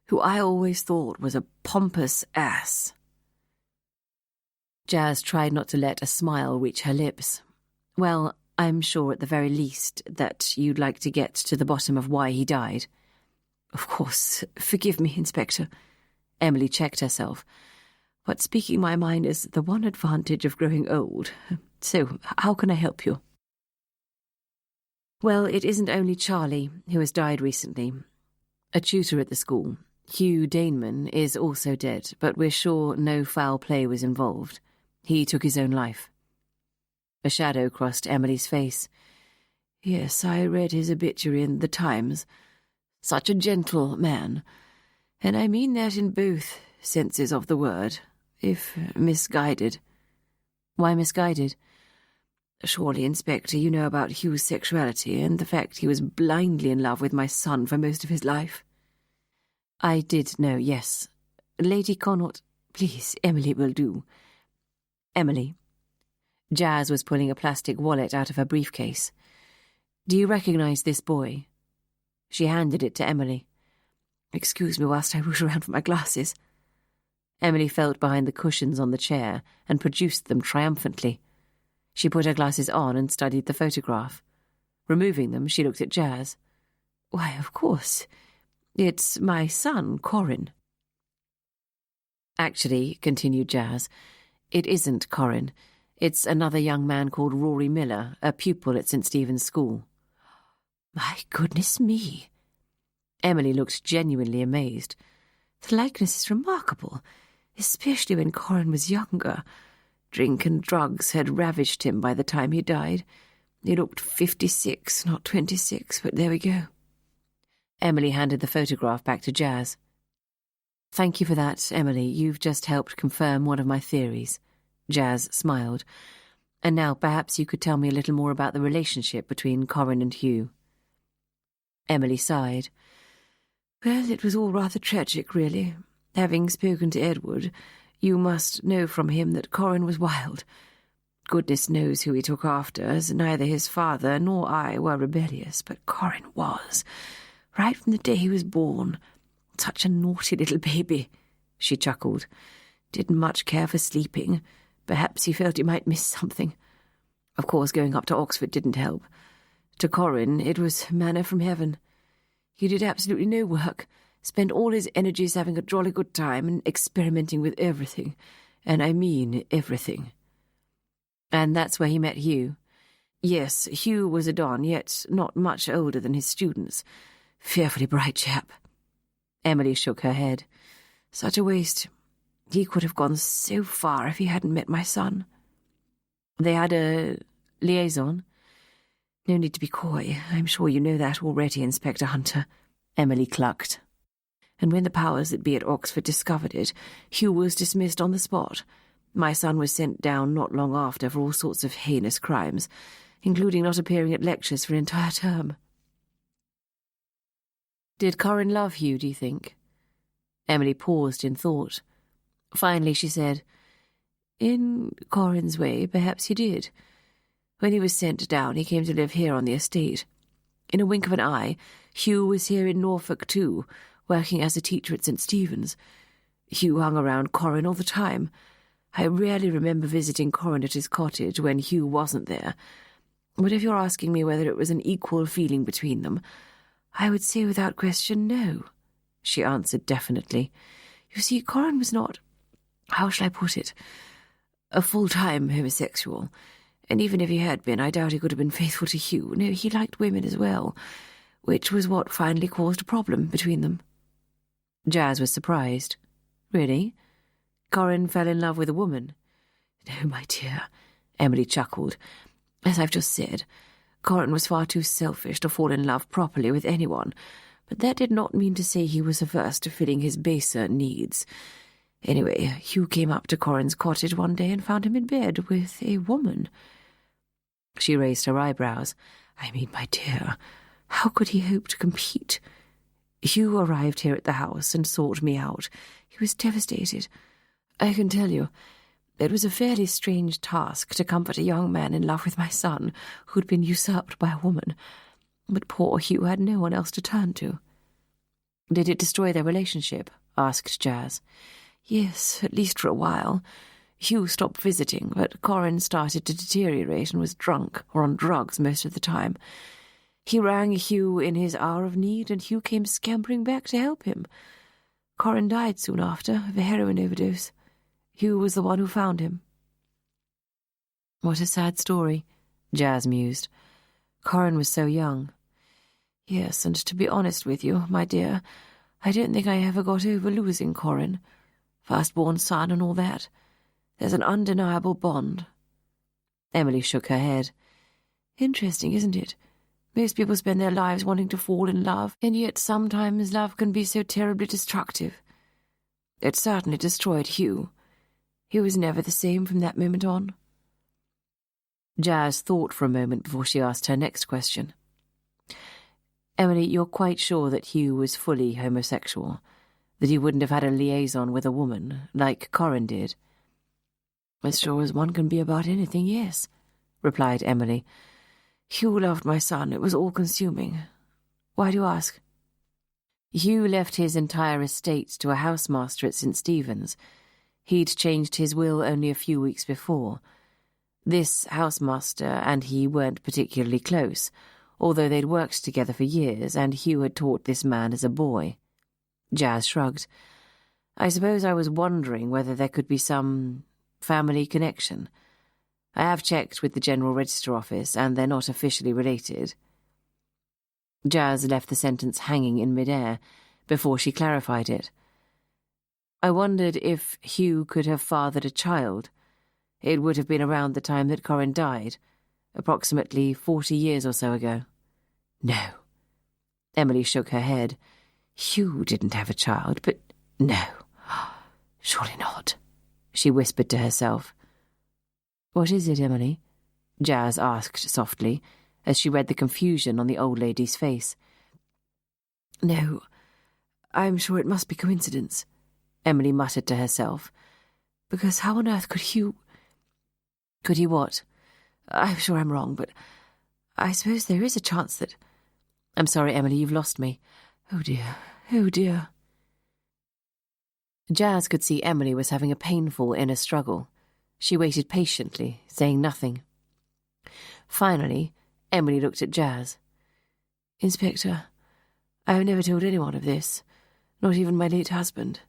who I always thought was a pompous ass. Jazz tried not to let a smile reach her lips. Well, I'm sure at the very least that you'd like to get to the bottom of why he died. Of course. Forgive me, Inspector. Emily checked herself. But speaking my mind is the one advantage of growing old. So, how can I help you? Well, it isn't only Charlie who has died recently. A tutor at the school, Hugh Daneman, is also dead, but we're sure no foul play was involved. He took his own life. A shadow crossed Emily's face. Yes, I read his obituary in the Times. Such a gentle man. And I mean that in both senses of the word, if misguided. Why misguided? Surely, Inspector, you know about Hugh's sexuality and the fact he was blindly in love with my son for most of his life. I did know, yes. Lady Connaught, please, Emily will do. Emily. Jazz was pulling a plastic wallet out of her briefcase. Do you recognise this boy? She handed it to Emily. Excuse me whilst I rush around for my glasses. Emily felt behind the cushions on the chair and produced them triumphantly. She put her glasses on and studied the photograph. Removing them, she looked at Jazz. Why, of course. It's my son, Corin. Actually, continued Jazz, it isn't Corin. It's another young man called Rory Miller, a pupil at St. Stephen's School. My goodness me. Emily looked genuinely amazed. The likeness is remarkable, especially when Corin was younger. Drink and drugs had ravaged him by the time he died. He looked 56, not 26, but there we go. Emily handed the photograph back to Jazz. Thank you for that, Emily. You've just helped confirm one of my theories. Jazz smiled. And now perhaps you could tell me a little more about the relationship between Corin and Hugh. Emily sighed. Well, it was all rather tragic, really. Having spoken to Edward, you must know from him that Corin was wild. Goodness knows who he took after, as neither his father nor I were rebellious, but Corin was. Right from the day he was born. Such a naughty little baby, she chuckled. Didn't much care for sleeping. Perhaps he felt he might miss something. Of course, going up to Oxford didn't help. To Corin, it was manna from heaven. He did absolutely no work, spent all his energies having a jolly good time and experimenting with everything. And I mean everything. And that's where he met Hugh. Yes, Hugh was a don, yet not much older than his students. Fearfully bright chap. Emily shook her head. Such a waste. He could have gone so far if he hadn't met my son. They had a liaison. No need to be coy. I'm sure you know that already, Inspector Hunter. Emily clucked. And when the powers that be at Oxford discovered it, Hugh was dismissed on the spot. My son was sent down not long after for all sorts of heinous crimes, including not appearing at lectures for an entire term. Did Corin love Hugh, do you think? Emily paused in thought. Finally she said, In Corin's way, perhaps he did. When he was sent down, he came to live here on the estate. In a wink of an eye, Hugh was here in Norfolk too, working as a teacher at St. Stephen's. Hugh hung around Corin all the time. I rarely remember visiting Corin at his cottage when Hugh wasn't there. But if you're asking me whether it was an equal feeling between them, I would say without question no, she answered definitely. You see, Corin was not, how shall I put it, a full-time homosexual. And even if he had been, I doubt he could have been faithful to Hugh. No, he liked women as well, which was what finally caused a problem between them. Jazz was surprised. Really? Corin fell in love with a woman? No, my dear, Emily chuckled. As I've just said, Corin was far too selfish to fall in love properly with anyone, but that did not mean to say he was averse to filling his baser needs. Anyway, Hugh came up to Corin's cottage one day and found him in bed with a woman. She raised her eyebrows. I mean, my dear, how could he hope to compete? Hugh arrived here at the house and sought me out. He was devastated. I can tell you, it was a fairly strange task to comfort a young man in love with my son who'd been usurped by a woman. But poor Hugh had no one else to turn to. Did it destroy their relationship? Asked Jazz. Yes, at least for a while. Hugh stopped visiting, but Corin started to deteriorate and was drunk or on drugs most of the time. He rang Hugh in his hour of need, and Hugh came scampering back to help him. Corin died soon after of a heroin overdose. Hugh was the one who found him. What a sad story, Jazz mused. Corin was so young. Yes, and to be honest with you, my dear, I don't think I ever got over losing Corin. Firstborn son and all that. There's an undeniable bond. Emily shook her head. Interesting, isn't it? Most people spend their lives wanting to fall in love, and yet sometimes love can be so terribly destructive. It certainly destroyed Hugh. He was never the same from that moment on. Jazz thought for a moment before she asked her next question. Emily, you're quite sure that Hugh was fully homosexual, that he wouldn't have had a liaison with a woman, like Corin did? As sure as one can be about anything, yes, replied Emily. Hugh loved my son. It was all-consuming. Why do you ask? Hugh left his entire estate to a housemaster at St. Stephen's. He'd changed his will only a few weeks before. This housemaster and he weren't particularly close, although they'd worked together for years, and Hugh had taught this man as a boy. Jazz shrugged. I suppose I was wondering whether there could be some family connection. I have checked with the General Register Office, and they're not officially related. Jazz left the sentence hanging in mid-air before she clarified it. I wondered if Hugh could have fathered a child. It would have been around the time that Corin died, approximately 40 years or so ago. No. Emily shook her head. Hugh didn't have a child, but no. Surely not, she whispered to herself. What is it, Emily? Jazz asked softly, as she read the confusion on the old lady's face. No, I'm sure it must be coincidence, Emily muttered to herself. Because how on earth could Hugh... Could he what? I'm sure I'm wrong, but I suppose there is a chance that... I'm sorry, Emily, you've lost me. Oh dear, oh dear. Jazz could see Emily was having a painful inner struggle. She waited patiently, saying nothing. Finally, Emily looked at Jazz. Inspector, I have never told anyone of this, not even my late husband.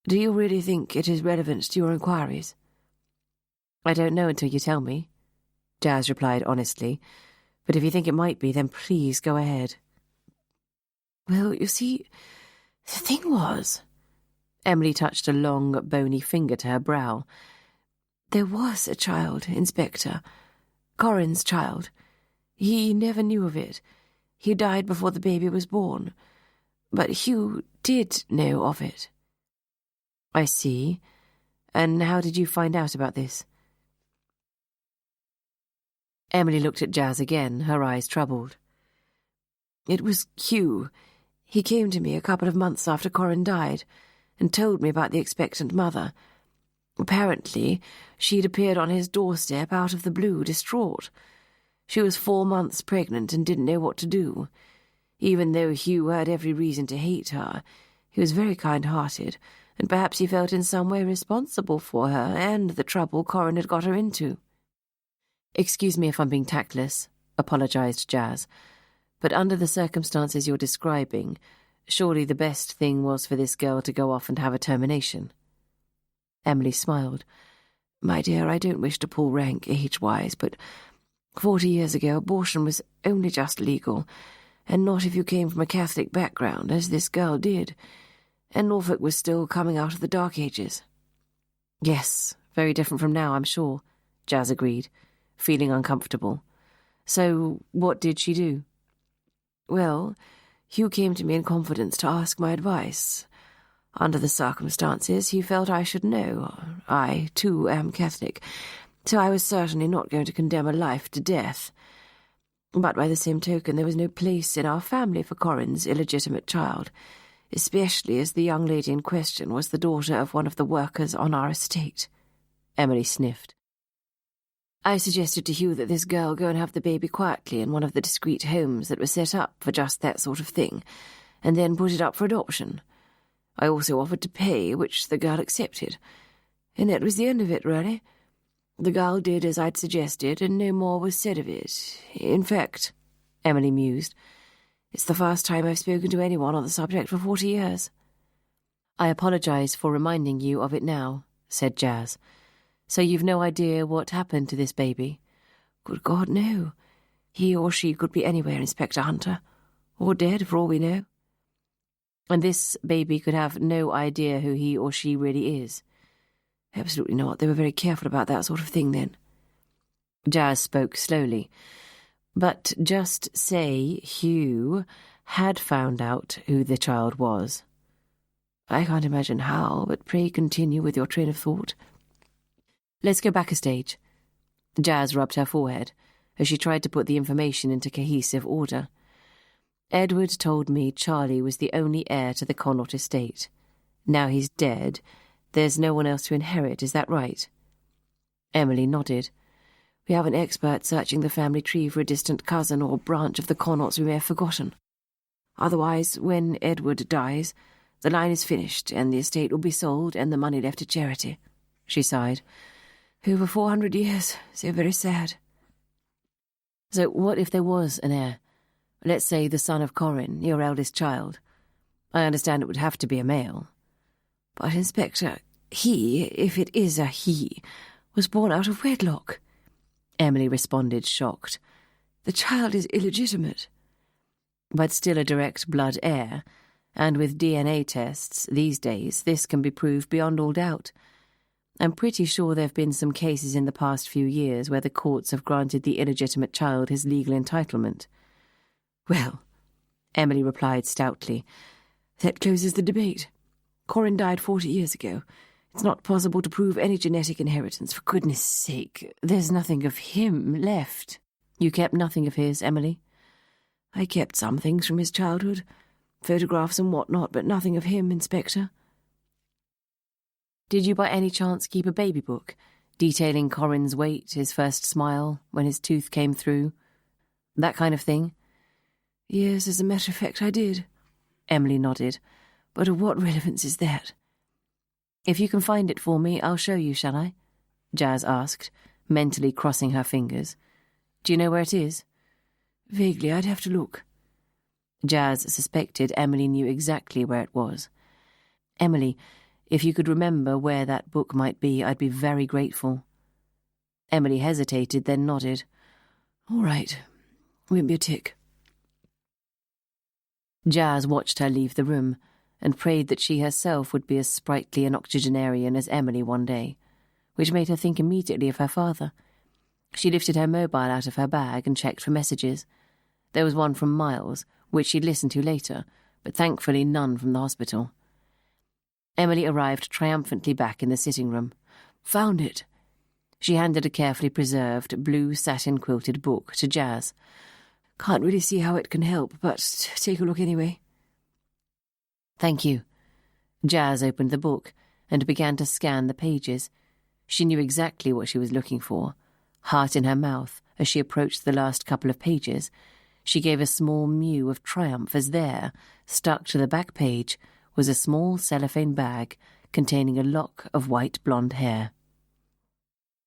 Do you really think it is relevant to your inquiries? I don't know until you tell me, Jazz replied honestly, but if you think it might be, then please go ahead. Well, you see, the thing was... Emily touched a long, bony finger to her brow. There was a child, Inspector. Corin's child. He never knew of it. He died before the baby was born. But Hugh did know of it. I see. And how did you find out about this? Emily looked at Jazz again, her eyes troubled. It was Hugh. He came to me a couple of months after Corin died and told me about the expectant mother. Apparently, she'd appeared on his doorstep out of the blue, distraught. She was 4 months pregnant and didn't know what to do. Even though Hugh had every reason to hate her, he was very kind-hearted, and perhaps he felt in some way responsible for her and the trouble Corin had got her into. Excuse me if I'm being tactless, apologized Jazz, but under the circumstances you're describing, surely the best thing was for this girl to go off and have a termination. Emily smiled. My dear, I don't wish to pull rank age-wise, but 40 years ago abortion was only just legal, and not if you came from a Catholic background, as this girl did, and Norfolk was still coming out of the Dark Ages. Yes, very different from now, I'm sure, Jazz agreed, feeling uncomfortable. So, what did she do? Well, Hugh came to me in confidence to ask my advice. Under the circumstances, he felt I should know. I, too, am Catholic, so I was certainly not going to condemn a life to death. But by the same token, there was no place in our family for Corin's illegitimate child, especially as the young lady in question was the daughter of one of the workers on our estate. Emily sniffed. I suggested to Hugh that this girl go and have the baby quietly in one of the discreet homes that were set up for just that sort of thing, and then put it up for adoption. I also offered to pay, which the girl accepted. And that was the end of it, really. The girl did as I'd suggested, and no more was said of it. In fact, Emily mused, it's the first time I've spoken to anyone on the subject for 40 years. I apologise for reminding you of it now, said Jazz. So you've no idea what happened to this baby? Good God, no. He or she could be anywhere, Inspector Hunter. Or dead, for all we know. And this baby could have no idea who he or she really is? Absolutely not. They were very careful about that sort of thing then. Jazz spoke slowly. But just say Hugh had found out who the child was. I can't imagine how, but pray continue with your train of thought. Let's go back a stage. Jazz rubbed her forehead as she tried to put the information into cohesive order. Edward told me Charlie was the only heir to the Connaught estate. Now he's dead. There's no one else to inherit, is that right? Emily nodded. We have an expert searching the family tree for a distant cousin or branch of the Connaughts we may have forgotten. Otherwise, when Edward dies, the line is finished, and the estate will be sold and the money left to charity. She sighed. Over 400 years, so very sad. So what if there was an heir? Let's say the son of Corin, your eldest child. I understand it would have to be a male. But, Inspector, he, if it is a he, was born out of wedlock. Emily responded, shocked. The child is illegitimate. But still a direct blood heir, and with DNA tests these days, this can be proved beyond all doubt. I'm pretty sure there have been some cases in the past few years where the courts have granted the illegitimate child his legal entitlement. Well, Emily replied stoutly, that closes the debate. Corin died 40 years ago. It's not possible to prove any genetic inheritance. For goodness sake, there's nothing of him left. You kept nothing of his, Emily? I kept some things from his childhood, photographs and whatnot, but nothing of him, Inspector. Did you by any chance keep a baby book, detailing Corin's weight, his first smile, when his tooth came through? That kind of thing? Yes, as a matter of fact, I did. Emily nodded. But of what relevance is that? If you can find it for me, I'll show you, shall I? Jazz asked, mentally crossing her fingers. Do you know where it is? Vaguely, I'd have to look. Jazz suspected Emily knew exactly where it was. Emily, if you could remember where that book might be, I'd be very grateful. Emily hesitated, then nodded. All right. Won't be a tick. Jazz watched her leave the room, and prayed that she herself would be as sprightly an octogenarian as Emily one day, which made her think immediately of her father. She lifted her mobile out of her bag and checked for messages. There was one from Miles, which she'd listened to later, but thankfully none from the hospital. Emily arrived triumphantly back in the sitting room. Found it. She handed a carefully preserved, blue satin-quilted book to Jazz. Can't really see how it can help, but take a look anyway. Thank you. Jazz opened the book and began to scan the pages. She knew exactly what she was looking for. Heart in her mouth, as she approached the last couple of pages, she gave a small mew of triumph as there, stuck to the back page, was a small cellophane bag containing a lock of white blonde hair.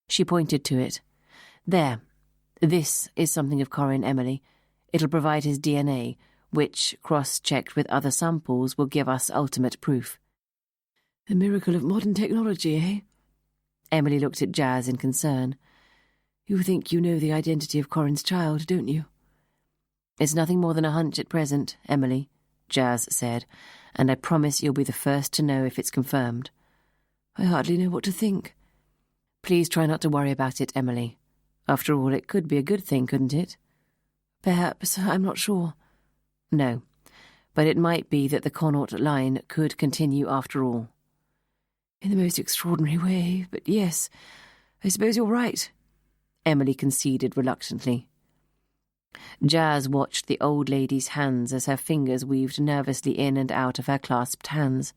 She pointed to it. There. This is something of Corin, Emily. It'll provide his DNA, which, cross-checked with other samples, will give us ultimate proof. A miracle of modern technology, eh? Emily looked at Jazz in concern. You think you know the identity of Corin's child, don't you? It's nothing more than a hunch at present, Emily, Jazz said, and I promise you'll be the first to know if it's confirmed. I hardly know what to think. Please try not to worry about it, Emily. After all, it could be a good thing, couldn't it? Perhaps, I'm not sure. No, but it might be that the Connaught line could continue after all. In the most extraordinary way, but yes, I suppose you're right, Emily conceded reluctantly. Jazz watched the old lady's hands as her fingers weaved nervously in and out of her clasped hands.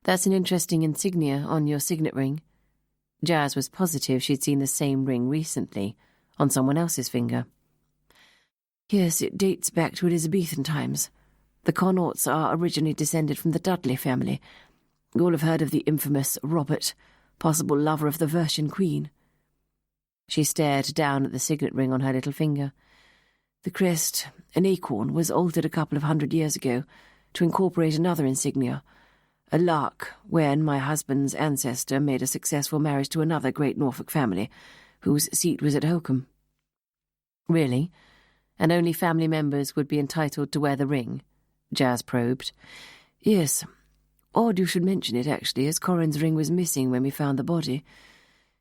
That's an interesting insignia on your signet ring. Jazz was positive she'd seen the same ring recently, on someone else's finger. Yes, it dates back to Elizabethan times. The Connaughts are originally descended from the Dudley family. You all have heard of the infamous Robert, possible lover of the Virgin Queen. She stared down at the signet ring on her little finger. The crest, an acorn, was altered a couple of 100 years ago to incorporate another insignia, a lark, when my husband's ancestor made a successful marriage to another great Norfolk family, whose seat was at Holkham. Really? And only family members would be entitled to wear the ring? Jazz probed. Yes. Odd you should mention it, actually, as Corin's ring was missing when we found the body.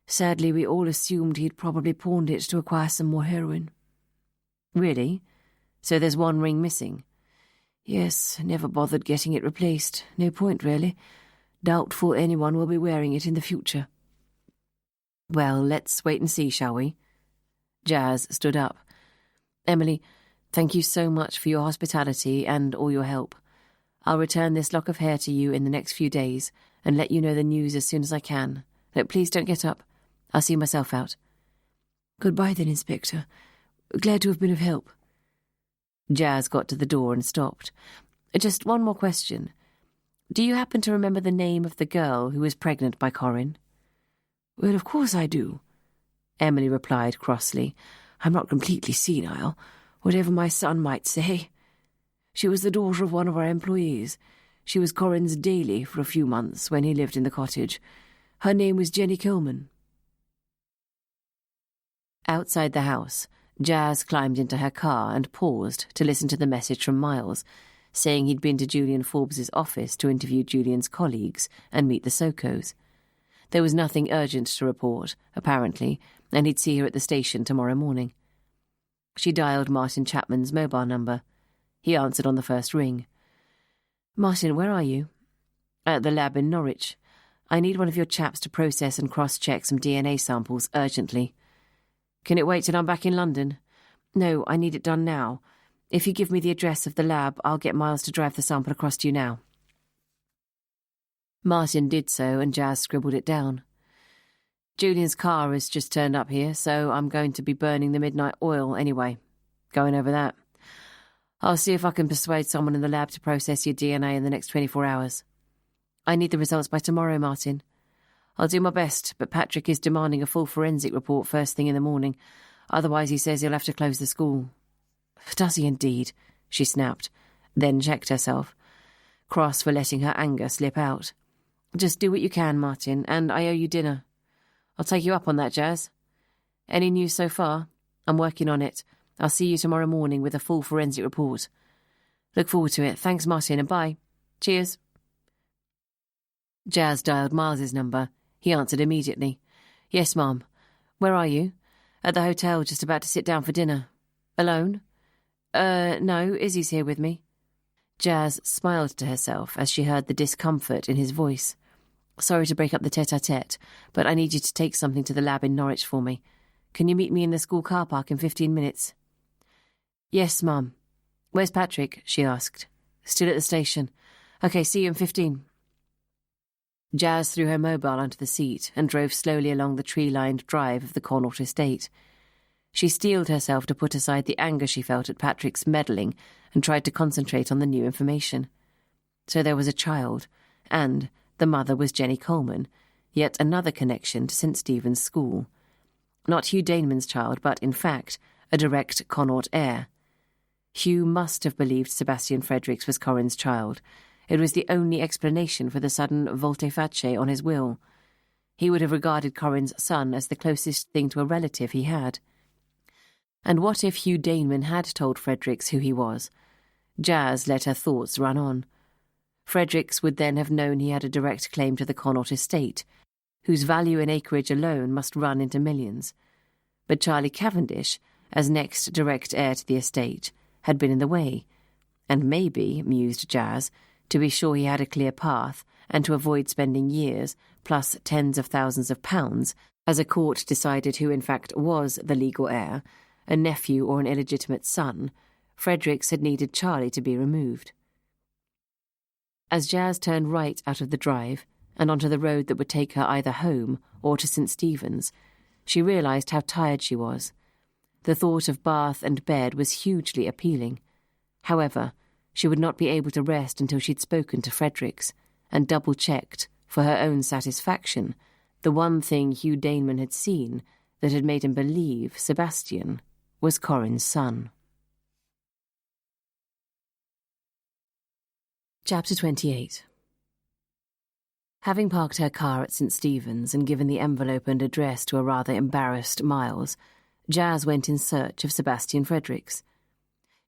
Sadly, we all assumed he'd probably pawned it to acquire some more heroin. Really? So there's one ring missing? Yes, never bothered getting it replaced. No point, really. Doubtful anyone will be wearing it in the future. Well, let's wait and see, shall we? Jazz stood up. Emily, thank you so much for your hospitality and all your help. I'll return this lock of hair to you in the next few days and let you know the news as soon as I can. No, please don't get up. I'll see myself out. Goodbye then, Inspector. Glad to have been of help. Jazz got to the door and stopped. Just one more question. Do you happen to remember the name of the girl who was pregnant by Corin? Well, of course I do, Emily replied crossly. I'm not completely senile, whatever my son might say. She was the daughter of one of our employees. She was Corin's daily for a few months when he lived in the cottage. Her name was Jenny Coleman. Outside the house, Jazz climbed into her car and paused to listen to the message from Miles, saying he'd been to Julian Forbes's office to interview Julian's colleagues and meet the Sokos. There was nothing urgent to report, apparently, and he'd see her at the station tomorrow morning. She dialed Martin Chapman's mobile number. He answered on the first ring. Martin, where are you? At the lab in Norwich. I need one of your chaps to process and cross-check some DNA samples urgently. Can it wait till I'm back in London? No, I need it done now. If you give me the address of the lab, I'll get Miles to drive the sample across to you now. Martin did so, and Jazz scribbled it down. Julian's car has just turned up here, so I'm going to be burning the midnight oil anyway. Going over that. I'll see if I can persuade someone in the lab to process your DNA in the next 24 hours. I need the results by tomorrow, Martin. I'll do my best, but Patrick is demanding a full forensic report first thing in the morning. Otherwise, he says he'll have to close the school. Does he indeed? She snapped, then checked herself, cross for letting her anger slip out. Just do what you can, Martin, and I owe you dinner. I'll take you up on that, Jazz. Any news so far? I'm working on it. I'll see you tomorrow morning with a full forensic report. Look forward to it. Thanks, Martin, and bye. Cheers. Jazz dialed Miles's number. He answered immediately. Yes, Mum. Where are you? At the hotel, just about to sit down for dinner. Alone? No, Izzy's here with me. Jazz smiled to herself as she heard the discomfort in his voice. Sorry to break up the tete-a-tete, but I need you to take something to the lab in Norwich for me. Can you meet me in the school car park in 15 minutes? Yes, Mum. Where's Patrick? She asked. Still at the station. Okay, see you in 15. Jazz threw her mobile onto the seat and drove slowly along the tree-lined drive of the Connaught estate. She steeled herself to put aside the anger she felt at Patrick's meddling and tried to concentrate on the new information. So there was a child, and the mother was Jenny Coleman, yet another connection to St. Stephen's School. Not Hugh Daneman's child, but, in fact, a direct Connaught heir. Hugh must have believed Sebastian Fredericks was Corin's child. It was the only explanation for the sudden volte-face on his will. He would have regarded Corin's son as the closest thing to a relative he had. And what if Hugh Daneman had told Fredericks who he was? Jazz let her thoughts run on. Fredericks would then have known he had a direct claim to the Connaught estate, whose value in acreage alone must run into millions. But Charlie Cavendish, as next direct heir to the estate, had been in the way. And maybe, mused Jazz, to be sure he had a clear path, and to avoid spending years, plus tens of thousands of pounds, as a court decided who in fact was the legal heir, a nephew or an illegitimate son, Fredericks had needed Charlie to be removed. As Jazz turned right out of the drive, and onto the road that would take her either home or to St. Stephen's, she realised how tired she was. The thought of bath and bed was hugely appealing. However, she would not be able to rest until she'd spoken to Fredericks, and double-checked, for her own satisfaction, The one thing Hugh Daneman had seen that had made him believe Sebastian was Corin's son. Chapter 28. Having parked her car at St. Stephen's and given the envelope and address to a rather embarrassed Miles, Jazz went in search of Sebastian Fredericks.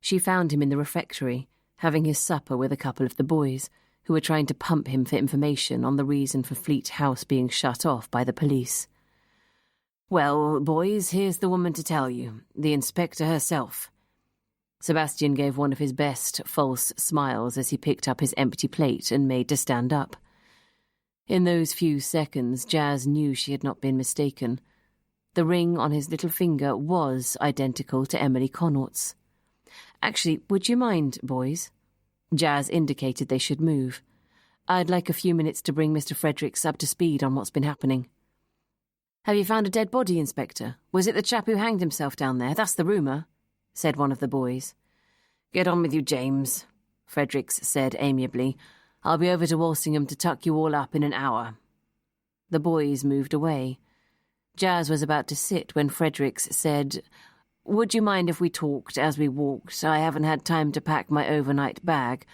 She found him in the refectory, having his supper with a couple of the boys, who were trying to pump him for information on the reason for Fleat House being shut off by the police. "Well, boys, here's the woman to tell you, the inspector herself." Sebastian gave one of his best false smiles as he picked up his empty plate and made to stand up. In those few seconds, Jazz knew she had not been mistaken. The ring on his little finger was identical to Emily Connaught's. "Actually, would you mind, boys?" Jazz indicated they should move. "I'd like a few minutes to bring Mr. Fredericks up to speed on what's been happening." "Have you found a dead body, Inspector? Was it the chap who hanged himself down there? That's the rumour," said one of the boys. "Get on with you, James," Fredericks said amiably. "I'll be over to Walsingham to tuck you all up in an hour." The boys moved away. Jazz was about to sit when Fredericks said, "Would you mind if we talked as we walked? I haven't had time to pack my overnight bag.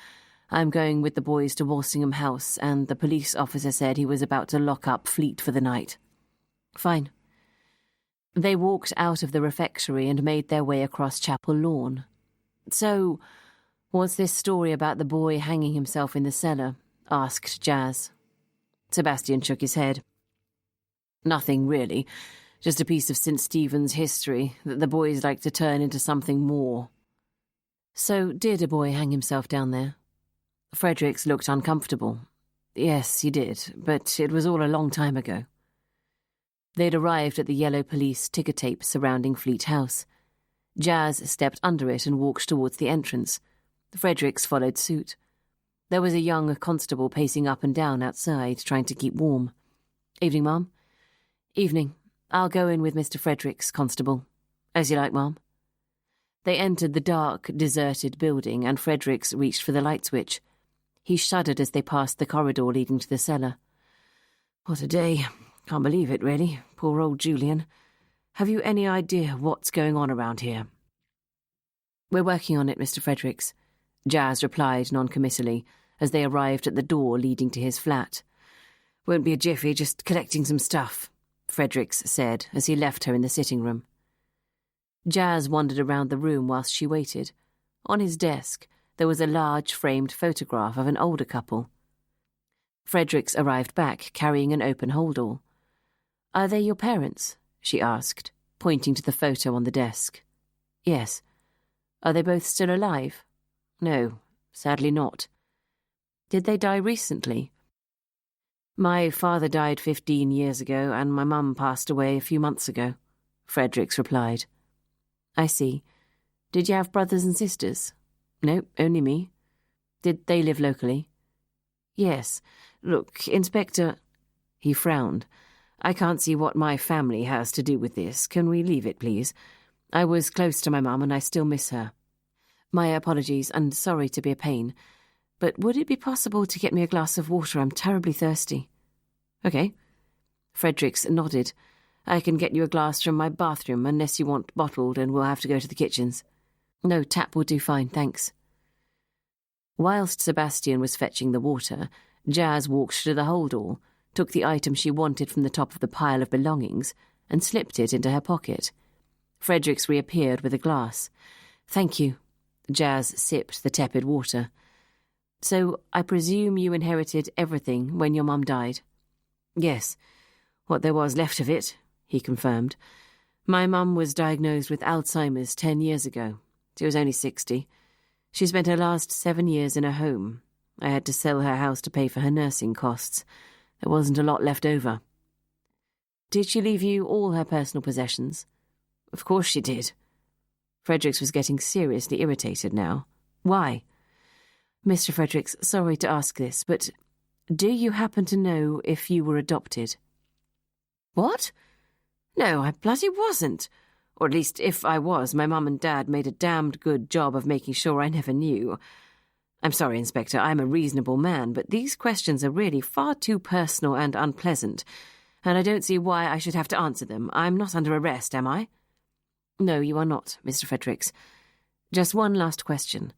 I'm going with the boys to Walsingham House, and the police officer said he was about to lock up Fleat for the night." "Fine." They walked out of the refectory and made their way across Chapel Lawn. "So, what's this story about the boy hanging himself in the cellar?" asked Jazz. Sebastian shook his head. "Nothing, really. Just a piece of St. Stephen's history that the boys like to turn into something more." "So, did a boy hang himself down there?" Fredericks looked uncomfortable. "Yes, he did, but it was all a long time ago." They'd arrived at the yellow police ticker tape surrounding Fleat House. Jazz stepped under it and walked towards the entrance. Fredericks followed suit. There was a young constable pacing up and down outside, trying to keep warm. "Evening, Ma'am." "Evening. I'll go in with Mr. Fredericks, Constable." "As you like, Ma'am." They entered the dark, deserted building, and Fredericks reached for the light switch. He shuddered as they passed the corridor leading to the cellar. "What a day. Can't believe it, really. Poor old Julian. Have you any idea what's going on around here?" "We're working on it, Mr. Fredericks," Jazz replied noncommittally as they arrived at the door leading to his flat. "Won't be a jiffy, just collecting some stuff," Fredericks said as he left her in the sitting room. Jazz wandered around the room whilst she waited. On his desk, there was a large framed photograph of an older couple. Fredericks arrived back, carrying an open holdall. "Are they your parents?" she asked, pointing to the photo on the desk. "Yes." "Are they both still alive?" "No, sadly not." "Did they die recently?" "My father died 15 years ago, and my mum passed away a few months ago," Fredericks replied. "I see. Did you have brothers and sisters?" "No, only me." "Did they live locally?" "Yes. Look, Inspector—" He frowned. "I can't see what my family has to do with this. Can we leave it, please? I was close to my mum and I still miss her. My apologies, and sorry to be a pain. But would it be possible to get me a glass of water? I'm terribly thirsty." "Okay." Fredericks nodded. "I can get you a glass from my bathroom unless you want bottled, and we'll have to go to the kitchens." "No, tap will do fine, thanks." Whilst Sebastian was fetching the water, Jazz walked to the holdall, took the item she wanted from the top of the pile of belongings, and slipped it into her pocket. Fredericks reappeared with a glass. "Thank you." Jazz sipped the tepid water. "So, I presume you inherited everything when your mum died?" "Yes, what there was left of it," he confirmed. "My mum was diagnosed with Alzheimer's 10 years ago. She was only 60. She spent her last 7 years in a home. I had to sell her house to pay for her nursing costs. There wasn't a lot left over." "Did she leave you all her personal possessions?" "Of course she did." Fredericks was getting seriously irritated now. "Why?" "Mr. Fredericks, sorry to ask this, but do you happen to know if you were adopted?" "What? No, I bloody wasn't. Or at least, if I was, my mum and dad made a damned good job of making sure I never knew. I'm sorry, Inspector, I'm a reasonable man, but these questions are really far too personal and unpleasant. and I don't see why I should have to answer them. I'm not under arrest, am I? No, you are not, Mr. Fredericks. Just one last question.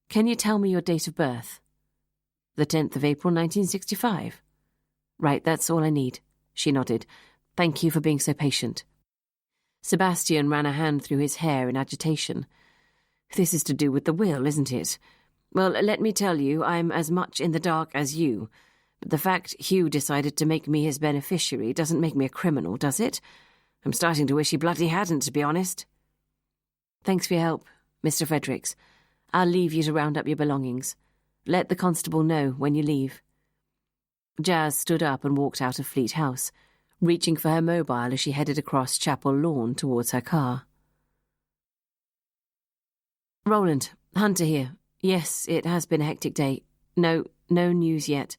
Can you tell me your date of birth? The 10th of April, 1965. Right, that's all I need. She nodded. Thank you for being so patient. Sebastian ran a hand through his hair in agitation. This is to do with the will, isn't it? Well, let me tell you, I'm as much in the dark as you. But the fact Hugh decided to make me his beneficiary doesn't make me a criminal, does it? I'm starting to wish he bloody hadn't, to be honest. Thanks for your help, Mr. Fredericks. I'll leave you to round up your belongings. Let the constable know when you leave. Jazz stood up and walked out of Fleat House, reaching for her mobile as she headed across Chapel Lawn towards her car. Roland, Hunter here. Yes, it has been a hectic day. No news yet.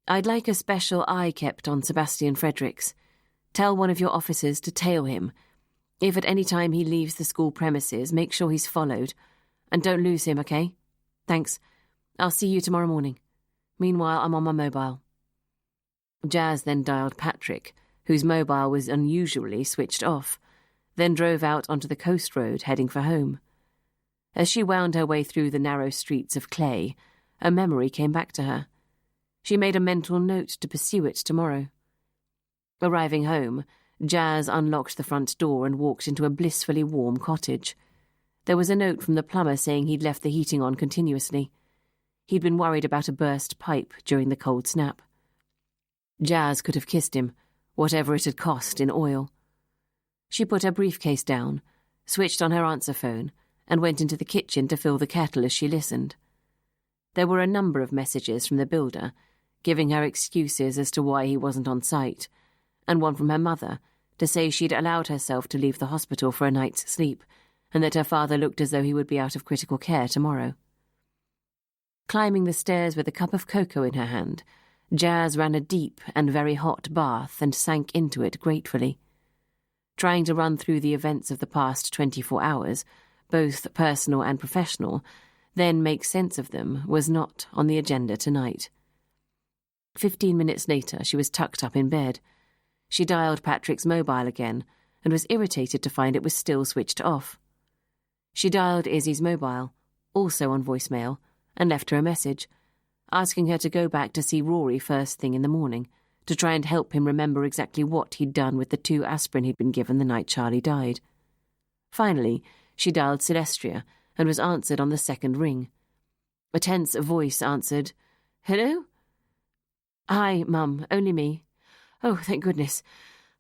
I'd like a special eye kept on Sebastian Fredericks. Tell one of your officers to tail him. If at any time he leaves the school premises, make sure he's followed. And don't lose him, okay? Thanks. I'll see you tomorrow morning. Meanwhile, I'm on my mobile. Jazz then dialed Patrick, whose mobile was unusually switched off, then drove out onto the coast road, heading for home. As she wound her way through the narrow streets of clay, a memory came back to her. She made a mental note to pursue it tomorrow. Arriving home, Jazz unlocked the front door and walked into a blissfully warm cottage. There was a note from the plumber saying he'd left the heating on continuously. He'd been worried about a burst pipe during the cold snap. Jazz could have kissed him, whatever it had cost in oil. She put her briefcase down, switched on her answer phone, and went into the kitchen to fill the kettle as she listened. There were a number of messages from the builder, giving her excuses as to why he wasn't on site, and one from her mother to say she'd allowed herself to leave the hospital for a night's sleep, and that her father looked as though he would be out of critical care tomorrow. Climbing the stairs with a cup of cocoa in her hand, Jazz ran a deep and very hot bath and sank into it gratefully. Trying to run through the events of the past 24 hours, both personal and professional, then make sense of them, was not on the agenda tonight. 15 minutes later, she was tucked up in bed. She dialed Patrick's mobile again and was irritated to find it was still switched off. She dialed Izzy's mobile, also on voicemail, and left her a message, asking her to go back to see Rory first thing in the morning, to try and help him remember exactly what he'd done with the 2 aspirin he'd been given the night Charlie died. Finally, she dialed Celestria and was answered on the second ring. A tense voice answered, "Hello?" "Hi, Mum, only me." "Oh, thank goodness.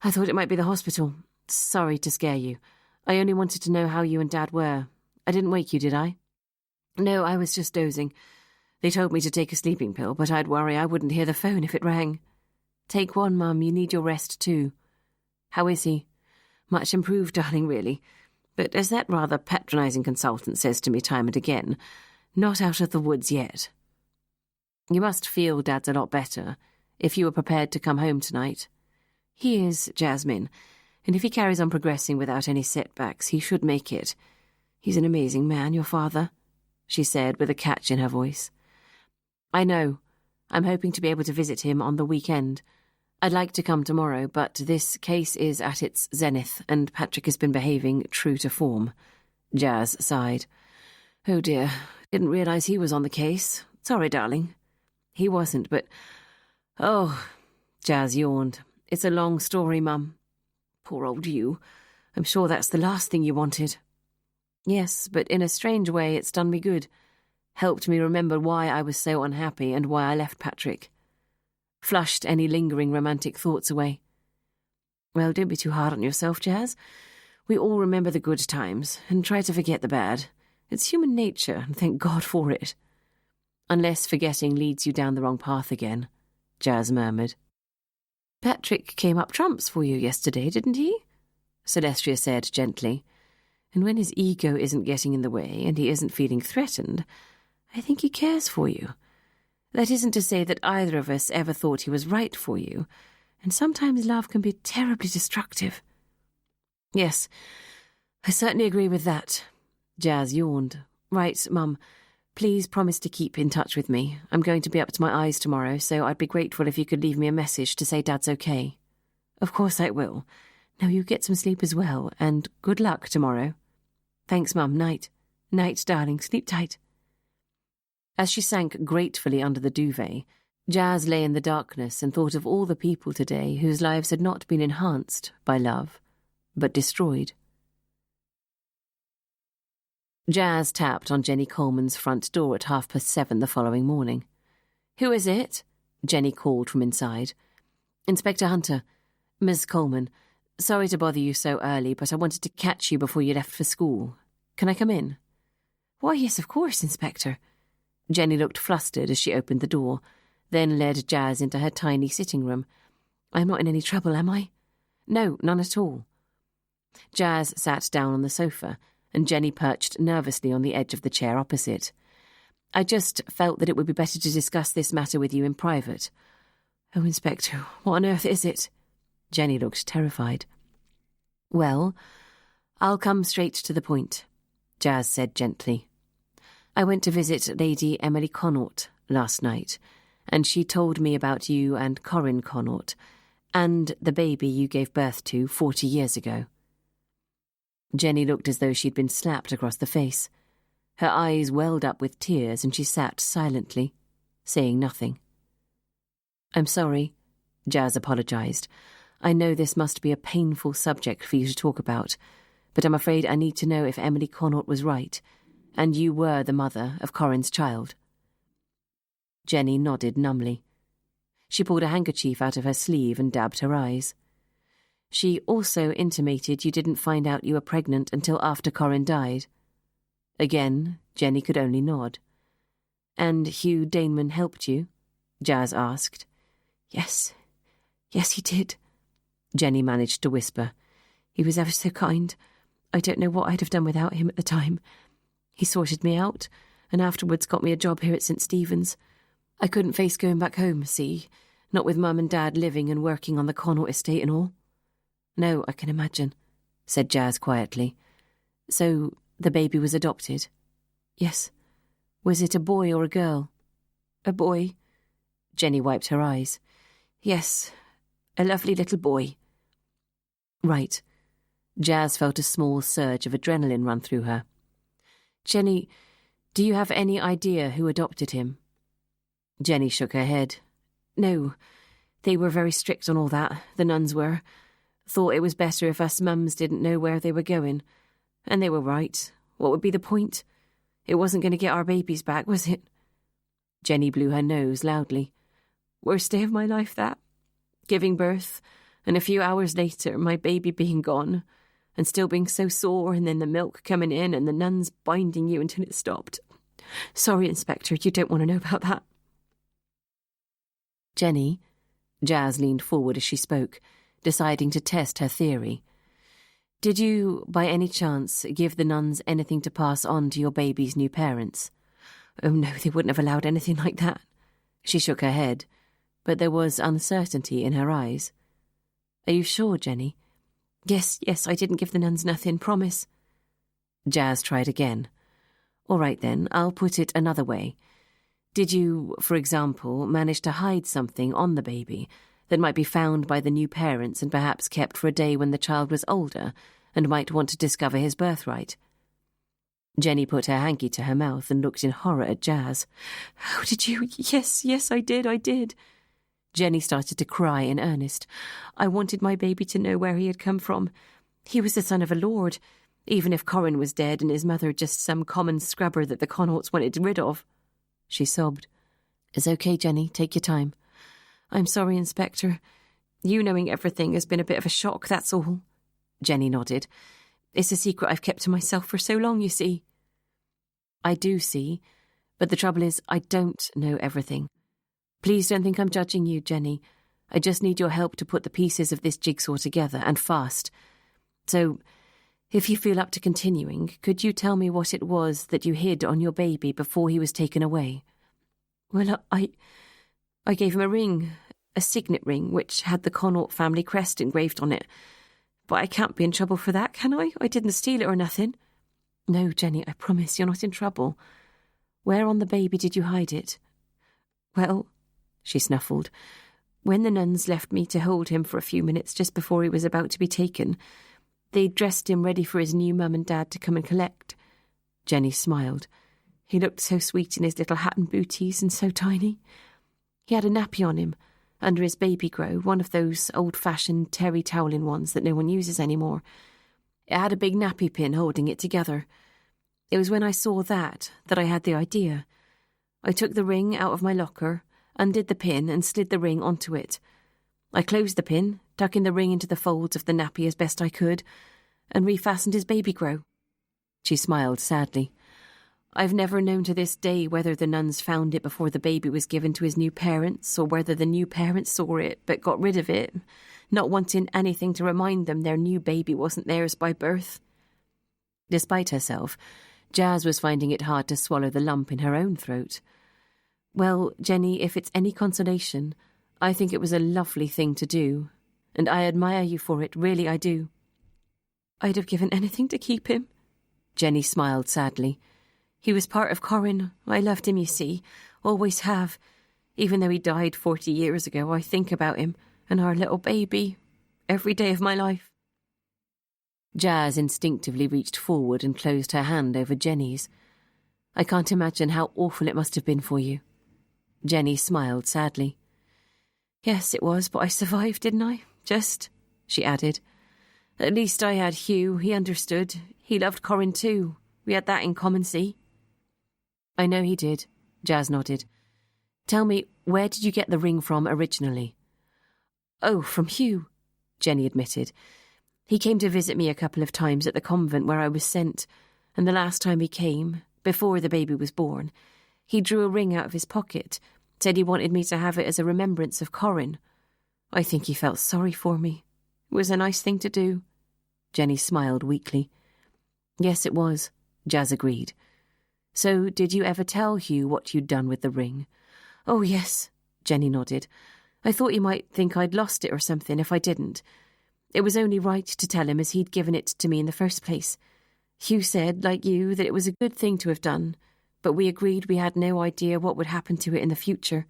I thought it might be the hospital. Sorry to scare you. I only wanted to know how you and Dad were. I didn't wake you, did I?" "No, I was just dozing. They told me to take a sleeping pill, but I'd worry I wouldn't hear the phone if it rang." "Take one, Mum. You need your rest too." "How is he?" "Much improved, darling, really. But as that rather patronising consultant says to me time and again, not out of the woods yet." "You must feel Dad's a lot better, if you were prepared to come home tonight." "He is, Jasmine, and if he carries on progressing without any setbacks, he should make it. He's an amazing man, your father," she said with a catch in her voice. "I know. I'm hoping to be able to visit him on the weekend. I'd like to come tomorrow, but this case is at its zenith, and Patrick has been behaving true to form." Jazz sighed. "Oh dear, didn't realise he was on the case. Sorry, darling." "He wasn't, but... Oh," Jazz yawned. "It's a long story, Mum." "Poor old you. I'm sure that's the last thing you wanted." "Yes, but in a strange way it's done me good. Helped me remember why I was so unhappy and why I left Patrick. Flushed any lingering romantic thoughts away." "Well, don't be too hard on yourself, Jazz. We all remember the good times and try to forget the bad. It's human nature, and thank God for it." "Unless forgetting leads you down the wrong path again," Jazz murmured. "Patrick came up trumps for you yesterday, didn't he?" Celestria said gently. "And when his ego isn't getting in the way and he isn't feeling threatened, I think he cares for you. That isn't to say that either of us ever thought he was right for you, and sometimes love can be terribly destructive." "Yes, I certainly agree with that." Jazz yawned. "Right, Mum. Please promise to keep in touch with me. I'm going to be up to my eyes tomorrow, so I'd be grateful if you could leave me a message to say Dad's okay. Of course I will. Now you get some sleep as well, and good luck tomorrow. Thanks, Mum. Night. Night, darling. Sleep tight. As she sank gratefully under the duvet, Jazz lay in the darkness and thought of all the people today whose lives had not been enhanced by love, but destroyed. Jazz tapped on Jenny Coleman's front door at 7:30 the following morning. "Who is it?" Jenny called from inside. "Inspector Hunter. Miss Coleman. Sorry to bother you so early, but I wanted to catch you before you left for school. Can I come in?" "Why, yes, of course, Inspector." Jenny looked flustered as she opened the door, then led Jazz into her tiny sitting room. "I'm not in any trouble, am I?" "No, none at all." Jazz sat down on the sofa, and Jenny perched nervously on the edge of the chair opposite. "I just felt that it would be better to discuss this matter with you in private." "Oh, Inspector, what on earth is it?" Jenny looked terrified. "Well, I'll come straight to the point," Jazz said gently. "I went to visit Lady Emily Connaught last night, and she told me about you and Corinne Connaught, and the baby you gave birth to 40 years ago." Jenny looked as though she'd been slapped across the face. Her eyes welled up with tears, and she sat silently, saying nothing. "I'm sorry," Jazz apologised. "I know this must be a painful subject for you to talk about, but I'm afraid I need to know if Emily Connaught was right, and you were the mother of Corinne's child." Jenny nodded numbly. She pulled a handkerchief out of her sleeve and dabbed her eyes. "She also intimated you didn't find out you were pregnant until after Corinne died." Again, Jenny could only nod. "And Hugh Daneman helped you?" Jazz asked. Yes, he did," Jenny managed to whisper. "He was ever so kind. I don't know what I'd have done without him at the time. He sorted me out, and afterwards got me a job here at St. Stephen's. I couldn't face going back home, see, not with Mum and Dad living and working on the Connaught estate and all." "No, I can imagine," said Jazz quietly. "So the baby was adopted?" "Yes." "Was it a boy or a girl?" "A boy." Jenny wiped her eyes. "Yes, a lovely little boy." "Right." Jazz felt a small surge of adrenaline run through her. "Jenny, do you have any idea who adopted him?" Jenny shook her head. "No, they were very strict on all that, the nuns were. Thought it was better if us mums didn't know where they were going. And they were right. What would be the point? It wasn't going to get our babies back, was it?" Jenny blew her nose loudly. "Worst day of my life, that. Giving birth, and a few hours later my baby being gone, and still being so sore, and then the milk coming in and the nuns binding you until it stopped. Sorry, Inspector, you don't want to know about that." "Jenny," Jazz leaned forward as she spoke, deciding to test her theory. "Did you, by any chance, give the nuns anything to pass on to your baby's new parents?" "Oh no, they wouldn't have allowed anything like that." She shook her head, but there was uncertainty in her eyes. "Are you sure, Jenny?" Yes, I didn't give the nuns nothing, promise." Jazz tried again. "All right then, I'll put it another way. Did you, for example, manage to hide something on the baby that might be found by the new parents and perhaps kept for a day when the child was older and might want to discover his birthright?" Jenny put her hanky to her mouth and looked in horror at Jazz. "How did you? Yes, I did. Jenny started to cry in earnest. "I wanted my baby to know where he had come from. He was the son of a lord, even if Corinne was dead and his mother just some common scrubber that the Connaughts wanted rid of." She sobbed. "It's okay, Jenny, take your time." "I'm sorry, Inspector. You knowing everything has been a bit of a shock, that's all." Jenny nodded. "It's a secret I've kept to myself for so long, you see." "I do see, but the trouble is I don't know everything. Please don't think I'm judging you, Jenny. I just need your help to put the pieces of this jigsaw together, and fast. So, if you feel up to continuing, could you tell me what it was that you hid on your baby before he was taken away?" "Well, I gave him a ring, a signet ring, which had the Connaught family crest engraved on it. But I can't be in trouble for that, can I? I didn't steal it or nothing." "No, Jenny, I promise you're not in trouble." Where on the baby did you hide it?" "Well," she snuffled, "when the nuns left me to hold him for a few minutes just before he was about to be taken, they dressed him ready for his new mum and dad to come and collect." Jenny smiled. "He looked so sweet in his little hat and booties, and so tiny. He had a nappy on him, under his baby grow, one of those old-fashioned terry toweling ones that no one uses anymore. It had a big nappy pin holding it together. It was when I saw that I had the idea. I took the ring out of my locker, undid the pin and slid the ring onto it. I closed the pin, tucking the ring into the folds of the nappy as best I could, and refastened his baby grow." She smiled sadly. "I've never known to this day whether the nuns found it before the baby was given to his new parents, or whether the new parents saw it but got rid of it, not wanting anything to remind them their new baby wasn't theirs by birth." Despite herself, Jazz was finding it hard to swallow the lump in her own throat. "Well, Jenny, if it's any consolation, I think it was a lovely thing to do, and I admire you for it, really I do." "I'd have given anything to keep him." Jenny smiled sadly. "He was part of Corin. I loved him, you see, always have. Even though he died 40 years ago, I think about him and our little baby every day of my life." Jazz instinctively reached forward and closed her hand over Jenny's. "I can't imagine how awful it must have been for you." Jenny smiled sadly. "Yes, it was, but I survived, didn't I? Just," she added. "At least I had Hugh. He understood. He loved Corin too. We had that in common, see?" "I know he did," Jazz nodded. "Tell me, where did you get the ring from originally?" "Oh, from Hugh," Jenny admitted. "He came to visit me a couple of times at the convent where I was sent, and the last time he came, before the baby was born, he drew a ring out of his pocket, said he wanted me to have it as a remembrance of Corin. I think he felt sorry for me. It was a nice thing to do." Jenny smiled weakly. "Yes, it was," Jazz agreed. "So did you ever tell Hugh what you'd done with the ring?" "Oh, yes," Jenny nodded. "I thought he might think I'd lost it or something if I didn't. It was only right to tell him as he'd given it to me in the first place. Hugh said, like you, that it was a good thing to have done, but we agreed we had no idea what would happen to it in the future.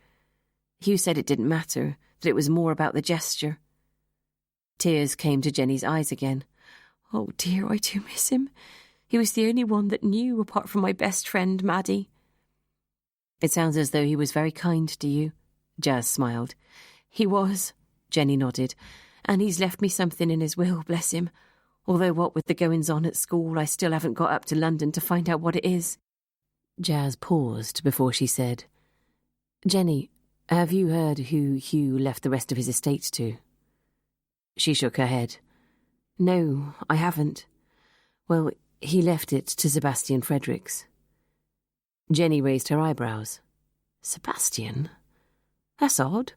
Hugh said it didn't matter, that it was more about the gesture." Tears came to Jenny's eyes again. "Oh dear, I do miss him. He was the only one that knew, apart from my best friend, Maddie." "It sounds as though he was very kind to you," Jazz smiled. "He was," Jenny nodded. "And he's left me something in his will, bless him. Although what with the goings-on at school, I still haven't got up to London to find out what it is." Jazz paused before she said, "Jenny, have you heard who Hugh left the rest of his estate to?" She shook her head. "No, I haven't. Well, he left it to Sebastian Fredericks." Jenny raised her eyebrows. "Sebastian? That's odd.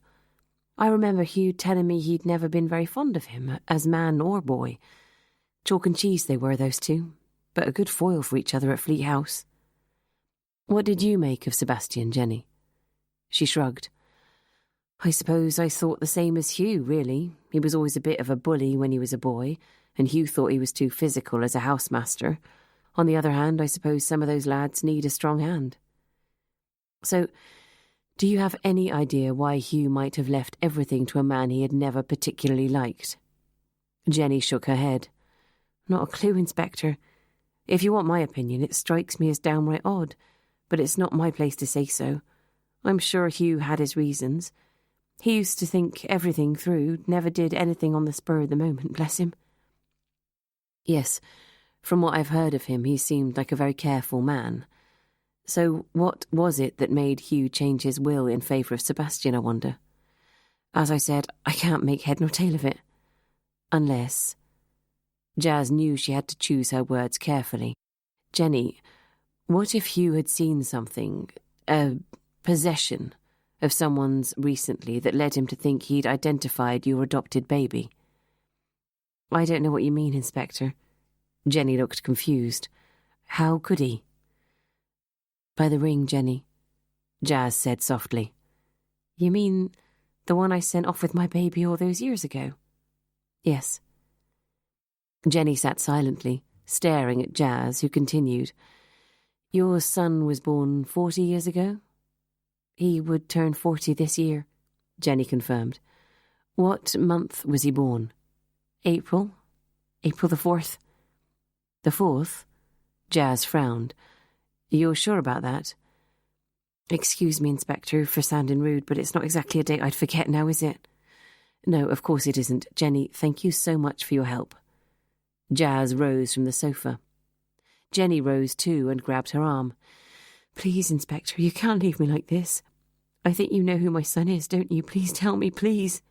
I remember Hugh telling me he'd never been very fond of him, as man or boy. Chalk and cheese they were, those two, but a good foil for each other at Fleat House." "What did you make of Sebastian, Jenny?" She shrugged. "I suppose I thought the same as Hugh, really. He was always a bit of a bully when he was a boy, and Hugh thought he was too physical as a housemaster. On the other hand, I suppose some of those lads need a strong hand." "So, do you have any idea why Hugh might have left everything to a man he had never particularly liked?" Jenny shook her head. "Not a clue, Inspector. If you want my opinion, it strikes me as downright odd, but it's not my place to say so. I'm sure Hugh had his reasons. He used to think everything through, never did anything on the spur of the moment, bless him." "Yes, from what I've heard of him, he seemed like a very careful man. So what was it that made Hugh change his will in favour of Sebastian, I wonder? As I said, I can't make head nor tail of it. Unless..." Jazz knew she had to choose her words carefully. "Jenny, what if Hugh had seen something, a possession, of someone's recently that led him to think he'd identified your adopted baby?" "I don't know what you mean, Inspector." Jenny looked confused. "How could he?" "By the ring, Jenny," Jazz said softly. "You mean the one I sent off with my baby all those years ago?" "Yes." Jenny sat silently, staring at Jazz, who continued, Your son was born 40 years ago? He would turn 40 this year, Jenny confirmed. What month was he born? April? April the 4th? The 4th? Jazz frowned. You're sure about that? Excuse me, Inspector, for sounding rude, but it's not exactly a date I'd forget now, is it? No, of course it isn't. Jenny, thank you so much for your help. Jazz rose from the sofa. Jenny rose too and grabbed her arm. Please, Inspector, you can't leave me like this. I think you know who my son is, don't you? Please tell me, please.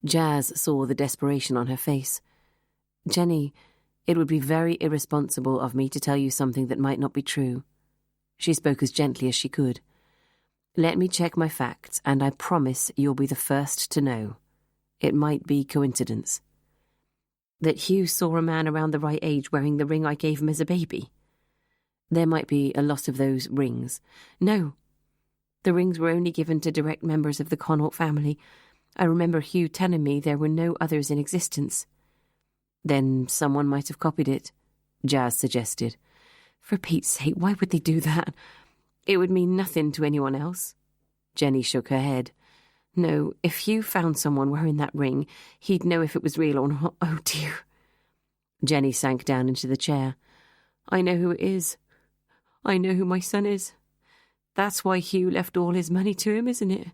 Jazz saw the desperation on her face. Jenny, it would be very irresponsible of me to tell you something that might not be true. She spoke as gently as she could. Let me check my facts, and I promise you'll be the first to know. It might be coincidence. That Hugh saw a man around the right age wearing the ring I gave him as a baby. There might be a lot of those rings. No. The rings were only given to direct members of the Connaught family. I remember Hugh telling me there were no others in existence. Then someone might have copied it, Jazz suggested. For Pete's sake, why would they do that? It would mean nothing to anyone else. Jenny shook her head. No, if Hugh found someone wearing that ring, he'd know if it was real or not. Oh, dear. Jenny sank down into the chair. I know who it is. I know who my son is. That's why Hugh left all his money to him, isn't it?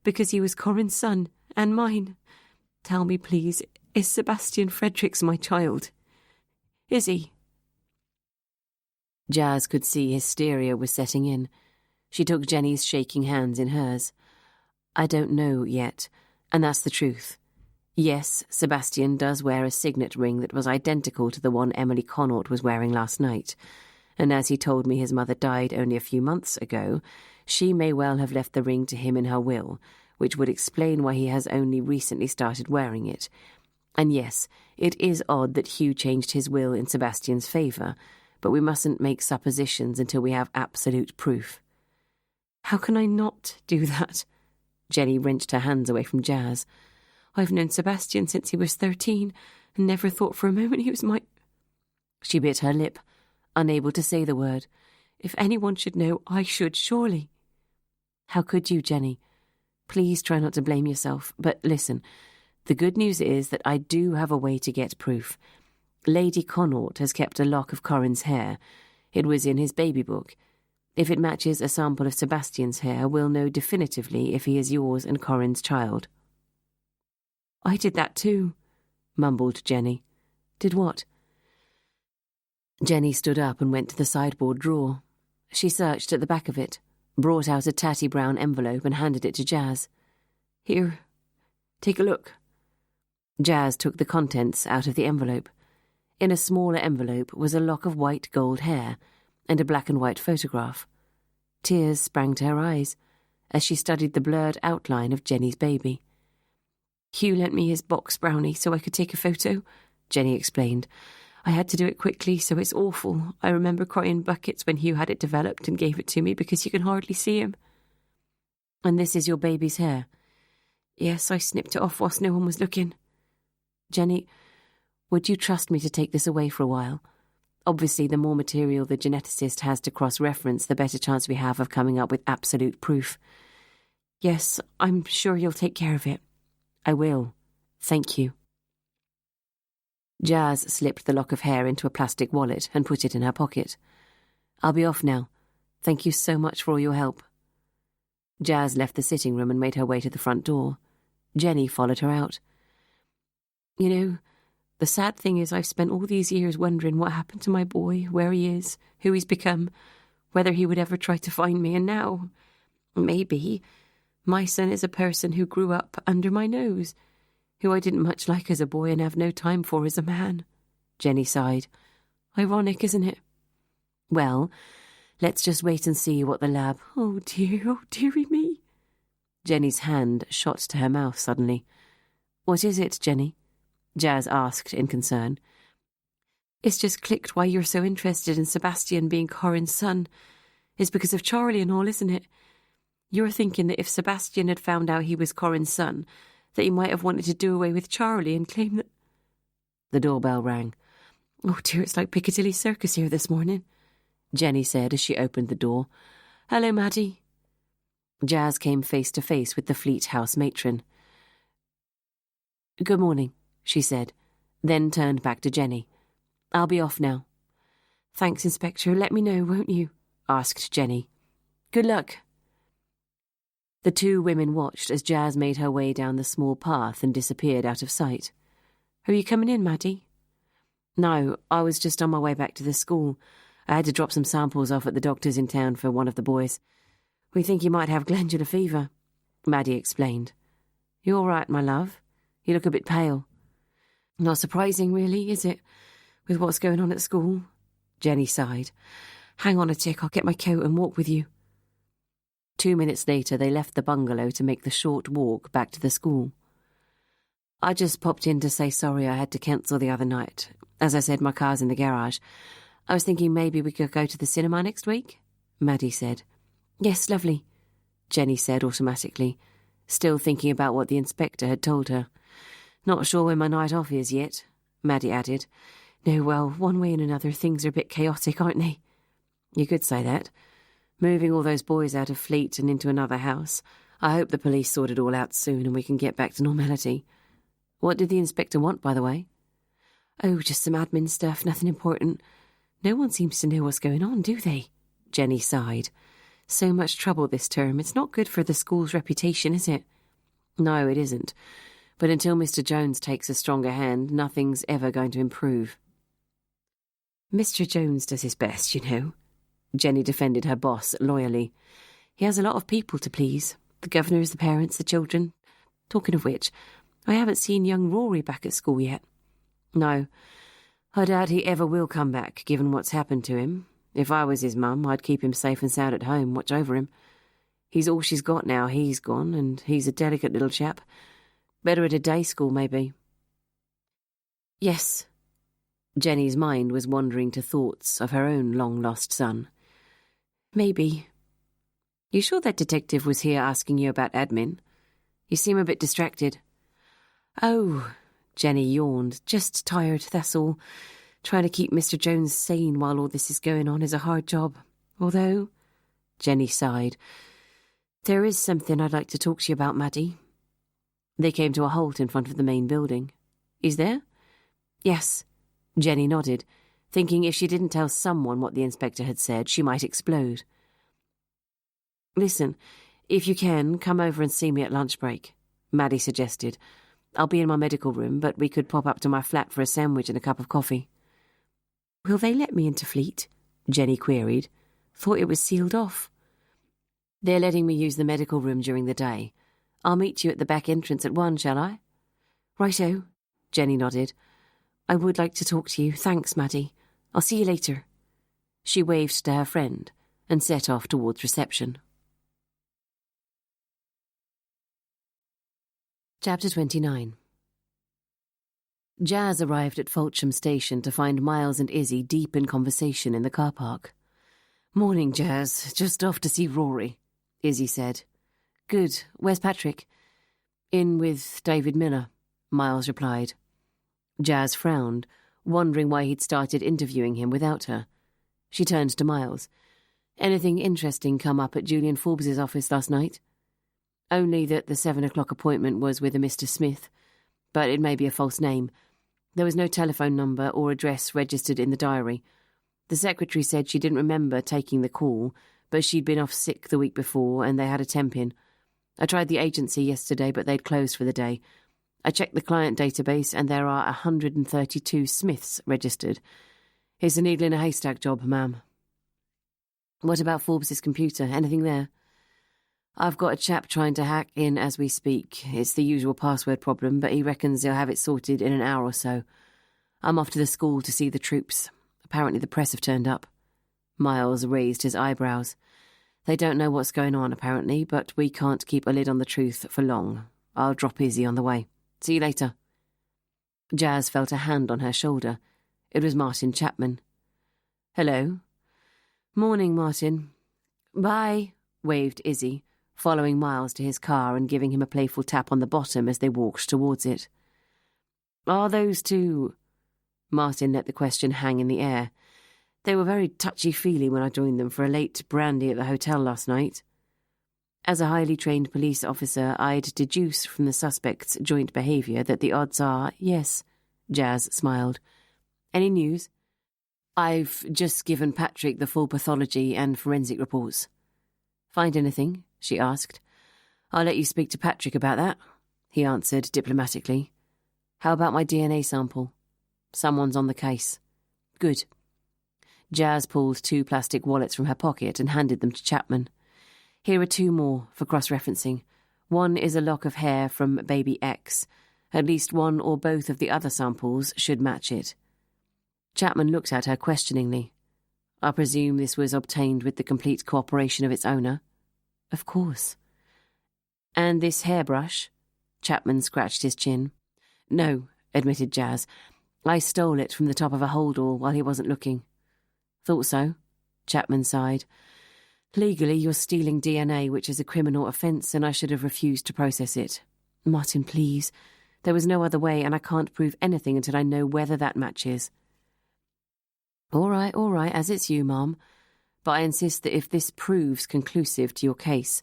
Because he was Corin's son, and mine. Tell me, please, is Sebastian Fredericks my child? Is he? Jazz could see hysteria was setting in. She took Jenny's shaking hands in hers. I don't know yet, and that's the truth. Yes, Sebastian does wear a signet ring that was identical to the one Emily Connaught was wearing last night, and as he told me his mother died only a few months ago, she may well have left the ring to him in her will, which would explain why he has only recently started wearing it. And yes, it is odd that Hugh changed his will in Sebastian's favour, but we mustn't make suppositions until we have absolute proof. How can I not do that? Jenny wrenched her hands away from Jazz. I've known Sebastian since he was 13, and never thought for a moment he was my... She bit her lip, unable to say the word. If anyone should know, I should, surely. How could you, Jenny? Please try not to blame yourself, but listen, the good news is that I do have a way to get proof. Lady Connaught has kept a lock of Corin's hair. It was in his baby book. If it matches a sample of Sebastian's hair, we'll know definitively if he is yours and Corin's child. I did that too, mumbled Jenny. Did what? Jenny stood up and went to the sideboard drawer. She searched at the back of it, brought out a tatty brown envelope and handed it to Jazz. Here, take a look. Jazz took the contents out of the envelope. In a smaller envelope was a lock of white gold hair and a black and white photograph. Tears sprang to her eyes as she studied the blurred outline of Jenny's baby. Hugh lent me his box brownie so I could take a photo, Jenny explained. I had to do it quickly, so it's awful. I remember crying buckets when Hugh had it developed and gave it to me because you can hardly see him. And this is your baby's hair? Yes, I snipped it off whilst no one was looking. Jenny, would you trust me to take this away for a while? Obviously, the more material the geneticist has to cross-reference, the better chance we have of coming up with absolute proof. Yes, I'm sure you'll take care of it. I will. Thank you. Jazz slipped the lock of hair into a plastic wallet and put it in her pocket. I'll be off now. Thank you so much for all your help. Jazz left the sitting room and made her way to the front door. Jenny followed her out. You know, the sad thing is I've spent all these years wondering what happened to my boy, where he is, who he's become, whether he would ever try to find me, and now, maybe, my son is a person who grew up under my nose, who I didn't much like as a boy and have no time for as a man. Jenny sighed. Ironic, isn't it? Well, let's just wait and see what the lab... Oh, dearie me. Jenny's hand shot to her mouth suddenly. What is it, Jenny? Jazz asked in concern. It's just clicked why you're so interested in Sebastian being Corin's son. It's because of Charlie and all, isn't it? You're thinking that if Sebastian had found out he was Corin's son, that he might have wanted to do away with Charlie and claim that... The doorbell rang. Oh dear, it's like Piccadilly Circus here this morning. Jenny said as she opened the door. "Hello, Maddie." Jazz came face to face with the Fleat house matron. "Good morning," she said, then turned back to Jenny. "I'll be off now." "Thanks, Inspector. Let me know, won't you?" asked Jenny. "Good luck." The two women watched as Jazz made her way down the small path and disappeared out of sight. "Are you coming in, Maddie?" "No, I was just on my way back to the school. I had to drop some samples off at the doctor's in town for one of the boys. We think you might have glandular fever," Maddie explained. "You all right, my love? You look a bit pale." "Not surprising, really, is it, with what's going on at school?" Jenny sighed. "Hang on a tick, I'll get my coat and walk with you." 2 minutes later, they left the bungalow to make the short walk back to the school. "I just popped in to say sorry I had to cancel the other night. As I said, my car's in the garage. I was thinking maybe we could go to the cinema next week," Maddie said. "Yes, lovely," Jenny said automatically, still thinking about what the inspector had told her. "Not sure when my night off is yet," Maddie added. "No, well, one way and another, things are a bit chaotic, aren't they?" "You could say that. Moving all those boys out of Fleat and into another house. I hope the police sort it all out soon and we can get back to normality." "What did the inspector want, by the way?" "Oh, just some admin stuff, nothing important. No one seems to know what's going on, do they?" Jenny sighed. "So much trouble this term. It's not good for the school's reputation, is it?" "No, it isn't. But until Mr. Jones takes a stronger hand, nothing's ever going to improve." "Mr. Jones does his best, you know." Jenny defended her boss loyally. "He has a lot of people to please. The governors, the parents, the children. Talking of which, I haven't seen young Rory back at school yet." "No. I doubt he ever will come back, given what's happened to him. If I was his mum, I'd keep him safe and sound at home, watch over him. He's all she's got now he's gone, and he's a delicate little chap. Better at a day school, maybe." "Yes." Jenny's mind was wandering to thoughts of her own long-lost son. "Maybe. You sure that detective was here asking you about admin? You seem a bit distracted." "Oh," Jenny yawned. "Just tired, that's all. Trying to keep Mr. Jones sane while all this is going on is a hard job. Although," Jenny sighed, "there is something I'd like to talk to you about, Maddie." They came to a halt in front of the main building. "Is there?" "Yes." Jenny nodded, thinking if she didn't tell someone what the inspector had said, she might explode. "Listen, if you can, come over and see me at lunch break," Maddie suggested. "I'll be in my medical room, but we could pop up to my flat for a sandwich and a cup of coffee." "Will they let me into Fleat?" Jenny queried. "Thought it was sealed off." "They're letting me use the medical room during the day. I'll meet you at the back entrance at 1, shall I?" "Righto," Jenny nodded. "I would like to talk to you. Thanks, Maddie. I'll see you later." She waved to her friend and set off towards reception. Chapter 29. Jazz arrived at Fulcham Station to find Miles and Izzy deep in conversation in the car park. "Morning, Jazz. Just off to see Rory," Izzy said. "Good. Where's Patrick?" "In with David Miller," Miles replied. Jazz frowned, wondering why he'd started interviewing him without her. She turned to Miles. "Anything interesting come up at Julian Forbes's office last night?" "Only that the 7 o'clock appointment was with a Mr. Smith, but it may be a false name. There was no telephone number or address registered in the diary. The secretary said she didn't remember taking the call, but she'd been off sick the week before and they had a temp in. I tried the agency yesterday, but they'd closed for the day. I checked the client database and there are 132 Smiths registered. It's a needle in a haystack job, ma'am." "What about Forbes's computer? Anything there?" "I've got a chap trying to hack in as we speak. It's the usual password problem, but he reckons he'll have it sorted in an hour or so. I'm off to the school to see the troops. Apparently the press have turned up." Miles raised his eyebrows. "They don't know what's going on, apparently, but we can't keep a lid on the truth for long. I'll drop Izzy on the way. See you later." Jazz felt a hand on her shoulder. It was Martin Chapman. "Hello." "Morning, Martin." "Bye," waved Izzy, following Miles to his car and giving him a playful tap on the bottom as they walked towards it. "Are those two—" Martin let the question hang in the air. They were very touchy-feely when I joined them for a late brandy at the hotel last night. As a highly trained police officer, I'd deduce from the suspect's joint behaviour that the odds are yes, Jazz smiled. Any news? I've just given Patrick the full pathology and forensic reports. Find anything? She asked. I'll let you speak to Patrick about that, he answered diplomatically. How about my DNA sample? Someone's on the case. Good. Jazz pulled 2 plastic wallets from her pocket and handed them to Chapman. Here are 2 more for cross-referencing. One is a lock of hair from baby X. At least one or both of the other samples should match it. Chapman looked at her questioningly. I presume this was obtained with the complete cooperation of its owner? Of course. And this hairbrush? Chapman scratched his chin. No, admitted Jazz. I stole it from the top of a holdall while he wasn't looking. Thought so, Chapman sighed. Legally, you're stealing DNA, which is a criminal offence, and I should have refused to process it. Martin, please. There was no other way, and I can't prove anything until I know whether that matches. All right, as it's you, Mum. But I insist that if this proves conclusive to your case,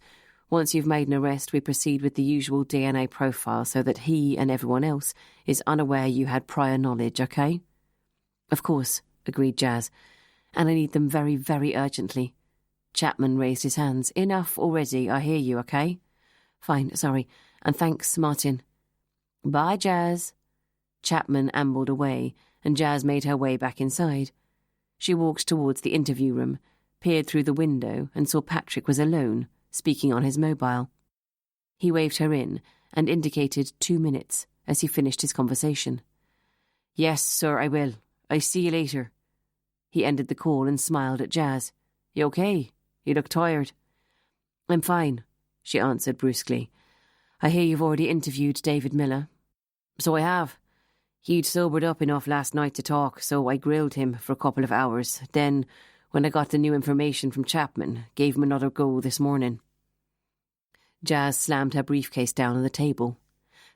once you've made an arrest, we proceed with the usual DNA profile so that he and everyone else is unaware you had prior knowledge, okay? Of course, agreed Jazz. And I need them very, very urgently. Chapman raised his hands. Enough already, I hear you, okay? Fine, sorry. And thanks, Martin. Bye, Jazz. Chapman ambled away, and Jazz made her way back inside. She walked towards the interview room, peered through the window, and saw Patrick was alone, speaking on his mobile. He waved her in and indicated 2 minutes as he finished his conversation. Yes, sir, I will. I see you later. He ended the call and smiled at Jazz. You okay? You look tired. I'm fine, she answered brusquely. I hear you've already interviewed David Miller. So I have. He'd sobered up enough last night to talk, so I grilled him for a couple of hours. Then, when I got the new information from Chapman, gave him another go this morning. Jazz slammed her briefcase down on the table.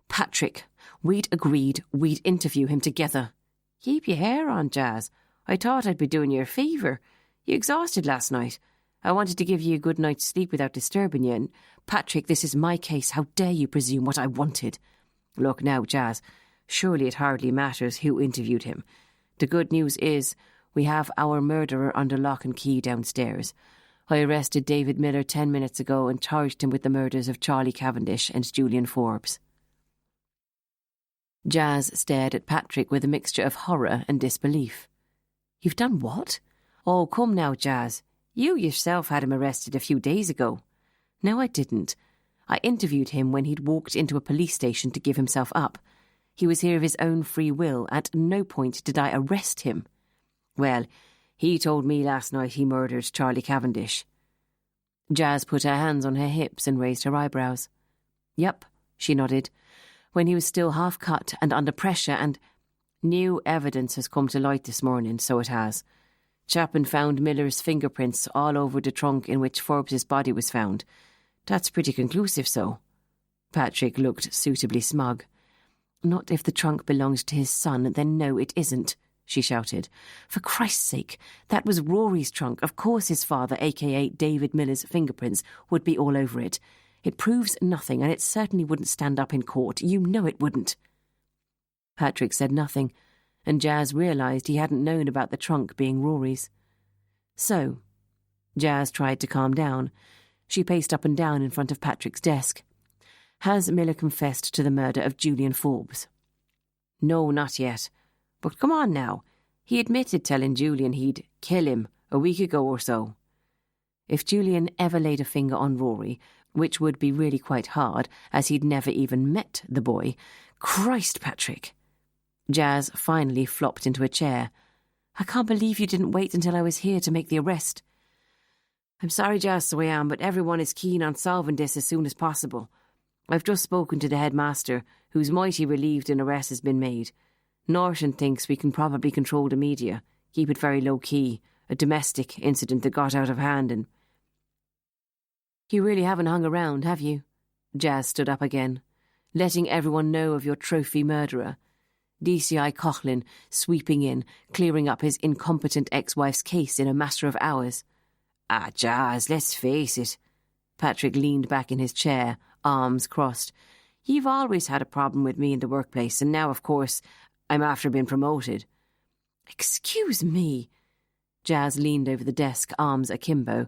Patrick, we'd agreed we'd interview him together. Keep your hair on, Jazz. I thought I'd be doing you a favour. You exhausted last night. I wanted to give you a good night's sleep without disturbing you, and Patrick, this is my case. How dare you presume what I wanted? Look now, Jazz. Surely it hardly matters who interviewed him. The good news is we have our murderer under lock and key downstairs. I arrested David Miller 10 minutes ago and charged him with the murders of Charlie Cavendish and Julian Forbes. Jazz stared at Patrick with a mixture of horror and disbelief. You've done what? Oh, come now, Jazz. You yourself had him arrested a few days ago. No, I didn't. I interviewed him when he'd walked into a police station to give himself up. He was here of his own free will. At no point did I arrest him. Well, he told me last night he murdered Charlie Cavendish. Jazz put her hands on her hips and raised her eyebrows. Yep, she nodded. When he was still half-cut and under pressure, and new evidence has come to light this morning, so it has. Chapman found Miller's fingerprints all over the trunk in which Forbes's body was found. That's pretty conclusive, so. Patrick looked suitably smug. Not if the trunk belonged to his son, then no, it isn't, she shouted. For Christ's sake, that was Rory's trunk. Of course his father, a.k.a. David Miller's fingerprints, would be all over it. It proves nothing, and it certainly wouldn't stand up in court. You know it wouldn't. Patrick said nothing, and Jazz realised he hadn't known about the trunk being Rory's. So, Jazz tried to calm down. She paced up and down in front of Patrick's desk. Has Miller confessed to the murder of Julian Forbes? No, not yet. But come on now. He admitted telling Julian he'd kill him a week ago or so. If Julian ever laid a finger on Rory, which would be really quite hard, as he'd never even met the boy. Christ, Patrick! Jazz finally flopped into a chair. I can't believe you didn't wait until I was here to make the arrest. I'm sorry, Jazz, so I am, but everyone is keen on solving this as soon as possible. I've just spoken to the headmaster, who's mighty relieved an arrest has been made. Norton thinks we can probably control the media, keep it very low-key, a domestic incident that got out of hand and... You really haven't hung around, have you? Jazz stood up again. Letting everyone know of your trophy murderer. DCI Coughlin sweeping in, clearing up his incompetent ex-wife's case in a matter of hours. Ah, Jazz, let's face it. Patrick leaned back in his chair, arms crossed. You've always had a problem with me in the workplace, and now, of course, I'm after being promoted. Excuse me. Jazz leaned over the desk, arms akimbo.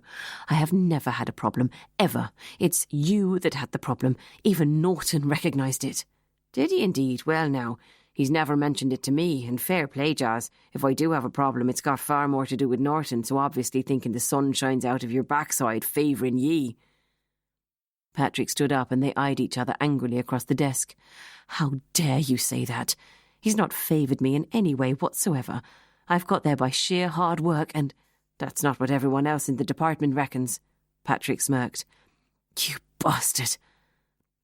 I have never had a problem, ever. It's you that had the problem. Even Norton recognised it. Did he indeed? Well now, he's never mentioned it to me, and fair play, Jazz. If I do have a problem, it's got far more to do with Norton, so obviously thinking the sun shines out of your backside, favouring ye. Patrick stood up and they eyed each other angrily across the desk. How dare you say that? He's not favoured me in any way whatsoever. I've got there by sheer hard work, and that's not what everyone else in the department reckons. Patrick smirked. You bastard.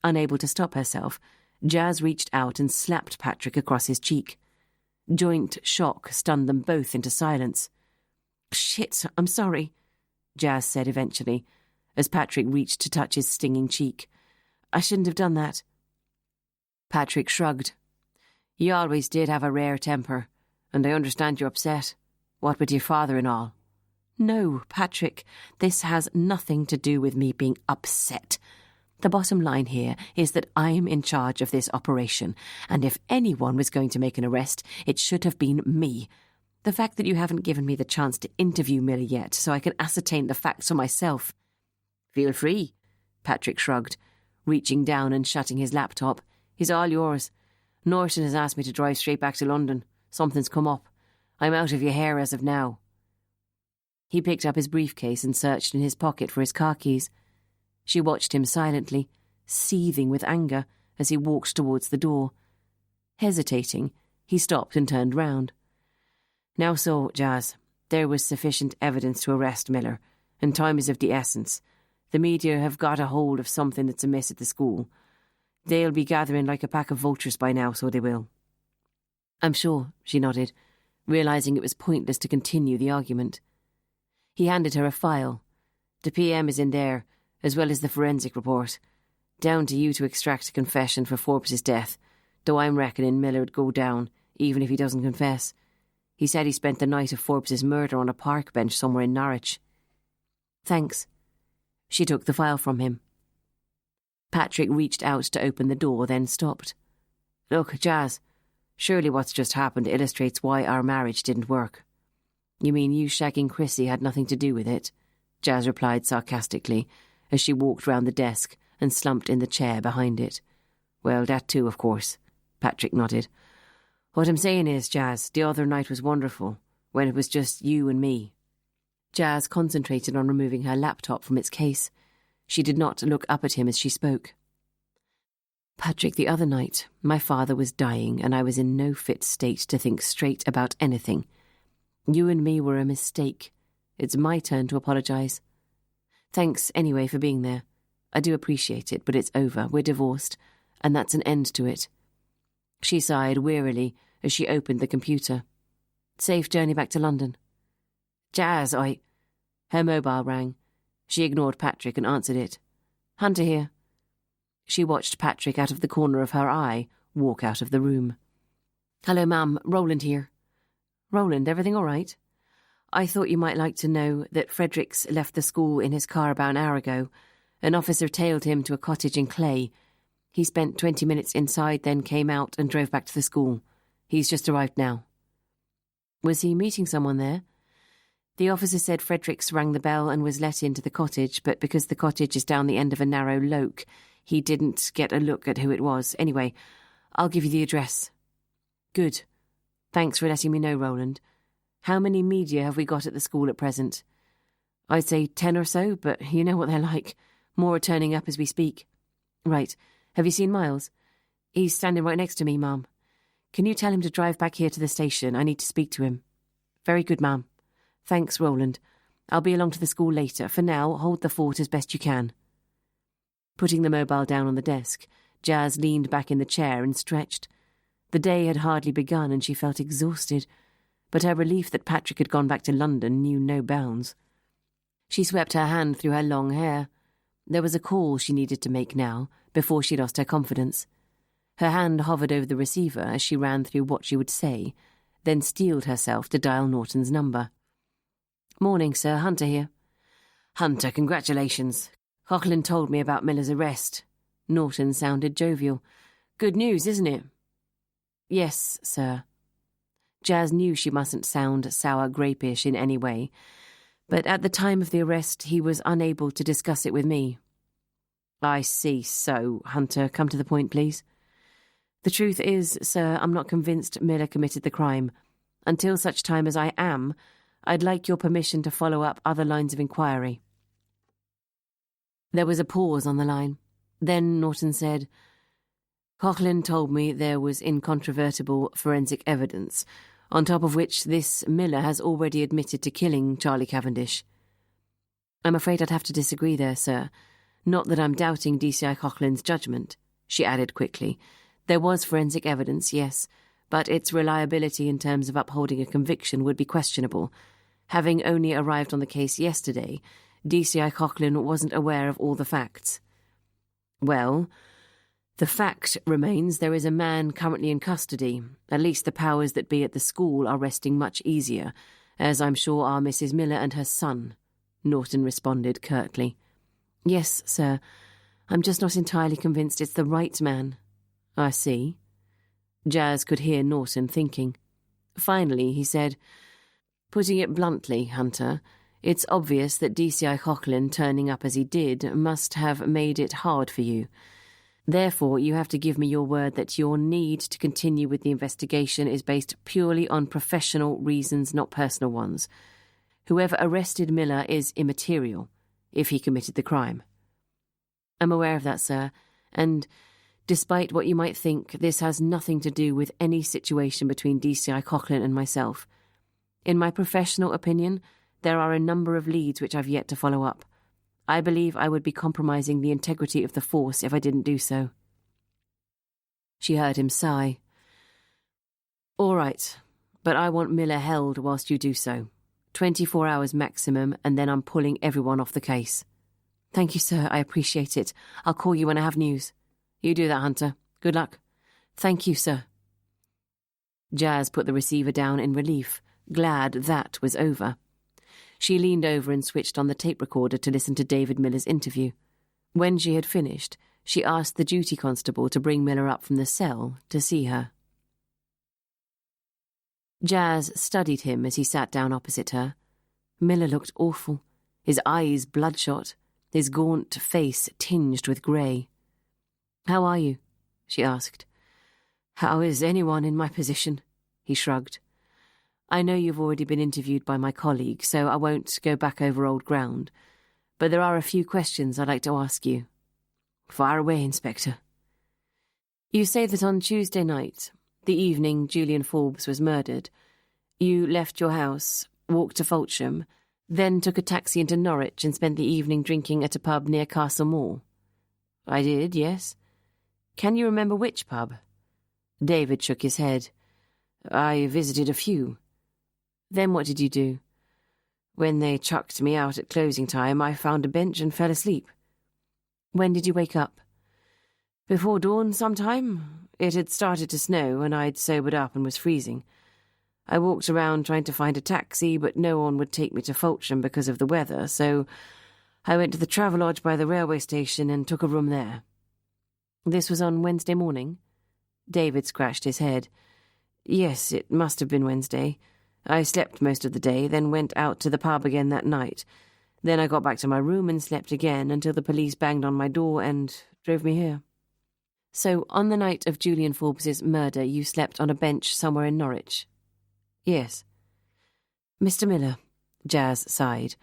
Unable to stop herself, Jazz reached out and slapped Patrick across his cheek. Joint shock stunned them both into silence. Shit, I'm sorry, Jazz said eventually, as Patrick reached to touch his stinging cheek. I shouldn't have done that. Patrick shrugged. You always did have a rare temper, and I understand you're upset. What with your father and all. No, Patrick, this has nothing to do with me being upset. The bottom line here is that I'm in charge of this operation, and if anyone was going to make an arrest, it should have been me. The fact that you haven't given me the chance to interview Miller yet, so I can ascertain the facts for myself. Feel free, Patrick shrugged, reaching down and shutting his laptop. He's all yours. Norton has asked me to drive straight back to London. Something's come up. I'm out of your hair as of now. He picked up his briefcase and searched in his pocket for his car keys. She watched him silently, seething with anger, as he walked towards the door. Hesitating, he stopped and turned round. Now so, Jazz, there was sufficient evidence to arrest Miller, and time is of the essence. The media have got a hold of something that's amiss at the school. They'll be gathering like a pack of vultures by now, so they will. I'm sure, she nodded, realising it was pointless to continue the argument. He handed her a file. The PM is in there, as well as the forensic report. Down to you to extract a confession for Forbes's death, though I'm reckoning Miller would go down, even if he doesn't confess. He said he spent the night of Forbes's murder on a park bench somewhere in Norwich. Thanks. She took the file from him. Patrick reached out to open the door, then stopped. Look, Jazz, surely what's just happened illustrates why our marriage didn't work. You mean you shagging Chrissy had nothing to do with it? Jazz replied sarcastically, as she walked round the desk and slumped in the chair behind it. Well, that too, of course, Patrick nodded. What I'm saying is, Jazz, the other night was wonderful, when it was just you and me. Jazz concentrated on removing her laptop from its case. She did not look up at him as she spoke. Patrick, the other night, my father was dying and I was in no fit state to think straight about anything. You and me were a mistake. It's my turn to apologise. Thanks, anyway, for being there. I do appreciate it, but it's over. We're divorced, and that's an end to it. She sighed wearily as she opened the computer. Safe journey back to London. Jazz, Her mobile rang. She ignored Patrick and answered it. Hunter here. She watched Patrick out of the corner of her eye walk out of the room. Hello, ma'am. Roland here. Roland, everything all right? I thought you might like to know that Fredericks left the school in his car about an hour ago. An officer tailed him to a cottage in Clay. He spent 20 minutes inside, then came out and drove back to the school. He's just arrived now. Was he meeting someone there? The officer said Fredericks rang the bell and was let into the cottage, but because the cottage is down the end of a narrow loke, he didn't get a look at who it was. Anyway, I'll give you the address. Good. Thanks for letting me know, Roland. How many media have we got at the school at present? I'd say 10 or so, but you know what they're like. More are turning up as we speak. Right. Have you seen Miles? He's standing right next to me, ma'am. Can you tell him to drive back here to the station? I need to speak to him. Very good, ma'am. Thanks, Roland. I'll be along to the school later. For now, hold the fort as best you can. Putting the mobile down on the desk, Jazz leaned back in the chair and stretched. The day had hardly begun and she felt exhausted, but her relief that Patrick had gone back to London knew no bounds. She swept her hand through her long hair. There was a call she needed to make now, before she lost her confidence. Her hand hovered over the receiver as she ran through what she would say, then steeled herself to dial Norton's number. "Morning, sir. Hunter here." "Hunter, congratulations. Coughlin told me about Miller's arrest." Norton sounded jovial. "Good news, isn't it?" "Yes, sir." Jazz knew she mustn't sound sour grapish in any way, but at the time of the arrest he was unable to discuss it with me. "I see, so, Hunter, come to the point, please." "The truth is, sir, I'm not convinced Miller committed the crime. Until such time as I am, I'd like your permission to follow up other lines of inquiry." There was a pause on the line. Then Norton said, "Coughlin told me there was incontrovertible forensic evidence, on top of which this Miller has already admitted to killing Charlie Cavendish." "I'm afraid I'd have to disagree there, sir. Not that I'm doubting DCI Coughlin's judgment," she added quickly. "There was forensic evidence, yes, but its reliability in terms of upholding a conviction would be questionable. Having only arrived on the case yesterday, DCI Coughlin wasn't aware of all the facts." "Well, the fact remains there is a man currently in custody. At least the powers that be at the school are resting much easier, as I'm sure are Mrs. Miller and her son," Norton responded curtly. "Yes, sir. I'm just not entirely convinced it's the right man." "I see." Jazz could hear Norton thinking. Finally, he said, "Putting it bluntly, Hunter, it's obvious that DCI Coughlin turning up as he did must have made it hard for you. Therefore, you have to give me your word that your need to continue with the investigation is based purely on professional reasons, not personal ones. Whoever arrested Miller is immaterial, if he committed the crime." "I'm aware of that, sir, and despite what you might think, this has nothing to do with any situation between DCI Coughlin and myself. In my professional opinion, there are a number of leads which I've yet to follow up. I believe I would be compromising the integrity of the force if I didn't do so." She heard him sigh. "All right, but I want Miller held whilst you do so. 24 hours maximum, and then I'm pulling everyone off the case." "Thank you, sir. I appreciate it. I'll call you when I have news." "You do that, Hunter. Good luck." "Thank you, sir." Jazz put the receiver down in relief, glad that was over. She leaned over and switched on the tape recorder to listen to David Miller's interview. When she had finished, she asked the duty constable to bring Miller up from the cell to see her. Jazz studied him as he sat down opposite her. Miller looked awful, his eyes bloodshot, his gaunt face tinged with grey. "How are you?" she asked. "How is anyone in my position?" he shrugged. "I know you've already been interviewed by my colleague, so I won't go back over old ground. But there are a few questions I'd like to ask you." "Fire away, Inspector." "You say that on Tuesday night, the evening Julian Forbes was murdered, you left your house, walked to Fulsham, then took a taxi into Norwich and spent the evening drinking at a pub near Castle Moor." "I did, yes." "Can you remember which pub?" David shook his head. "I visited a few." "Then what did you do?" "When they chucked me out at closing time, I found a bench and fell asleep." "When did you wake up?" "Before dawn sometime. It had started to snow and I'd sobered up and was freezing. I walked around trying to find a taxi, but no one would take me to Fulsham because of the weather, so I went to the Travelodge by the railway station and took a room there." "This was on Wednesday morning?" David scratched his head. "Yes, it must have been Wednesday. I slept most of the day, then went out to the pub again that night. Then I got back to my room and slept again until the police banged on my door and drove me here." "So, on the night of Julian Forbes's murder, you slept on a bench somewhere in Norwich?" "Yes." "Mr. Miller," Jazz sighed,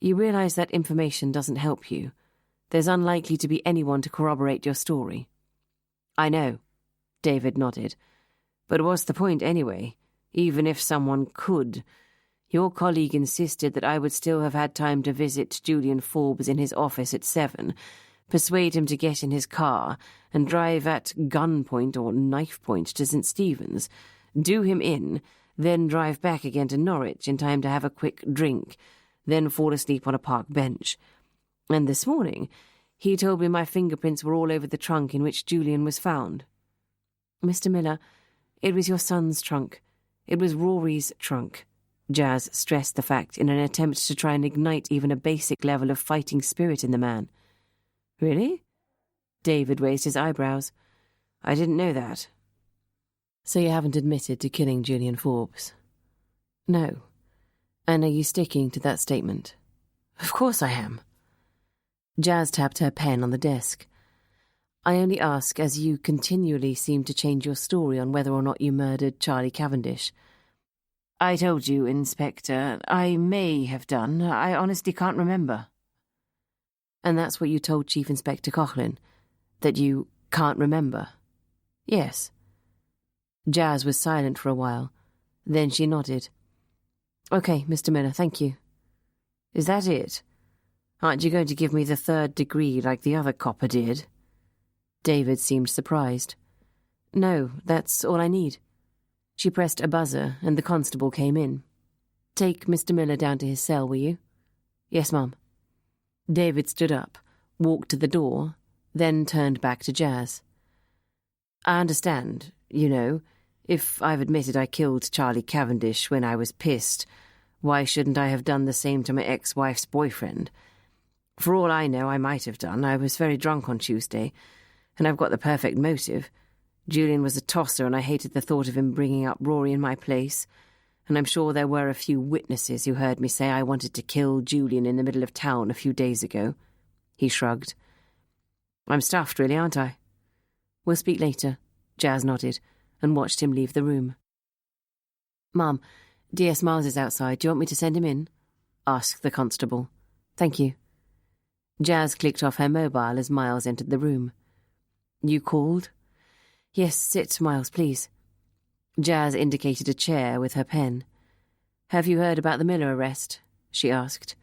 "you realise that information doesn't help you. There's unlikely to be anyone to corroborate your story." "I know," David nodded. "But what's the point anyway? Even if someone could. Your colleague insisted that I would still have had time to visit Julian Forbes in his office at 7, persuade him to get in his car, and drive at gunpoint or knife point to St. Stephen's, do him in, then drive back again to Norwich in time to have a quick drink, then fall asleep on a park bench. And this morning, he told me my fingerprints were all over the trunk in which Julian was found." Mr. Miller, it was your son's trunk. It was Rory's trunk. Jazz stressed the fact in an attempt to try and ignite even a basic level of fighting spirit in the man. Really? David raised his eyebrows. I didn't know that. So you haven't admitted to killing Julian Forbes? No. And are you sticking to that statement? Of course I am. Jazz tapped her pen on the desk. I only ask as you continually seem to change your story on whether or not you murdered Charlie Cavendish. I told you, Inspector, I may have done. I honestly can't remember. And that's what you told Chief Inspector Coughlin? That you can't remember? Yes. Jazz was silent for a while. Then she nodded. Okay, Mr. Miller, thank you. Is that it? Aren't you going to give me the 3rd degree like the other copper did? David seemed surprised. No, that's all I need. She pressed a buzzer and the constable came in. Take Mr. Miller down to his cell, will you? Yes, Mum. David stood up, walked to the door, then turned back to Jazz. I understand, you know, if I've admitted I killed Charlie Cavendish when I was pissed, why shouldn't I have done the same to my ex-wife's boyfriend? For all I know, I might have done. I was very drunk on Tuesday, and I've got the perfect motive. Julian was a tosser, and I hated the thought of him bringing up Rory in my place, and I'm sure there were a few witnesses who heard me say I wanted to kill Julian in the middle of town a few days ago. He shrugged. I'm stuffed, really, aren't I? We'll speak later, Jazz nodded, and watched him leave the room. Mum, D.S. Miles is outside. Do you want me to send him in? Asked the constable. Thank you. Jazz clicked off her mobile as Miles entered the room. You called? Yes, sit, Miles, please. Jazz indicated a chair with her pen. Have you heard about the Miller arrest? She asked.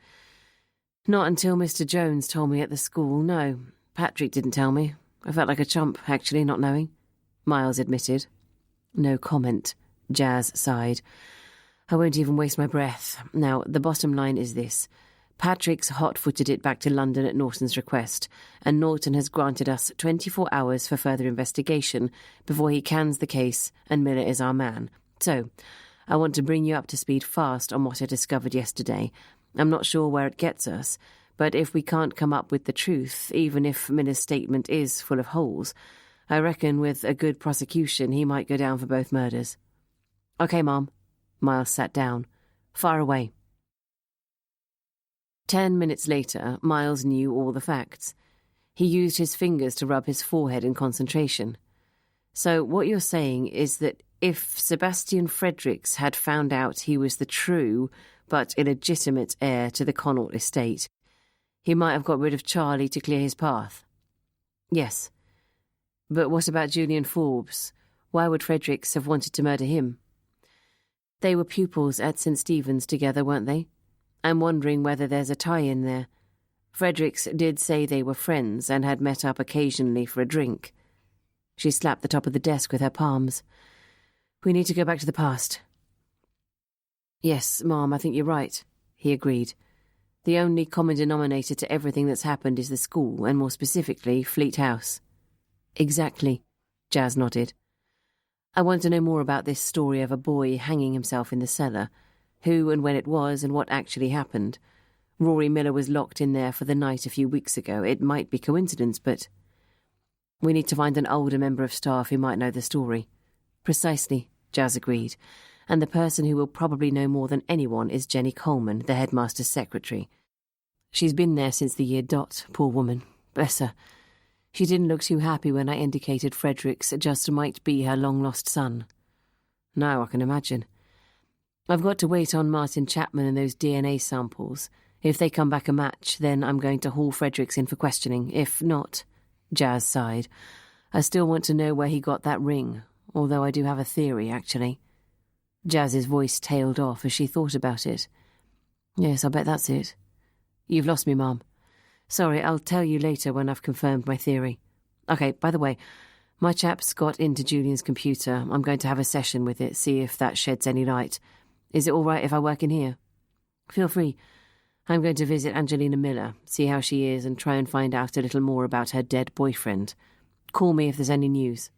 Not until Mr. Jones told me at the school, no. Patrick didn't tell me. I felt like a chump, actually, not knowing. Miles admitted. No comment. Jazz sighed. I won't even waste my breath. Now, the bottom line is this. Patrick's hot-footed it back to London at Norton's request, and Norton has granted us 24 hours for further investigation before he cans the case and Miller is our man. So, I want to bring you up to speed fast on what I discovered yesterday. I'm not sure where it gets us, but if we can't come up with the truth, even if Miller's statement is full of holes, I reckon with a good prosecution he might go down for both murders. Okay, Mom. Miles sat down. Far away. 10 minutes later, Miles knew all the facts. He used his fingers to rub his forehead in concentration. So what you're saying is that if Sebastian Fredericks had found out he was the true but illegitimate heir to the Connaught estate, he might have got rid of Charlie to clear his path? Yes. But what about Julian Forbes? Why would Fredericks have wanted to murder him? They were pupils at St. Stephen's together, weren't they? I'm wondering whether there's a tie-in there. Fredericks did say they were friends and had met up occasionally for a drink. She slapped the top of the desk with her palms. We need to go back to the past. Yes, Mom, I think you're right, he agreed. The only common denominator to everything that's happened is the school, and more specifically, Fleat House. Exactly, Jazz nodded. I want to know more about this story of a boy hanging himself in the cellar, who and when it was and what actually happened. Rory Miller was locked in there for the night a few weeks ago. It might be coincidence, but... We need to find an older member of staff who might know the story. Precisely, Jazz agreed, and the person who will probably know more than anyone is Jenny Coleman, the headmaster's secretary. She's been there since the year dot, poor woman. Bless her. She didn't look too happy when I indicated Fredericks just might be her long-lost son. No, I can imagine. I've got to wait on Martin Chapman and those DNA samples. If they come back a match, then I'm going to haul Fredericks in for questioning. If not, Jazz sighed, I still want to know where he got that ring, although I do have a theory, actually. Jazz's voice tailed off as she thought about it. Yes, I bet that's it. You've lost me, Mum. Sorry, I'll tell you later when I've confirmed my theory. Okay, by the way, my chap's got into Julian's computer. I'm going to have a session with it, see if that sheds any light. Is it all right if I work in here? Feel free. I'm going to visit Angelina Miller, see how she is, and try and find out a little more about her dead boyfriend. Call me if there's any news.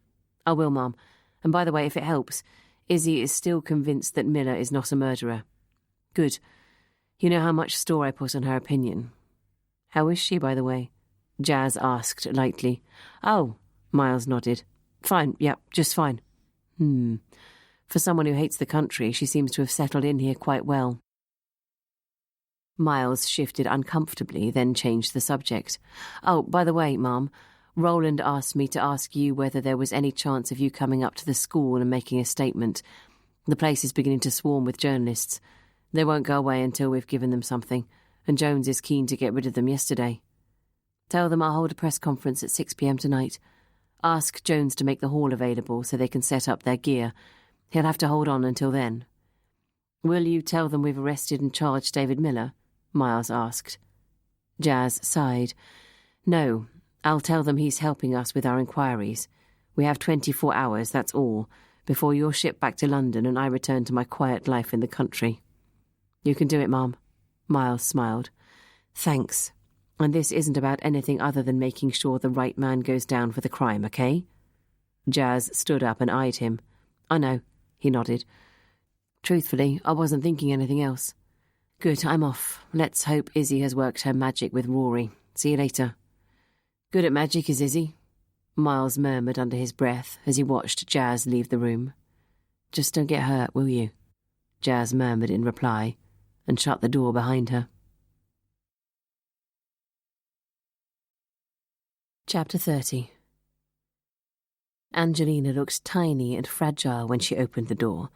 I will, Mum. And by the way, if it helps, Izzy is still convinced that Miller is not a murderer. Good. You know how much store I put on her opinion. How is she, by the way? Jazz asked lightly. Oh, Miles nodded. Fine, yeah, just fine. For someone who hates the country, she seems to have settled in here quite well. Miles shifted uncomfortably, then changed the subject. Oh, by the way, Mum, Roland asked me to ask you whether there was any chance of you coming up to the school and making a statement. The place is beginning to swarm with journalists. They won't go away until we've given them something, and Jones is keen to get rid of them yesterday. Tell them I'll hold a press conference at 6 p.m. tonight. Ask Jones to make the hall available so they can set up their gear. He'll have to hold on until then. Will you tell them we've arrested and charged David Miller? Miles asked. Jazz sighed. No, I'll tell them he's helping us with our inquiries. We have 24 hours, that's all, before you're shipped back to London and I return to my quiet life in the country. You can do it, Mum. Miles smiled. Thanks. And this isn't about anything other than making sure the right man goes down for the crime, okay? Jazz stood up and eyed him. I know, he nodded. Truthfully, I wasn't thinking anything else. Good, I'm off. Let's hope Izzy has worked her magic with Rory. See you later. Good at magic is Izzy, Miles murmured under his breath as he watched Jazz leave the room. Just don't get hurt, will you? Jazz murmured in reply and shut the door behind her. Chapter 30. Angelina looked tiny and fragile when she opened the door,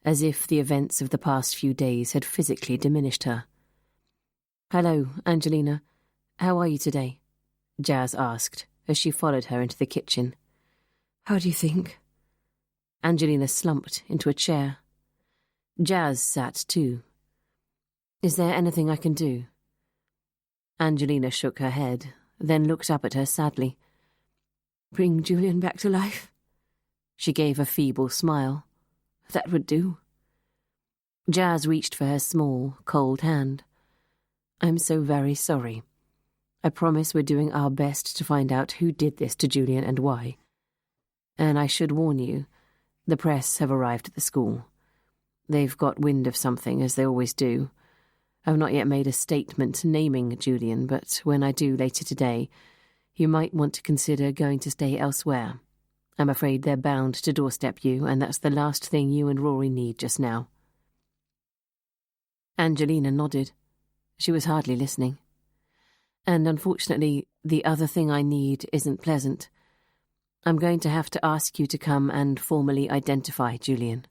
as if the events of the past few days had physically diminished her. Hello, Angelina. How are you today? Jazz asked as she followed her into the kitchen. How do you think? Angelina slumped into a chair. Jazz sat too. Is there anything I can do? Angelina shook her head, then looked up at her sadly. Bring Julian back to life? She gave a feeble smile. That would do. Jazz reached for her small, cold hand. I'm so very sorry. I promise we're doing our best to find out who did this to Julian and why. And I should warn you, the press have arrived at the school. They've got wind of something, as they always do. I've not yet made a statement naming Julian, but when I do later today, you might want to consider going to stay elsewhere. I'm afraid they're bound to doorstep you, and that's the last thing you and Rory need just now. Angelina nodded. She was hardly listening. And unfortunately, the other thing I need isn't pleasant. I'm going to have to ask you to come and formally identify Julian.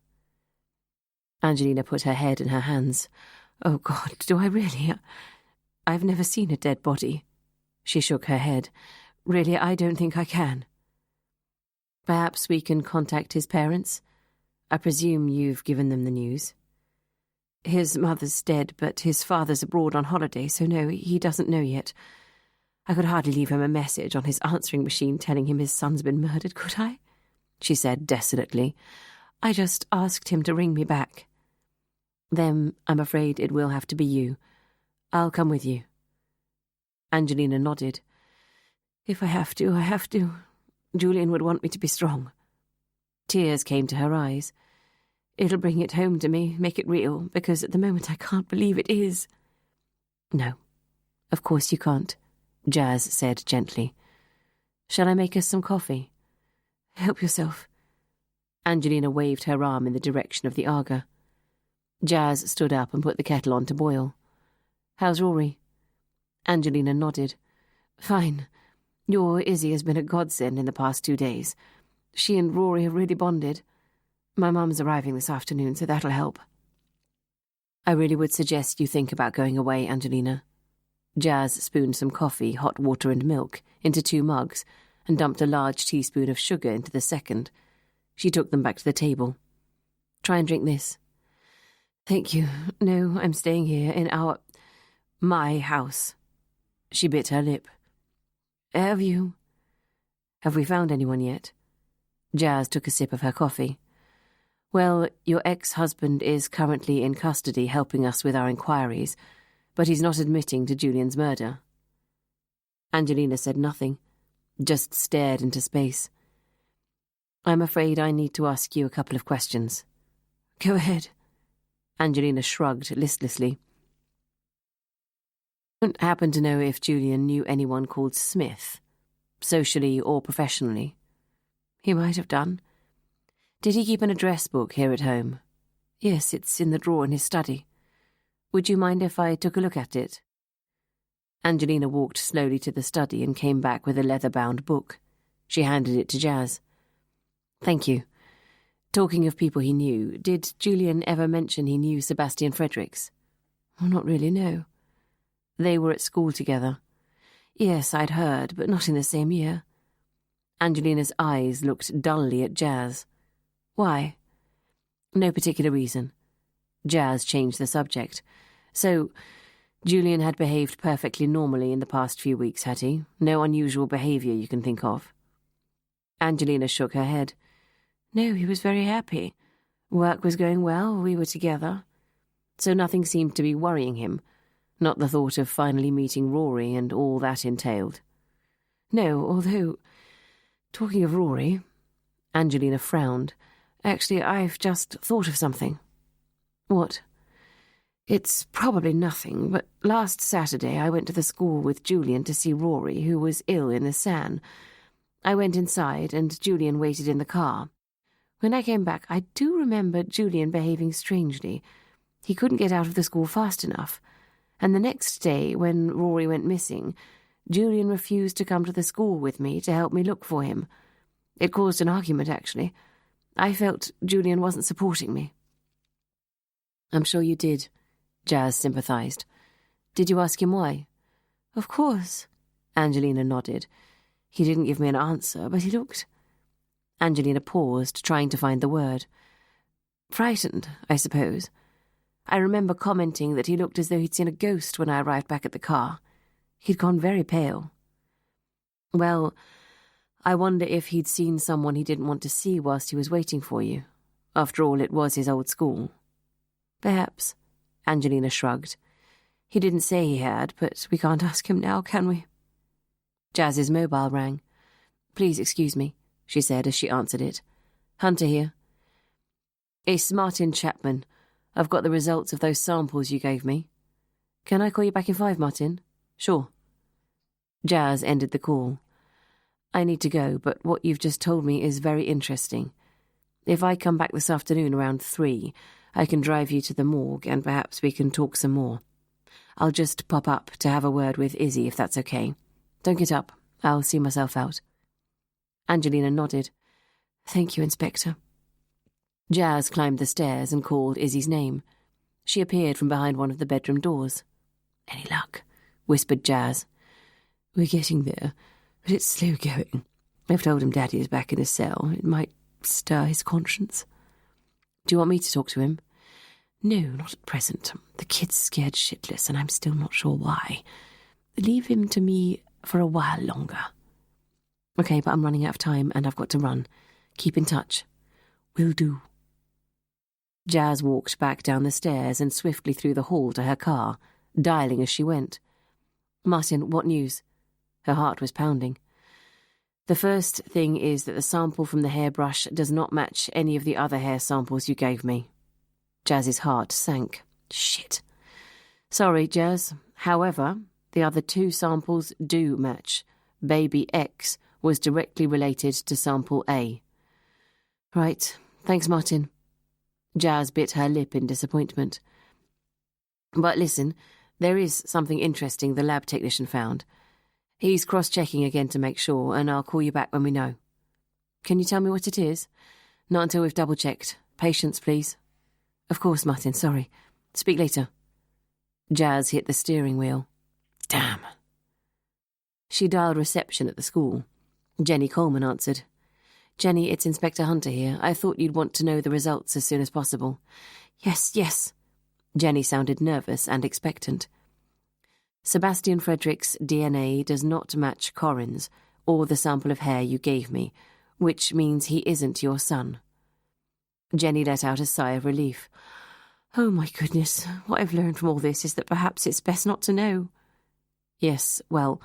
Angelina put her head in her hands. Oh, God, do I really? I've never seen a dead body. She shook her head. Really, I don't think I can. Perhaps we can contact his parents? I presume you've given them the news. His mother's dead, but his father's abroad on holiday, so no, he doesn't know yet. I could hardly leave him a message on his answering machine telling him his son's been murdered, could I? She said desolately. I just asked him to ring me back. Then I'm afraid it will have to be you. I'll come with you. Angelina nodded. If I have to, I have to. Julian would want me to be strong. Tears came to her eyes. It'll bring it home to me, make it real, because at the moment I can't believe it is. No, of course you can't, Jazz said gently. Shall I make us some coffee? Help yourself. Angelina waved her arm in the direction of the Aga. Jazz stood up and put the kettle on to boil. How's Rory? Angelina nodded. Fine. Your Izzy has been a godsend in the past 2 days. She and Rory have really bonded. My mum's arriving this afternoon, so that'll help. I really would suggest you think about going away, Angelina. Jazz spooned some coffee, hot water and milk into 2 mugs and dumped a large teaspoon of sugar into the second. She took them back to the table. Try and drink this. Thank you. No, I'm staying here in my house. She bit her lip. Have we found anyone yet? Jazz took a sip of her coffee. Well, your ex-husband is currently in custody helping us with our inquiries, but he's not admitting to Julian's murder. Angelina said nothing, just stared into space. I'm afraid I need to ask you a couple of questions. Go ahead. Angelina shrugged listlessly. I don't happen to know if Julian knew anyone called Smith, socially or professionally. He might have done. Did he keep an address book here at home? Yes, it's in the drawer in his study. Would you mind if I took a look at it? Angelina walked slowly to the study and came back with a leather-bound book. She handed it to Jazz. Thank you. Talking of people he knew, did Julian ever mention he knew Sebastian Fredericks? Oh, not really, no. They were at school together. Yes, I'd heard, but not in the same year. Angelina's eyes looked dully at Jazz. Why? No particular reason. Jazz changed the subject. So, Julian had behaved perfectly normally in the past few weeks, had he? No unusual behaviour you can think of? Angelina shook her head. No, he was very happy. Work was going well, we were together. So nothing seemed to be worrying him, not the thought of finally meeting Rory and all that entailed. No, although, talking of Rory, Angelina frowned. Actually, I've just thought of something. What? It's probably nothing, but last Saturday I went to the school with Julian to see Rory, who was ill in the San. I went inside, and Julian waited in the car. When I came back, I do remember Julian behaving strangely. He couldn't get out of the school fast enough. And the next day, when Rory went missing, Julian refused to come to the school with me to help me look for him. It caused an argument, actually. I felt Julian wasn't supporting me. I'm sure you did, Jazz sympathised. Did you ask him why? Of course. Angelina nodded. He didn't give me an answer, but he looked... Angelina paused, trying to find the word. Frightened, I suppose. I remember commenting that he looked as though he'd seen a ghost when I arrived back at the car. He'd gone very pale. Well, I wonder if he'd seen someone he didn't want to see whilst he was waiting for you. After all, it was his old school. Perhaps. Angelina shrugged. He didn't say he had, but we can't ask him now, can we? Jazz's mobile rang. Please excuse me, she said as she answered it. Hunter here. It's Martin Chapman. I've got the results of those samples you gave me. Can I call you back in 5, Martin? Sure. Jazz ended the call. I need to go, but what you've just told me is very interesting. If I come back this afternoon around 3, I can drive you to the morgue and perhaps we can talk some more. I'll just pop up to have a word with Izzy if that's okay. Don't get up. I'll see myself out. Angelina nodded. Thank you, Inspector. Jazz climbed the stairs and called Izzy's name. She appeared from behind one of the bedroom doors. Any luck? Whispered Jazz. We're getting there, but it's slow going. I've told him Daddy is back in his cell. It might stir his conscience. Do you want me to talk to him? No, not at present. The kid's scared shitless, and I'm still not sure why. Leave him to me for a while longer. Okay, but I'm running out of time, and I've got to run. Keep in touch. Will do. Jazz walked back down the stairs and swiftly through the hall to her car, dialing as she went. Martin, what news? Her heart was pounding. The first thing is that the sample from the hairbrush does not match any of the other hair samples you gave me. Jazz's heart sank. Shit. Sorry, Jazz. However, the other 2 samples do match. Baby X was directly related to sample A. Right. Thanks, Martin. Jazz bit her lip in disappointment. But listen, there is something interesting the lab technician found. He's cross-checking again to make sure, and I'll call you back when we know. Can you tell me what it is? Not until we've double-checked. Patience, please. Of course, Martin, sorry. Speak later. Jazz hit the steering wheel. Damn. She dialed reception at the school. Jenny Coleman answered. Jenny, it's Inspector Hunter here. I thought you'd want to know the results as soon as possible. Yes. Jenny sounded nervous and expectant. Sebastian Fredericks' DNA does not match Corin's or the sample of hair you gave me, which means he isn't your son. Jenny let out a sigh of relief. Oh, my goodness. What I've learned from all this is that perhaps it's best not to know. Yes, well,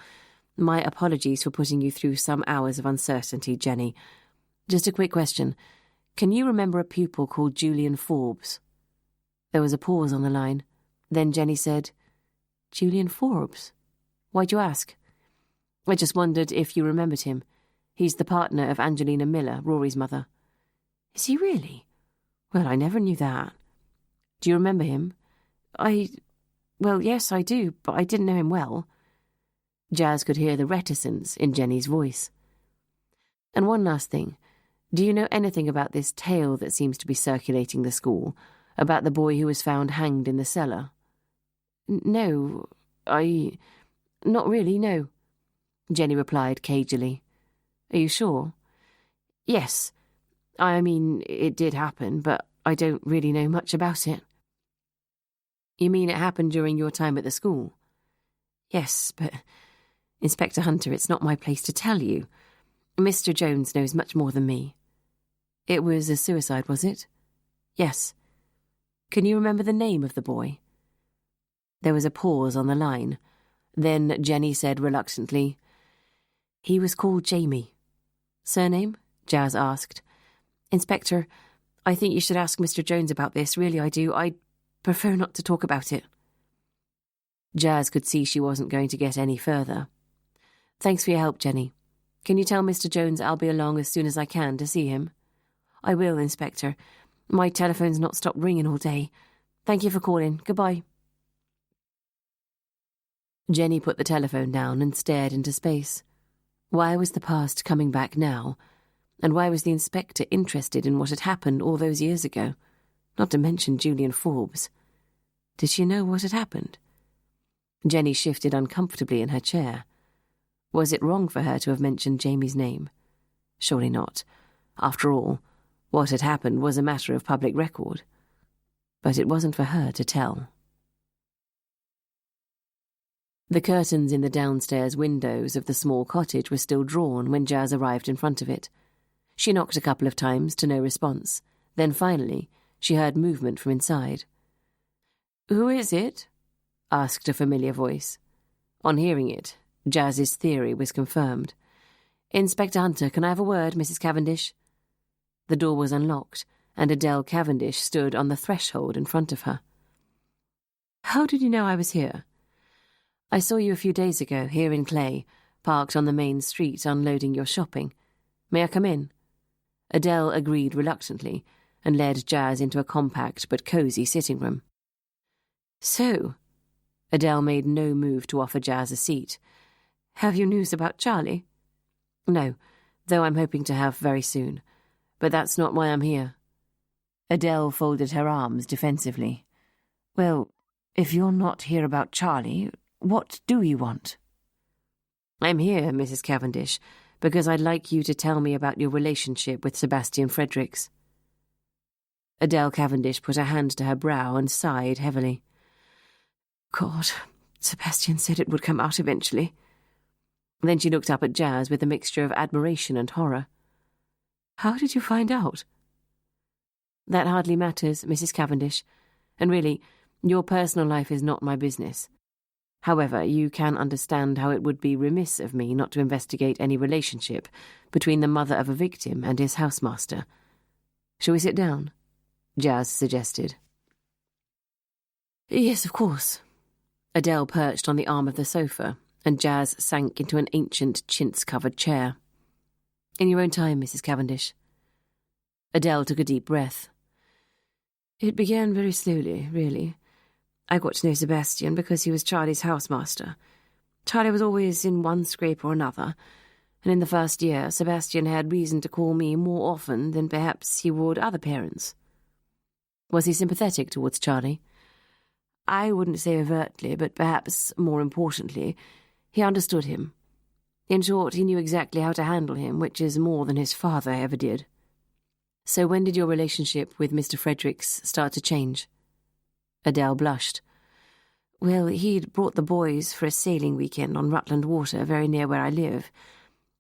my apologies for putting you through some hours of uncertainty, Jenny. Just a quick question. Can you remember a pupil called Julian Forbes? There was a pause on the line. Then Jenny said, Julian Forbes? Why'd you ask? I just wondered if you remembered him. He's the partner of Angelina Miller, Rory's mother. Is he really? Well, I never knew that. Do you remember him? Well, yes, I do, but I didn't know him well. Jazz could hear the reticence in Jenny's voice. And one last thing. Do you know anything about this tale that seems to be circulating the school, about the boy who was found hanged in the cellar? No, not really, no, Jenny replied cagily. Are you sure? Yes. I mean, it did happen, but I don't really know much about it. You mean it happened during your time at the school? Yes, but, Inspector Hunter, it's not my place to tell you. Mr. Jones knows much more than me. It was a suicide, was it? Yes. Can you remember the name of the boy? There was a pause on the line. Then Jenny said reluctantly, He was called Jamie. Surname? Jazz asked. Inspector, I think you should ask Mr. Jones about this, really I do. I'd prefer not to talk about it. Jazz could see she wasn't going to get any further. Thanks for your help, Jenny. Can you tell Mr. Jones I'll be along as soon as I can to see him? I will, Inspector. My telephone's not stopped ringing all day. Thank you for calling. Goodbye. Jenny put the telephone down and stared into space. Why was the past coming back now? And why was the inspector interested in what had happened all those years ago? Not to mention Julian Forbes. Did she know what had happened? Jenny shifted uncomfortably in her chair. Was it wrong for her to have mentioned Jamie's name? Surely not. After all, what had happened was a matter of public record. But it wasn't for her to tell. The curtains in the downstairs windows of the small cottage were still drawn when Jazz arrived in front of it. She knocked a couple of times to no response. Then finally, she heard movement from inside. "Who is it?" asked a familiar voice. On hearing it, Jazz's theory was confirmed. "Inspector Hunter, can I have a word, Mrs. Cavendish?" The door was unlocked, and Adele Cavendish stood on the threshold in front of her. "How did you know I was here?" "I saw you a few days ago, here in Clay, parked on the main street unloading your shopping. May I come in?" Adele agreed reluctantly and led Jazz into a compact but cosy sitting room. "So," Adele made no move to offer Jazz a seat, "have you news about Charlie?" "No, though I'm hoping to have very soon. But that's not why I'm here." Adele folded her arms defensively. "Well, if you're not here about Charlie, what do you want?" "I'm here, Mrs. Cavendish, because I'd like you to tell me about your relationship with Sebastian Fredericks." Adele Cavendish put her hand to her brow and sighed heavily. "God, Sebastian said it would come out eventually." Then she looked up at Jazz with a mixture of admiration and horror. "How did you find out?" "That hardly matters, Mrs. Cavendish, and really, your personal life is not my business. However, you can understand how it would be remiss of me not to investigate any relationship between the mother of a victim and his housemaster. Shall we sit down?" Jazz suggested. "Yes, of course." Adele perched on the arm of the sofa, and Jazz sank into an ancient chintz-covered chair. "In your own time, Mrs. Cavendish." Adele took a deep breath. "It began very slowly, really. I got to know Sebastian because he was Charlie's housemaster. Charlie was always in one scrape or another, and in the first year, Sebastian had reason to call me more often than perhaps he would other parents." "Was he sympathetic towards Charlie?" "I wouldn't say overtly, but perhaps more importantly, he understood him. In short, he knew exactly how to handle him, which is more than his father ever did." "So when did your relationship with Mr. Fredericks start to change?" Adele blushed. "Well, he'd brought the boys for a sailing weekend on Rutland Water, very near where I live.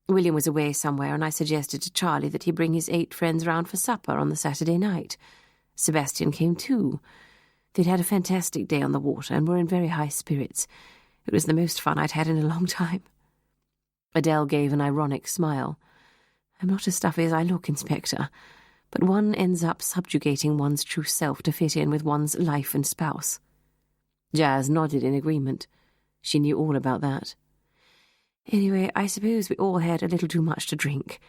William was away somewhere, and I suggested to Charlie that he bring his 8 friends round for supper on the Saturday night. Sebastian came too. They'd had a fantastic day on the water and were in very high spirits. It was the most fun I'd had in a long time." Adele gave an ironic smile. I'm not as stuffy as I look, Inspector, but one ends up subjugating one's true self to fit in with one's life and spouse. Jazz nodded in agreement. She knew all about that. Anyway, I suppose we all had a little too much to drink,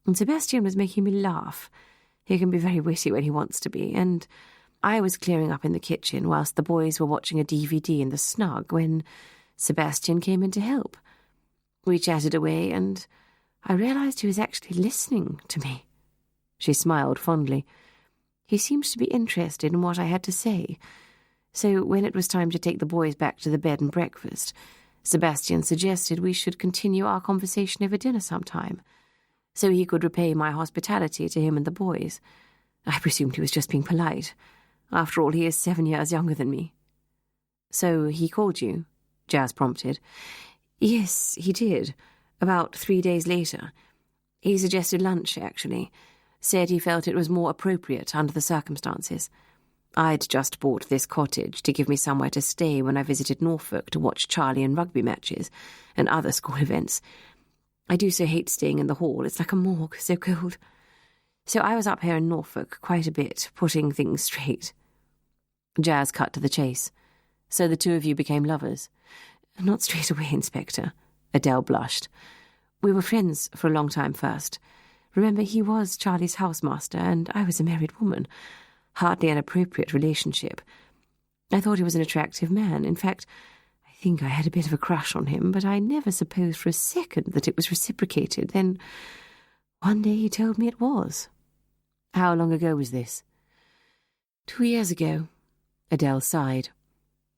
and Sebastian was making me laugh. He can be very witty when he wants to be, and I was clearing up in the kitchen whilst the boys were watching a DVD in the snug when Sebastian came in to help. We chatted away, and I realised he was actually listening to me. She smiled fondly. He seemed to be interested in what I had to say. So when it was time to take the boys back to the bed and breakfast, Sebastian suggested we should continue our conversation over dinner sometime, so he could repay my hospitality to him and the boys. I presumed he was just being polite. After all, he is 7 years younger than me. So he called you? Jazz prompted. Yes, he did. About 3 days later. He suggested lunch, actually. Said he felt it was more appropriate under the circumstances. I'd just bought this cottage to give me somewhere to stay when I visited Norfolk to watch Charlie and rugby matches and other school events. I do so hate staying in the hall. It's like a morgue, so cold. So I was up here in Norfolk quite a bit, putting things straight. Jazz cut to the chase. So the two of you became lovers? Not straight away, Inspector. Adele blushed. We were friends for a long time first. Remember, he was Charlie's housemaster, and I was a married woman. Hardly an appropriate relationship. I thought he was an attractive man. In fact, I think I had a bit of a crush on him, but I never supposed for a second that it was reciprocated. Then, one day he told me it was. How long ago was this? 2 years ago. Adele sighed.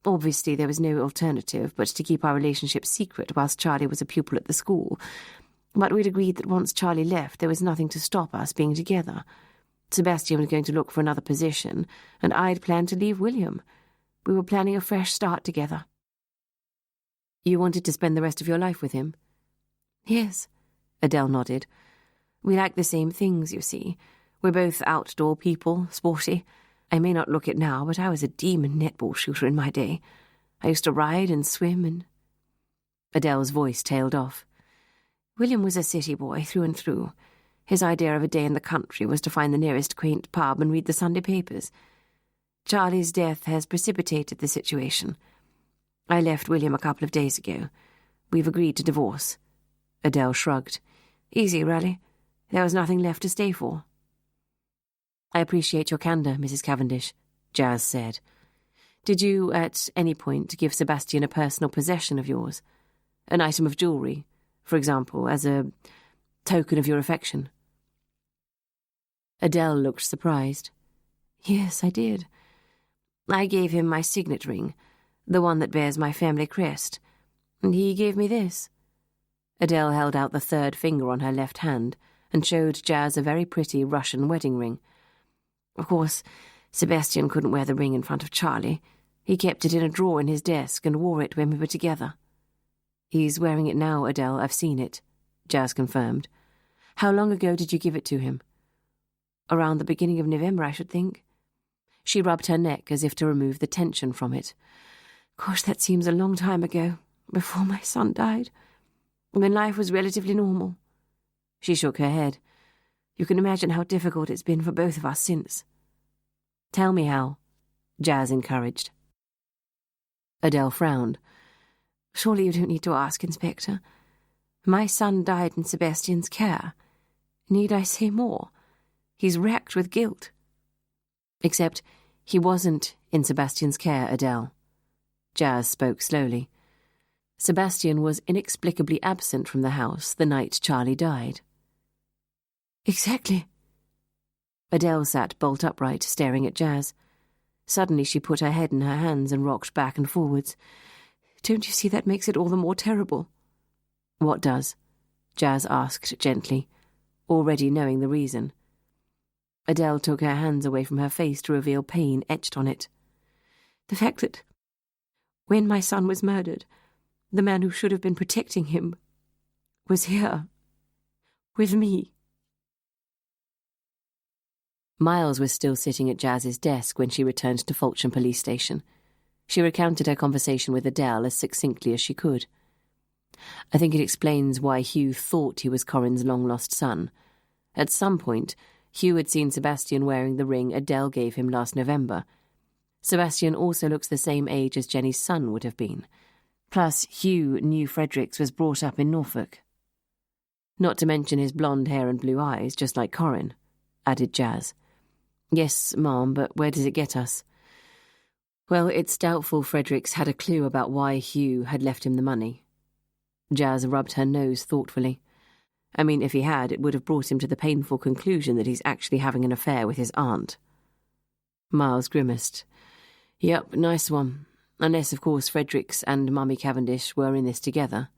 Obviously, there was no alternative but to keep our relationship secret whilst Charlie was a pupil at the school. But we'd agreed that once Charlie left, there was nothing to stop us being together. Sebastian was going to look for another position, and I'd planned to leave William. We were planning a fresh start together. You wanted to spend the rest of your life with him? Yes, Adele nodded. We like the same things, you see. We're both outdoor people, sporty. I may not look it now, but I was a demon netball shooter in my day. I used to ride and swim and... Adele's voice tailed off. William was a city boy through and through. His idea of a day in the country was to find the nearest quaint pub and read the Sunday papers. Charlie's death has precipitated the situation. I left William a couple of days ago. We've agreed to divorce. Adele shrugged. Easy, really. There was nothing left to stay for. I appreciate your candour, Mrs. Cavendish, Jazz said. Did you, at any point, give Sebastian a personal possession of yours? An item of jewellery, for example, as a token of your affection? Adele looked surprised. Yes, I did. I gave him my signet ring, the one that bears my family crest, and he gave me this. Adele held out the third finger on her left hand and showed Jazz a very pretty Russian wedding ring. Of course, Sebastian couldn't wear the ring in front of Charlie. He kept it in a drawer in his desk and wore it when we were together. He's wearing it now, Adele. I've seen it, Jazz confirmed. How long ago did you give it to him? Around the beginning of November, I should think. She rubbed her neck as if to remove the tension from it. Gosh, that seems a long time ago, before my son died, when life was relatively normal. She shook her head. You can imagine how difficult it's been for both of us since. Tell me how, Jazz encouraged. Adele frowned. Surely you don't need to ask, Inspector. My son died in Sebastian's care. Need I say more? He's racked with guilt. Except he wasn't in Sebastian's care, Adele. Jazz spoke slowly. Sebastian was inexplicably absent from the house the night Charlie died. Exactly. Adele sat bolt upright, staring at Jazz. Suddenly she put her head in her hands and rocked back and forwards. Don't you see that makes it all the more terrible? What does? Jazz asked gently, already knowing the reason. Adele took her hands away from her face to reveal pain etched on it. The fact that, when my son was murdered, the man who should have been protecting him was here, with me. Miles was still sitting at Jazz's desk when she returned to Fulton Police Station. She recounted her conversation with Adele as succinctly as she could. I think it explains why Hugh thought he was Corin's long-lost son, At some point, Hugh had seen Sebastian wearing the ring Adele gave him last November. Sebastian also looks the same age as Jenny's son would have been. Plus, Hugh knew Fredericks was brought up in Norfolk. Not to mention his blonde hair and blue eyes, just like Corin, added Jazz. Yes, Mom, but where does it get us? Well, it's doubtful Fredericks had a clue about why Hugh had left him the money. Jazz rubbed her nose thoughtfully. I mean, if he had, it would have brought him to the painful conclusion that he's actually having an affair with his aunt. Miles grimaced. Yep, nice one. Unless, of course, Fredericks and Mummy Cavendish were in this together.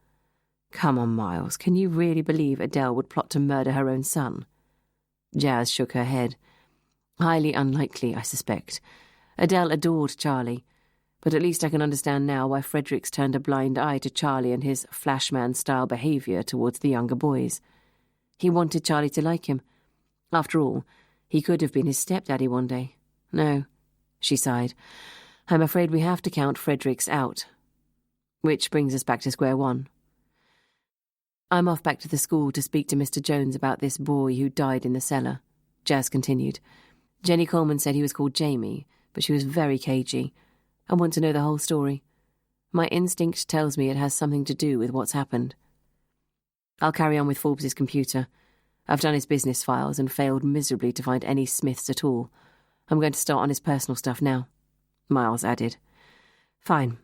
Come on, Miles, can you really believe Adele would plot to murder her own son? Jazz shook her head. Highly unlikely, I suspect. Adele adored Charlie, but at least I can understand now why Fredericks turned a blind eye to Charlie and his flashman-style behaviour towards the younger boys. He wanted Charlie to like him. After all, he could have been his stepdaddy one day. No, she sighed. I'm afraid we have to count Fredericks out. Which brings us back to square one. I'm off back to the school to speak to Mr. Jones about this boy who died in the cellar, Jazz continued. Jenny Coleman said he was called Jamie, but she was very cagey. I want to know the whole story. My instinct tells me it has something to do with what's happened. I'll carry on with Forbes's computer. I've done his business files and failed miserably to find any Smiths at all. I'm going to start on his personal stuff now, Miles added. Fine.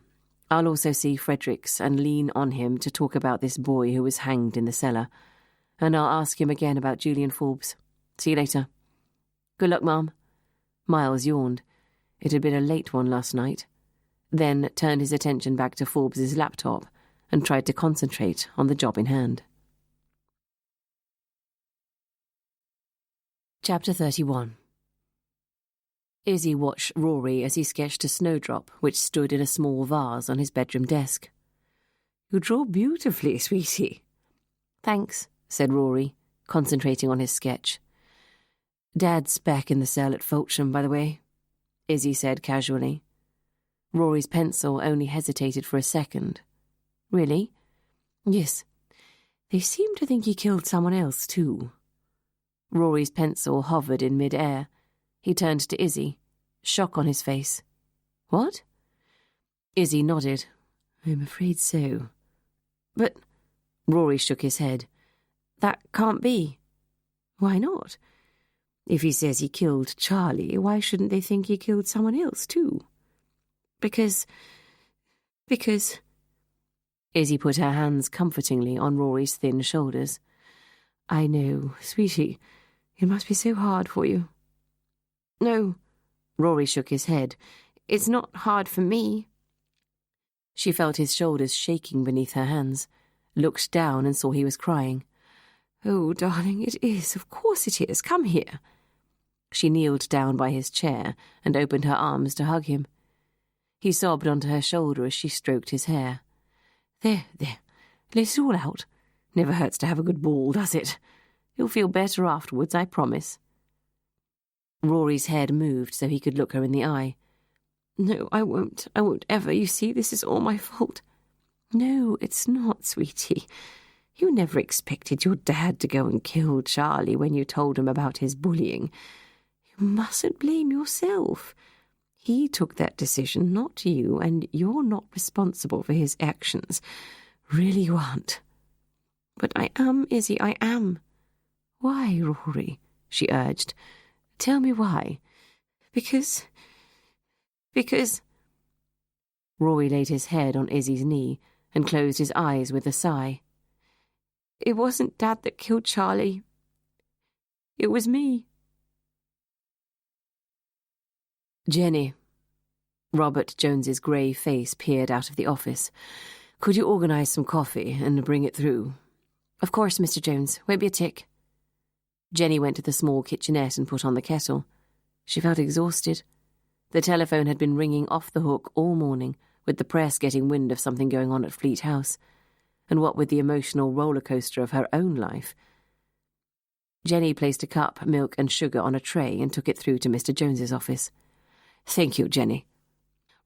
I'll also see Fredericks and lean on him to talk about this boy who was hanged in the cellar. And I'll ask him again about Julian Forbes. See you later. Good luck, Mum. Miles yawned. It had been a late one last night. Then turned his attention back to Forbes's laptop and tried to concentrate on the job in hand. Chapter 31. Izzy watched Rory as he sketched a snowdrop which stood in a small vase on his bedroom desk. You draw beautifully, sweetie. Thanks, said Rory, concentrating on his sketch. Dad's back in the cell at Fulsham, by the way, Izzy said casually. Rory's pencil only hesitated for a second. Really? Yes. They seem to think he killed someone else, too. Rory's pencil hovered in mid-air. He turned to Izzy, shock on his face. What? Izzy nodded. I'm afraid so. But... Rory shook his head. That can't be. Why not? If he says he killed Charlie, why shouldn't they think he killed someone else, too? Because... Izzy put her hands comfortingly on Rory's thin shoulders. I know, sweetie. It must be so hard for you. No, Rory shook his head. It's not hard for me. She felt his shoulders shaking beneath her hands, looked down and saw he was crying. Oh, darling, it is. Of course it is. Come here. She kneeled down by his chair and opened her arms to hug him. He sobbed onto her shoulder as she stroked his hair. There, let it all out. Never hurts to have a good bawl, does it? You'll feel better afterwards, I promise. Rory's head moved so he could look her in the eye. No, I won't ever. You see, this is all my fault. No, it's not, sweetie. You never expected your dad to go and kill Charlie when you told him about his bullying. You mustn't blame yourself. He took that decision, not you, and you're not responsible for his actions. Really you aren't. But I am, Izzy, I am. Why, Rory? She urged. Tell me why. Because... Rory laid his head on Izzy's knee and closed his eyes with a sigh. It wasn't Dad that killed Charlie. It was me. Jenny. Robert Jones's grey face peered out of the office. Could you organise some coffee and bring it through? Of course, Mr. Jones. Won't be a tick. Jenny went to the small kitchenette and put on the kettle. She felt exhausted. The telephone had been ringing off the hook all morning, with the press getting wind of something going on at Fleat House, and what with the emotional roller coaster of her own life. Jenny placed a cup, milk and sugar on a tray and took it through to Mr. Jones's office. Thank you, Jenny.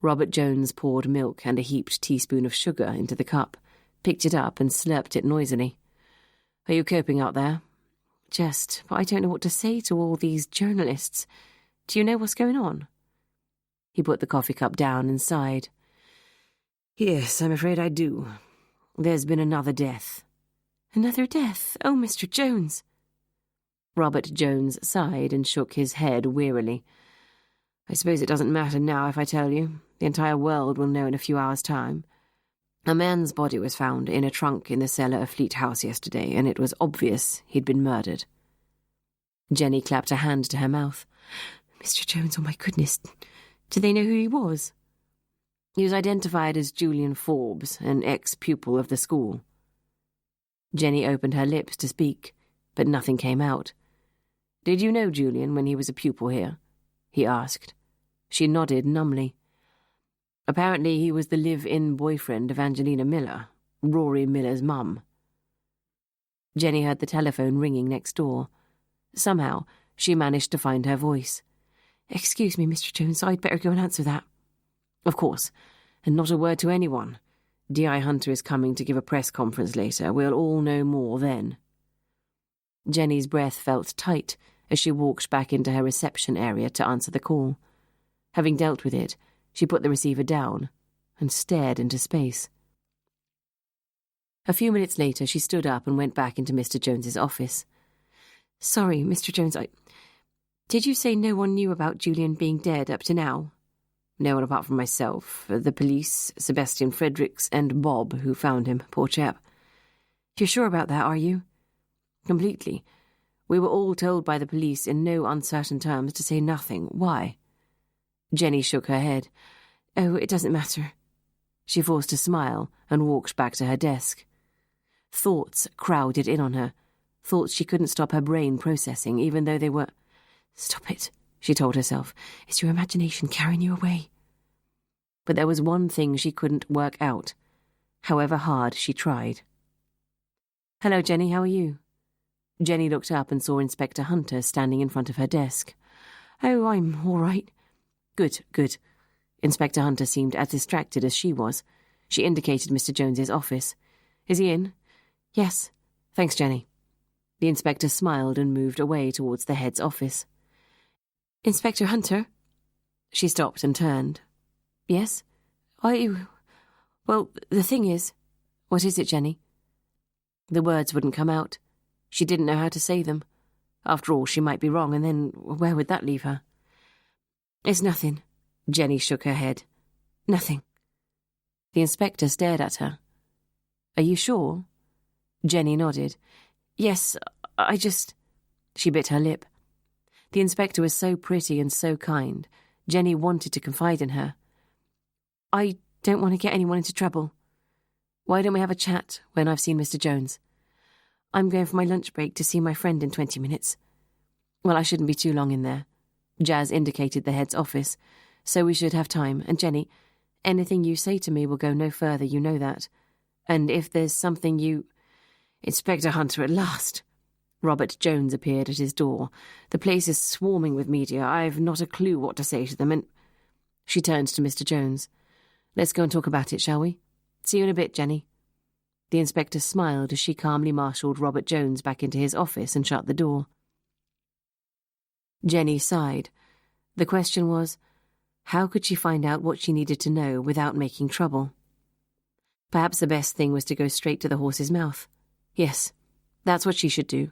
Robert Jones poured milk and a heaped teaspoon of sugar into the cup, picked it up and slurped it noisily. Are you coping out there? but I don't know what to say to all these journalists. Do you know what's going on? He put the coffee cup down and sighed. Yes, I'm afraid I do. There's been another death. Another death? Oh, Mr. Jones. Robert Jones sighed and shook his head wearily. I suppose it doesn't matter now if I tell you. The entire world will know in a few hours' time. A man's body was found in a trunk in the cellar of Fleat House yesterday, and it was obvious he'd been murdered. Jenny clapped a hand to her mouth. Mr. Jones, oh my goodness. Do they know who he was? He was identified as Julian Forbes, an ex-pupil of the school. Jenny opened her lips to speak, but nothing came out. Did you know Julian when he was a pupil here? He asked. She nodded numbly. Apparently he was the live-in boyfriend of Angelina Miller, Rory Miller's mum. Jenny heard the telephone ringing next door. Somehow, she managed to find her voice. Excuse me, Mr. Jones, I'd better go and answer that. Of course, and not a word to anyone. D.I. Hunter is coming to give a press conference later. We'll all know more then. Jenny's breath felt tight as she walked back into her reception area to answer the call. Having dealt with it, she put the receiver down and stared into space. A few minutes later, she stood up and went back into Mr. Jones's office. Sorry, Mr. Jones, Did you say no one knew about Julian being dead up to now? No one apart from myself, the police, Sebastian Fredericks, and Bob, who found him, poor chap. You're sure about that, are you? Completely. We were all told by the police in no uncertain terms to say nothing. Why? Jenny shook her head. Oh, it doesn't matter. She forced a smile and walked back to her desk. Thoughts crowded in on her, thoughts she couldn't stop her brain processing, even though they were... Stop it, she told herself. It's your imagination carrying you away. But there was one thing she couldn't work out, however hard she tried. Hello, Jenny, how are you? Jenny looked up and saw Inspector Hunter standing in front of her desk. Oh, I'm all right. Good. Inspector Hunter seemed as distracted as she was. She indicated Mr. Jones's office. Is he in? Yes. Thanks, Jenny. The inspector smiled and moved away towards the head's office. Inspector Hunter? She stopped and turned. Yes? Well, the thing is... What is it, Jenny? The words wouldn't come out. She didn't know how to say them. After all, she might be wrong, and then where would that leave her? It's nothing. Jenny shook her head. Nothing. The inspector stared at her. Are you sure? Jenny nodded. Yes, I just... She bit her lip. The inspector was so pretty and so kind. Jenny wanted to confide in her. I don't want to get anyone into trouble. Why don't we have a chat when I've seen Mr. Jones? I'm going for my lunch break to see my friend in 20 minutes. Well, I shouldn't be too long in there. Jazz indicated the head's office, so we should have time. And Jenny, anything you say to me will go no further, you know that. And if there's something you... Inspector Hunter at last. Robert Jones appeared at his door. The place is swarming with media. I've not a clue what to say to them, and... She turned to Mr. Jones. Let's go and talk about it, shall we? See you in a bit, Jenny. The inspector smiled as she calmly marshalled Robert Jones back into his office and shut the door. Jenny sighed. The question was, how could she find out what she needed to know without making trouble? Perhaps the best thing was to go straight to the horse's mouth. Yes, that's what she should do.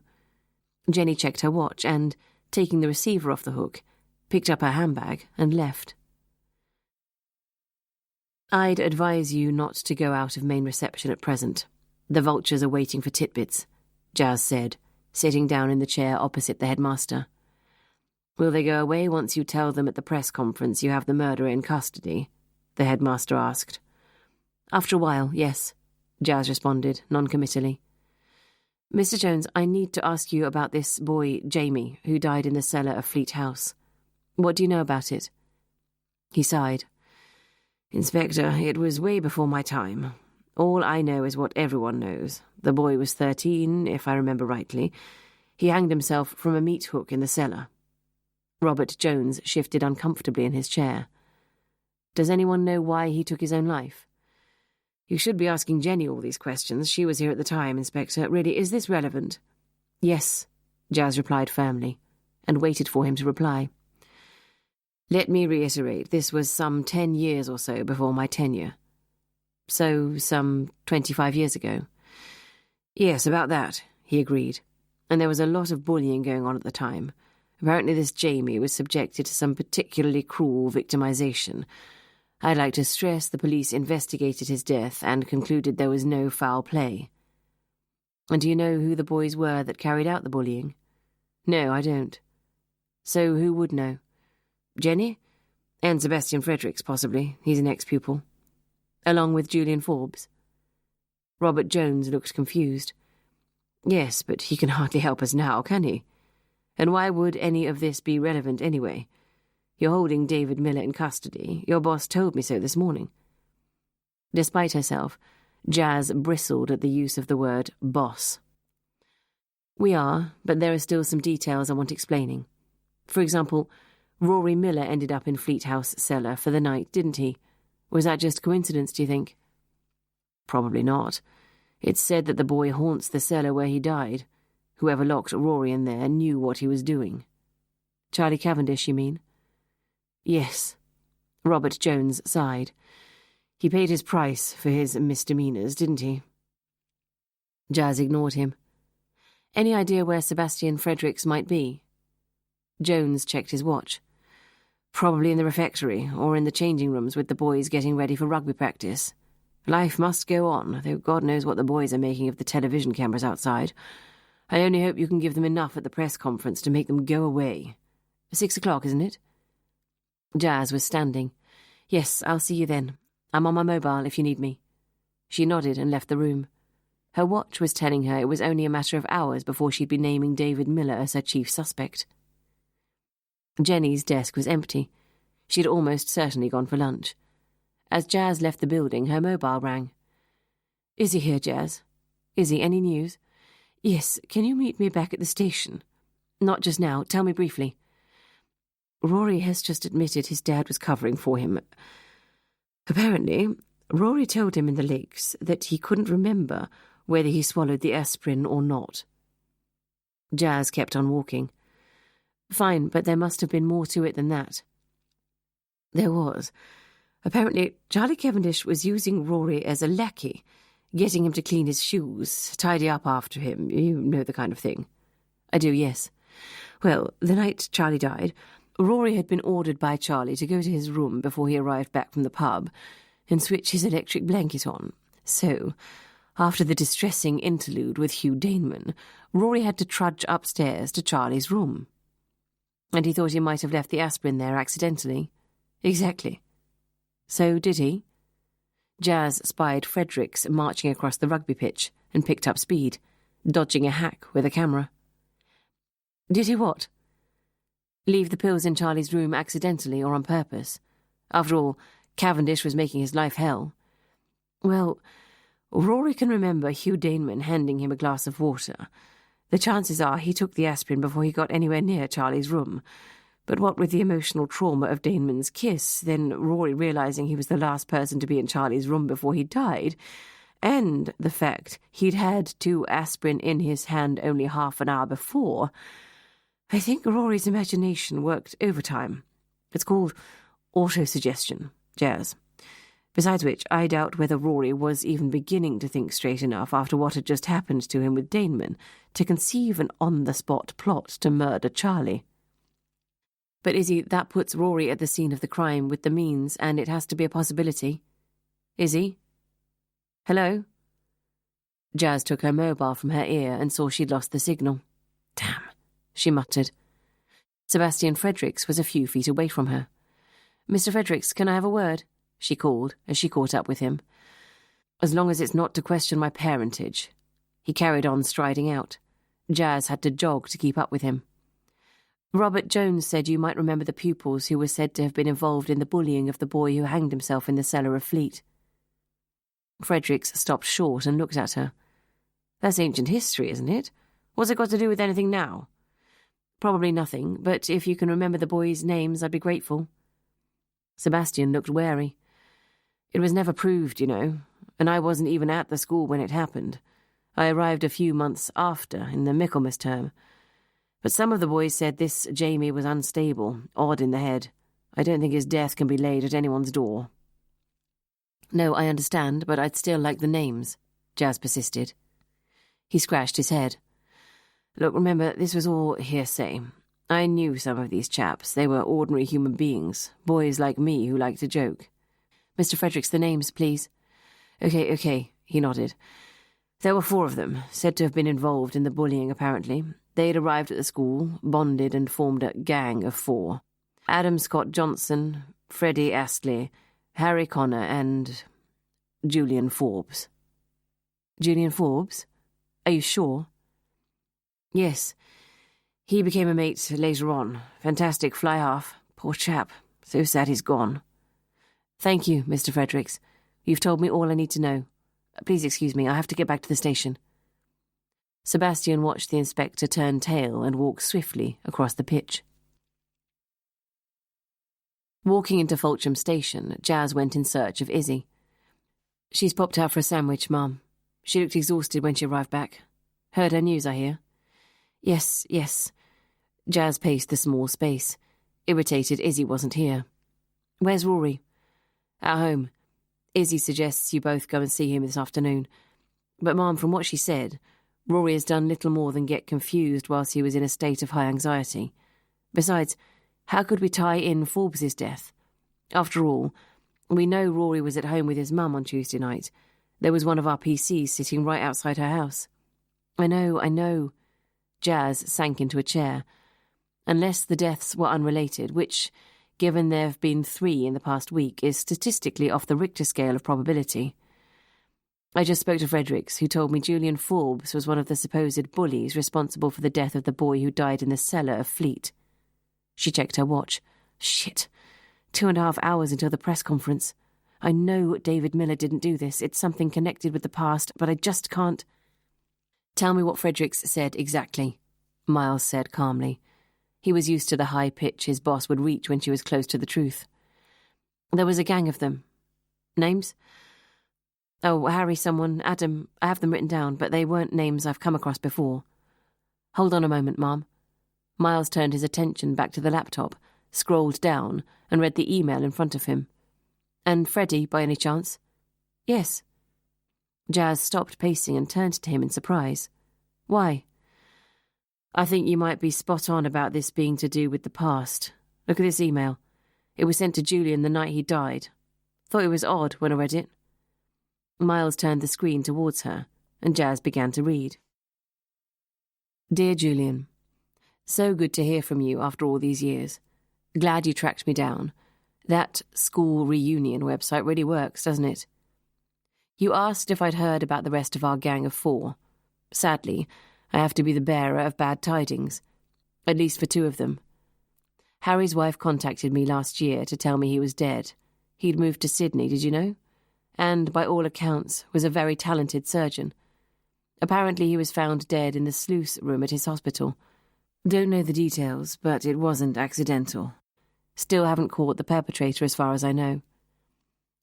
Jenny checked her watch and, taking the receiver off the hook, picked up her handbag and left. I'd advise you not to go out of main reception at present. The vultures are waiting for titbits, Jazz said, sitting down in the chair opposite the headmaster. Will they go away once you tell them at the press conference you have the murderer in custody? The headmaster asked. After a while, yes, Jazz responded, non-committally. Mr. Jones, I need to ask you about this boy, Jamie, who died in the cellar of Fleat House. What do you know about it? He sighed. Inspector, it was way before my time. All I know is what everyone knows. The boy was 13, if I remember rightly. He hanged himself from a meat hook in the cellar. Robert Jones shifted uncomfortably in his chair. Does anyone know why he took his own life? You should be asking Jenny all these questions. She was here at the time, Inspector. Really, is this relevant? Yes, Jazz replied firmly, and waited for him to reply. Let me reiterate, this was some 10 years or so before my tenure. So, some 25 years ago. Yes, about that, he agreed. And there was a lot of bullying going on at the time. Apparently this Jamie was subjected to some particularly cruel victimization. I'd like to stress the police investigated his death and concluded there was no foul play. And do you know who the boys were that carried out the bullying? No, I don't. So who would know? Jenny? And Sebastian Fredericks, possibly. He's an ex-pupil. Along with Julian Forbes. Robert Jones looked confused. Yes, but he can hardly help us now, can he? And why would any of this be relevant anyway? You're holding David Miller in custody. Your boss told me so this morning. Despite herself, Jazz bristled at the use of the word boss. We are, but there are still some details I want explaining. For example, Rory Miller ended up in Fleat House cellar for the night, didn't he? Was that just coincidence, do you think? Probably not. It's said that the boy haunts the cellar where he died. Whoever locked Rory in there knew what he was doing. Charlie Cavendish, you mean? Yes. Robert Jones sighed. He paid his price for his misdemeanors, didn't he? Jazz ignored him. Any idea where Sebastian Fredericks might be? Jones checked his watch. Probably in the refectory, or in the changing rooms with the boys getting ready for rugby practice. Life must go on, though God knows what the boys are making of the television cameras outside. I only hope you can give them enough at the press conference to make them go away. 6 o'clock, isn't it? Jazz was standing. Yes, I'll see you then. I'm on my mobile if you need me. She nodded and left the room. Her watch was telling her it was only a matter of hours before she'd be naming David Miller as her chief suspect. Jenny's desk was empty. She'd almost certainly gone for lunch. As Jazz left the building, her mobile rang. Izzy here, Jazz. Izzy, any news? Yes, can you meet me back at the station? Not just now, tell me briefly. Rory has just admitted his dad was covering for him. Apparently, Rory told him in the lakes that he couldn't remember whether he swallowed the aspirin or not. Jazz kept on walking. Fine, but there must have been more to it than that. There was. Apparently, Charlie Cavendish was using Rory as a lackey, getting him to clean his shoes, tidy up after him, you know the kind of thing. I do, yes. Well, the night Charlie died, Rory had been ordered by Charlie to go to his room before he arrived back from the pub and switch his electric blanket on. So, after the distressing interlude with Hugh Daneman, Rory had to trudge upstairs to Charlie's room. And he thought he might have left the aspirin there accidentally. Exactly. So did he? Jazz spied Fredericks marching across the rugby pitch and picked up speed, dodging a hack with a camera. Did he what? Leave the pills in Charlie's room accidentally or on purpose. After all, Cavendish was making his life hell. Well, Rory can remember Hugh Daneman handing him a glass of water. The chances are he took the aspirin before he got anywhere near Charlie's room. But what with the emotional trauma of Daneman's kiss, then Rory realising he was the last person to be in Charlie's room before he died, and the fact he'd had 2 aspirin in his hand only half an hour before, I think Rory's imagination worked overtime. It's called autosuggestion, Jazz. Besides which, I doubt whether Rory was even beginning to think straight enough after what had just happened to him with Daneman to conceive an on-the-spot plot to murder Charlie. But Izzy, that puts Rory at the scene of the crime with the means, and it has to be a possibility. Izzy? Hello? Jazz took her mobile from her ear and saw she'd lost the signal. Damn, she muttered. Sebastian Fredericks was a few feet away from her. Mr. Fredericks, can I have a word? She called as she caught up with him. As long as it's not to question my parentage. He carried on striding out. Jazz had to jog to keep up with him. Robert Jones said you might remember the pupils who were said to have been involved in the bullying of the boy who hanged himself in the cellar of Fleat. Fredericks stopped short and looked at her. That's ancient history, isn't it? What's it got to do with anything now? Probably nothing, but if you can remember the boys' names, I'd be grateful. Sebastian looked wary. It was never proved, you know, and I wasn't even at the school when it happened. I arrived a few months after, in the Michaelmas term. But some of the boys said this Jamie was unstable, odd in the head. I don't think his death can be laid at anyone's door. No, I understand, but I'd still like the names, Jazz persisted. He scratched his head. Look, remember, this was all hearsay. I knew some of these chaps. They were ordinary human beings, boys like me who like to joke. Mr. Fredericks, the names, please. Okay, he nodded. There were 4 of them, said to have been involved in the bullying, apparently. They'd arrived at the school, bonded and formed a gang of 4. Adam Scott Johnson, Freddie Astley, Harry Connor and Julian Forbes. Julian Forbes? Are you sure? Yes. He became a mate later on. Fantastic fly-half. Poor chap. So sad he's gone. Thank you, Mr. Fredericks. You've told me all I need to know. Please excuse me, I have to get back to the station. Sebastian watched the inspector turn tail and walk swiftly across the pitch. Walking into Fulham Station, Jazz went in search of Izzy. She's popped out for a sandwich, Mum. She looked exhausted when she arrived back. Heard her news, I hear. Yes. Jazz paced the small space. Irritated Izzy wasn't here. Where's Rory? At home. Izzy suggests you both go and see him this afternoon. But, Mum, from what she said, Rory has done little more than get confused whilst he was in a state of high anxiety. Besides, how could we tie in Forbes's death? After all, we know Rory was at home with his mum on Tuesday night. There was one of our PCs sitting right outside her house. I know. Jazz sank into a chair. Unless the deaths were unrelated, which, given there have been 3 in the past week, is statistically off the Richter scale of probability. I just spoke to Fredericks, who told me Julian Forbes was one of the supposed bullies responsible for the death of the boy who died in the cellar of Fleat. She checked her watch. Shit. 2.5 hours until the press conference. I know David Miller didn't do this. It's something connected with the past, but I just can't. Tell me what Fredericks said exactly, Miles said calmly. He was used to the high pitch his boss would reach when she was close to the truth. There was a gang of them. Names? Oh, Harry someone, Adam, I have them written down, but they weren't names I've come across before. Hold on a moment, Mom. Miles turned his attention back to the laptop, scrolled down, and read the email in front of him. And Freddie, by any chance? Yes. Jazz stopped pacing and turned to him in surprise. Why? I think you might be spot on about this being to do with the past. Look at this email. It was sent to Julian the night he died. Thought it was odd when I read it. Miles turned the screen towards her, and Jazz began to read. Dear Julian, so good to hear from you after all these years. Glad you tracked me down. That school reunion website really works, doesn't it? You asked if I'd heard about the rest of our gang of 4. Sadly, I have to be the bearer of bad tidings, at least for 2 of them. Harry's wife contacted me last year to tell me he was dead. He'd moved to Sydney, did you know? And, by all accounts, was a very talented surgeon. Apparently he was found dead in the sluice room at his hospital. Don't know the details, but it wasn't accidental. Still haven't caught the perpetrator as far as I know.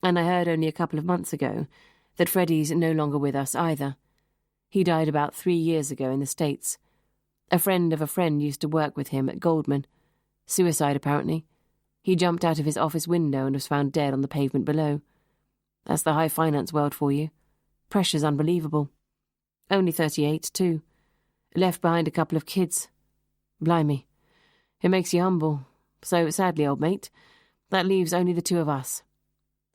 And I heard only a couple of months ago that Freddie's no longer with us either. He died about 3 years ago in the States. A friend of a friend used to work with him at Goldman. Suicide, apparently. He jumped out of his office window and was found dead on the pavement below. That's the high finance world for you. Pressure's unbelievable. Only 38, too. Left behind a couple of kids. Blimey. It makes you humble. So, sadly, old mate, that leaves only the 2 of us.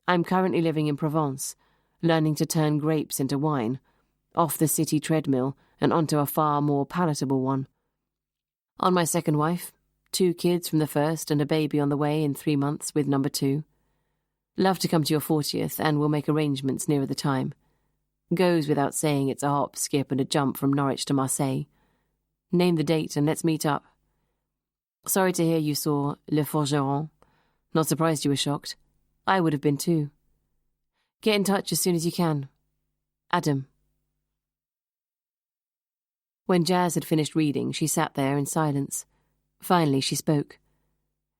I'm currently living in Provence, learning to turn grapes into wine, off the city treadmill and onto a far more palatable one. On my second wife, 2 kids from the first and a baby on the way in 3 months with number 2. Love to come to your 40th and we'll make arrangements nearer the time. Goes without saying it's a hop, skip and a jump from Norwich to Marseille. Name the date and let's meet up. Sorry to hear you saw Le Forgeron. Not surprised you were shocked. I would have been too. Get in touch as soon as you can. Adam. When Jazz had finished reading, she sat there in silence. Finally she spoke.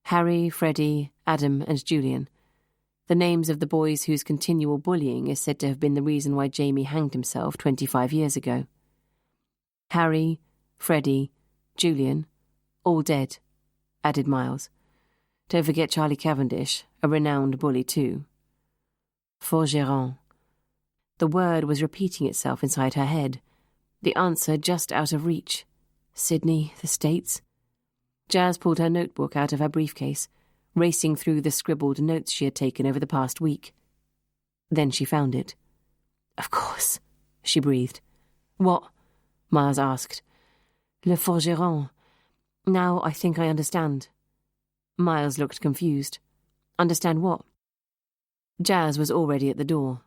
Harry, Freddie, Adam and Julian. The names of the boys whose continual bullying is said to have been the reason why Jamie hanged himself 25 years ago. Harry, Freddie, Julian, All dead, added Miles. Don't forget Charlie Cavendish, a renowned bully too. Forgeron. The word was repeating itself inside her head. The answer just out of reach. Sydney, the States. Jazz pulled her notebook out of her briefcase, racing through the scribbled notes she had taken over the past week. Then she found it. Of course, she breathed. What? Miles asked. Le Forgeron. Now I think I understand. Miles looked confused. Understand what? Jazz was already at the door.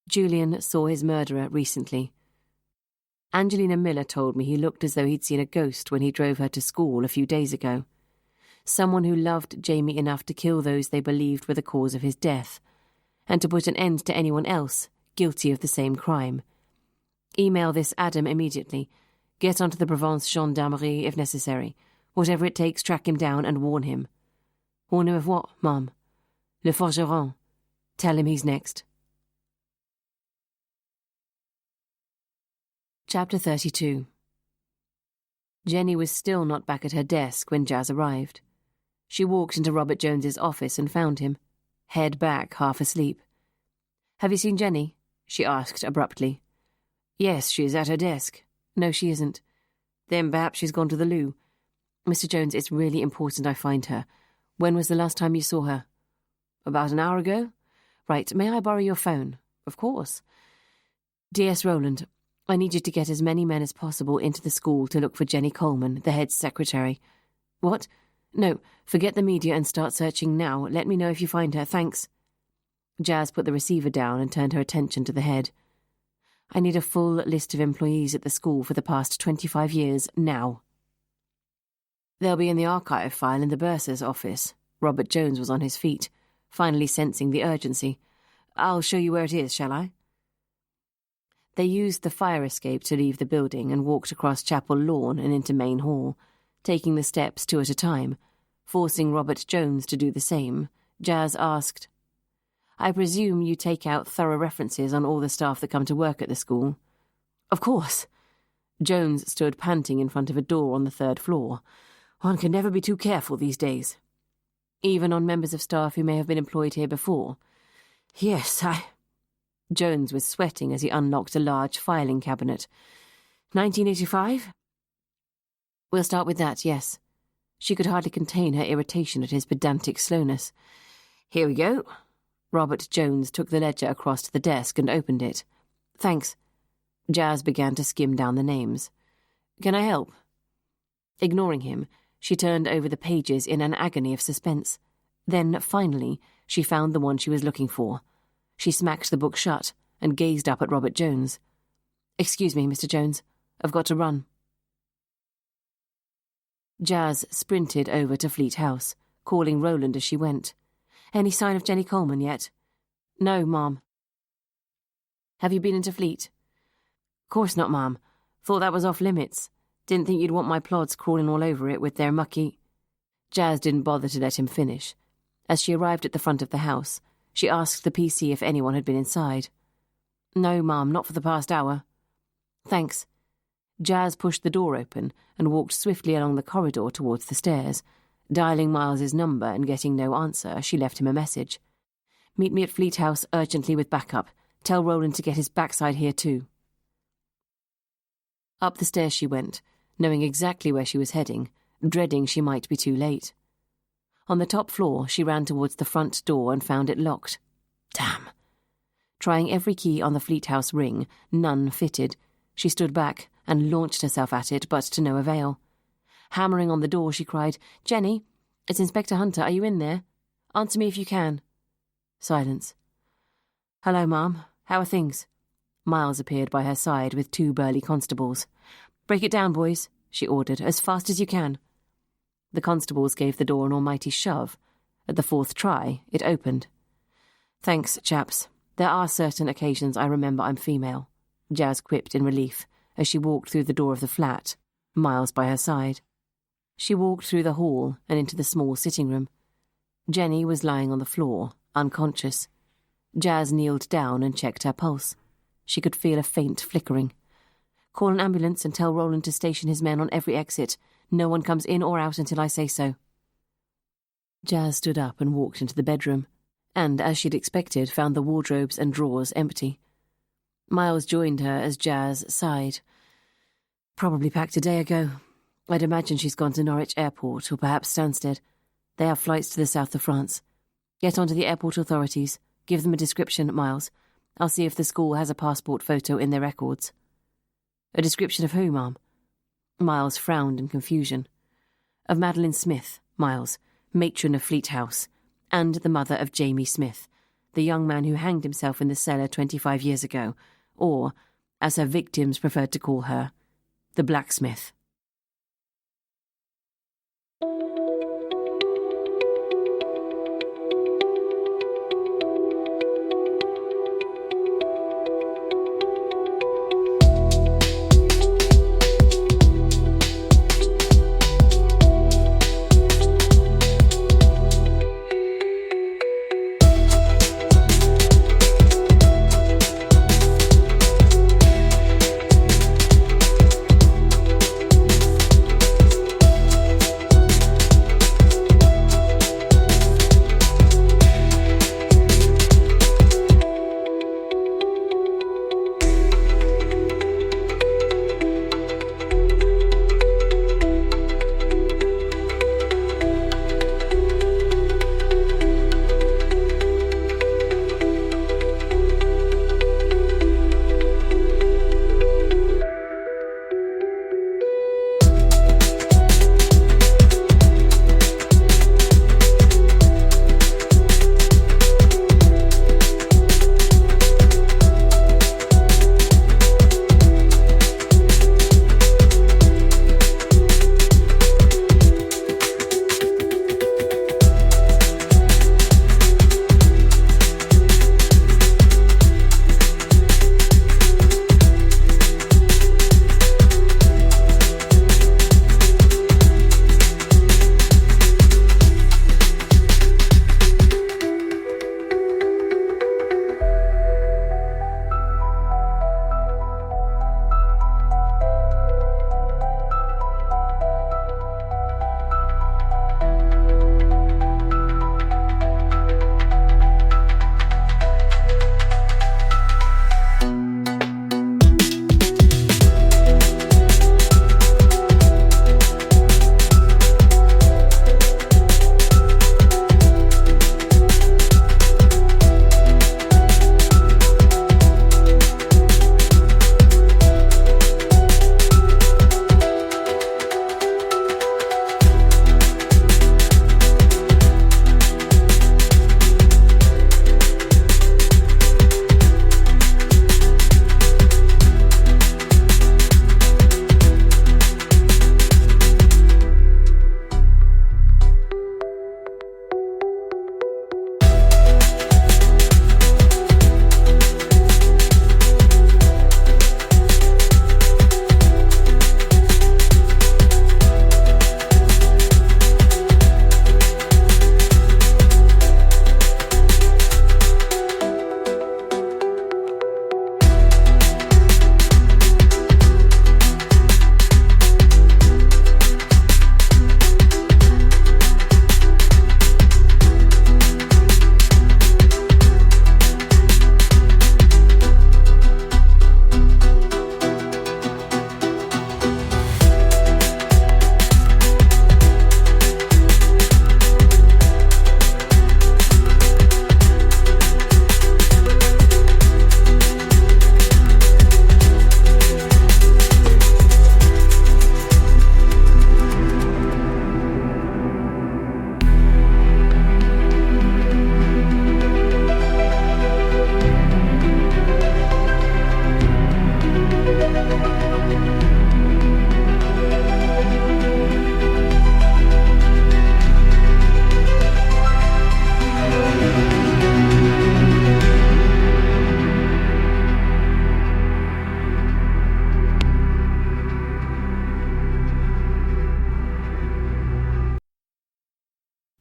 Julian saw his murderer recently. Angelina Miller told me he looked as though he'd seen a ghost when he drove her to school a few days ago. Someone who loved Jamie enough to kill those they believed were the cause of his death, and to put an end to anyone else guilty of the same crime. Email this Adam immediately. Get onto the Provence gendarmerie if necessary. Whatever it takes, track him down and warn him. Warn him of what, Mum? Le Forgeron. Tell him he's next. Chapter 32. Jenny was still not back at her desk when Jazz arrived. She walked into Robert Jones's office and found him, head back, half asleep. Have you seen Jenny? She asked abruptly. Yes, she is at her desk. No, she isn't. Then perhaps she's gone to the loo. Mr. Jones, it's really important I find her. When was the last time you saw her? About an hour ago. Right, may I borrow your phone? Of course. D.S. Rowland, I need you to get as many men as possible into the school to look for Jenny Coleman, the head secretary. What? No, forget the media and start searching now. Let me know if you find her, thanks. Jazz put the receiver down and turned her attention to the head. I need a full list of employees at the school for the past 25 years, now. They'll be in the archive file in the bursar's office. Robert Jones was on his feet, finally sensing the urgency. I'll show you where it is, shall I? They used the fire escape to leave the building and walked across Chapel Lawn and into Main Hall, taking the steps 2 at a time. Forcing Robert Jones to do the same, Jazz asked, I presume you take out thorough references on all the staff that come to work at the school? Of course. Jones stood panting in front of a door on the 3rd floor. One can never be too careful these days. Even on members of staff who may have been employed here before? Yes, Jones was sweating as he unlocked a large filing cabinet. 1985? We'll start with that, yes. She could hardly contain her irritation at his pedantic slowness. Here we go. Robert Jones took the ledger across to the desk and opened it. Thanks. Jazz began to skim down the names. Can I help? Ignoring him, she turned over the pages in an agony of suspense. Then, finally, she found the one she was looking for. She smacked the book shut and gazed up at Robert Jones. Excuse me, Mr. Jones. I've got to run. Jazz sprinted over to Fleat House, calling Rowland as she went. Any sign of Jenny Coleman yet? No, Ma'am. Have you been into Fleat? Course not, Ma'am. Thought that was off limits. Didn't think you'd want my plods crawling all over it with their mucky... Jazz didn't bother to let him finish. As she arrived at the front of the house, she asked the PC if anyone had been inside. No, Ma'am, not for the past hour. Thanks. Jazz pushed the door open and walked swiftly along the corridor towards the stairs. Dialing Miles's number and getting no answer, she left him a message. Meet me at Fleet House urgently with backup. Tell Rowland to get his backside here too. Up the stairs she went, knowing exactly where she was heading, dreading she might be too late. On the top floor, she ran towards the front door and found it locked. Damn. Trying every key on the Fleet House ring, none fitted. She stood back and launched herself at it, but to no avail. Hammering on the door, she cried, Jenny, it's Inspector Hunter. Are you in there? Answer me if you can. Silence. Hello, Ma'am. How are things? Miles appeared by her side with 2 burly constables. Break it down, boys, she ordered, as fast as you can. The constables gave the door an almighty shove. At the 4th try, it opened. Thanks, chaps. There are certain occasions I remember I'm female, Jazz quipped in relief as she walked through the door of the flat, Miles by her side. She walked through the hall and into the small sitting room. Jenny was lying on the floor, unconscious. Jazz kneeled down and checked her pulse. She could feel a faint flickering. Call an ambulance and tell Rowland to station his men on every exit. No one comes in or out until I say so." Jazz stood up and walked into the bedroom, and, as she'd expected, found the wardrobes and drawers empty. Miles joined her as Jazz sighed. "Probably packed a day ago. I'd imagine she's gone to Norwich Airport, or perhaps Stansted. They have flights to the south of France. Get onto the airport authorities. Give them a description, Miles. I'll see if the school has a passport photo in their records." "A description of who, Ma'am?" Miles frowned in confusion. "Of Madeline Smith, Miles, matron of Fleat House, and the mother of Jamie Smith, the young man who hanged himself in the cellar 25 years ago, or, as her victims preferred to call her, the blacksmith."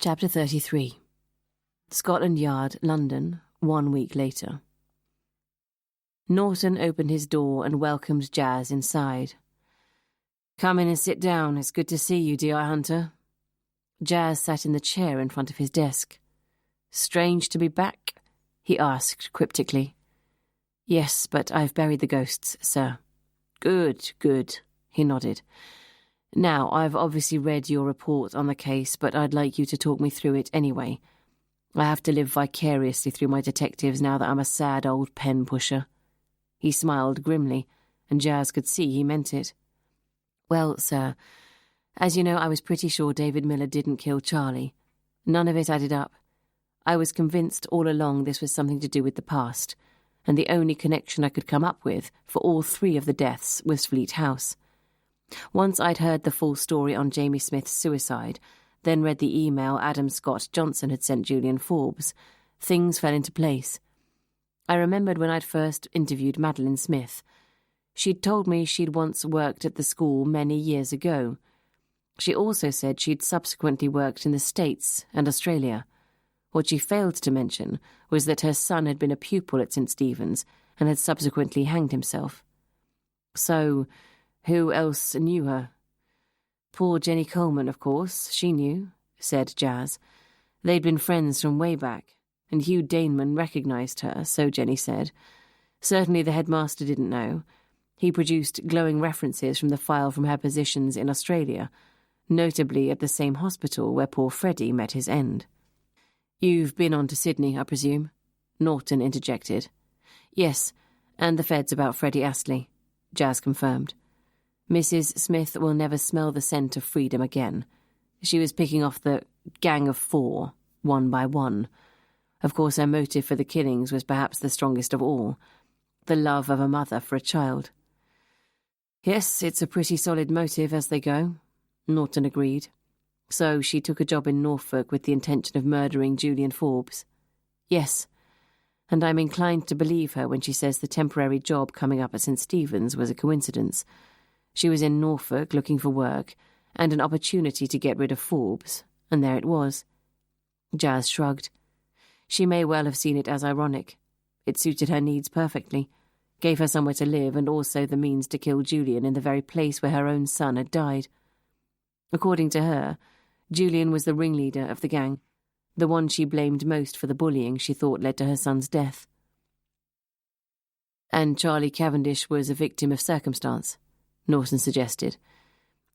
Chapter 33. Scotland Yard, London, 1 week later. Norton opened his door and welcomed Jazz inside. Come in and sit down. It's good to see you, D.I. Hunter. Jazz sat in the chair in front of his desk. Strange to be back? He asked cryptically. Yes, but I've buried the ghosts, sir. Good, good, he nodded. Now, I've obviously read your report on the case, but I'd like you to talk me through it anyway. I have to live vicariously through my detectives now that I'm a sad old pen pusher. He smiled grimly, and Jazz could see he meant it. Well, sir, as you know, I was pretty sure David Miller didn't kill Charlie. None of it added up. I was convinced all along this was something to do with the past, and the only connection I could come up with for all three of the deaths was Fleat House. Once I'd heard the full story on Jamie Smith's suicide, then read the email Adam Scott Johnson had sent Julian Forbes, things fell into place. I remembered when I'd first interviewed Madeline Smith. She'd told me she'd once worked at the school many years ago. She also said she'd subsequently worked in the States and Australia. What she failed to mention was that her son had been a pupil at St. Stephen's and had subsequently hanged himself. So, who else knew her? Poor Jenny Coleman, of course, she knew, said Jazz. They'd been friends from way back, and Hugh Daneman recognised her, so Jenny said. Certainly the headmaster didn't know. He produced glowing references from the file from her positions in Australia, notably at the same hospital where poor Freddie met his end. You've been on to Sydney, I presume? Norton interjected. Yes, and the feds about Freddie Astley, Jazz confirmed. Mrs. Smith will never smell the scent of freedom again. She was picking off the gang of 4, one by one. Of course, her motive for the killings was perhaps the strongest of all, the love of a mother for a child. Yes, it's a pretty solid motive as they go, Norton agreed. So she took a job in Norfolk with the intention of murdering Julian Forbes. Yes, and I'm inclined to believe her when she says the temporary job coming up at St. Stephen's was a coincidence. She was in Norfolk looking for work and an opportunity to get rid of Forbes, and there it was. Jazz shrugged. She may well have seen it as ironic. It suited her needs perfectly, gave her somewhere to live and also the means to kill Julian in the very place where her own son had died. According to her, Julian was the ringleader of the gang, the one she blamed most for the bullying she thought led to her son's death. And Charlie Cavendish was a victim of circumstance, Norton suggested,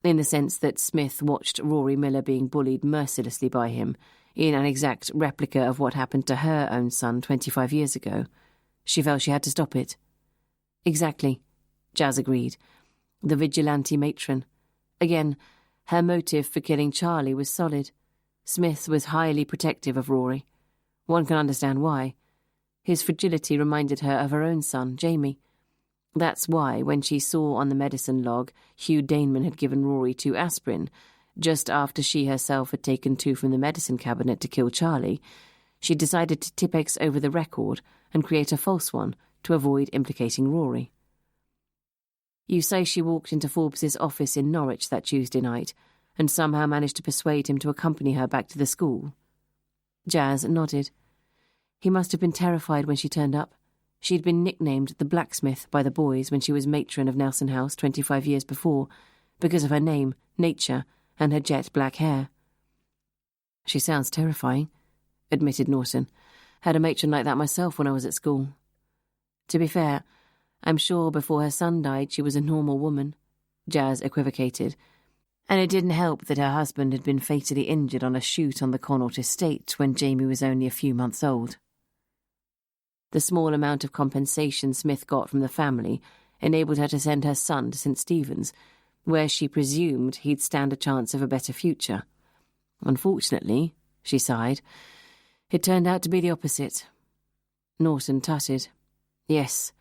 in the sense that Smith watched Rory Miller being bullied mercilessly by him in an exact replica of what happened to her own son 25 years ago. She felt she had to stop it. Exactly, Jazz agreed. The vigilante matron. Again, her motive for killing Charlie was solid. Smith was highly protective of Rory. One can understand why. His fragility reminded her of her own son, Jamie. That's why, when she saw on the medicine log Hugh Daneman had given Rory 2 aspirin, just after she herself had taken 2 from the medicine cabinet to kill Charlie, she decided to Tipex over the record and create a false one to avoid implicating Rory. You say she walked into Forbes's office in Norwich that Tuesday night and somehow managed to persuade him to accompany her back to the school? Jazz nodded. He must have been terrified when she turned up. She'd been nicknamed the blacksmith by the boys when she was matron of Nelson House 25 years before, because of her name, Nature, and her jet black hair. She sounds terrifying, admitted Norton. Had a matron like that myself when I was at school. To be fair, I'm sure before her son died she was a normal woman, Jazz equivocated, and it didn't help that her husband had been fatally injured on a shoot on the Connaught estate when Jamie was only a few months old. The small amount of compensation Smith got from the family enabled her to send her son to St. Stephen's, where she presumed he'd stand a chance of a better future. Unfortunately, she sighed, it turned out to be the opposite. Norton tutted. Yes,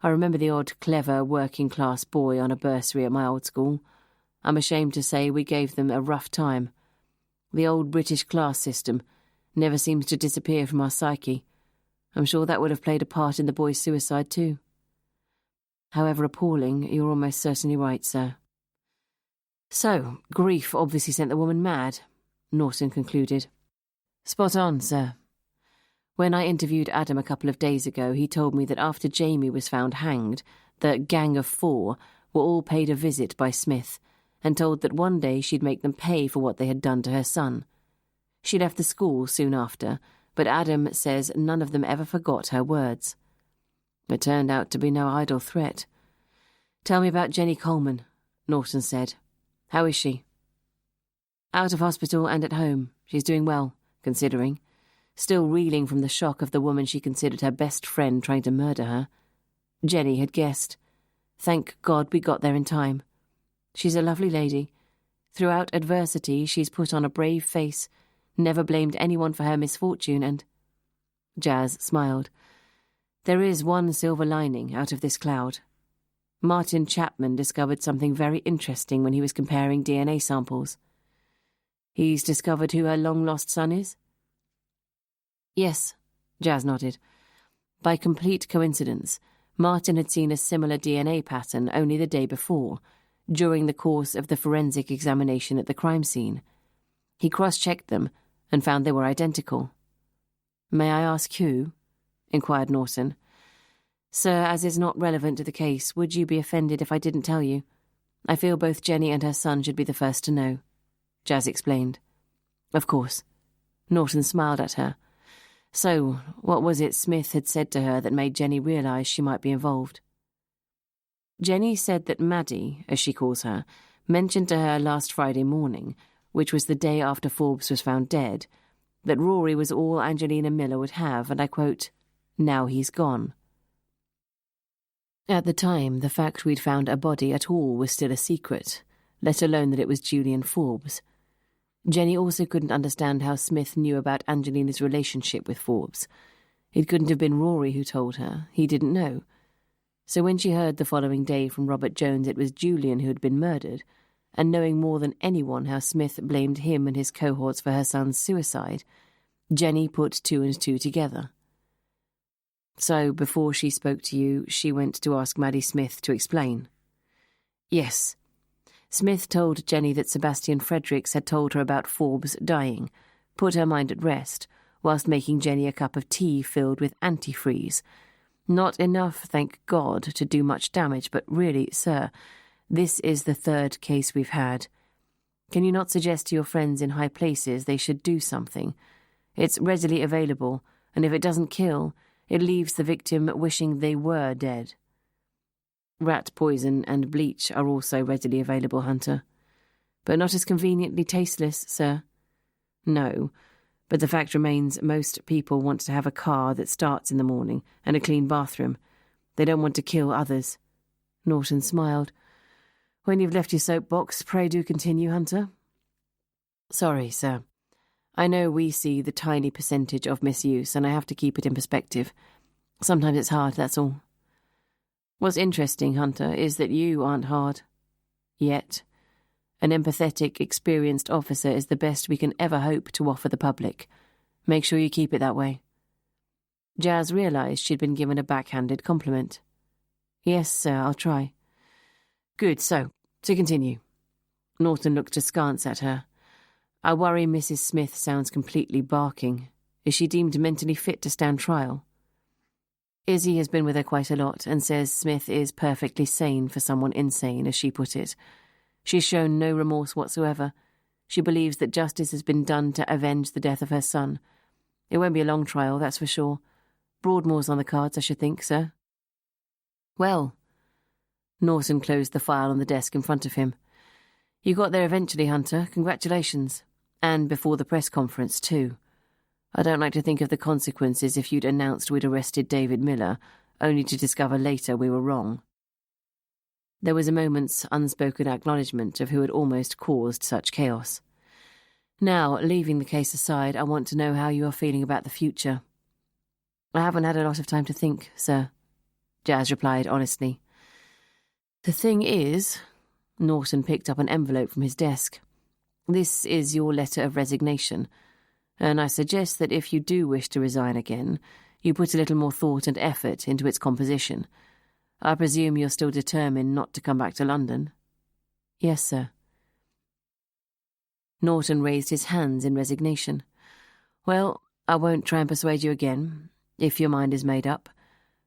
I remember the odd, clever, working-class boy on a bursary at my old school. I'm ashamed to say we gave them a rough time. The old British class system never seems to disappear from our psyche. I'm sure that would have played a part in the boy's suicide too. However appalling, you're almost certainly right, sir. So, grief obviously sent the woman mad, Norton concluded. Spot on, sir. When I interviewed Adam a couple of days ago, he told me that after Jamie was found hanged, the gang of 4 were all paid a visit by Smith, and told that one day she'd make them pay for what they had done to her son. She left the school soon after, but Adam says none of them ever forgot her words. It turned out to be no idle threat. "Tell me about Jenny Coleman," Norton said. "How is she?" "Out of hospital and at home. She's doing well, considering. Still reeling from the shock of the woman she considered her best friend trying to murder her. Jenny had guessed. Thank God we got there in time. She's a lovely lady. Throughout adversity, she's put on a brave face, never blamed anyone for her misfortune, and—" Jazz smiled. "There is one silver lining out of this cloud. Martin Chapman discovered something very interesting when he was comparing DNA samples." "He's discovered who her long-lost son is?" "Yes," Jazz nodded. By complete coincidence, Martin had seen a similar DNA pattern only the day before, during the course of the forensic examination at the crime scene. He cross-checked them and found they were identical. "May I ask who?" inquired Norton. "Sir, as is not relevant to the case, would you be offended if I didn't tell you? I feel both Jenny and her son should be the first to know," Jazz explained. "Of course." Norton smiled at her. "So, what was it Smith had said to her that made Jenny realise she might be involved?" "Jenny said that Maddie, as she calls her, mentioned to her last Friday morning, which was the day after Forbes was found dead, that Rory was all Angelina Miller would have, and I quote, 'Now he's gone.' At the time, the fact we'd found a body at all was still a secret, let alone that it was Julian Forbes. Jenny also couldn't understand how Smith knew about Angelina's relationship with Forbes. It couldn't have been Rory who told her. He didn't know. So when she heard the following day from Robert Jones it was Julian who had been murdered, and knowing more than anyone how Smith blamed him and his cohorts for her son's suicide, Jenny put two and two together. So, before she spoke to you, she went to ask Maddie Smith to explain. Yes. Smith told Jenny that Sebastian Fredericks had told her about Forbes dying, put her mind at rest, whilst making Jenny a cup of tea filled with antifreeze. Not enough, thank God, to do much damage, but really, sir, this is the third case we've had. Can you not suggest to your friends in high places they should do something? It's readily available, and if it doesn't kill, it leaves the victim wishing they were dead. Rat poison and bleach are also readily available, Hunter. But not as conveniently tasteless, sir. No, but the fact remains most people want to have a car that starts in the morning and a clean bathroom. They don't want to kill others. Norton smiled. When you've left your soapbox, pray do continue, Hunter. Sorry, sir. I know we see the tiny percentage of misuse, and I have to keep it in perspective. Sometimes it's hard, that's all. What's interesting, Hunter, is that you aren't hard. Yet. An empathetic, experienced officer is the best we can ever hope to offer the public. Make sure you keep it that way. Jazz realised she'd been given a backhanded compliment. Yes, sir, I'll try. Good, so, to continue. Norton looked askance at her. I worry Mrs. Smith sounds completely barking. Is she deemed mentally fit to stand trial? Izzy has been with her quite a lot and says Smith is perfectly sane for someone insane, as she put it. She's shown no remorse whatsoever. She believes that justice has been done to avenge the death of her son. It won't be a long trial, that's for sure. Broadmoor's on the cards, I should think, sir. Well. Norton closed the file on the desk in front of him. You got there eventually, Hunter. Congratulations. And before the press conference, too. I don't like to think of the consequences if you'd announced we'd arrested David Miller, only to discover later we were wrong. There was a moment's unspoken acknowledgement of who had almost caused such chaos. Now, leaving the case aside, I want to know how you are feeling about the future. I haven't had a lot of time to think, sir, Jazz replied honestly. The thing is, Norton picked up an envelope from his desk. This is your letter of resignation, and I suggest that if you do wish to resign again, you put a little more thought and effort into its composition. I presume you're still determined not to come back to London? Yes, sir. Norton raised his hands in resignation. Well, I won't try and persuade you again, if your mind is made up.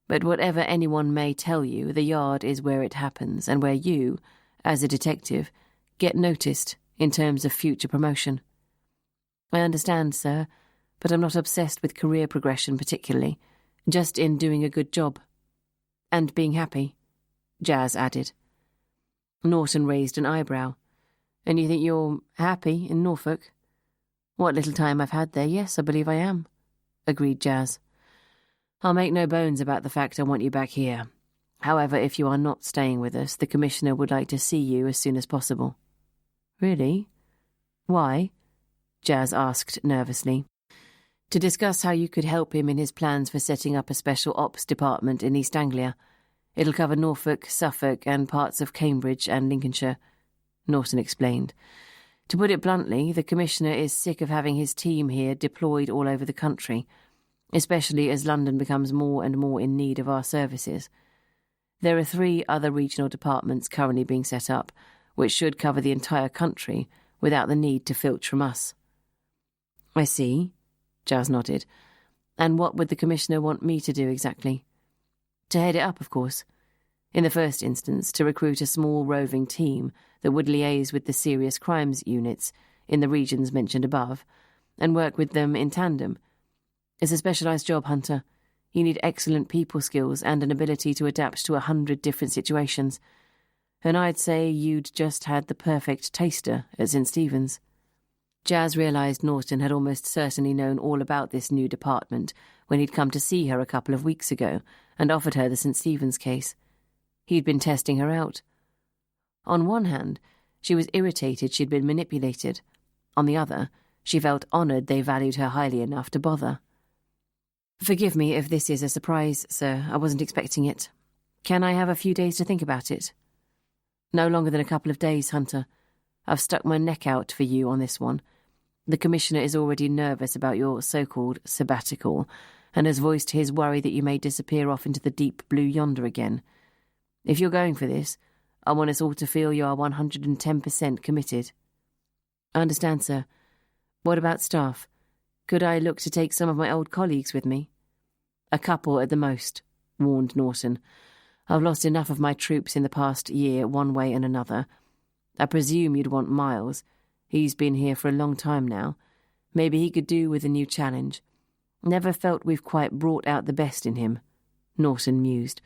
But whatever anyone may tell you, the yard is where it happens, and where you, as a detective, get noticed in terms of future promotion. I understand, sir, but I'm not obsessed with career progression particularly, just in doing a good job. And being happy, Jazz added. Norton raised an eyebrow. And you think you're happy in Norfolk? What little time I've had there, yes, I believe I am, agreed Jazz. I'll make no bones about the fact I want you back here. However, if you are not staying with us, the Commissioner would like to see you as soon as possible. Really? Why? Jazz asked nervously. To discuss how you could help him in his plans for setting up a special ops department in East Anglia. It'll cover Norfolk, Suffolk, and parts of Cambridge and Lincolnshire, Norton explained. To put it bluntly, the Commissioner is sick of having his team here deployed all over the country, especially as London becomes more and more in need of our services. There are 3 other regional departments currently being set up, which should cover the entire country without the need to filch from us. I see, Jazz nodded. And what would the Commissioner want me to do exactly? To head it up, of course. In the first instance, to recruit a small roving team that would liaise with the serious crimes units in the regions mentioned above, and work with them in tandem. It's a specialised job, Hunter. You need excellent people skills and an ability to adapt to 100 different situations. And I'd say you'd just had the perfect taster at St. Stephen's. Jazz realised Norton had almost certainly known all about this new department when he'd come to see her a couple of weeks ago and offered her the St. Stephen's case. He'd been testing her out. On one hand, she was irritated she'd been manipulated. On the other, she felt honoured they valued her highly enough to bother. Forgive me if this is a surprise, sir. I wasn't expecting it. Can I have a few days to think about it? No longer than a couple of days, Hunter. I've stuck my neck out for you on this one. The Commissioner is already nervous about your so-called sabbatical and has voiced his worry that you may disappear off into the deep blue yonder again. If you're going for this, I want us all to feel you are 110% committed. I understand, sir. What about staff? Could I look to take some of my old colleagues with me? A couple at the most, warned Norton. I've lost enough of my troops in the past year, one way and another. I presume you'd want Miles. He's been here for a long time now. Maybe he could do with a new challenge. Never felt we've quite brought out the best in him, Norton mused.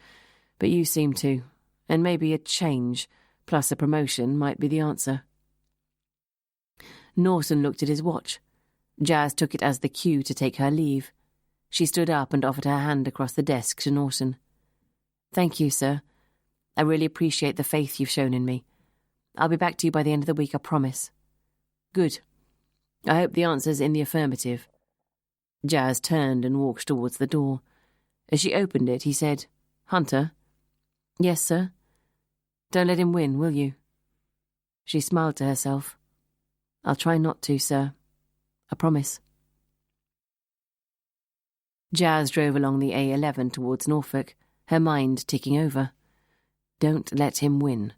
But you seem to, and maybe a change, plus a promotion, might be the answer. Norton looked at his watch. Jazz took it as the cue to take her leave. She stood up and offered her hand across the desk to Norton. Thank you, sir. I really appreciate the faith you've shown in me. I'll be back to you by the end of the week, I promise. Good. I hope the answer's in the affirmative. Jazz turned and walked towards the door. As she opened it, he said, Hunter? Yes, sir. Don't let him win, will you? She smiled to herself. I'll try not to, sir. I promise. Jazz drove along the A11 towards Norfolk, her mind ticking over. Don't let him win.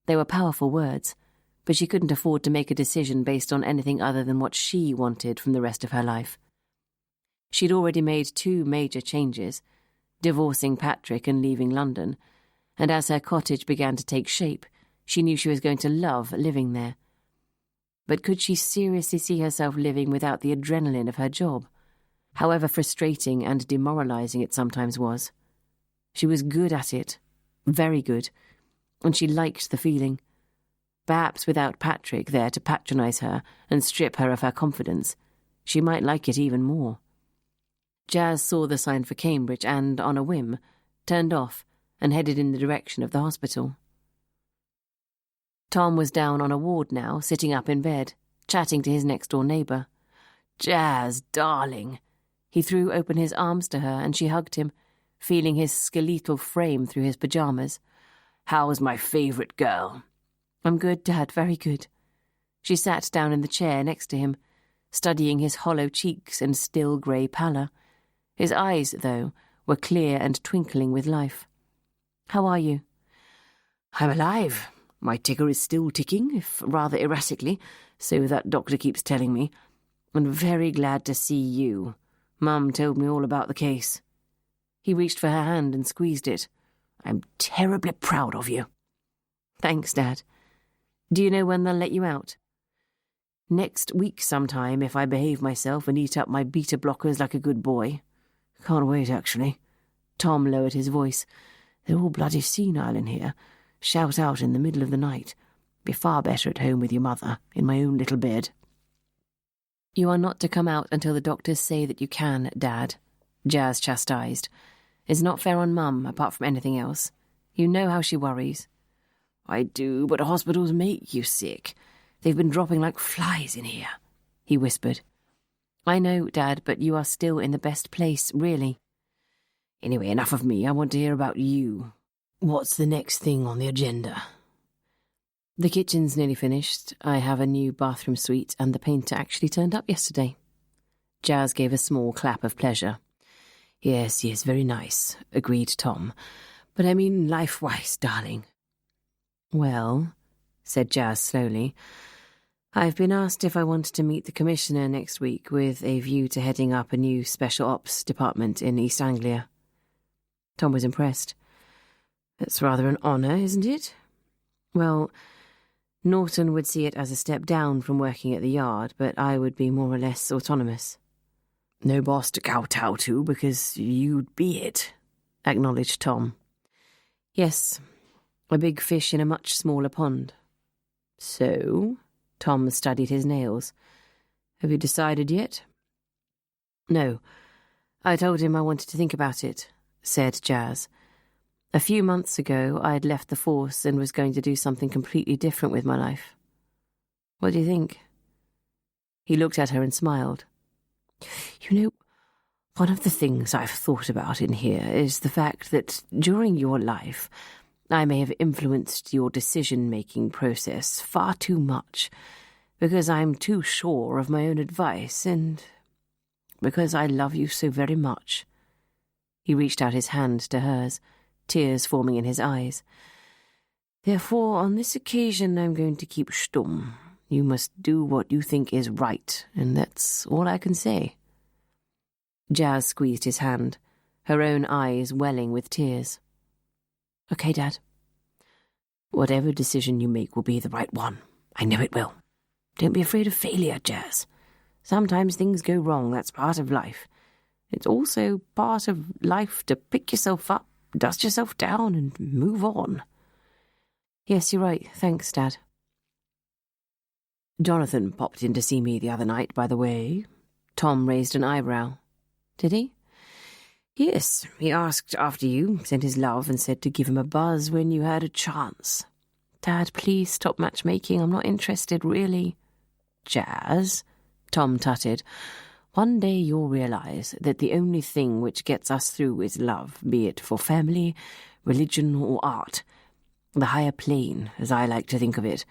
They were powerful words, but she couldn't afford to make a decision based on anything other than what she wanted from the rest of her life. She'd already made 2 major changes, divorcing Patrick and leaving London, and as her cottage began to take shape, she knew she was going to love living there. But could she seriously see herself living without the adrenaline of her job, however frustrating and demoralising it sometimes was? She was good at it, very good, and she liked the feeling. Perhaps without Patrick there to patronise her and strip her of her confidence, she might like it even more. Jazz saw the sign for Cambridge and, on a whim, turned off and headed in the direction of the hospital. Tom was down on a ward now, sitting up in bed, chatting to his next-door neighbour. Jazz, darling! He threw open his arms to her and she hugged him, feeling his skeletal frame through his pyjamas. How's my favourite girl? I'm good, Dad, very good. She sat down in the chair next to him, studying his hollow cheeks and still grey pallor. His eyes, though, were clear and twinkling with life. How are you? I'm alive. My ticker is still ticking, if rather erratically, so that doctor keeps telling me. And very glad to see you. Mum told me all about the case. He reached for her hand and squeezed it. I'm terribly proud of you. Thanks, Dad. Do you know when they'll let you out? Next week sometime, if I behave myself and eat up my beta-blockers like a good boy. Can't wait, actually. Tom lowered his voice. They're all bloody senile in here. Shout out in the middle of the night. Be far better at home with your mother, in my own little bed. You are not to come out until the doctors say that you can, Dad, Jazz chastised. It's not fair on Mum, apart from anything else. You know how she worries. I do, but hospitals make you sick. They've been dropping like flies in here, he whispered. I know, Dad, but you are still in the best place, really. Anyway, enough of me. I want to hear about you. What's the next thing on the agenda? The kitchen's nearly finished. I have a new bathroom suite, and the painter actually turned up yesterday. Jazz gave a small clap of pleasure. Yes, very nice, agreed Tom. But I mean life-wise, darling. Well, said Jazz slowly, I've been asked if I wanted to meet the Commissioner next week with a view to heading up a new Special Ops department in East Anglia. Tom was impressed. That's rather an honour, isn't it? Well, Norton would see it as a step down from working at the yard, but I would be more or less autonomous. No boss to kowtow to, because you'd be it, acknowledged Tom. Yes, a big fish in a much smaller pond. So, Tom studied his nails. Have you decided yet? No. I told him I wanted to think about it, said Jazz. A few months ago, I had left the force and was going to do something completely different with my life. What do you think? He looked at her and smiled. You know, one of the things I've thought about in here is the fact that during your life, I may have influenced your decision-making process far too much, because I'm too sure of my own advice and because I love you so very much. He reached out his hand to hers, tears forming in his eyes. Therefore, on this occasion, I'm going to keep stum. You must do what you think is right, and that's all I can say. Jazz squeezed his hand, her own eyes welling with tears. Okay, Dad. Whatever decision you make will be the right one. I know it will. Don't be afraid of failure, Jazz. Sometimes things go wrong, that's part of life. It's also part of life to pick yourself up, dust yourself down, and move on. Yes, you're right. Thanks, Dad. Jonathan popped in to see me the other night, by the way. Tom raised an eyebrow. Did he? Yes, he asked after you, sent his love, and said to give him a buzz when you had a chance. Dad, please stop matchmaking. I'm not interested, really. Jazz, Tom tutted. One day you'll realise that the only thing which gets us through is love, be it for family, religion, or art. The higher plane, as I like to think of it.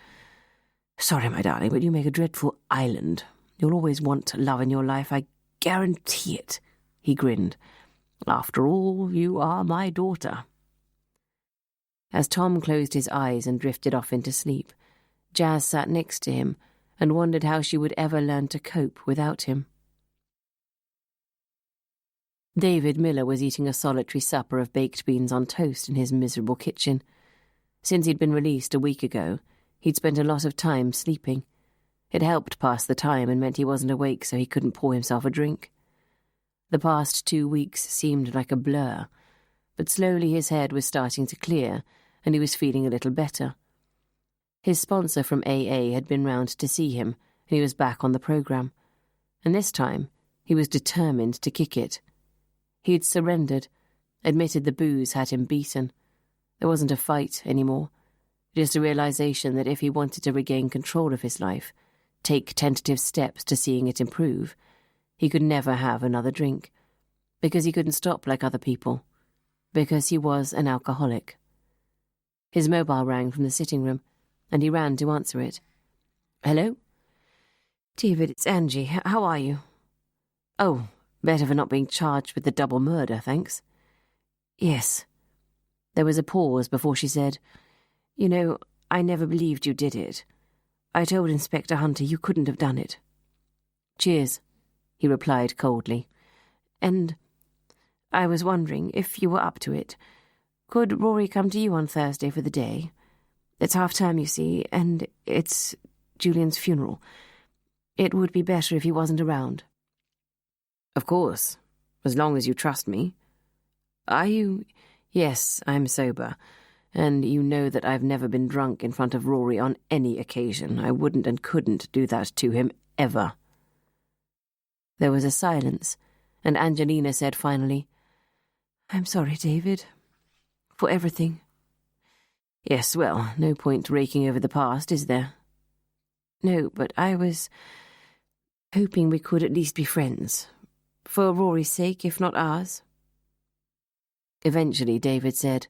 Sorry, my darling, but you make a dreadful island. You'll always want love in your life, I guarantee it, he grinned. After all, you are my daughter. As Tom closed his eyes and drifted off into sleep, Jazz sat next to him and wondered how she would ever learn to cope without him. David Miller was eating a solitary supper of baked beans on toast in his miserable kitchen. Since he'd been released a week ago, he'd spent a lot of time sleeping. It helped pass the time and meant he wasn't awake so he couldn't pour himself a drink. The past 2 weeks seemed like a blur, but slowly his head was starting to clear and he was feeling a little better. His sponsor from AA had been round to see him and he was back on the programme. And this time, he was determined to kick it. He'd surrendered, admitted the booze had him beaten. There wasn't a fight anymore, just a realisation that if he wanted to regain control of his life, take tentative steps to seeing it improve, he could never have another drink, because he couldn't stop like other people, because he was an alcoholic. His mobile rang from the sitting room, and he ran to answer it. Hello? David, it's Angie. How are you? Oh, better for not being charged with the double murder, thanks. Yes. There was a pause before she said, You know, I never believed you did it. I told Inspector Hunter you couldn't have done it. Cheers, he replied coldly. And I was wondering if you were up to it. Could Rory come to you on Thursday for the day? It's half-term, you see, and it's Julian's funeral. It would be better if he wasn't around. Of course, as long as you trust me. Are you? Yes, I'm sober, and you know that I've never been drunk in front of Rory on any occasion. I wouldn't and couldn't do that to him, ever. There was a silence, and Angelina said finally, I'm sorry, David, for everything. Yes, well, no point raking over the past, is there? No, but I was hoping we could at least be friends. For Rory's sake, if not ours. Eventually, David said,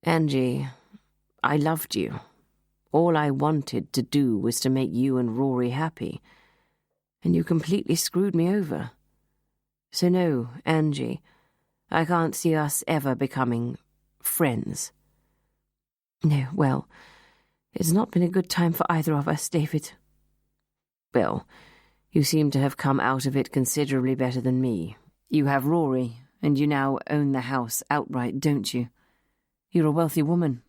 Angie, I loved you. All I wanted to do was to make you and Rory happy. And you completely screwed me over. So no, Angie, I can't see us ever becoming friends. No, well, it's not been a good time for either of us, David. Well, you seem to have come out of it considerably better than me. You have Rory, and you now own the house outright, don't you? You're a wealthy woman,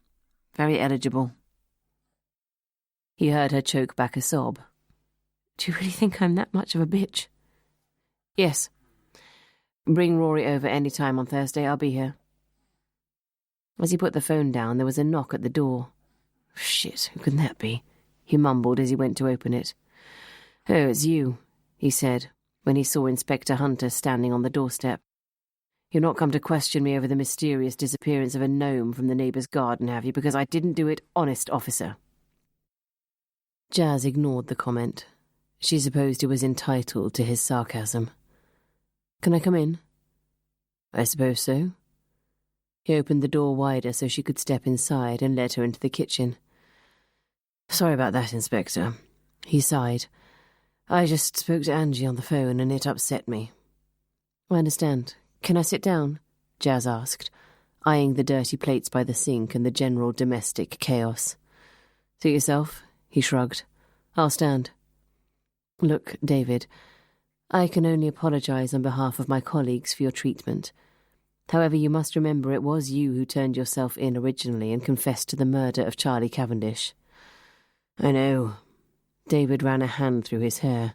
very eligible. He heard her choke back a sob. Do you really think I'm that much of a bitch? Yes. Bring Rory over any time on Thursday, I'll be here. As he put the phone down, there was a knock at the door. Shit, who can that be? He mumbled as he went to open it. Oh, it's you, he said, when he saw Inspector Hunter standing on the doorstep. You've not come to question me over the mysterious disappearance of a gnome from the neighbour's garden, have you? Because I didn't do it, honest officer. Jazz ignored the comment. She supposed he was entitled to his sarcasm. Can I come in? I suppose so. He opened the door wider so she could step inside and led her into the kitchen. Sorry about that, Inspector. He sighed. I just spoke to Angie on the phone and it upset me. I understand. Can I sit down? Jazz asked, eyeing the dirty plates by the sink and the general domestic chaos. Suit yourself, he shrugged. I'll stand. Look, David, I can only apologise on behalf of my colleagues for your treatment. However, you must remember it was you who turned yourself in originally and confessed to the murder of Charlie Cavendish. I know. David ran a hand through his hair.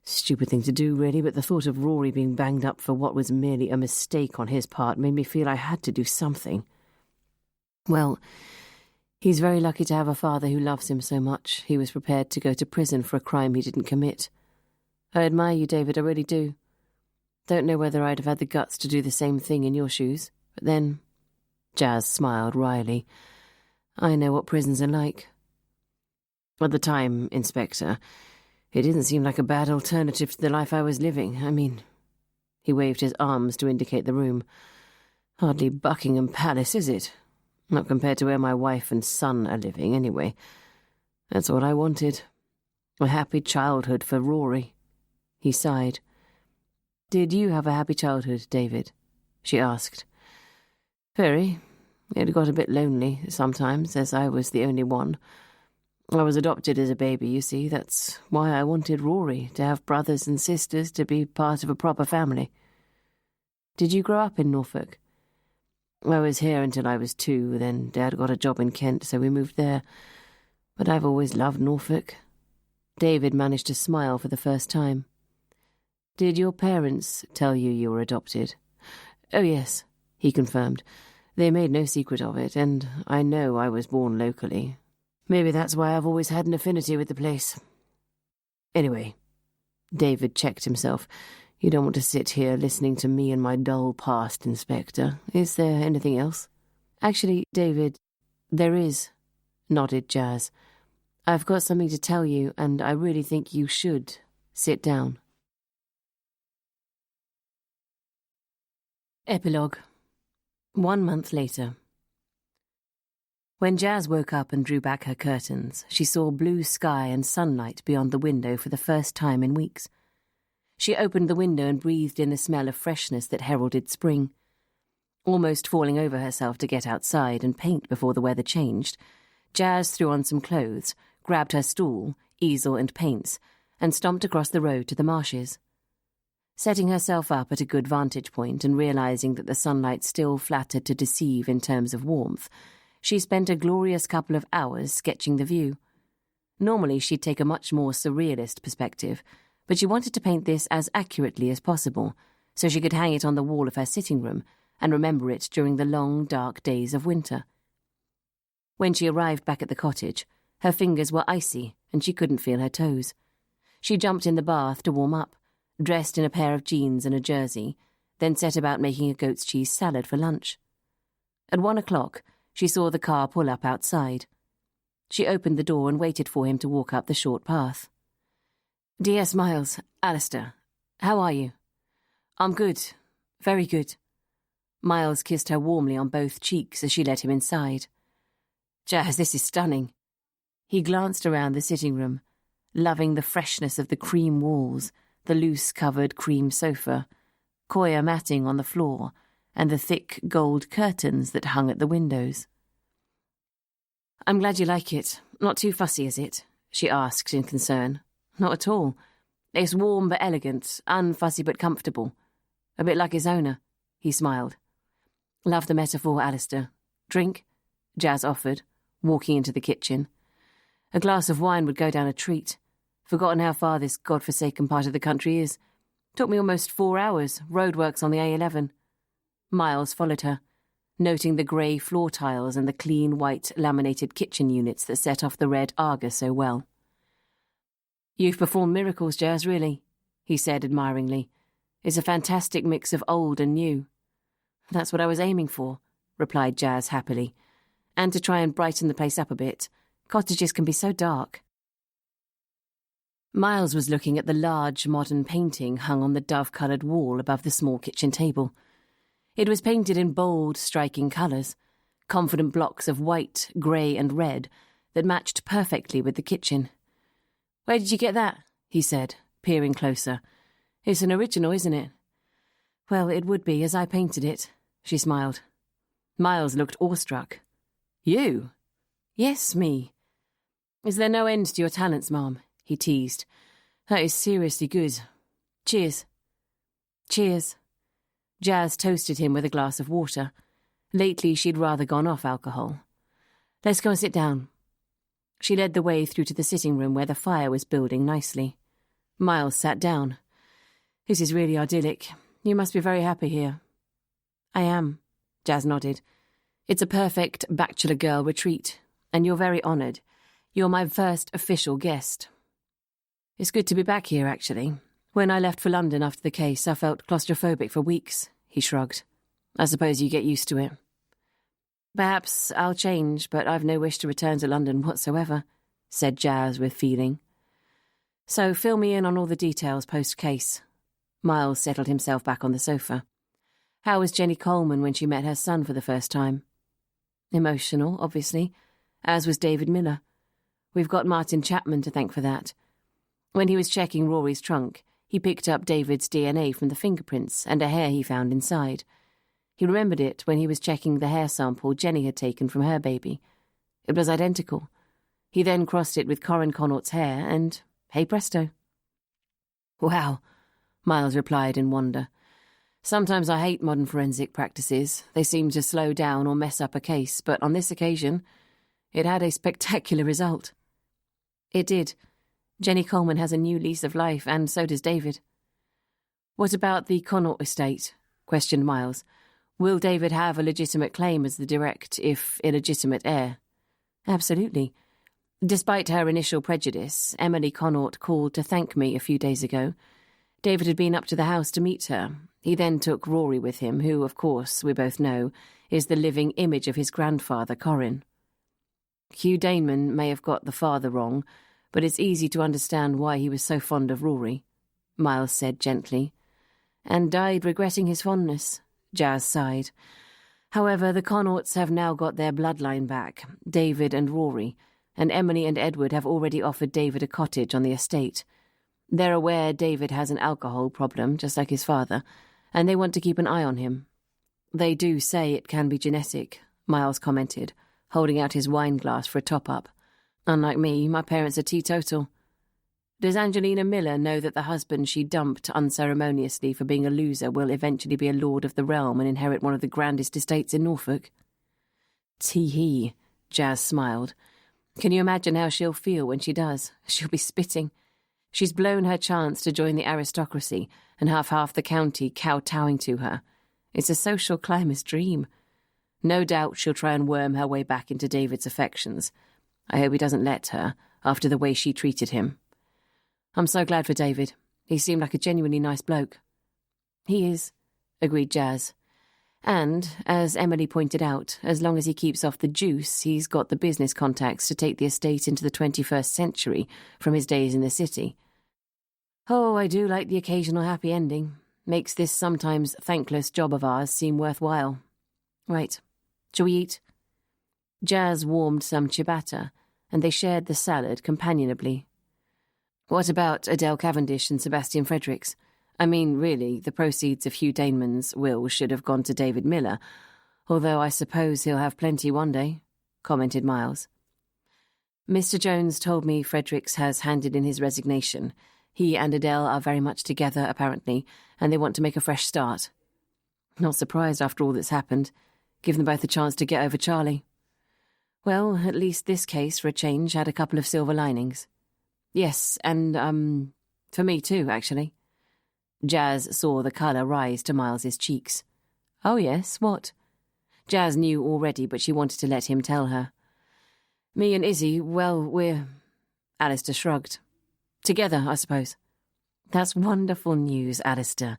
Stupid thing to do, really, but the thought of Rory being banged up for what was merely a mistake on his part made me feel I had to do something. Well, he's very lucky to have a father who loves him so much he was prepared to go to prison for a crime he didn't commit. I admire you, David, I really do. Don't know whether I'd have had the guts to do the same thing in your shoes, but then... Jazz smiled wryly. I know what prisons are like. At the time, Inspector, it didn't seem like a bad alternative to the life I was living. I mean... He waved his arms to indicate the room. Hardly Buckingham Palace, is it? Not compared to where my wife and son are living, anyway. That's what I wanted. A happy childhood for Rory. He sighed. Did you have a happy childhood, David? She asked. Very. It got a bit lonely sometimes, as I was the only one. I was adopted as a baby, you see. That's why I wanted Rory, to have brothers and sisters, to be part of a proper family. Did you grow up in Norfolk? I was here until I was 2, then Dad got a job in Kent, so we moved there. But I've always loved Norfolk. David managed to smile for the first time. Did your parents tell you were adopted? Oh, yes, he confirmed. They made no secret of it, and I know I was born locally. Maybe that's why I've always had an affinity with the place. Anyway, David checked himself. You don't want to sit here listening to me and my dull past, Inspector. Is there anything else? Actually, David, there is, nodded Jazz. I've got something to tell you, and I really think you should sit down. Epilogue. 1 month later. When Jazz woke up and drew back her curtains, she saw blue sky and sunlight beyond the window for the first time in weeks. She opened the window and breathed in the smell of freshness that heralded spring. Almost falling over herself to get outside and paint before the weather changed, Jazz threw on some clothes, grabbed her stool, easel and paints, and stomped across the road to the marshes. Setting herself up at a good vantage point and realizing that the sunlight still flattered to deceive in terms of warmth, She spent a glorious couple of hours sketching the view. Normally she'd take a much more surrealist perspective, but she wanted to paint this as accurately as possible, so she could hang it on the wall of her sitting room and remember it during the long, dark days of winter. When she arrived back at the cottage, her fingers were icy and she couldn't feel her toes. She jumped in the bath to warm up, dressed in a pair of jeans and a jersey, then set about making a goat's cheese salad for lunch. At 1 o'clock, she saw the car pull up outside. She opened the door and waited for him to walk up the short path. "D.S. Miles, Alistair, how are you?" "I'm good, very good." Miles kissed her warmly on both cheeks as she led him inside. "Jazz, this is stunning." He glanced around the sitting room, loving the freshness of the cream walls, the loose-covered cream sofa, coir matting on the floor, and the thick gold curtains that hung at the windows. "I'm glad you like it. Not too fussy, is it?" she asked in concern. "Not at all. It's warm but elegant, unfussy but comfortable. A bit like its owner," he smiled. "Love the metaphor, Alistair. Drink?" Jazz offered, walking into the kitchen. "A glass of wine would go down a treat. Forgotten how far this God-forsaken part of the country is. Took me almost 4 hours, roadworks on the A11. Miles followed her, noting the grey floor tiles and the clean white laminated kitchen units that set off the red Arga so well. "You've performed miracles, Jazz, really," he said admiringly. "It's a fantastic mix of old and new." "That's what I was aiming for," replied Jazz happily. "And to try and brighten the place up a bit. Cottages can be so dark." Miles was looking at the large modern painting hung on the dove-coloured wall above the small kitchen table. It was painted in bold, striking colours, confident blocks of white, grey and red that matched perfectly with the kitchen. "Where did you get that?" he said, peering closer. "It's an original, isn't it?" "Well, it would be, as I painted it," she smiled. Miles looked awestruck. "You?" "Yes, me." "Is there no end to your talents, Ma'am?" he teased. "That is seriously good. Cheers." "Cheers." Jazz toasted him with a glass of water. Lately she'd rather gone off alcohol. "Let's go and sit down." She led the way through to the sitting room where the fire was building nicely. Miles sat down. "This is really idyllic. You must be very happy here." "I am," Jazz nodded. "It's a perfect bachelor girl retreat, and you're very honoured. You're my first official guest." "It's good to be back here, actually. When I left for London after the case, I felt claustrophobic for weeks," he shrugged. "I suppose you get used to it." "Perhaps I'll change, but I've no wish to return to London whatsoever," said Jazz with feeling. "So fill me in on all the details post-case." Miles settled himself back on the sofa. "How was Jenny Coleman when she met her son for the first time?" "Emotional, obviously, as was David Miller. We've got Martin Chapman to thank for that. When he was checking Rory's trunk, he picked up David's DNA from the fingerprints and a hair he found inside. He remembered it when he was checking the hair sample Jenny had taken from her baby. It was identical. He then crossed it with Corin Connaught's hair and, hey presto." "Wow," Miles replied in wonder. "Sometimes I hate modern forensic practices. They seem to slow down or mess up a case, but on this occasion, it had a spectacular result." "It did. Jenny Coleman has a new lease of life, and so does David." "What about the Connaught estate?" questioned Miles. "Will David have a legitimate claim as the direct, if illegitimate, heir?" "Absolutely. Despite her initial prejudice, Emily Connaught called to thank me a few days ago. David had been up to the house to meet her. He then took Rory with him, who, of course, we both know, is the living image of his grandfather, Corin. Hugh Daneman may have got the father wrong, but it's easy to understand why he was so fond of Rory," Miles said gently. "And died regretting his fondness," Jazz sighed. "However, the Connaughts have now got their bloodline back, David and Rory, and Emily and Edward have already offered David a cottage on the estate. They're aware David has an alcohol problem, just like his father, and they want to keep an eye on him. They do say it can be genetic," Miles commented, holding out his wine glass for a top-up. "Unlike me, my parents are teetotal." "Does Angelina Miller know that the husband she dumped unceremoniously for being a loser will eventually be a lord of the realm and inherit one of the grandest estates in Norfolk?" Tee-hee, Jazz smiled. Can you imagine how she'll feel when she does? She'll be spitting. She's blown her chance to join the aristocracy and have half the county kowtowing to her. It's a social climber's dream. No doubt she'll try and worm her way back into David's affections. I hope he doesn't let her, after the way she treated him. I'm so glad for David. He seemed like a genuinely nice bloke. He is, agreed Jazz. And, as Emily pointed out, as long as he keeps off the juice, he's got the business contacts to take the estate into the 21st century from his days in the city. Oh, I do like the occasional happy ending. Makes this sometimes thankless job of ours seem worthwhile. Right. Shall we eat? Jazz warmed some ciabatta, and they shared the salad companionably. What about Adele Cavendish and Sebastian Fredericks? I mean, really, the proceeds of Hugh Daneman's will should have gone to David Miller, although I suppose he'll have plenty one day, commented Miles. Mr. Jones told me Fredericks has handed in his resignation. He and Adele are very much together, apparently, and they want to make a fresh start. Not surprised after all that's happened. Give them both a chance to get over Charlie. Well, at least this case, for a change, had a couple of silver linings. Yes, and, for me too, actually. Jazz saw the colour rise to Miles's cheeks. Oh yes, what? Jazz knew already, but she wanted to let him tell her. Me and Izzy, well, we're... Alistair shrugged. Together, I suppose. That's wonderful news, Alistair,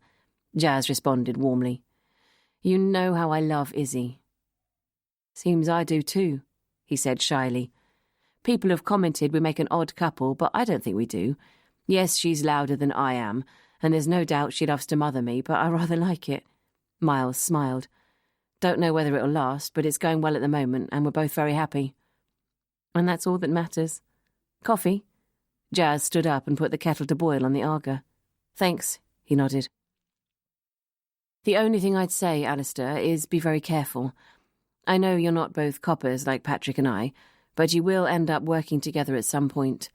Jazz responded warmly. You know how I love Izzy. Seems I do too, he said shyly. People have commented we make an odd couple, but I don't think we do. Yes, she's louder than I am, and there's no doubt she loves to mother me, but I rather like it. Miles smiled. Don't know whether it'll last, but it's going well at the moment, and we're both very happy. And that's all that matters. Coffee? Jazz stood up and put the kettle to boil on the Arga. Thanks, he nodded. The only thing I'd say, Alistair, is be very careful. I know you're not both coppers like Patrick and I, but you will end up working together at some point.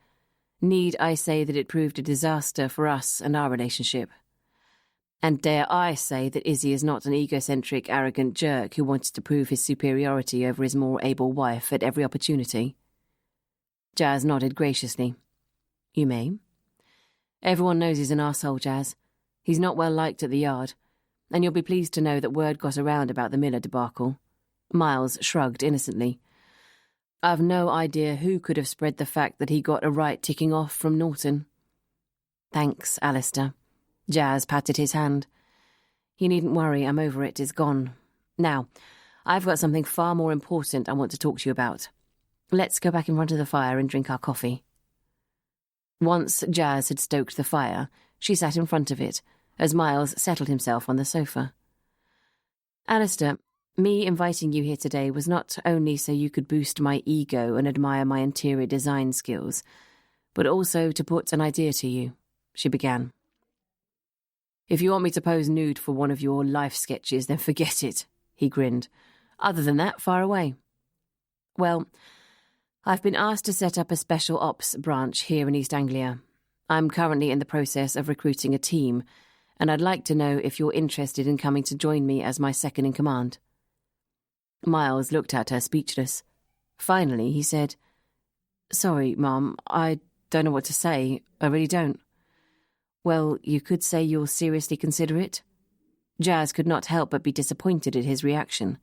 Need I say that it proved a disaster for us and our relationship? And dare I say that Izzy is not an egocentric, arrogant jerk who wanted to prove his superiority over his more able wife at every opportunity? Jazz nodded graciously. You may. Everyone knows he's an arsehole, Jazz. He's not well liked at the yard, and you'll be pleased to know that word got around about the Miller debacle. Miles shrugged innocently. I've no idea who could have spread the fact that he got a right ticking off from Norton. Thanks, Alistair. Jazz patted his hand. You needn't worry, I'm over it, it's gone. Now, I've got something far more important I want to talk to you about. Let's go back in front of the fire and drink our coffee. Once Jazz had stoked the fire, she sat in front of it, as Miles settled himself on the sofa. Alistair, me inviting you here today was not only so you could boost my ego and admire my interior design skills, but also to put an idea to you, she began. If you want me to pose nude for one of your life sketches, then forget it, he grinned. Other than that, far away. Well, I've been asked to set up a special ops branch here in East Anglia. I'm currently in the process of recruiting a team, and I'd like to know if you're interested in coming to join me as my second-in-command. Miles looked at her speechless. Finally, he said, Sorry, Mum, I don't know what to say. I really don't. Well, you could say you'll seriously consider it. Jazz could not help but be disappointed at his reaction.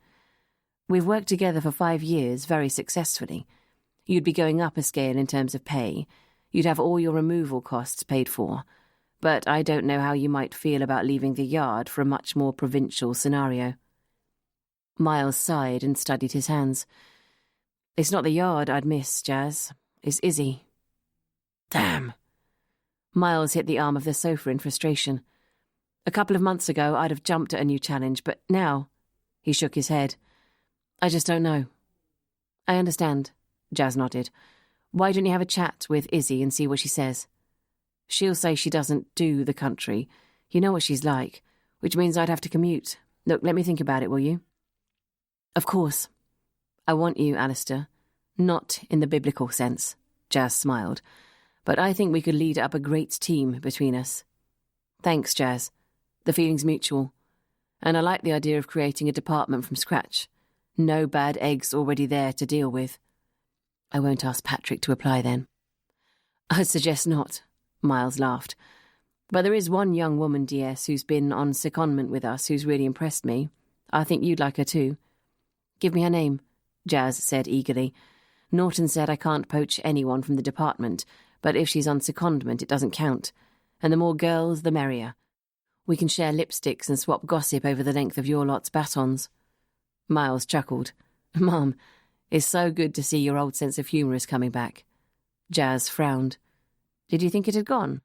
We've worked together for 5 years, very successfully. You'd be going up a scale in terms of pay. You'd have all your removal costs paid for. But I don't know how you might feel about leaving the yard for a much more provincial scenario. Miles sighed and studied his hands. It's not the yard I'd miss, Jazz. It's Izzy. Damn. Miles hit the arm of the sofa in frustration. A couple of months ago, I'd have jumped at a new challenge, but now... He shook his head. I just don't know. I understand, Jazz nodded. Why don't you have a chat with Izzy and see what she says? She'll say she doesn't do the country. You know what she's like, which means I'd have to commute. Look, let me think about it, will you? Of course. I want you, Alistair. Not in the biblical sense, Jazz smiled. But I think we could lead up a great team between us. Thanks, Jazz. The feeling's mutual. And I like the idea of creating a department from scratch. No bad eggs already there to deal with. I won't ask Patrick to apply then. I'd suggest not, Miles laughed. But there is one young woman, DS, who's been on secondment with us who's really impressed me. I think you'd like her too. Give me her name, Jazz said eagerly. Norton said I can't poach anyone from the department, but if she's on secondment it doesn't count. And the more girls, the merrier. We can share lipsticks and swap gossip over the length of your lot's batons. Miles chuckled. Mum, it's so good to see your old sense of humour is coming back. Jazz frowned. Did you think it had gone?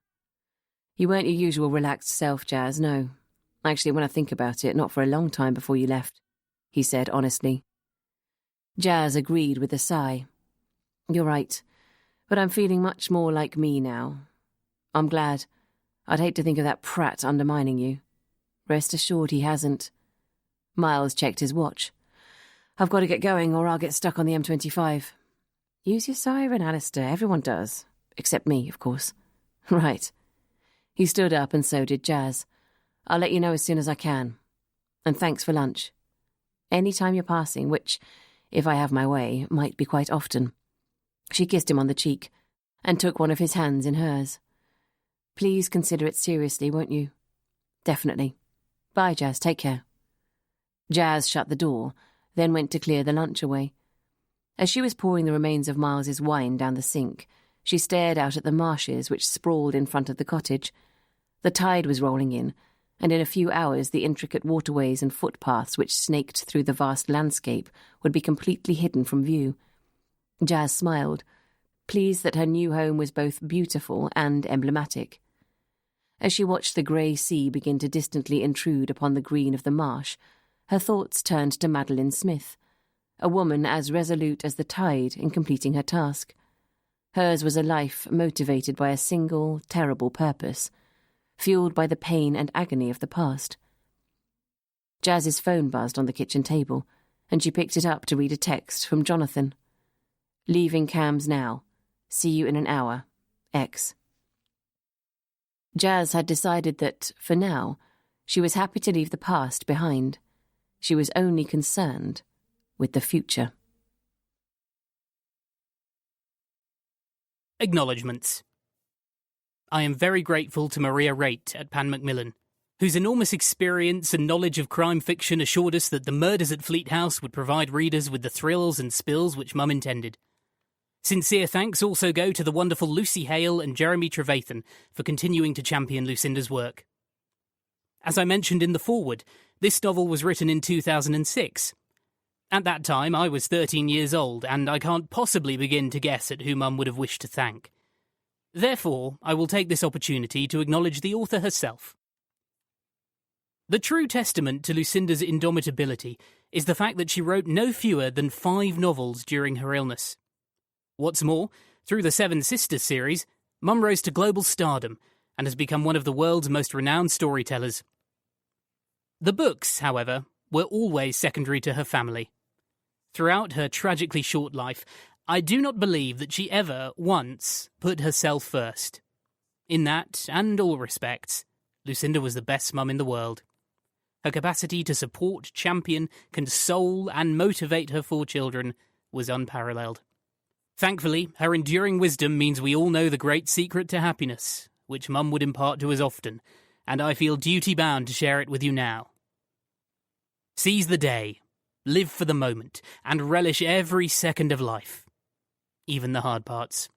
You weren't your usual relaxed self, Jazz, no. Actually, when I think about it, not for a long time before you left, he said honestly. Jazz agreed with a sigh. You're right, but I'm feeling much more like me now. I'm glad. I'd hate to think of that prat undermining you. Rest assured he hasn't. Miles checked his watch. I've got to get going or I'll get stuck on the M25. Use your siren, Alistair. Everyone does. Except me, of course. Right. He stood up and so did Jazz. I'll let you know as soon as I can. And thanks for lunch. Any time you're passing, which, if I have my way, might be quite often. She kissed him on the cheek and took one of his hands in hers. Please consider it seriously, won't you? Definitely. Bye, Jazz. Take care. Jazz shut the door, then went to clear the lunch away. As she was pouring the remains of Miles's wine down the sink, she stared out at the marshes which sprawled in front of the cottage. The tide was rolling in, and in a few hours the intricate waterways and footpaths which snaked through the vast landscape would be completely hidden from view. Jazz smiled, pleased that her new home was both beautiful and emblematic. As she watched the grey sea begin to distantly intrude upon the green of the marsh, her thoughts turned to Madeline Smith, a woman as resolute as the tide in completing her task. Hers was a life motivated by a single, terrible purpose, fueled by the pain and agony of the past. Jazz's phone buzzed on the kitchen table, and she picked it up to read a text from Jonathan. Leaving Cams now. See you in an hour. X. Jazz had decided that, for now, she was happy to leave the past behind. She was only concerned with the future. Acknowledgements. I am very grateful to Maria Raitt at Pan Macmillan, whose enormous experience and knowledge of crime fiction assured us that the murders at Fleat House would provide readers with the thrills and spills which Mum intended. Sincere thanks also go to the wonderful Lucy Hale and Jeremy Trevathan for continuing to champion Lucinda's work. As I mentioned in the foreword, this novel was written in 2006. At that time, I was 13 years old, and I can't possibly begin to guess at who Mum would have wished to thank. Therefore, I will take this opportunity to acknowledge the author herself. The true testament to Lucinda's indomitability is the fact that she wrote no fewer than 5 novels during her illness. What's more, through the Seven Sisters series, Mum rose to global stardom and has become one of the world's most renowned storytellers. The books, however, were always secondary to her family. Throughout her tragically short life, I do not believe that she ever, once, put herself first. In that, and all respects, Lucinda was the best mum in the world. Her capacity to support, champion, console, and motivate her 4 children was unparalleled. Thankfully, her enduring wisdom means we all know the great secret to happiness, which Mum would impart to us often, and I feel duty-bound to share it with you now. Seize the day, live for the moment, and relish every second of life, even the hard parts.